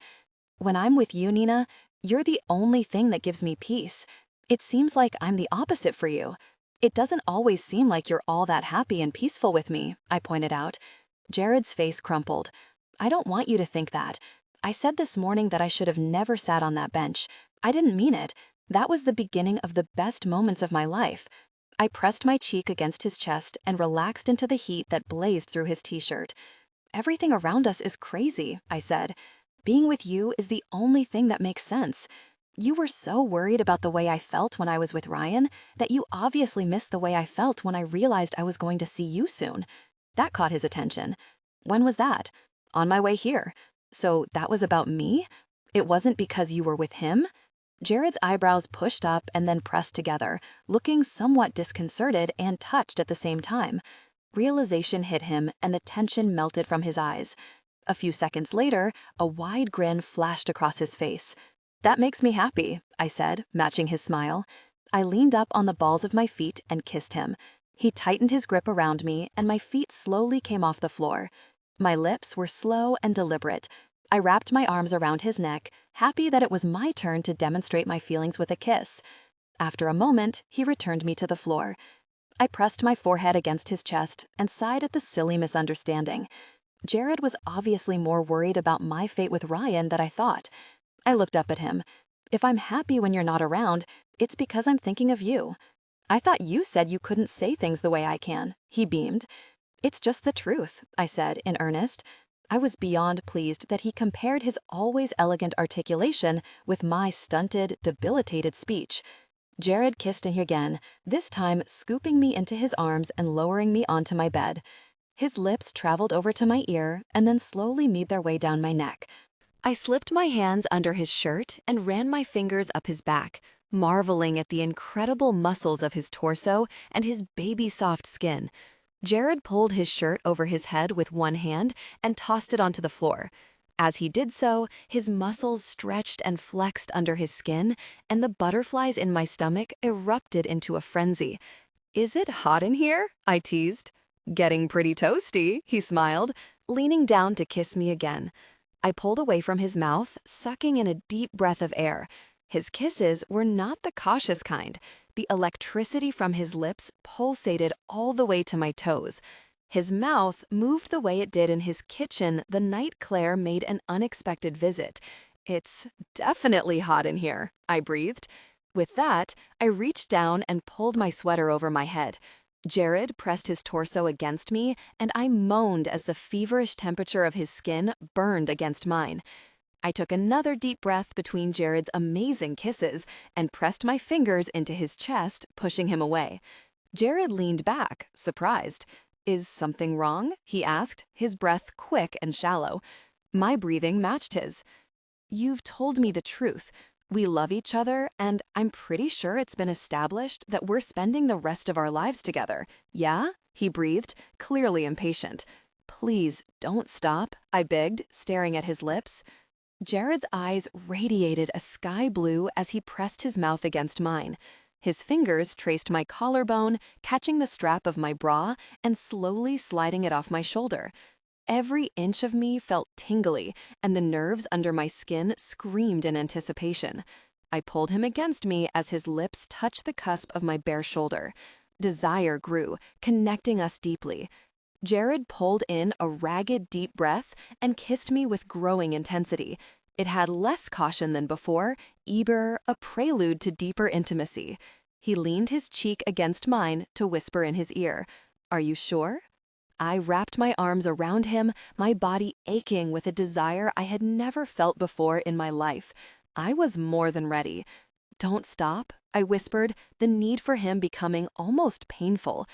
When I'm with you, Nina, you're the only thing that gives me peace. It seems like I'm the opposite for you. It doesn't always seem like you're all that happy and peaceful with me, I pointed out. Jared's face crumpled. I don't want you to think that. I said this morning that I should have never sat on that bench. I didn't mean it. That was the beginning of the best moments of my life. I pressed my cheek against his chest and relaxed into the heat that blazed through his t-shirt. Everything around us is crazy, I said. Being with you is the only thing that makes sense. You were so worried about the way I felt when I was with Ryan that you obviously missed the way I felt when I realized I was going to see you soon. That caught his attention. When was that? On my way here. So that was about me? It wasn't because you were with him? Jared's eyebrows pushed up and then pressed together, looking somewhat disconcerted and touched at the same time. Realization hit him and the tension melted from his eyes. A few seconds later, a wide grin flashed across his face. That makes me happy, I said, matching his smile. I leaned up on the balls of my feet and kissed him. He tightened his grip around me and my feet slowly came off the floor. My lips were slow and deliberate. I wrapped my arms around his neck, happy that it was my turn to demonstrate my feelings with a kiss. After a moment, he returned me to the floor. I pressed my forehead against his chest and sighed at the silly misunderstanding. Jared was obviously more worried about my fate with Ryan than I thought. I looked up at him. If I'm happy when you're not around, it's because I'm thinking of you. I thought you said you couldn't say things the way I can, he beamed. It's just the truth, I said in earnest. I was beyond pleased that he compared his always elegant articulation with my stunted, debilitated speech. Jared kissed me again, this time scooping me into his arms and lowering me onto my bed. His lips traveled over to my ear and then slowly made their way down my neck. I slipped my hands under his shirt and ran my fingers up his back, marveling at the incredible muscles of his torso and his baby-soft skin. Jared pulled his shirt over his head with one hand and tossed it onto the floor. As he did so, his muscles stretched and flexed under his skin, and the butterflies in my stomach erupted into a frenzy. "Is it hot in here?" I teased. "Getting pretty toasty," he smiled, leaning down to kiss me again. I pulled away from his mouth, sucking in a deep breath of air. His kisses were not the cautious kind. The electricity from his lips pulsated all the way to my toes. His mouth moved the way it did in his kitchen the night Claire made an unexpected visit. "It's definitely hot in here," I breathed. With that, I reached down and pulled my sweater over my head. Jared pressed his torso against me, and I moaned as the feverish temperature of his skin burned against mine. I took another deep breath between Jared's amazing kisses and pressed my fingers into his chest, pushing him away. Jared leaned back, surprised. "Is something wrong?" he asked, his breath quick and shallow. My breathing matched his. "You've told me the truth. We love each other, and I'm pretty sure it's been established that we're spending the rest of our lives together. Yeah?" he breathed, clearly impatient. "Please, don't stop," I begged, staring at his lips. Jared's eyes radiated a sky blue as he pressed his mouth against mine. His fingers traced my collarbone, catching the strap of my bra and slowly sliding it off my shoulder. Every inch of me felt tingly, and the nerves under my skin screamed in anticipation. I pulled him against me as his lips touched the cusp of my bare shoulder. Desire grew, connecting us deeply. Jared pulled in a ragged, deep breath and kissed me with growing intensity. It had less caution than before, eager, a prelude to deeper intimacy. He leaned his cheek against mine to whisper in his ear, "Are you sure?" I wrapped my arms around him, my body aching with a desire I had never felt before in my life. I was more than ready. "Don't stop," I whispered, the need for him becoming almost painful.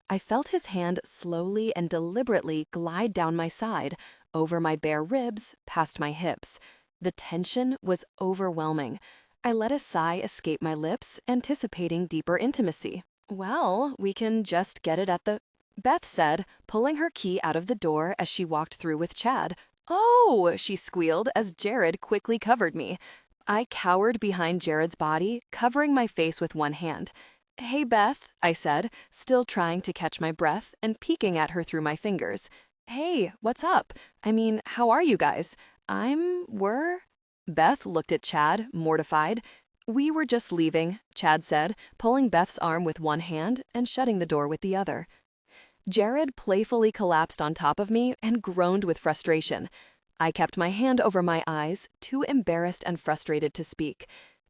I felt his hand slowly and deliberately glide down my side, over my bare ribs, past my hips. The tension was overwhelming. I let a sigh escape my lips, anticipating deeper intimacy. Well, we can just get it at the... Beth said, pulling her key out of the door as she walked through with Chad. Oh, she squealed as Jared quickly covered me. I cowered behind Jared's body, covering my face with one hand. Hey, Beth, I said, still trying to catch my breath and peeking at her through my fingers. Hey, what's up? I mean, how are you guys? We're... Beth looked at Chad, mortified. We were just leaving, Chad said, pulling Beth's arm with one hand and shutting the door with the other. Jared playfully collapsed on top of me and groaned with frustration. I kept my hand over my eyes, too embarrassed and frustrated to speak.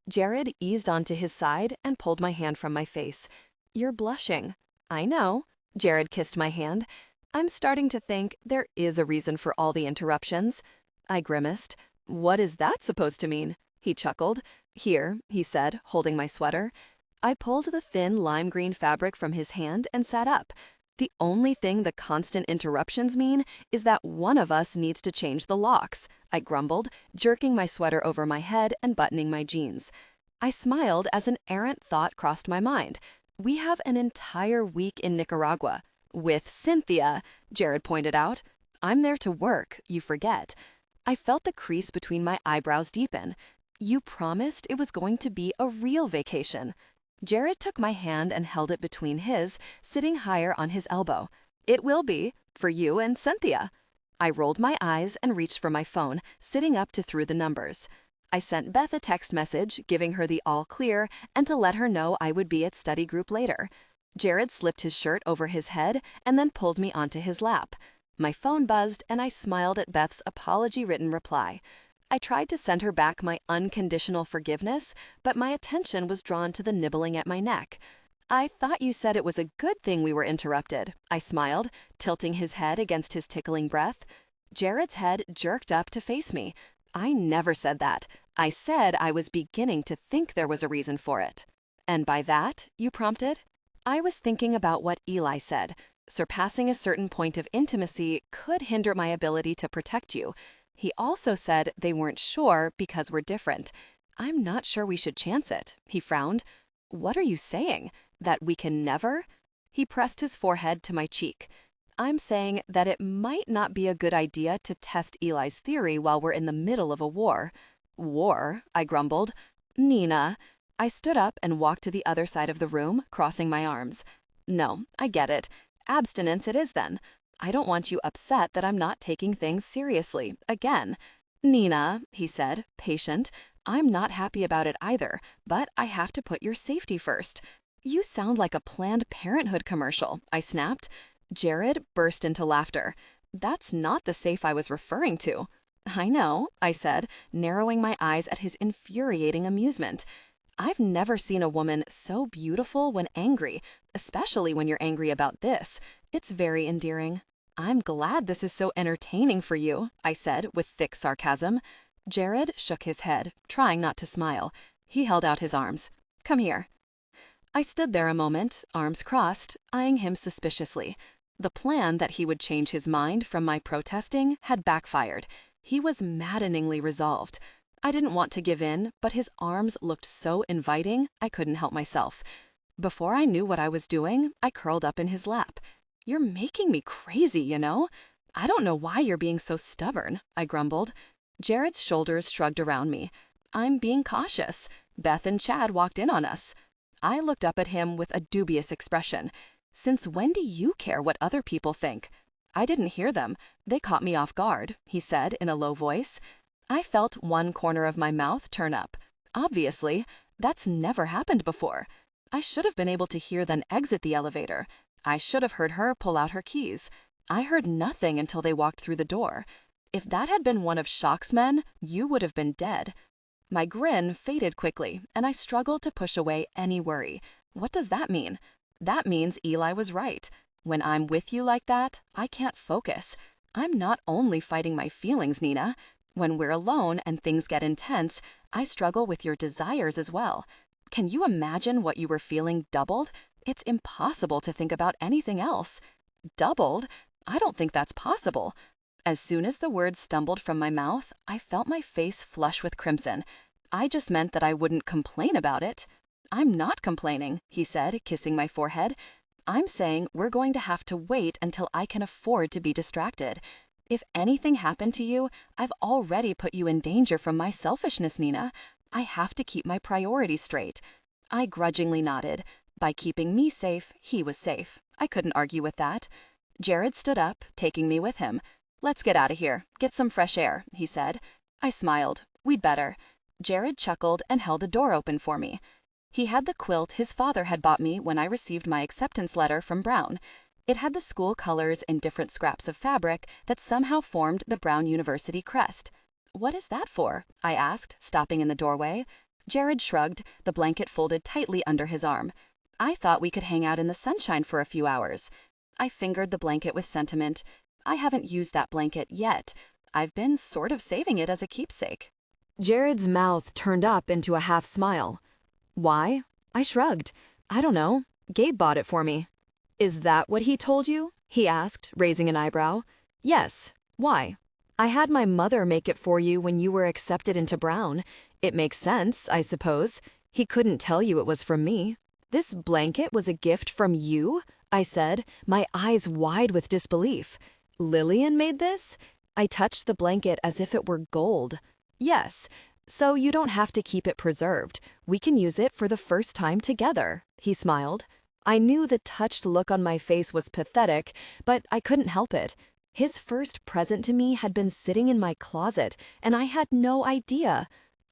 Jared eased onto his side and pulled my hand from my face. You're blushing. I know. Jared kissed my hand. I'm starting to think there is a reason for all the interruptions. I grimaced. What is that supposed to mean? He chuckled. Here, he said, holding my sweater. I pulled the thin lime green fabric from his hand and sat up. The only thing the constant interruptions mean is that one of us needs to change the locks, I grumbled, jerking my sweater over my head and buttoning my jeans. I smiled as an errant thought crossed my mind. We have an entire week in Nicaragua. With Cynthia, Jared pointed out. I'm there to work, you forget. I felt the crease between my eyebrows deepen. You promised it was going to be a real vacation. Jared took my hand and held it between his, sitting higher on his elbow. It will be, for you and Cynthia. I rolled my eyes and reached for my phone, sitting up to through the numbers. I sent Beth a text message, giving her the all clear and to let her know I would be at study group later. Jared slipped his shirt over his head and then pulled me onto his lap. My phone buzzed and I smiled at Beth's apology-written reply. I tried to send her back my unconditional forgiveness, but my attention was drawn to the nibbling at my neck. I thought you said it was a good thing we were interrupted, I smiled, tilting his head against his tickling breath. Jared's head jerked up to face me. I never said that. I said I was beginning to think there was a reason for it. And by that, you prompted? I was thinking about what Eli said. Surpassing a certain point of intimacy could hinder my ability to protect you. He also said they weren't sure because we're different. I'm not sure we should chance it, he frowned. What are you saying? That we can never? He pressed his forehead to my cheek. I'm saying that it might not be a good idea to test Eli's theory while we're in the middle of a war. War? I grumbled. Nina. I stood up and walked to the other side of the room, crossing my arms. No, I get it. Abstinence it is then. I don't want you upset that I'm not taking things seriously, again. Nina, he said, patient, I'm not happy about it either, but I have to put your safety first. You sound like a Planned Parenthood commercial, I snapped. Jared burst into laughter. That's not the safe I was referring to. I know, I said, narrowing my eyes at his infuriating amusement. I've never seen a woman so beautiful when angry, especially when you're angry about this. It's very endearing. I'm glad this is so entertaining for you, I said with thick sarcasm. Jared shook his head, trying not to smile. He held out his arms. Come here. I stood there a moment, arms crossed, eyeing him suspiciously. The plan that he would change his mind from my protesting had backfired. He was maddeningly resolved. I didn't want to give in, but his arms looked so inviting, I couldn't help myself. Before I knew what I was doing, I curled up in his lap. You're making me crazy, you know? I don't know why you're being so stubborn, I grumbled. Jared's shoulders shrugged around me. I'm being cautious. Beth and Chad walked in on us. I looked up at him with a dubious expression. Since when do you care what other people think? I didn't hear them. They caught me off guard, he said in a low voice. I felt one corner of my mouth turn up. Obviously, that's never happened before. I should have been able to hear them exit the elevator. I should have heard her pull out her keys. I heard nothing until they walked through the door. If that had been one of Shock's men, you would have been dead. My grin faded quickly, and I struggled to push away any worry. What does that mean? That means Eli was right. When I'm with you like that, I can't focus. I'm not only fighting my feelings, Nina. When we're alone and things get intense, I struggle with your desires as well. Can you imagine what you were feeling doubled? It's impossible to think about anything else. Doubled? I don't think that's possible. As soon as the words stumbled from my mouth, I felt my face flush with crimson. I just meant that I wouldn't complain about it. I'm not complaining, he said, kissing my forehead. I'm saying we're going to have to wait until I can afford to be distracted. If anything happened to you, I've already put you in danger from my selfishness, Nina. I have to keep my priorities straight. I grudgingly nodded. By keeping me safe, he was safe. I couldn't argue with that. Jared stood up, taking me with him. Let's get out of here. Get some fresh air, he said. I smiled. We'd better. Jared chuckled and held the door open for me. He had the quilt his father had bought me when I received my acceptance letter from Brown. It had the school colors in different scraps of fabric that somehow formed the Brown University crest. What is that for? I asked, stopping in the doorway. Jared shrugged, the blanket folded tightly under his arm. I thought we could hang out in the sunshine for a few hours. I fingered the blanket with sentiment. I haven't used that blanket yet. I've been sort of saving it as a keepsake. Jared's mouth turned up into a half smile. Why? I shrugged. I don't know. Gabe bought it for me. Is that what he told you? He asked, raising an eyebrow. Yes. Why? I had my mother make it for you when you were accepted into Brown. It makes sense, I suppose. He couldn't tell you it was from me. This blanket was a gift from you? I said, my eyes wide with disbelief. Lillian made this? I touched the blanket as if it were gold. Yes. So you don't have to keep it preserved. We can use it for the first time together, he smiled. I knew the touched look on my face was pathetic, but I couldn't help it. His first present to me had been sitting in my closet, and I had no idea.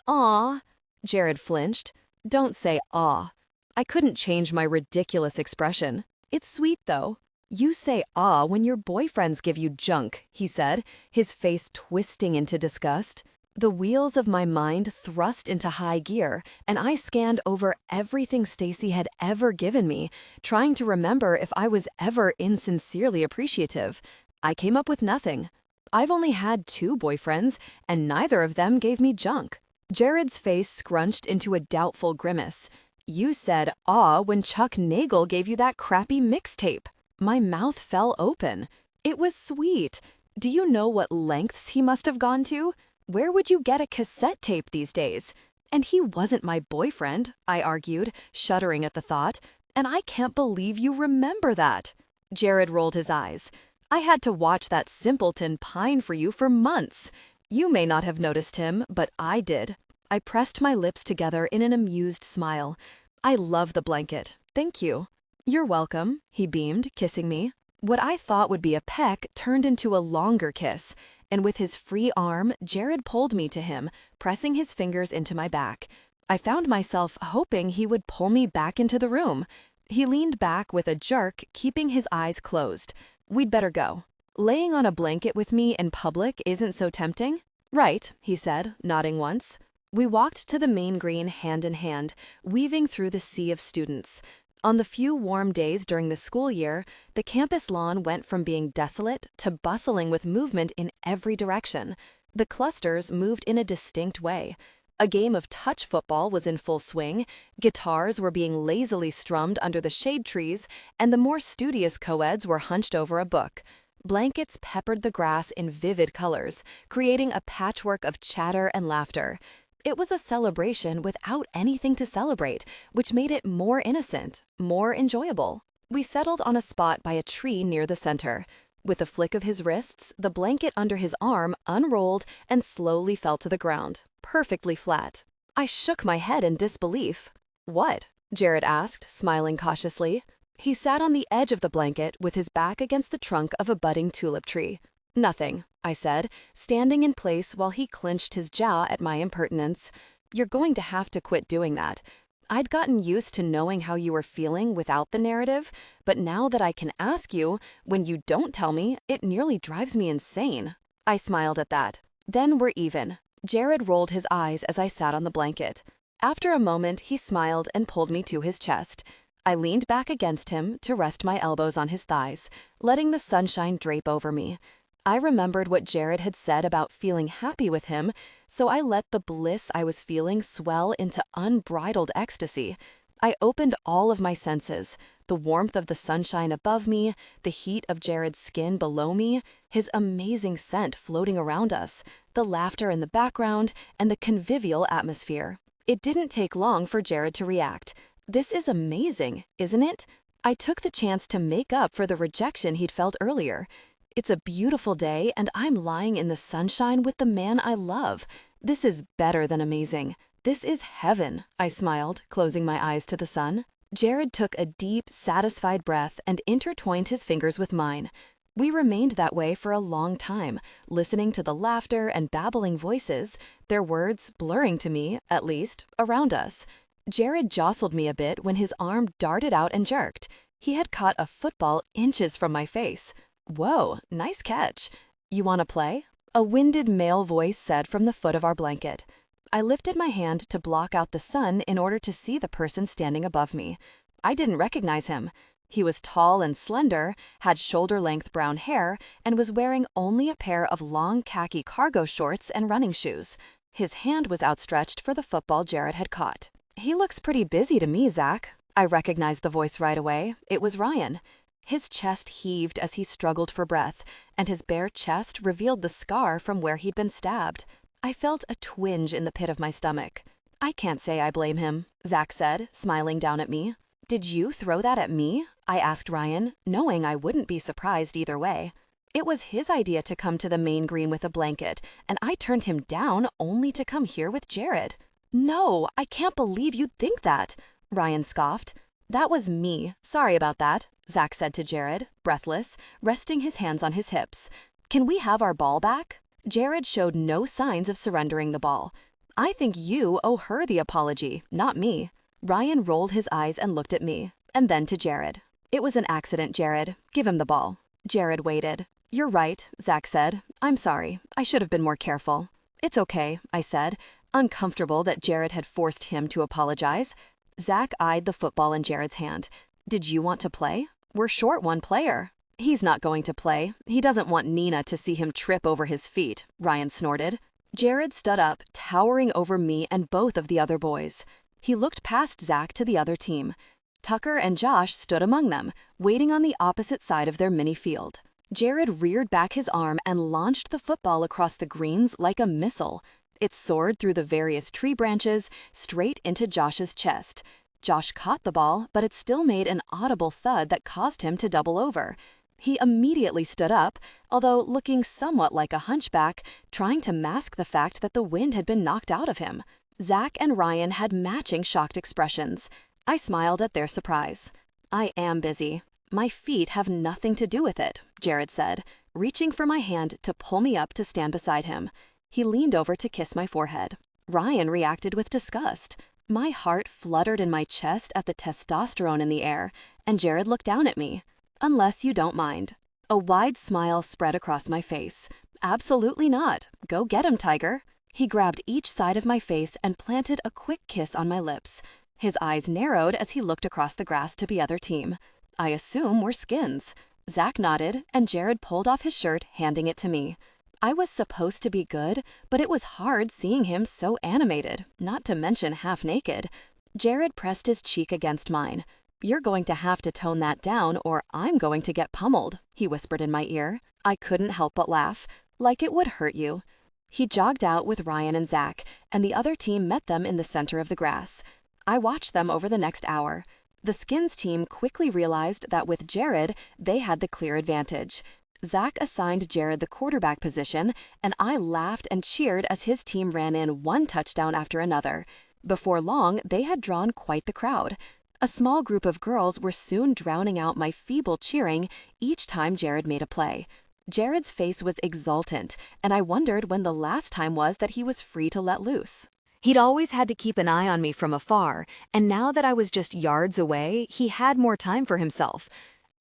Aw, Jared flinched. Don't say aw. I couldn't change my ridiculous expression. It's sweet, though. You say aw when your boyfriends give you junk, he said, his face twisting into disgust. The wheels of my mind thrust into high gear, and I scanned over everything Stacy had ever given me, trying to remember if I was ever insincerely appreciative. I came up with nothing. I've only had 2 boyfriends, and neither of them gave me junk. Jared's face scrunched into a doubtful grimace. You said aw when Chuck Nagel gave you that crappy mixtape. My mouth fell open. It was sweet. Do you know what lengths he must have gone to? Where would you get a cassette tape these days? And he wasn't my boyfriend, I argued, shuddering at the thought. And I can't believe you remember that. Jared rolled his eyes. I had to watch that simpleton pine for you for months. You may not have noticed him, but I did. I pressed my lips together in an amused smile. I love the blanket. Thank you. You're welcome, he beamed, kissing me. What I thought would be a peck turned into a longer kiss, and with his free arm, Jared pulled me to him, pressing his fingers into my back. I found myself hoping he would pull me back into the room. He leaned back with a jerk, keeping his eyes closed. We'd better go. Laying on a blanket with me in public isn't so tempting? Right, he said, nodding once. We walked to the main green hand in hand, weaving through the sea of students. On the few warm days during the school year, the campus lawn went from being desolate to bustling with movement in every direction. The clusters moved in a distinct way. A game of touch football was in full swing, guitars were being lazily strummed under the shade trees, and the more studious co-eds were hunched over a book. Blankets peppered the grass in vivid colors, creating a patchwork of chatter and laughter. It was a celebration without anything to celebrate, which made it more innocent, more enjoyable. We settled on a spot by a tree near the center. With a flick of his wrists, the blanket under his arm unrolled and slowly fell to the ground, perfectly flat. I shook my head in disbelief. What? Jared asked, smiling cautiously. He sat on the edge of the blanket with his back against the trunk of a budding tulip tree. Nothing, I said, standing in place while he clenched his jaw at my impertinence. You're going to have to quit doing that. I'd gotten used to knowing how you were feeling without the narrative, but now that I can ask you, when you don't tell me, it nearly drives me insane. I smiled at that. Then we're even. Jared rolled his eyes as I sat on the blanket. After a moment, he smiled and pulled me to his chest. I leaned back against him to rest my elbows on his thighs, letting the sunshine drape over me. I remembered what Jared had said about feeling happy with him, so I let the bliss I was feeling swell into unbridled ecstasy. I opened all of my senses, The warmth of the sunshine above me, the heat of Jared's skin below me, his amazing scent floating around us, the laughter in the background, and the convivial atmosphere. It didn't take long for Jared to react. "This is amazing, isn't it?" I took the chance to make up for the rejection he'd felt earlier. "It's a beautiful day, and I'm lying in the sunshine with the man I love. This is better than amazing. This is heaven," I smiled, closing my eyes to the sun. Jared took a deep, satisfied breath and intertwined his fingers with mine. We remained that way for a long time, listening to the laughter and babbling voices, their words blurring to me, at least, around us. Jared jostled me a bit when his arm darted out and jerked. He had caught a football inches from my face. "Whoa, nice catch. You want to play?" A winded male voice said from the foot of our blanket. I lifted my hand to block out the sun in order to see the person standing above me. I didn't recognize him. He was tall and slender, had shoulder-length brown hair, and was wearing only a pair of long khaki cargo shorts and running shoes. His hand was outstretched for the football Jared had caught. "He looks pretty busy to me, Zach." I recognized the voice right away. It was Ryan. His chest heaved as he struggled for breath, and his bare chest revealed the scar from where he'd been stabbed. I felt a twinge in the pit of my stomach. "I can't say I blame him," Zach said, smiling down at me. "Did you throw that at me?" I asked Ryan, knowing I wouldn't be surprised either way. It was his idea to come to the main green with a blanket, and I turned him down only to come here with Jared. "No, I can't believe you'd think that," Ryan scoffed. "That was me. Sorry about that," Zach said to Jared, breathless, resting his hands on his hips. "Can we have our ball back?" Jared showed no signs of surrendering the ball. "I think you owe her the apology, not me." Ryan rolled his eyes and looked at me, and then to Jared. "It was an accident, Jared. Give him the ball." Jared waited. "You're right," Zach said. "I'm sorry. I should have been more careful." "It's okay," I said, uncomfortable that Jared had forced him to apologize. Zach eyed the football in Jared's hand. "Did you want to play? We're short one player." "He's not going to play. He doesn't want Nina to see him trip over his feet," Ryan snorted. Jared stood up, towering over me and both of the other boys. He looked past Zach to the other team. Tucker and Josh stood among them, waiting on the opposite side of their mini field. Jared reared back his arm and launched the football across the greens like a missile. It soared through the various tree branches, straight into Josh's chest. Josh caught the ball, but it still made an audible thud that caused him to double over. He immediately stood up, although looking somewhat like a hunchback, trying to mask the fact that the wind had been knocked out of him. Zach and Ryan had matching shocked expressions. I smiled at their surprise. "I am busy. My feet have nothing to do with it," Jared said, reaching for my hand to pull me up to stand beside him. He leaned over to kiss my forehead. Ryan reacted with disgust. My heart fluttered in my chest at the testosterone in the air, and Jared looked down at me. "Unless you don't mind." A wide smile spread across my face. "Absolutely not. Go get him, Tiger." He grabbed each side of my face and planted a quick kiss on my lips. His eyes narrowed as he looked across the grass to the other team. "I assume we're skins." Zach nodded, and Jared pulled off his shirt, handing it to me. I was supposed to be good, but it was hard seeing him so animated, not to mention half naked. Jared pressed his cheek against mine. "You're going to have to tone that down or I'm going to get pummeled," he whispered in my ear. I couldn't help but laugh, like it would hurt you. He jogged out with Ryan and Zach, and the other team met them in the center of the grass. I watched them over the next hour. The Skins team quickly realized that with Jared, they had the clear advantage. Zach assigned Jared the quarterback position, and I laughed and cheered as his team ran in one touchdown after another. Before long, they had drawn quite the crowd. A small group of girls were soon drowning out my feeble cheering each time Jared made a play. Jared's face was exultant, and I wondered when the last time was that he was free to let loose. He'd always had to keep an eye on me from afar, and now that I was just yards away, he had more time for himself.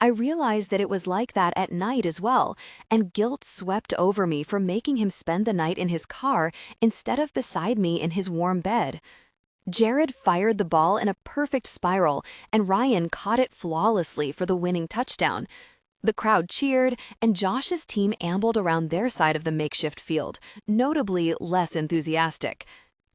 I realized that it was like that at night as well, and guilt swept over me for making him spend the night in his car instead of beside me in his warm bed. Jared fired the ball in a perfect spiral, and Ryan caught it flawlessly for the winning touchdown. The crowd cheered, and Josh's team ambled around their side of the makeshift field, notably less enthusiastic.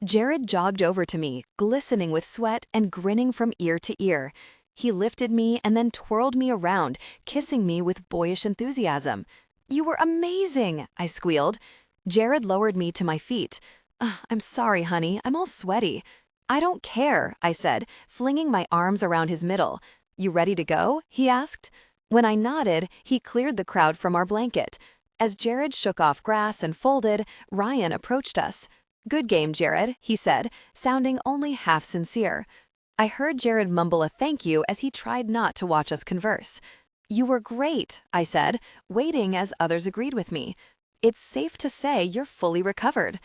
Jared jogged over to me, glistening with sweat and grinning from ear to ear. He lifted me and then twirled me around, kissing me with boyish enthusiasm. "You were amazing," I squealed. Jared lowered me to my feet. "I'm sorry, honey, I'm all sweaty." "I don't care," I said, flinging my arms around his middle. "You ready to go?" he asked. When I nodded, he cleared the crowd from our blanket. As Jared shook off grass and folded, Ryan approached us. "Good game, Jared," he said, sounding only half sincere. I heard Jared mumble a thank you as he tried not to watch us converse. "You were great," I said, waiting as others agreed with me. "It's safe to say you're fully recovered."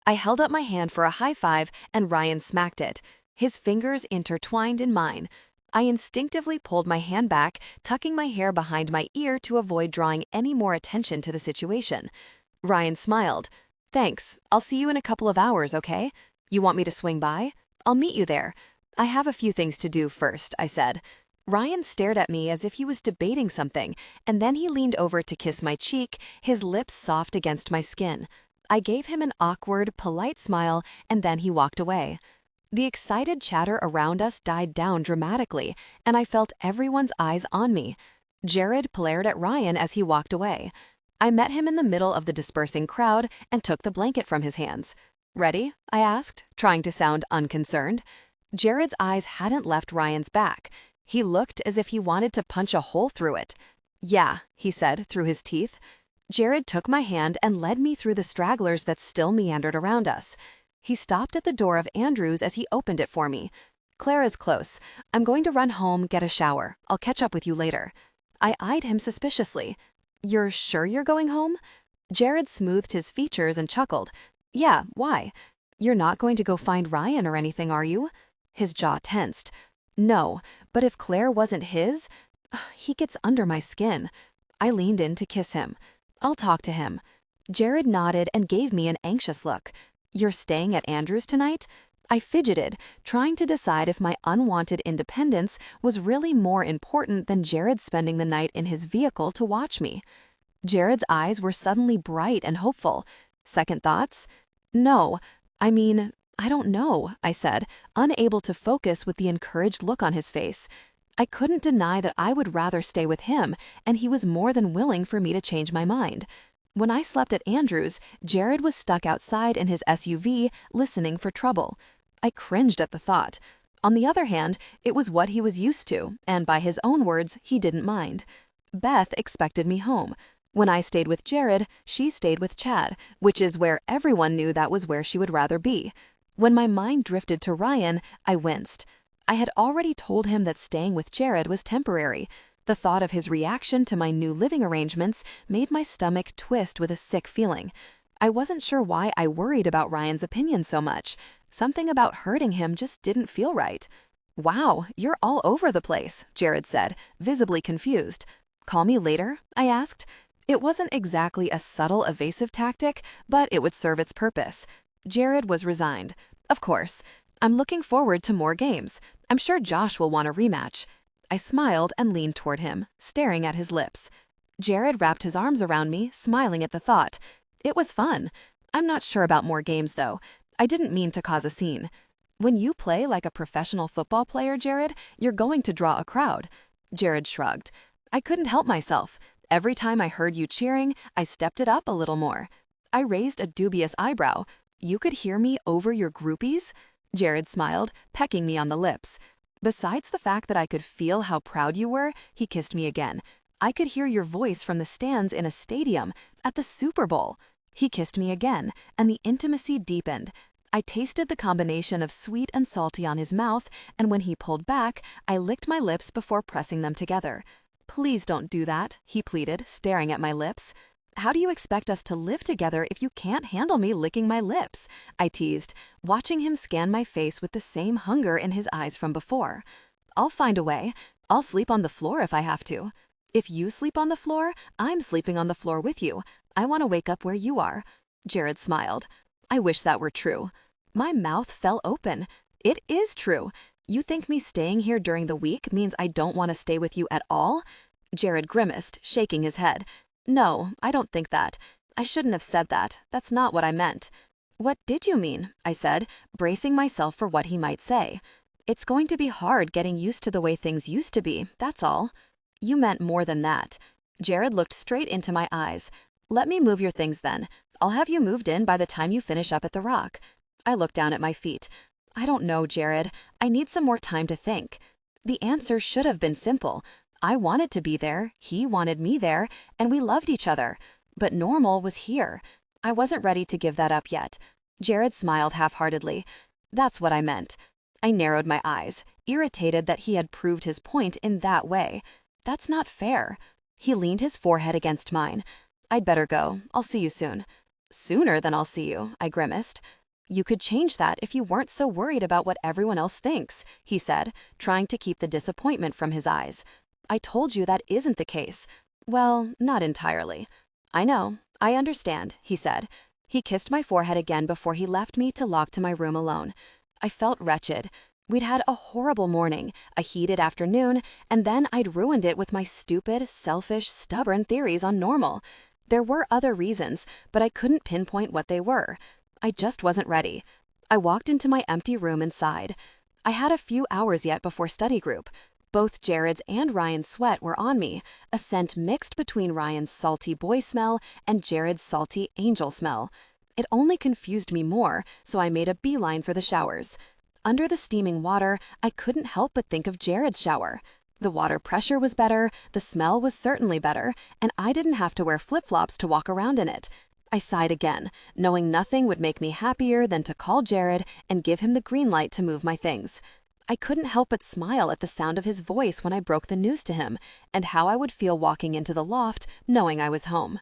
I held up my hand for a high five and Ryan smacked it. His fingers intertwined in mine. I instinctively pulled my hand back, tucking my hair behind my ear to avoid drawing any more attention to the situation. Ryan smiled. "Thanks. I'll see you in a couple of hours, okay? You want me to swing by? I'll meet you there." "I have a few things to do first," I said. Ryan stared at me as if he was debating something, and then he leaned over to kiss my cheek, his lips soft against my skin. I gave him an awkward, polite smile, and then he walked away. The excited chatter around us died down dramatically, and I felt everyone's eyes on me. Jared glared at Ryan as he walked away. I met him in the middle of the dispersing crowd and took the blanket from his hands. "Ready?" I asked, trying to sound unconcerned. Jared's eyes hadn't left Ryan's back. He looked as if he wanted to punch a hole through it. "Yeah," he said through his teeth. Jared took my hand and led me through the stragglers that still meandered around us. He stopped at the door of Andrew's as he opened it for me. "Clara's close. I'm going to run home, get a shower. I'll catch up with you later." I eyed him suspiciously. "You're sure you're going home?" Jared smoothed his features and chuckled. "Yeah, why? You're not going to go find Ryan or anything, are you?" His jaw tensed. "No, but if Claire wasn't his, he gets under my skin." I leaned in to kiss him. "I'll talk to him." Jared nodded and gave me an anxious look. "You're staying at Andrew's tonight?" I fidgeted, trying to decide if my unwanted independence was really more important than Jared spending the night in his vehicle to watch me. Jared's eyes were suddenly bright and hopeful. "Second thoughts?" "No, I mean, I don't know," I said, unable to focus with the encouraged look on his face. I couldn't deny that I would rather stay with him, and he was more than willing for me to change my mind. When I slept at Andrew's, Jared was stuck outside in his SUV, listening for trouble. I cringed at the thought. On the other hand, it was what he was used to, and by his own words, he didn't mind. Beth expected me home. When I stayed with Jared, she stayed with Chad, which is where everyone knew that was where she would rather be. When my mind drifted to Ryan, I winced. I had already told him that staying with Jared was temporary. The thought of his reaction to my new living arrangements made my stomach twist with a sick feeling. I wasn't sure why I worried about Ryan's opinion so much. Something about hurting him just didn't feel right. "Wow, you're all over the place," Jared said, visibly confused. "Call me later?" I asked. It wasn't exactly a subtle evasive tactic, but it would serve its purpose. Jared was resigned. "Of course. I'm looking forward to more games. I'm sure Josh will want a rematch." I smiled and leaned toward him, staring at his lips. Jared wrapped his arms around me, smiling at the thought. It was fun. I'm not sure about more games, though. I didn't mean to cause a scene. "When you play like a professional football player, Jared, you're going to draw a crowd." Jared shrugged. "I couldn't help myself. Every time I heard you cheering, I stepped it up a little more." I raised a dubious eyebrow. "You could hear me over your groupies?" Jared smiled, pecking me on the lips. "Besides the fact that I could feel how proud you were," he kissed me again, "I could hear your voice from the stands in a stadium, at the Super Bowl." He kissed me again, and the intimacy deepened. I tasted the combination of sweet and salty on his mouth, and when he pulled back, I licked my lips before pressing them together. "Please don't do that," he pleaded, staring at my lips. "How do you expect us to live together if you can't handle me licking my lips?" I teased, watching him scan my face with the same hunger in his eyes from before. "I'll find a way. I'll sleep on the floor if I have to." "If you sleep on the floor, I'm sleeping on the floor with you. I want to wake up where you are." Jared smiled. "I wish that were true." My mouth fell open. "It is true. You think me staying here during the week means I don't want to stay with you at all?" Jared grimaced, shaking his head. "No, I don't think that. I shouldn't have said that. That's not what I meant." "What did you mean?" I said, bracing myself for what he might say. It's going to be hard getting used to the way things used to be, that's all. You meant more than that. Jared looked straight into my eyes. Let me move your things then. I'll have you moved in by the time you finish up at the Rock. I looked down at my feet. I don't know, Jared. I need some more time to think. The answer should have been simple. I wanted to be there, he wanted me there, and we loved each other. But Normal was here. I wasn't ready to give that up yet. Jared smiled half-heartedly. That's what I meant. I narrowed my eyes, irritated that he had proved his point in that way. That's not fair. He leaned his forehead against mine. I'd better go. I'll see you soon. Sooner than I'll see you, I grimaced. You could change that if you weren't so worried about what everyone else thinks, he said, trying to keep the disappointment from his eyes. I told you that isn't the case. Well, not entirely. I know. I understand, he said. He kissed my forehead again before he left me to walk to my room alone. I felt wretched. We'd had a horrible morning, a heated afternoon, and then I'd ruined it with my stupid, selfish, stubborn theories on Normal. There were other reasons, but I couldn't pinpoint what they were. I just wasn't ready. I walked into my empty room and sighed. I had a few hours yet before study group. Both Jared's and Ryan's sweat were on me, a scent mixed between Ryan's salty boy smell and Jared's salty angel smell. It only confused me more, so I made a beeline for the showers. Under the steaming water, I couldn't help but think of Jared's shower. The water pressure was better, the smell was certainly better, and I didn't have to wear flip-flops to walk around in it. I sighed again, knowing nothing would make me happier than to call Jared and give him the green light to move my things. I couldn't help but smile at the sound of his voice when I broke the news to him, and how I would feel walking into the loft, knowing I was home.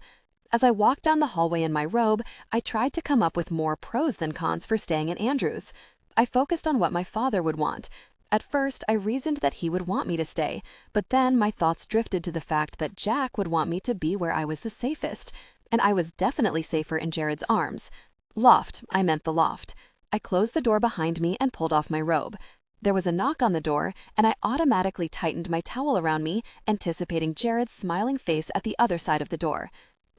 As I walked down the hallway in my robe, I tried to come up with more pros than cons for staying at Andrew's. I focused on what my father would want. At first, I reasoned that he would want me to stay, but then my thoughts drifted to the fact that Jack would want me to be where I was the safest, and I was definitely safer in Jared's arms. Loft, I meant the loft. I closed the door behind me and pulled off my robe. There was a knock on the door, and I automatically tightened my towel around me, anticipating Jared's smiling face at the other side of the door.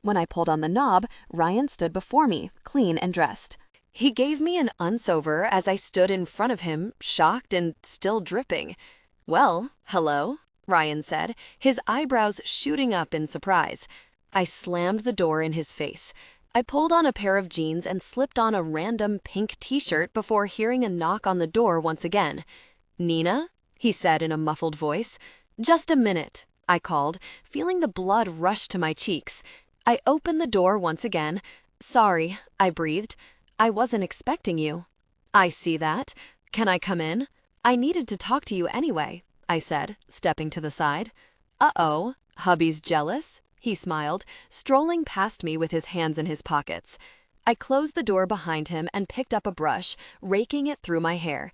When I pulled on the knob, Ryan stood before me, clean and dressed. He gave me an once-over as I stood in front of him, shocked and still dripping. "Well, hello," Ryan said, his eyebrows shooting up in surprise. I slammed the door in his face. I pulled on a pair of jeans and slipped on a random pink t-shirt before hearing a knock on the door once again. "Nina?" he said in a muffled voice. "Just a minute," I called, feeling the blood rush to my cheeks. I opened the door once again. "Sorry," I breathed. "I wasn't expecting you." "I see that. Can I come in? I needed to talk to you anyway," I said, stepping to the side. "Uh-oh, hubby's jealous?" He smiled, strolling past me with his hands in his pockets. I closed the door behind him and picked up a brush, raking it through my hair.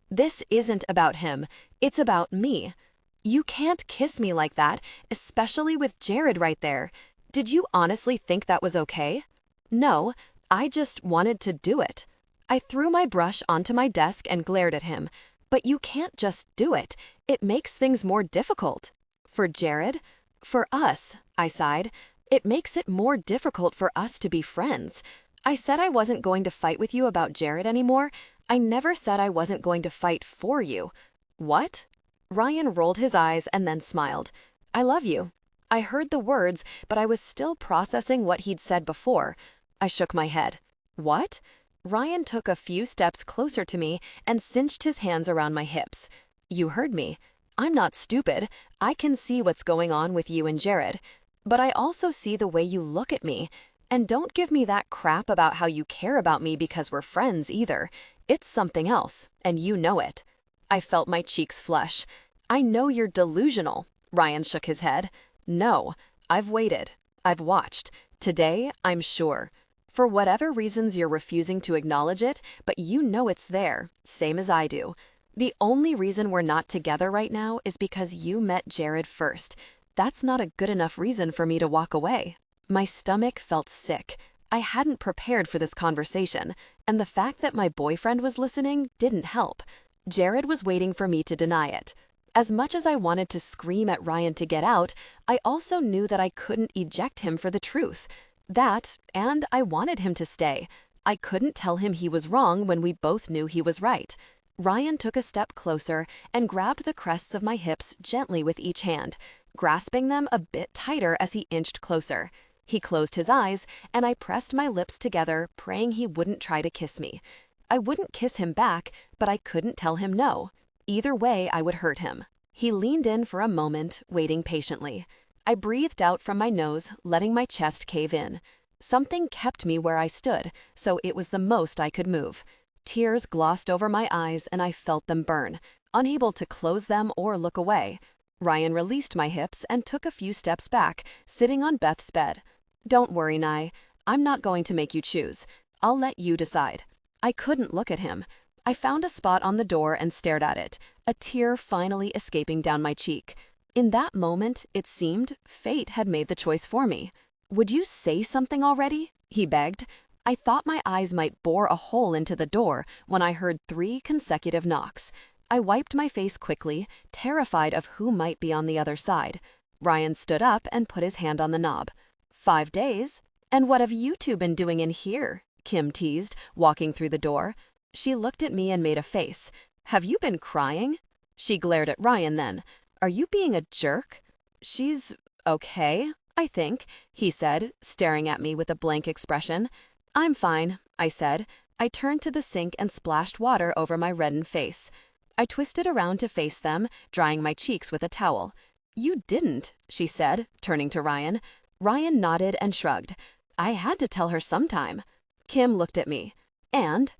"This isn't about him. It's about me. You can't kiss me like that, especially with Jared right there. Did you honestly think that was okay?" "No, I just wanted to do it." I threw my brush onto my desk and glared at him. "But you can't just do it. It makes things more difficult." "For Jared?" "For us," I sighed. "It makes it more difficult for us to be friends. I said I wasn't going to fight with you about Jared anymore. I never said I wasn't going to fight for you." "What?" Ryan rolled his eyes and then smiled. "I love you." I heard the words, but I was still processing what he'd said before. I shook my head. "What?" Ryan took a few steps closer to me and cinched his hands around my hips. "You heard me. I'm not stupid. I can see what's going on with you and Jared. But I also see the way you look at me. And don't give me that crap about how you care about me because we're friends either. It's something else, and you know it." I felt my cheeks flush. "I know you're delusional." Ryan shook his head. "No, I've waited. I've watched. Today, I'm sure. For whatever reasons you're refusing to acknowledge it, but you know it's there, same as I do. The only reason we're not together right now is because you met Jared first. That's not a good enough reason for me to walk away." My stomach felt sick. I hadn't prepared for this conversation, and the fact that my boyfriend was listening didn't help. Jared was waiting for me to deny it. As much as I wanted to scream at Ryan to get out, I also knew that I couldn't eject him for the truth. That, and I wanted him to stay. I couldn't tell him he was wrong when we both knew he was right. Ryan took a step closer and grabbed the crests of my hips gently with each hand, grasping them a bit tighter as he inched closer. He closed his eyes, and I pressed my lips together, praying he wouldn't try to kiss me. I wouldn't kiss him back, but I couldn't tell him no. Either way, I would hurt him. He leaned in for a moment, waiting patiently. I breathed out from my nose, letting my chest cave in. Something kept me where I stood, so it was the most I could move. Tears glossed over my eyes and I felt them burn, unable to close them or look away. Ryan released my hips and took a few steps back, sitting on Beth's bed. "Don't worry, Nye. I'm not going to make you choose. I'll let you decide." I couldn't look at him. I found a spot on the door and stared at it, a tear finally escaping down my cheek. In that moment, it seemed fate had made the choice for me. "Would you say something already?" he begged. I thought my eyes might bore a hole into the door when I heard 3 consecutive knocks. I wiped my face quickly, terrified of who might be on the other side. Ryan stood up and put his hand on the knob. 5 days? And what have you two been doing in here?" Kim teased, walking through the door. She looked at me and made a face. "Have you been crying?" She glared at Ryan then. "Are you being a jerk?" "She's okay, I think," he said, staring at me with a blank expression. "I'm fine," I said. I turned to the sink and splashed water over my reddened face. I twisted around to face them, drying my cheeks with a towel. "You didn't," she said, turning to Ryan. Ryan nodded and shrugged. "I had to tell her sometime." Kim looked at me. "And?"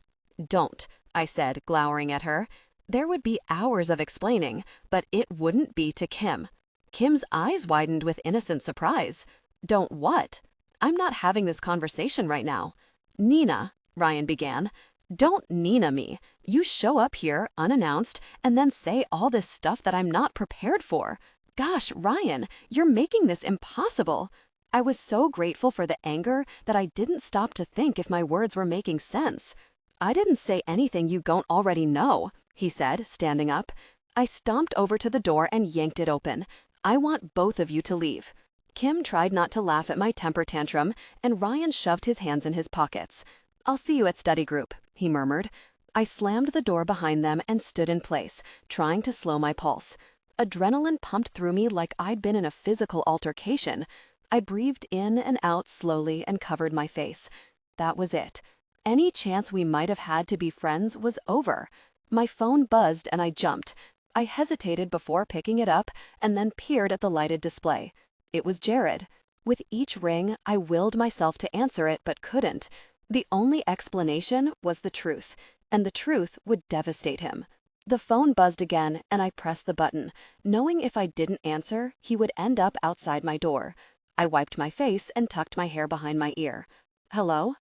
"Don't," I said, glowering at her. There would be hours of explaining, but it wouldn't be to Kim. Kim's eyes widened with innocent surprise. "Don't what?" "I'm not having this conversation right now." "Nina," Ryan began. "Don't Nina me. You show up here, unannounced, and then say all this stuff that I'm not prepared for. Gosh, Ryan, you're making this impossible." I was so grateful for the anger that I didn't stop to think if my words were making sense. "I didn't say anything you don't already know," he said, standing up. I stomped over to the door and yanked it open. "I want both of you to leave." Kim tried not to laugh at my temper tantrum, and Ryan shoved his hands in his pockets. "I'll see you at study group," he murmured. I slammed the door behind them and stood in place, trying to slow my pulse. Adrenaline pumped through me like I'd been in a physical altercation. I breathed in and out slowly and covered my face. That was it. Any chance we might have had to be friends was over. My phone buzzed and I jumped. I hesitated before picking it up and then peered at the lighted display. It was Jared. With each ring, I willed myself to answer it but couldn't. The only explanation was the truth, and the truth would devastate him. The phone buzzed again and I pressed the button, knowing if I didn't answer, he would end up outside my door. I wiped my face and tucked my hair behind my ear. "Hello?"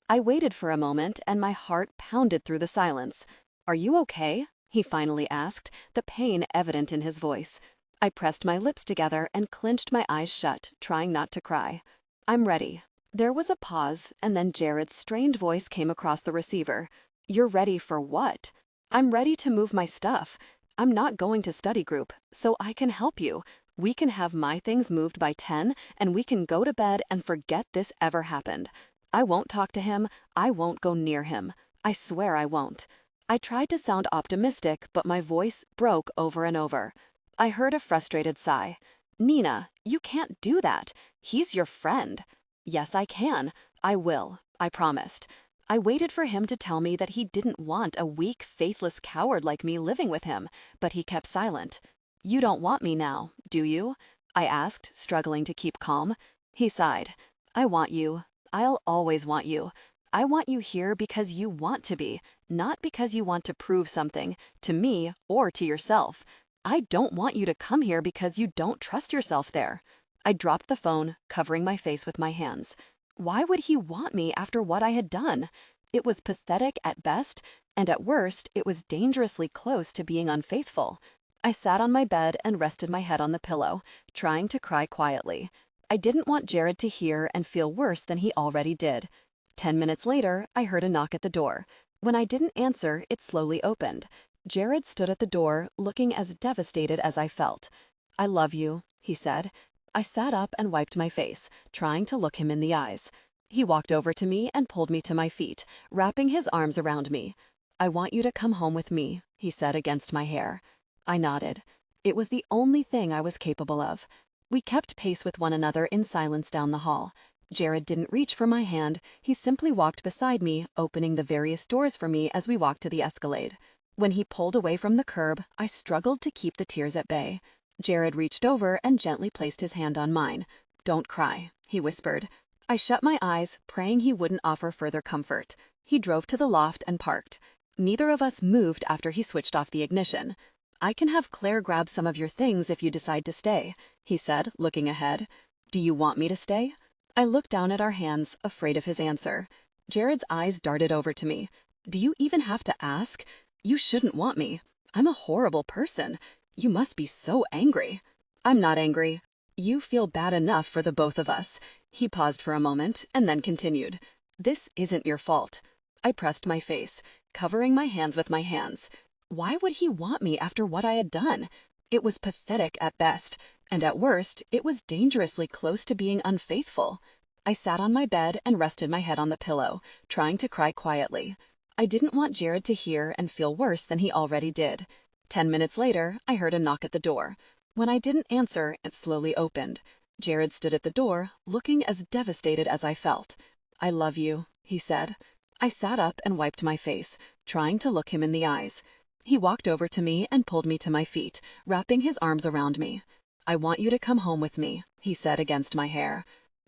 I waited for a moment and my heart pounded through the silence. "Are you okay?" he finally asked, the pain evident in his voice. I pressed my lips together and clenched my eyes shut, trying not to cry. "I'm ready." There was a pause, and then Jared's strained voice came across the receiver. "You're ready for what?" "I'm ready to move my stuff. I'm not going to study group, so I can help you. We can have my things moved by 10, and we can go to bed and forget this ever happened. I won't talk to him. I won't go near him. I swear I won't." I tried to sound optimistic, but my voice broke over and over. I heard a frustrated sigh. "Nina, you can't do that. He's your friend." "Yes, I can. I will," I promised. I waited for him to tell me that he didn't want a weak, faithless coward like me living with him, but he kept silent. "You don't want me now, do you?" I asked, struggling to keep calm. He sighed. "I want you. I'll always want you. I want you here because you want to be, not because you want to prove something, to me or to yourself. I don't want you to come here because you don't trust yourself there." I dropped the phone, covering my face with my hands. Why would he want me after what I had done? It was pathetic at best, and at worst, it was dangerously close to being unfaithful. I sat on my bed and rested my head on the pillow, trying to cry quietly. I didn't want Jared to hear and feel worse than he already did. 10 minutes later, I heard a knock at the door. When I didn't answer, it slowly opened. Jared stood at the door, looking as devastated as I felt. "I love you," he said. I sat up and wiped my face, trying to look him in the eyes. He walked over to me and pulled me to my feet, wrapping his arms around me. "I want you to come home with me," he said against my hair. I nodded. It was the only thing I was capable of. We kept pace with one another in silence down the hall. Jared didn't reach for my hand. He simply walked beside me, opening the various doors for me as we walked to the escalade. When he pulled away from the curb, I struggled to keep the tears at bay. Jared reached over and gently placed his hand on mine. "Don't cry," he whispered. I shut my eyes, praying he wouldn't offer further comfort. He drove to the loft and parked. Neither of us moved after he switched off the ignition. "I can have Claire grab some of your things if you decide to stay," he said, looking ahead. "Do you want me to stay?" I looked down at our hands, afraid of his answer. Jared's eyes darted over to me. "Do you even have to ask? You shouldn't want me. I'm a horrible person. You must be so angry." "I'm not angry. You feel bad enough for the both of us." He paused for a moment and then continued. "This isn't your fault." I pressed my face, covering my hands with my hands. Why would he want me after what I had done? It was pathetic at best, and at worst, it was dangerously close to being unfaithful. I sat on my bed and rested my head on the pillow, trying to cry quietly. I didn't want Jared to hear and feel worse than he already did. 10 minutes later, I heard a knock at the door. When I didn't answer, it slowly opened. Jared stood at the door, looking as devastated as I felt. "I love you," he said. I sat up and wiped my face, trying to look him in the eyes. He walked over to me and pulled me to my feet, wrapping his arms around me. "I want you to come home with me," he said against my hair.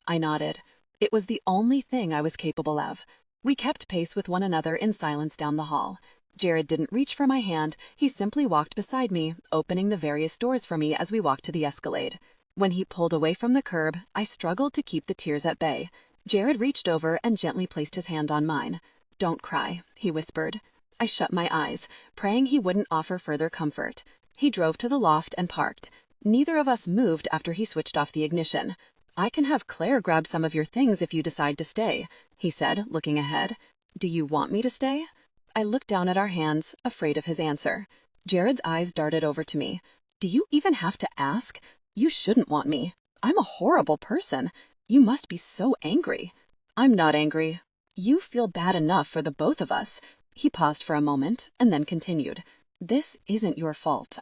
I nodded. It was the only thing I was capable of. We kept pace with one another in silence down the hall. Jared didn't reach for my hand. He simply walked beside me, opening the various doors for me as we walked to the escalade. When he pulled away from the curb, I struggled to keep the tears at bay. Jared reached over and gently placed his hand on mine. "Don't cry," he whispered. I shut my eyes, praying he wouldn't offer further comfort. He drove to the loft and parked. Neither of us moved after he switched off the ignition. "I can have Claire grab some of your things if you decide to stay," he said, looking ahead. "Do you want me to stay?" I looked down at our hands, afraid of his answer. Jared's eyes darted over to me. "Do you even have to ask? You shouldn't want me. I'm a horrible person. You must be so angry." "I'm not angry. You feel bad enough for the both of us." He paused for a moment and then continued. "This isn't your fault."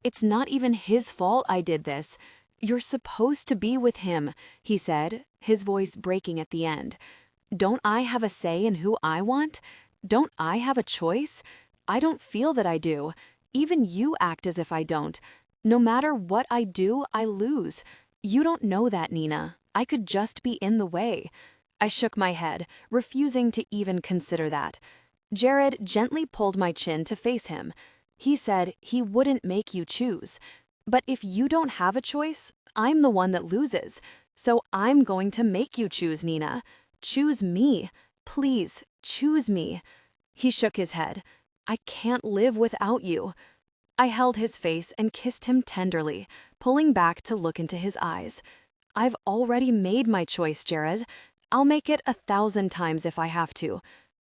"It's not even his fault I did this. You're supposed to be with him," he said, his voice breaking at the end. "Don't I have a say in who I want? Don't I have a choice? I don't feel that I do. Even you act as if I don't. No matter what I do, I lose. You don't know that, Nina. I could just be in the way." I shook my head, refusing to even consider that. Jared gently pulled my chin to face him. He said he wouldn't make you choose. "But if you don't have a choice, I'm the one that loses. So I'm going to make you choose, Nina. Choose me. Please, choose me." He shook his head. "I can't live without you." I held his face and kissed him tenderly, pulling back to look into his eyes. "I've already made my choice, Jared. I'll make it 1,000 times if I have to."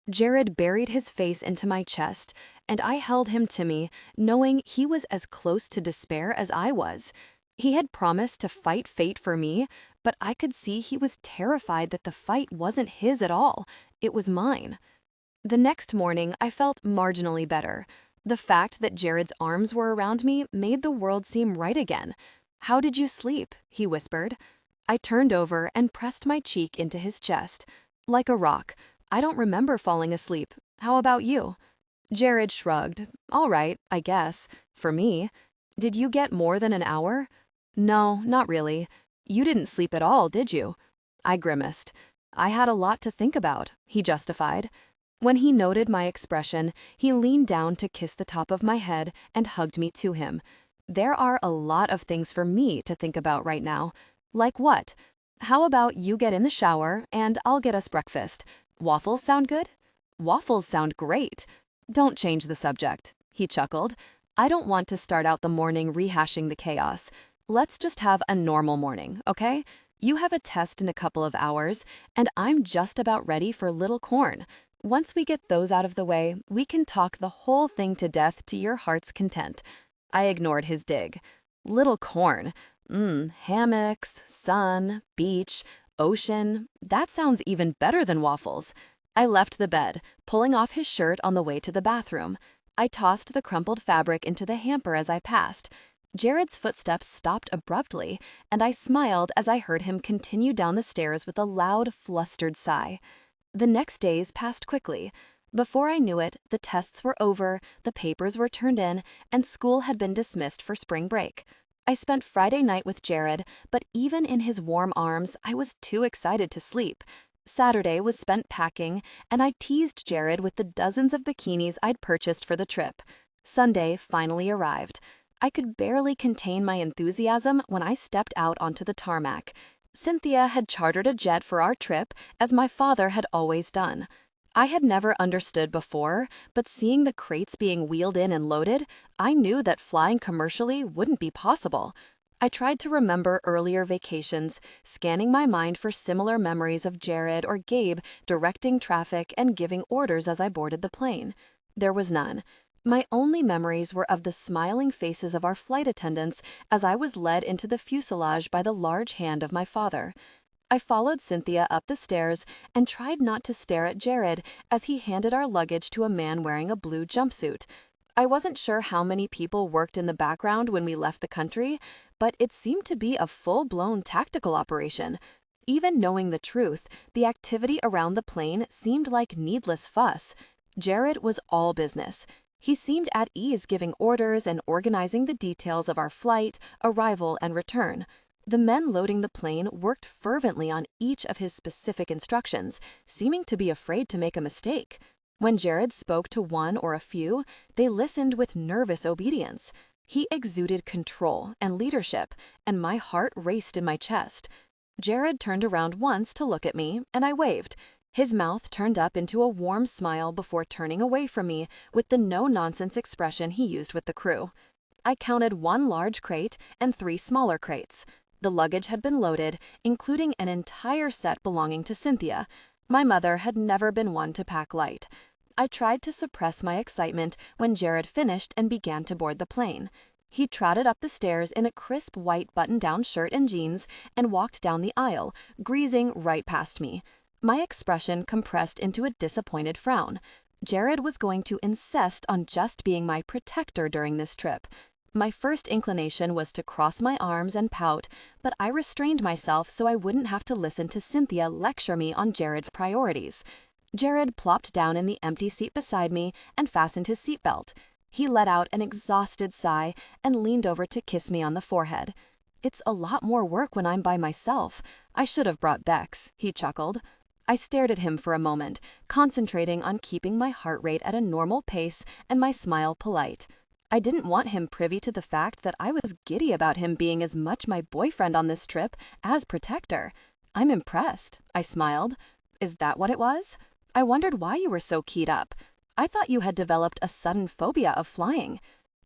Jared buried his face into my chest, and I held him to me, knowing he was as close to despair as I was. He had promised to fight fate for me, but I could see he was terrified that the fight wasn't his at all. It was mine. The next morning, I felt marginally better. The fact that Jared's arms were around me made the world seem right again. "How did you sleep?" he whispered. I turned over and pressed my cheek into his chest. "Like a rock. I don't remember falling asleep. How about you?" Jared shrugged. "All right, I guess. For me. Did you get more than an hour?" "No, not really. You didn't sleep at all, did you?" I grimaced. "I had a lot to think about," he justified. When he noted my expression, he leaned down to kiss the top of my head and hugged me to him. "There are a lot of things for me to think about right now." "Like what?" "How about you get in the shower and I'll get us breakfast. Waffles sound good?" "Waffles sound great." "Don't change the subject," he chuckled. "I don't want to start out the morning rehashing the chaos. Let's just have a normal morning, okay? You have a test in a couple of hours, and I'm just about ready for little corn. Once we get those out of the way, we can talk the whole thing to death to your heart's content." I ignored his dig. "Little corn. Hammocks, sun, beach, ocean. That sounds even better than waffles." I left the bed, pulling off his shirt on the way to the bathroom. I tossed the crumpled fabric into the hamper as I passed. Jared's footsteps stopped abruptly, and I smiled as I heard him continue down the stairs with a loud, flustered sigh. The next days passed quickly. Before I knew it, the tests were over, the papers were turned in, and school had been dismissed for spring break. I spent Friday night with Jared, but even in his warm arms, I was too excited to sleep. Saturday was spent packing, and I teased Jared with the dozens of bikinis I'd purchased for the trip. Sunday finally arrived. I could barely contain my enthusiasm when I stepped out onto the tarmac. Cynthia had chartered a jet for our trip, as my father had always done. I had never understood before, but seeing the crates being wheeled in and loaded, I knew that flying commercially wouldn't be possible. I tried to remember earlier vacations, scanning my mind for similar memories of Jared or Gabe directing traffic and giving orders as I boarded the plane. There was none. My only memories were of the smiling faces of our flight attendants as I was led into the fuselage by the large hand of my father. I followed Cynthia up the stairs and tried not to stare at Jared as he handed our luggage to a man wearing a blue jumpsuit. I wasn't sure how many people worked in the background when we left the country, but it seemed to be a full-blown tactical operation. Even knowing the truth, the activity around the plane seemed like needless fuss. Jared was all business. He seemed at ease giving orders and organizing the details of our flight, arrival, and return. The men loading the plane worked fervently on each of his specific instructions, seeming to be afraid to make a mistake. When Jared spoke to one or a few, they listened with nervous obedience. He exuded control and leadership, and my heart raced in my chest. Jared turned around once to look at me, and I waved. His mouth turned up into a warm smile before turning away from me with the no-nonsense expression he used with the crew. I counted 1 large crate and 3 smaller crates. The luggage had been loaded, including an entire set belonging to Cynthia. My mother had never been one to pack light. I tried to suppress my excitement when Jared finished and began to board the plane. He trotted up the stairs in a crisp white button-down shirt and jeans and walked down the aisle, greasing right past me. My expression compressed into a disappointed frown. Jared was going to insist on just being my protector during this trip. My first inclination was to cross my arms and pout, but I restrained myself so I wouldn't have to listen to Cynthia lecture me on Jared's priorities. Jared plopped down in the empty seat beside me and fastened his seatbelt. He let out an exhausted sigh and leaned over to kiss me on the forehead. "It's a lot more work when I'm by myself. I should have brought Bex," he chuckled. I stared at him for a moment, concentrating on keeping my heart rate at a normal pace and my smile polite. I didn't want him privy to the fact that I was giddy about him being as much my boyfriend on this trip as protector. "I'm impressed," I smiled. "Is that what it was? I wondered why you were so keyed up. I thought you had developed a sudden phobia of flying."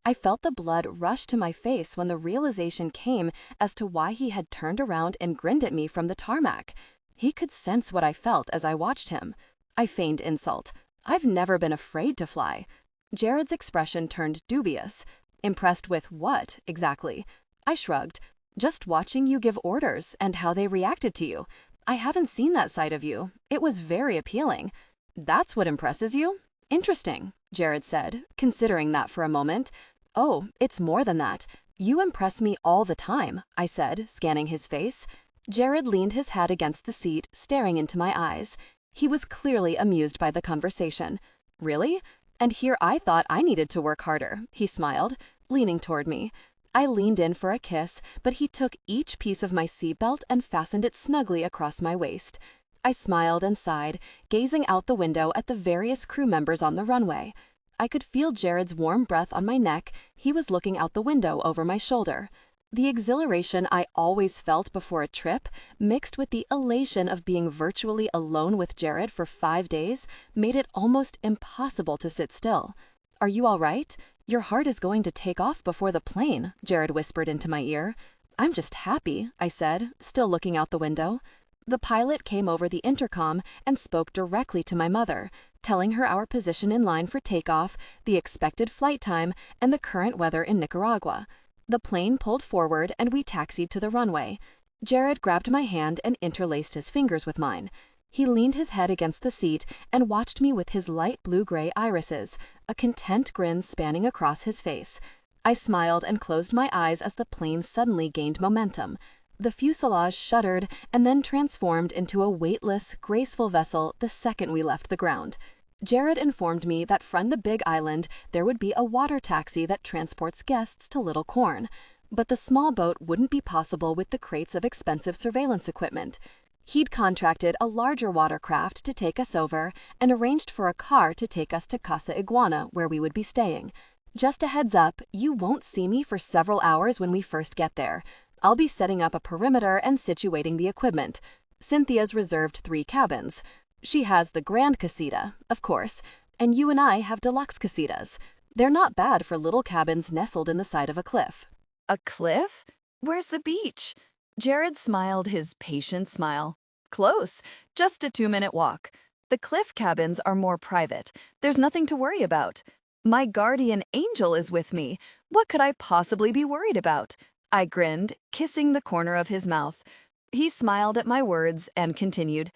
I felt the blood rush to my face when the realization came as to why he had turned around and grinned at me from the tarmac. He could sense what I felt as I watched him. I feigned insult. "I've never been afraid to fly." Jared's expression turned dubious. "Impressed with what, exactly?" I shrugged. "Just watching you give orders and how they reacted to you. I haven't seen that side of you. It was very appealing." "That's what impresses you? Interesting," Jared said, considering that for a moment. "Oh, it's more than that. You impress me all the time," I said, scanning his face. Jared leaned his head against the seat, staring into my eyes. He was clearly amused by the conversation. "Really? And here I thought I needed to work harder," he smiled, leaning toward me. I leaned in for a kiss, but he took each piece of my seatbelt and fastened it snugly across my waist. I smiled and sighed, gazing out the window at the various crew members on the runway. I could feel Jared's warm breath on my neck. He was looking out the window over my shoulder. The exhilaration I always felt before a trip, mixed with the elation of being virtually alone with Jared for 5 days, made it almost impossible to sit still. "Are you all right? Your heart is going to take off before the plane," Jared whispered into my ear. "I'm just happy," I said, still looking out the window. The pilot came over the intercom and spoke directly to my mother, telling her our position in line for takeoff, the expected flight time, and the current weather in Nicaragua. The plane pulled forward and we taxied to the runway. Jared grabbed my hand and interlaced his fingers with mine. He leaned his head against the seat and watched me with his light blue-gray irises, a content grin spanning across his face. I smiled and closed my eyes as the plane suddenly gained momentum. The fuselage shuddered and then transformed into a weightless, graceful vessel the second we left the ground. Jared informed me that from the Big Island there would be a water taxi that transports guests to Little Corn, but the small boat wouldn't be possible with the crates of expensive surveillance equipment. He'd contracted a larger watercraft to take us over and arranged for a car to take us to Casa Iguana, where we would be staying. Just a heads up, you won't see me for several hours when we first get there. I'll be setting up a perimeter and situating the equipment. Cynthia's reserved 3 cabins. She has the grand casita, of course, and you and I have deluxe casitas. They're not bad for little cabins nestled in the side of a cliff. A cliff? Where's the beach? Jared smiled his patient smile. Close, just a 2-minute walk. The cliff cabins are more private. There's nothing to worry about. My guardian angel is with me. What could I possibly be worried about? I grinned, kissing the corner of his mouth. He smiled at my words and continued,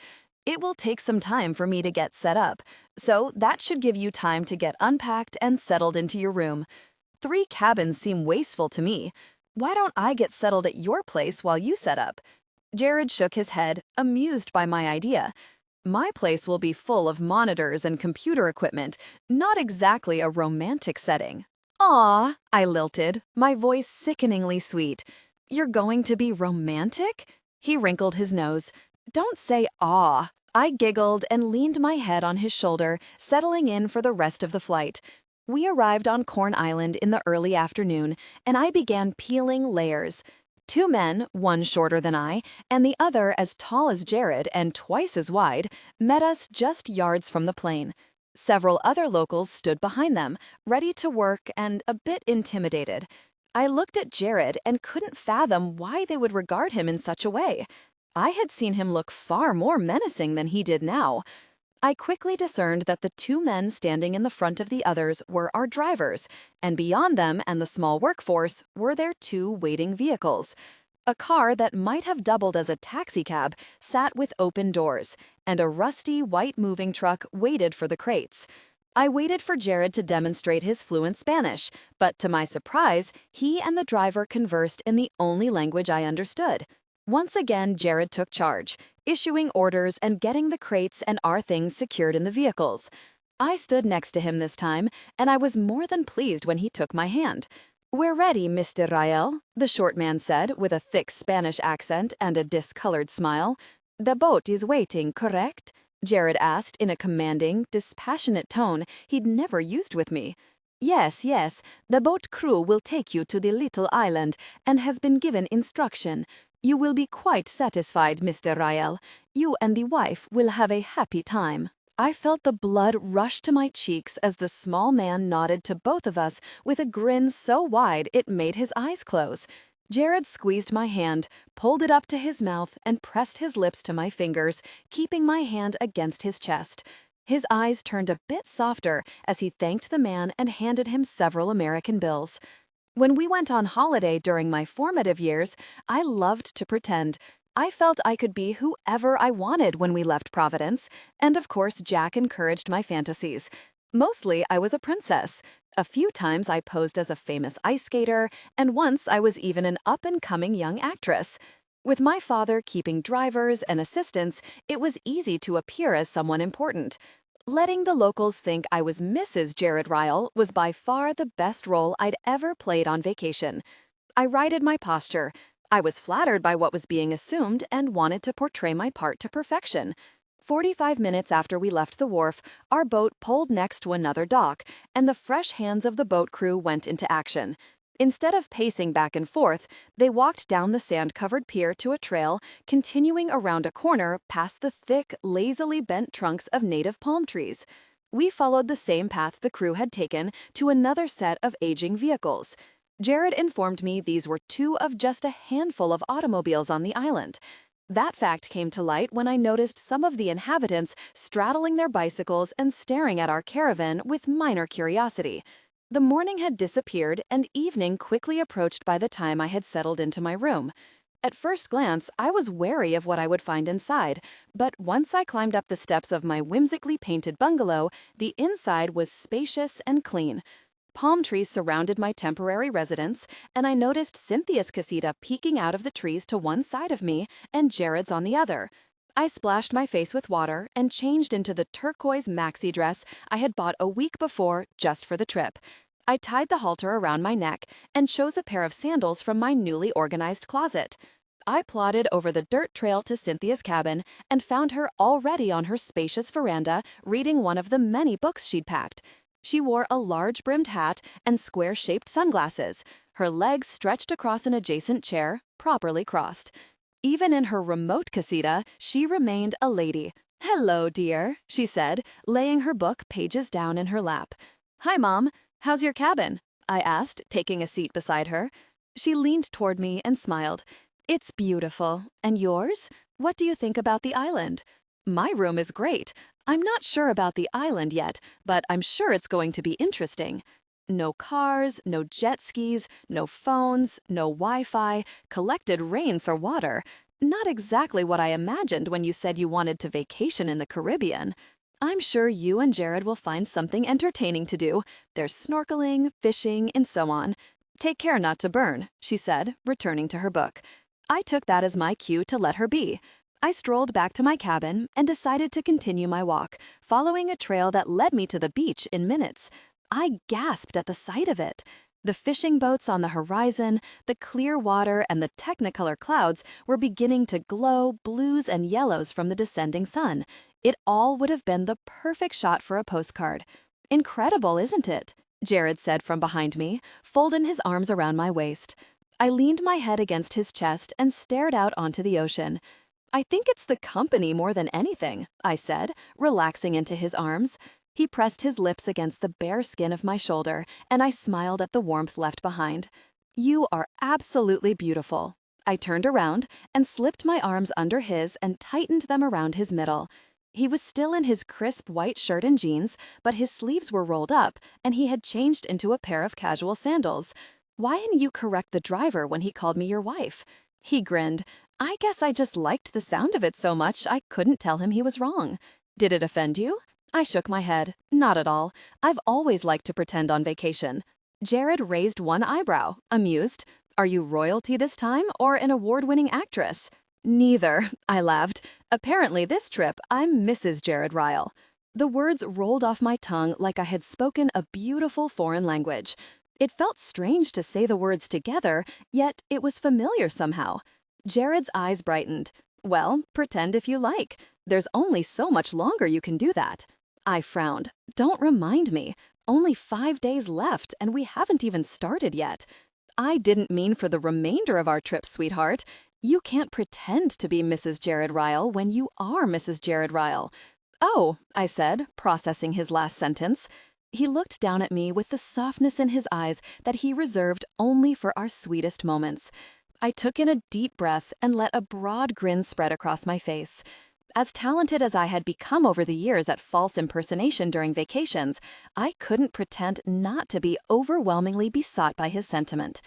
"It will take some time for me to get set up, so that should give you time to get unpacked and settled into your room. 3 cabins seem wasteful to me. Why don't I get settled at your place while you set up?" Jared shook his head, amused by my idea. My place will be full of monitors and computer equipment, not exactly a romantic setting. "Aw," I lilted, my voice sickeningly sweet. "You're going to be romantic?" He wrinkled his nose. "Don't say aw." I giggled and leaned my head on his shoulder, settling in for the rest of the flight. We arrived on Corn Island in the early afternoon, and I began peeling layers. 2 men, one shorter than I, and the other as tall as Jared and twice as wide, met us just yards from the plane. Several other locals stood behind them, ready to work and a bit intimidated. I looked at Jared and couldn't fathom why they would regard him in such a way. I had seen him look far more menacing than he did now. I quickly discerned that the 2 men standing in the front of the others were our drivers, and beyond them and the small workforce were their 2 waiting vehicles. A car that might have doubled as a taxicab sat with open doors, and a rusty white moving truck waited for the crates. I waited for Jared to demonstrate his fluent Spanish, but to my surprise, he and the driver conversed in the only language I understood. Once again, Jared took charge, issuing orders and getting the crates and our things secured in the vehicles. I stood next to him this time, and I was more than pleased when he took my hand. "We're ready, Mr. Rael," the short man said with a thick Spanish accent and a discolored smile. "The boat is waiting, correct?" Jared asked in a commanding, dispassionate tone he'd never used with me. "Yes, yes, the boat crew will take you to the little island and has been given instruction. You will be quite satisfied, Mr. Rael. You and the wife will have a happy time." I felt the blood rush to my cheeks as the small man nodded to both of us with a grin so wide it made his eyes close. Jared squeezed my hand, pulled it up to his mouth, and pressed his lips to my fingers, keeping my hand against his chest. His eyes turned a bit softer as he thanked the man and handed him several American bills. When we went on holiday during my formative years, I loved to pretend. I felt I could be whoever I wanted when we left Providence, and of course Jack encouraged my fantasies. Mostly I was a princess. A few times I posed as a famous ice skater, and once I was even an up-and-coming young actress. With my father keeping drivers and assistants, it was easy to appear as someone important. Letting the locals think I was Mrs. Jared Ryle was by far the best role I'd ever played on vacation. I righted my posture. I was flattered by what was being assumed and wanted to portray my part to perfection. 45 minutes after we left the wharf, our boat pulled next to another dock, and the fresh hands of the boat crew went into action. Instead of pacing back and forth, they walked down the sand-covered pier to a trail, continuing around a corner past the thick, lazily bent trunks of native palm trees. We followed the same path the crew had taken to another set of aging vehicles. Jared informed me these were 2 of just a handful of automobiles on the island. That fact came to light when I noticed some of the inhabitants straddling their bicycles and staring at our caravan with minor curiosity. The morning had disappeared and evening quickly approached by the time I had settled into my room. At first glance, I was wary of what I would find inside, but once I climbed up the steps of my whimsically painted bungalow, the inside was spacious and clean. Palm trees surrounded my temporary residence, and I noticed Cynthia's casita peeking out of the trees to one side of me and Jared's on the other. I splashed my face with water and changed into the turquoise maxi dress I had bought a week before just for the trip. I tied the halter around my neck and chose a pair of sandals from my newly organized closet. I plodded over the dirt trail to Cynthia's cabin and found her already on her spacious veranda reading one of the many books she'd packed. She wore a large-brimmed hat and square-shaped sunglasses. Her legs stretched across an adjacent chair, properly crossed. Even in her remote casita, she remained a lady. "Hello, dear," she said, laying her book pages down in her lap. "Hi, Mom. How's your cabin?" I asked, taking a seat beside her. She leaned toward me and smiled. "It's beautiful. And yours? What do you think about the island?" "My room is great. I'm not sure about the island yet, but I'm sure it's going to be interesting." No cars, no jet skis, no phones, no Wi-Fi, collected rain for water. Not exactly what I imagined when you said you wanted to vacation in the Caribbean. "I'm sure you and Jared will find something entertaining to do. There's snorkeling, fishing, and so on. Take care not to burn," she said, returning to her book. I took that as my cue to let her be. I strolled back to my cabin and decided to continue my walk, following a trail that led me to the beach in minutes. I gasped at the sight of it. The fishing boats on the horizon, the clear water, and the technicolor clouds were beginning to glow blues and yellows from the descending sun. It all would have been the perfect shot for a postcard. "Incredible, isn't it?" Jared said from behind me, folding his arms around my waist. I leaned my head against his chest and stared out onto the ocean. "I think it's the company more than anything," I said, relaxing into his arms. He pressed his lips against the bare skin of my shoulder, and I smiled at the warmth left behind. "You are absolutely beautiful." I turned around and slipped my arms under his and tightened them around his middle. He was still in his crisp white shirt and jeans, but his sleeves were rolled up, and he had changed into a pair of casual sandals. "Why didn't you correct the driver when he called me your wife?" He grinned. "I guess I just liked the sound of it so much I couldn't tell him he was wrong." "Did it offend you?" I shook my head. "Not at all. I've always liked to pretend on vacation." Jared raised one eyebrow, amused. "Are you royalty this time, or an award-winning actress?" "Neither," I laughed. "Apparently this trip, I'm Mrs. Jared Ryle." The words rolled off my tongue like I had spoken a beautiful foreign language. It felt strange to say the words together, yet it was familiar somehow. Jared's eyes brightened. "Well, pretend if you like. There's only so much longer you can do that." I frowned. "Don't remind me. Only 5 days left, and we haven't even started yet." "I didn't mean for the remainder of our trip, sweetheart. You can't pretend to be Mrs. Jared Ryle when you are Mrs. Jared Ryle." "Oh," I said, processing his last sentence. He looked down at me with the softness in his eyes that he reserved only for our sweetest moments. I took in a deep breath and let a broad grin spread across my face. As talented as I had become over the years at false impersonation during vacations, I couldn't pretend not to be overwhelmingly besought by his sentiment.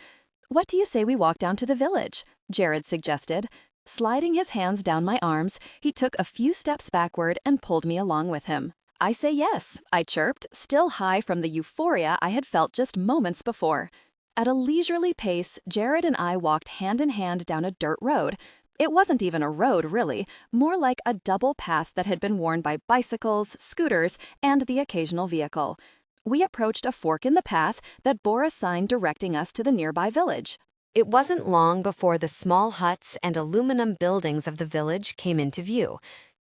"What do you say we walk down to the village?" Jared suggested. Sliding his hands down my arms, he took a few steps backward and pulled me along with him. "I say yes," I chirped, still high from the euphoria I had felt just moments before. At a leisurely pace, Jared and I walked hand in hand down a dirt road. It wasn't even a road, really, more like a double path that had been worn by bicycles, scooters, and the occasional vehicle. We approached a fork in the path that bore a sign directing us to the nearby village. It wasn't long before the small huts and aluminum buildings of the village came into view.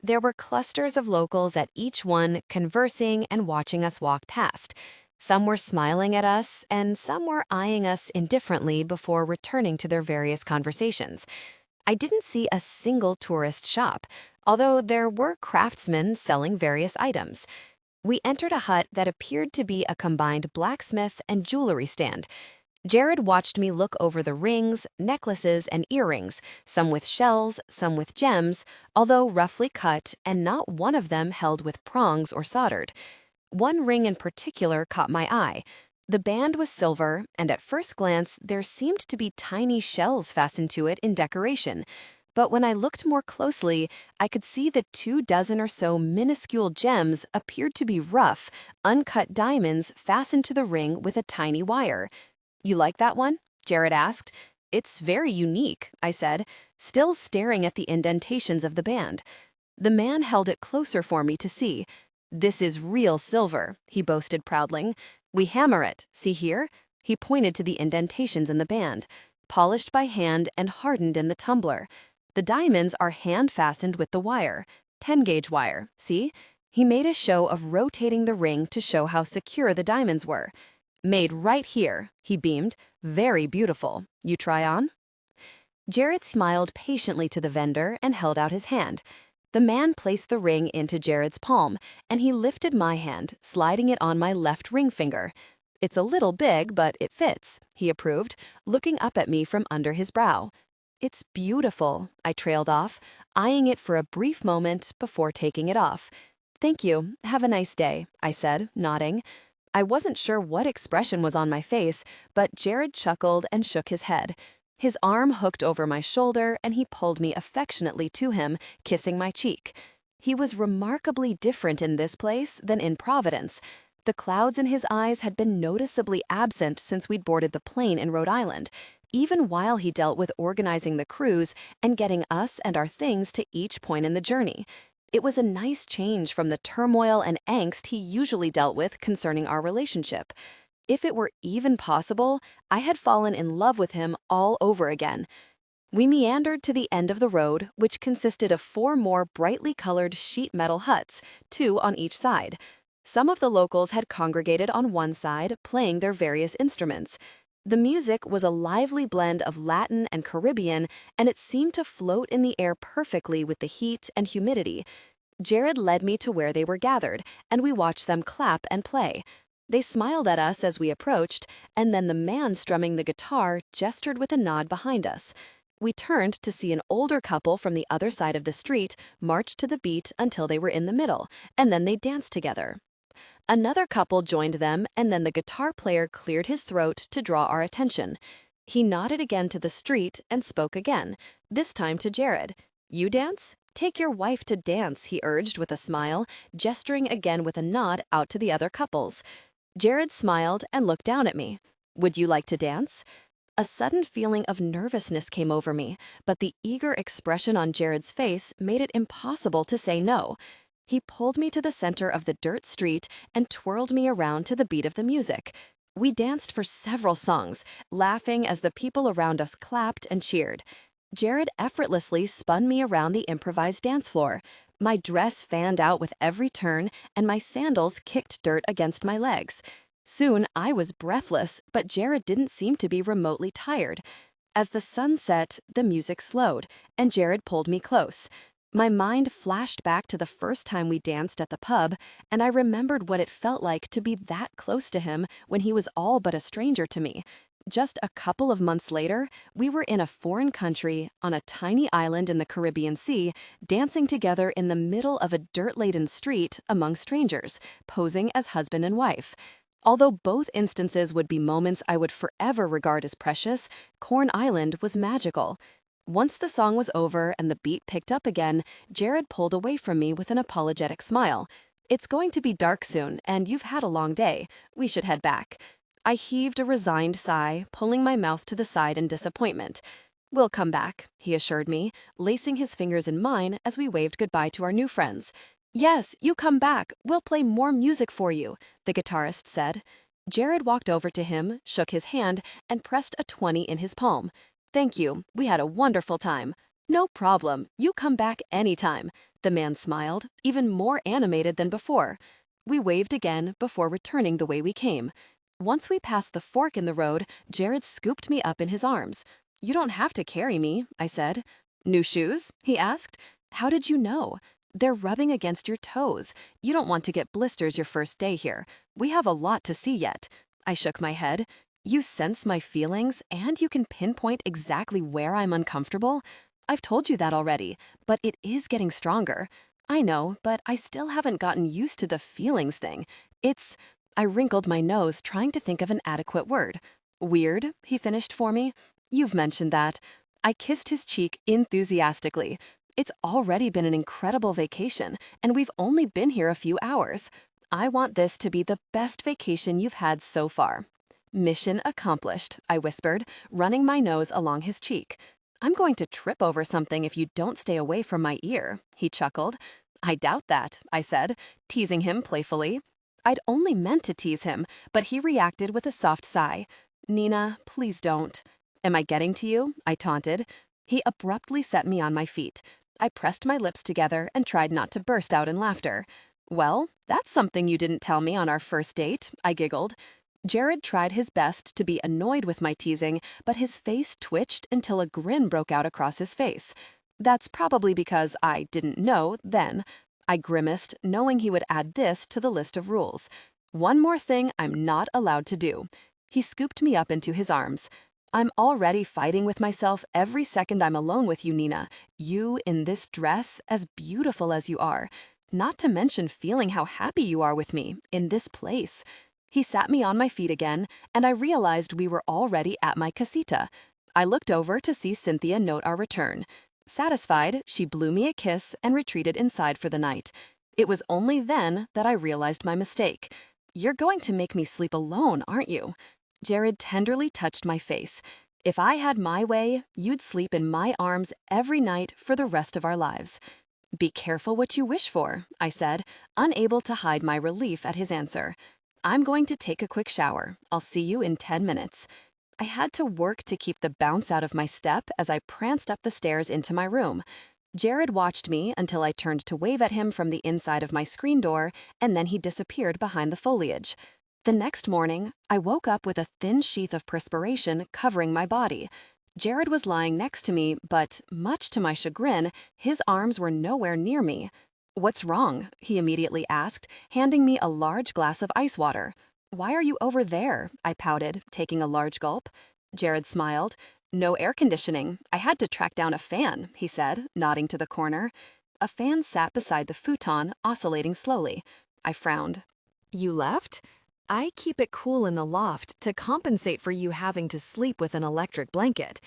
There were clusters of locals at each one, conversing and watching us walk past. Some were smiling at us, and some were eyeing us indifferently before returning to their various conversations. I didn't see a single tourist shop, although there were craftsmen selling various items. We entered a hut that appeared to be a combined blacksmith and jewelry stand. Jared watched me look over the rings, necklaces, and earrings, some with shells, some with gems, although roughly cut, and not one of them held with prongs or soldered. One ring in particular caught my eye. The band was silver, and at first glance, there seemed to be tiny shells fastened to it in decoration. But when I looked more closely, I could see that 24 or so minuscule gems appeared to be rough, uncut diamonds fastened to the ring with a tiny wire. "You like that one?" Jared asked. "It's very unique," I said, still staring at the indentations of the band. The man held it closer for me to see. "This is real silver," he boasted proudly. "We hammer it, see here?" He pointed to the indentations in the band, polished by hand and hardened in the tumbler. The diamonds are hand-fastened with the wire, 10-gauge wire, see? He made a show of rotating the ring to show how secure the diamonds were. "Made right here," he beamed. "Very beautiful. You try on?" Jared smiled patiently to the vendor and held out his hand. The man placed the ring into Jared's palm, and he lifted my hand, sliding it on my left ring finger. "It's a little big, but it fits," he approved, looking up at me from under his brow. "It's beautiful," I trailed off, eyeing it for a brief moment before taking it off. "Thank you. Have a nice day," I said, nodding. I wasn't sure what expression was on my face, but Jared chuckled and shook his head. His arm hooked over my shoulder, and he pulled me affectionately to him, kissing my cheek. He was remarkably different in this place than in Providence. The clouds in his eyes had been noticeably absent since we'd boarded the plane in Rhode Island, even while he dealt with organizing the cruise and getting us and our things to each point in the journey. It was a nice change from the turmoil and angst he usually dealt with concerning our relationship. If it were even possible, I had fallen in love with him all over again. We meandered to the end of the road, which consisted of 4 more brightly colored sheet metal huts, 2 on each side. Some of the locals had congregated on one side, playing their various instruments. The music was a lively blend of Latin and Caribbean, and it seemed to float in the air perfectly with the heat and humidity. Jared led me to where they were gathered, and we watched them clap and play. They smiled at us as we approached, and then the man strumming the guitar gestured with a nod behind us. We turned to see an older couple from the other side of the street march to the beat until they were in the middle, and then they danced together. Another couple joined them, and then the guitar player cleared his throat to draw our attention. He nodded again to the street and spoke again, this time to Jared. "You dance? Take your wife to dance," he urged with a smile, gesturing again with a nod out to the other couples. Jared smiled and looked down at me. "Would you like to dance?" A sudden feeling of nervousness came over me, but the eager expression on Jared's face made it impossible to say no. He pulled me to the center of the dirt street and twirled me around to the beat of the music. We danced for several songs, laughing as the people around us clapped and cheered. Jared effortlessly spun me around the improvised dance floor. My dress fanned out with every turn, and my sandals kicked dirt against my legs. Soon, I was breathless, but Jared didn't seem to be remotely tired. As the sun set, the music slowed, and Jared pulled me close. My mind flashed back to the first time we danced at the pub, and I remembered what it felt like to be that close to him when he was all but a stranger to me. Just a couple of months later, we were in a foreign country, on a tiny island in the Caribbean Sea, dancing together in the middle of a dirt-laden street among strangers, posing as husband and wife. Although both instances would be moments I would forever regard as precious, Corn Island was magical. Once the song was over and the beat picked up again, Jared pulled away from me with an apologetic smile. "It's going to be dark soon, and you've had a long day. We should head back." I heaved a resigned sigh, pulling my mouth to the side in disappointment. "We'll come back," he assured me, lacing his fingers in mine as we waved goodbye to our new friends. "Yes, you come back. We'll play more music for you," the guitarist said. Jared walked over to him, shook his hand, and pressed a 20 in his palm. "Thank you. We had a wonderful time." "No problem. You come back anytime." The man smiled, even more animated than before. We waved again before returning the way we came. Once we passed the fork in the road, Jared scooped me up in his arms. "You don't have to carry me," I said. "New shoes?" he asked. "How did you know?" "They're rubbing against your toes. You don't want to get blisters your first day here. We have a lot to see yet." I shook my head. "You sense my feelings, and you can pinpoint exactly where I'm uncomfortable?" "I've told you that already, but it is getting stronger." "I know, but I still haven't gotten used to the feelings thing. It's I wrinkled my nose, trying to think of an adequate word. Weird, he finished for me. You've mentioned that. I kissed his cheek enthusiastically. It's already been an incredible vacation, and we've only been here a few hours. I want this to be the best vacation you've had so far. Mission accomplished, I whispered, running my nose along his cheek. I'm going to trip over something if you don't stay away from my ear, he chuckled. I doubt that, I said, teasing him playfully. I'd only meant to tease him, but he reacted with a soft sigh. Nina, please don't. Am I getting to you? I taunted. He abruptly set me on my feet. I pressed my lips together and tried not to burst out in laughter. Well, that's something you didn't tell me on our first date, I giggled. Jared tried his best to be annoyed with my teasing, but his face twitched until a grin broke out across his face. That's probably because I didn't know then. I grimaced, knowing he would add this to the list of rules. One more thing I'm not allowed to do. He scooped me up into his arms. I'm already fighting with myself every second I'm alone with you, Nina. You in this dress, as beautiful as you are. Not to mention feeling how happy you are with me, in this place. He sat me on my feet again, and I realized we were already at my casita. I looked over to see Cynthia note our return. Satisfied, she blew me a kiss and retreated inside for the night. It was only then that I realized my mistake. You're going to make me sleep alone, aren't you? Jared tenderly touched my face. If I had my way, you'd sleep in my arms every night for the rest of our lives. Be careful what you wish for, I said, unable to hide my relief at his answer. I'm going to take a quick shower. I'll see you in 10 minutes. I had to work to keep the bounce out of my step as I pranced up the stairs into my room. Jared watched me until I turned to wave at him from the inside of my screen door, and then he disappeared behind the foliage. The next morning, I woke up with a thin sheath of perspiration covering my body. Jared was lying next to me, but, much to my chagrin, his arms were nowhere near me. What's wrong? He immediately asked, handing me a large glass of ice water. Why are you over there? I pouted, taking a large gulp. Jared smiled. No air conditioning. I had to track down a fan, he said, nodding to the corner. A fan sat beside the futon, oscillating slowly. I frowned. You left? I keep it cool in the loft to compensate for you having to sleep with an electric blanket.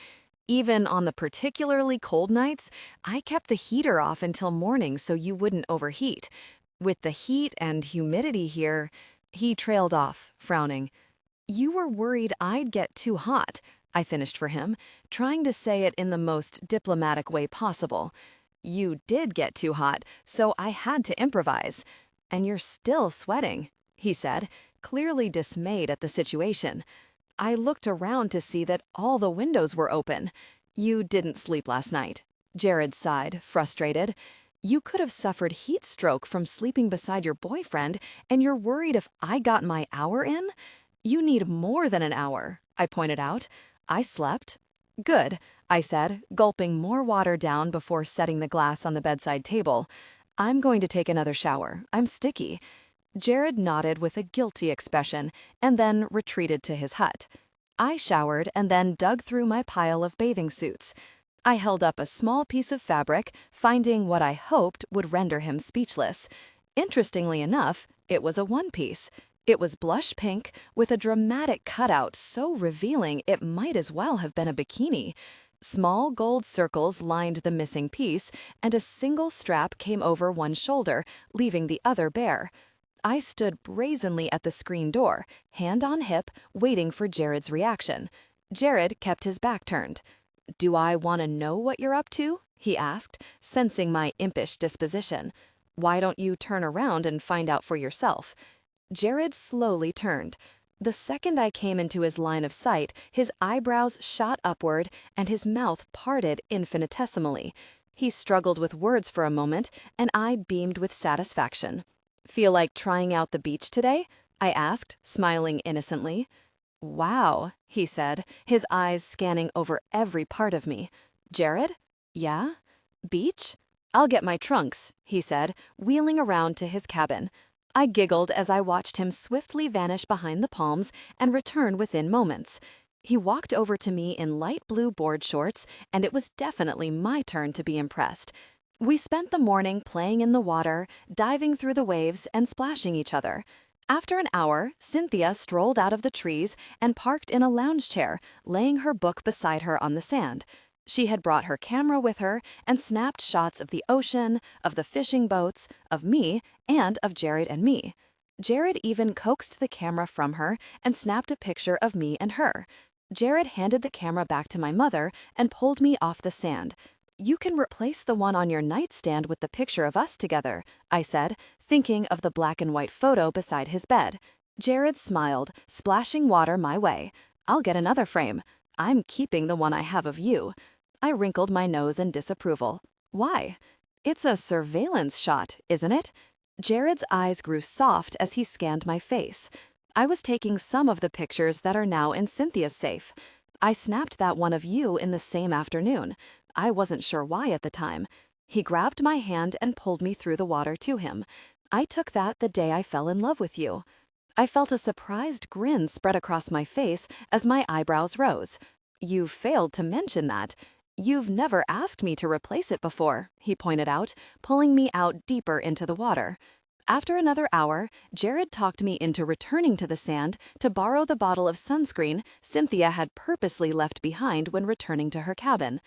Even on the particularly cold nights, I kept the heater off until morning so you wouldn't overheat. With the heat and humidity here, he trailed off, frowning. You were worried I'd get too hot, I finished for him, trying to say it in the most diplomatic way possible. You did get too hot, so I had to improvise. And you're still sweating, he said, clearly dismayed at the situation. I looked around to see that all the windows were open. You didn't sleep last night. Jared sighed, frustrated. You could have suffered heat stroke from sleeping beside your boyfriend, and you're worried if I got my hour in? You need more than an hour, I pointed out. I slept. Good, I said, gulping more water down before setting the glass on the bedside table. I'm going to take another shower. I'm sticky. Jared nodded with a guilty expression and then retreated to his hut. I showered and then dug through my pile of bathing suits. I held up a small piece of fabric, finding what I hoped would render him speechless. Interestingly enough, it was a one-piece. It was blush pink with a dramatic cutout so revealing it might as well have been a bikini. Small gold circles lined the missing piece, and a single strap came over one shoulder, leaving the other bare. I stood brazenly at the screen door, hand on hip, waiting for Jared's reaction. Jared kept his back turned. Do I want to know what you're up to? He asked, sensing my impish disposition. Why don't you turn around and find out for yourself? Jared slowly turned. The second I came into his line of sight, his eyebrows shot upward and his mouth parted infinitesimally. He struggled with words for a moment, and I beamed with satisfaction. Feel like trying out the beach today? I asked, smiling innocently. Wow, he said, his eyes scanning over every part of me. Jared? Yeah? Beach? I'll get my trunks, he said, wheeling around to his cabin. I giggled as I watched him swiftly vanish behind the palms and return within moments. He walked over to me in light blue board shorts, and it was definitely my turn to be impressed. We spent the morning playing in the water, diving through the waves, and splashing each other. After an hour, Cynthia strolled out of the trees and parked in a lounge chair, laying her book beside her on the sand. She had brought her camera with her and snapped shots of the ocean, of the fishing boats, of me, and of Jared and me. Jared even coaxed the camera from her and snapped a picture of me and her. Jared handed the camera back to my mother and pulled me off the sand. "You can replace the one on your nightstand with the picture of us together," I said, thinking of the black and white photo beside his bed. Jared smiled, splashing water my way. "I'll get another frame. I'm keeping the one I have of you." I wrinkled my nose in disapproval. "Why?" "It's a surveillance shot, isn't it?" Jared's eyes grew soft as he scanned my face. "I was taking some of the pictures that are now in Cynthia's safe. I snapped that one of you in the same afternoon. I wasn't sure why at the time." He grabbed my hand and pulled me through the water to him. "I took that the day I fell in love with you." I felt a surprised grin spread across my face as my eyebrows rose. "You failed to mention that. You've never asked me to replace it before," he pointed out, pulling me out deeper into the water. After another hour, Jared talked me into returning to the sand to borrow the bottle of sunscreen Cynthia had purposely left behind when returning to her cabin.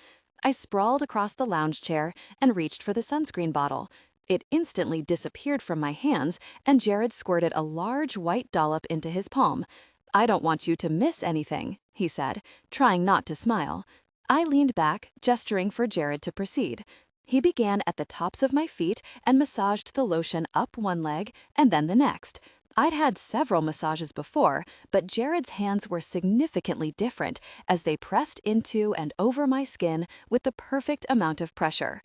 I sprawled across the lounge chair and reached for the sunscreen bottle. It instantly disappeared from my hands, and Jared squirted a large white dollop into his palm. "I don't want you to miss anything," he said, trying not to smile. I leaned back, gesturing for Jared to proceed. He began at the tops of my feet and massaged the lotion up one leg and then the next. I'd had several massages before, but Jared's hands were significantly different as they pressed into and over my skin with the perfect amount of pressure.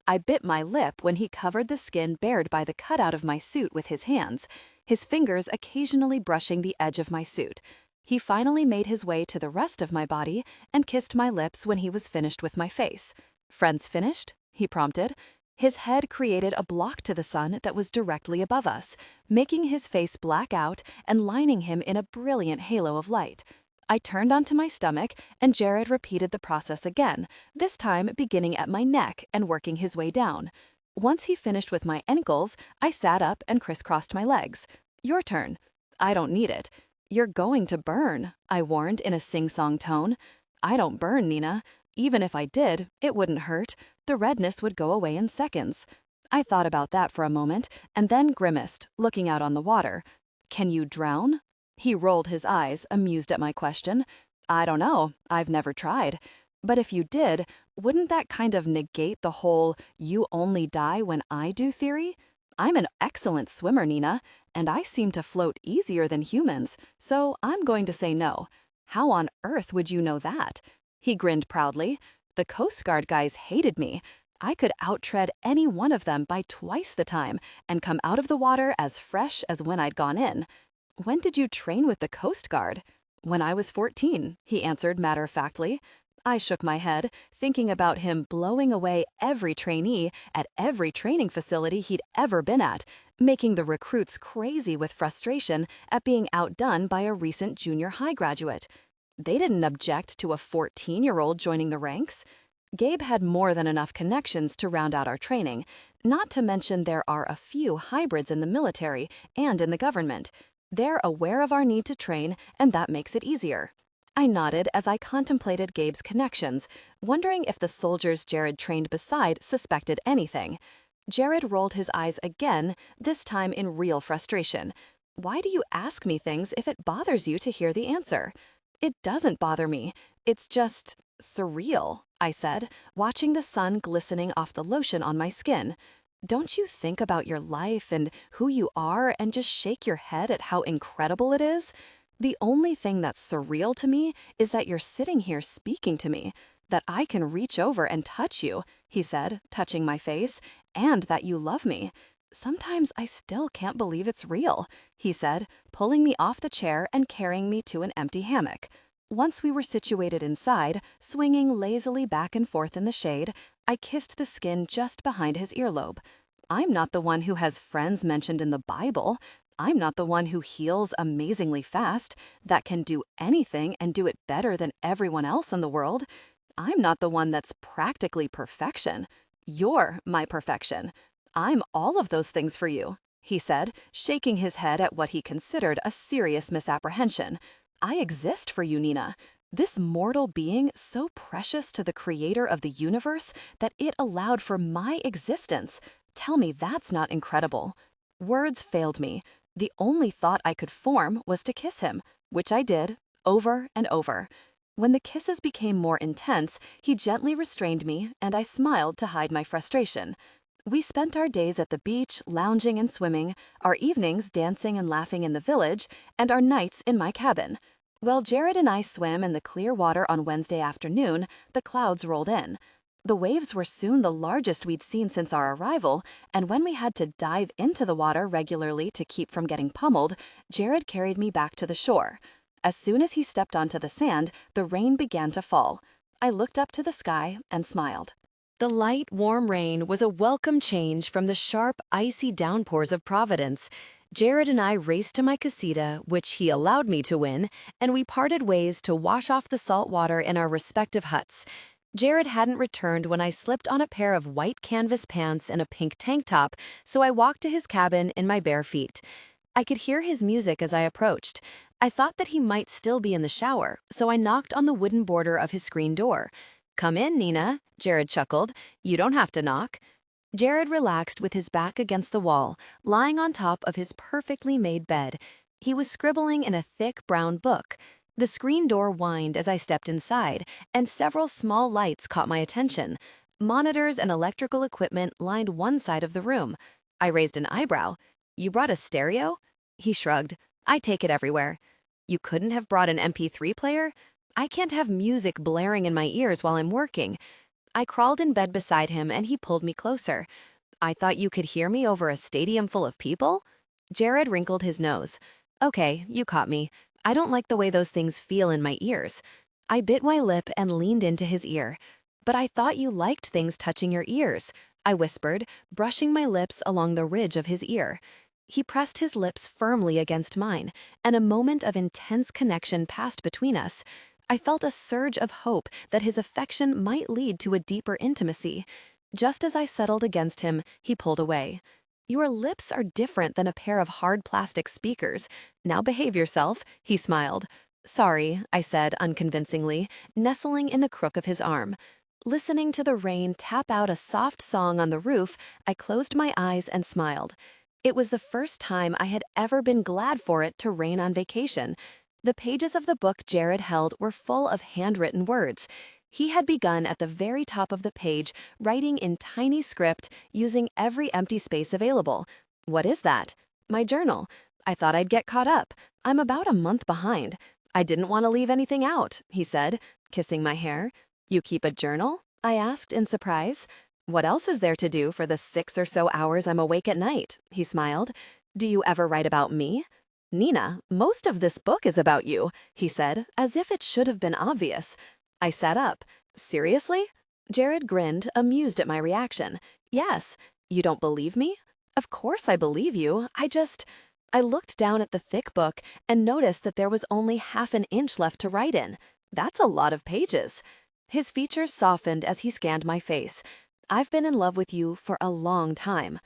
I bit my lip when he covered the skin bared by the cutout of my suit with his hands, his fingers occasionally brushing the edge of my suit. He finally made his way to the rest of my body and kissed my lips when he was finished with my face. "Friends finished?" he prompted. His head created a block to the sun that was directly above us, making his face black out and lining him in a brilliant halo of light. I turned onto my stomach, and Jared repeated the process again, this time beginning at my neck and working his way down. Once he finished with my ankles, I sat up and crisscrossed my legs. "Your turn." "I don't need it." "You're going to burn," I warned in a sing-song tone. "I don't burn, Nina. Even if I did, it wouldn't hurt. The redness would go away in seconds." I thought about that for a moment and then grimaced, looking out on the water. "Can you drown?" He rolled his eyes, amused at my question. "I don't know. I've never tried. But if you did, wouldn't that kind of negate the whole 'you only die when I do' theory? I'm an excellent swimmer, Nina, and I seem to float easier than humans, so I'm going to say no." "How on earth would you know that?" He grinned proudly. "The Coast Guard guys hated me. I could outtread any one of them by twice the time and come out of the water as fresh as when I'd gone in." "When did you train with the Coast Guard?" "When I was 14, he answered matter-of-factly. I shook my head, thinking about him blowing away every trainee at every training facility he'd ever been at, making the recruits crazy with frustration at being outdone by a recent junior high graduate. They didn't object to a 14-year-old joining the ranks. Gabe had more than enough connections to round out our training, not to mention there are a few hybrids in the military and in the government. They're aware of our need to train, and that makes it easier." I nodded as I contemplated Gabe's connections, wondering if the soldiers Jared trained beside suspected anything. Jared rolled his eyes again, this time in real frustration. "Why do you ask me things if it bothers you to hear the answer?" "It doesn't bother me. It's just surreal," I said, watching the sun glistening off the lotion on my skin. "Don't you think about your life and who you are and just shake your head at how incredible it is? The only thing that's surreal to me is that you're sitting here speaking to me, that I can reach over and touch you," he said, touching my face, "and that you love me. Sometimes I still can't believe it's real," he said, pulling me off the chair and carrying me to an empty hammock. Once we were situated inside, swinging lazily back and forth in the shade, I kissed the skin just behind his earlobe. "I'm not the one who has friends mentioned in the Bible. I'm not the one who heals amazingly fast, that can do anything and do it better than everyone else in the world. I'm not the one that's practically perfection. You're my perfection. I'm all of those things for you," he said, shaking his head at what he considered a serious misapprehension. I exist for you, Nina. This mortal being so precious to the creator of the universe that it allowed for my existence. Tell me that's not incredible. Words failed me. The only thought I could form was to kiss him, which I did, over and over. When the kisses became more intense, he gently restrained me, and I smiled to hide my frustration. We spent our days at the beach, lounging and swimming, our evenings dancing and laughing in the village, and our nights in my cabin. While Jared and I swam in the clear water on Wednesday afternoon, the clouds rolled in. The waves were soon the largest we'd seen since our arrival, and when we had to dive into the water regularly to keep from getting pummeled, Jared carried me back to the shore. As soon as he stepped onto the sand, the rain began to fall. I looked up to the sky and smiled. The light, warm rain was a welcome change from the sharp, icy downpours of Providence. Jared and I raced to my casita, which he allowed me to win, and we parted ways to wash off the salt water in our respective huts. Jared hadn't returned when I slipped on a pair of white canvas pants and a pink tank top, so I walked to his cabin in my bare feet. I could hear his music as I approached. I thought that he might still be in the shower, so I knocked on the wooden border of his screen door. "Come in, Nina," Jared chuckled. "You don't have to knock." Jared relaxed with his back against the wall, lying on top of his perfectly made bed. He was scribbling in a thick brown book. The screen door whined as I stepped inside, and several small lights caught my attention. Monitors and electrical equipment lined one side of the room. I raised an eyebrow. "You brought a stereo?" He shrugged. "I take it everywhere." "You couldn't have brought an MP3 player?" "I can't have music blaring in my ears while I'm working." I crawled in bed beside him and he pulled me closer. "I thought you could hear me over a stadium full of people?" Jared wrinkled his nose. "Okay, you caught me. I don't like the way those things feel in my ears." I bit my lip and leaned into his ear. "But I thought you liked things touching your ears," I whispered, brushing my lips along the ridge of his ear. He pressed his lips firmly against mine, and a moment of intense connection passed between us. I felt a surge of hope that his affection might lead to a deeper intimacy. Just as I settled against him, he pulled away. "Your lips are different than a pair of hard plastic speakers. Now behave yourself," he smiled. "Sorry," I said unconvincingly, nestling in the crook of his arm. Listening to the rain tap out a soft song on the roof, I closed my eyes and smiled. It was the first time I had ever been glad for it to rain on vacation. The pages of the book Jared held were full of handwritten words. He had begun at the very top of the page, writing in tiny script, using every empty space available. "What is that?" "My journal. I thought I'd get caught up. I'm about a month behind. I didn't want to leave anything out," he said, kissing my hair. "You keep a journal?" I asked in surprise. "What else is there to do for the 6 or so hours I'm awake at night?" he smiled. "Do you ever write about me?" "Nina, most of this book is about you," he said, as if it should have been obvious. I sat up. "Seriously?" Jared grinned, amused at my reaction. "Yes. You don't believe me?" "Of course I believe you. I looked down at the thick book and noticed that there was only half an inch left to write in. That's a lot of pages." His features softened as he scanned my face. "I've been in love with you for a long time."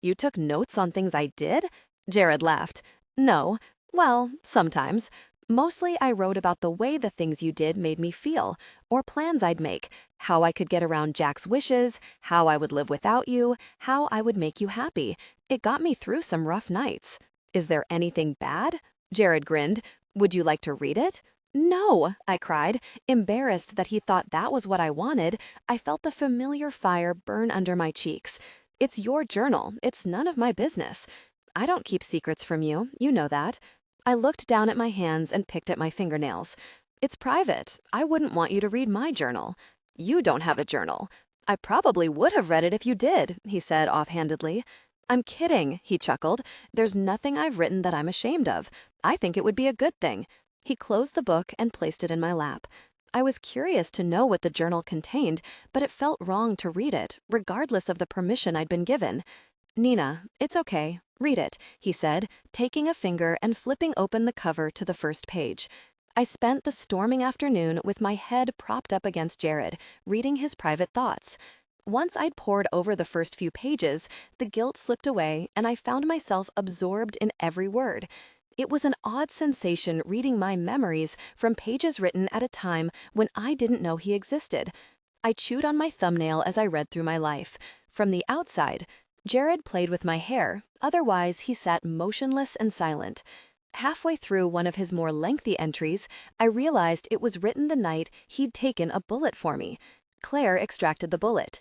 "You took notes on things I did?" Jared laughed. "No. Well, sometimes. Mostly I wrote about the way the things you did made me feel, or plans I'd make, how I could get around Jack's wishes, how I would live without you, how I would make you happy. It got me through some rough nights." "Is there anything bad?" Jared grinned. "Would you like to read it?" "No," I cried, embarrassed that he thought that was what I wanted. I felt the familiar fire burn under my cheeks. "It's your journal. It's none of my business." "I don't keep secrets from you. You know that." I looked down at my hands and picked at my fingernails. "It's private. I wouldn't want you to read my journal." "You don't have a journal." "I probably would have read it if you did," he said offhandedly. "I'm kidding," he chuckled. "There's nothing I've written that I'm ashamed of. I think it would be a good thing." He closed the book and placed it in my lap. I was curious to know what the journal contained, but it felt wrong to read it, regardless of the permission I'd been given. "Nina, it's okay. Read it," he said, taking a finger and flipping open the cover to the first page. I spent the storming afternoon with my head propped up against Jared, reading his private thoughts. Once I'd pored over the first few pages, the guilt slipped away and I found myself absorbed in every word. It was an odd sensation reading my memories from pages written at a time when I didn't know he existed. I chewed on my thumbnail as I read through my life. From the outside, Jared played with my hair, otherwise he sat motionless and silent. Halfway through one of his more lengthy entries, I realized it was written the night he'd taken a bullet for me. Claire extracted the bullet.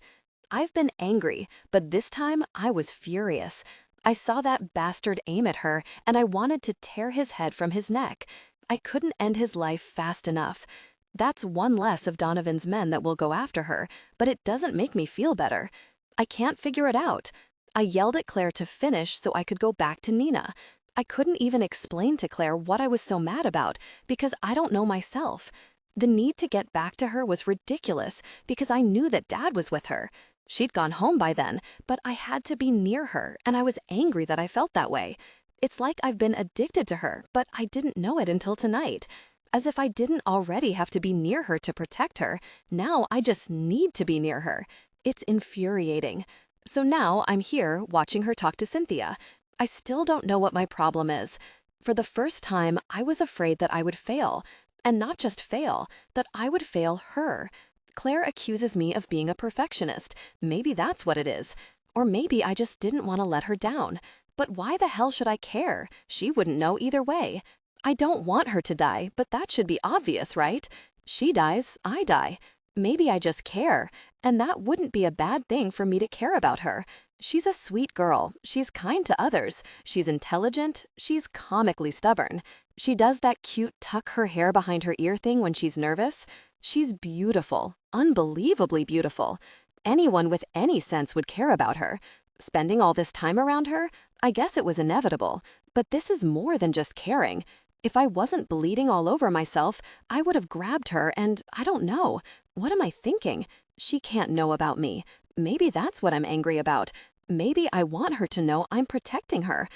I've been angry, but this time I was furious. I saw that bastard aim at her, and I wanted to tear his head from his neck. I couldn't end his life fast enough. That's one less of Donovan's men that will go after her, but it doesn't make me feel better. I can't figure it out. I yelled at Claire to finish so I could go back to Nina. I couldn't even explain to Claire what I was so mad about, because I don't know myself. The need to get back to her was ridiculous, because I knew that Dad was with her. She'd gone home by then, but I had to be near her, and I was angry that I felt that way. It's like I've been addicted to her, but I didn't know it until tonight. As if I didn't already have to be near her to protect her, now I just need to be near her. It's infuriating. So now I'm here watching her talk to Cynthia. I still don't know what my problem is. For the first time, I was afraid that I would fail. And not just fail, that I would fail her. Claire accuses me of being a perfectionist. Maybe that's what it is. Or maybe I just didn't want to let her down. But why the hell should I care? She wouldn't know either way. I don't want her to die, but that should be obvious, right? She dies, I die. Maybe I just care, and that wouldn't be a bad thing for me to care about her. She's a sweet girl. She's kind to others. She's intelligent. She's comically stubborn. She does that cute tuck her hair behind her ear thing when she's nervous. She's beautiful, unbelievably beautiful. Anyone with any sense would care about her. Spending all this time around her, I guess it was inevitable. But this is more than just caring. If I wasn't bleeding all over myself, I would have grabbed her and I don't know. What am I thinking? She can't know about me. Maybe that's what I'm angry about. Maybe I want her to know I'm protecting her.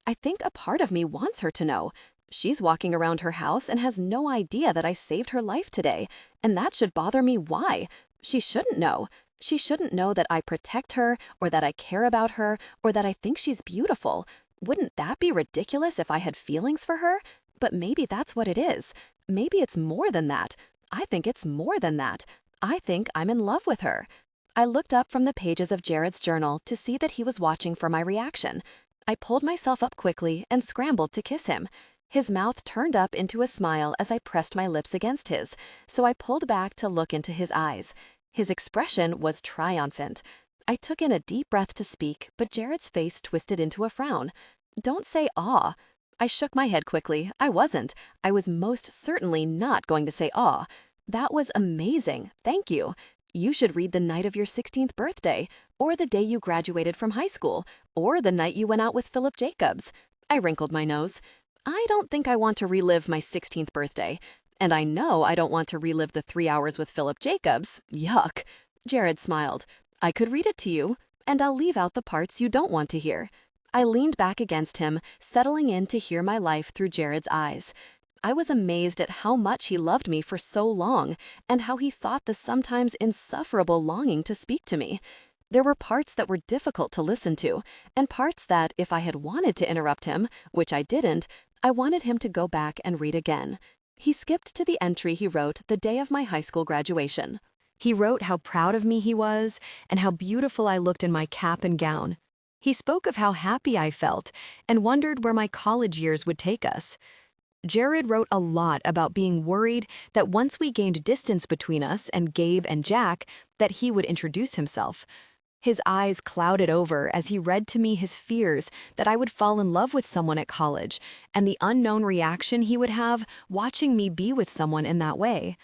I think a part of me wants her to know. She's walking around her house and has no idea that I saved her life today. And that should bother me. Why? She shouldn't know. She shouldn't know that I protect her or that I care about her or that I think she's beautiful. Wouldn't that be ridiculous if I had feelings for her? But maybe that's what it is. Maybe it's more than that. I think it's more than that. I think I'm in love with her. I looked up from the pages of Jared's journal to see that he was watching for my reaction. I pulled myself up quickly and scrambled to kiss him. His mouth turned up into a smile as I pressed my lips against his, so I pulled back to look into his eyes. His expression was triumphant. I took in a deep breath to speak, but Jared's face twisted into a frown. Don't say aw. I shook my head quickly. I wasn't. I was most certainly not going to say aw. That was amazing. Thank you. You should read the night of your 16th birthday, or the day you graduated from high school, or the night you went out with Philip Jacobs. I wrinkled my nose. I don't think I want to relive my 16th birthday. And I know I don't want to relive the 3 hours with Philip Jacobs. Yuck. Jared smiled. I could read it to you, and I'll leave out the parts you don't want to hear. I leaned back against him, settling in to hear my life through Jared's eyes. I was amazed at how much he loved me for so long, and how he thought the sometimes insufferable longing to speak to me. There were parts that were difficult to listen to, and parts that, if I had wanted to interrupt him, which I didn't, I wanted him to go back and read again. He skipped to the entry he wrote the day of my high school graduation. He wrote how proud of me he was, and how beautiful I looked in my cap and gown. He spoke of how happy I felt, and wondered where my college years would take us. Jared wrote a lot about being worried that once we gained distance between us and Gabe and Jack, that he would introduce himself. His eyes clouded over as he read to me his fears that I would fall in love with someone at college, and the unknown reaction he would have watching me be with someone in that way.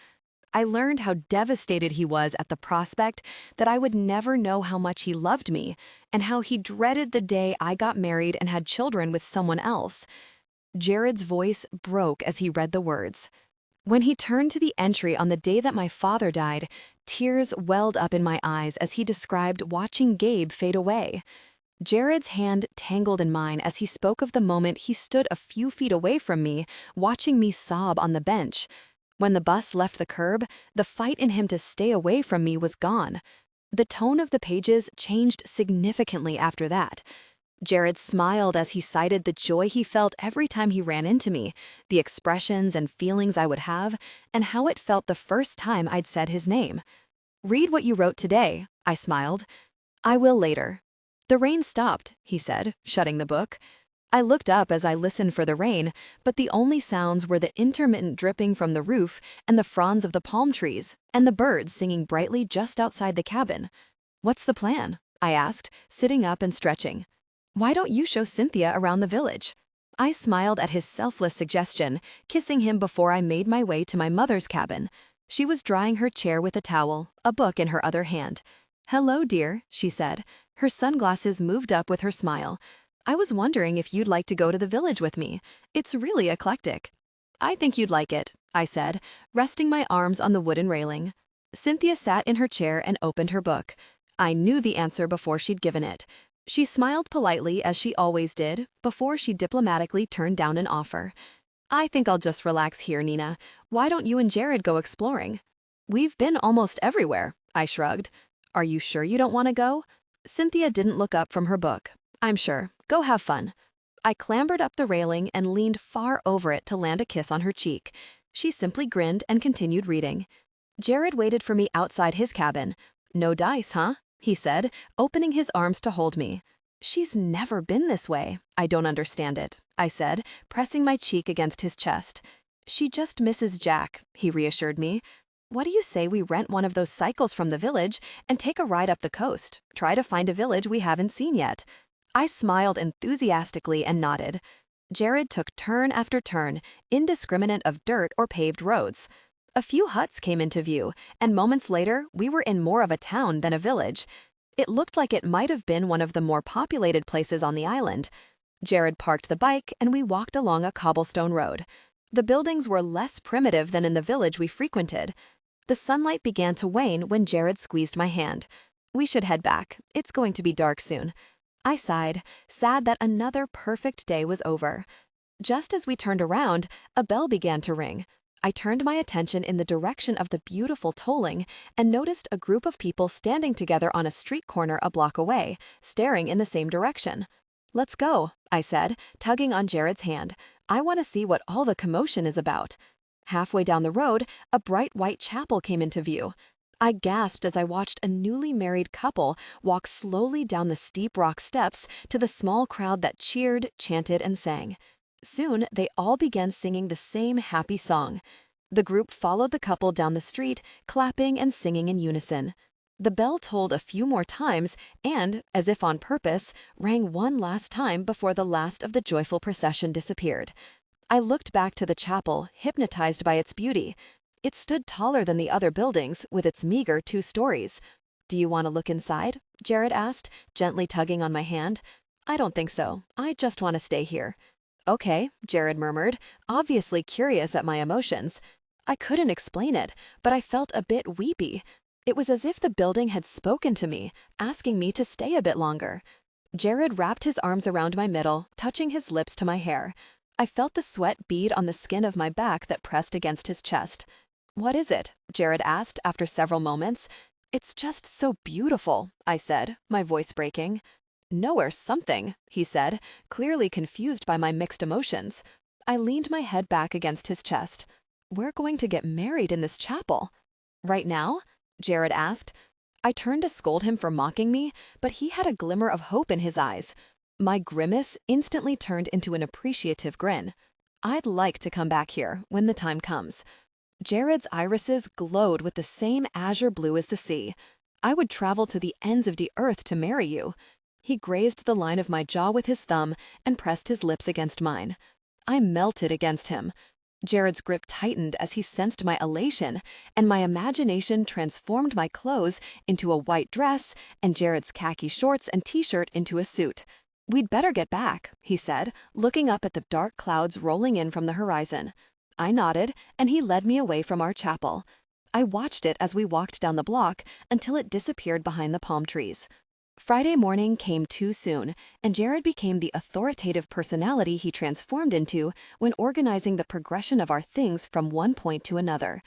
I learned how devastated he was at the prospect that I would never know how much he loved me, and how he dreaded the day I got married and had children with someone else. Jared's voice broke as he read the words. When he turned to the entry on the day that my father died, tears welled up in my eyes as he described watching Gabe fade away. Jared's hand tangled in mine as he spoke of the moment he stood a few feet away from me, watching me sob on the bench. When the bus left the curb, the fight in him to stay away from me was gone. The tone of the pages changed significantly after that. Jared smiled as he cited the joy he felt every time he ran into me, the expressions and feelings I would have, and how it felt the first time I'd said his name. "Read what you wrote today," I smiled. "I will later." "The rain stopped," he said, shutting the book. I looked up as I listened for the rain, but the only sounds were the intermittent dripping from the roof and the fronds of the palm trees, and the birds singing brightly just outside the cabin. "What's the plan?" I asked, sitting up and stretching. "Why don't you show Cynthia around the village?" I smiled at his selfless suggestion, kissing him before I made my way to my mother's cabin. She was drying her chair with a towel, a book in her other hand. "Hello, dear," she said. Her sunglasses moved up with her smile. "I was wondering if you'd like to go to the village with me. It's really eclectic." "I think you'd like it," I said, resting my arms on the wooden railing. Cynthia sat in her chair and opened her book. I knew the answer before she'd given it. She smiled politely as she always did, before she diplomatically turned down an offer. "I think I'll just relax here, Nina. Why don't you and Jared go exploring?" "We've been almost everywhere," I shrugged. "Are you sure you don't want to go?" Cynthia didn't look up from her book. "I'm sure. Go have fun." I clambered up the railing and leaned far over it to land a kiss on her cheek. She simply grinned and continued reading. Jared waited for me outside his cabin. "No dice, huh?" he said, opening his arms to hold me. "She's never been this way. I don't understand it," I said, pressing my cheek against his chest. "She just misses Jack," he reassured me. "What do you say we rent one of those cycles from the village and take a ride up the coast, try to find a village we haven't seen yet?" I smiled enthusiastically and nodded. Jared took turn after turn, indiscriminate of dirt or paved roads. A few huts came into view, and moments later, we were in more of a town than a village. It looked like it might have been one of the more populated places on the island. Jared parked the bike, and we walked along a cobblestone road. The buildings were less primitive than in the village we frequented. The sunlight began to wane when Jared squeezed my hand. "We should head back. It's going to be dark soon." I sighed, sad that another perfect day was over. Just as we turned around, a bell began to ring. I turned my attention in the direction of the beautiful tolling and noticed a group of people standing together on a street corner a block away, staring in the same direction. "Let's go," I said, tugging on Jared's hand. "I want to see what all the commotion is about." Halfway down the road, a bright white chapel came into view. I gasped as I watched a newly married couple walk slowly down the steep rock steps to the small crowd that cheered, chanted, and sang. Soon, they all began singing the same happy song. The group followed the couple down the street, clapping and singing in unison. The bell tolled a few more times and, as if on purpose, rang one last time before the last of the joyful procession disappeared. I looked back to the chapel, hypnotized by its beauty. It stood taller than the other buildings, with its meager 2 stories. "Do you want to look inside?" Jared asked, gently tugging on my hand. "I don't think so. I just want to stay here." "Okay," Jared murmured, obviously curious at my emotions. I couldn't explain it, but I felt a bit weepy. It was as if the building had spoken to me, asking me to stay a bit longer. Jared wrapped his arms around my middle, touching his lips to my hair. I felt the sweat bead on the skin of my back that pressed against his chest. "What is it?" Jared asked after several moments. "It's just so beautiful," I said, my voice breaking. "Nowhere's something," he said, clearly confused by my mixed emotions. I leaned my head back against his chest. "We're going to get married in this chapel." "Right now?" Jared asked. I turned to scold him for mocking me, but he had a glimmer of hope in his eyes. My grimace instantly turned into an appreciative grin. "I'd like to come back here when the time comes." Jared's irises glowed with the same azure blue as the sea. "I would travel to the ends of the earth to marry you." He grazed the line of my jaw with his thumb and pressed his lips against mine. I melted against him. Jared's grip tightened as he sensed my elation, and my imagination transformed my clothes into a white dress and Jared's khaki shorts and t-shirt into a suit. "We'd better get back," he said, looking up at the dark clouds rolling in from the horizon. I nodded, and he led me away from our chapel. I watched it as we walked down the block until it disappeared behind the palm trees. Friday morning came too soon, and Jared became the authoritative personality he transformed into when organizing the progression of our things from one point to another.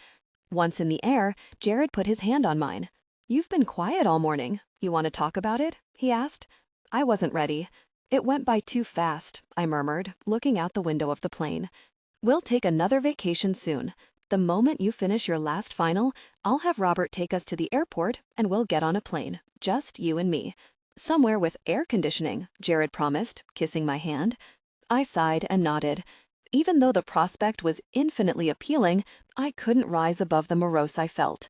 Once in the air, Jared put his hand on mine. "You've been quiet all morning. You want to talk about it?" he asked. I wasn't ready. "It went by too fast," I murmured, looking out the window of the plane. "We'll take another vacation soon. The moment you finish your last final, I'll have Robert take us to the airport and we'll get on a plane, just you and me. Somewhere with air conditioning," Jared promised, kissing my hand. I sighed and nodded. Even though the prospect was infinitely appealing, I couldn't rise above the morose I felt.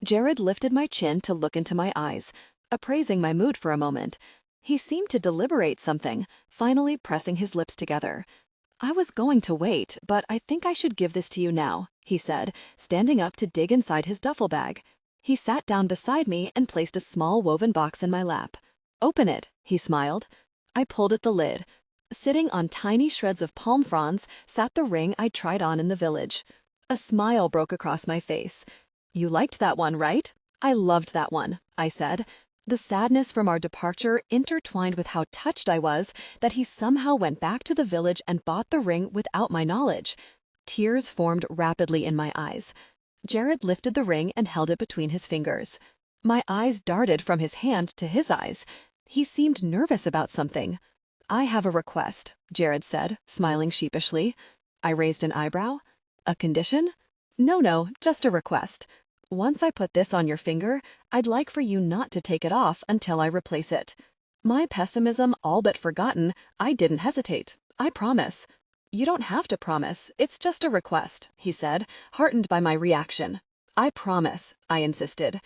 Jared lifted my chin to look into my eyes, appraising my mood for a moment. He seemed to deliberate something, finally pressing his lips together. "I was going to wait, but I think I should give this to you now," he said, standing up to dig inside his duffel bag. He sat down beside me and placed a small woven box in my lap. "Open it," he smiled. I pulled at the lid. Sitting on tiny shreds of palm fronds sat the ring I'd tried on in the village. A smile broke across my face. "You liked that one, right?" "I loved that one," I said. The sadness from our departure intertwined with how touched I was that he somehow went back to the village and bought the ring without my knowledge. Tears formed rapidly in my eyes. Jared lifted the ring and held it between his fingers. My eyes darted from his hand to his eyes. He seemed nervous about something. "I have a request," Jared said, smiling sheepishly. I raised an eyebrow. "A condition?" No, just a request. Once I put this on your finger, I'd like for you not to take it off until I replace it." My pessimism all but forgotten, I didn't hesitate. "I promise." "You don't have to promise. It's just a request," he said, heartened by my reaction. "I promise," I insisted.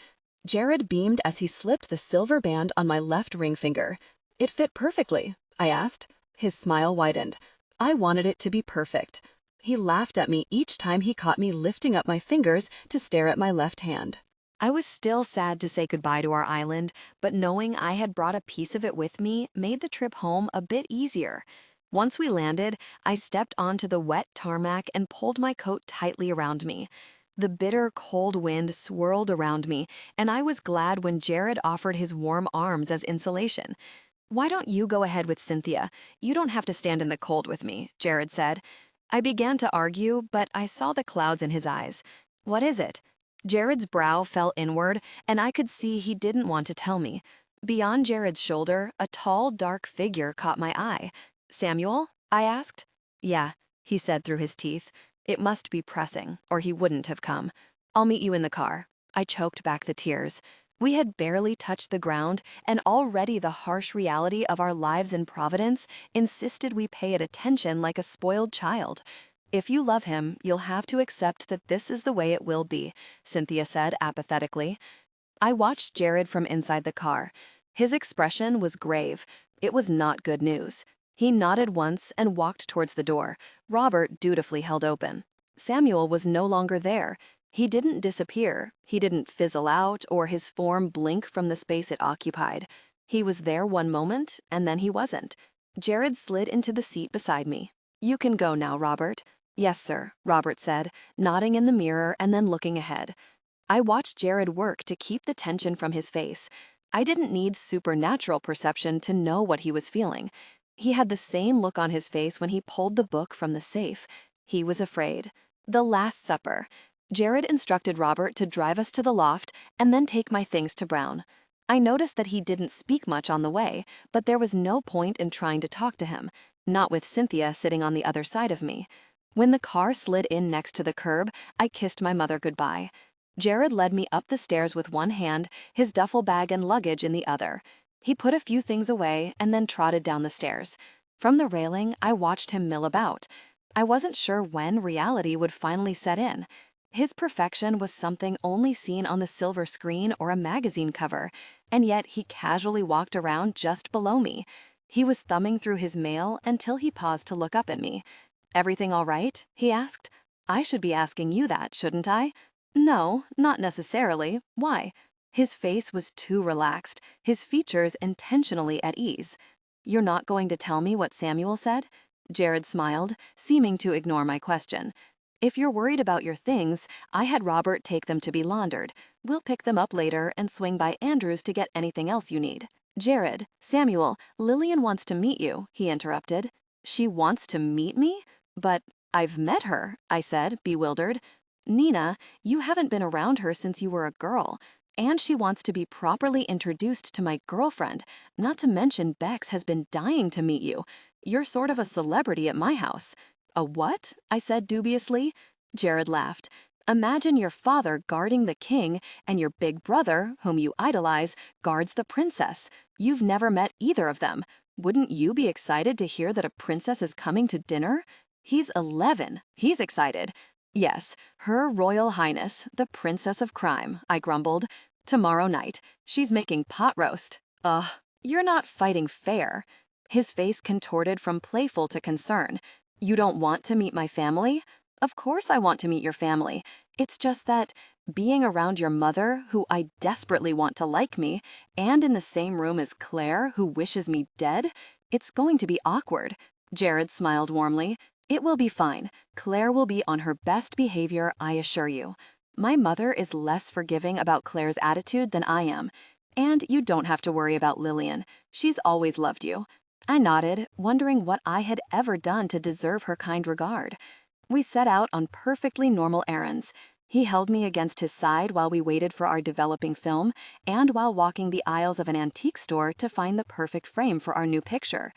Jared beamed as he slipped the silver band on my left ring finger. "It fit perfectly?" I asked. His smile widened. I wanted it to be perfect. He laughed at me each time he caught me lifting up my fingers to stare at my left hand. I was still sad to say goodbye to our island, but knowing I had brought a piece of it with me made the trip home a bit easier. Once we landed, I stepped onto the wet tarmac and pulled my coat tightly around me. The bitter, cold wind swirled around me, and I was glad when Jared offered his warm arms as insulation. "Why don't you go ahead with Cynthia? You don't have to stand in the cold with me," Jared said. I began to argue, but I saw the clouds in his eyes. "What is it?" Jared's brow fell inward, and I could see he didn't want to tell me. Beyond Jared's shoulder, a tall, dark figure caught my eye. "Samuel?" I asked. "Yeah," he said through his teeth. "It must be pressing, or he wouldn't have come. I'll meet you in the car." I choked back the tears. We had barely touched the ground, and already the harsh reality of our lives in Providence insisted we pay it attention like a spoiled child. "If you love him, you'll have to accept that this is the way it will be," Cynthia said apathetically. I watched Jared from inside the car. His expression was grave. It was not good news. He nodded once and walked towards the door. Robert dutifully held open. Samuel was no longer there. He didn't disappear, he didn't fizzle out, or his form blink from the space it occupied. He was there one moment, and then he wasn't. Jared slid into the seat beside me. "You can go now, Robert." "Yes, sir," Robert said, nodding in the mirror and then looking ahead. I watched Jared work to keep the tension from his face. I didn't need supernatural perception to know what he was feeling. He had the same look on his face when he pulled the book from the safe. He was afraid. The Last Supper. Jared instructed Robert to drive us to the loft and then take my things to Brown. I noticed that he didn't speak much on the way, but there was no point in trying to talk to him, not with Cynthia sitting on the other side of me. When the car slid in next to the curb, I kissed my mother goodbye. Jared led me up the stairs with one hand, his duffel bag and luggage in the other. He put a few things away and then trotted down the stairs. From the railing, I watched him mill about. I wasn't sure when reality would finally set in. His perfection was something only seen on the silver screen or a magazine cover, and yet he casually walked around just below me. He was thumbing through his mail until he paused to look up at me. "Everything all right?" he asked. "I should be asking you that, shouldn't I?" "No, not necessarily. Why?" His face was too relaxed, his features intentionally at ease. "You're not going to tell me what Samuel said?" Jared smiled, seeming to ignore my question. "If you're worried about your things, I had Robert take them to be laundered. We'll pick them up later and swing by Andrew's to get anything else you need." "Jared, Samuel, Lillian wants to meet you," he interrupted. "She wants to meet me? But I've met her," I said, bewildered. "Nina, you haven't been around her since you were a girl. And she wants to be properly introduced to my girlfriend. Not to mention Bex has been dying to meet you. You're sort of a celebrity at my house." "A what?" I said dubiously. Jared laughed. "Imagine your father guarding the king and your big brother, whom you idolize, guards the princess. You've never met either of them. Wouldn't you be excited to hear that a princess is coming to dinner?" "He's 11. He's excited." "Yes, Her Royal Highness, the Princess of Crime," I grumbled. "Tomorrow night. She's making pot roast." "Ugh, you're not fighting fair." His face contorted from playful to concern. "You don't want to meet my family?" "Of course I want to meet your family. It's just that being around your mother, who I desperately want to like me, and in the same room as Claire, who wishes me dead, it's going to be awkward." Jared smiled warmly. "It will be fine. Claire will be on her best behavior, I assure you. My mother is less forgiving about Claire's attitude than I am. And you don't have to worry about Lillian. She's always loved you." I nodded, wondering what I had ever done to deserve her kind regard. We set out on perfectly normal errands. He held me against his side while we waited for our developing film, and while walking the aisles of an antique store to find the perfect frame for our new picture.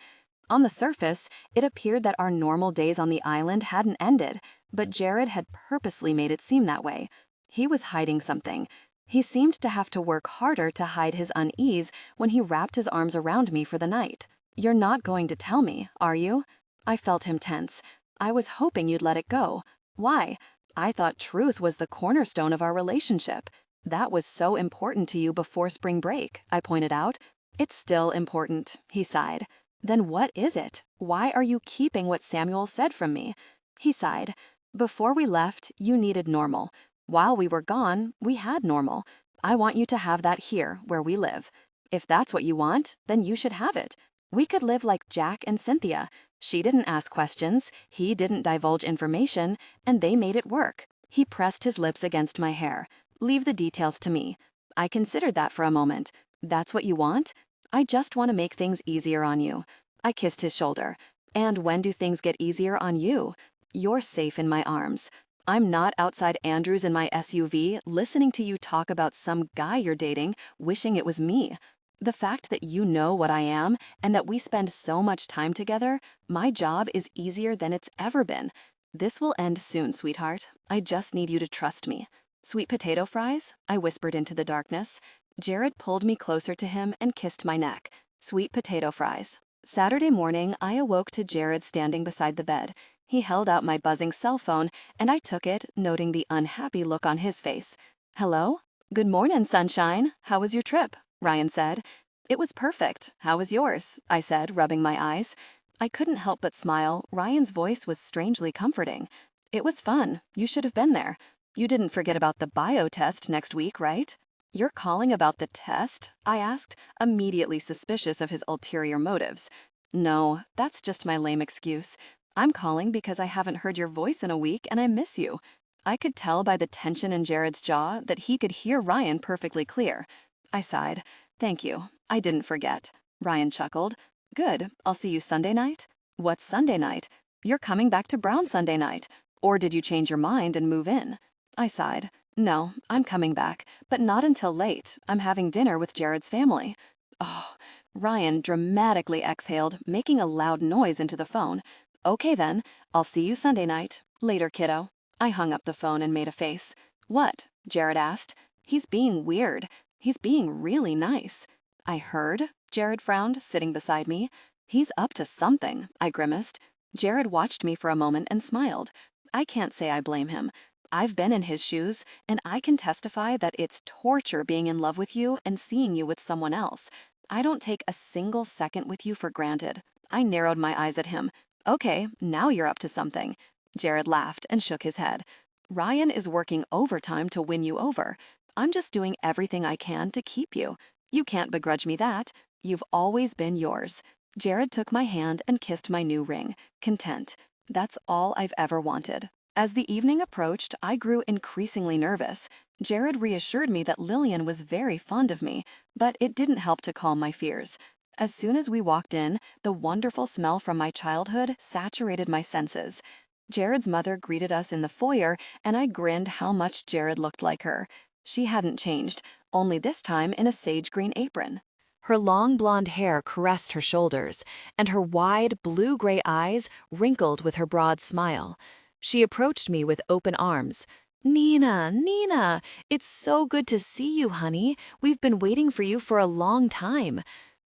On the surface, it appeared that our normal days on the island hadn't ended, but Jared had purposely made it seem that way. He was hiding something. He seemed to have to work harder to hide his unease when he wrapped his arms around me for the night. "You're not going to tell me, are you?" I felt him tense. "I was hoping you'd let it go." "Why?" "I thought truth was the cornerstone of our relationship." "That was so important to you before spring break," I pointed out. "It's still important," he sighed. "Then what is it? Why are you keeping what Samuel said from me?" He sighed. "Before we left, you needed normal. While we were gone, we had normal. I want you to have that here, where we live. If that's what you want, then you should have it. We could live like Jack and Cynthia. She didn't ask questions, he didn't divulge information, and they made it work." He pressed his lips against my hair. "Leave the details to me." I considered that for a moment. "That's what you want?" "I just want to make things easier on you." I kissed his shoulder. "And when do things get easier on you?" "You're safe in my arms. I'm not outside Andrews in my SUV listening to you talk about some guy you're dating, wishing it was me. The fact that you know what I am and that we spend so much time together, my job is easier than it's ever been. This will end soon, sweetheart. I just need you to trust me." "Sweet potato fries?" I whispered into the darkness. Jared pulled me closer to him and kissed my neck. "Sweet potato fries." Saturday morning, I awoke to Jared standing beside the bed. He held out my buzzing cell phone, and I took it, noting the unhappy look on his face. "Hello?" "Good morning, sunshine. How was your trip?" Ryan said. "It was perfect. How was yours?" I said, rubbing my eyes. I couldn't help but smile. Ryan's voice was strangely comforting. "It was fun. You should have been there. You didn't forget about the bio test next week, right?" "You're calling about the test?" I asked, immediately suspicious of his ulterior motives. "No, that's just my lame excuse. I'm calling because I haven't heard your voice in a week and I miss you." I could tell by the tension in Jared's jaw that he could hear Ryan perfectly clear. I sighed. "Thank you. I didn't forget." Ryan chuckled. "Good. I'll see you Sunday night?" "What's Sunday night?" "You're coming back to Brown Sunday night. Or did you change your mind and move in?" I sighed. "No, I'm coming back, but not until late. I'm having dinner with Jared's family." "Oh." Ryan dramatically exhaled, making a loud noise into the phone. "Okay then. I'll see you Sunday night. Later, kiddo." I hung up the phone and made a face. "What?" Jared asked. "He's being weird. He's being really nice." "I heard," Jared frowned, sitting beside me. "He's up to something," I grimaced. Jared watched me for a moment and smiled. I can't say I blame him. I've been in his shoes, and I can testify that it's torture being in love with you and seeing you with someone else. I don't take a single second with you for granted. I narrowed my eyes at him. "Okay, now you're up to something." Jared laughed and shook his head. "Ryan is working overtime to win you over. I'm just doing everything I can to keep you. You can't begrudge me that. You've always been yours." Jared took my hand and kissed my new ring, content. That's all I've ever wanted. As the evening approached, I grew increasingly nervous. Jared reassured me that Lillian was very fond of me, but it didn't help to calm my fears. As soon as we walked in, the wonderful smell from my childhood saturated my senses. Jared's mother greeted us in the foyer, and I grinned how much Jared looked like her. She hadn't changed, only this time in a sage green apron. Her long blonde hair caressed her shoulders, and her wide, blue-gray eyes wrinkled with her broad smile. She approached me with open arms. "Nina, Nina, it's so good to see you, honey. We've been waiting for you for a long time."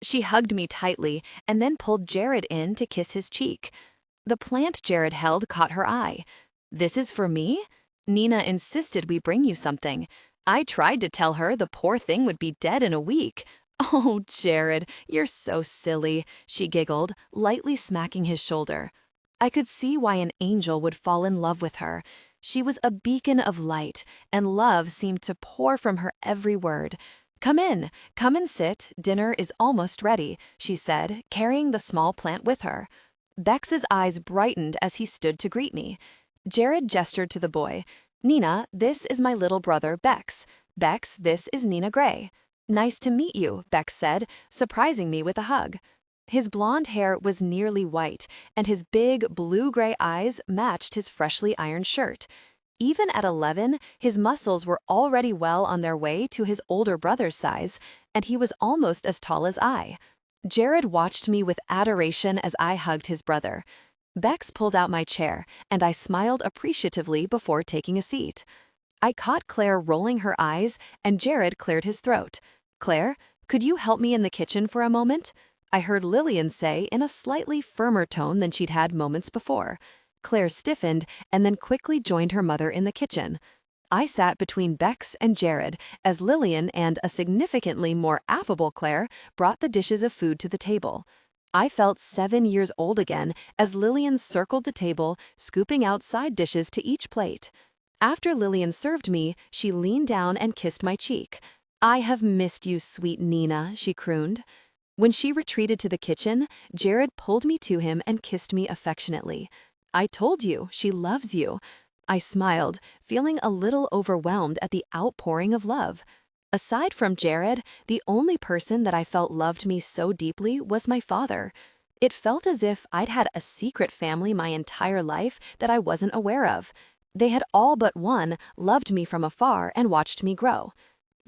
She hugged me tightly and then pulled Jared in to kiss his cheek. The plant Jared held caught her eye. "This is for me?" Nina insisted we bring you something. I tried to tell her the poor thing would be dead in a week. "Oh, Jared, you're so silly," she giggled, lightly smacking his shoulder. I could see why an angel would fall in love with her. She was a beacon of light, and love seemed to pour from her every word. Come and sit, dinner is almost ready," she said, carrying the small plant with her. Bex's eyes brightened as he stood to greet me. Jared gestured to the boy. "Nina, this is my little brother, Bex. Bex, this is Nina Gray." "Nice to meet you," Bex said, surprising me with a hug. His blonde hair was nearly white, and his big, blue-gray eyes matched his freshly ironed shirt. Even at 11, his muscles were already well on their way to his older brother's size, and he was almost as tall as I. Jared watched me with adoration as I hugged his brother. Bex pulled out my chair, and I smiled appreciatively before taking a seat. I caught Claire rolling her eyes, and Jared cleared his throat. "Claire, could you help me in the kitchen for a moment?" I heard Lillian say in a slightly firmer tone than she'd had moments before. Claire stiffened and then quickly joined her mother in the kitchen. I sat between Bex and Jared as Lillian and a significantly more affable Claire brought the dishes of food to the table. I felt 7 years old again as Lillian circled the table, scooping out side dishes to each plate. After Lillian served me, she leaned down and kissed my cheek. "I have missed you, sweet Nina," she crooned. When she retreated to the kitchen, Jared pulled me to him and kissed me affectionately. "I told you, she loves you." I smiled, feeling a little overwhelmed at the outpouring of love. Aside from Jared, the only person that I felt loved me so deeply was my father. It felt as if I'd had a secret family my entire life that I wasn't aware of. They had all but one loved me from afar and watched me grow.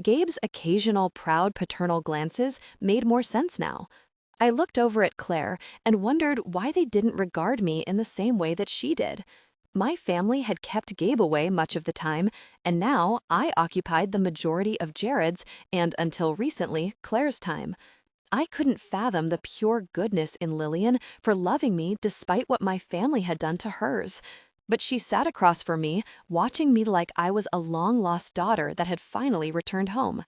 Gabe's occasional proud paternal glances made more sense now. I looked over at Claire and wondered why they didn't regard me in the same way that she did. My family had kept Gabe away much of the time, and now I occupied the majority of Jared's and, until recently, Claire's time. I couldn't fathom the pure goodness in Lillian for loving me despite what my family had done to hers. But she sat across from me, watching me like I was a long-lost daughter that had finally returned home.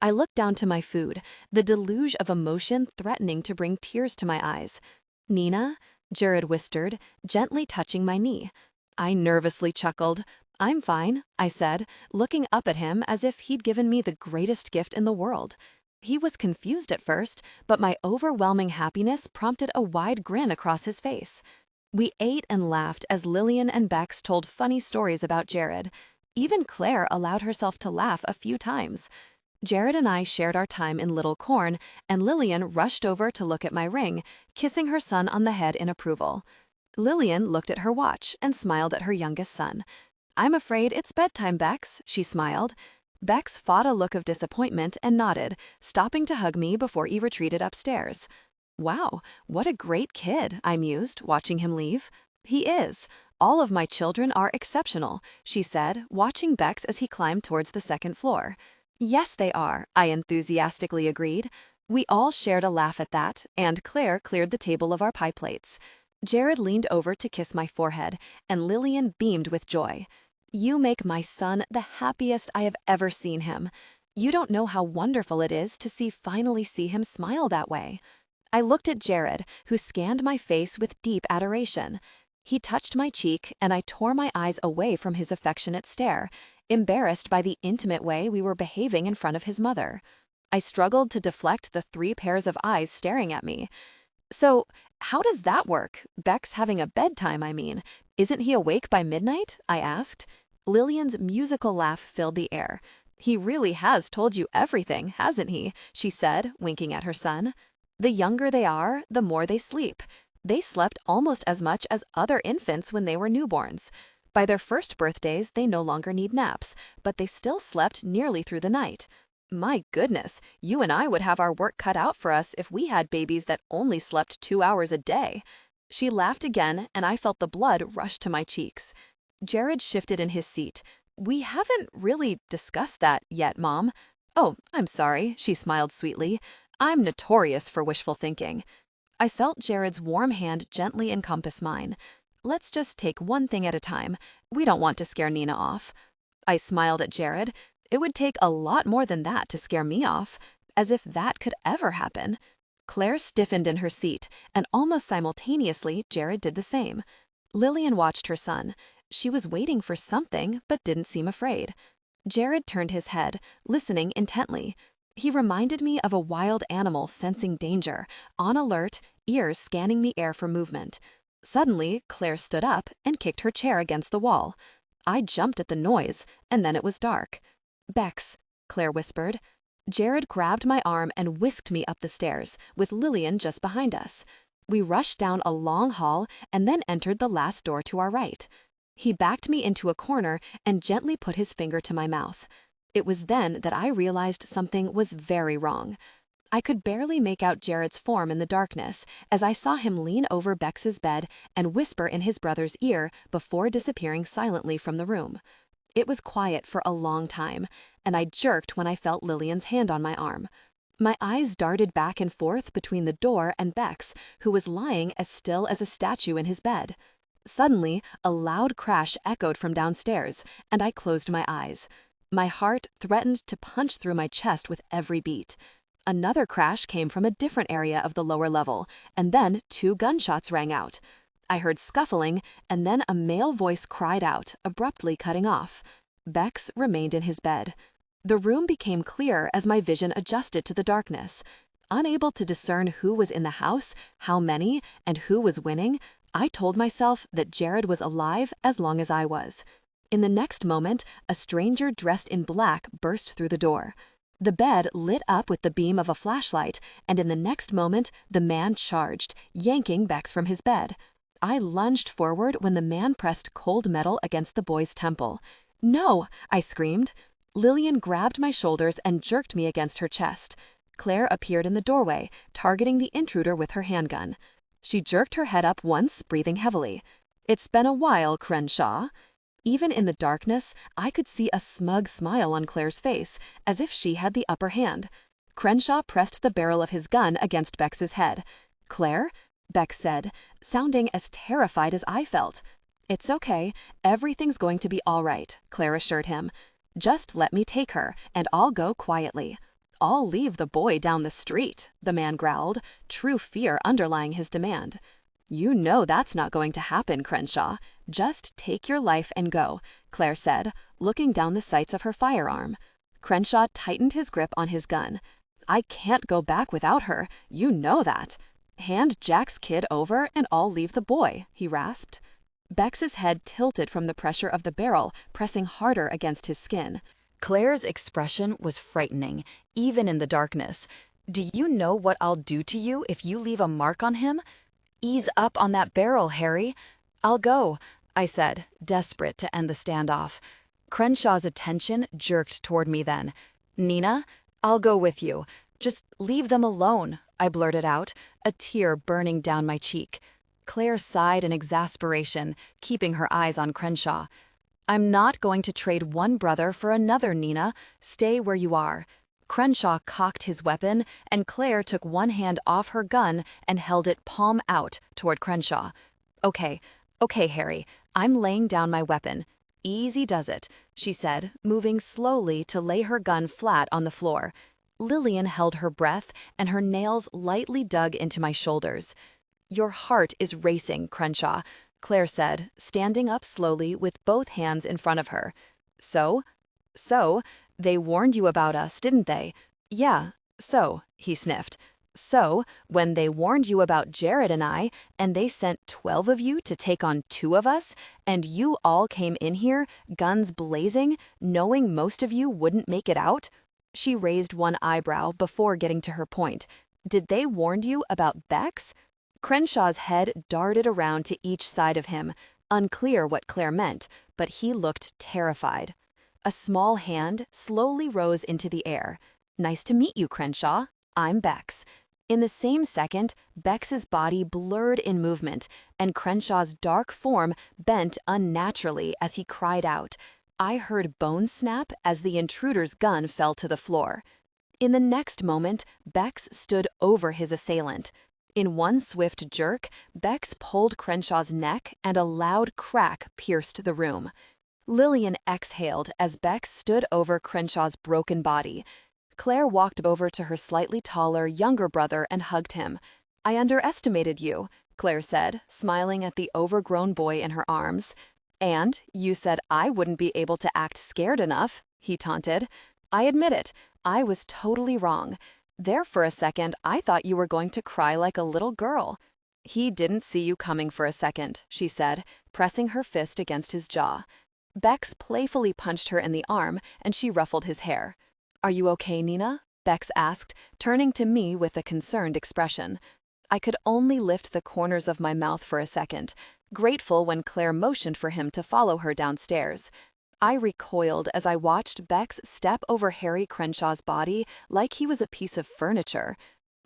I looked down to my food, the deluge of emotion threatening to bring tears to my eyes. "Nina?" Jared whispered, gently touching my knee. I nervously chuckled. "I'm fine," I said, looking up at him as if he'd given me the greatest gift in the world. He was confused at first, but my overwhelming happiness prompted a wide grin across his face. We ate and laughed as Lillian and Bex told funny stories about Jared. Even Claire allowed herself to laugh a few times. Jared and I shared our time in Little Corn, and Lillian rushed over to look at my ring, kissing her son on the head in approval. Lillian looked at her watch and smiled at her youngest son. "I'm afraid it's bedtime, Bex," she smiled. Bex fought a look of disappointment and nodded, stopping to hug me before he retreated upstairs. "Wow, what a great kid," I mused, watching him leave. "He is. All of my children are exceptional," she said, watching Bex as he climbed towards the second floor. "Yes, they are," I enthusiastically agreed. We all shared a laugh at that, and Claire cleared the table of our pie plates. Jared leaned over to kiss my forehead, and Lillian beamed with joy. "You make my son the happiest I have ever seen him. You don't know how wonderful it is to finally see him smile that way." I looked at Jared, who scanned my face with deep adoration. He touched my cheek, and I tore my eyes away from his affectionate stare, embarrassed by the intimate way we were behaving in front of his mother. I struggled to deflect the 3 pairs of eyes staring at me. "So, how does that work? Bex having a bedtime, I mean. Isn't he awake by midnight?" I asked. Lillian's musical laugh filled the air. "He really has told you everything, hasn't he?" she said, winking at her son. "The younger they are, the more they sleep. They slept almost as much as other infants when they were newborns. By their first birthdays, they no longer need naps, but they still slept nearly through the night. My goodness, you and I would have our work cut out for us if we had babies that only slept 2 hours a day. She laughed again, and I felt the blood rush to my cheeks. Jared shifted in his seat. We haven't really discussed that yet, Mom. Oh, I'm sorry, she smiled sweetly. I'm notorious for wishful thinking. I felt Jared's warm hand gently encompass mine. Let's just take one thing at a time. We don't want to scare Nina off. I smiled at Jared. It would take a lot more than that to scare me off, as if that could ever happen. Claire stiffened in her seat, and almost simultaneously, Jared did the same. Lillian watched her son. She was waiting for something, but didn't seem afraid. Jared turned his head, listening intently. He reminded me of a wild animal sensing danger, on alert, ears scanning the air for movement. Suddenly, Claire stood up and kicked her chair against the wall. I jumped at the noise, and then it was dark. Bex, Claire whispered. Jared grabbed my arm and whisked me up the stairs, with Lillian just behind us. We rushed down a long hall and then entered the last door to our right. He backed me into a corner and gently put his finger to my mouth. It was then that I realized something was very wrong. I could barely make out Jared's form in the darkness as I saw him lean over Bex's bed and whisper in his brother's ear before disappearing silently from the room. It was quiet for a long time, and I jerked when I felt Lillian's hand on my arm. My eyes darted back and forth between the door and Bex, who was lying as still as a statue in his bed. Suddenly, a loud crash echoed from downstairs, and I closed my eyes. My heart threatened to punch through my chest with every beat. Another crash came from a different area of the lower level, and then 2 gunshots rang out. I heard scuffling, and then a male voice cried out, abruptly cutting off. Bex remained in his bed. The room became clear as my vision adjusted to the darkness. Unable to discern who was in the house, how many, and who was winning, I told myself that Jared was alive as long as I was. In the next moment, a stranger dressed in black burst through the door. The bed lit up with the beam of a flashlight, and in the next moment, the man charged, yanking Bex from his bed. I lunged forward when the man pressed cold metal against the boy's temple. "No!" I screamed. Lillian grabbed my shoulders and jerked me against her chest. Claire appeared in the doorway, targeting the intruder with her handgun. She jerked her head up once, breathing heavily. "It's been a while, Crenshaw." Even in the darkness, I could see a smug smile on Claire's face, as if she had the upper hand. Crenshaw pressed the barrel of his gun against Bex's head. "Claire?" Bex said, sounding as terrified as I felt. "It's okay. Everything's going to be all right," Claire assured him. "Just let me take her, and I'll go quietly." "I'll leave the boy down the street," the man growled, true fear underlying his demand. "You know that's not going to happen, Crenshaw. Just take your life and go," Claire said, looking down the sights of her firearm. Crenshaw tightened his grip on his gun. "I can't go back without her. You know that." "Hand Jack's kid over and I'll leave the boy," he rasped. Bex's head tilted from the pressure of the barrel, pressing harder against his skin. Claire's expression was frightening, even in the darkness. "Do you know what I'll do to you if you leave a mark on him? Ease up on that barrel, Harry." "I'll go," I said, desperate to end the standoff. Crenshaw's attention jerked toward me then. "Nina, I'll go with you. Just leave them alone," I blurted out, a tear burning down my cheek. Claire sighed in exasperation, keeping her eyes on Crenshaw. "I'm not going to trade one brother for another, Nina. Stay where you are." Crenshaw cocked his weapon, and Claire took one hand off her gun and held it palm out toward Crenshaw. Okay, Harry, I'm laying down my weapon. Easy does it," she said, moving slowly to lay her gun flat on the floor. Lillian held her breath, and her nails lightly dug into my shoulders. "Your heart is racing, Crenshaw," Claire said, standing up slowly with both hands in front of her. So, they warned you about us, didn't they?" "Yeah, so," he sniffed. "So, when they warned you about Jared and I, and they sent 12 of you to take on 2 of us, and you all came in here, guns blazing, knowing most of you wouldn't make it out?" She raised one eyebrow before getting to her point. "Did they warn you about Bex?" Crenshaw's head darted around to each side of him, unclear what Claire meant, but he looked terrified. A small hand slowly rose into the air. "Nice to meet you, Crenshaw. I'm Bex." In the same second, Bex's body blurred in movement, and Crenshaw's dark form bent unnaturally as he cried out. I heard bones snap as the intruder's gun fell to the floor. In the next moment, Bex stood over his assailant. In one swift jerk, Bex pulled Crenshaw's neck and a loud crack pierced the room. Lillian exhaled as Bex stood over Crenshaw's broken body. Claire walked over to her slightly taller, younger brother and hugged him. "I underestimated you," Claire said, smiling at the overgrown boy in her arms. "And you said I wouldn't be able to act scared enough," he taunted. "I admit it, I was totally wrong. There for a second, I thought you were going to cry like a little girl." "He didn't see you coming for a second," she said, pressing her fist against his jaw. Bex playfully punched her in the arm, and she ruffled his hair. "Are you okay, Nina?" Bex asked, turning to me with a concerned expression. I could only lift the corners of my mouth for a second, grateful when Claire motioned for him to follow her downstairs. I recoiled as I watched Bex step over Harry Crenshaw's body like he was a piece of furniture.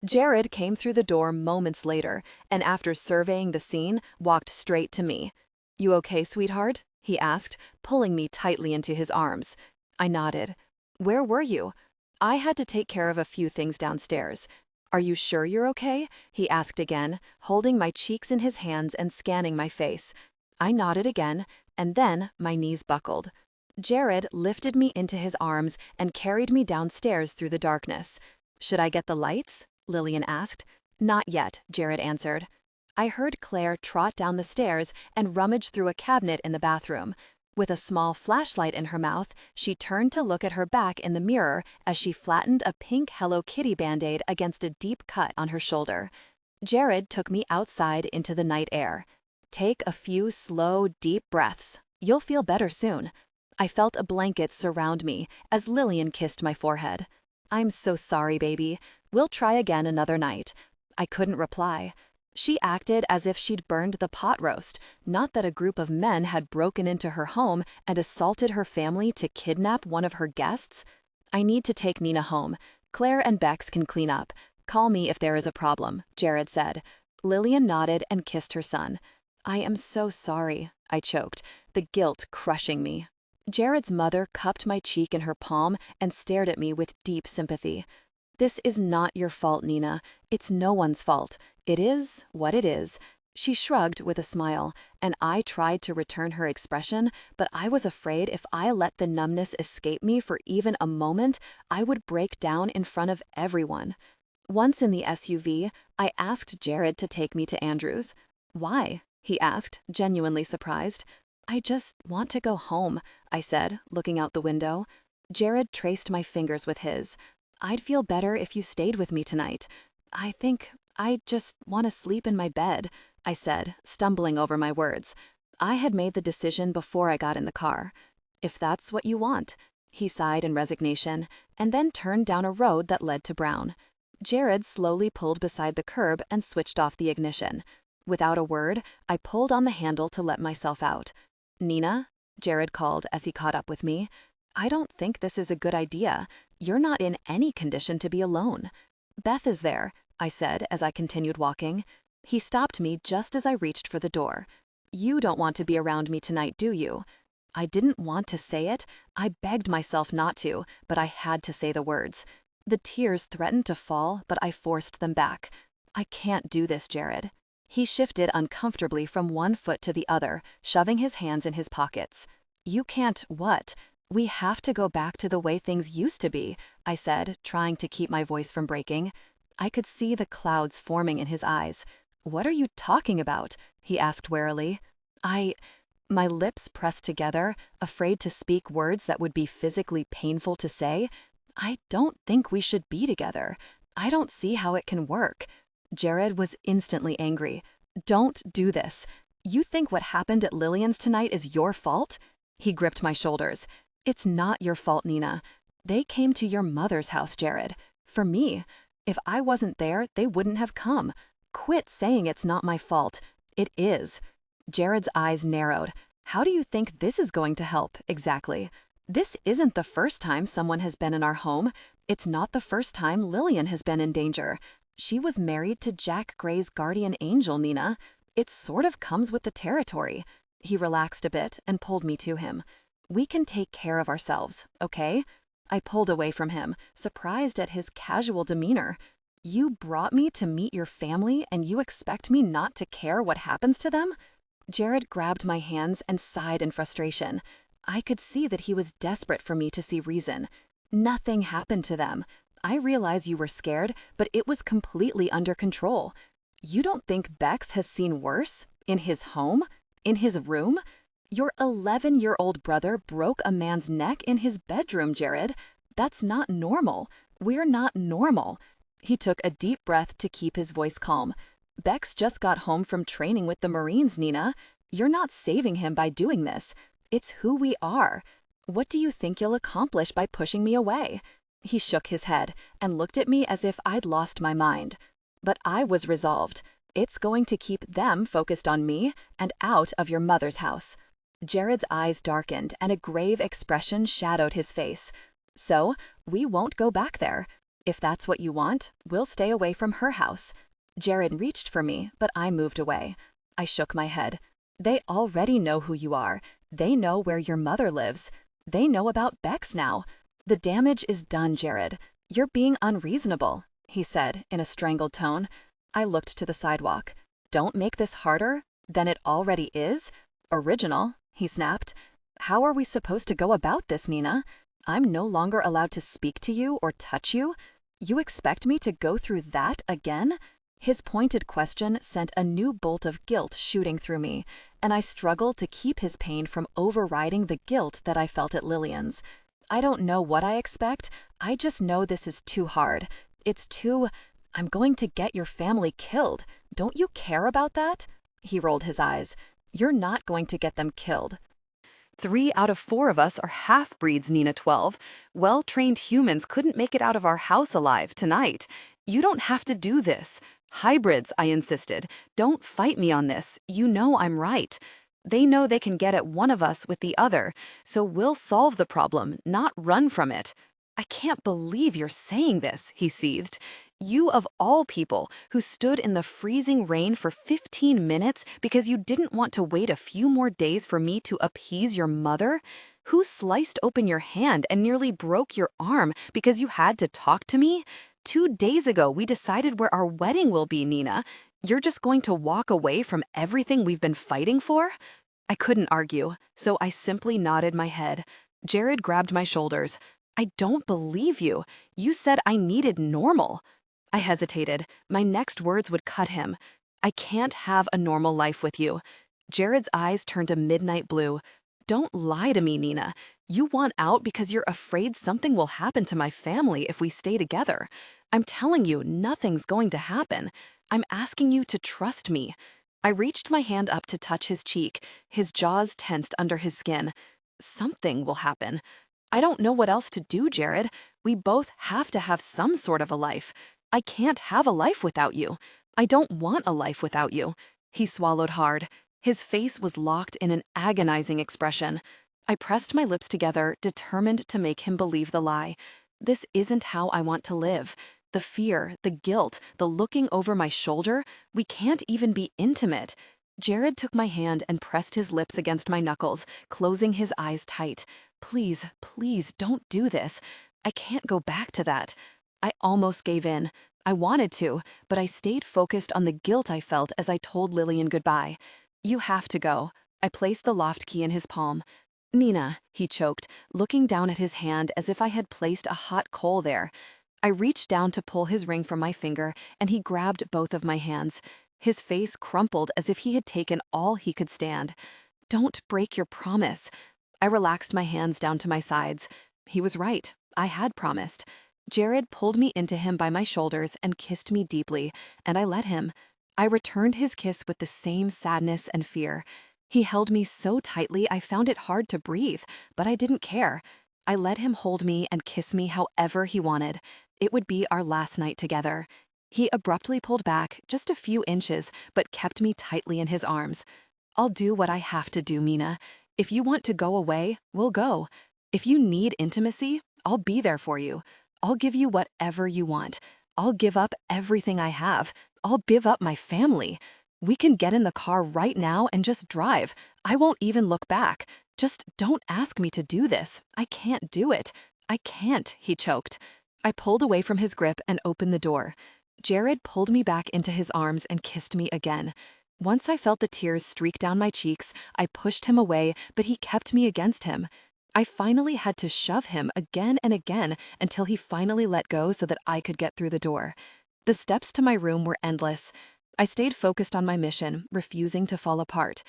Jared came through the door moments later, and after surveying the scene, walked straight to me. "You okay, sweetheart?" he asked, pulling me tightly into his arms. I nodded. "Where were you?" "I had to take care of a few things downstairs." "Are you sure you're okay?" he asked again, holding my cheeks in his hands and scanning my face. I nodded again, and then my knees buckled. Jared lifted me into his arms and carried me downstairs through the darkness. "Should I get the lights?" Lillian asked. "Not yet," Jared answered. I heard Claire trot down the stairs and rummage through a cabinet in the bathroom. With a small flashlight in her mouth, she turned to look at her back in the mirror as she flattened a pink Hello Kitty Band-Aid against a deep cut on her shoulder. Jared took me outside into the night air. "Take a few slow, deep breaths. You'll feel better soon." I felt a blanket surround me as Lillian kissed my forehead. "I'm so sorry, baby. We'll try again another night." I couldn't reply. She acted as if she'd burned the pot roast, not that a group of men had broken into her home and assaulted her family to kidnap one of her guests. "I need to take Nina home. Claire and Bex can clean up. Call me if there is a problem," Jared said. Lillian nodded and kissed her son. "I am so sorry," I choked, the guilt crushing me. Jared's mother cupped my cheek in her palm and stared at me with deep sympathy. "This is not your fault, Nina. It's no one's fault. It is what it is." She shrugged with a smile, and I tried to return her expression, but I was afraid if I let the numbness escape me for even a moment, I would break down in front of everyone. Once in the SUV, I asked Jared to take me to Andrew's. "Why?" he asked, genuinely surprised. "I just want to go home," I said, looking out the window. Jared traced my fingers with his. "I'd feel better if you stayed with me tonight. I think I just want to sleep in my bed," I said, stumbling over my words. I had made the decision before I got in the car. "If that's what you want," he sighed in resignation, and then turned down a road that led to Brown. Jared slowly pulled beside the curb and switched off the ignition. Without a word, I pulled on the handle to let myself out. "Nina?" Jared called as he caught up with me. "I don't think this is a good idea. You're not in any condition to be alone." "Beth is there," I said as I continued walking. He stopped me just as I reached for the door. "You don't want to be around me tonight, do you?" I didn't want to say it. I begged myself not to, but I had to say the words. The tears threatened to fall, but I forced them back. "I can't do this, Jared." He shifted uncomfortably from one foot to the other, shoving his hands in his pockets. "You can't what? We have to go back to the way things used to be," I said, trying to keep my voice from breaking. I could see the clouds forming in his eyes. "What are you talking about?" he asked warily. My lips pressed together, afraid to speak words that would be physically painful to say. "I don't think we should be together. I don't see how it can work." Jared was instantly angry. "Don't do this. You think what happened at Lillian's tonight is your fault?" He gripped my shoulders. "It's not your fault, Nina. They came to your mother's house, Jared. For me. If I wasn't there, they wouldn't have come. Quit saying it's not my fault. It is." Jared's eyes narrowed. "How do you think this is going to help, exactly?" This isn't the first time someone has been in our home. It's not the first time Lillian has been in danger. She was married to Jack Gray's guardian angel, Nina. It sort of comes with the territory. He relaxed a bit and pulled me to him. We can take care of ourselves, okay? I pulled away from him, surprised at his casual demeanor. You brought me to meet your family and you expect me not to care what happens to them? Jared grabbed my hands and sighed in frustration. I could see that he was desperate for me to see reason. Nothing happened to them. I realize you were scared, but it was completely under control. You don't think Bex has seen worse? In his home? In his room? Your 11-year-old brother broke a man's neck in his bedroom, Jared. That's not normal. We're not normal. He took a deep breath to keep his voice calm. Bex just got home from training with the Marines, Nina. You're not saving him by doing this. It's who we are. What do you think you'll accomplish by pushing me away? He shook his head and looked at me as if I'd lost my mind. But I was resolved. It's going to keep them focused on me and out of your mother's house. Jared's eyes darkened and a grave expression shadowed his face. So, we won't go back there. If that's what you want, we'll stay away from her house. Jared reached for me, but I moved away. I shook my head. They already know who you are. They know where your mother lives. They know about Bex now. The damage is done, Jared. You're being unreasonable, he said in a strangled tone. I looked to the sidewalk. Don't make this harder than it already is? Original, he snapped. How are we supposed to go about this, Nina? I'm no longer allowed to speak to you or touch you? You expect me to go through that again? His pointed question sent a new bolt of guilt shooting through me, and I struggled to keep his pain from overriding the guilt that I felt at Lillian's. I don't know what I expect. I just know this is too hard. It's too... I'm going to get your family killed. Don't you care about that? He rolled his eyes. You're not going to get them killed. 3 out of 4 of us are half-breeds, Nina 12. Well-trained humans couldn't make it out of our house alive tonight. You don't have to do this. Hybrids, I insisted. Don't fight me on this. You know I'm right. They know they can get at one of us with the other, so we'll solve the problem, not run from it. I can't believe you're saying this, he seethed. You of all people who stood in the freezing rain for 15 minutes because you didn't want to wait a few more days for me to appease your mother? Who sliced open your hand and nearly broke your arm because you had to talk to me? 2 days ago, we decided where our wedding will be, Nina. You're just going to walk away from everything we've been fighting for? I couldn't argue, so I simply nodded my head. Jared grabbed my shoulders. I don't believe you. You said I needed normal. I hesitated. My next words would cut him. I can't have a normal life with you. Jared's eyes turned a midnight blue. Don't lie to me, Nina. You want out because you're afraid something will happen to my family if we stay together. I'm telling you, nothing's going to happen. I'm asking you to trust me. I reached my hand up to touch his cheek, his jaws tensed under his skin. Something will happen. I don't know what else to do, Jared. We both have to have some sort of a life. I can't have a life without you. I don't want a life without you. He swallowed hard. His face was locked in an agonizing expression. I pressed my lips together, determined to make him believe the lie. This isn't how I want to live. The fear, the guilt, the looking over my shoulder, we can't even be intimate. Jared took my hand and pressed his lips against my knuckles, closing his eyes tight. Please, please don't do this. I can't go back to that. I almost gave in. I wanted to, but I stayed focused on the guilt I felt as I told Lillian goodbye. You have to go. I placed the loft key in his palm. Nina, he choked, looking down at his hand as if I had placed a hot coal there. I reached down to pull his ring from my finger, and he grabbed both of my hands. His face crumpled as if he had taken all he could stand. Don't break your promise. I relaxed my hands down to my sides. He was right. I had promised. Jared pulled me into him by my shoulders and kissed me deeply, and I let him. I returned his kiss with the same sadness and fear. He held me so tightly I found it hard to breathe, but I didn't care. I let him hold me and kiss me however he wanted. It would be our last night together. He abruptly pulled back just a few inches, but kept me tightly in his arms. I'll do what I have to do, Mina. If you want to go away, we'll go. If you need intimacy, I'll be there for you. I'll give you whatever you want. I'll give up everything I have. I'll give up my family. We can get in the car right now and just drive. I won't even look back. Just don't ask me to do this. I can't do it. I can't, he choked. I pulled away from his grip and opened the door. Jared pulled me back into his arms and kissed me again. Once I felt the tears streak down my cheeks, I pushed him away, but he kept me against him. I finally had to shove him again and again until he finally let go so that I could get through the door. The steps to my room were endless. I stayed focused on my mission, refusing to fall apart.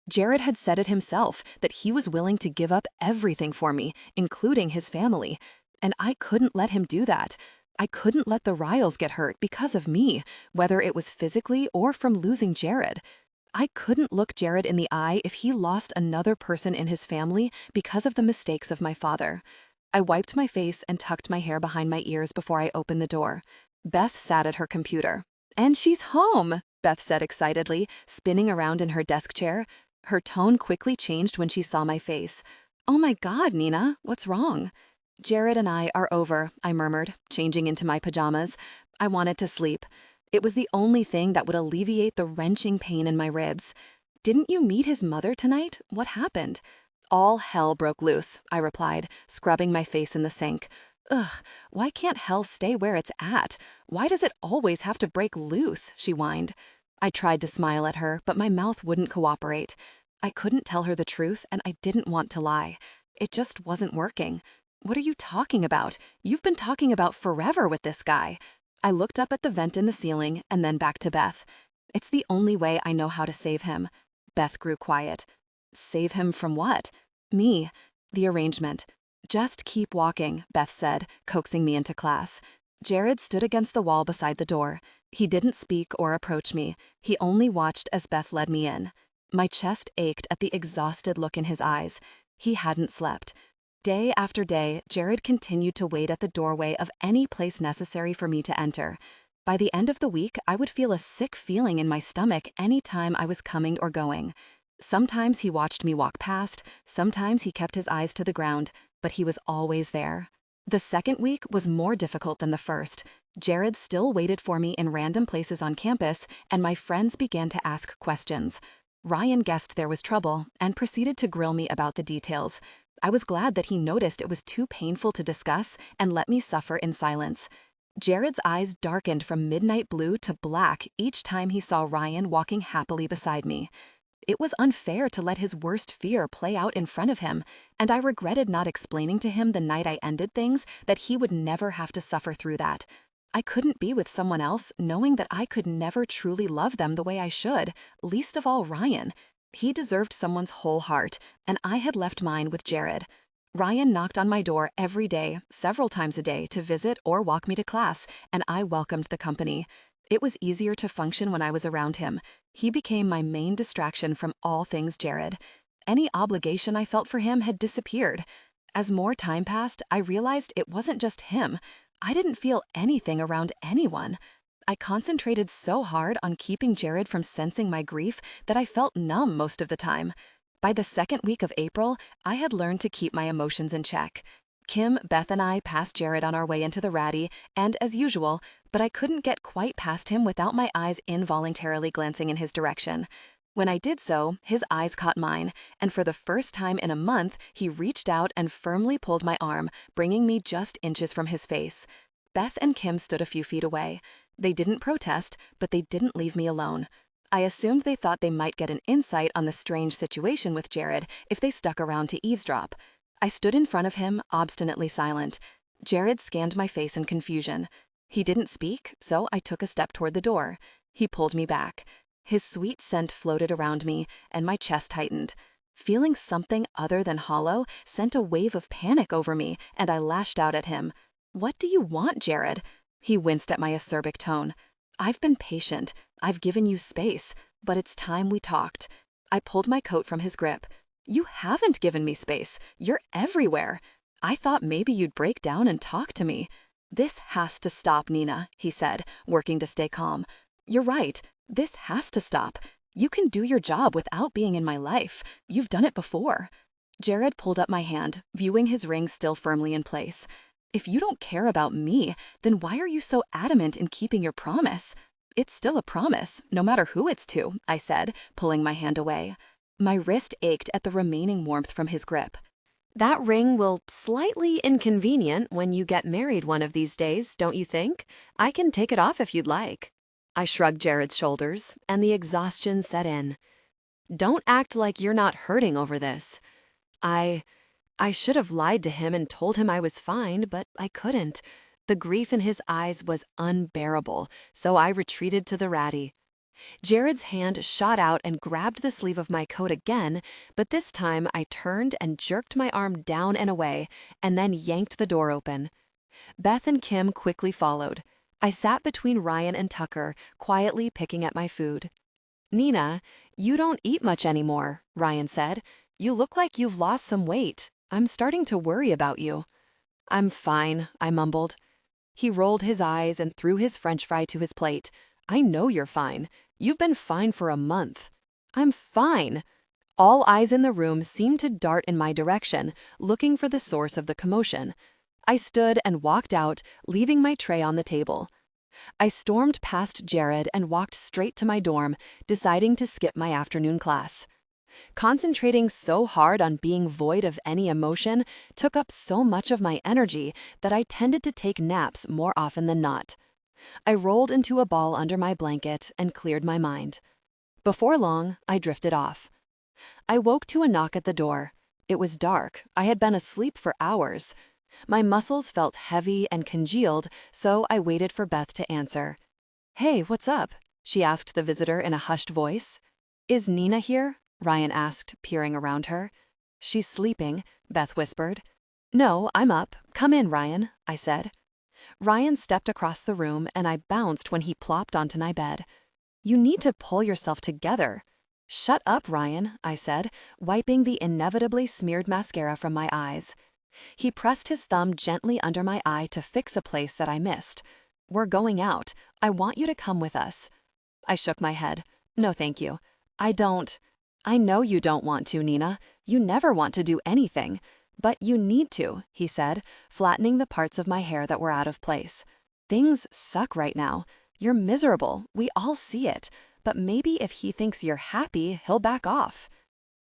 Jared had said it himself, that he was willing to give up everything for me, including his family. And I couldn't let him do that. I couldn't let the Riles get hurt because of me, whether it was physically or from losing Jared. I couldn't look Jared in the eye if he lost another person in his family because of the mistakes of my father. I wiped my face and tucked my hair behind my ears before I opened the door. Beth sat at her computer. "And she's home," Beth said excitedly, spinning around in her desk chair. Her tone quickly changed when she saw my face. "Oh my God, Nina, what's wrong?" "Jared and I are over," I murmured, changing into my pajamas. I wanted to sleep. It was the only thing that would alleviate the wrenching pain in my ribs. "Didn't you meet his mother tonight? What happened?" "All hell broke loose," I replied, scrubbing my face in the sink. "Ugh, why can't hell stay where it's at? Why does it always have to break loose?" she whined. I tried to smile at her, but my mouth wouldn't cooperate. I couldn't tell her the truth, and I didn't want to lie. It just wasn't working. "What are you talking about? You've been talking about forever with this guy." I looked up at the vent in the ceiling and then back to Beth. "It's the only way I know how to save him." Beth grew quiet. "Save him from what?" "Me. The arrangement." "Just keep walking," Beth said, coaxing me into class. Jared stood against the wall beside the door. He didn't speak or approach me. He only watched as Beth led me in. My chest ached at the exhausted look in his eyes. He hadn't slept. Day after day, Jared continued to wait at the doorway of any place necessary for me to enter. By the end of the week, I would feel a sick feeling in my stomach any time I was coming or going. Sometimes he watched me walk past, sometimes he kept his eyes to the ground, but he was always there. The second week was more difficult than the first. Jared still waited for me in random places on campus, and my friends began to ask questions. Ryan guessed there was trouble and proceeded to grill me about the details. I was glad that he noticed it was too painful to discuss and let me suffer in silence. Jared's eyes darkened from midnight blue to black each time he saw Ryan walking happily beside me. It was unfair to let his worst fear play out in front of him, and I regretted not explaining to him the night I ended things that he would never have to suffer through that. I couldn't be with someone else knowing that I could never truly love them the way I should, least of all Ryan. He deserved someone's whole heart, and I had left mine with Jared. Ryan knocked on my door every day, several times a day, to visit or walk me to class, and I welcomed the company. It was easier to function when I was around him. He became my main distraction from all things Jared. Any obligation I felt for him had disappeared. As more time passed, I realized it wasn't just him. I didn't feel anything around anyone. I concentrated so hard on keeping Jared from sensing my grief that I felt numb most of the time. By the second week of April, I had learned to keep my emotions in check. Kim, Beth, and I passed Jared on our way into the ratty, and as usual, but I couldn't get quite past him without my eyes involuntarily glancing in his direction. When I did so, his eyes caught mine, and for the first time in a month, he reached out and firmly pulled my arm, bringing me just inches from his face. Beth and Kim stood a few feet away. They didn't protest, but they didn't leave me alone. I assumed they thought they might get an insight on the strange situation with Jared if they stuck around to eavesdrop. I stood in front of him, obstinately silent. Jared scanned my face in confusion. He didn't speak, so I took a step toward the door. He pulled me back. His sweet scent floated around me, and my chest tightened. Feeling something other than hollow sent a wave of panic over me, and I lashed out at him. "What do you want, Jared?" He winced at my acerbic tone. "I've been patient. I've given you space, but it's time we talked." I pulled my coat from his grip. "You haven't given me space. You're everywhere. I thought maybe you'd break down and talk to me." "This has to stop, Nina," he said, working to stay calm. "You're right. This has to stop. You can do your job without being in my life. You've done it before." Jared pulled up my hand, viewing his ring still firmly in place. If you don't care about me, then why are you so adamant in keeping your promise? It's still a promise, no matter who it's to, I said, pulling my hand away. My wrist ached at the remaining warmth from his grip. That ring will slightly inconvenient when you get married one of these days, don't you think? I can take it off if you'd like. I shrugged Jared's shoulders, and the exhaustion set in. Don't act like you're not hurting over this. I should have lied to him and told him I was fine, but I couldn't. The grief in his eyes was unbearable, so I retreated to the ratty. Jared's hand shot out and grabbed the sleeve of my coat again, but this time I turned and jerked my arm down and away, and then yanked the door open. Beth and Kim quickly followed. I sat between Ryan and Tucker, quietly picking at my food. "Nina, you don't eat much anymore," Ryan said. "You look like you've lost some weight. I'm starting to worry about you." "I'm fine," I mumbled. He rolled his eyes and threw his French fry to his plate. "I know you're fine. You've been fine for a month." "I'm fine." All eyes in the room seemed to dart in my direction, looking for the source of the commotion. I stood and walked out, leaving my tray on the table. I stormed past Jared and walked straight to my dorm, deciding to skip my afternoon class. Concentrating so hard on being void of any emotion took up so much of my energy that I tended to take naps more often than not. I rolled into a ball under my blanket and cleared my mind. Before long, I drifted off. I woke to a knock at the door. It was dark. I had been asleep for hours. My muscles felt heavy and congealed, so I waited for Beth to answer. "Hey, what's up?" she asked the visitor in a hushed voice. "Is Nina here?" Ryan asked, peering around her. "She's sleeping," Beth whispered. "No, I'm up. Come in, Ryan," I said. Ryan stepped across the room, and I bounced when he plopped onto my bed. "You need to pull yourself together." "Shut up, Ryan," I said, wiping the inevitably smeared mascara from my eyes. He pressed his thumb gently under my eye to fix a place that I missed. "We're going out. I want you to come with us." I shook my head. "No, thank you. I know you don't want to, Nina. You never want to do anything. But you need to," he said, flattening the parts of my hair that were out of place. "Things suck right now. You're miserable. We all see it. But maybe if he thinks you're happy, he'll back off."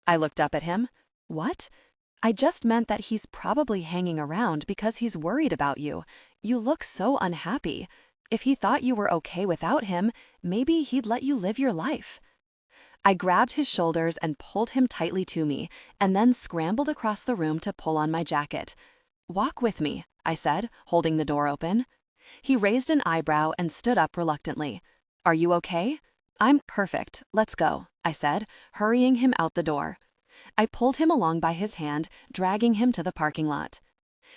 I looked up at him. "What?" "I just meant that he's probably hanging around because he's worried about you. You look so unhappy. If he thought you were okay without him, maybe he'd let you live your life." I grabbed his shoulders and pulled him tightly to me, and then scrambled across the room to pull on my jacket. "Walk with me," I said, holding the door open. He raised an eyebrow and stood up reluctantly. "Are you okay?" "I'm perfect. Let's go," I said, hurrying him out the door. I pulled him along by his hand, dragging him to the parking lot.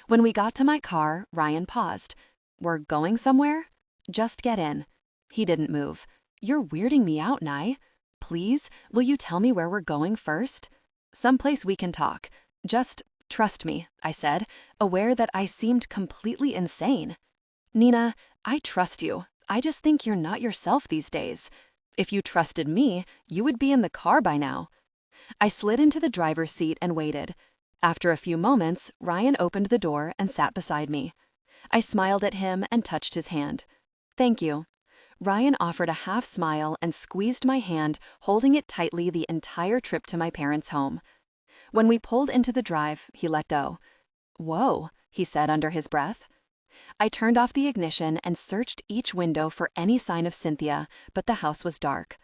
When we got to my car, Ryan paused. "We're going somewhere?" "Just get in." He didn't move. "You're weirding me out, Nye. Please, will you tell me where we're going first?" "Someplace we can talk. Just trust me," I said, aware that I seemed completely insane. "Nina, I trust you. I just think you're not yourself these days. If you trusted me, you would be in the car by now." I slid into the driver's seat and waited. After a few moments, Ryan opened the door and sat beside me. I smiled at him and touched his hand. "Thank you." Ryan offered a half smile and squeezed my hand, holding it tightly the entire trip to my parents' home. When we pulled into the drive, he let go. "Whoa," he said under his breath. I turned off the ignition and searched each window for any sign of Cynthia, but the house was dark.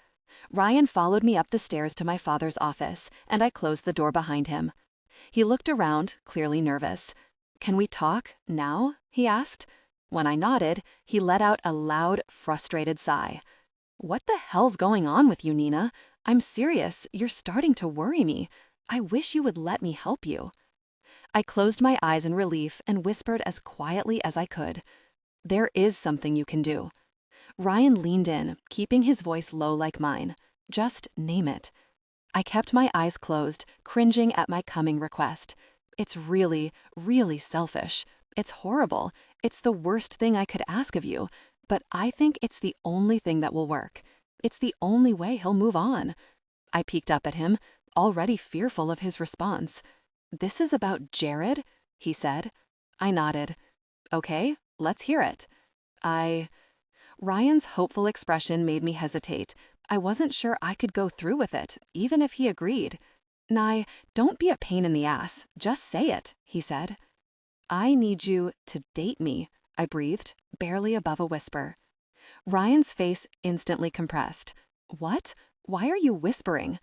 Ryan followed me up the stairs to my father's office, and I closed the door behind him. He looked around, clearly nervous. "Can we talk now?" he asked. When I nodded, he let out a loud, frustrated sigh. "What the hell's going on with you, Nina? I'm serious, you're starting to worry me. I wish you would let me help you." I closed my eyes in relief and whispered as quietly as I could. "There is something you can do." Ryan leaned in, keeping his voice low like mine. "Just name it." I kept my eyes closed, cringing at my coming request. It's really, really selfish. It's horrible. It's the worst thing I could ask of you, but I think it's the only thing that will work. It's the only way he'll move on. I peeked up at him, already fearful of his response. "This is about Jared?" he said. I nodded. "Okay, let's hear it." Ryan's hopeful expression made me hesitate. I wasn't sure I could go through with it, even if he agreed. "Nye, don't be a pain in the ass. Just say it," he said. "I need you to date me," I breathed, barely above a whisper. Ryan's face instantly compressed. "What? Why are you whispering?"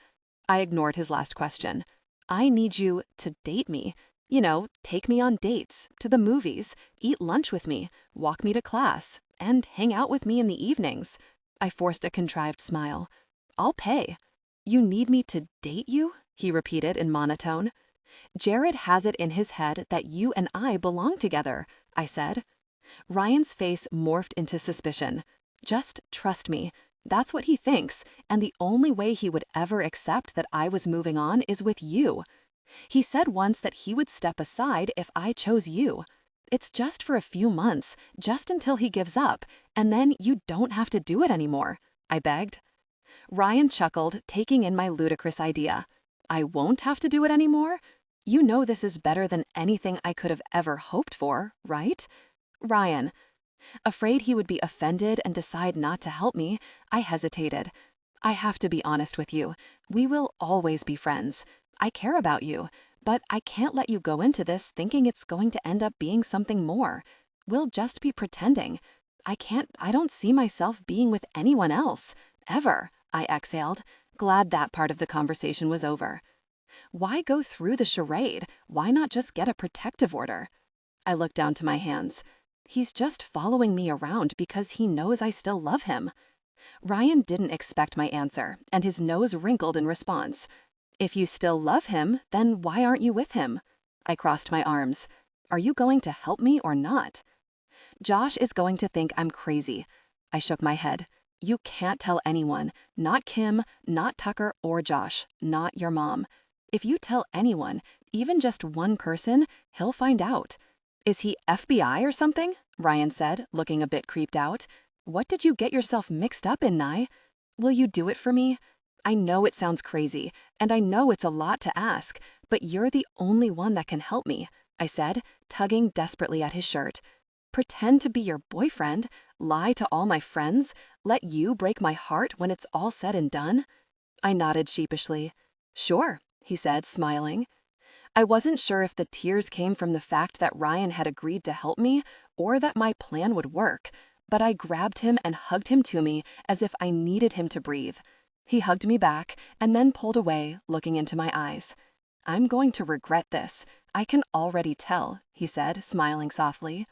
I ignored his last question. "I need you to date me. You know, take me on dates, to the movies, eat lunch with me, walk me to class, and hang out with me in the evenings." I forced a contrived smile. "I'll pay." "You need me to date you?" he repeated in monotone. "Jared has it in his head that you and I belong together," I said. Ryan's face morphed into suspicion. "Just trust me. That's what he thinks, and the only way he would ever accept that I was moving on is with you. He said once that he would step aside if I chose you. It's just for a few months, just until he gives up, and then you don't have to do it anymore," I begged. Ryan chuckled, taking in my ludicrous idea. "I won't have to do it anymore? You know this is better than anything I could have ever hoped for, right?" "Ryan." Afraid he would be offended and decide not to help me, I hesitated. "I have to be honest with you. We will always be friends. I care about you, but I can't let you go into this thinking it's going to end up being something more. We'll just be pretending. I don't see myself being with anyone else. Ever," I exhaled, glad that part of the conversation was over. Why go through the charade? Why not just get a protective order? I looked down to my hands. He's just following me around because he knows I still love him. Ryan didn't expect my answer, and his nose wrinkled in response. "If you still love him, then why aren't you with him?" I crossed my arms. "Are you going to help me or not?" "Josh is going to think I'm crazy." I shook my head. "You can't tell anyone. Not Kim, not Tucker or Josh, not your mom. If you tell anyone, even just one person, he'll find out." "Is he FBI or something?" Ryan said, looking a bit creeped out. "What did you get yourself mixed up in, Nye? Will you do it for me? I know it sounds crazy, and I know it's a lot to ask, but you're the only one that can help me," I said, tugging desperately at his shirt. "Pretend to be your boyfriend, lie to all my friends, let you break my heart when it's all said and done?" I nodded sheepishly. "Sure," he said, smiling. I wasn't sure if the tears came from the fact that Ryan had agreed to help me or that my plan would work, but I grabbed him and hugged him to me as if I needed him to breathe. He hugged me back and then pulled away, looking into my eyes. "I'm going to regret this. I can already tell," he said, smiling softly.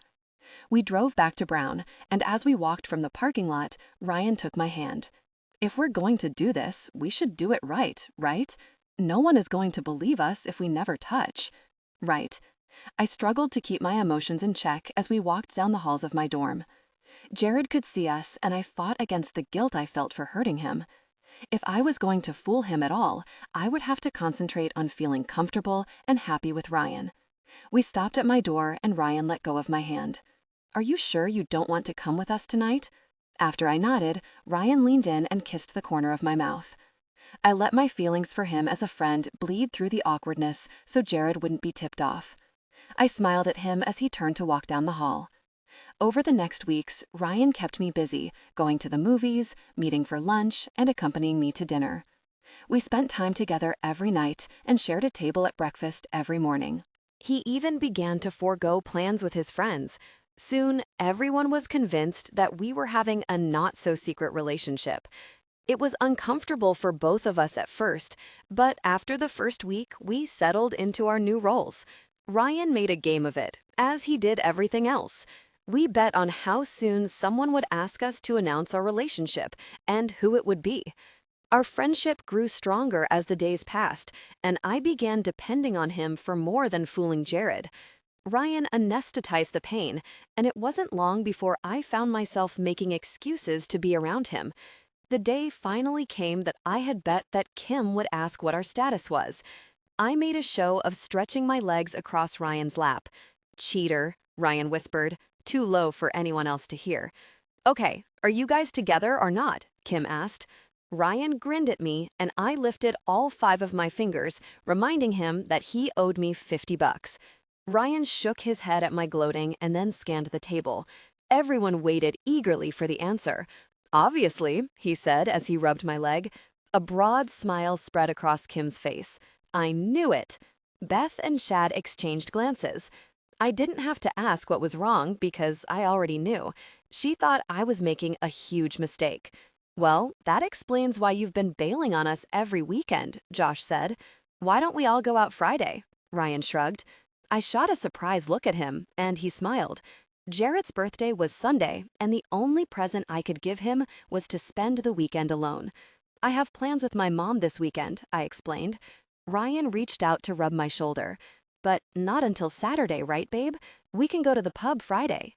We drove back to Brown, and as we walked from the parking lot, Ryan took my hand. "If we're going to do this, we should do it right, right? No one is going to believe us if we never touch." "Right." I struggled to keep my emotions in check as we walked down the halls of my dorm. Jared could see us, and I fought against the guilt I felt for hurting him. If I was going to fool him at all, I would have to concentrate on feeling comfortable and happy with Ryan. We stopped at my door, and Ryan let go of my hand. "Are you sure you don't want to come with us tonight?" After I nodded, Ryan leaned in and kissed the corner of my mouth. I let my feelings for him as a friend bleed through the awkwardness so Jared wouldn't be tipped off. I smiled at him as he turned to walk down the hall. Over the next weeks, Ryan kept me busy, going to the movies, meeting for lunch, and accompanying me to dinner. We spent time together every night and shared a table at breakfast every morning. He even began to forego plans with his friends. Soon, everyone was convinced that we were having a not-so-secret relationship. It was uncomfortable for both of us at first, but after the first week, we settled into our new roles. Ryan made a game of it, as he did everything else. We bet on how soon someone would ask us to announce our relationship and who it would be. Our friendship grew stronger as the days passed, and I began depending on him for more than fooling Jared. Ryan anesthetized the pain, and it wasn't long before I found myself making excuses to be around him. The day finally came that I had bet that Kim would ask what our status was. I made a show of stretching my legs across Ryan's lap. "Cheater," Ryan whispered, too low for anyone else to hear. "Okay, are you guys together or not?" Kim asked. Ryan grinned at me, and I lifted all 5 of my fingers, reminding him that he owed me $50. Ryan shook his head at my gloating and then scanned the table. Everyone waited eagerly for the answer. "Obviously," he said as he rubbed my leg. A broad smile spread across Kim's face. I knew it. Beth and Shad exchanged glances. I didn't have to ask what was wrong because I already knew. She thought I was making a huge mistake. "Well, that explains why you've been bailing on us every weekend," Josh said. "Why don't we all go out Friday?" Ryan shrugged. I shot a surprised look at him, and he smiled. Jarrett's birthday was Sunday, and the only present I could give him was to spend the weekend alone. "I have plans with my mom this weekend," I explained. Ryan reached out to rub my shoulder. "But not until Saturday, right, babe? We can go to the pub Friday."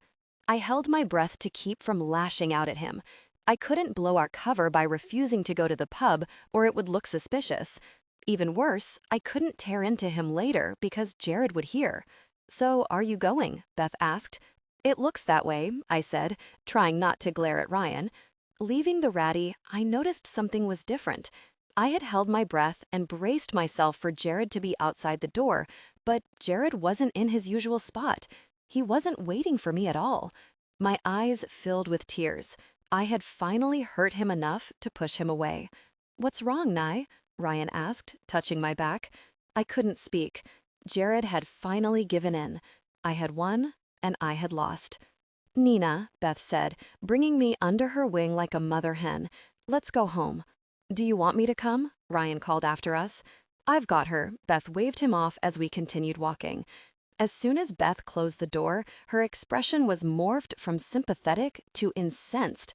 I held my breath to keep from lashing out at him. I couldn't blow our cover by refusing to go to the pub, or it would look suspicious. Even worse, I couldn't tear into him later because Jared would hear. "So, are you going?" Beth asked. "It looks that way," I said, trying not to glare at Ryan. Leaving the ratty, I noticed something was different. I had held my breath and braced myself for Jared to be outside the door, but Jared wasn't in his usual spot. He wasn't waiting for me at all. My eyes filled with tears. I had finally hurt him enough to push him away. "What's wrong, Nye?" Ryan asked, touching my back. I couldn't speak. Jared had finally given in. I had won, and I had lost. "Nina," Beth said, bringing me under her wing like a mother hen. "Let's go home." "Do you want me to come?" Ryan called after us. "I've got her." Beth waved him off as we continued walking. As soon as Beth closed the door, her expression was morphed from sympathetic to incensed.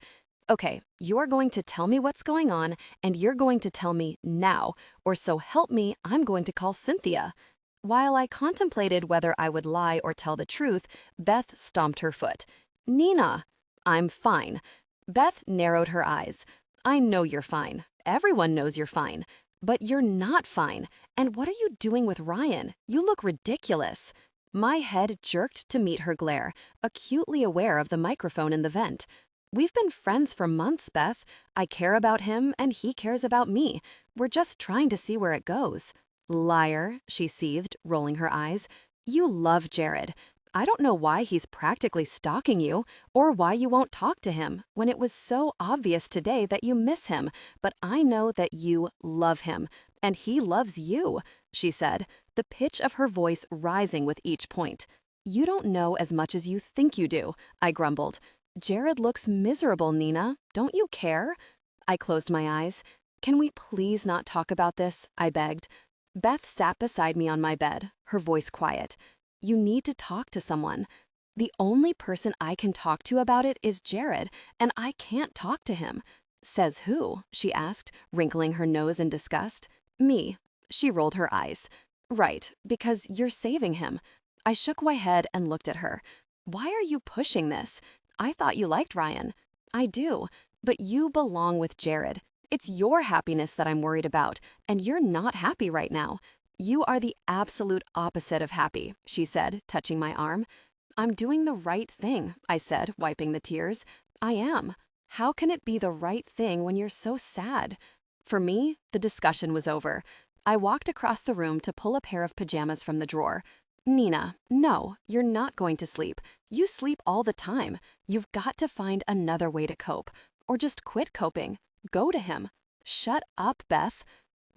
"Okay, you're going to tell me what's going on, and you're going to tell me now, or so help me, I'm going to call Cynthia." While I contemplated whether I would lie or tell the truth, Beth stomped her foot. "Nina!" "I'm fine." Beth narrowed her eyes. "I know you're fine. Everyone knows you're fine. But you're not fine. And what are you doing with Ryan? You look ridiculous." My head jerked to meet her glare, acutely aware of the microphone in the vent. "We've been friends for months, Beth. I care about him, and he cares about me. We're just trying to see where it goes." "Liar," she seethed, rolling her eyes. "You love Jared. I don't know why he's practically stalking you, or why you won't talk to him, when it was so obvious today that you miss him, but I know that you love him, and he loves you," she said, the pitch of her voice rising with each point. "You don't know as much as you think you do," I grumbled. "Jared looks miserable, Nina. Don't you care?" I closed my eyes. "Can we please not talk about this?" I begged. Beth sat beside me on my bed, her voice quiet. "You need to talk to someone. The only person I can talk to about it is Jared, and I can't talk to him." "Says who?" she asked, wrinkling her nose in disgust. "Me." She rolled her eyes. "Right, because you're saving him." I shook my head and looked at her. "Why are you pushing this? I thought you liked Ryan." "I do, but you belong with Jared. It's your happiness that I'm worried about, and you're not happy right now. You are the absolute opposite of happy," she said, touching my arm. "I'm doing the right thing," I said, wiping the tears. "I am. How can it be the right thing when you're so sad?" For me, the discussion was over. I walked across the room to pull a pair of pajamas from the drawer. "Nina, no, you're not going to sleep. You sleep all the time. You've got to find another way to cope. Or just quit coping. Go to him." "Shut up, Beth."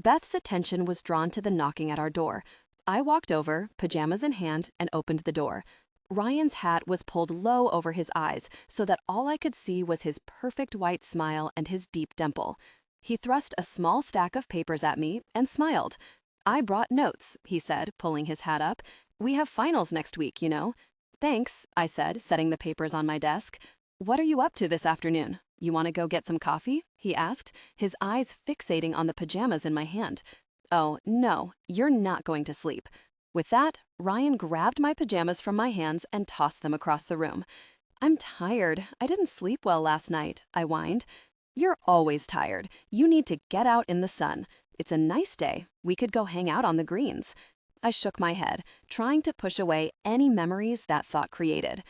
Beth's attention was drawn to the knocking at our door. I walked over, pajamas in hand, and opened the door. Ryan's hat was pulled low over his eyes so that all I could see was his perfect white smile and his deep dimple. He thrust a small stack of papers at me and smiled. "I brought notes," he said, pulling his hat up. "We have finals next week, you know." "Thanks," I said, setting the papers on my desk. "What are you up to this afternoon? You want to go get some coffee?" he asked, his eyes fixating on the pajamas in my hand. "Oh, no, you're not going to sleep." With that, Ryan grabbed my pajamas from my hands and tossed them across the room. "I'm tired. I didn't sleep well last night," I whined. "You're always tired. You need to get out in the sun. It's a nice day. We could go hang out on the greens." I shook my head, trying to push away any memories that thought created.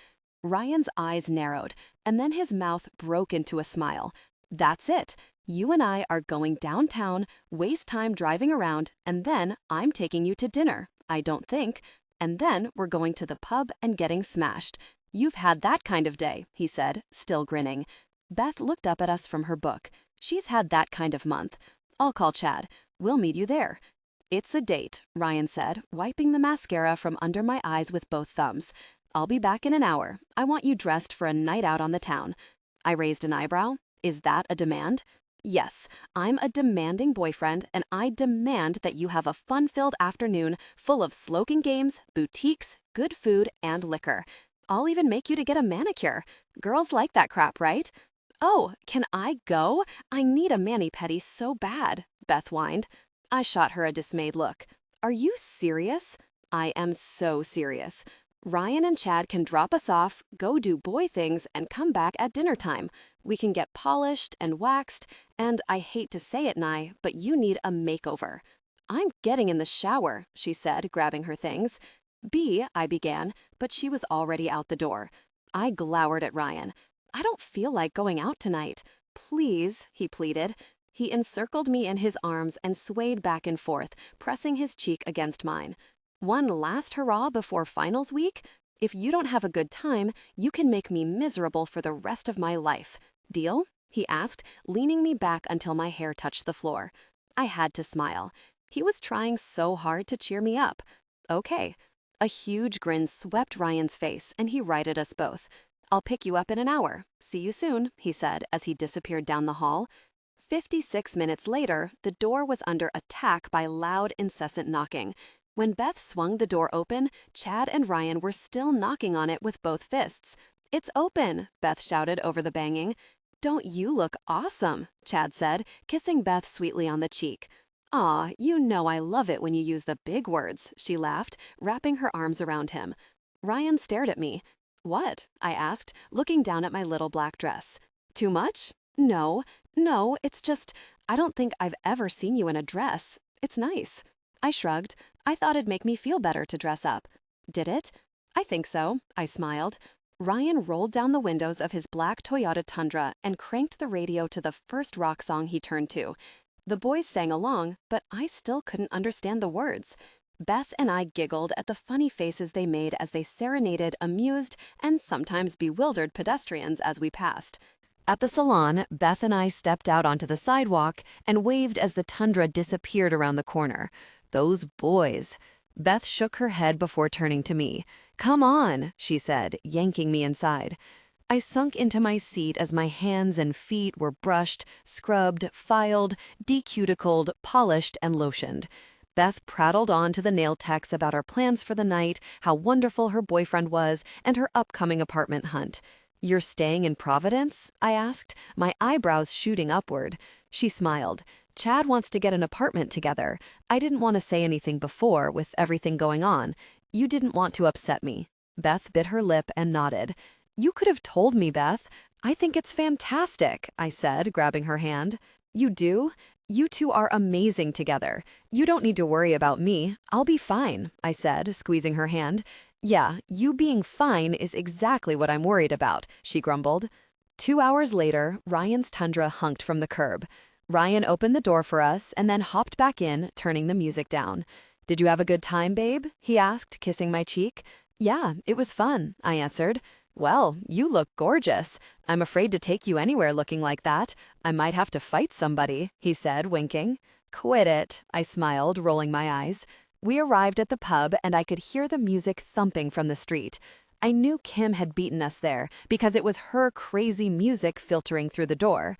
Ryan's eyes narrowed, and then his mouth broke into a smile. "That's it. You and I are going downtown, waste time driving around, and then I'm taking you to dinner, I don't think. And then we're going to the pub and getting smashed. You've had that kind of day, he said, still grinning. Beth looked up at us from her book. She's had that kind of month. I'll call Chad. We'll meet you there. It's a date, Ryan said, wiping the mascara from under my eyes with both thumbs. I'll be back in an hour. I want you dressed for a night out on the town. I raised an eyebrow. Is that a demand? Yes, I'm a demanding boyfriend, and I demand that you have a fun-filled afternoon full of slogan games, boutiques, good food, and liquor. I'll even make you to get a manicure. Girls like that crap, right? Oh, can I go? I need a mani-pedi so bad, Beth whined. I shot her a dismayed look. Are you serious? I am so serious. Ryan and Chad can drop us off, go do boy things, and come back at dinner time. We can get polished and waxed, and I hate to say it, Nye, but you need a makeover. I'm getting in the shower, she said, grabbing her things. I began, but she was already out the door. I glowered at Ryan. I don't feel like going out tonight. Please, he pleaded. He encircled me in his arms and swayed back and forth, pressing his cheek against mine. One last hurrah before finals week? If you don't have a good time, you can make me miserable for the rest of my life. Deal? He asked, leaning me back until my hair touched the floor. I had to smile. He was trying so hard to cheer me up. Okay. A huge grin swept Ryan's face, and he righted us both. I'll pick you up in an hour. See you soon, he said as he disappeared down the hall. 56 minutes later, the door was under attack by loud, incessant knocking. When Beth swung the door open, Chad and Ryan were still knocking on it with both fists. It's open, Beth shouted over the banging. Don't you look awesome, Chad said, kissing Beth sweetly on the cheek. Aw, you know I love it when you use the big words, she laughed, wrapping her arms around him. Ryan stared at me. What? I asked, looking down at my little black dress. Too much? No, it's just, I don't think I've ever seen you in a dress. It's nice. I shrugged. I thought it'd make me feel better to dress up. Did it? I think so, I smiled. Ryan rolled down the windows of his black Toyota Tundra and cranked the radio to the first rock song he turned to. The boys sang along, but I still couldn't understand the words. Beth and I giggled at the funny faces they made as they serenaded amused and sometimes bewildered pedestrians as we passed. At the salon, Beth and I stepped out onto the sidewalk and waved as the Tundra disappeared around the corner. Those boys. Beth shook her head before turning to me. Come on, she said, yanking me inside. I sunk into my seat as my hands and feet were brushed, scrubbed, filed, decuticled, polished, and lotioned. Beth prattled on to the nail techs about our plans for the night, how wonderful her boyfriend was, and her upcoming apartment hunt. You're staying in Providence? I asked, my eyebrows shooting upward. She smiled. Chad wants to get an apartment together. I didn't want to say anything before, with everything going on. You didn't want to upset me. Beth bit her lip and nodded. You could have told me, Beth. I think it's fantastic, I said, grabbing her hand. You do? You two are amazing together. You don't need to worry about me. I'll be fine, I said, squeezing her hand. Yeah, you being fine is exactly what I'm worried about, she grumbled. 2 hours later, Ryan's Tundra hunked from the curb. Ryan opened the door for us and then hopped back in, turning the music down. Did you have a good time, babe? He asked, kissing my cheek. Yeah, it was fun, I answered. Well, you look gorgeous. I'm afraid to take you anywhere looking like that. I might have to fight somebody, he said, winking. Quit it, I smiled, rolling my eyes. We arrived at the pub and I could hear the music thumping from the street. I knew Kim had beaten us there because it was her crazy music filtering through the door.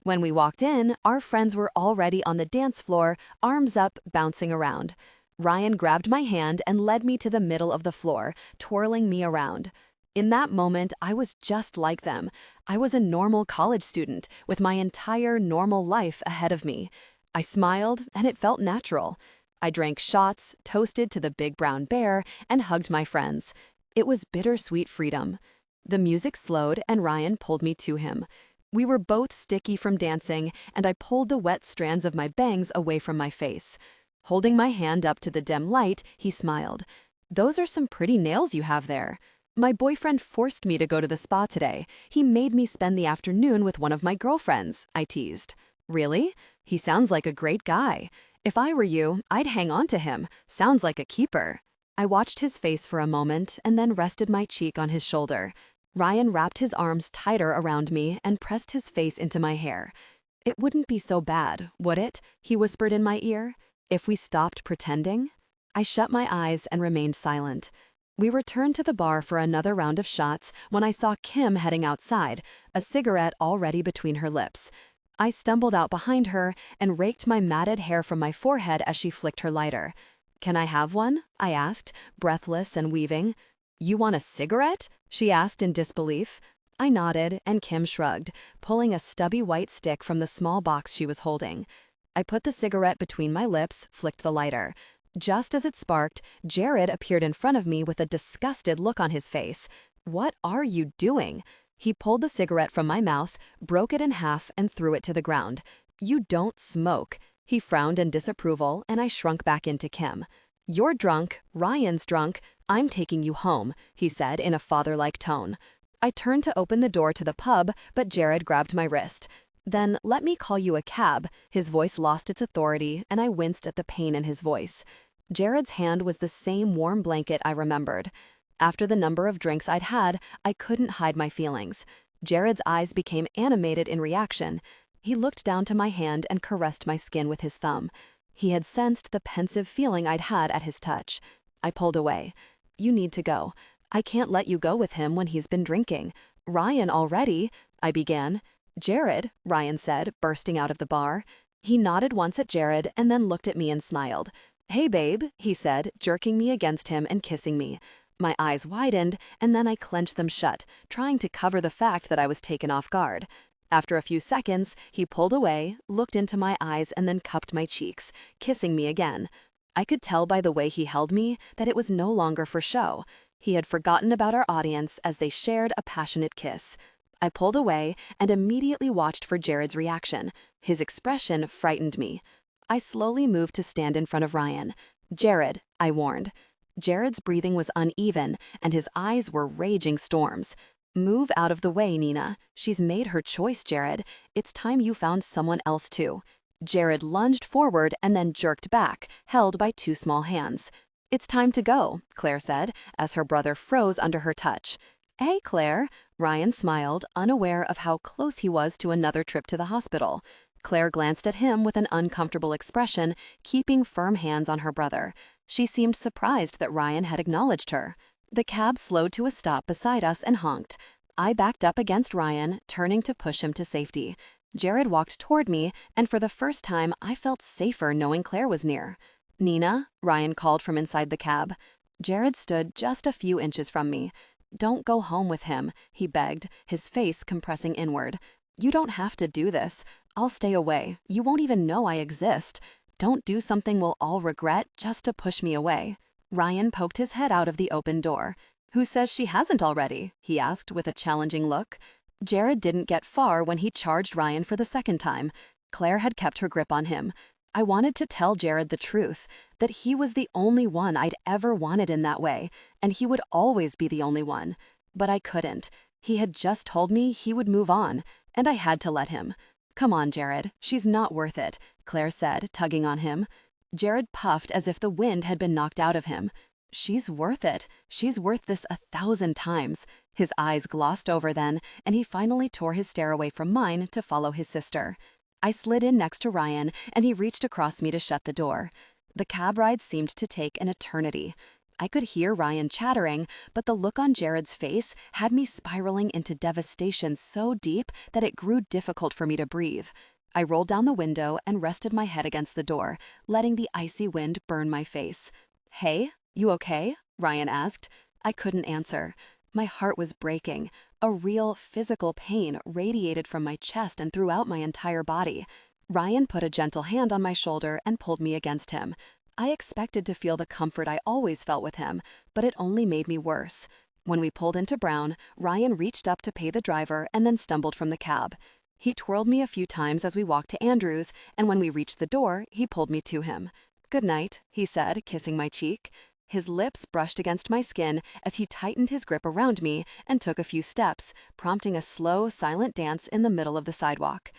When we walked in, our friends were already on the dance floor, arms up, bouncing around. Ryan grabbed my hand and led me to the middle of the floor, twirling me around. In that moment, I was just like them. I was a normal college student with my entire normal life ahead of me. I smiled, and it felt natural. I drank shots, toasted to the big brown bear, and hugged my friends. It was bittersweet freedom. The music slowed, and Ryan pulled me to him. We were both sticky from dancing, and I pulled the wet strands of my bangs away from my face. Holding my hand up to the dim light, he smiled. Those are some pretty nails you have there. My boyfriend forced me to go to the spa today. He made me spend the afternoon with one of my girlfriends, I teased. Really? He sounds like a great guy. If I were you, I'd hang on to him. Sounds like a keeper. I watched his face for a moment and then rested my cheek on his shoulder. Ryan wrapped his arms tighter around me and pressed his face into my hair. It wouldn't be so bad, would it? He whispered in my ear. If we stopped pretending? I shut my eyes and remained silent. We returned to the bar for another round of shots when I saw Kim heading outside, a cigarette already between her lips. I stumbled out behind her and raked my matted hair from my forehead as she flicked her lighter. "Can I have one?" I asked, breathless and weaving. "You want a cigarette?" she asked in disbelief. I nodded, and Kim shrugged, pulling a stubby white stick from the small box she was holding. I put the cigarette between my lips, flicked the lighter. Just as it sparked, Jared appeared in front of me with a disgusted look on his face. "What are you doing?" He pulled the cigarette from my mouth, broke it in half, and threw it to the ground. "You don't smoke." He frowned in disapproval, and I shrunk back into Kim. "You're drunk, Ryan's drunk, I'm taking you home," he said in a father-like tone. I turned to open the door to the pub, but Jared grabbed my wrist. "Then let me call you a cab." His voice lost its authority, and I winced at the pain in his voice. Jared's hand was the same warm blanket I remembered. After the number of drinks I'd had, I couldn't hide my feelings. Jared's eyes became animated in reaction. He looked down to my hand and caressed my skin with his thumb. He had sensed the pensive feeling I'd had at his touch. I pulled away. "You need to go. I can't let you go with him when he's been drinking. Ryan already," I began. "Jared," Ryan said, bursting out of the bar. He nodded once at Jared and then looked at me and smiled. "Hey, babe," he said, jerking me against him and kissing me. My eyes widened, and then I clenched them shut, trying to cover the fact that I was taken off guard. After a few seconds, he pulled away, looked into my eyes, and then cupped my cheeks, kissing me again. I could tell by the way he held me that it was no longer for show. He had forgotten about our audience as they shared a passionate kiss. I pulled away and immediately watched for Jared's reaction. His expression frightened me. I slowly moved to stand in front of Ryan. "Jared," I warned. Jared's breathing was uneven, and his eyes were raging storms. "Move out of the way, Nina. She's made her choice, Jared. It's time you found someone else too." Jared lunged forward and then jerked back, held by two small hands. "It's time to go," Claire said, as her brother froze under her touch. "Hey, Claire." Ryan smiled, unaware of how close he was to another trip to the hospital. Claire glanced at him with an uncomfortable expression, keeping firm hands on her brother. She seemed surprised that Ryan had acknowledged her. The cab slowed to a stop beside us and honked. I backed up against Ryan, turning to push him to safety. Jared walked toward me, and for the first time, I felt safer knowing Claire was near. "Nina," Ryan called from inside the cab. Jared stood just a few inches from me. "Don't go home with him," he begged, his face compressing inward. "You don't have to do this. I'll stay away. You won't even know I exist. Don't do something we'll all regret just to push me away." Ryan poked his head out of the open door. "Who says she hasn't already?" he asked with a challenging look. Jared didn't get far when he charged Ryan for the second time. Claire had kept her grip on him. I wanted to tell Jared the truth, that he was the only one I'd ever wanted in that way, and he would always be the only one. But I couldn't. He had just told me he would move on, and I had to let him. "Come on, Jared. She's not worth it," Claire said, tugging on him. Jared puffed as if the wind had been knocked out of him. "She's worth it. She's worth this 1,000 times." His eyes glossed over then, and he finally tore his stare away from mine to follow his sister. I slid in next to Ryan, and he reached across me to shut the door. The cab ride seemed to take an eternity. I could hear Ryan chattering, but the look on Jared's face had me spiraling into devastation so deep that it grew difficult for me to breathe. I rolled down the window and rested my head against the door, letting the icy wind burn my face. "Hey, you okay?" Ryan asked. I couldn't answer. My heart was breaking. A real physical pain radiated from my chest and throughout my entire body. Ryan put a gentle hand on my shoulder and pulled me against him. I expected to feel the comfort I always felt with him, but it only made me worse. When we pulled into Brown, Ryan reached up to pay the driver and then stumbled from the cab. He twirled me a few times as we walked to Andrew's, and when we reached the door, he pulled me to him. "Good night," he said, kissing my cheek. His lips brushed against my skin as he tightened his grip around me and took a few steps, prompting a slow, silent dance in the middle of the sidewalk.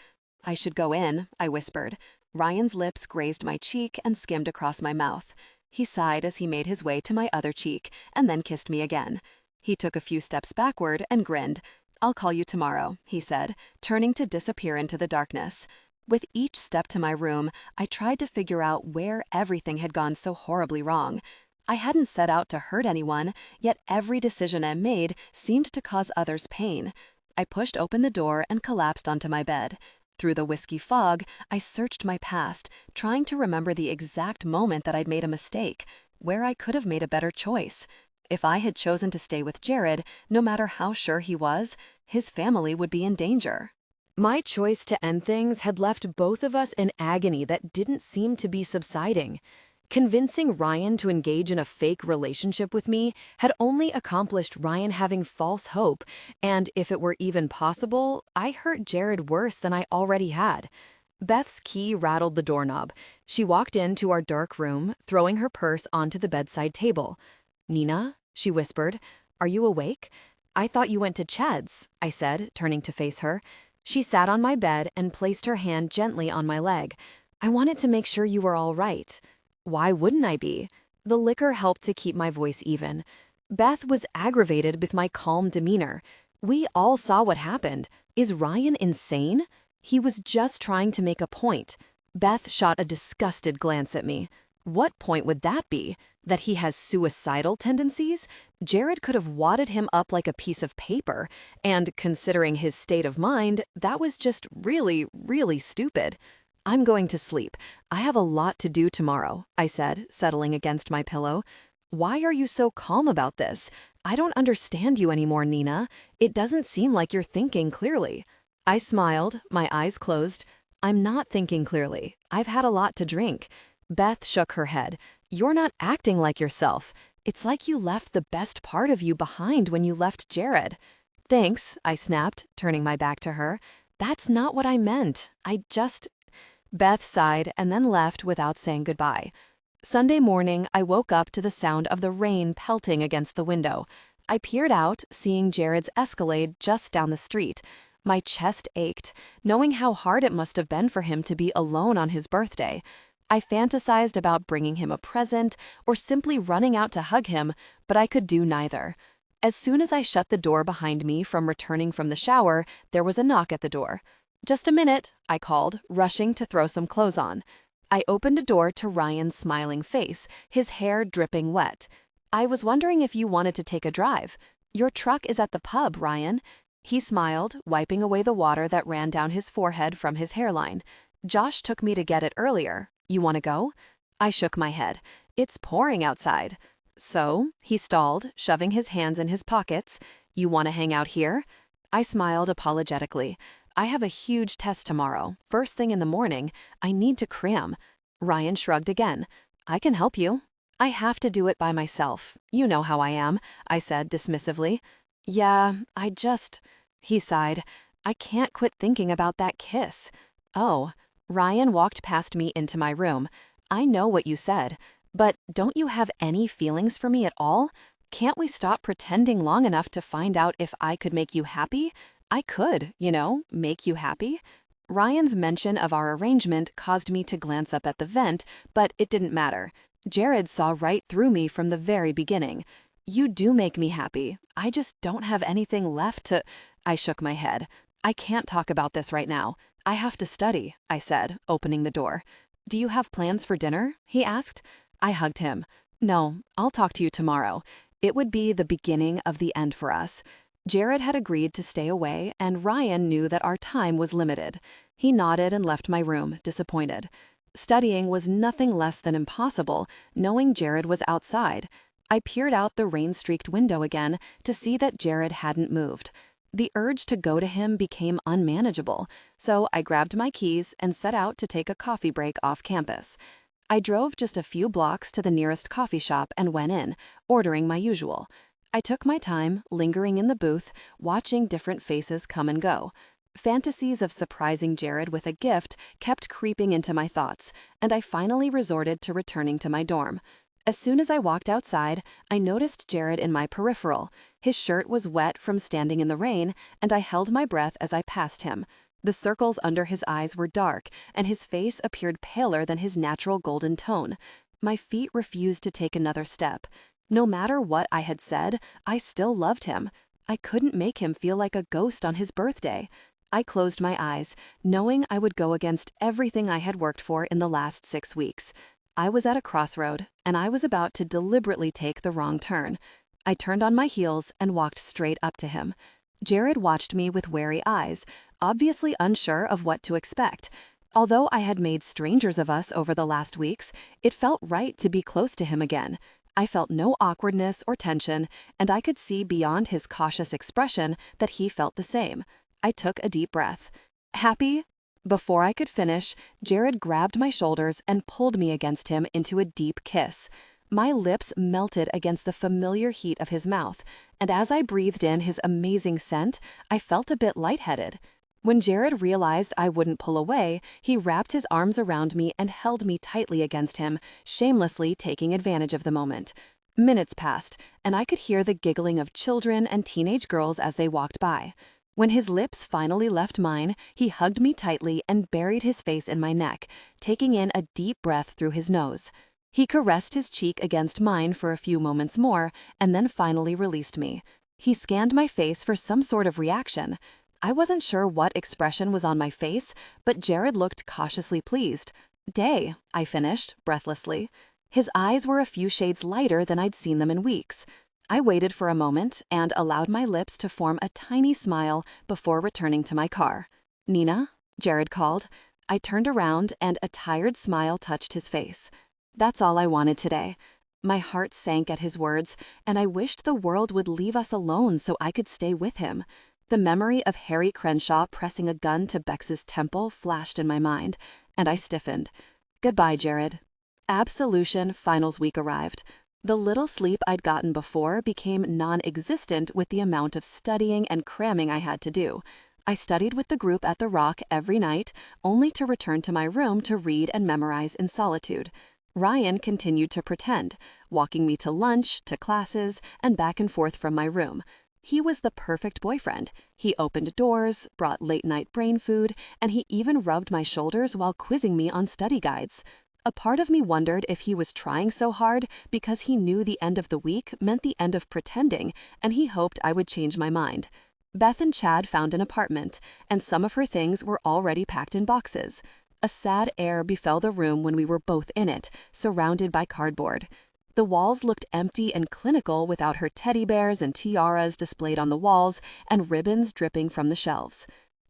I should go in, I whispered. Ryan's lips grazed my cheek and skimmed across my mouth. He sighed as he made his way to my other cheek and then kissed me again. He took a few steps backward and grinned. I'll call you tomorrow, he said, turning to disappear into the darkness. With each step to my room, I tried to figure out where everything had gone so horribly wrong. I hadn't set out to hurt anyone, yet every decision I made seemed to cause others pain. I pushed open the door and collapsed onto my bed. Through the whiskey fog, I searched my past, trying to remember the exact moment that I'd made a mistake, where I could have made a better choice. If I had chosen to stay with Jared, no matter how sure he was, his family would be in danger. My choice to end things had left both of us in agony that didn't seem to be subsiding. Convincing Ryan to engage in a fake relationship with me had only accomplished Ryan having false hope, and if it were even possible, I hurt Jared worse than I already had. Beth's key rattled the doorknob. She walked into our dark room, throwing her purse onto the bedside table. "Nina," she whispered, "are you awake?" "I thought you went to Chad's," I said, turning to face her. She sat on my bed and placed her hand gently on my leg. "I wanted to make sure you were all right." Why wouldn't I be? The liquor helped to keep my voice even. Beth was aggravated with my calm demeanor. We all saw what happened. Is Ryan insane? He was just trying to make a point. Beth shot a disgusted glance at me. What point would that be? That he has suicidal tendencies? Jared could have wadded him up like a piece of paper, and considering his state of mind, that was just really, really stupid. "I'm going to sleep. I have a lot to do tomorrow," I said, settling against my pillow. "Why are you so calm about this? I don't understand you anymore, Nina. It doesn't seem like you're thinking clearly." I smiled, my eyes closed. "I'm not thinking clearly. I've had a lot to drink." Beth shook her head. "You're not acting like yourself. It's like you left the best part of you behind when you left Jared." "Thanks," I snapped, turning my back to her. "That's not what I meant. Beth sighed and then left without saying goodbye. Sunday morning, I woke up to the sound of the rain pelting against the window. I peered out, seeing Jared's Escalade just down the street. My chest ached, knowing how hard it must have been for him to be alone on his birthday. I fantasized about bringing him a present or simply running out to hug him, but I could do neither. As soon as I shut the door behind me from returning from the shower, there was a knock at the door. "Just a minute," I called, rushing to throw some clothes on. I opened a door to Ryan's smiling face, his hair dripping wet. "I was wondering if you wanted to take a drive. Your truck is at the pub, Ryan." He smiled, wiping away the water that ran down his forehead from his hairline. "Josh took me to get it earlier. You want to go?" I shook my head. "It's pouring outside." "So?" He stalled, shoving his hands in his pockets. "You want to hang out here?" I smiled apologetically. "I have a huge test tomorrow. First thing in the morning. I need to cram." Ryan shrugged again. "I can help you." "I have to do it by myself. You know how I am," I said dismissively. "Yeah, He sighed. "I can't quit thinking about that kiss." "Oh." Ryan walked past me into my room. "I know what you said, but don't you have any feelings for me at all? Can't we stop pretending long enough to find out if I could make you happy? I could, make you happy." Ryan's mention of our arrangement caused me to glance up at the vent, but it didn't matter. Jared saw right through me from the very beginning. "You do make me happy. I just don't have anything left to—" I shook my head. "I can't talk about this right now. I have to study," I said, opening the door. "Do you have plans for dinner?" he asked. I hugged him. "No, I'll talk to you tomorrow." It would be the beginning of the end for us. Jared had agreed to stay away, and Ryan knew that our time was limited. He nodded and left my room, disappointed. Studying was nothing less than impossible, knowing Jared was outside. I peered out the rain-streaked window again to see that Jared hadn't moved. The urge to go to him became unmanageable, so I grabbed my keys and set out to take a coffee break off campus. I drove just a few blocks to the nearest coffee shop and went in, ordering my usual. I took my time, lingering in the booth, watching different faces come and go. Fantasies of surprising Jared with a gift kept creeping into my thoughts, and I finally resorted to returning to my dorm. As soon as I walked outside, I noticed Jared in my peripheral. His shirt was wet from standing in the rain, and I held my breath as I passed him. The circles under his eyes were dark, and his face appeared paler than his natural golden tone. My feet refused to take another step. No matter what I had said, I still loved him. I couldn't make him feel like a ghost on his birthday. I closed my eyes, knowing I would go against everything I had worked for in the last 6 weeks. I was at a crossroad, and I was about to deliberately take the wrong turn. I turned on my heels and walked straight up to him. Jared watched me with wary eyes, obviously unsure of what to expect. Although I had made strangers of us over the last weeks, it felt right to be close to him again. I felt no awkwardness or tension, and I could see beyond his cautious expression that he felt the same. I took a deep breath. Happy? Before I could finish, Jared grabbed my shoulders and pulled me against him into a deep kiss. My lips melted against the familiar heat of his mouth, and as I breathed in his amazing scent, I felt a bit lightheaded. When Jared realized I wouldn't pull away, he wrapped his arms around me and held me tightly against him, shamelessly taking advantage of the moment. Minutes passed, and I could hear the giggling of children and teenage girls as they walked by. When his lips finally left mine, he hugged me tightly and buried his face in my neck, taking in a deep breath through his nose. He caressed his cheek against mine for a few moments more, and then finally released me. He scanned my face for some sort of reaction. I wasn't sure what expression was on my face, but Jared looked cautiously pleased. "Day," I finished, breathlessly. His eyes were a few shades lighter than I'd seen them in weeks. I waited for a moment and allowed my lips to form a tiny smile before returning to my car. "Nina?" Jared called. I turned around and a tired smile touched his face. "That's all I wanted today." My heart sank at his words, and I wished the world would leave us alone so I could stay with him. The memory of Harry Crenshaw pressing a gun to Bex's temple flashed in my mind, and I stiffened. Goodbye, Jared. Absolution finals week arrived. The little sleep I'd gotten before became non-existent with the amount of studying and cramming I had to do. I studied with the group at the Rock every night, only to return to my room to read and memorize in solitude. Ryan continued to pretend, walking me to lunch, to classes, and back and forth from my room. He was the perfect boyfriend. He opened doors, brought late-night brain food, and he even rubbed my shoulders while quizzing me on study guides. A part of me wondered if he was trying so hard because he knew the end of the week meant the end of pretending, and he hoped I would change my mind. Beth and Chad found an apartment, and some of her things were already packed in boxes. A sad air befell the room when we were both in it, surrounded by cardboard. The walls looked empty and clinical without her teddy bears and tiaras displayed on the walls and ribbons dripping from the shelves.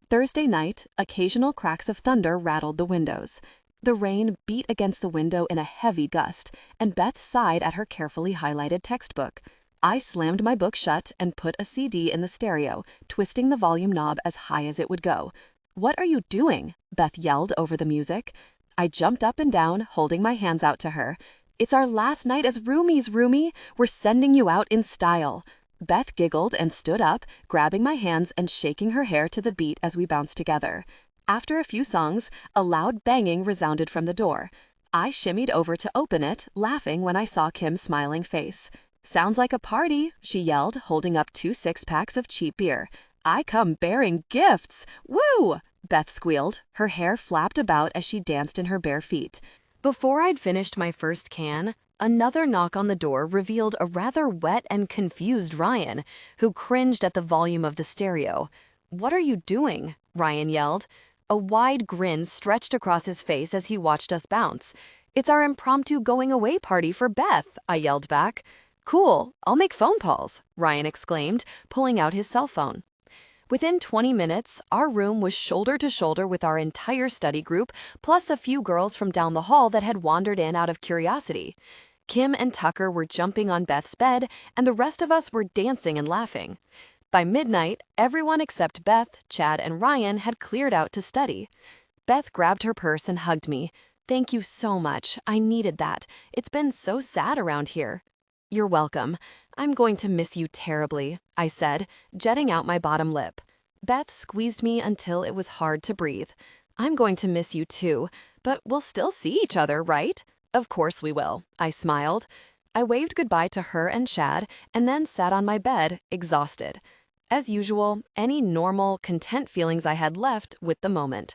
Thursday night, occasional cracks of thunder rattled the windows. The rain beat against the window in a heavy gust, and Beth sighed at her carefully highlighted textbook. I slammed my book shut and put a CD in the stereo, twisting the volume knob as high as it would go. "What are you doing?" Beth yelled over the music. I jumped up and down, holding my hands out to her. "It's our last night as roomies, Roomie. We're sending you out in style." Beth giggled and stood up, grabbing my hands and shaking her hair to the beat as we bounced together. After a few songs, a loud banging resounded from the door. I shimmied over to open it, laughing when I saw Kim's smiling face. "Sounds like a party," she yelled, holding up 2 six-packs of cheap beer. "I come bearing gifts. Woo!" Beth squealed. Her hair flapped about as she danced in her bare feet. Before I'd finished my first can, another knock on the door revealed a rather wet and confused Ryan, who cringed at the volume of the stereo. "What are you doing?" Ryan yelled. A wide grin stretched across his face as he watched us bounce. "It's our impromptu going-away party for Beth," I yelled back. "Cool, I'll make phone calls," Ryan exclaimed, pulling out his cell phone. Within 20 minutes, our room was shoulder to shoulder with our entire study group, plus a few girls from down the hall that had wandered in out of curiosity. Kim and Tucker were jumping on Beth's bed, and the rest of us were dancing and laughing. By midnight, everyone except Beth, Chad, and Ryan had cleared out to study. Beth grabbed her purse and hugged me. "Thank you so much. I needed that. It's been so sad around here." "You're welcome. I'm going to miss you terribly," I said, jetting out my bottom lip. Beth squeezed me until it was hard to breathe. "I'm going to miss you too, but we'll still see each other, right?" "Of course we will," I smiled. I waved goodbye to her and Chad, and then sat on my bed, exhausted. As usual, any normal, content feelings I had left with the moment.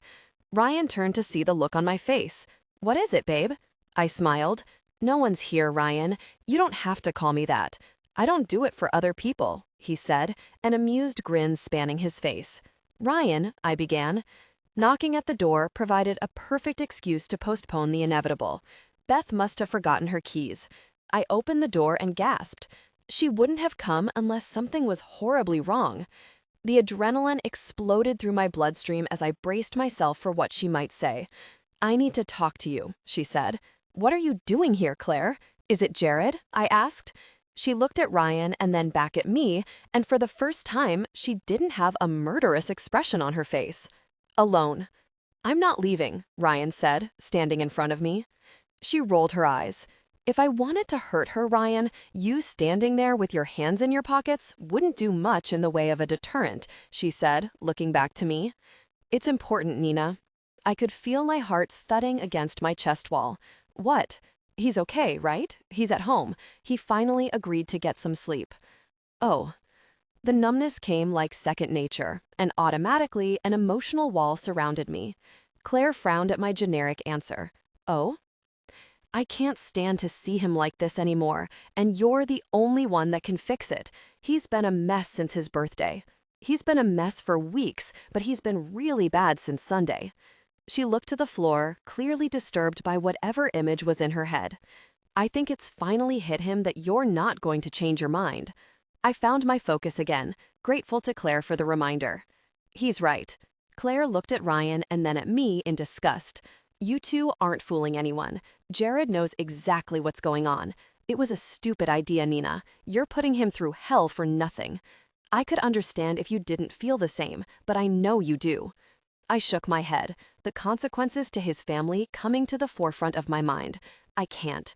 Ryan turned to see the look on my face. "What is it, babe?" I smiled. "No one's here, Ryan. You don't have to call me that. I don't do it for other people," he said, an amused grin spanning his face. "Ryan," I began. Knocking at the door provided a perfect excuse to postpone the inevitable. Beth must have forgotten her keys. I opened the door and gasped. She wouldn't have come unless something was horribly wrong. The adrenaline exploded through my bloodstream as I braced myself for what she might say. "I need to talk to you," she said. "What are you doing here, Claire? Is it Jared?" I asked. She looked at Ryan and then back at me, and for the first time, she didn't have a murderous expression on her face. "Alone." "I'm not leaving," Ryan said, standing in front of me. She rolled her eyes. "If I wanted to hurt her, Ryan, you standing there with your hands in your pockets wouldn't do much in the way of a deterrent," she said, looking back to me. "It's important, Nina." I could feel my heart thudding against my chest wall. "What? He's okay, right? He's at home. He finally agreed to get some sleep." "Oh." The numbness came like second nature, and automatically an emotional wall surrounded me. Claire frowned at my generic answer. "Oh?" "I can't stand to see him like this anymore, and you're the only one that can fix it. He's been a mess since his birthday. He's been a mess for weeks, but he's been really bad since Sunday." She looked to the floor, clearly disturbed by whatever image was in her head. "I think it's finally hit him that you're not going to change your mind." I found my focus again, grateful to Claire for the reminder. "He's right." Claire looked at Ryan and then at me in disgust. "You two aren't fooling anyone. Jared knows exactly what's going on. It was a stupid idea, Nina. You're putting him through hell for nothing. I could understand if you didn't feel the same, but I know you do." I shook my head, the consequences to his family coming to the forefront of my mind. I can't.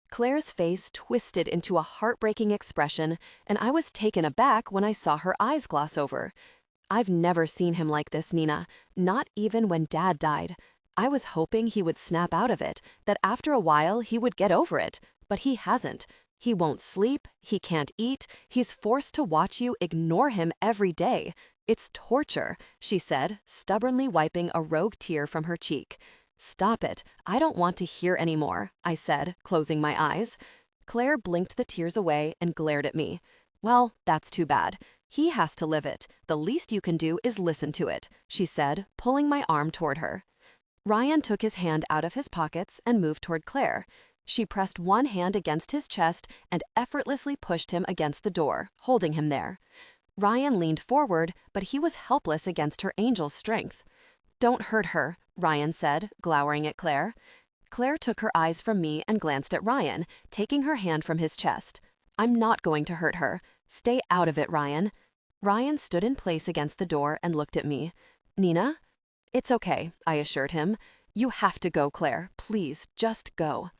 Claire's face twisted into a heartbreaking expression, and I was taken aback when I saw her eyes gloss over. "I've never seen him like this, Nina, not even when Dad died. I was hoping he would snap out of it, that after a while he would get over it, but he hasn't. He won't sleep, he can't eat, he's forced to watch you ignore him every day. It's torture," she said, stubbornly wiping a rogue tear from her cheek. "Stop it. I don't want to hear anymore," I said, closing my eyes. Claire blinked the tears away and glared at me. "Well, that's too bad. He has to live it. The least you can do is listen to it," she said, pulling my arm toward her. Ryan took his hand out of his pockets and moved toward Claire. She pressed one hand against his chest and effortlessly pushed him against the door, holding him there. Ryan leaned forward, but he was helpless against her angel's strength. "Don't hurt her," Ryan said, glowering at Claire. Claire took her eyes from me and glanced at Ryan, taking her hand from his chest. "I'm not going to hurt her. Stay out of it, Ryan." Ryan stood in place against the door and looked at me. "Nina?" "It's okay," I assured him. "You have to go, Claire. Please, just go."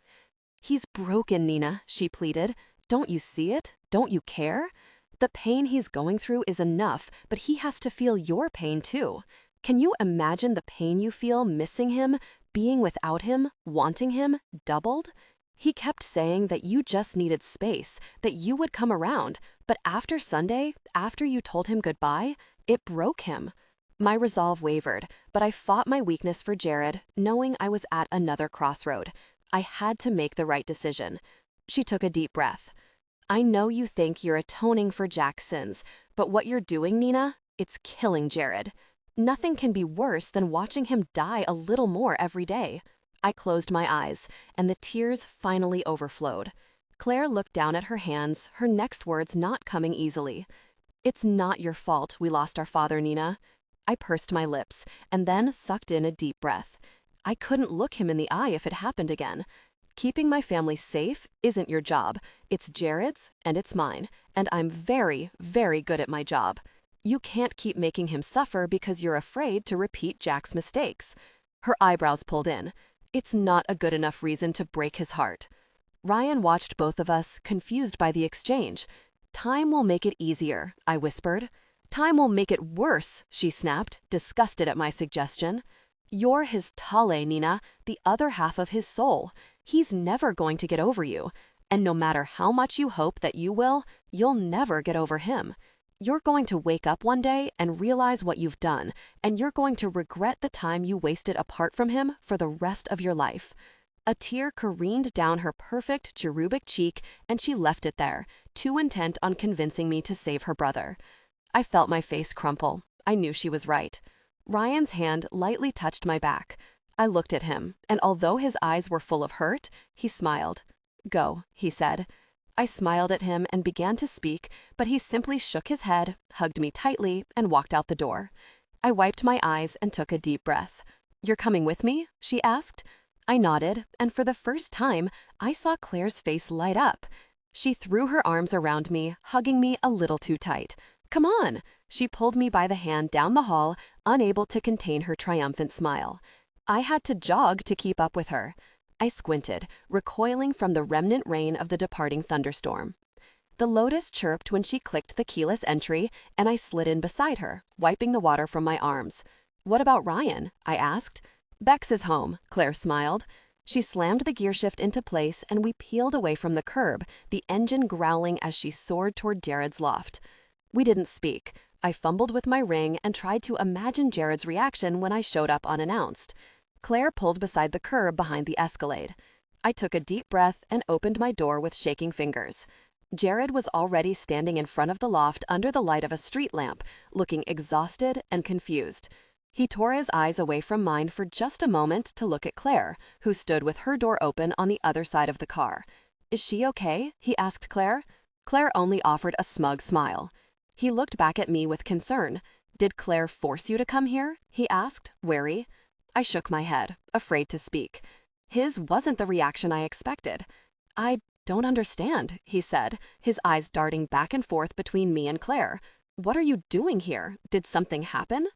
"He's broken, Nina," she pleaded. "Don't you see it? Don't you care? The pain he's going through is enough, but he has to feel your pain too. Can you imagine the pain you feel missing him, being without him, wanting him, doubled? He kept saying that you just needed space, that you would come around, but after Sunday, after you told him goodbye, it broke him." My resolve wavered, but I fought my weakness for Jared, knowing I was at another crossroad. I had to make the right decision. She took a deep breath. "I know you think you're atoning for Jack's sins, but what you're doing, Nina, it's killing Jared. Nothing can be worse than watching him die a little more every day." I closed my eyes, and the tears finally overflowed. Claire looked down at her hands, her next words not coming easily. "It's not your fault we lost our father, Nina." I pursed my lips, and then sucked in a deep breath. I couldn't look him in the eye if it happened again. Keeping my family safe isn't your job. It's Jared's, and it's mine, and I'm very, very good at my job. You can't keep making him suffer because you're afraid to repeat Jack's mistakes." Her eyebrows pulled in. "It's not a good enough reason to break his heart." Ryan watched both of us, confused by the exchange. "Time will make it easier," I whispered. "Time will make it worse," she snapped, disgusted at my suggestion. "You're his Tale, Nina, the other half of his soul. He's never going to get over you. And no matter how much you hope that you will, you'll never get over him. You're going to wake up one day and realize what you've done, and you're going to regret the time you wasted apart from him for the rest of your life." A tear careened down her perfect cherubic cheek, and she left it there, too intent on convincing me to save her brother. I felt my face crumple. I knew she was right. Ryan's hand lightly touched my back. I looked at him, and although his eyes were full of hurt, he smiled. "Go," he said. I smiled at him and began to speak, but he simply shook his head, hugged me tightly, and walked out the door. I wiped my eyes and took a deep breath. "You're coming with me?" she asked. I nodded, and for the first time, I saw Claire's face light up. She threw her arms around me, hugging me a little too tight. "Come on!" She pulled me by the hand down the hall, unable to contain her triumphant smile. I had to jog to keep up with her. I squinted, recoiling from the remnant rain of the departing thunderstorm. The Lotus chirped when she clicked the keyless entry, and I slid in beside her, wiping the water from my arms. "What about Ryan?" I asked. "Bex is home," Claire smiled. She slammed the gearshift into place, and we peeled away from the curb, the engine growling as she soared toward Jared's loft. We didn't speak. I fumbled with my ring and tried to imagine Jared's reaction when I showed up unannounced. Claire pulled beside the curb behind the Escalade. I took a deep breath and opened my door with shaking fingers. Jared was already standing in front of the loft under the light of a street lamp, looking exhausted and confused. He tore his eyes away from mine for just a moment to look at Claire, who stood with her door open on the other side of the car. "Is she okay?" he asked Claire. Claire only offered a smug smile. He looked back at me with concern. "Did Claire force you to come here?" he asked, wary. I shook my head, afraid to speak. His wasn't the reaction I expected. "I don't understand," he said, his eyes darting back and forth between me and Claire. "What are you doing here? Did something happen?"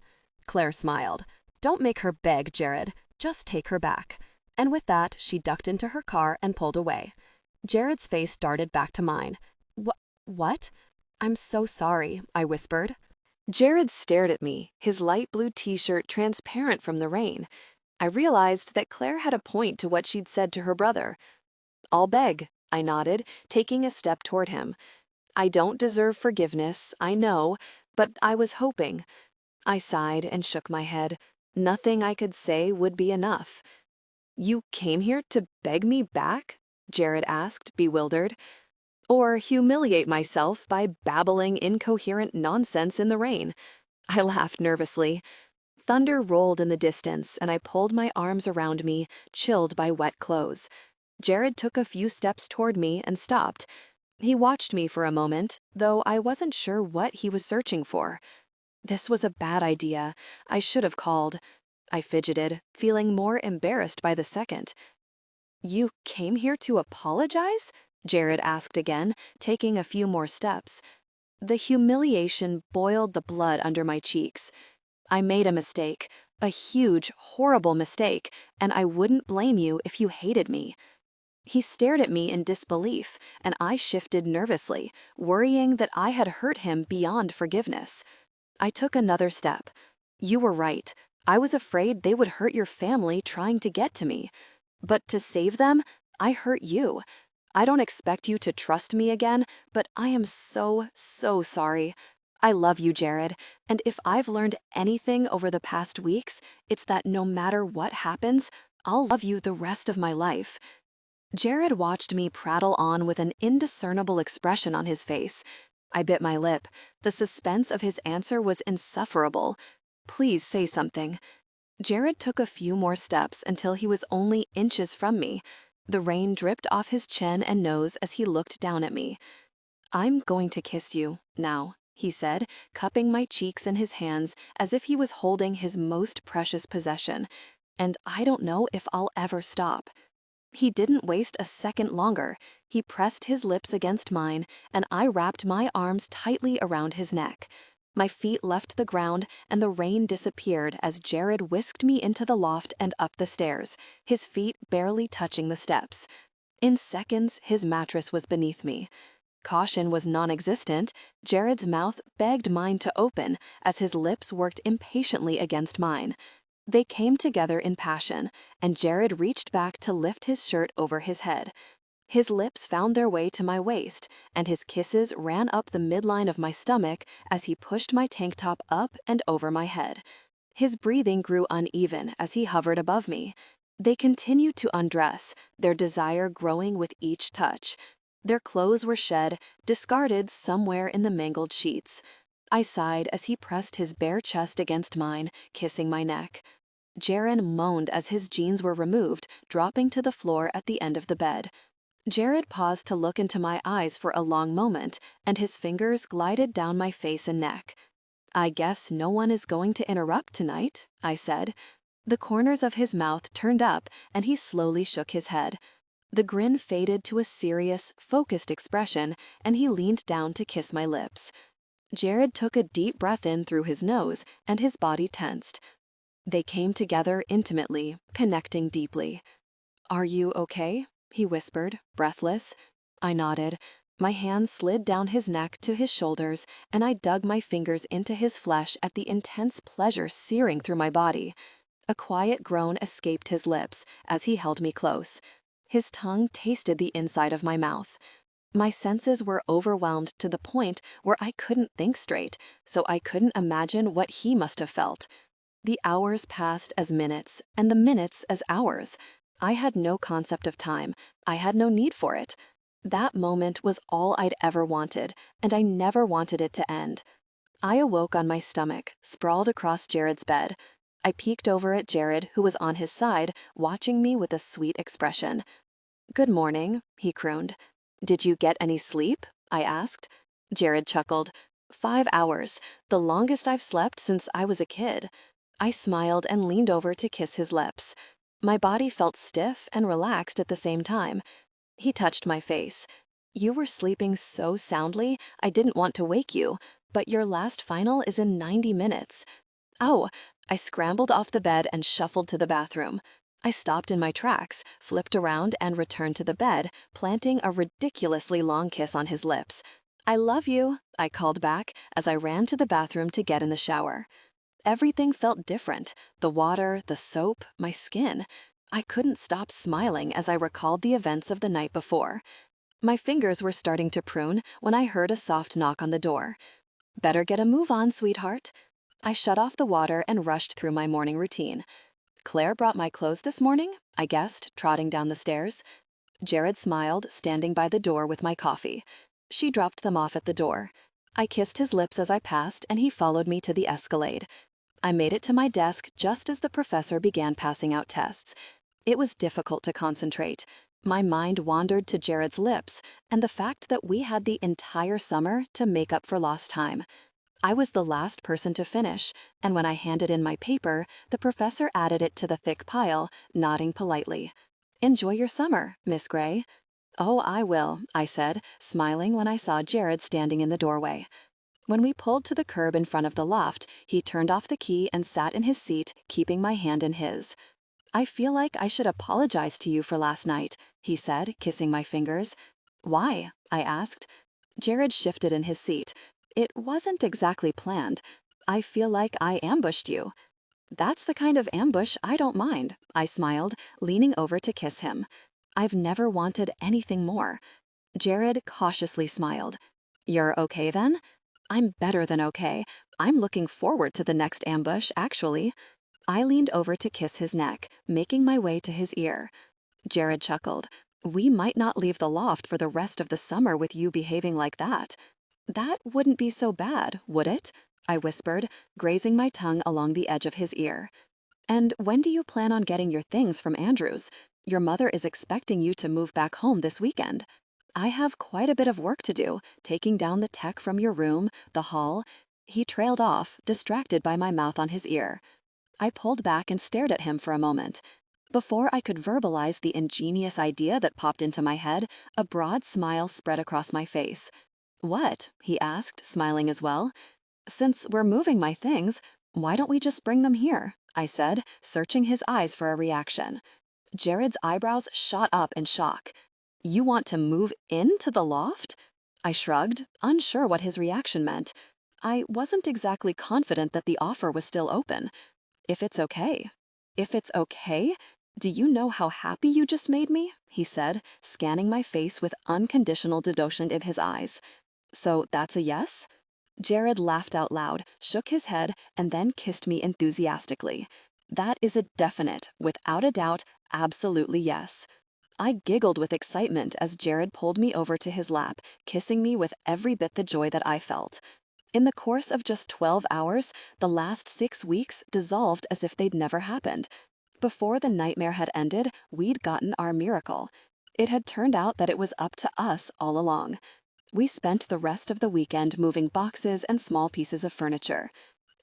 Claire smiled. "Don't make her beg, Jared. Just take her back." And with that, she ducked into her car and pulled away. Jared's face darted back to mine. What? "I'm so sorry," I whispered. Jared stared at me, his light blue t-shirt transparent from the rain. I realized that Claire had a point to what she'd said to her brother. "I'll beg," I nodded, taking a step toward him. "I don't deserve forgiveness, I know, but I was hoping." I sighed and shook my head. Nothing I could say would be enough. "You came here to beg me back?" Jared asked, bewildered. "Or humiliate myself by babbling incoherent nonsense in the rain?" I laughed nervously. Thunder rolled in the distance, and I pulled my arms around me, chilled by wet clothes. Jared took a few steps toward me and stopped. He watched me for a moment, though I wasn't sure what he was searching for. This was a bad idea. I should have called. I fidgeted, feeling more embarrassed by the second. "You came here to apologize?" Jared asked again, taking a few more steps. The humiliation boiled the blood under my cheeks. I made a mistake, a huge, horrible mistake, and I wouldn't blame you if you hated me. He stared at me in disbelief, and I shifted nervously, worrying that I had hurt him beyond forgiveness. I took another step. "You were right. I was afraid they would hurt your family trying to get to me. But to save them, I hurt you. I don't expect you to trust me again, but I am so, so sorry. I love you, Jared, and if I've learned anything over the past weeks, it's that no matter what happens, I'll love you the rest of my life." Jared watched me prattle on with an indiscernible expression on his face. I bit my lip. The suspense of his answer was insufferable. "Please say something." Jared took a few more steps until he was only inches from me. The rain dripped off his chin and nose as he looked down at me. "I'm going to kiss you now," he said, cupping my cheeks in his hands as if he was holding his most precious possession. "And I don't know if I'll ever stop." He didn't waste a second longer. He pressed his lips against mine, and I wrapped my arms tightly around his neck. My feet left the ground, and the rain disappeared as Jared whisked me into the loft and up the stairs, his feet barely touching the steps. In seconds, his mattress was beneath me. Caution was non-existent. Jared's mouth begged mine to open as his lips worked impatiently against mine. They came together in passion, and Jared reached back to lift his shirt over his head. His lips found their way to my waist, and his kisses ran up the midline of my stomach as he pushed my tank top up and over my head. His breathing grew uneven as he hovered above me. They continued to undress, their desire growing with each touch. Their clothes were shed, discarded somewhere in the mangled sheets. I sighed as he pressed his bare chest against mine, kissing my neck. Jared moaned as his jeans were removed, dropping to the floor at the end of the bed. Jared paused to look into my eyes for a long moment, and his fingers glided down my face and neck. "I guess no one is going to interrupt tonight," I said. The corners of his mouth turned up, and he slowly shook his head. The grin faded to a serious, focused expression, and he leaned down to kiss my lips. Jared took a deep breath in through his nose, and his body tensed. They came together intimately, connecting deeply. "Are you okay?" he whispered, breathless. I nodded. My hands slid down his neck to his shoulders, and I dug my fingers into his flesh at the intense pleasure searing through my body. A quiet groan escaped his lips as he held me close. His tongue tasted the inside of my mouth. My senses were overwhelmed to the point where I couldn't think straight, so I couldn't imagine what he must have felt. The hours passed as minutes, and the minutes as hours. I had no concept of time. I had no need for it. That moment was all I'd ever wanted, and I never wanted it to end. I awoke on my stomach, sprawled across Jared's bed. I peeked over at Jared, who was on his side, watching me with a sweet expression. "Good morning," he crooned. "Did you get any sleep?" I asked. Jared chuckled. 5 hours, the longest I've slept since I was a kid." I smiled and leaned over to kiss his lips. My body felt stiff and relaxed at the same time. He touched my face. "You were sleeping so soundly, I didn't want to wake you, but your last final is in 90 minutes. "Oh!" I scrambled off the bed and shuffled to the bathroom. I stopped in my tracks, flipped around, and returned to the bed, planting a ridiculously long kiss on his lips. "I love you," I called back as I ran to the bathroom to get in the shower. Everything felt different. The water, the soap, my skin. I couldn't stop smiling as I recalled the events of the night before. My fingers were starting to prune when I heard a soft knock on the door. "Better get a move on, sweetheart." I shut off the water and rushed through my morning routine. "Claire brought my clothes this morning?" I guessed, trotting down the stairs. Jared smiled, standing by the door with my coffee. "She dropped them off at the door." I kissed his lips as I passed, and he followed me to the Escalade. I made it to my desk just as the professor began passing out tests. It was difficult to concentrate. My mind wandered to Jared's lips and the fact that we had the entire summer to make up for lost time. I was the last person to finish, and when I handed in my paper, the professor added it to the thick pile, nodding politely. "Enjoy your summer, Miss Gray." "Oh, I will," I said, smiling when I saw Jared standing in the doorway. When we pulled to the curb in front of the loft, he turned off the key and sat in his seat, keeping my hand in his. "I feel like I should apologize to you for last night," he said, kissing my fingers. "Why?" I asked. Jared shifted in his seat. "It wasn't exactly planned. I feel like I ambushed you." "That's the kind of ambush I don't mind," I smiled, leaning over to kiss him. I've never wanted anything more. Jared cautiously smiled. "You're okay then?" "I'm better than okay. I'm looking forward to the next ambush, actually." I leaned over to kiss his neck, making my way to his ear. Jared chuckled. "We might not leave the loft for the rest of the summer with you behaving like that." "That wouldn't be so bad, would it?" I whispered, grazing my tongue along the edge of his ear. "And when do you plan on getting your things from Andrew's? Your mother is expecting you to move back home this weekend." "I have quite a bit of work to do, taking down the tech from your room, the hall." He trailed off, distracted by my mouth on his ear. I pulled back and stared at him for a moment. Before I could verbalize the ingenious idea that popped into my head, a broad smile spread across my face. "What?" he asked, smiling as well. "Since we're moving my things, why don't we just bring them here?" I said, searching his eyes for a reaction. Jared's eyebrows shot up in shock. "You want to move into the loft?" I shrugged, unsure what his reaction meant. I wasn't exactly confident that the offer was still open. "If it's okay." "If it's okay?" "Do you know how happy you just made me?" he said, scanning my face with unconditional devotion in his eyes. "So that's a yes?" Jared laughed out loud, shook his head, and then kissed me enthusiastically. "That is a definite, without a doubt, absolutely yes." I giggled with excitement as Jared pulled me over to his lap, kissing me with every bit the joy that I felt. In the course of just 12 hours, the last 6 weeks dissolved as if they'd never happened. Before the nightmare had ended, we'd gotten our miracle. It had turned out that it was up to us all along. We spent the rest of the weekend moving boxes and small pieces of furniture.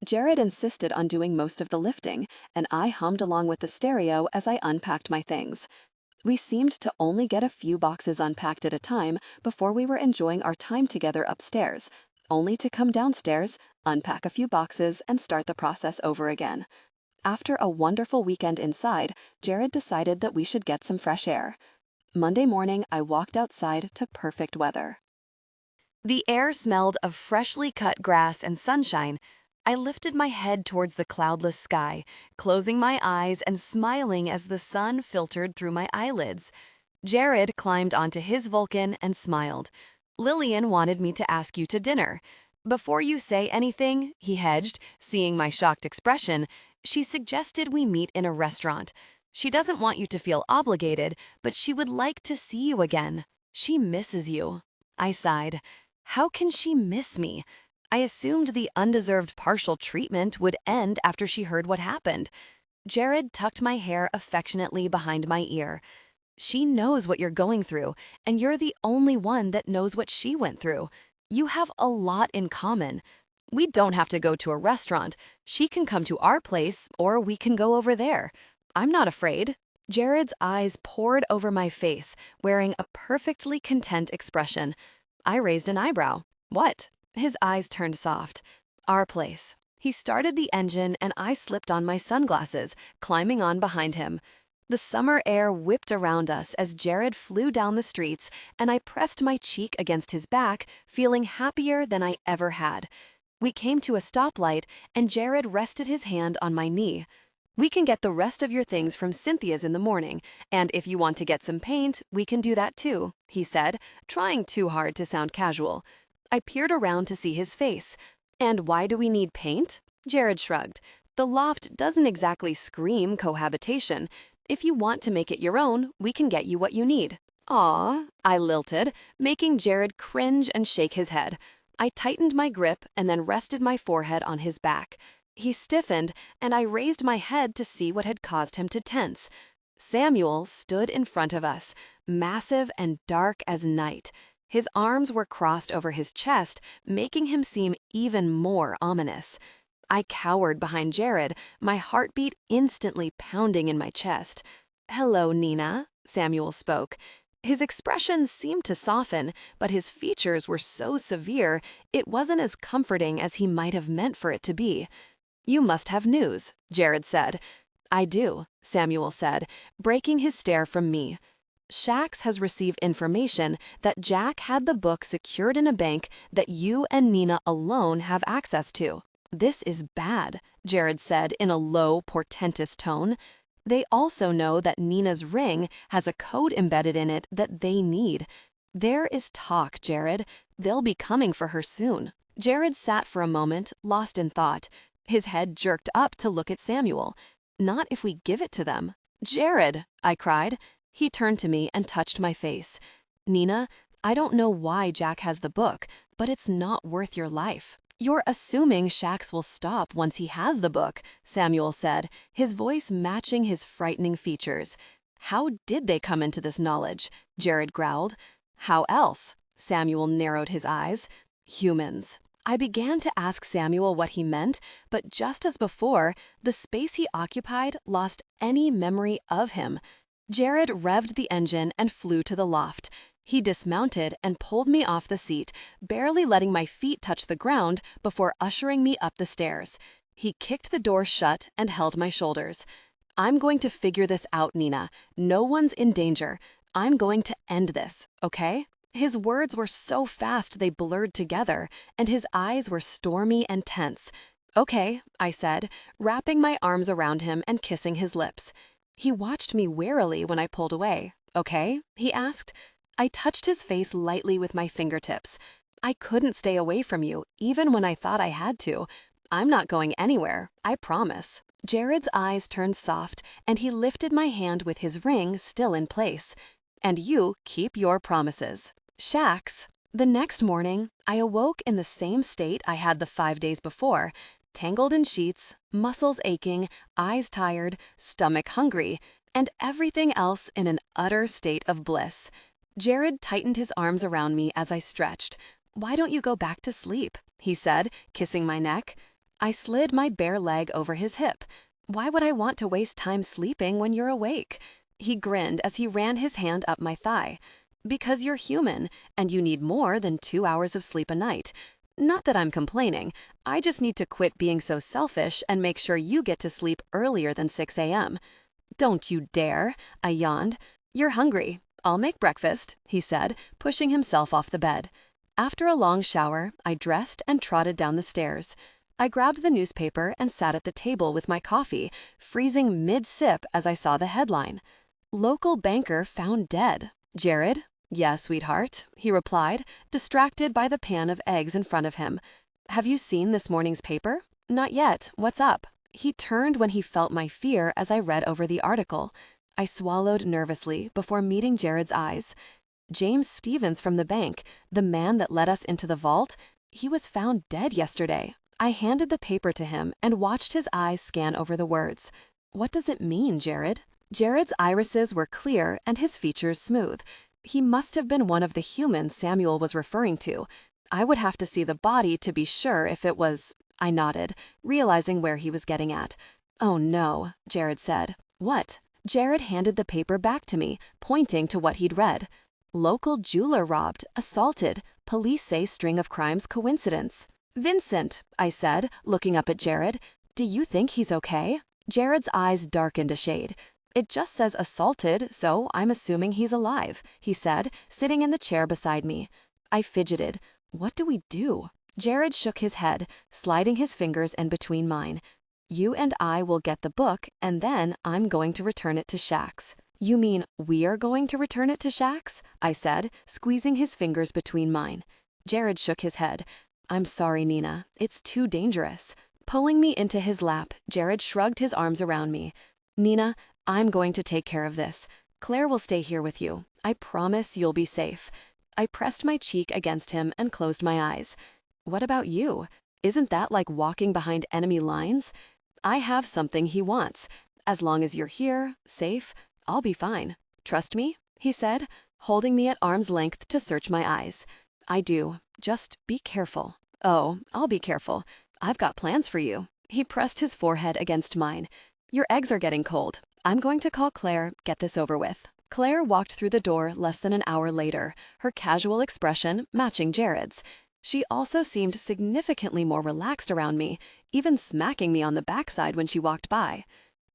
Jared insisted on doing most of the lifting, and I hummed along with the stereo as I unpacked my things. We seemed to only get a few boxes unpacked at a time before we were enjoying our time together upstairs, only to come downstairs, unpack a few boxes, and start the process over again. After a wonderful weekend inside, Jared decided that we should get some fresh air. Monday morning, I walked outside to perfect weather. The air smelled of freshly cut grass and sunshine. I lifted my head towards the cloudless sky, closing my eyes and smiling as the sun filtered through my eyelids. Jared climbed onto his Vulcan and smiled. "Lillian wanted me to ask you to dinner. Before you say anything," he hedged, seeing my shocked expression, "she suggested we meet in a restaurant. She doesn't want you to feel obligated, but she would like to see you again. She misses you." I sighed. How can she miss me? I assumed the undeserved partial treatment would end after she heard what happened. Jared tucked my hair affectionately behind my ear. "She knows what you're going through, and you're the only one that knows what she went through. You have a lot in common. We don't have to go to a restaurant. She can come to our place, or we can go over there. I'm not afraid." Jared's eyes poured over my face, wearing a perfectly content expression. I raised an eyebrow. "What?" His eyes turned soft. "Our place." He started the engine and I slipped on my sunglasses, climbing on behind him. The summer air whipped around us as Jared flew down the streets, and I pressed my cheek against his back, feeling happier than I ever had. We came to a stoplight, and Jared rested his hand on my knee. "We can get the rest of your things from Cynthia's in the morning, and if you want to get some paint, we can do that too," he said, trying too hard to sound casual. I peered around to see his face. "And why do we need paint?" Jared shrugged. "The loft doesn't exactly scream cohabitation. If you want to make it your own, we can get you what you need." "Aw," I lilted, making Jared cringe and shake his head. I tightened my grip and then rested my forehead on his back. He stiffened, and I raised my head to see what had caused him to tense. Samuel stood in front of us, massive and dark as night. His arms were crossed over his chest, making him seem even more ominous. I cowered behind Jared, my heartbeat instantly pounding in my chest. "Hello, Nina," Samuel spoke. His expression seemed to soften, but his features were so severe, it wasn't as comforting as he might have meant for it to be. "You must have news," Jared said. "I do," Samuel said, breaking his stare from me. "Shax has received information that Jack had the book secured in a bank that you and Nina alone have access to." "This is bad," Jared said in a low, portentous tone. "They also know that Nina's ring has a code embedded in it that they need. There is talk, Jared. They'll be coming for her soon." Jared sat for a moment, lost in thought. His head jerked up to look at Samuel. "Not if we give it to them." "Jared!" I cried. He turned to me and touched my face. "Nina, I don't know why Jack has the book, but it's not worth your life." "You're assuming Shax will stop once he has the book," Samuel said, his voice matching his frightening features. "How did they come into this knowledge?" Jared growled. "How else?" Samuel narrowed his eyes. "Humans." I began to ask Samuel what he meant, but just as before, the space he occupied lost any memory of him. Jared revved the engine and flew to the loft. He dismounted and pulled me off the seat, barely letting my feet touch the ground before ushering me up the stairs. He kicked the door shut and held my shoulders. "I'm going to figure this out, Nina. No one's in danger. I'm going to end this, okay?" His words were so fast they blurred together, and his eyes were stormy and tense. "Okay," I said, wrapping my arms around him and kissing his lips. He watched me warily when I pulled away. "Okay?" he asked. I touched his face lightly with my fingertips. "I couldn't stay away from you, even when I thought I had to. I'm not going anywhere, I promise." Jared's eyes turned soft, and he lifted my hand with his ring still in place. "And you keep your promises." Shax. The next morning, I awoke in the same state I had the 5 days before, tangled in sheets, muscles aching, eyes tired, stomach hungry, and everything else in an utter state of bliss. Jared tightened his arms around me as I stretched. "Why don't you go back to sleep?" he said, kissing my neck. I slid my bare leg over his hip. "Why would I want to waste time sleeping when you're awake?" He grinned as he ran his hand up my thigh. "Because you're human, and you need more than 2 hours of sleep a night. Not that I'm complaining. I just need to quit being so selfish and make sure you get to sleep earlier than 6 a.m. "Don't you dare," I yawned. "You're hungry. I'll make breakfast," he said, pushing himself off the bed. After a long shower, I dressed and trotted down the stairs. I grabbed the newspaper and sat at the table with my coffee, freezing mid-sip as I saw the headline. "Local banker found dead. Jared?" "Yes, sweetheart," he replied, distracted by the pan of eggs in front of him. "Have you seen this morning's paper?" "Not yet. What's up?" He turned when he felt my fear as I read over the article. I swallowed nervously before meeting Jared's eyes. "James Stevens from the bank, the man that let us into the vault, he was found dead yesterday." I handed the paper to him and watched his eyes scan over the words. "What does it mean, Jared?" Jared's irises were clear and his features smooth. He must have been one of the humans Samuel was referring to. I would have to see the body to be sure if it was... I nodded, realizing where he was getting at. "Oh no," Jared said. "What?" Jared handed the paper back to me, pointing to what he'd read. "Local jeweler robbed, assaulted. Police say string of crimes coincidence." "Vincent," I said, looking up at Jared. "Do you think he's okay?" Jared's eyes darkened a shade. "It just says assaulted, so I'm assuming he's alive," he said, sitting in the chair beside me. I fidgeted. "What do we do?" Jared shook his head, sliding his fingers in between mine. "You and I will get the book, and then I'm going to return it to Shax." "You mean we're going to return it to Shax?" I said, squeezing his fingers between mine. Jared shook his head. "I'm sorry, Nina. It's too dangerous." Pulling me into his lap, Jared shrugged his arms around me. "Nina, I'm going to take care of this. Claire will stay here with you. I promise you'll be safe." I pressed my cheek against him and closed my eyes. "What about you? Isn't that like walking behind enemy lines?" "I have something he wants. As long as you're here, safe, I'll be fine. Trust me?" he said, holding me at arm's length to search my eyes. "I do. Just be careful." "Oh, I'll be careful. I've got plans for you." He pressed his forehead against mine. "Your eggs are getting cold. I'm going to call Claire, get this over with." Claire walked through the door less than an hour later, her casual expression matching Jared's. She also seemed significantly more relaxed around me, even smacking me on the backside when she walked by.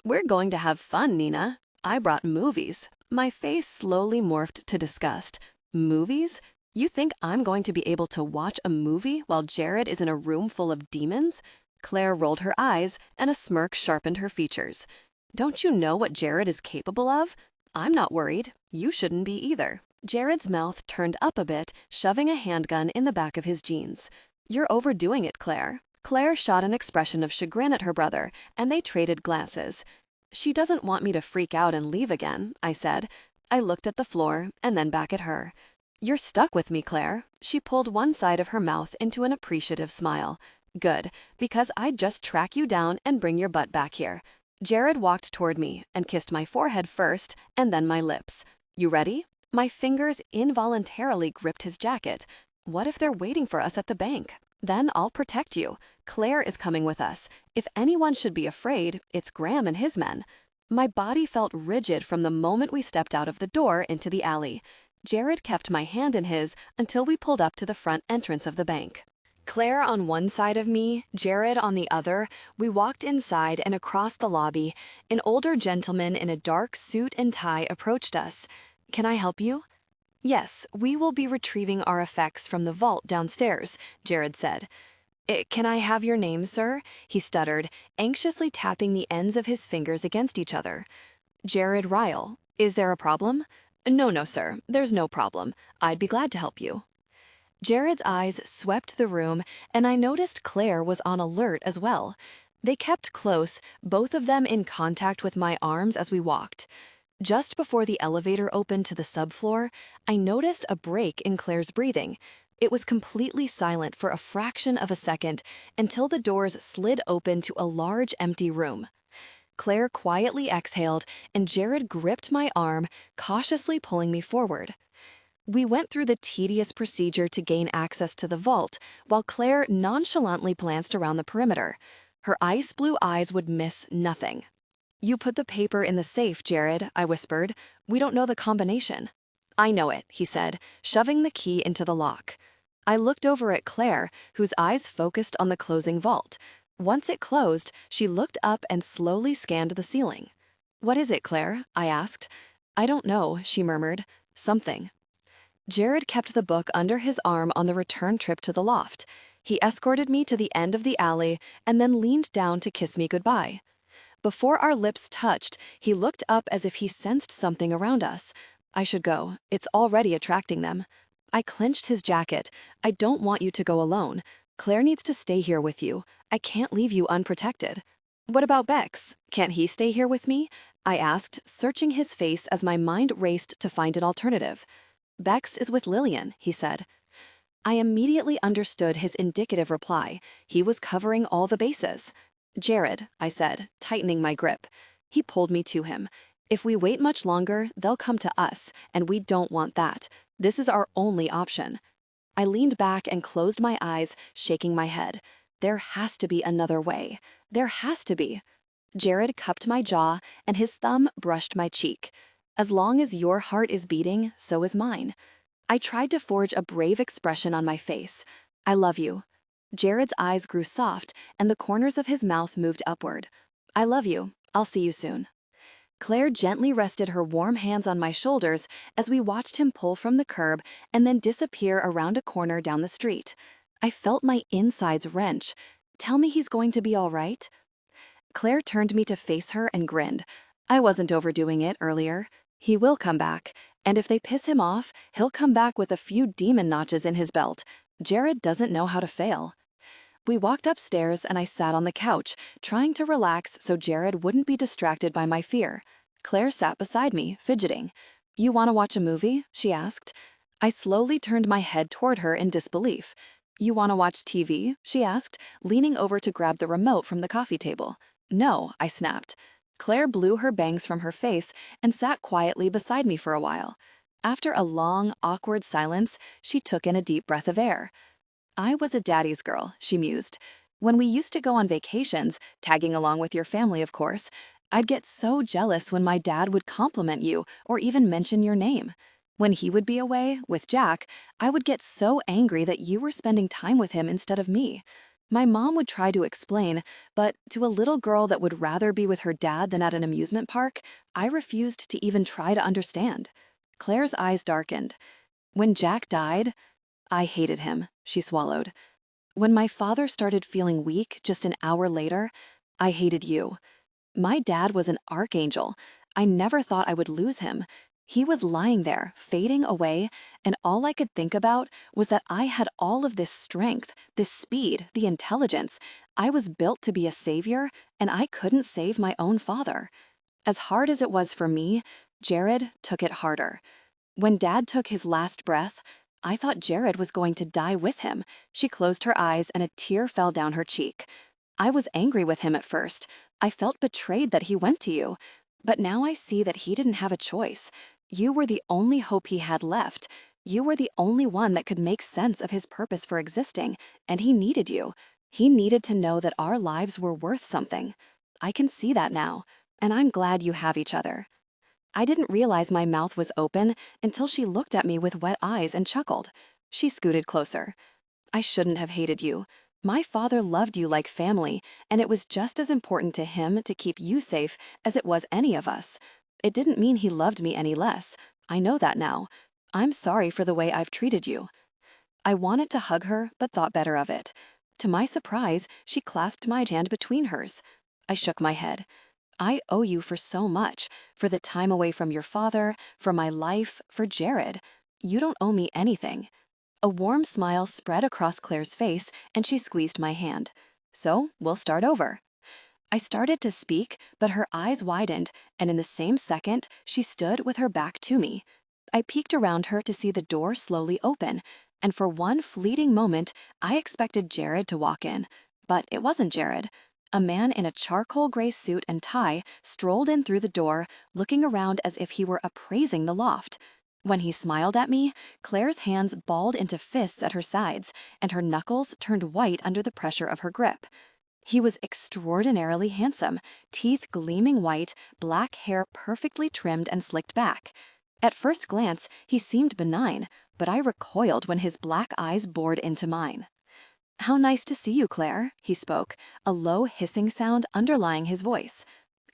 "We're going to have fun, Nina. I brought movies." My face slowly morphed to disgust. "Movies? You think I'm going to be able to watch a movie while Jared is in a room full of demons?" Claire rolled her eyes, and a smirk sharpened her features. "Don't you know what Jared is capable of? I'm not worried. You shouldn't be either." Jared's mouth turned up a bit, shoving a handgun in the back of his jeans. "You're overdoing it, Claire." Claire shot an expression of chagrin at her brother, and they traded glances. "She doesn't want me to freak out and leave again," I said. I looked at the floor and then back at her. "You're stuck with me, Claire." She pulled one side of her mouth into an appreciative smile. "Good, because I'd just track you down and bring your butt back here." Jared walked toward me and kissed my forehead first and then my lips. "You ready?" My fingers involuntarily gripped his jacket. "What if they're waiting for us at the bank?" "Then I'll protect you. Claire is coming with us. If anyone should be afraid, it's Graham and his men." My body felt rigid from the moment we stepped out of the door into the alley. Jared kept my hand in his until we pulled up to the front entrance of the bank. Claire on one side of me, Jared on the other, we walked inside and across the lobby. An older gentleman in a dark suit and tie approached us. "Can I help you?" "Yes, we will be retrieving our effects from the vault downstairs," Jared said. Can I have your name, sir?" he stuttered, anxiously tapping the ends of his fingers against each other. Jared Ryle, is there a problem? No, sir, there's no problem. I'd be glad to help you. Jared's eyes swept the room, and I noticed Claire was on alert as well. They kept close, both of them in contact with my arms as we walked. Just before the elevator opened to the subfloor, I noticed a break in Claire's breathing. It was completely silent for a fraction of a second until the doors slid open to a large empty room. Claire quietly exhaled, and Jared gripped my arm, cautiously pulling me forward. We went through the tedious procedure to gain access to the vault, while Claire nonchalantly glanced around the perimeter. Her ice blue eyes would miss nothing. "You put the paper in the safe, Jared," I whispered. "We don't know the combination." "I know it," he said, shoving the key into the lock. I looked over at Claire, whose eyes focused on the closing vault. Once it closed, she looked up and slowly scanned the ceiling. "What is it, Claire?" I asked. "I don't know," she murmured. "Something." Jared kept the book under his arm on the return trip to the loft. He escorted me to the end of the alley and then leaned down to kiss me goodbye. Before our lips touched, he looked up as if he sensed something around us. "I should go. It's already attracting them." I clenched his jacket. "I don't want you to go alone. Claire needs to stay here with you. I can't leave you unprotected." "What about Bex? Can't he stay here with me?" I asked, searching his face as my mind raced to find an alternative. "Bex is with Lillian," he said. I immediately understood his indicative reply. He was covering all the bases. "Jared," I said, tightening my grip. He pulled me to him. "If we wait much longer, they'll come to us, and we don't want that. This is our only option." I leaned back and closed my eyes, shaking my head. There has to be another way. There has to be. Jared cupped my jaw, and his thumb brushed my cheek. "As long as your heart is beating, so is mine." I tried to forge a brave expression on my face. "I love you." Jared's eyes grew soft, and the corners of his mouth moved upward. "I love you. I'll see you soon." Claire gently rested her warm hands on my shoulders as we watched him pull from the curb and then disappear around a corner down the street. I felt my insides wrench. Tell me he's going to be all right? Claire turned me to face her and grinned. "I wasn't overdoing it earlier. He will come back, and if they piss him off, he'll come back with a few demon notches in his belt. Jared doesn't know how to fail." We walked upstairs and I sat on the couch, trying to relax so Jared wouldn't be distracted by my fear. Claire sat beside me, fidgeting. "You want to watch a movie?" she asked. I slowly turned my head toward her in disbelief. "You want to watch TV?" she asked, leaning over to grab the remote from the coffee table. "No," I snapped. Claire blew her bangs from her face and sat quietly beside me for a while. After a long, awkward silence, she took in a deep breath of air. "I was a daddy's girl," she mused. "When we used to go on vacations, tagging along with your family, of course, I'd get so jealous when my dad would compliment you or even mention your name. When he would be away, with Jack, I would get so angry that you were spending time with him instead of me. My mom would try to explain, but to a little girl that would rather be with her dad than at an amusement park, I refused to even try to understand." Claire's eyes darkened. "When Jack died, I hated him," she swallowed. "When my father started feeling weak just an hour later, I hated you. My dad was an archangel. I never thought I would lose him. He was lying there, fading away, and all I could think about was that I had all of this strength, this speed, the intelligence. I was built to be a savior, and I couldn't save my own father. As hard as it was for me, Jared took it harder. When Dad took his last breath, I thought Jared was going to die with him." She closed her eyes and a tear fell down her cheek. "I was angry with him at first. I felt betrayed that he went to you. But now I see that he didn't have a choice. You were the only hope he had left. You were the only one that could make sense of his purpose for existing, and he needed you. He needed to know that our lives were worth something. I can see that now, and I'm glad you have each other." I didn't realize my mouth was open until she looked at me with wet eyes and chuckled. She scooted closer. "I shouldn't have hated you. My father loved you like family, and it was just as important to him to keep you safe as it was any of us. It didn't mean he loved me any less. I know that now. I'm sorry for the way I've treated you." I wanted to hug her, but thought better of it. To my surprise, she clasped my hand between hers. I shook my head. I owe you for so much, for the time away from your father, for my life, for Jared. You don't owe me anything." A warm smile spread across Claire's face, and she squeezed my hand. "So, we'll start over." I started to speak, but her eyes widened, and in the same second, she stood with her back to me. I peeked around her to see the door slowly open, and for one fleeting moment, I expected Jared to walk in. But it wasn't Jared. A man in a charcoal gray suit and tie strolled in through the door, looking around as if he were appraising the loft. When he smiled at me, Claire's hands balled into fists at her sides, and her knuckles turned white under the pressure of her grip. He was extraordinarily handsome, teeth gleaming white, black hair perfectly trimmed and slicked back. At first glance, he seemed benign, but I recoiled when his black eyes bored into mine. "How nice to see you, Claire," he spoke, a low hissing sound underlying his voice.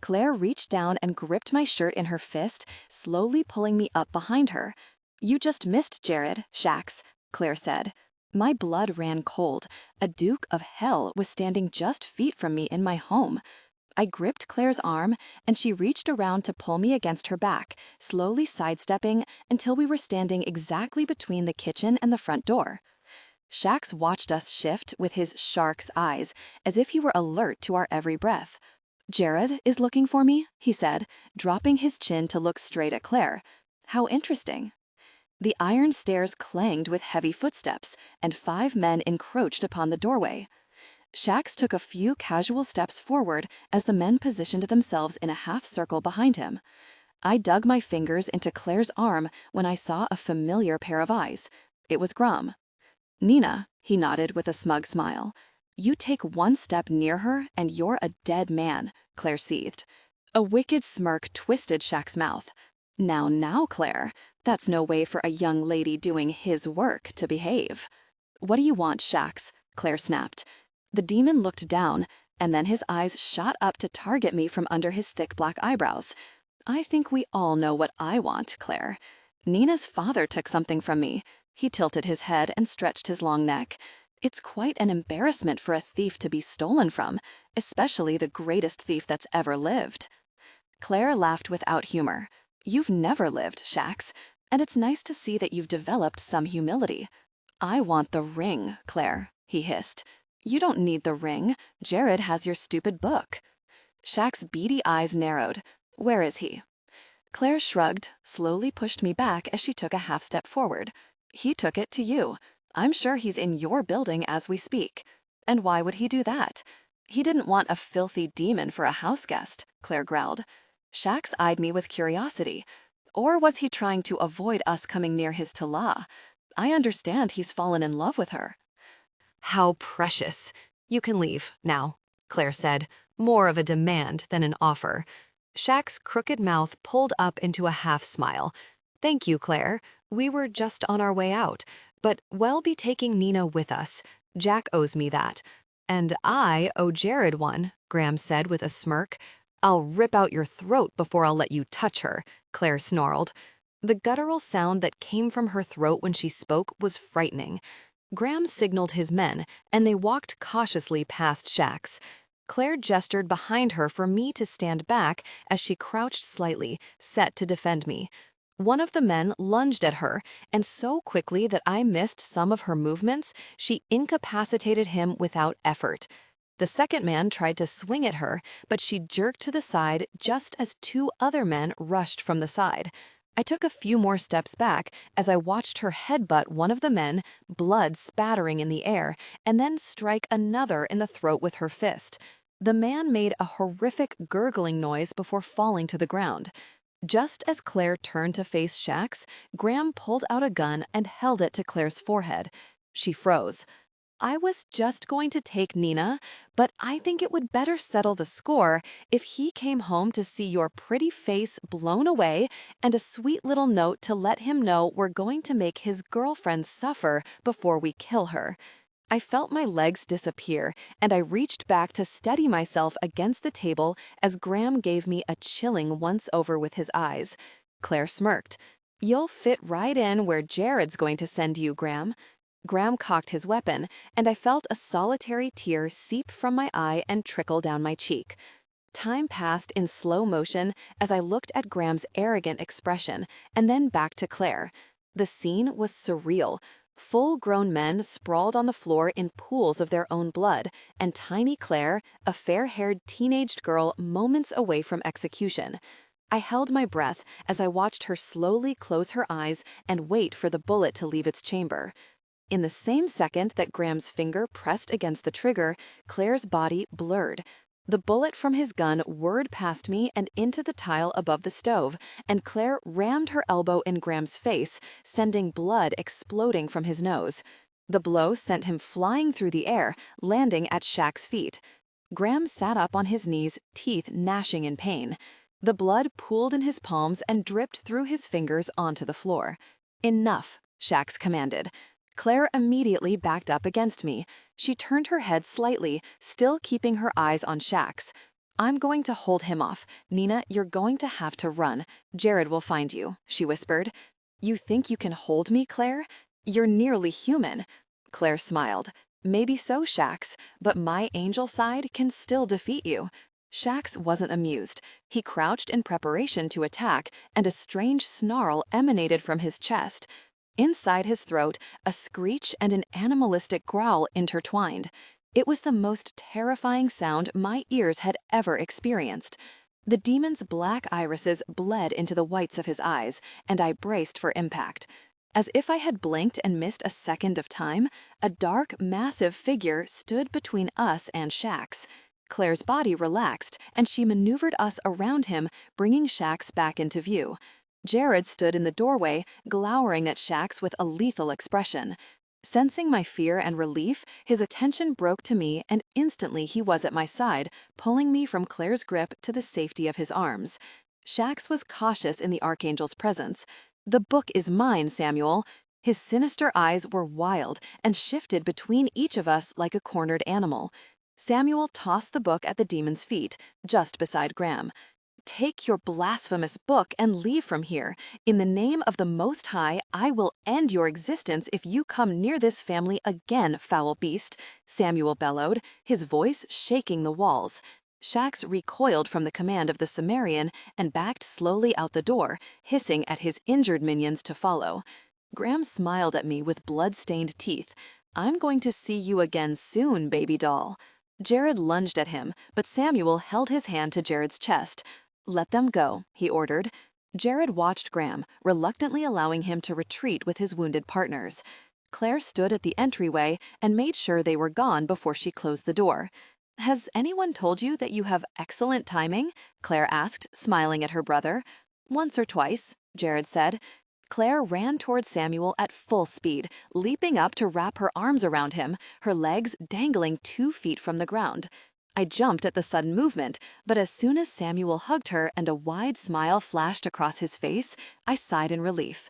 Claire reached down and gripped my shirt in her fist, slowly pulling me up behind her. "You just missed Jared, Shax," Claire said. My blood ran cold. A Duke of Hell was standing just feet from me in my home. I gripped Claire's arm, and she reached around to pull me against her back, slowly sidestepping until we were standing exactly between the kitchen and the front door. Shax watched us shift with his shark's eyes, as if he were alert to our every breath. "Jared is looking for me," he said, dropping his chin to look straight at Claire. "How interesting." The iron stairs clanged with heavy footsteps, and 5 men encroached upon the doorway. Shax took a few casual steps forward as the men positioned themselves in a half-circle behind him. I dug my fingers into Claire's arm when I saw a familiar pair of eyes. It was Grum. "Nina," he nodded with a smug smile. "You take one step near her and you're a dead man," Claire seethed. A wicked smirk twisted Shax's mouth. Now, Claire, that's no way for a young lady doing his work to behave." "What do you want, Shax?" Claire snapped. The demon looked down, and then his eyes shot up to target me from under his thick black eyebrows. "I think we all know what I want, Claire. Nina's father took something from me." He tilted his head and stretched his long neck. "It's quite an embarrassment for a thief to be stolen from, especially the greatest thief that's ever lived." Claire laughed without humor. "You've never lived, Shax, and it's nice to see that you've developed some humility." "I want the ring, Claire," he hissed. "You don't need the ring. Jared has your stupid book." Shax's beady eyes narrowed. "Where is he?" Claire shrugged, slowly pushed me back as she took a half step forward. "He took it to you. I'm sure he's in your building as we speak." "And why would he do that?" "He didn't want a filthy demon for a house guest," Claire growled. Shax eyed me with curiosity. Or was he trying to avoid us coming near his Tala? I understand he's fallen in love with her. "How precious. You can leave now," Claire said, more of a demand than an offer. Shax's crooked mouth pulled up into a half-smile. "Thank you, Claire. We were just on our way out, but we'll be taking Nina with us. Jack owes me that." "And I owe Jared one," Graham said with a smirk. "I'll rip out your throat before I'll let you touch her," Claire snarled. The guttural sound that came from her throat when she spoke was frightening. Graham signaled his men, and they walked cautiously past Shax. Claire gestured behind her for me to stand back as she crouched slightly, set to defend me. One of the men lunged at her, and so quickly that I missed some of her movements, she incapacitated him without effort. The second man tried to swing at her, but she jerked to the side just as 2 other men rushed from the side. I took a few more steps back as I watched her headbutt one of the men, blood spattering in the air, and then strike another in the throat with her fist. The man made a horrific gurgling noise before falling to the ground. Just as Claire turned to face Shax, Graham pulled out a gun and held it to Claire's forehead. She froze. "I was just going to take Nina, but I think it would better settle the score if he came home to see your pretty face blown away and a sweet little note to let him know we're going to make his girlfriend suffer before we kill her." I felt my legs disappear, and I reached back to steady myself against the table as Graham gave me a chilling once-over with his eyes. Claire smirked. "You'll fit right in where Jared's going to send you, Graham." Graham cocked his weapon, and I felt a solitary tear seep from my eye and trickle down my cheek. Time passed in slow motion as I looked at Graham's arrogant expression and then back to Claire. The scene was surreal. Full-grown men sprawled on the floor in pools of their own blood, and tiny Claire, a fair-haired teenaged girl moments away from execution. I held my breath as I watched her slowly close her eyes and wait for the bullet to leave its chamber. In the same second that Graham's finger pressed against the trigger, Claire's body blurred. The bullet from his gun whirred past me and into the tile above the stove, and Claire rammed her elbow in Graham's face, sending blood exploding from his nose. The blow sent him flying through the air, landing at Shaq's feet. Graham sat up on his knees, teeth gnashing in pain. The blood pooled in his palms and dripped through his fingers onto the floor. "Enough," Shaq commanded. Claire immediately backed up against me. She turned her head slightly, still keeping her eyes on Shaq's. "I'm going to hold him off. Nina, you're going to have to run. Jared will find you," she whispered. "You think you can hold me, Claire? You're nearly human." Claire smiled. "Maybe so, Shaq, but my angel side can still defeat you." Shaq wasn't amused. He crouched in preparation to attack, and a strange snarl emanated from his chest. Inside his throat, a screech and an animalistic growl intertwined. It was the most terrifying sound my ears had ever experienced. The demon's black irises bled into the whites of his eyes, and I braced for impact. As if I had blinked and missed a second of time, a dark, massive figure stood between us and Shaq's. Claire's body relaxed, and she maneuvered us around him, bringing Shaq's back into view. Jared stood in the doorway, glowering at Shaq with a lethal expression. Sensing my fear and relief, his attention broke to me, and instantly he was at my side, pulling me from Claire's grip to the safety of his arms. Shaq was cautious in the Archangel's presence. "The book is mine, Samuel." His sinister eyes were wild and shifted between each of us like a cornered animal. Samuel tossed the book at the demon's feet, just beside Graham. "Take your blasphemous book and leave from here. In the name of the Most High, I will end your existence if you come near this family again, foul beast," Samuel bellowed, his voice shaking the walls. Shaq recoiled from the command of the Sumerian and backed slowly out the door, hissing at his injured minions to follow. Graham smiled at me with blood-stained teeth. "I'm going to see you again soon, baby doll." Jared lunged at him, but Samuel held his hand to Jared's chest. "Let them go," he ordered. Jared watched Graham, reluctantly allowing him to retreat with his wounded partners. Claire stood at the entryway and made sure they were gone before she closed the door. "Has anyone told you that you have excellent timing?" Claire asked, smiling at her brother. "Once or twice," Jared said. Claire ran toward Samuel at full speed, leaping up to wrap her arms around him, her legs dangling 2 feet from the ground. I jumped at the sudden movement, but as soon as Samuel hugged her and a wide smile flashed across his face, I sighed in relief.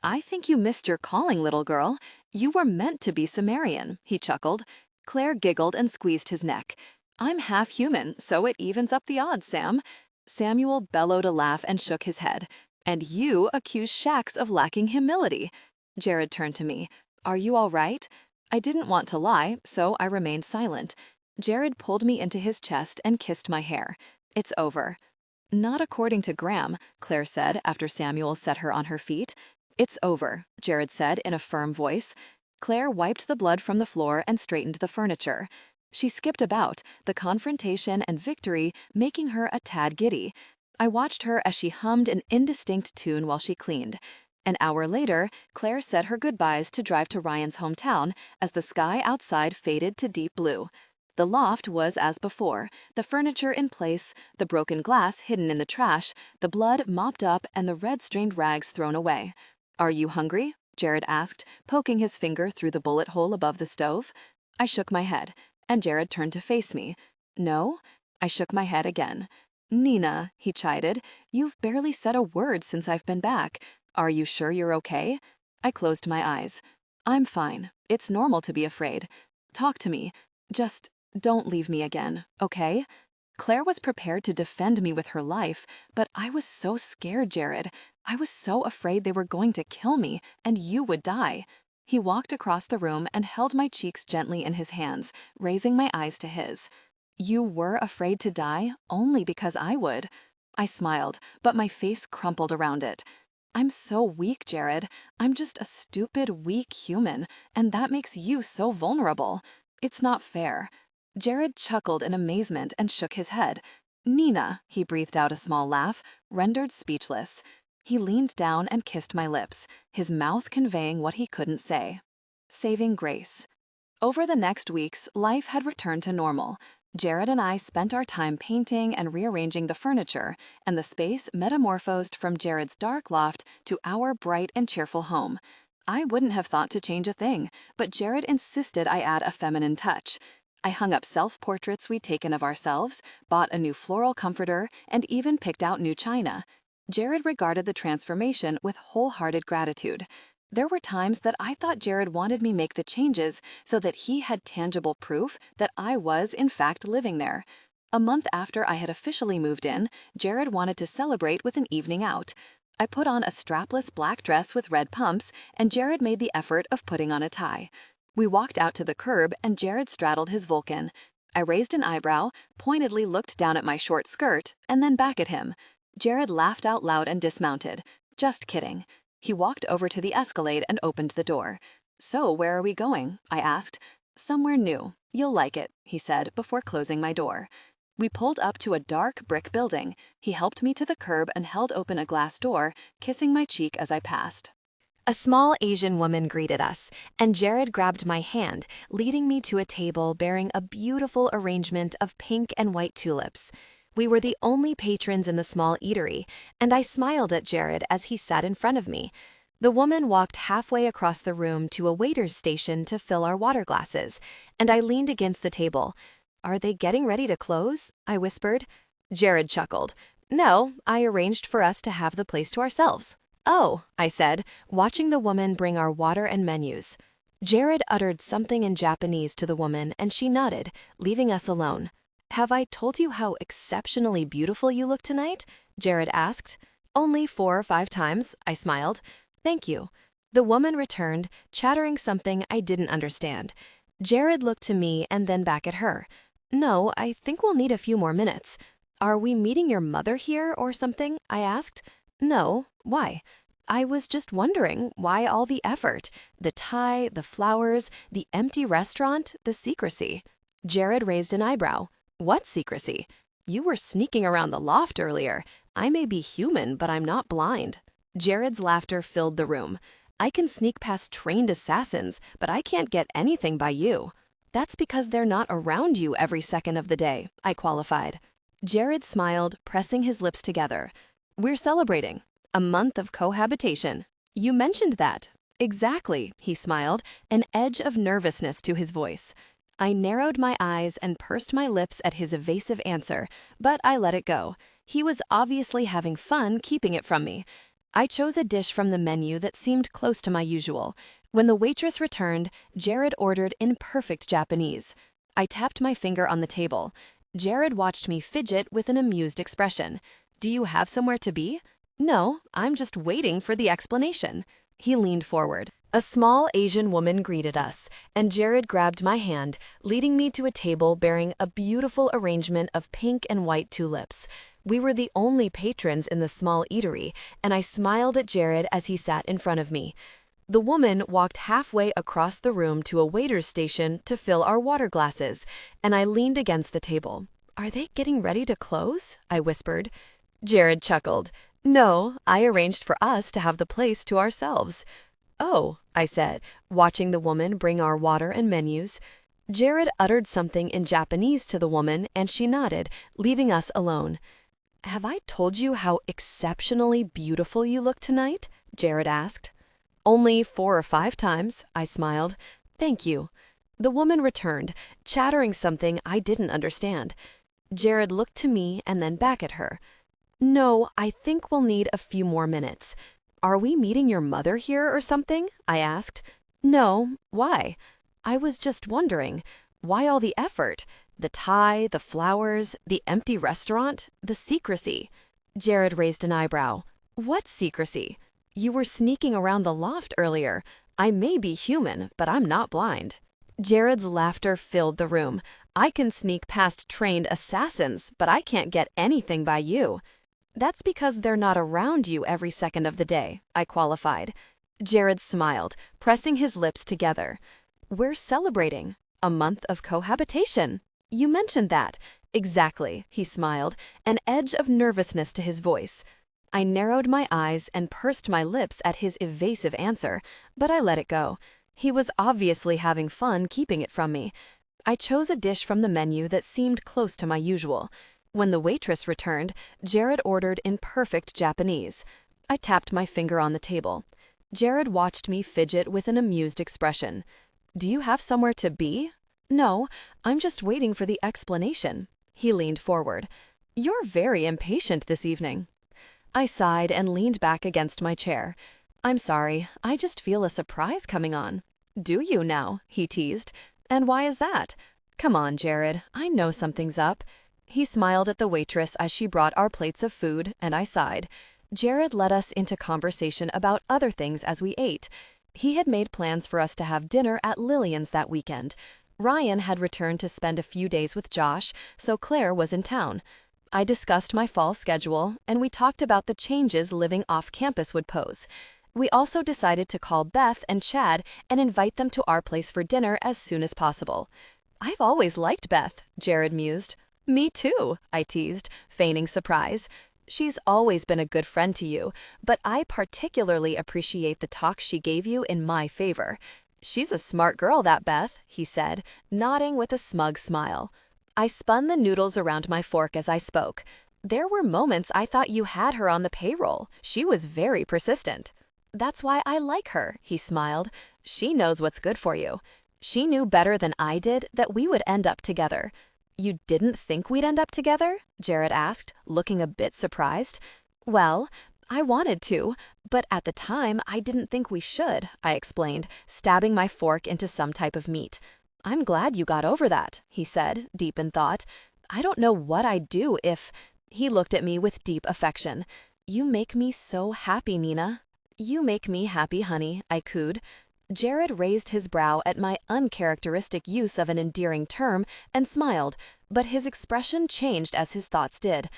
"I think you missed your calling, little girl. You were meant to be Sumerian," he chuckled. Claire giggled and squeezed his neck. "I'm half human, so it evens up the odds, Sam." Samuel bellowed a laugh and shook his head. "And you accuse Shaq of lacking humility." Jared turned to me. "Are you all right?" I didn't want to lie, so I remained silent. Jared pulled me into his chest and kissed my hair. "It's over." "Not according to Graham," Claire said after Samuel set her on her feet. "It's over," Jared said in a firm voice. Claire wiped the blood from the floor and straightened the furniture. She skipped about, the confrontation and victory making her a tad giddy. I watched her as she hummed an indistinct tune while she cleaned. An hour later, Claire said her goodbyes to drive to Ryan's hometown as the sky outside faded to deep blue. The loft was as before, the furniture in place, the broken glass hidden in the trash, the blood mopped up and the red-stained rags thrown away. "Are you hungry?" Jared asked, poking his finger through the bullet hole above the stove. I shook my head, and Jared turned to face me. "No?" I shook my head again. "Nina," he chided, "you've barely said a word since I've been back. Are you sure you're okay?" I closed my eyes. "I'm fine. It's normal to be afraid. Talk to me. Just don't leave me again, okay?" Claire was prepared to defend me with her life, but I was so scared, Jared. I was so afraid they were going to kill me, and you would die. He walked across the room and held my cheeks gently in his hands, raising my eyes to his. You were afraid to die only because I would. I smiled, but my face crumpled around it. I'm so weak, Jared. I'm just a stupid, weak human, and that makes you so vulnerable. It's not fair. Jared chuckled in amazement and shook his head. Nina, he breathed out a small laugh, rendered speechless. He leaned down and kissed my lips, his mouth conveying what he couldn't say. Saving grace. Over the next weeks, life had returned to normal. Jared and I spent our time painting and rearranging the furniture, and the space metamorphosed from Jared's dark loft to our bright and cheerful home. I wouldn't have thought to change a thing, but Jared insisted I add a feminine touch. I hung up self-portraits we'd taken of ourselves, bought a new floral comforter, and even picked out new china. Jared regarded the transformation with wholehearted gratitude. There were times that I thought Jared wanted me make the changes so that he had tangible proof that I was, in fact, living there. A month after I had officially moved in, Jared wanted to celebrate with an evening out. I put on a strapless black dress with red pumps, and Jared made the effort of putting on a tie. We walked out to the curb, and Jared straddled his Vulcan. I raised an eyebrow, pointedly looked down at my short skirt, and then back at him. Jared laughed out loud and dismounted. Just kidding. He walked over to the Escalade and opened the door. So where are we going? I asked. Somewhere new. You'll like it, he said before closing my door. We pulled up to a dark brick building. He helped me to the curb and held open a glass door, kissing my cheek as I passed. A small Asian woman greeted us, and Jared grabbed my hand, leading me to a table bearing a beautiful arrangement of pink and white tulips. We were the only patrons in the small eatery, and I smiled at Jared as he sat in front of me. The woman walked halfway across the room to a waiter's station to fill our water glasses, and I leaned against the table. "Are they getting ready to close?" I whispered. Jared chuckled. "No, I arranged for us to have the place to ourselves." "Oh," I said, watching the woman bring our water and menus. Jared uttered something in Japanese to the woman, and she nodded, leaving us alone. "Have I told you how exceptionally beautiful you look tonight?" Jared asked. "Only 4 or 5 times," I smiled. "Thank you." The woman returned, chattering something I didn't understand. Jared looked to me and then back at her. "No, I think we'll need a few more minutes." "Are we meeting your mother here or something?" I asked. "No, why?" "I was just wondering, why all the effort? The tie, the flowers, the empty restaurant, the secrecy." Jared raised an eyebrow. "What secrecy? You were sneaking around the loft earlier. I may be human, but I'm not blind." Jared's laughter filled the room. "I can sneak past trained assassins, but I can't get anything by you." "That's because they're not around you every second of the day," I qualified. Jared smiled, pressing his lips together. "We're celebrating. A month of cohabitation." "You mentioned that." "Exactly," he smiled, an edge of nervousness to his voice. I narrowed my eyes and pursed my lips at his evasive answer, but I let it go. He was obviously having fun keeping it from me. I chose a dish from the menu that seemed close to my usual. When the waitress returned, Jared ordered in perfect Japanese. I tapped my finger on the table. Jared watched me fidget with an amused expression. "Do you have somewhere to be?" "No, I'm just waiting for the explanation." He leaned forward. A small Asian woman greeted us, and Jared grabbed my hand, leading me to a table bearing a beautiful arrangement of pink and white tulips. We were the only patrons in the small eatery, and I smiled at Jared as he sat in front of me. The woman walked halfway across the room to a waiter's station to fill our water glasses, and I leaned against the table. "Are they getting ready to close?" I whispered. Jared chuckled. "No, I arranged for us to have the place to ourselves." "Oh," I said, watching the woman bring our water and menus. Jared uttered something in Japanese to the woman, and she nodded, leaving us alone. "Have I told you how exceptionally beautiful you look tonight?" Jared asked. "Only 4 or 5 times," I smiled. "Thank you." The woman returned, chattering something I didn't understand. Jared looked to me and then back at her. "No, I think we'll need a few more minutes." "Are we meeting your mother here or something?" I asked. "No, why?" "I was just wondering, why all the effort? The tie, the flowers, the empty restaurant, the secrecy." Jared raised an eyebrow. "What secrecy?" "You were sneaking around the loft earlier. I may be human, but I'm not blind." Jared's laughter filled the room. I can sneak past trained assassins, but I can't get anything by you. That's because they're not around you every second of the day, I qualified. Jared smiled, pressing his lips together. We're celebrating a month of cohabitation. You mentioned that. Exactly, he smiled, an edge of nervousness to his voice. I narrowed my eyes and pursed my lips at his evasive answer, but I let it go. He was obviously having fun keeping it from me. I chose a dish from the menu that seemed close to my usual. When the waitress returned, Jared ordered in perfect Japanese. I tapped my finger on the table. Jared watched me fidget with an amused expression. Do you have somewhere to be? No, I'm just waiting for the explanation. He leaned forward. You're very impatient this evening. I sighed and leaned back against my chair. I'm sorry, I just feel a surprise coming on. Do you now? He teased. And why is that? Come on, Jared, I know something's up. He smiled at the waitress as she brought our plates of food, and I sighed. Jared led us into conversation about other things as we ate. He had made plans for us to have dinner at Lillian's that weekend. Ryan had returned to spend a few days with Josh, so Claire was in town. I discussed my fall schedule, and we talked about the changes living off campus would pose. We also decided to call Beth and Chad and invite them to our place for dinner as soon as possible. I've always liked Beth, Jared mused. Me too, I teased, feigning surprise. She's always been a good friend to you, but I particularly appreciate the talk she gave you in my favor. She's a smart girl, that Beth, he said, nodding with a smug smile. I spun the noodles around my fork as I spoke. There were moments I thought you had her on the payroll. She was very persistent. That's why I like her, he smiled. She knows what's good for you. She knew better than I did that we would end up together. You didn't think we'd end up together? Jared asked, looking a bit surprised. Well, I wanted to, but at the time I didn't think we should, I explained, stabbing my fork into some type of meat. I'm glad you got over that, he said, deep in thought. I don't know what I'd do if... He looked at me with deep affection. You make me so happy, Nina. You make me happy, honey, I cooed. Jared raised his brow at my uncharacteristic use of an endearing term and smiled, but his expression changed as his thoughts did.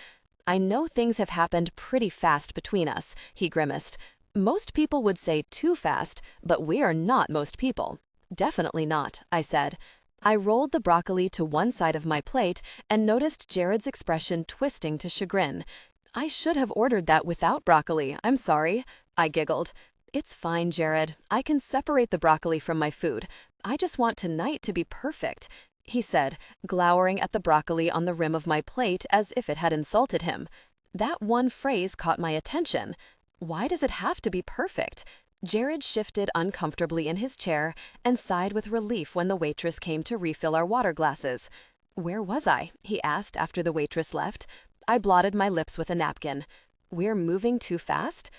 I know things have happened pretty fast between us, he grimaced. Most people would say too fast, but we are not most people. Definitely not, I said. I rolled the broccoli to one side of my plate and noticed Jared's expression twisting to chagrin. I should have ordered that without broccoli, I'm sorry, I giggled. It's fine, Jared. I can separate the broccoli from my food. I just want tonight to be perfect, he said, glowering at the broccoli on the rim of my plate as if it had insulted him. That one phrase caught my attention. Why does it have to be perfect? Jared shifted uncomfortably in his chair and sighed with relief when the waitress came to refill our water glasses. Where was I? He asked after the waitress left. I blotted my lips with a napkin. We're moving too fast?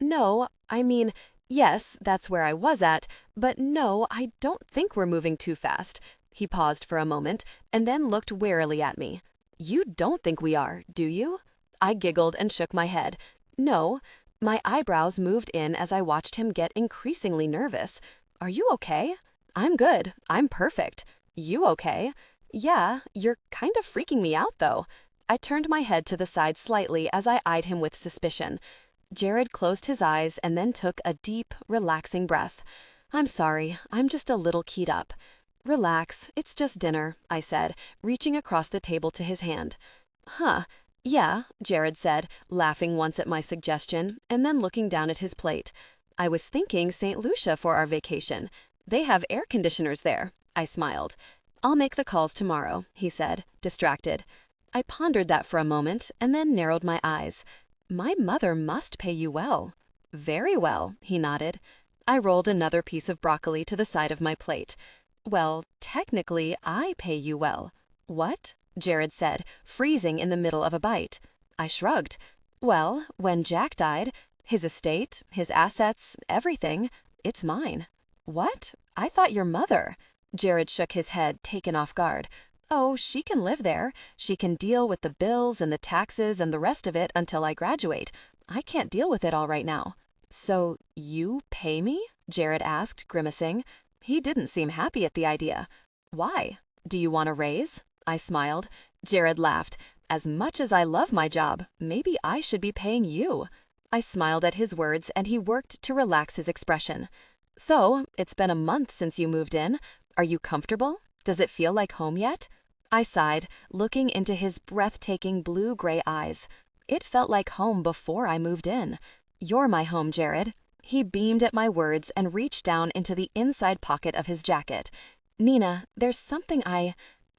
No, I mean, yes, that's where I was at, but no, I don't think we're moving too fast. He paused for a moment and then looked warily at me. You don't think we are, do you? I giggled and shook my head. No. My eyebrows moved in as I watched him get increasingly nervous. Are you okay? I'm good. I'm perfect. You okay? Yeah, you're kind of freaking me out, though. I turned my head to the side slightly as I eyed him with suspicion. Jared closed his eyes and then took a deep, relaxing breath. I'm sorry, I'm just a little keyed up. Relax, it's just dinner, I said, reaching across the table to his hand. Huh, yeah, Jared said, laughing once at my suggestion and then looking down at his plate. I was thinking St. Lucia for our vacation. They have air conditioners there, I smiled. I'll make the calls tomorrow, he said, distracted. I pondered that for a moment and then narrowed my eyes. My mother must pay you well. Very well, he nodded. I rolled another piece of broccoli to the side of my plate. Well, technically, I pay you well. What? Jared said, freezing in the middle of a bite. I shrugged. Well, when Jack died, his estate, his assets, everything, it's mine. What? I thought your mother. Jared shook his head, taken off guard. Oh, she can live there. She can deal with the bills and the taxes and the rest of it until I graduate. I can't deal with it all right now. So you pay me? Jared asked, grimacing. He didn't seem happy at the idea. Why? Do you want a raise? I smiled. Jared laughed. As much as I love my job, maybe I should be paying you. I smiled at his words and he worked to relax his expression. So, it's been a month since you moved in. Are you comfortable? Does it feel like home yet? I sighed, looking into his breathtaking blue-gray eyes. It felt like home before I moved in. You're my home, Jared. He beamed at my words and reached down into the inside pocket of his jacket. Nina, there's something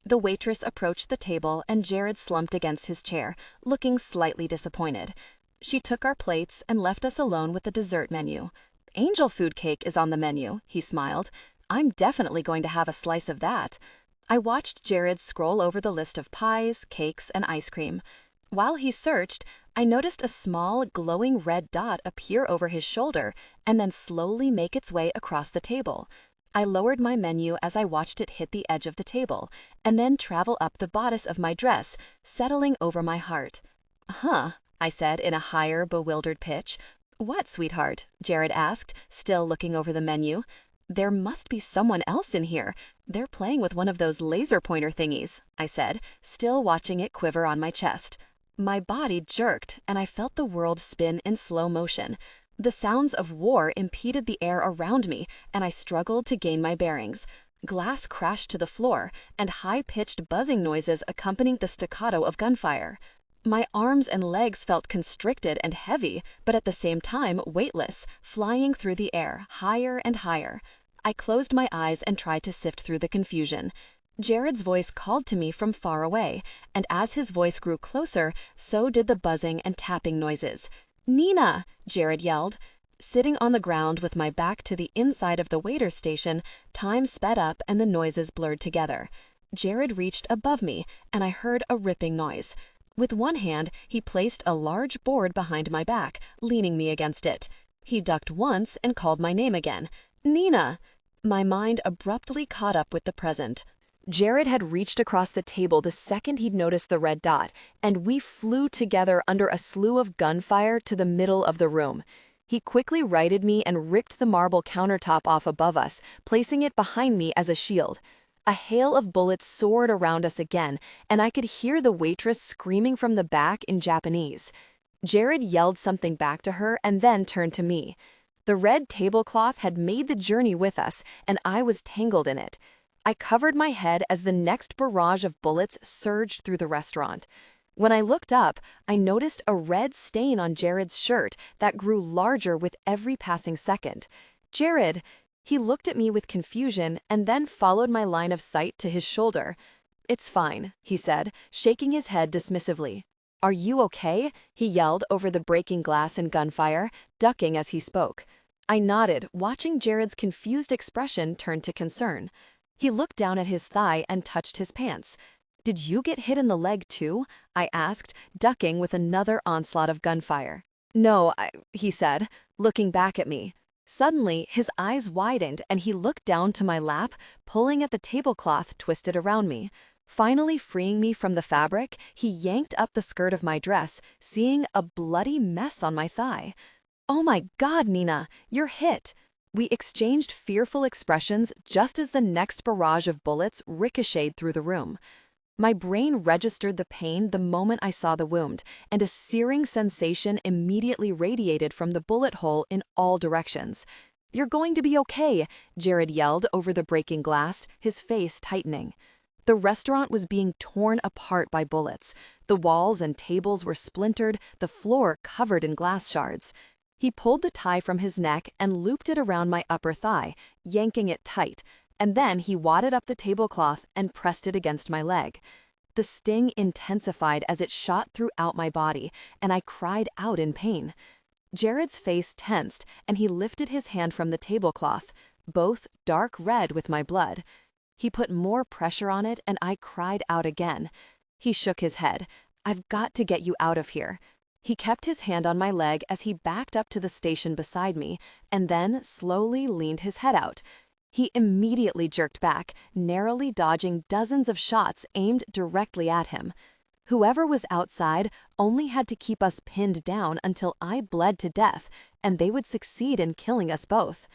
The waitress approached the table and Jared slumped against his chair, looking slightly disappointed. She took our plates and left us alone with the dessert menu. Angel food cake is on the menu, he smiled. I'm definitely going to have a slice of that. I watched Jared scroll over the list of pies, cakes, and ice cream. While he searched, I noticed a small, glowing red dot appear over his shoulder and then slowly make its way across the table. I lowered my menu as I watched it hit the edge of the table, and then travel up the bodice of my dress, settling over my heart. Huh, I said in a higher, bewildered pitch. What, sweetheart? Jared asked, still looking over the menu. There must be someone else in here. They're playing with one of those laser pointer thingies, I said, still watching it quiver on my chest. My body jerked, and I felt the world spin in slow motion. The sounds of war impeded the air around me, and I struggled to gain my bearings. Glass crashed to the floor, and high-pitched buzzing noises accompanied the staccato of gunfire. My arms and legs felt constricted and heavy, but at the same time weightless, flying through the air, higher and higher. I closed my eyes and tried to sift through the confusion. Jared's voice called to me from far away, and as his voice grew closer, so did the buzzing and tapping noises. "Nina!" Jared yelled. Sitting on the ground with my back to the inside of the waiter's station, time sped up and the noises blurred together. Jared reached above me, and I heard a ripping noise. With one hand, he placed a large board behind my back, leaning me against it. He ducked once and called my name again. "Nina!" My mind abruptly caught up with the present. Jared had reached across the table the second he'd noticed the red dot, and we flew together under a slew of gunfire to the middle of the room. He quickly righted me and ripped the marble countertop off above us, placing it behind me as a shield. A hail of bullets soared around us again, and I could hear the waitress screaming from the back in Japanese. Jared yelled something back to her and then turned to me. The red tablecloth had made the journey with us, and I was tangled in it. I covered my head as the next barrage of bullets surged through the restaurant. When I looked up, I noticed a red stain on Jared's shirt that grew larger with every passing second. "Jared!" He looked at me with confusion and then followed my line of sight to his shoulder. "It's fine," he said, shaking his head dismissively. "Are you okay?" he yelled over the breaking glass and gunfire, ducking as he spoke. I nodded, watching Jared's confused expression turn to concern. He looked down at his thigh and touched his pants. "Did you get hit in the leg too?" I asked, ducking with another onslaught of gunfire. "No," he said, looking back at me. Suddenly, his eyes widened and he looked down to my lap, pulling at the tablecloth twisted around me. Finally freeing me from the fabric, he yanked up the skirt of my dress, seeing a bloody mess on my thigh. "Oh my God, Nina, you're hit!" We exchanged fearful expressions just as the next barrage of bullets ricocheted through the room. My brain registered the pain the moment I saw the wound, and a searing sensation immediately radiated from the bullet hole in all directions. "You're going to be okay," Jared yelled over the breaking glass, his face tightening. The restaurant was being torn apart by bullets. The walls and tables were splintered, the floor covered in glass shards. He pulled the tie from his neck and looped it around my upper thigh, yanking it tight, and then he wadded up the tablecloth and pressed it against my leg. The sting intensified as it shot throughout my body, and I cried out in pain. Jared's face tensed, and he lifted his hand from the tablecloth, both dark red with my blood. He put more pressure on it, and I cried out again. He shook his head. "I've got to get you out of here." He kept his hand on my leg as he backed up to the station beside me, and then slowly leaned his head out. He immediately jerked back, narrowly dodging dozens of shots aimed directly at him. Whoever was outside only had to keep us pinned down until I bled to death, and they would succeed in killing us both.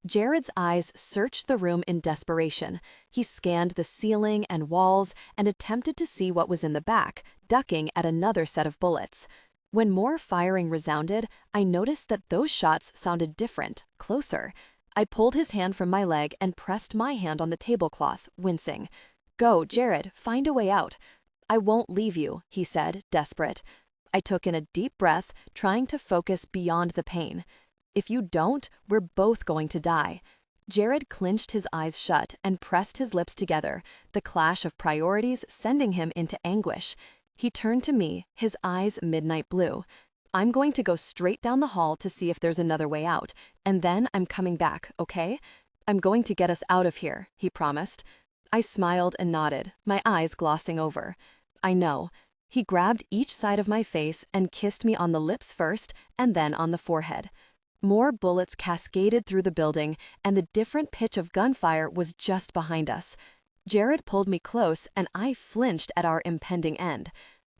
Jared's eyes searched the room in desperation. He scanned the ceiling and walls and attempted to see what was in the back, ducking at another set of bullets. When more firing resounded, I noticed that those shots sounded different, closer. I pulled his hand from my leg and pressed my hand on the tablecloth, wincing. "Go, Jared, find a way out." "I won't leave you," he said, desperate. I took in a deep breath, trying to focus beyond the pain. "If you don't, we're both going to die." Jared clinched his eyes shut and pressed his lips together, the clash of priorities sending him into anguish. He turned to me, his eyes midnight blue. "I'm going to go straight down the hall to see if there's another way out, and then I'm coming back, okay? I'm going to get us out of here," he promised. I smiled and nodded, my eyes glossing over. "I know." He grabbed each side of my face and kissed me on the lips first and then on the forehead. More bullets cascaded through the building, and the different pitch of gunfire was just behind us. Jared pulled me close, and I flinched at our impending end.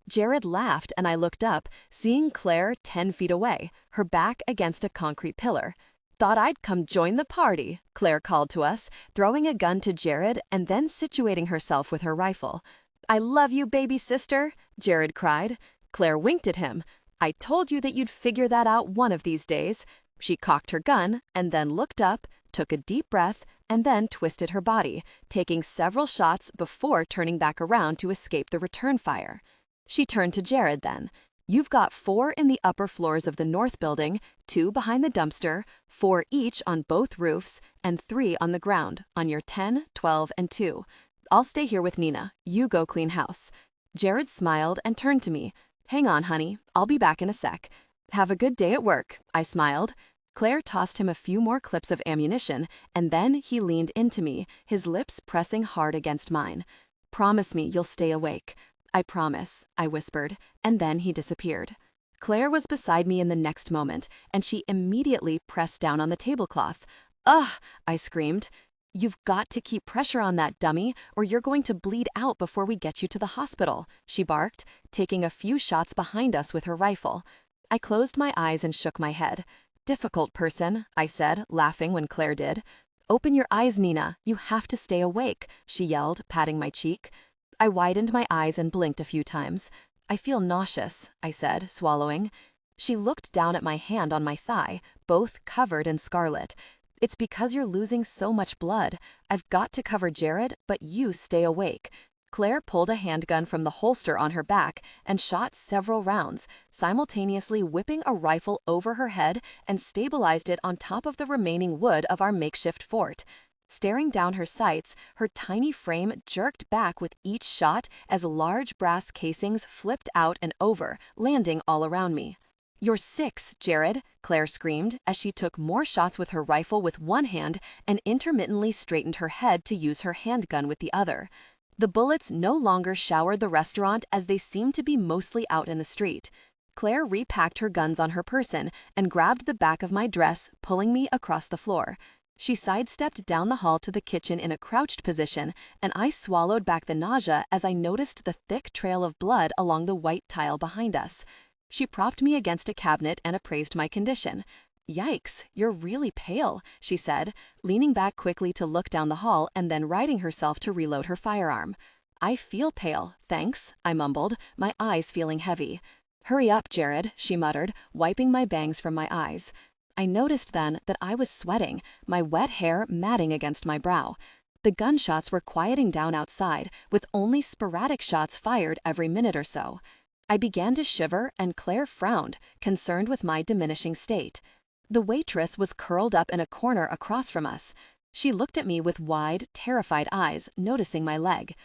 Jared laughed, and I looked up, seeing Claire 10 feet away, her back against a concrete pillar. "Thought I'd come join the party," Claire called to us, throwing a gun to Jared and then situating herself with her rifle. "I love you, baby sister," Jared cried. Claire winked at him. "I told you that you'd figure that out one of these days." She cocked her gun and then looked up, took a deep breath, and then twisted her body, taking several shots before turning back around to escape the return fire. She turned to Jared then. "You've got 4 in the upper floors of the north building, 2 behind the dumpster, 4 each on both roofs, and 3 on the ground, on your 10, 12, and 2. I'll stay here with Nina. You go clean house." Jared smiled and turned to me. "Hang on, honey. I'll be back in a sec." "Have a good day at work," I smiled. Claire tossed him a few more clips of ammunition, and then he leaned into me, his lips pressing hard against mine. "Promise me you'll stay awake." "I promise," I whispered, and then he disappeared. Claire was beside me in the next moment, and she immediately pressed down on the tablecloth. "Ugh!" I screamed. "You've got to keep pressure on that, dummy, or you're going to bleed out before we get you to the hospital," she barked, taking a few shots behind us with her rifle. I closed my eyes and shook my head. "Difficult person," I said, laughing when Claire did. "Open your eyes, Nina. You have to stay awake," she yelled, patting my cheek. I widened my eyes and blinked a few times. "I feel nauseous," I said, swallowing. She looked down at my hand on my thigh, both covered in scarlet. "It's because you're losing so much blood. I've got to cover Jared, but you stay awake." Claire pulled a handgun from the holster on her back and shot several rounds, simultaneously whipping a rifle over her head and stabilized it on top of the remaining wood of our makeshift fort. Staring down her sights, her tiny frame jerked back with each shot as large brass casings flipped out and over, landing all around me. "You're 6, Jared," Claire screamed as she took more shots with her rifle with one hand and intermittently straightened her head to use her handgun with the other. The bullets no longer showered the restaurant as they seemed to be mostly out in the street. Claire repacked her guns on her person and grabbed the back of my dress, pulling me across the floor. She sidestepped down the hall to the kitchen in a crouched position, and I swallowed back the nausea as I noticed the thick trail of blood along the white tile behind us. She propped me against a cabinet and appraised my condition. "Yikes, you're really pale," she said, leaning back quickly to look down the hall and then righting herself to reload her firearm. "I feel pale, thanks," I mumbled, my eyes feeling heavy. "Hurry up, Jared," she muttered, wiping my bangs from my eyes. I noticed then that I was sweating, my wet hair matting against my brow. The gunshots were quieting down outside, with only sporadic shots fired every minute or so. I began to shiver, and Claire frowned, concerned with my diminishing state. The waitress was curled up in a corner across from us. She looked at me with wide, terrified eyes, noticing my leg.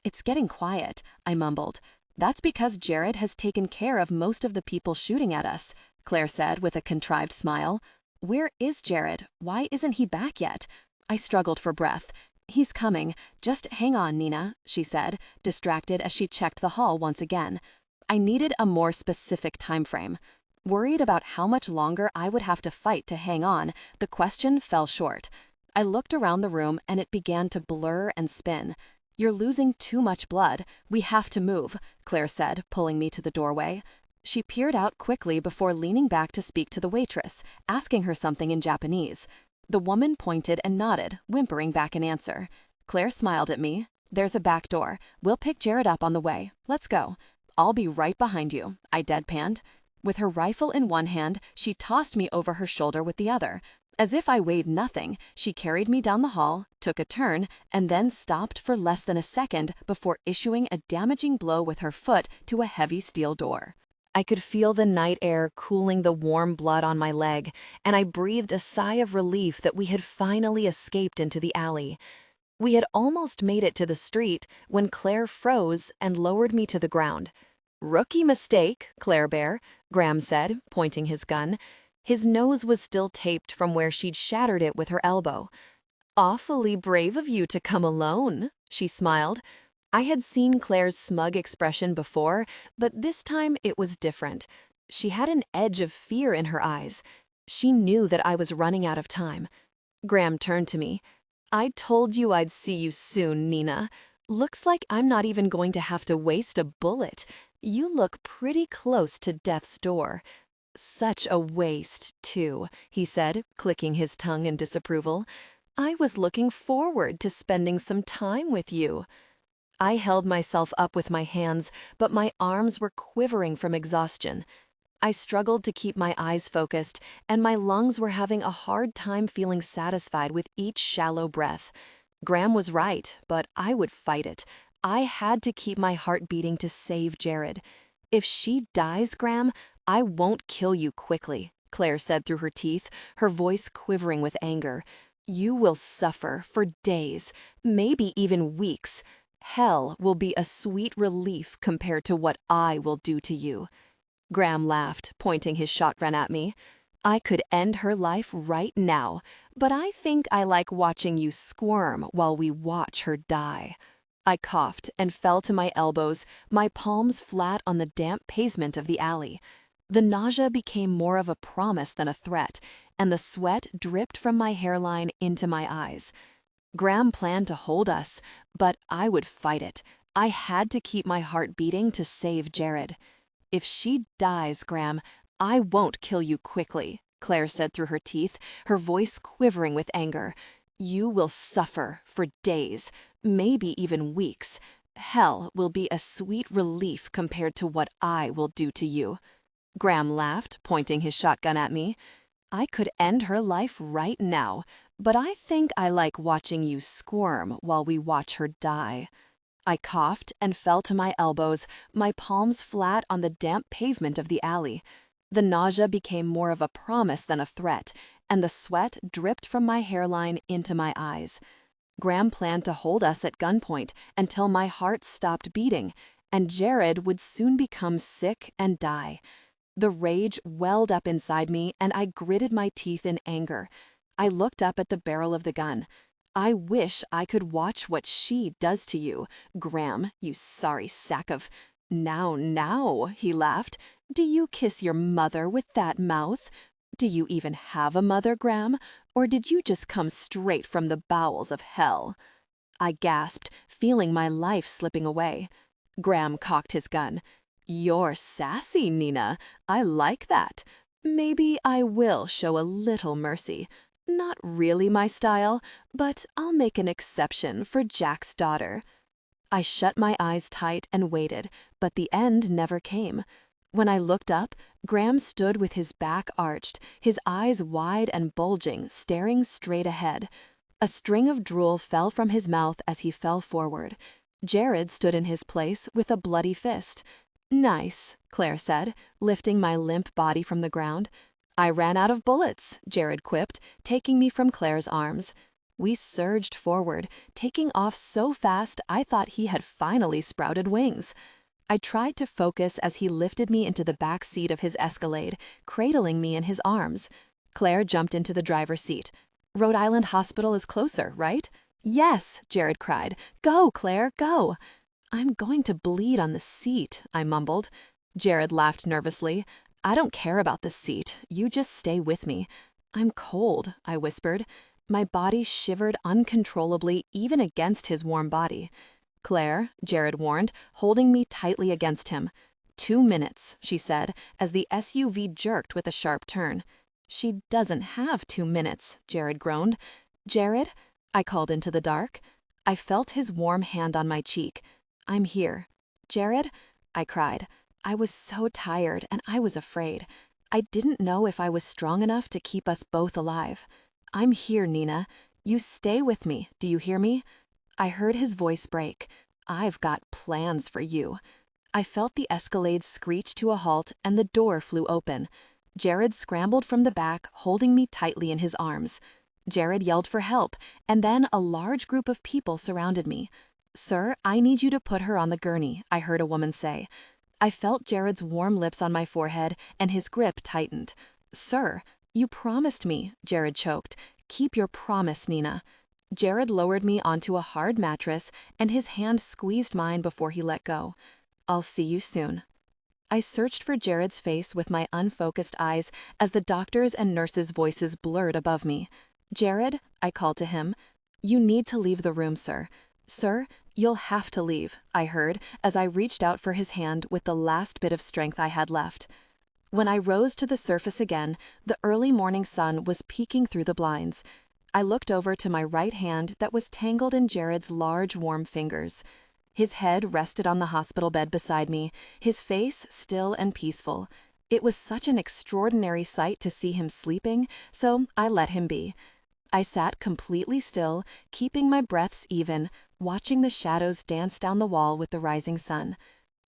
"It's getting quiet," I mumbled. "That's because Jared has taken care of most of the people shooting at us," Claire said with a contrived smile. "Where is Jared? Why isn't he back yet?" I struggled for breath. "He's coming. Just hang on, Nina," she said, distracted as she checked the hall once again. I needed a more specific time frame. Worried about how much longer I would have to fight to hang on, the question fell short. I looked around the room and it began to blur and spin. "You're losing too much blood. We have to move," Claire said, pulling me to the doorway. She peered out quickly before leaning back to speak to the waitress, asking her something in Japanese. The woman pointed and nodded, whimpering back in answer. Claire smiled at me. There's a back door. We'll pick Jared up on the way. Let's go. I'll be right behind you, I deadpanned. With her rifle in one hand, she tossed me over her shoulder with the other. As if I weighed nothing, she carried me down the hall, took a turn, and then stopped for less than a second before issuing a damaging blow with her foot to a heavy steel door. I could feel the night air cooling the warm blood on my leg, and I breathed a sigh of relief that we had finally escaped into the alley. We had almost made it to the street when Claire froze and lowered me to the ground. "Rookie mistake, Claire Bear," Graham said, pointing his gun. His nose was still taped from where she'd shattered it with her elbow. "Awfully brave of you to come alone," she smiled. I had seen Claire's smug expression before, but this time it was different. She had an edge of fear in her eyes. She knew that I was running out of time. Graham turned to me. "I told you I'd see you soon, Nina. Looks like I'm not even going to have to waste a bullet. You look pretty close to death's door." "Such a waste, too," he said, clicking his tongue in disapproval. "I was looking forward to spending some time with you." I held myself up with my hands, but my arms were quivering from exhaustion. I struggled to keep my eyes focused, and my lungs were having a hard time feeling satisfied with each shallow breath. Graham was right, but I would fight it. I had to keep my heart beating to save Jared. "If she dies, Graham, I won't kill you quickly," Claire said through her teeth, her voice quivering with anger. "You will suffer for days, maybe even weeks. Hell will be a sweet relief compared to what I will do to you." Graham laughed, pointing his shotgun at me. "I could end her life right now, but I think I like watching you squirm while we watch her die." I coughed and fell to my elbows, my palms flat on the damp pavement of the alley. The nausea became more of a promise than a threat, and the sweat dripped from my hairline into my eyes. Graham planned to hold us, but I would fight it. I had to keep my heart beating to save Jared. "If she dies, Graham, I won't kill you quickly," Claire said through her teeth, her voice quivering with anger. "You will suffer for days, maybe even weeks. Hell will be a sweet relief compared to what I will do to you." Graham laughed, pointing his shotgun at me. "I could end her life right now, but I think I like watching you squirm while we watch her die." I coughed and fell to my elbows, my palms flat on the damp pavement of the alley. The nausea became more of a promise than a threat, and the sweat dripped from my hairline into my eyes. Graham planned to hold us at gunpoint until my heart stopped beating, and Jared would soon become sick and die. The rage welled up inside me, and I gritted my teeth in anger. I looked up at the barrel of the gun. "I wish I could watch what she does to you, Graham, you sorry sack of—" Now, he laughed. "Do you kiss your mother with that mouth? Do you even have a mother, Graham? Or did you just come straight from the bowels of hell?" I gasped, feeling my life slipping away. Graham cocked his gun. "You're sassy, Nina. I like that. Maybe I will show a little mercy. Not really my style, but I'll make an exception for Jack's daughter." I shut my eyes tight and waited, but the end never came. When I looked up, Graham stood with his back arched, his eyes wide and bulging, staring straight ahead. A string of drool fell from his mouth as he fell forward. Jared stood in his place with a bloody fist. "Nice," Claire said, lifting my limp body from the ground. "I ran out of bullets," Jared quipped, taking me from Claire's arms. We surged forward, taking off so fast I thought he had finally sprouted wings. I tried to focus as he lifted me into the back seat of his Escalade, cradling me in his arms. Claire jumped into the driver's seat. "Rhode Island Hospital is closer, right?" "Yes," Jared cried. "Go, Claire, go." "I'm going to bleed on the seat," I mumbled. Jared laughed nervously. "I don't care about the seat. You just stay with me." "I'm cold," I whispered. My body shivered uncontrollably even against his warm body. "Claire," Jared warned, holding me tightly against him. 2 minutes, she said, as the SUV jerked with a sharp turn. She doesn't have 2 minutes, Jared groaned. Jared? I called into the dark. I felt his warm hand on my cheek. I'm here. Jared? I cried. I was so tired and I was afraid. I didn't know if I was strong enough to keep us both alive. I'm here, Nina. You stay with me, do you hear me? I heard his voice break. I've got plans for you. I felt the Escalade screech to a halt and the door flew open. Jared scrambled from the back, holding me tightly in his arms. Jared yelled for help, and then a large group of people surrounded me. Sir, I need you to put her on the gurney, I heard a woman say. I felt Jared's warm lips on my forehead, and his grip tightened. Sir, you promised me, Jared choked. Keep your promise, Nina. Jared lowered me onto a hard mattress, and his hand squeezed mine before he let go. I'll see you soon. I searched for Jared's face with my unfocused eyes as the doctors' and nurses' voices blurred above me. Jared, I called to him. You need to leave the room, sir. Sir, you'll have to leave, I heard as I reached out for his hand with the last bit of strength I had left. When I rose to the surface again, the early morning sun was peeking through the blinds. I looked over to my right hand that was tangled in Jared's large, warm fingers. His head rested on the hospital bed beside me, his face still and peaceful. It was such an extraordinary sight to see him sleeping, so I let him be. I sat completely still, keeping my breaths even, watching the shadows dance down the wall with the rising sun.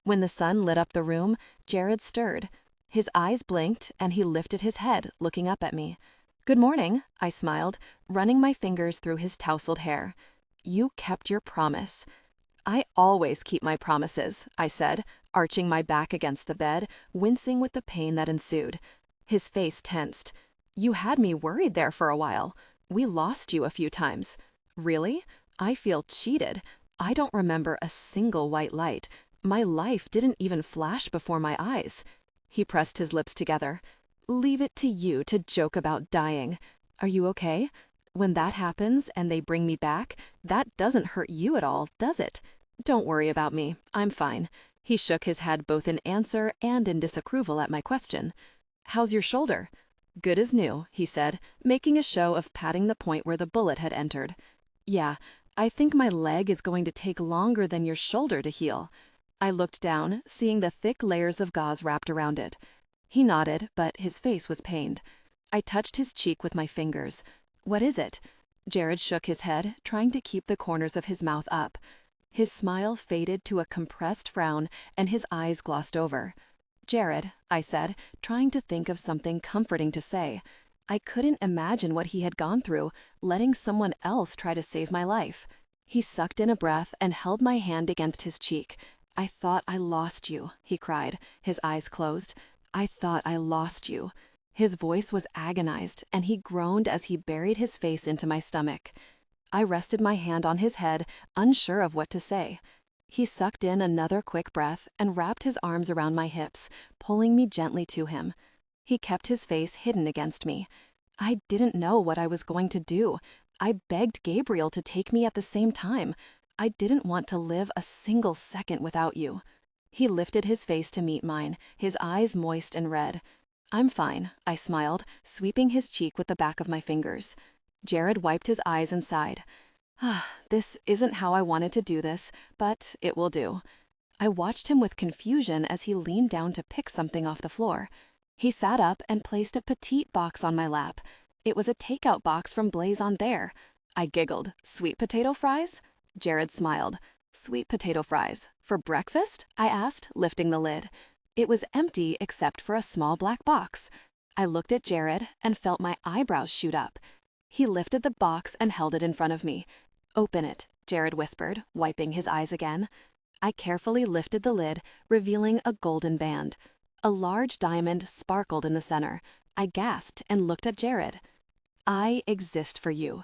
When the sun lit up the room, Jared stirred. His eyes blinked, and he lifted his head, looking up at me. Good morning, I smiled, running my fingers through his tousled hair. You kept your promise. I always keep my promises, I said, arching my back against the bed, wincing with the pain that ensued. His face tensed. You had me worried there for a while. We lost you a few times. Really? I feel cheated. I don't remember a single white light. My life didn't even flash before my eyes. He pressed his lips together. Leave it to you to joke about dying. Are you okay? When that happens and they bring me back, that doesn't hurt you at all, does it? Don't worry about me. I'm fine. He shook his head both in answer and in disapproval at my question. How's your shoulder? Good as new, he said, making a show of patting the point where the bullet had entered. Yeah, I think my leg is going to take longer than your shoulder to heal. I looked down, seeing the thick layers of gauze wrapped around it. He nodded, but his face was pained. I touched his cheek with my fingers. What is it? Jared shook his head, trying to keep the corners of his mouth up. His smile faded to a compressed frown, and his eyes glossed over. Jared, I said, trying to think of something comforting to say. I couldn't imagine what he had gone through, letting someone else try to save my life. He sucked in a breath and held my hand against his cheek. I thought I lost you, he cried, his eyes closed. I thought I lost you. His voice was agonized, and he groaned as he buried his face into my stomach. I rested my hand on his head, unsure of what to say. He sucked in another quick breath and wrapped his arms around my hips, pulling me gently to him. He kept his face hidden against me. I didn't know what I was going to do. I begged Gabriel to take me at the same time. I didn't want to live a single second without you. He lifted his face to meet mine, his eyes moist and red. I'm fine, I smiled, sweeping his cheek with the back of my fingers. Jared wiped his eyes and sighed. This isn't how I wanted to do this, but it will do. I watched him with confusion as he leaned down to pick something off the floor. He sat up and placed a petite box on my lap. It was a takeout box from Blaze on There. I giggled. Sweet potato fries? Jared smiled. Sweet potato fries. For breakfast? I asked, lifting the lid. It was empty except for a small black box. I looked at Jared and felt my eyebrows shoot up. He lifted the box and held it in front of me. Open it, Jared whispered, wiping his eyes again. I carefully lifted the lid, revealing a golden band. A large diamond sparkled in the center. I gasped and looked at Jared. I exist for you,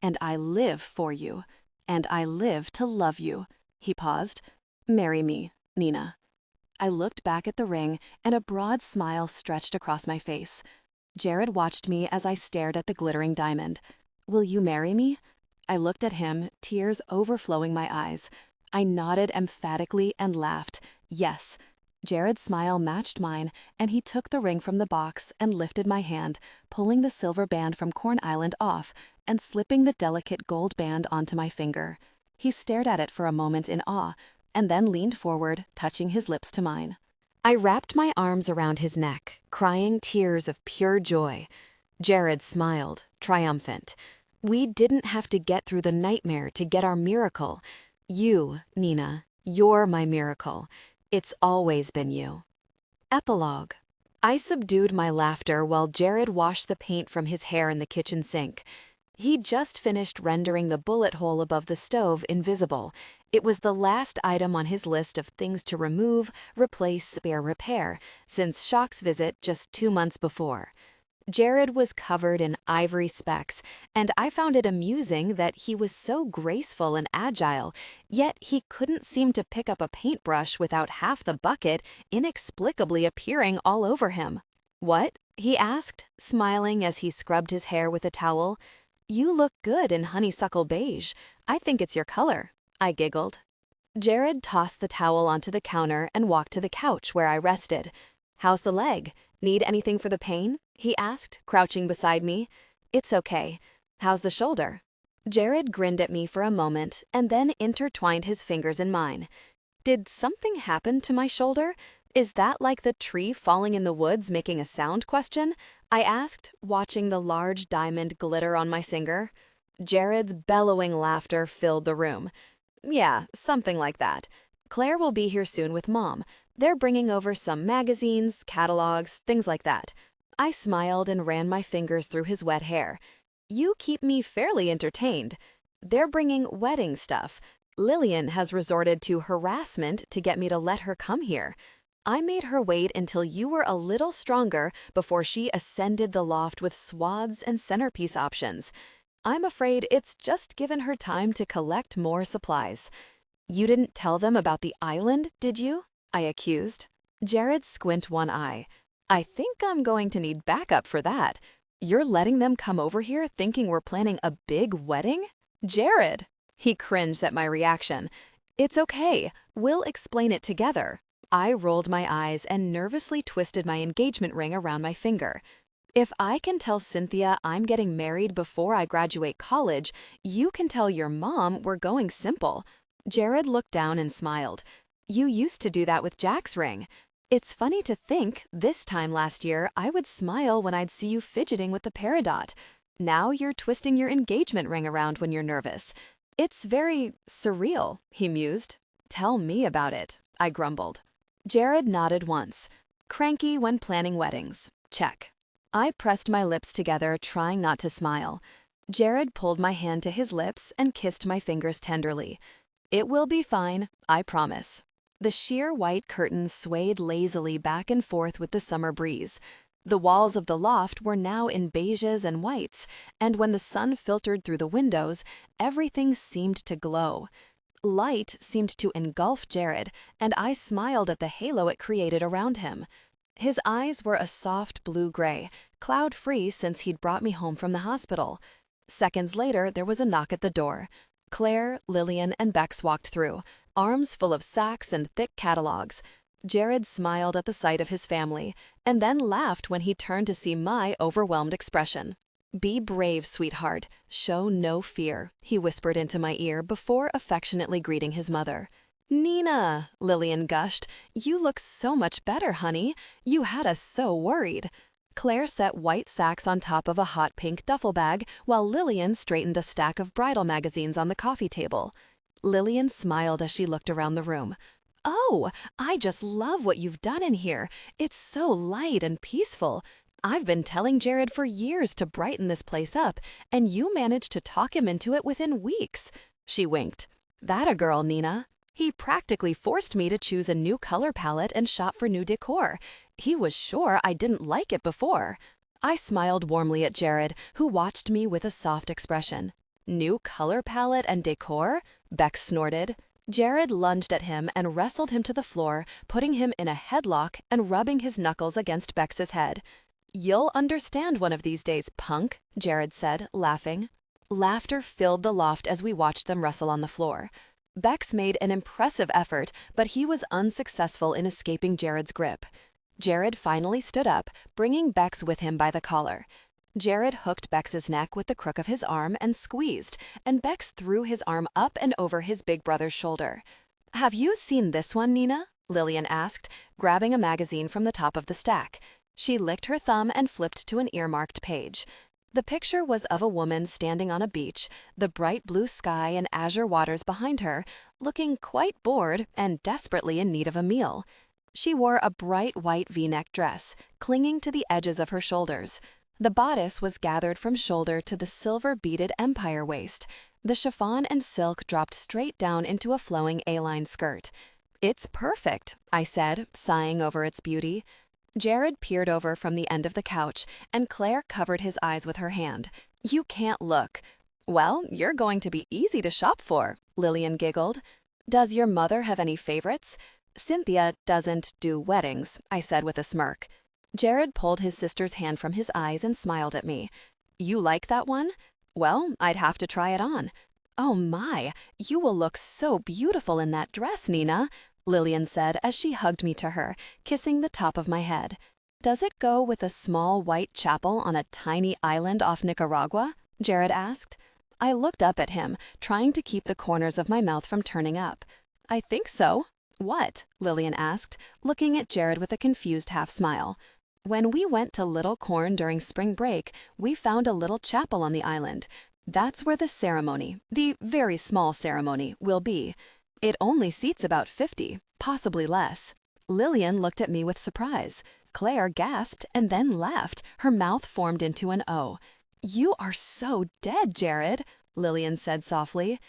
and I live for you, and I live to love you. He paused. Marry me, Nina. I looked back at the ring, and a broad smile stretched across my face. Jared watched me as I stared at the glittering diamond. Will you marry me? I looked at him, tears overflowing my eyes. I nodded emphatically and laughed. Yes. Jared's smile matched mine, and he took the ring from the box and lifted my hand, pulling the silver band from Corn Island off and slipping the delicate gold band onto my finger. He stared at it for a moment in awe, and then leaned forward, touching his lips to mine. I wrapped my arms around his neck, crying tears of pure joy. Jared smiled, triumphant. We didn't have to get through the nightmare to get our miracle. You, Nina, you're my miracle. It's always been you. Epilogue. I subdued my laughter while Jared washed the paint from his hair in the kitchen sink. He'd just finished rendering the bullet hole above the stove invisible. It was the last item on his list of things to remove, replace, or repair, since Shock's visit just 2 months before. Jared was covered in ivory specks, and I found it amusing that he was so graceful and agile, yet he couldn't seem to pick up a paintbrush without half the bucket inexplicably appearing all over him. "What?" he asked, smiling as he scrubbed his hair with a towel. "You look good in honeysuckle beige. I think it's your color," I giggled. Jared tossed the towel onto the counter and walked to the couch where I rested. "How's the leg? Need anything for the pain?" he asked, crouching beside me. "It's okay. How's the shoulder?" Jared grinned at me for a moment and then intertwined his fingers in mine. "Did something happen to my shoulder? Is that like the tree falling in the woods making a sound question?" I asked, watching the large diamond glitter on my finger. Jared's bellowing laughter filled the room. "Yeah, something like that. Claire will be here soon with Mom. They're bringing over some magazines, catalogs, things like that." I smiled and ran my fingers through his wet hair. "You keep me fairly entertained. They're bringing wedding stuff. Lillian has resorted to harassment to get me to let her come here. I made her wait until you were a little stronger before she ascended the loft with swaths and centerpiece options. I'm afraid it's just given her time to collect more supplies." "You didn't tell them about the island, did you?" I accused. Jared squinted one eye. "I think I'm going to need backup for that. You're letting them come over here thinking we're planning a big wedding?" "Jared!" He cringed at my reaction. "It's okay. We'll explain it together." I rolled my eyes and nervously twisted my engagement ring around my finger. "If I can tell Cynthia I'm getting married before I graduate college, you can tell your mom we're going simple." Jared looked down and smiled. "You used to do that with Jack's ring. It's funny to think, this time last year, I would smile when I'd see you fidgeting with the peridot. Now you're twisting your engagement ring around when you're nervous. It's very surreal," he mused. "Tell me about it," I grumbled. Jared nodded once. "Cranky when planning weddings. Check." I pressed my lips together, trying not to smile. Jared pulled my hand to his lips and kissed my fingers tenderly. "It will be fine, I promise." The sheer white curtains swayed lazily back and forth with the summer breeze. The walls of the loft were now in beiges and whites, and when the sun filtered through the windows, everything seemed to glow. Light seemed to engulf Jared, and I smiled at the halo it created around him. His eyes were a soft blue-gray, cloud-free since he'd brought me home from the hospital. Seconds later, there was a knock at the door. Claire, Lillian, and Bex walked through, arms full of sacks and thick catalogs. Jared smiled at the sight of his family, and then laughed when he turned to see my overwhelmed expression. "Be brave, sweetheart. Show no fear," he whispered into my ear before affectionately greeting his mother. "Nina," Lillian gushed, "you look so much better, honey. You had us so worried." Claire set white sacks on top of a hot pink duffel bag, while Lillian straightened a stack of bridal magazines on the coffee table. Lillian smiled as she looked around the room. "Oh, I just love what you've done in here. It's so light and peaceful. I've been telling Jared for years to brighten this place up, and you managed to talk him into it within weeks." She winked. "That a girl, Nina. He practically forced me to choose a new color palette and shop for new decor. He was sure I didn't like it before." I smiled warmly at Jared, who watched me with a soft expression. "New color palette and decor?" Bex snorted. Jared lunged at him and wrestled him to the floor, putting him in a headlock and rubbing his knuckles against Bex's head. "You'll understand one of these days, punk," Jared said, laughing. Laughter filled the loft as we watched them wrestle on the floor. Bex made an impressive effort, but he was unsuccessful in escaping Jared's grip. Jared finally stood up, bringing Bex with him by the collar. Jared hooked Bex's neck with the crook of his arm and squeezed, and Bex threw his arm up and over his big brother's shoulder. "Have you seen this one, Nina?" Lillian asked, grabbing a magazine from the top of the stack. She licked her thumb and flipped to an earmarked page. The picture was of a woman standing on a beach, the bright blue sky and azure waters behind her, looking quite bored and desperately in need of a meal. She wore a bright white V-neck dress, clinging to the edges of her shoulders. The bodice was gathered from shoulder to the silver-beaded empire waist. The chiffon and silk dropped straight down into a flowing A-line skirt. "It's perfect," I said, sighing over its beauty. Jared peered over from the end of the couch, and Claire covered his eyes with her hand. "You can't look." "Well, you're going to be easy to shop for," Lillian giggled. "Does your mother have any favorites?" "Cynthia doesn't do weddings," I said with a smirk. Jared pulled his sister's hand from his eyes and smiled at me. "You like that one?" "Well, I'd have to try it on." "Oh my, you will look so beautiful in that dress, Nina," Lillian said as she hugged me to her, kissing the top of my head. "Does it go with a small white chapel on a tiny island off Nicaragua?" Jared asked. I looked up at him, trying to keep the corners of my mouth from turning up. "I think so." "What?" Lillian asked, looking at Jared with a confused half-smile. "When we went to Little Corn during spring break, we found a little chapel on the island. That's where the ceremony, the very small ceremony, will be. It only seats about 50, possibly less." Lillian looked at me with surprise. Claire gasped and then laughed, her mouth formed into an O. "You are so dead, Jared," Lillian said softly.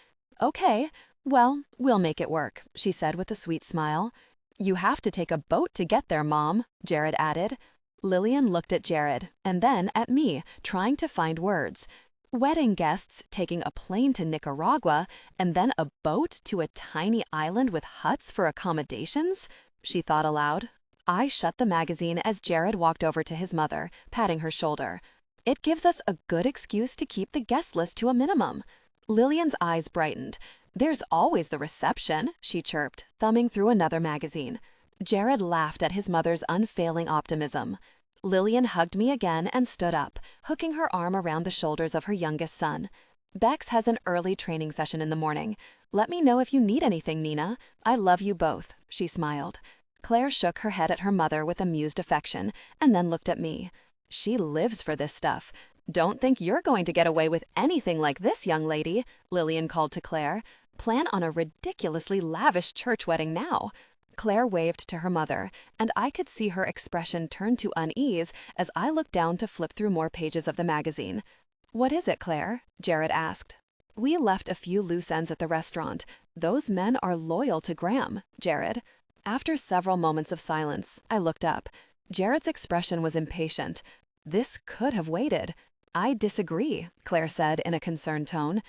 "Okay, well, we'll make it work," she said with a sweet smile. "You have to take a boat to get there, Mom," Jared added. Lillian looked at Jared, and then at me, trying to find words. Wedding guests taking a plane to Nicaragua, and then a boat to a tiny island with huts for accommodations? She thought aloud. I shut the magazine as Jared walked over to his mother, patting her shoulder. "It gives us a good excuse to keep the guest list to a minimum." Lillian's eyes brightened. "There's always the reception," she chirped, thumbing through another magazine. Jared laughed at his mother's unfailing optimism. Lillian hugged me again and stood up, hooking her arm around the shoulders of her youngest son. "Bex has an early training session in the morning. Let me know if you need anything, Nina. I love you both," she smiled. Claire shook her head at her mother with amused affection, and then looked at me. "She lives for this stuff. Don't think you're going to get away with anything like this, young lady," Lillian called to Claire. "Plan on a ridiculously lavish church wedding now." Claire waved to her mother, and I could see her expression turn to unease as I looked down to flip through more pages of the magazine. "What is it, Claire?" Jared asked. "We left a few loose ends at the restaurant. Those men are loyal to Graham, Jared." After several moments of silence, I looked up. Jared's expression was impatient. "This could have waited." "I disagree," Claire said in a concerned tone.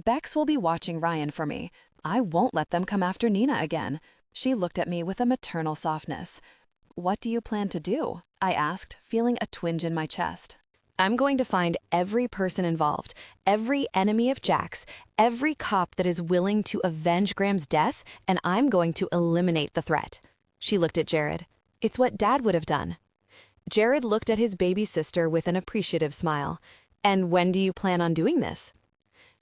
"Bex will be watching Ryan for me. I won't let them come after Nina again." She looked at me with a maternal softness. "What do you plan to do?" I asked, feeling a twinge in my chest. "I'm going to find every person involved, every enemy of Jack's, every cop that is willing to avenge Graham's death, and I'm going to eliminate the threat." She looked at Jared. "It's what Dad would have done." Jared looked at his baby sister with an appreciative smile. "And when do you plan on doing this?"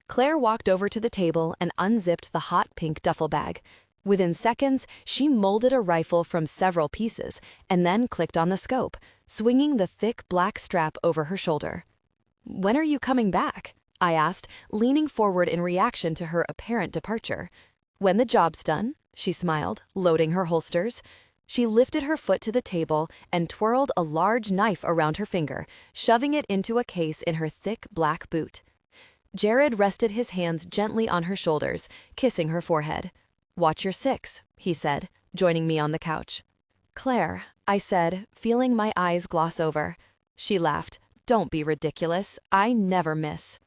Claire walked over to the table and unzipped the hot pink duffel bag. Within seconds, she molded a rifle from several pieces and then clicked on the scope, swinging the thick black strap over her shoulder. "When are you coming back?" I asked, leaning forward in reaction to her apparent departure. "When the job's done," she smiled, loading her holsters. She lifted her foot to the table and twirled a large knife around her finger, shoving it into a case in her thick black boot. Jared rested his hands gently on her shoulders, kissing her forehead. "Watch your six," he said, joining me on the couch. "Claire," I said, feeling my eyes gloss over. She laughed. "Don't be ridiculous. I never miss."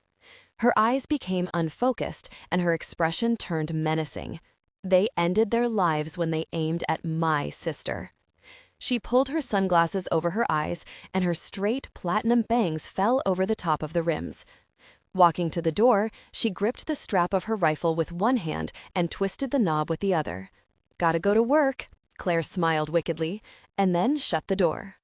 Her eyes became unfocused, and her expression turned menacing. They ended their lives when they aimed at my sister. She pulled her sunglasses over her eyes, and her straight platinum bangs fell over the top of the rims. Walking to the door, she gripped the strap of her rifle with one hand and twisted the knob with the other. "Gotta go to work," Claire smiled wickedly, and then shut the door.